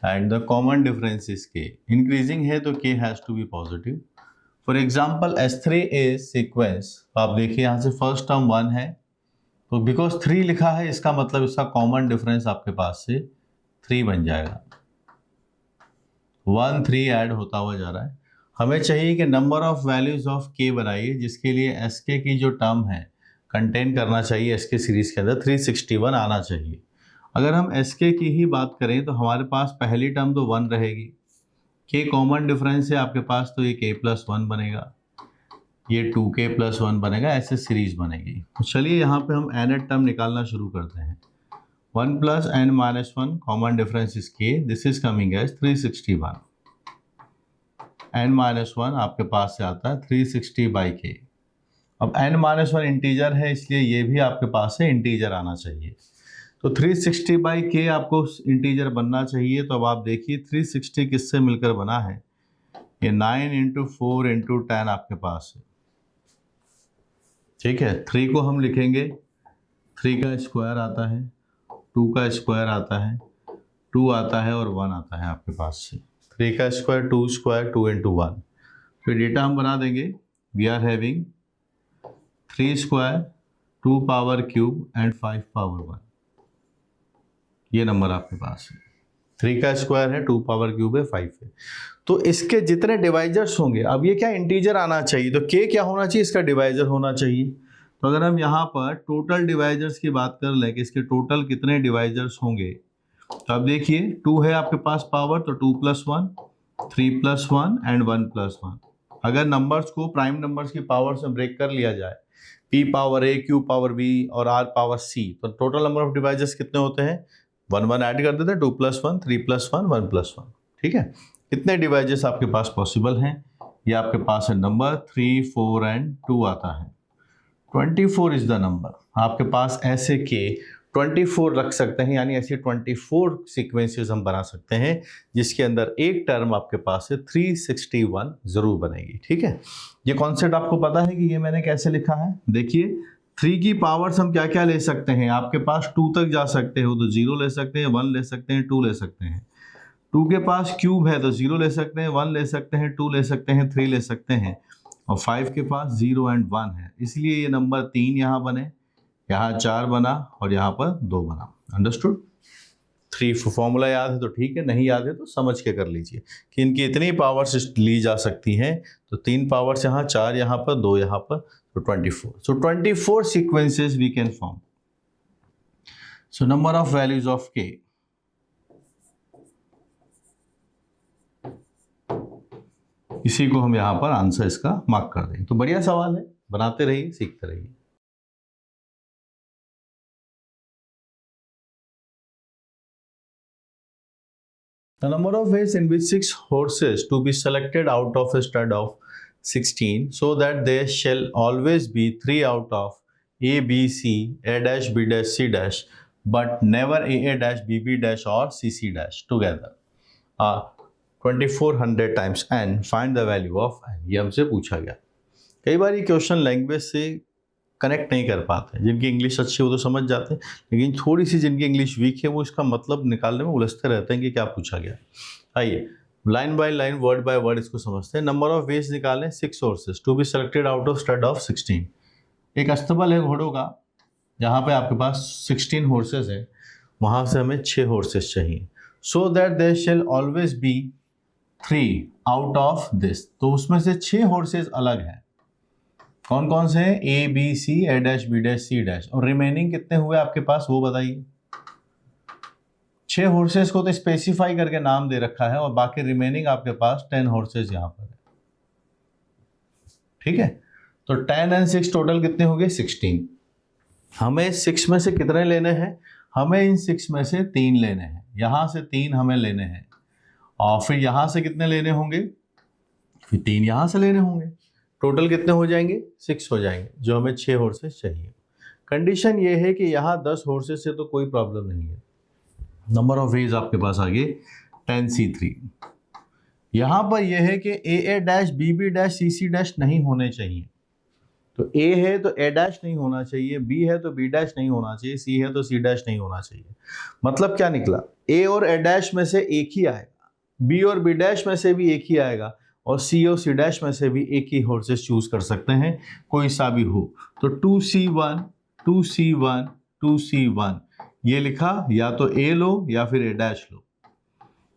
and the common difference is k. Increasing है तो k has to be positive. For example, S3 is sequence. तो आप देखिए यहाँ से first term 1 है तो because 3 लिखा है इसका मतलब इसका common difference आपके पास से 3 बन जाएगा। 1 3 ऐड होता हुआ जा रहा है। हमें चाहिए कि number of values of k बनाइए जिसके लिए Sk की जो टर्म है कंटेन करना चाहिए Sk सीरीज के अंदर 361 आना चाहिए। अगर हम Sk की ही बात करें तो हमारे पास पहली टर्म तो 1 रहेगी, k कॉमन डिफरेंस है आपके पास तो ये k + 1 बनेगा। ये 2k+1 बनेगा, ऐसे सीरीज बनेगी। तो चलिए यहाँ पे हम nth टर्म निकालना शुरू करते हैं। 1 + n-1 common difference is k, this is coming as 361। n-1 आपके पास से आता है 360/k। अब n-1 इंटीजर है, इसलिए ये भी आपके पास से इंटीजर आना चाहिए। तो 360/k आपको इंटीजर बनना चाहिए। तो अब आप देखिए 360 किससे मिलकर बना है, ये 9 × 4 × 10 आपके पास है। ठीक है, 3 को हम लिखेंगे, 3 का स्क्वायर आता है, 2 का स्क्वायर आता है, 2 आता है और 1 आता है आपके पास से। 3 का स्क्वायर 2 स्क्वायर 2 × 1। फिर डेटा हम बना देंगे, we are having 3 square 2 power cube and 5 power 1। ये नंबर आपके पास है। 3 का स्क्वायर है, 2 पावर क्यूब है, 5 है। तो इसके जितने डिवाइजर्स होंगे, अब ये क्या इंटीजर आना चाहिए, तो k क्या होना चाहिए, इसका डिवाइजर होना चाहिए। तो अगर हम यहाँ पर टोटल डिवाइजर्स की बात कर लें कि इसके टोटल कितने डिवाइजर्स होंगे, तो अब देखिए 2 है आपके पास पावर, तो 2 + 1, 3 + 1 एंड 1 + 1। अगर नंबर्स को प्राइम नंबर्स की पावर से ब्रेक कर लिया जाए, p power a, q power b और r पावर c, तो टोटल नंबर ऑफ डिवाइजर्स कितने होते हैं, 1 1 ऐड कर देते हैं, 2 + 1, 3 + 1, 1 + 1। ठीक है, कितने डिवाइजर्स आपके पास पॉसिबल हैं, ये आपके पास है नंबर 3, 4 एंड 2 आता है। 24 इज द नंबर। आपके पास ऐसे के 24 रख सकते हैं, यानी ऐसी 24 सीक्वेंसेस हम बना सकते हैं जिसके अंदर एक टर्म आपके पास है 361 जरूर बनेगी। ठीक है, ये कॉन्सेप्ट आपको पता है कि ये मैंने कैसे लिखा है। देखिए 3 की पावर्स हम क्या क्या ले सकते हैं, आपके पास 2 तक जा सकते हो तो 0 ले सकते हैं, 1 ले सकते हैं, 2 ले सकते हैं। 2 के पास क्यूब है तो 0 ले सकते हैं, 1 ले सकते हैं, 2 ले सकते हैं, 3 ले सकते हैं, और 5 के पास 0 एंड 1 है, इसलिए ये नंबर 3 यहाँ बने, यहाँ 4 बना और यहाँ पर 2 बना। अंडरस्टूड। 3 फॉर्मूला याद है तो ठीक है, नहीं याद है तो समझ के कर लीजिए कि इनकी इतनी पावर्स ली जा सकती हैं। तो 3 पावर्स यहाँ, 4 यहाँ पर, 2 यहाँ पर, तो 24। So 24 sequences we can form. So number of values of k. इसी को हम यहाँ पर आंसर इसका मार्क कर देंगे। तो बढ़िया सवाल है, बनाते रहिए, सीखते रहिए। The number of ways in which 6 horses to be selected out of a stud of 16, so that there shall always be 3 out of A, B, C, A dash, B dash, C dash, but never A dash, B, B dash or C, C dash together. 2400 times n, find the value of n. ये हमसे पूछा गया। कई बार ये क्वेश्चन लैंग्वेज से कनेक्ट नहीं कर पाते, जिनकी इंग्लिश अच्छी हो तो समझ जाते हैं, लेकिन थोड़ी सी जिनकी इंग्लिश वीक है वो इसका मतलब निकालने में उलझते रहते हैं कि क्या पूछा गया। आइए line by line, word by word इसको समझते हैं। नंबर ऑफ वेज निकालें, 6 horses to be selected out of stud of 16। एक अस्तबल है घोड़ों का, जहाँ पे आपके पास 16 horses है, वहाँ से हमें 6 horses चाहिए। So that there shall always be 3 out of this, तो उसमें से 6 horses अलग हैं। कौन कौन से हैं, A B C, A dash, B dash, C dash, और रिमेनिंग कितने हुए आपके पास वो बताइए। 6 horses को तो स्पेसिफाई करके नाम दे रखा है और बाकी रिमेनिंग आपके पास 10 horses यहाँ पर है। ठीक है, तो 10 एंड 6 टोटल कितने हो गए, 16। हमें 6 में से कितने लेने हैं, हमें इन 6 में से 3 लेने हैं, यहाँ से 3 हमें लेने हैं, और फिर यहाँ से कितने लेने होंगे, फिर 3 यहाँ से लेने होंगे। टोटल कितने हो जाएंगे, 6 हो जाएंगे, जो हमें 6 horses चाहिए। कंडीशन ये है कि यहाँ 10 horses से तो कोई प्रॉब्लम नहीं है। नंबर ऑफ वेज आपके पास आगे 10C3। यहाँ पर यह है कि ए डैश, बी बी डैश, सी सी डैश नहीं होने चाहिए। तो ए है तो ए डैश नहीं होना चाहिए, बी है तो बी डैश नहीं होना चाहिए, सी है तो सी डैश नहीं होना चाहिए। मतलब क्या निकला, ए और ए डैश में से एक ही आएगा, बी और बी डैश में से भी एक ही आएगा, और सी और सी डैश में से भी एक ही horses चूज कर सकते हैं, कोई सा भी हो। तो 2C1, 2C1, 2C1 ये लिखा, या तो ए लो या फिर ए डैश लो,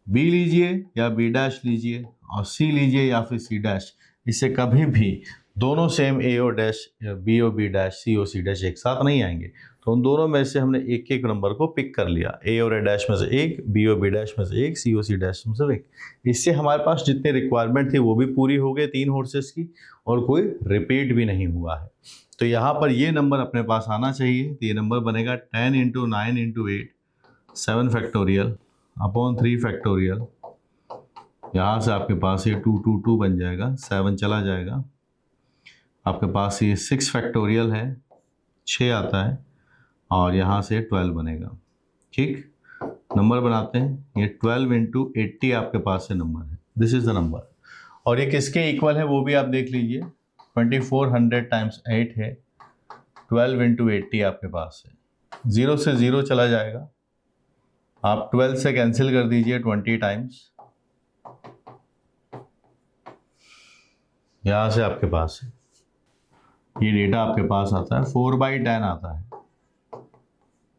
बी लीजिए या बी डैश लीजिए, और सी लीजिए या फिर सी डैश, इसे कभी भी दोनों same A O dash B O B dash C O C dash एक साथ नहीं आएंगे, तो उन दोनों में से हमने एक एक नंबर को पिक कर लिया, ए और ए डैश में से एक, बी ओ बी डैश में से एक, सी ओ सी डैश में से एक। इससे हमारे पास जितने रिक्वायरमेंट थी वो भी पूरी हो गई 3 हॉर्सेस की, और कोई रिपीट भी नहीं हुआ है। तो यहाँ पर ये नंबर अपने पास आना चाहिए। तो ये नंबर बनेगा 10 into 9 into 8 7 factorial upon 3 factorial. यहाँ से आपके पास ये 2 2 2 बन जाएगा, 7 चला जाएगा, आपके पास ये 6 फैक्टोरियल है, 6 आता है, और यहाँ से 12 बनेगा। ठीक, नंबर बनाते हैं, ये 12 इंटू 80 आपके पास से नंबर है, दिस इज द नंबर। और ये किसके इक्वल है वो भी आप देख लीजिए, 2400 टाइम्स 8 है, 12 इंटू 80 आपके पास है, 0 से 0 चला जाएगा, आप 12 से कैंसिल कर दीजिए 20 टाइम्स, यहाँ से आपके पास है ये डेटा आपके पास आता है 4/10 आता है।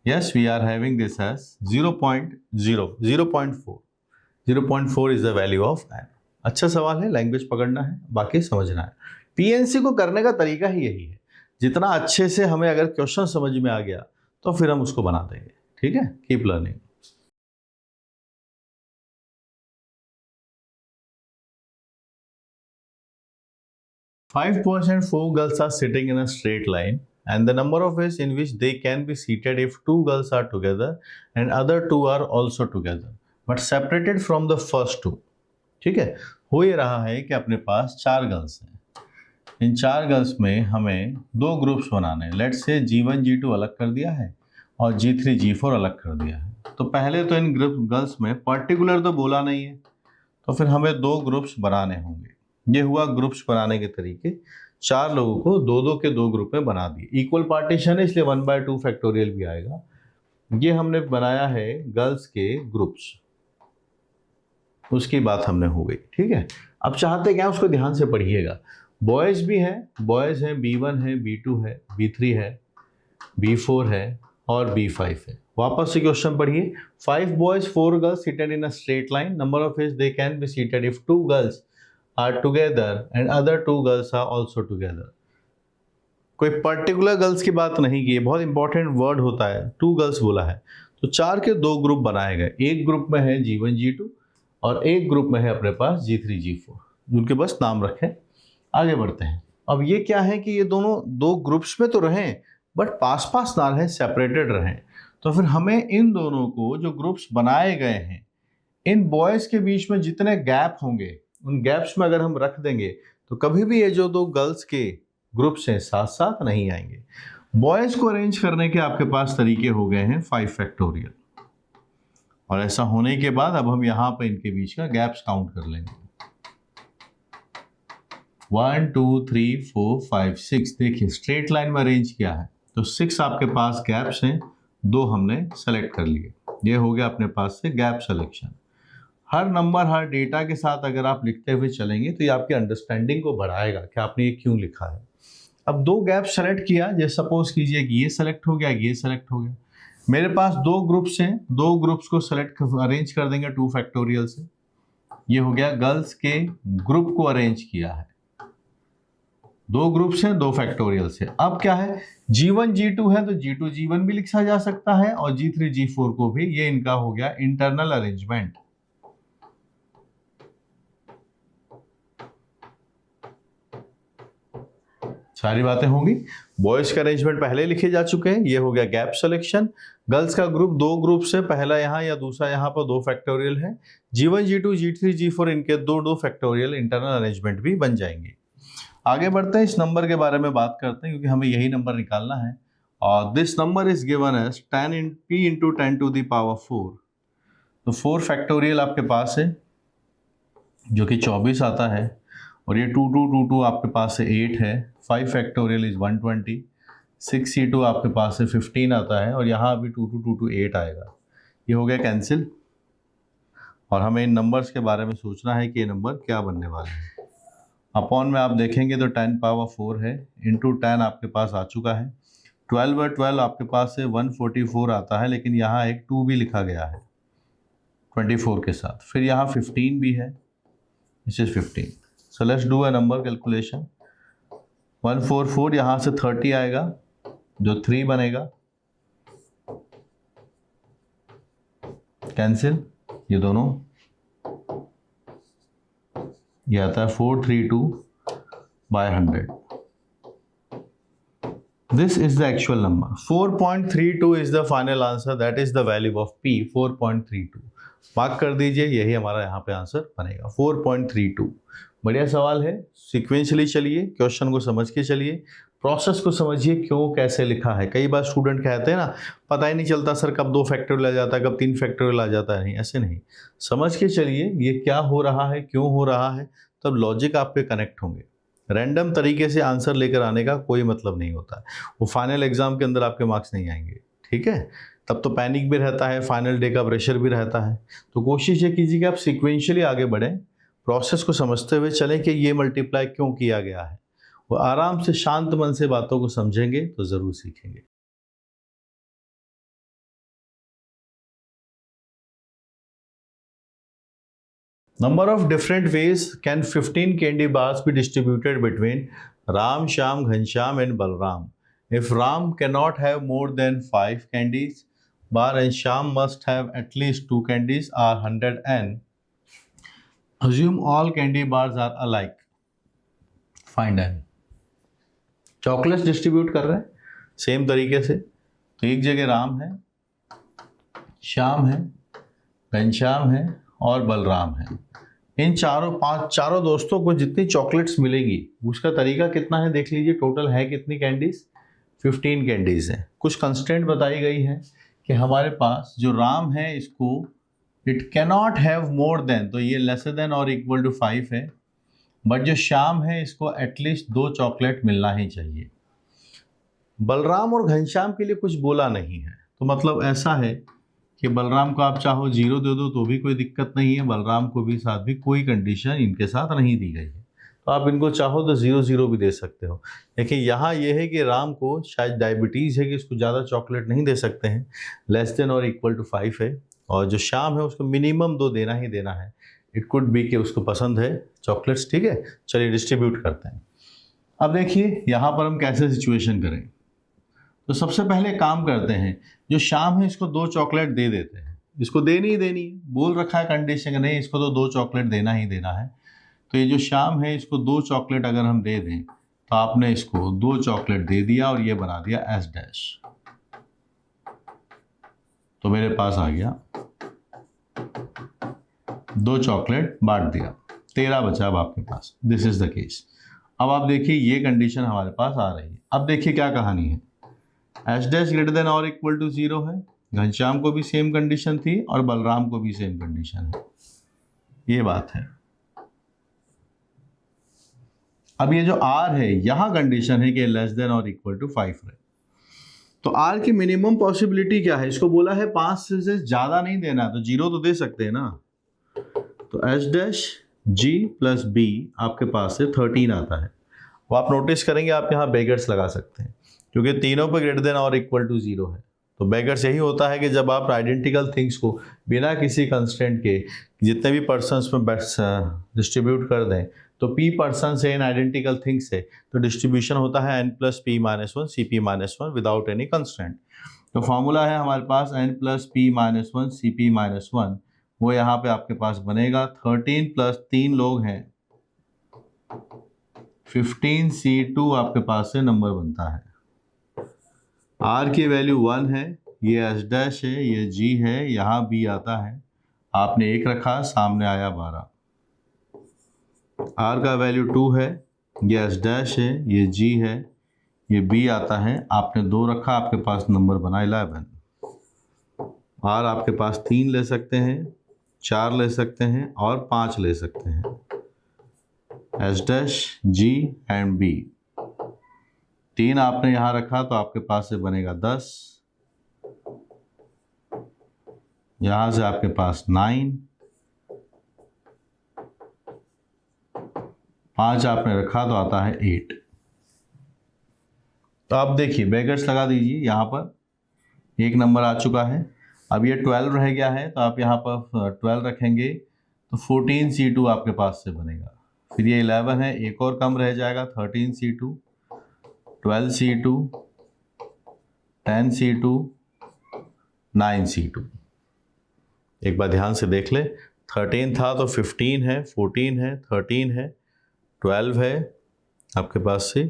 Yes, we are having this as 0.4 is the value of n। अच्छा सवाल है, लैंग्वेज पकड़ना है, बाकी समझना है। पीएनसी को करने का तरीका ही यही है, जितना अच्छे से हमें अगर क्वेश्चन समझ में आ गया तो फिर हम उसको बना देंगे। ठीक है, keep learning. Five boys and 4 girls are sitting in a straight line, and the number of ways in which they can be seated if 2 girls are together and other 2 are also together but separated from the first 2। ठीक है, हो ये रहा है कि अपने पास 4 गर्ल्स हैं, इन 4 गर्ल्स में हमें 2 ग्रुप्स बनाने हैं। लेट्स से G1 G2 अलग कर दिया है और G3 G4 अलग कर दिया है। तो पहले तो इन गर्ल्स में पर्टिकुलर तो बोला नहीं है, तो फिर हमें 2 ग्रुप्स बनाने होंगे। ये हुआ ग्रुप्स बनाने के तरीके, 4 लोगों को 2-2 के 2 ग्रुप में बना दिए। इक्वल पार्टीशन है इसलिए 1/2 फैक्टोरियल भी आएगा। ये हमने बनाया है गर्ल्स के ग्रुप्स, उसकी बात हमने हो गई। ठीक है, अब चाहते क्या उसको ध्यान से पढ़िएगा। बॉयज़ भी हैं, बॉयज़ हैं, B1 है, B2 है, B3 है, B4 है और B5 है। वापस से क्वेश्चन पढ़िए, 5 boys 4 girls seated in a straight line, number of ways they can be seated if 2 girls are together and other 2 girls are also together। कोई पर्टिकुलर गर्ल्स की बात नहीं की है, बहुत इंपॉर्टेंट वर्ड होता है, 2 गर्ल्स बोला है। तो 4 के 2 ग्रुप बनाए गए, एक ग्रुप में है G1 G2 और एक ग्रुप में है अपने पास G3 G4, उनके बस नाम रखें। आगे बढ़ते हैं। अब ये क्या है कि ये दोनों 2 ग्रुप्स में तो रहें बट पास पास ना रहें, सेपरेटेड रहें। तो फिर हमें इन दोनों को जो ग्रुप्स बनाए गए हैं, इन बॉयज़ के बीच में जितने गैप होंगे उन गैप्स में अगर हम रख देंगे तो कभी भी ये जो 2 गर्ल्स के ग्रुप्स हैं साथ साथ नहीं आएंगे। बॉयज़ को अरेंज करने के आपके पास तरीके हो गए हैं 5 फैक्टोरियल, और ऐसा होने के बाद अब हम यहाँ पर इनके बीच का गैप्स काउंट कर लेंगे। 1 2 3 4 5 6, देखिए स्ट्रेट लाइन में अरेंज किया है तो 6 आपके पास गैप्स हैं, 2 हमने सेलेक्ट कर लिए। ये हो गया अपने पास से गैप सिलेक्शन। हर नंबर हर डेटा के साथ अगर आप लिखते हुए चलेंगे तो ये आपकी अंडरस्टैंडिंग को बढ़ाएगा कि आपने ये क्यों लिखा है। अब 2 गैप सेलेक्ट किया, जैसे सपोज कीजिए कि ये सेलेक्ट हो गया, ये सेलेक्ट हो गया। मेरे पास 2 ग्रुप्स हैं, 2 ग्रुप्स को सेलेक्ट अरेंज कर देंगे 2 फैक्टोरियल से। ये हो गया गर्ल्स के ग्रुप को अरेंज किया है, 2 ग्रुप्स हैं 2 फैक्टोरियल से। अब क्या है, G1 G2 है तो G2 G1 भी लिखा जा सकता है और G3 G4 को भी। ये इनका हो गया इंटरनल अरेंजमेंट। सारी बातें होंगी। बॉयज का अरेंजमेंट पहले लिखे जा चुके हैं, ये हो गया गैप सिलेक्शन। गर्ल्स का ग्रुप 2 ग्रुप से, पहला यहाँ या दूसरा यहाँ पर 2 फैक्टोरियल है। G1 G2 G3 G4 इनके 2 फैक्टोरियल इंटरनल अरेंजमेंट भी बन जाएंगे। आगे बढ़ते हैं, इस नंबर के बारे में बात करते हैं क्योंकि हमें यही नंबर निकालना है। और this number is given as 10 p into 10 to the power 4। तो 4 फैक्टोरियल आपके पास है जो कि 24 आता है, और ये 2 2 2 2 आपके पास से 8 है। 5 फैक्टोरियल इज 120, 6c2 आपके पास से 15 आता है, और यहाँ अभी 2 2 2 2 8 आएगा। ये हो गया कैंसिल, और हमें इन नंबर्स के बारे में सोचना है कि ये नंबर क्या बनने वाले हैं। अपॉन में आप देखेंगे तो 10 पावर 4 है, इंटू 10 आपके पास आ चुका है। 12/12 आपके पास से 144 आता है, लेकिन यहाँ एक 2 भी लिखा गया है 24 के साथ। फिर यहाँ 15 भी है, this is 15। So let's do a number calculation. 144, यहाँ से 30 आएगा जो 3 बनेगा, कैंसिल ये दोनों, ये आता है 432/100. This is the actual number. 4.32 is the final answer. That is the value of P. 4.32. Mark कर दीजिए, यही हमारा यहाँ पे आंसर बनेगा 4.32. बढ़िया सवाल है. सिक्वेंशली चलिए, क्वेश्चन को समझ के चलिए, प्रोसेस को समझिए क्यों कैसे लिखा है. कई बार स्टूडेंट कहते हैं ना, पता ही नहीं चलता सर कब 2 फैक्टोरियल आ जाता है, कब 3 फैक्टोरियल आ जाता है. नहीं, ऐसे नहीं, समझ के चलिए ये क्या हो रहा है, क्यों हो रहा है, तब लॉजिक आपके कनेक्ट होंगे. रैंडम तरीके से आंसर लेकर आने का कोई मतलब नहीं होता है, वो फाइनल एग्जाम के अंदर आपके मार्क्स नहीं आएंगे. ठीक है, तब तो पैनिक भी रहता है, फाइनल डे का प्रेशर भी रहता है. तो कोशिश ये कीजिए कि आप सीक्वेंशियली आगे बढ़ें, प्रोसेस को समझते हुए चलें कि ये मल्टीप्लाई क्यों किया गया है. वो आराम से शांत मन से बातों को समझेंगे तो ज़रूर सीखेंगे. Number of different ways can 15 candy bars be distributed between Ram, Shyam, Ghanshyam and Balram. If Ram cannot have more than 5 candies bar and Shyam must have at least 2 candies are 100 and assume all candy bars are alike. Find n. Chocolates distribute कर रहे हैं सेम तरीके से, तो एक जगह राम है, श्याम है, घनश्याम है और बलराम है. इन चारों दोस्तों को जितनी चॉकलेट्स मिलेगी उसका तरीका कितना है देख लीजिए. टोटल है कितनी कैंडीज, 15 कैंडीज है. कुछ कंस्टेंट बताई गई है कि हमारे पास जो राम है इसको it cannot have more than, तो ये लेसर देन और इक्वल टू 5 है. बट जो श्याम है इसको एटलीस्ट 2 चॉकलेट मिलना ही चाहिए. बलराम और घनश्याम के लिए कुछ बोला नहीं है, तो मतलब ऐसा है कि बलराम को आप चाहो 0 दे दो तो भी कोई दिक्कत नहीं है, बलराम को भी साथ भी कोई कंडीशन इनके साथ नहीं दी गई है, तो आप इनको चाहो तो 0-0 भी दे सकते हो. लेकिन यहाँ ये है कि राम को शायद डायबिटीज़ है कि इसको ज़्यादा चॉकलेट नहीं दे सकते हैं, लेस देन और इक्वल टू 5 है. और जो श्याम है उसको मिनिमम 2 देना ही देना है. इट कुड बी कि उसको पसंद है चॉकलेट्स. ठीक है, चलिए डिस्ट्रीब्यूट करते हैं. अब देखिए यहाँ पर हम कैसे सिचुएशन करें. तो सबसे पहले काम करते हैं, जो श्याम है इसको 2 चॉकलेट दे देते हैं. इसको देनी ही देनी है, बोल रखा है कंडीशन कि नहीं इसको तो 2 चॉकलेट देना ही देना है. तो ये जो श्याम है इसको 2 चॉकलेट अगर हम दे दें तो आपने इसको 2 चॉकलेट दे दिया और ये बना दिया एस डैश. तो मेरे पास आ गया 2 चॉकलेट बांट दिया, 13 बचा अब आपके पास. This is the case. अब आप देखिए ये कंडीशन हमारे पास आ रही है. अब देखिए क्या कहानी है, एच डैश ग्रेटर देन और इक्वल टू 0 है. घनश्याम को भी सेम कंडीशन थी और बलराम को भी सेम कंडीशन है. ये बात है. अब ये जो आर है यहाँ कंडीशन है कि लेस देन और इक्वल टू 5 रहे. तो आर की मिनिमम पॉसिबिलिटी क्या है, इसको बोला है 5 से ज़्यादा नहीं देना, तो 0 तो दे सकते हैं ना. तो एच डैश जी प्लस बी आपके पास से 13 आता है. वो आप नोटिस करेंगे आप यहाँ बेगर्स लगा सकते हैं क्योंकि तीनों पे ग्रेटर देन और इक्वल टू 0 है. तो बेगर्स यही होता है कि जब आप आइडेंटिकल थिंग्स को बिना किसी कंस्टेंट के जितने भी पर्सन्स में डिस्ट्रीब्यूट कर दें, तो p पर्सन से इन आइडेंटिकल थिंग्स से तो डिस्ट्रीब्यूशन होता है n plus P minus 1 C P minus 1 without any constant. तो फॉर्मूला है हमारे पास n plus P minus 1 C P minus 1, वो यहाँ पे आपके पास बनेगा 13 प्लस 3 लोग हैं 15C2 आपके पास से नंबर बनता है. R की वैल्यू 1 है, ये एच डैश है, ये G है, यहाँ B आता है, आपने 1 रखा, सामने आया 12. R का वैल्यू 2 है, ये एच डैश है, ये G है, ये B आता है, आपने 2 रखा, आपके पास नंबर बना 11. R आपके पास 3 ले सकते हैं, 4 ले सकते हैं और 5 ले सकते हैं. H dash G and B. 3 आपने यहाँ रखा तो आपके पास से बनेगा 10, यहाँ से आपके पास 9, 5 आपने रखा तो आता है 8. तो आप देखिए बेगर्स लगा दीजिए, यहाँ पर एक नंबर आ चुका है. अब ये 12 रह गया है तो आप यहाँ पर 12 रखेंगे तो 14C2 आपके पास से बनेगा. फिर ये 11 है, एक और कम रह जाएगा 13C2. 12C2, 10C2, 9C2। एक बार ध्यान से देख ले, 13 था तो 15 है, 14 है, 13 है, 12 है आपके पास से,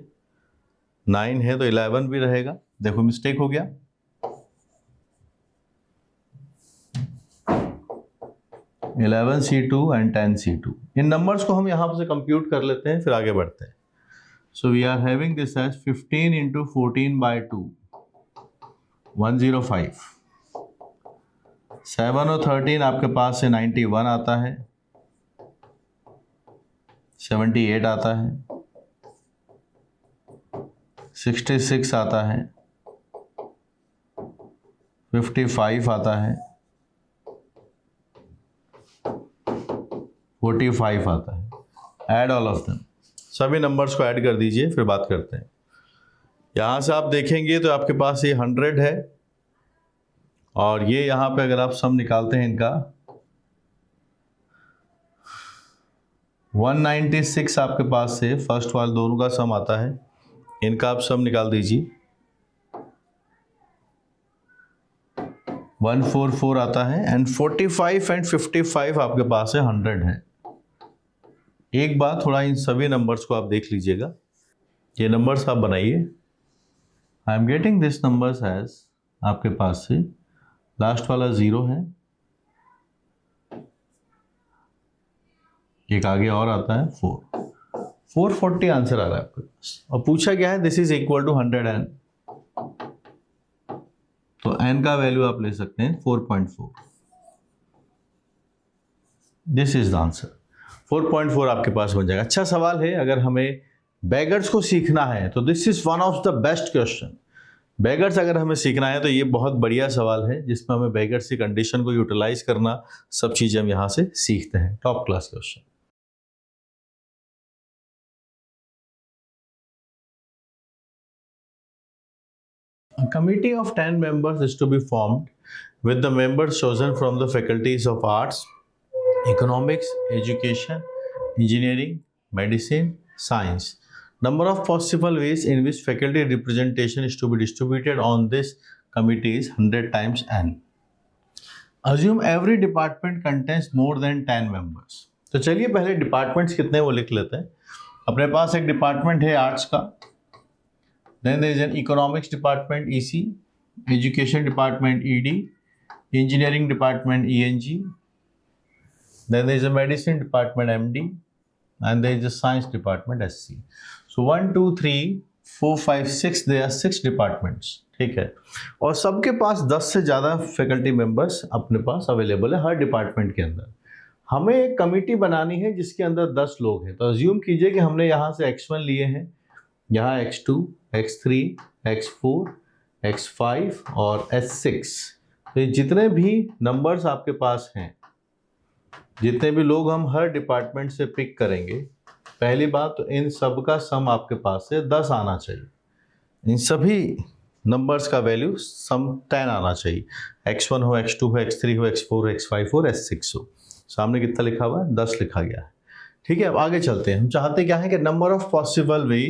9 है तो 11 भी रहेगा। देखो मिस्टेक हो गया, 11C2 and 10C2। In numbers को हम यहाँ से कंप्यूट कर लेते हैं, फिर आगे बढ़ते हैं। So we are having this as 15 into 14/2, 105। 7 और 13 आपके पास से 91 आता है, 78 आता है, 66 आता है, 55 आता है, 45 आता है। ऐड ऑल ऑफ देम, सभी नंबर्स को ऐड कर दीजिए, फिर बात करते हैं। यहाँ से आप देखेंगे तो आपके पास ये 100 है, और ये यहाँ पे अगर आप सम निकालते हैं इनका 196 आपके पास से फर्स्ट वाले दोनों का सम आता है, इनका आप सम निकाल दीजिए। 144 आता है, एंड 45 एंड 55 आपके पास है 100 है। एक बार थोड़ा इन सभी नंबर्स को आप देख लीजिएगा, ये नंबर्स आप बनाइए। I am getting this numbers as, आपके पास से लास्ट वाला 0 है, एक आगे और आता है 440 आंसर आ रहा है आपके पास। और पूछा क्या है, this is equal to 100n, तो n का वैल्यू आप ले सकते हैं 4.4। दिस इज द आंसर, 4.4 आपके पास बन जाएगा। अच्छा सवाल है, अगर हमें बेगर्स को सीखना है तो this is one of the best question. Beggars अगर हमें सीखना है तो ये बहुत बढ़िया सवाल है, जिसमें हमें बेगर्स की कंडीशन को यूटिलाइज करना, सब चीजें हम यहाँ से सीखते हैं। Top class question. A committee of 10 members is to be formed with the members chosen from the faculties of arts, economics, education, engineering, medicine, science. Number of possible ways in which faculty representation is to be distributed on this committee is 100 times n. Assume every department contains more than 10 members. तो चलिए पहले डिपार्टमेंट्स कितने वो लिख लेते हैं। अपने पास एक डिपार्टमेंट है आर्ट्स का, then there is an economics department EC, education department ED, engineering department ENG, then there is a medicine department MD, and there is a science department SC. So 1 2 3 4 5 6, there are 6 departments, ठीक है। और सबके पास 10 से ज़्यादा फैकल्टी मेंबर्स अपने पास अवेलेबल है हर डिपार्टमेंट के अंदर। हमें एक कमेटी बनानी है जिसके अंदर 10 लोग हैं। तो अज्यूम कीजिए कि हमने यहाँ से X1 लिए हैं, यहाँ X2, X3, X4, X5 और S6। तो जितने भी नंबर्स आपके पास हैं, जितने भी लोग हम हर डिपार्टमेंट से पिक करेंगे, पहली बात तो इन सब का सम आपके पास से 10 आना चाहिए। इन सभी नंबर्स का वैल्यू सम 10 आना चाहिए। X1 हो, X2 हो, X3 हो, X4 हो, X5 हो, S6 हो। सामने कितना लिखा हुआ है? 10 लिखा गया है, ठीक है। अब आगे चलते हैं। हम चाहते क्या है कि number of possible way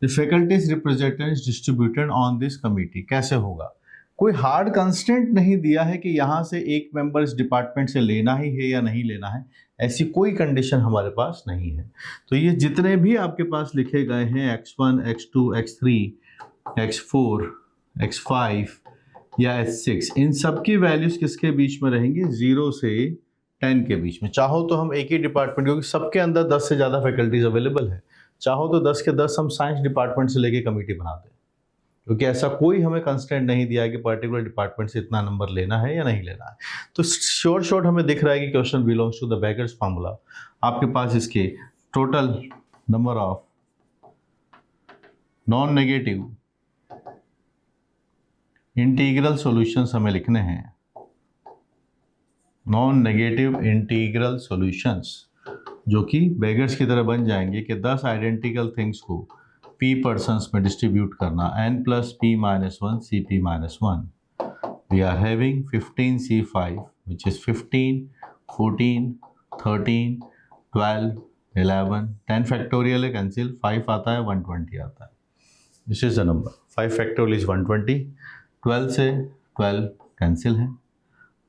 the faculties representatives distributed on this committee. कैसे होगा? कोई हार्ड कंस्टेंट नहीं दिया है कि यहाँ से एक मेंबर इस डिपार्टमेंट से लेना ही है या नहीं लेना है, ऐसी कोई कंडीशन हमारे पास नहीं है। तो ये जितने भी आपके पास लिखे गए हैं X1, X2, X3, X4, X5 या S6, इन सब की वैल्यूज किसके बीच में रहेंगी? 0 से 10 के बीच में। चाहो तो हम एक ही डिपार्टमेंट, क्योंकि सबके अंदर 10 से ज़्यादा फैकल्टीज अवेलेबल है, चाहो तो 10 के 10 हम साइंस डिपार्टमेंट से लेके कमेटी बना दें, क्योंकि ऐसा कोई हमें कंस्टेंट नहीं दिया है कि पर्टिकुलर डिपार्टमेंट से इतना नंबर लेना है या नहीं लेना है। तो शॉर्ट हमें दिख रहा है कि question belongs to the beggars formula. आपके पास इसके total number of non negative integral solutions हमें लिखने हैं। नॉन नेगेटिव इंटीग्रल सॉल्यूशंस जो कि बेगर्स की तरह बन जाएंगे कि 10 आइडेंटिकल थिंग्स को p पर्सन्स में डिस्ट्रीब्यूट करना, n + p - 1 cp - 1। We are having 15c5 which is 15, 14, 13, 12, 11, 10 factorial है, कैंसिल, 5 आता है, 120 आता है। This is the number. 5 factorial is 120। 12 से 12 कैंसिल है,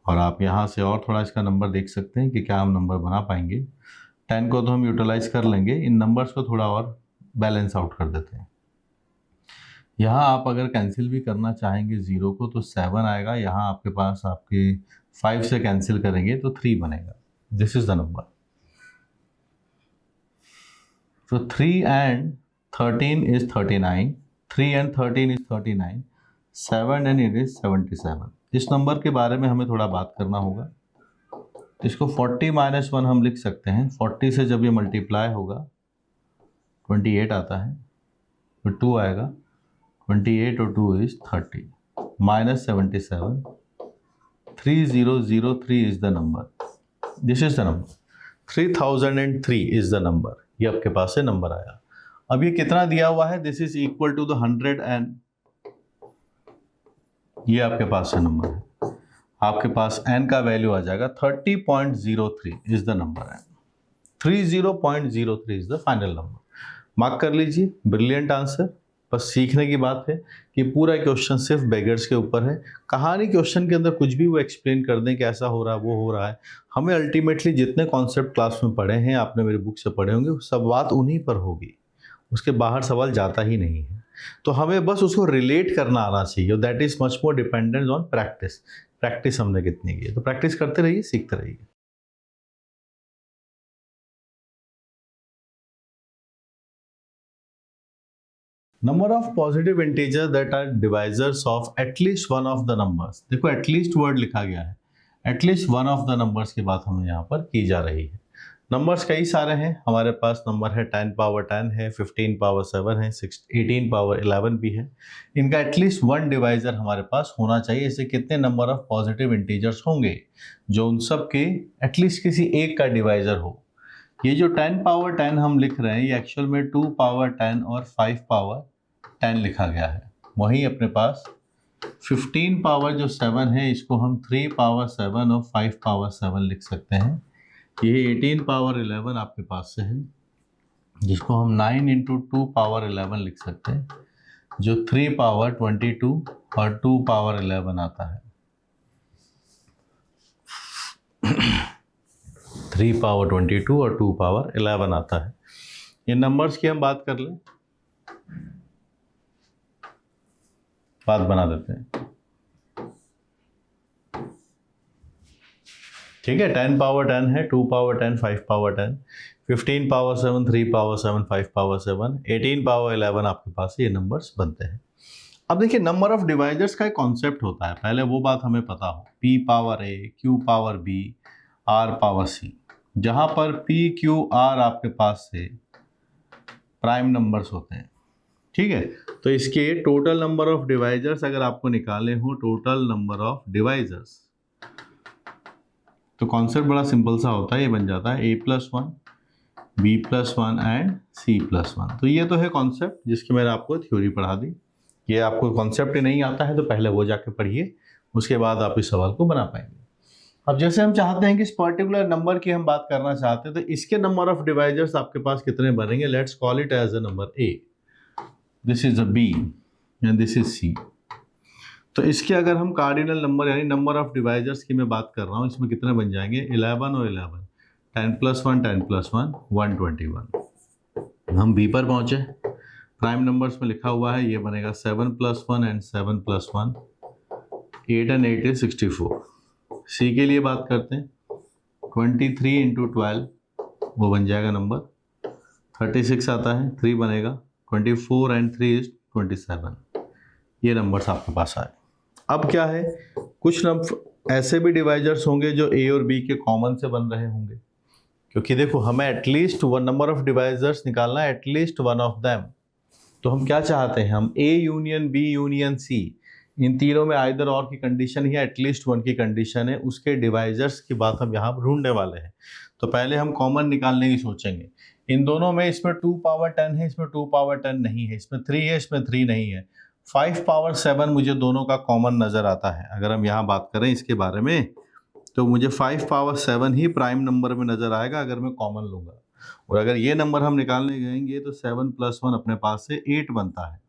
और आप यहाँ से और थोड़ा इसका नंबर देख सकते हैं कि क्या हम नंबर बना पाएंगे। 10 को तो हम यूटिलाइज कर लेंगे, इन नंबर्स को थोड़ा और बैलेंस आउट कर देते हैं। यहाँ आप अगर कैंसिल भी करना चाहेंगे 0 को तो 7 आएगा, यहाँ आपके पास आपके 5 से कैंसिल करेंगे तो 3 बनेगा। This is the number. तो 3 and 13 is 39, 3 and 13 is 39, 7 and it is 77। इस नंबर के बारे में हमें थोड़ा बात करना होगा। इसको 40 - 1 हम लिख सकते हैं। 40 से जब ये मल्टीप्लाई होगा 28 आता है, फिर 2 आएगा, 28 और 2 is 30, -77, 3003 is the number। This is the number। 3003 is the number। ये आपके पास से नंबर आया। अब ये कितना दिया हुआ है? This is equal to the 100 and ये आपके पास से नंबर है। आपके पास n का वैल्यू आ जाएगा 30.03 इज द नंबर है। 30.03 is the final number. Mark कर लीजिए, ब्रिलियंट आंसर। बस सीखने की बात है कि पूरा क्वेश्चन सिर्फ बेगर्स के ऊपर है। कहानी क्वेश्चन के अंदर कुछ भी वो एक्सप्लेन कर दें कि ऐसा हो रहा है, वो हो रहा है। हमें अल्टीमेटली जितने कॉन्सेप्ट क्लास में पढ़े हैं, आपने मेरी बुक से पढ़े होंगे, सब बात उन्हीं पर होगी, उसके बाहर सवाल जाता ही नहीं है। तो हमें बस उसको रिलेट करना आना चाहिए। That is much more dependent on practice. Practice हमने कितनी की है, तो प्रैक्टिस करते रहिए, सीखते रहिए। Number of positive integer that are divisors of at least one of the numbers. देखो एटलीस्ट वर्ड लिखा गया है, at least one of the numbers की बात हमें यहाँ पर की जा रही है। नंबर्स कई सारे हैं हमारे पास। नंबर है 10 पावर 10 है, 15 पावर 7 है, 18 पावर 11 भी है। इनका एटलीस्ट वन डिवाइजर हमारे पास होना चाहिए। ऐसे कितने नंबर ऑफ पॉजिटिव इंटीजर्स होंगे जो उन सब के एटलीस्ट किसी एक का डिवाइजर हो। ये जो 10 पावर 10 हम लिख रहे हैं, ये एक्चुअल में 2 पावर 10 और 5 पावर 10 लिखा गया है। वहीं अपने पास 15 पावर जो 7 है, इसको हम 3 पावर 7 और 5 पावर 7 लिख सकते हैं। ये 18 पावर 11 आपके पास से है, जिसको हम 9 × 2 पावर 11 लिख सकते हैं, जो 3 पावर 22 और 2 पावर 11 आता है। 3 पावर 22 और 2 पावर 11 आता है। ये नंबर्स की हम बात कर लें, बात बना देते हैं। ठीक है, 10 पावर 10 है, 2 power 10, 5 power 10, 15 power 7, 3 power 7, 5 power 7, 18 power 11 आपके पास ये नंबर्स बनते हैं। अब देखिए, नंबर ऑफ डिवाइजर्स का एक कॉन्सेप्ट होता है, पहले वो बात हमें पता हो। P power A, Q power B, R power C, जहाँ पर P, Q, R आपके पास से प्राइम नंबर्स होते हैं। ठीक है, तो इसके टोटल नंबर ऑफ डिवाइजर्स अगर आपको निकाले हो, टोटल नंबर ऑफ डिवाइजर्स, तो कॉन्सेप्ट बड़ा सिंपल सा होता है। ये बन जाता है A+1, B+1 एंड C+1। तो ये तो है कॉन्सेप्ट जिसकी मैंने आपको थ्योरी पढ़ा दी। ये आपको कॉन्सेप्ट नहीं आता है तो पहले वो जाके पढ़िए, उसके बाद आप इस सवाल को बना पाएंगे। अब जैसे हम चाहते हैं कि इस पर्टिकुलर नंबर की हम बात करना चाहते हैं, तो इसके नंबर ऑफ डिवाइजर्स आपके पास कितने बनेंगे? Let's call it as a number A, this is a B and this is C। तो इसके अगर हम कार्डिनल नंबर यानी नंबर ऑफ डिवाइजर्स की मैं बात कर रहा हूँ, इसमें कितने बन जाएंगे? 11 और 11, 10+1, 10+1, 121। हम B पर पहुँचे, प्राइम नंबर्स में लिखा हुआ है, ये बनेगा 7+1 एंड 7+1, 8 and 8 is 64। C के लिए बात करते हैं, 23 × 12 वो बन जाएगा नंबर 36 आता है, 3 बनेगा, 24 and 3 is 27। ये नंबर्स आपके पास आए। अब क्या है, कुछ नंबर ऐसे भी डिवाइजर्स होंगे जो A और B के कॉमन से बन रहे होंगे, क्योंकि देखो हमें at least one number of divisors निकालना है, एटलीस्ट वन ऑफ देम। तो हम क्या चाहते हैं? हम A union B union C, इन तीनों में आइदर और की कंडीशन या एटलीस्ट वन की कंडीशन है, उसके डिवाइजर्स की बात हम यहाँ ढूंढने वाले हैं। तो पहले हम कॉमन निकालने की सोचेंगे। इन दोनों में, इसमें 2 पावर 10 है, इसमें 2 पावर 10 नहीं है, इसमें 3 है, इसमें 3 नहीं है। 5 पावर 7 मुझे दोनों का कॉमन नज़र आता है। अगर हम यहाँ बात करें इसके बारे में, तो मुझे 5 पावर 7 ही प्राइम नंबर में नज़र आएगा अगर मैं कॉमन लूँगा। और अगर ये नंबर हम निकालने जाएंगे तो 7+1 अपने पास से 8 बनता है।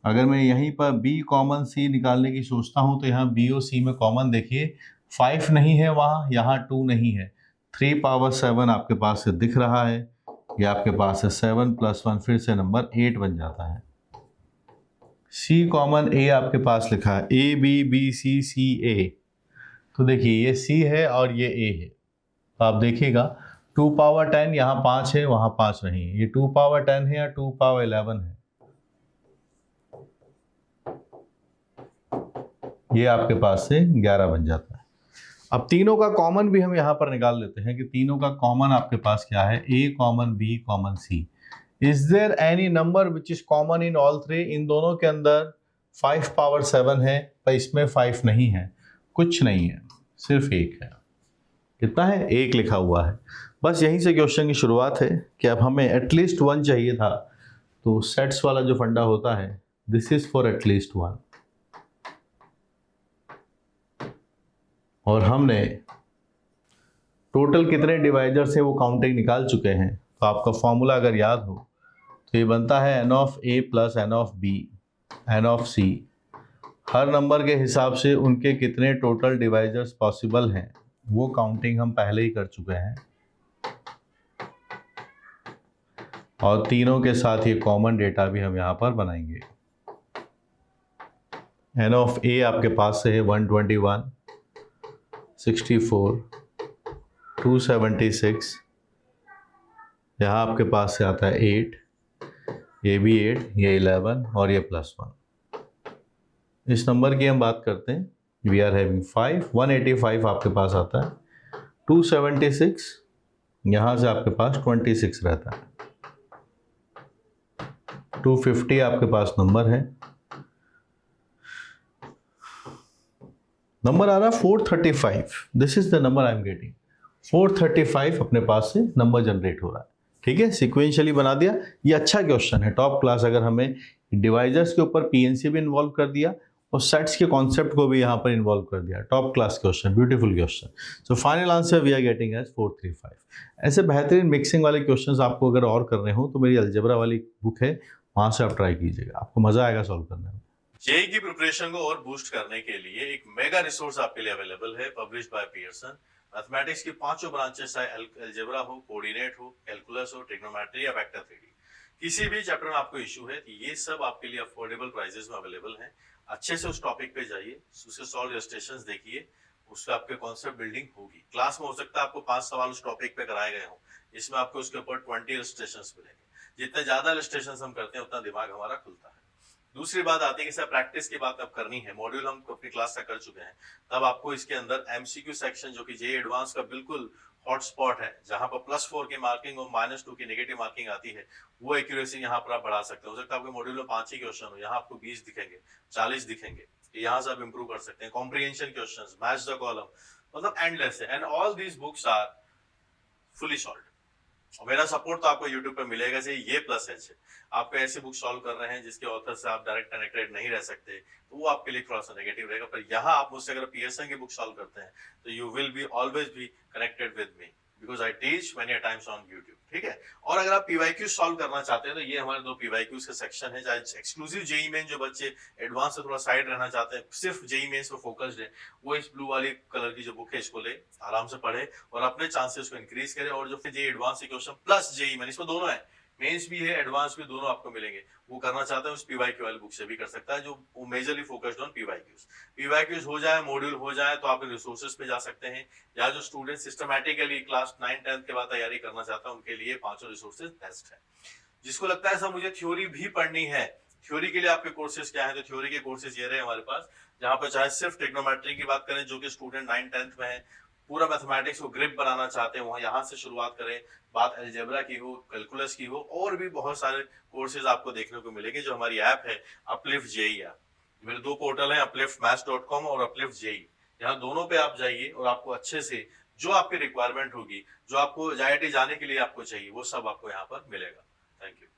अगर मैं यहीं पर B कॉमन C निकालने की सोचता हूँ तो यहाँ B और C में कॉमन देखिए 5 नहीं है, वहाँ यहाँ 2 नहीं है, 3 पावर 7 आपके पास से दिख रहा है, ये आपके पास है 7 + 1 फिर से नंबर 8 बन जाता है। C कॉमन A आपके पास लिखा है A B B C C A, तो देखिए ये C है और ये A है, तो आप देखिएगा 2 पावर 10 यहाँ 5 है, वहाँ 5 नहीं है, ये 2 पावर 10 है या 2 पावर 11 है, ये आपके पास से 11 बन जाता है। अब तीनों का कॉमन भी हम यहाँ पर निकाल लेते हैं कि तीनों का कॉमन आपके पास क्या है, A common B common C। Is there any number which is common in all three? इन दोनों के अंदर 5 पावर 7 है पर इसमें 5 नहीं है, कुछ नहीं है, सिर्फ 1 है। कितना है? 1 लिखा हुआ है। बस यहीं से क्वेश्चन की शुरुआत है कि अब हमें एटलीस्ट 1 चाहिए था, तो सेट्स वाला जो फंडा होता है, दिस इज फॉर एटलीस्ट 1, और हमने टोटल कितने डिवाइजर्स हैं वो काउंटिंग निकाल चुके हैं। तो आपका फॉर्मूला अगर याद हो तो ये बनता है n of A plus n of B n of C। Her number के हिसाब से उनके कितने टोटल डिवाइजर्स पॉसिबल हैं वो काउंटिंग हम पहले ही कर चुके हैं, और तीनों के साथ ये कॉमन डेटा भी हम यहाँ पर बनाएंगे। n ऑफ A आपके पास से है 121, 64, 276, यहाँ आपके पास से आता है 8, ये भी 8, ये 11 और ये +1। इस नंबर की हम बात करते हैं, वी आर हैविंग 5, 185 आपके पास आता है, 276, यहाँ से आपके पास 26 रहता है, 250 आपके पास नंबर है, नंबर आ रहा 435, this is the number I am getting, 435 अपने पास से नंबर जनरेट हो रहा है। ठीक है, सिक्वेंशियली बना दिया, ये अच्छा क्वेश्चन है, टॉप क्लास। अगर हमें डिवाइजर्स के ऊपर पीएनसी भी इन्वॉल्व कर दिया और सेट्स के कॉन्सेप्ट को भी यहाँ पर इन्वॉल्व कर दिया, top class question, beautiful question. So final answer we are getting as 435। ऐसे बेहतरीन मिक्सिंग वाले क्वेश्चंस आपको अगर और करने हो तो मेरी अलजेब्रा वाली बुक है, वहाँ से आप ट्राई कीजिएगा, आपको मजा आएगा सॉल्व करने में। जेईई की प्रिपरेशन को और बूस्ट करने के लिए एक मेगा रिसोर्स आपके लिए अवेलेबल है, पब्लिश्ड बाय पियर्सन। मैथमेटिक्स की 5 ब्रांचेस, चाहे अलजेब्रा हो, कोऑर्डिनेट हो, कैलकुलस हो, ट्रिग्नोमेट्री या वेक्टर थ्योरी, किसी भी चैप्टर में आपको इशू है तो ये सब आपके लिए अफोर्डेबल प्राइसेस में अवेलेबल है। अच्छे से उस टॉपिक पे जाइए, उसके सॉल्व इलस्ट्रेशंस देखिए, उससे आपके कॉन्सेप्ट बिल्डिंग होगी। क्लास में हो सकता है आपको 5 सवाल उस टॉपिक पे कराए गए हों, इसमें आपको उसके ऊपर 20 इलस्ट्रेशंस मिलेंगे। जितने ज्यादा इलस्ट्रेशंस हम करते हैं उतना दिमाग हमारा खुलता है। दूसरी बात आती है कि सर प्रैक्टिस की बात अब करनी है, मॉड्यूल हम अपनी क्लास का कर चुके हैं, तब आपको इसके अंदर एमसीक्यू सेक्शन जो कि जेईई एडवांस का बिल्कुल हॉटस्पॉट है, जहां पर +4 की मार्किंग और -2 की नेगेटिव मार्किंग आती है, वो एक्यूरेसी यहाँ पर आप बढ़ा सकते हो सकता है आपके मॉड्यूल में 5 ही क्वेश्चन हो, यहाँ आपको 20 दिखेंगे, 40 दिखेंगे, यहाँ से आप इंप्रूव कर सकते हैं। Comprehension questions, match the column, मतलब एंडलेस है, and all these books are fully solved. और मेरा सपोर्ट तो आपको YouTube पे मिलेगा, से ये प्लस है, आप ऐसे बुक सॉल्व कर रहे हैं जिसके ऑथर से आप डायरेक्ट कनेक्टेड नहीं रह सकते, तो वो आपके लिए थोड़ा सा नेगेटिव रहेगा। पर यहाँ आप मुझसे अगर पियर्सन की बुक सॉल्व करते हैं तो you will be always be connected with me, because I teach many times on YouTube। ठीक है, और अगर आप पीवाईक्यू सॉल्व करना चाहते हैं तो ये हमारे 2 पीवाईक्यूज का सेक्शन है, चाहे एक्सक्लूसिव जेईई मेन जो बच्चे एडवांस से थोड़ा साइड रहना चाहते हैं, सिर्फ जेईई मेंस पे फोकस्ड है, वो इस ब्लू वाली कलर की जो बुक है इसको ले, आराम से पढ़े और अपने चांसेस को इंक्रीज करे। और जो फिर जेईई एडवांस के क्वेश्चन प्लस जेईई मेन, इसमें दोनों है, मेंस भी है, एडवांस भी, दोनों आपको मिलेंगे। वो करना चाहते हैं उस पीवाईक्यू वाली बुक से भी कर सकता है, जो majorly focused on PYQs. PYQs हो जाए, मॉड्यूल हो जाए, तो आप रिसोर्सेज पे जा सकते हैं, या जो स्टूडेंट सिस्टमैटिकली क्लास 9 10th के बाद तैयारी करना चाहता है उनके लिए 5 रिसोर्सेज बेस्ट है। जिसको लगता है सर मुझे थ्योरी भी पढ़नी है, थ्योरी के लिए आपके कोर्सेज क्या है, तो थ्योरी के कोर्सेज ये रहे हमारे पास, जहाँ पर चाहे सिर्फ ट्रिग्नोमेट्री की बात करें जो कि स्टूडेंट 9 10th में है, पूरा मैथमेटिक्स को ग्रिप बनाना चाहते हैं, वहां यहाँ से शुरुआत करें, बात अलजेब्रा की हो, कैलकुलस की हो, और भी बहुत सारे कोर्सेज आपको देखने को मिलेंगे। जो हमारी ऐप है अपलिफ्ट जेईई ऐप, मेरे 2 पोर्टल हैं, upliftmaths.com और अपलिफ्ट जेईई, यहाँ दोनों पे आप जाइए और आपको अच्छे से जो आपकी रिक्वायरमेंट होगी, जो आपको आईआईटी जाने के लिए आपको चाहिए, वो सब आपको यहाँ पर मिलेगा। Thank you.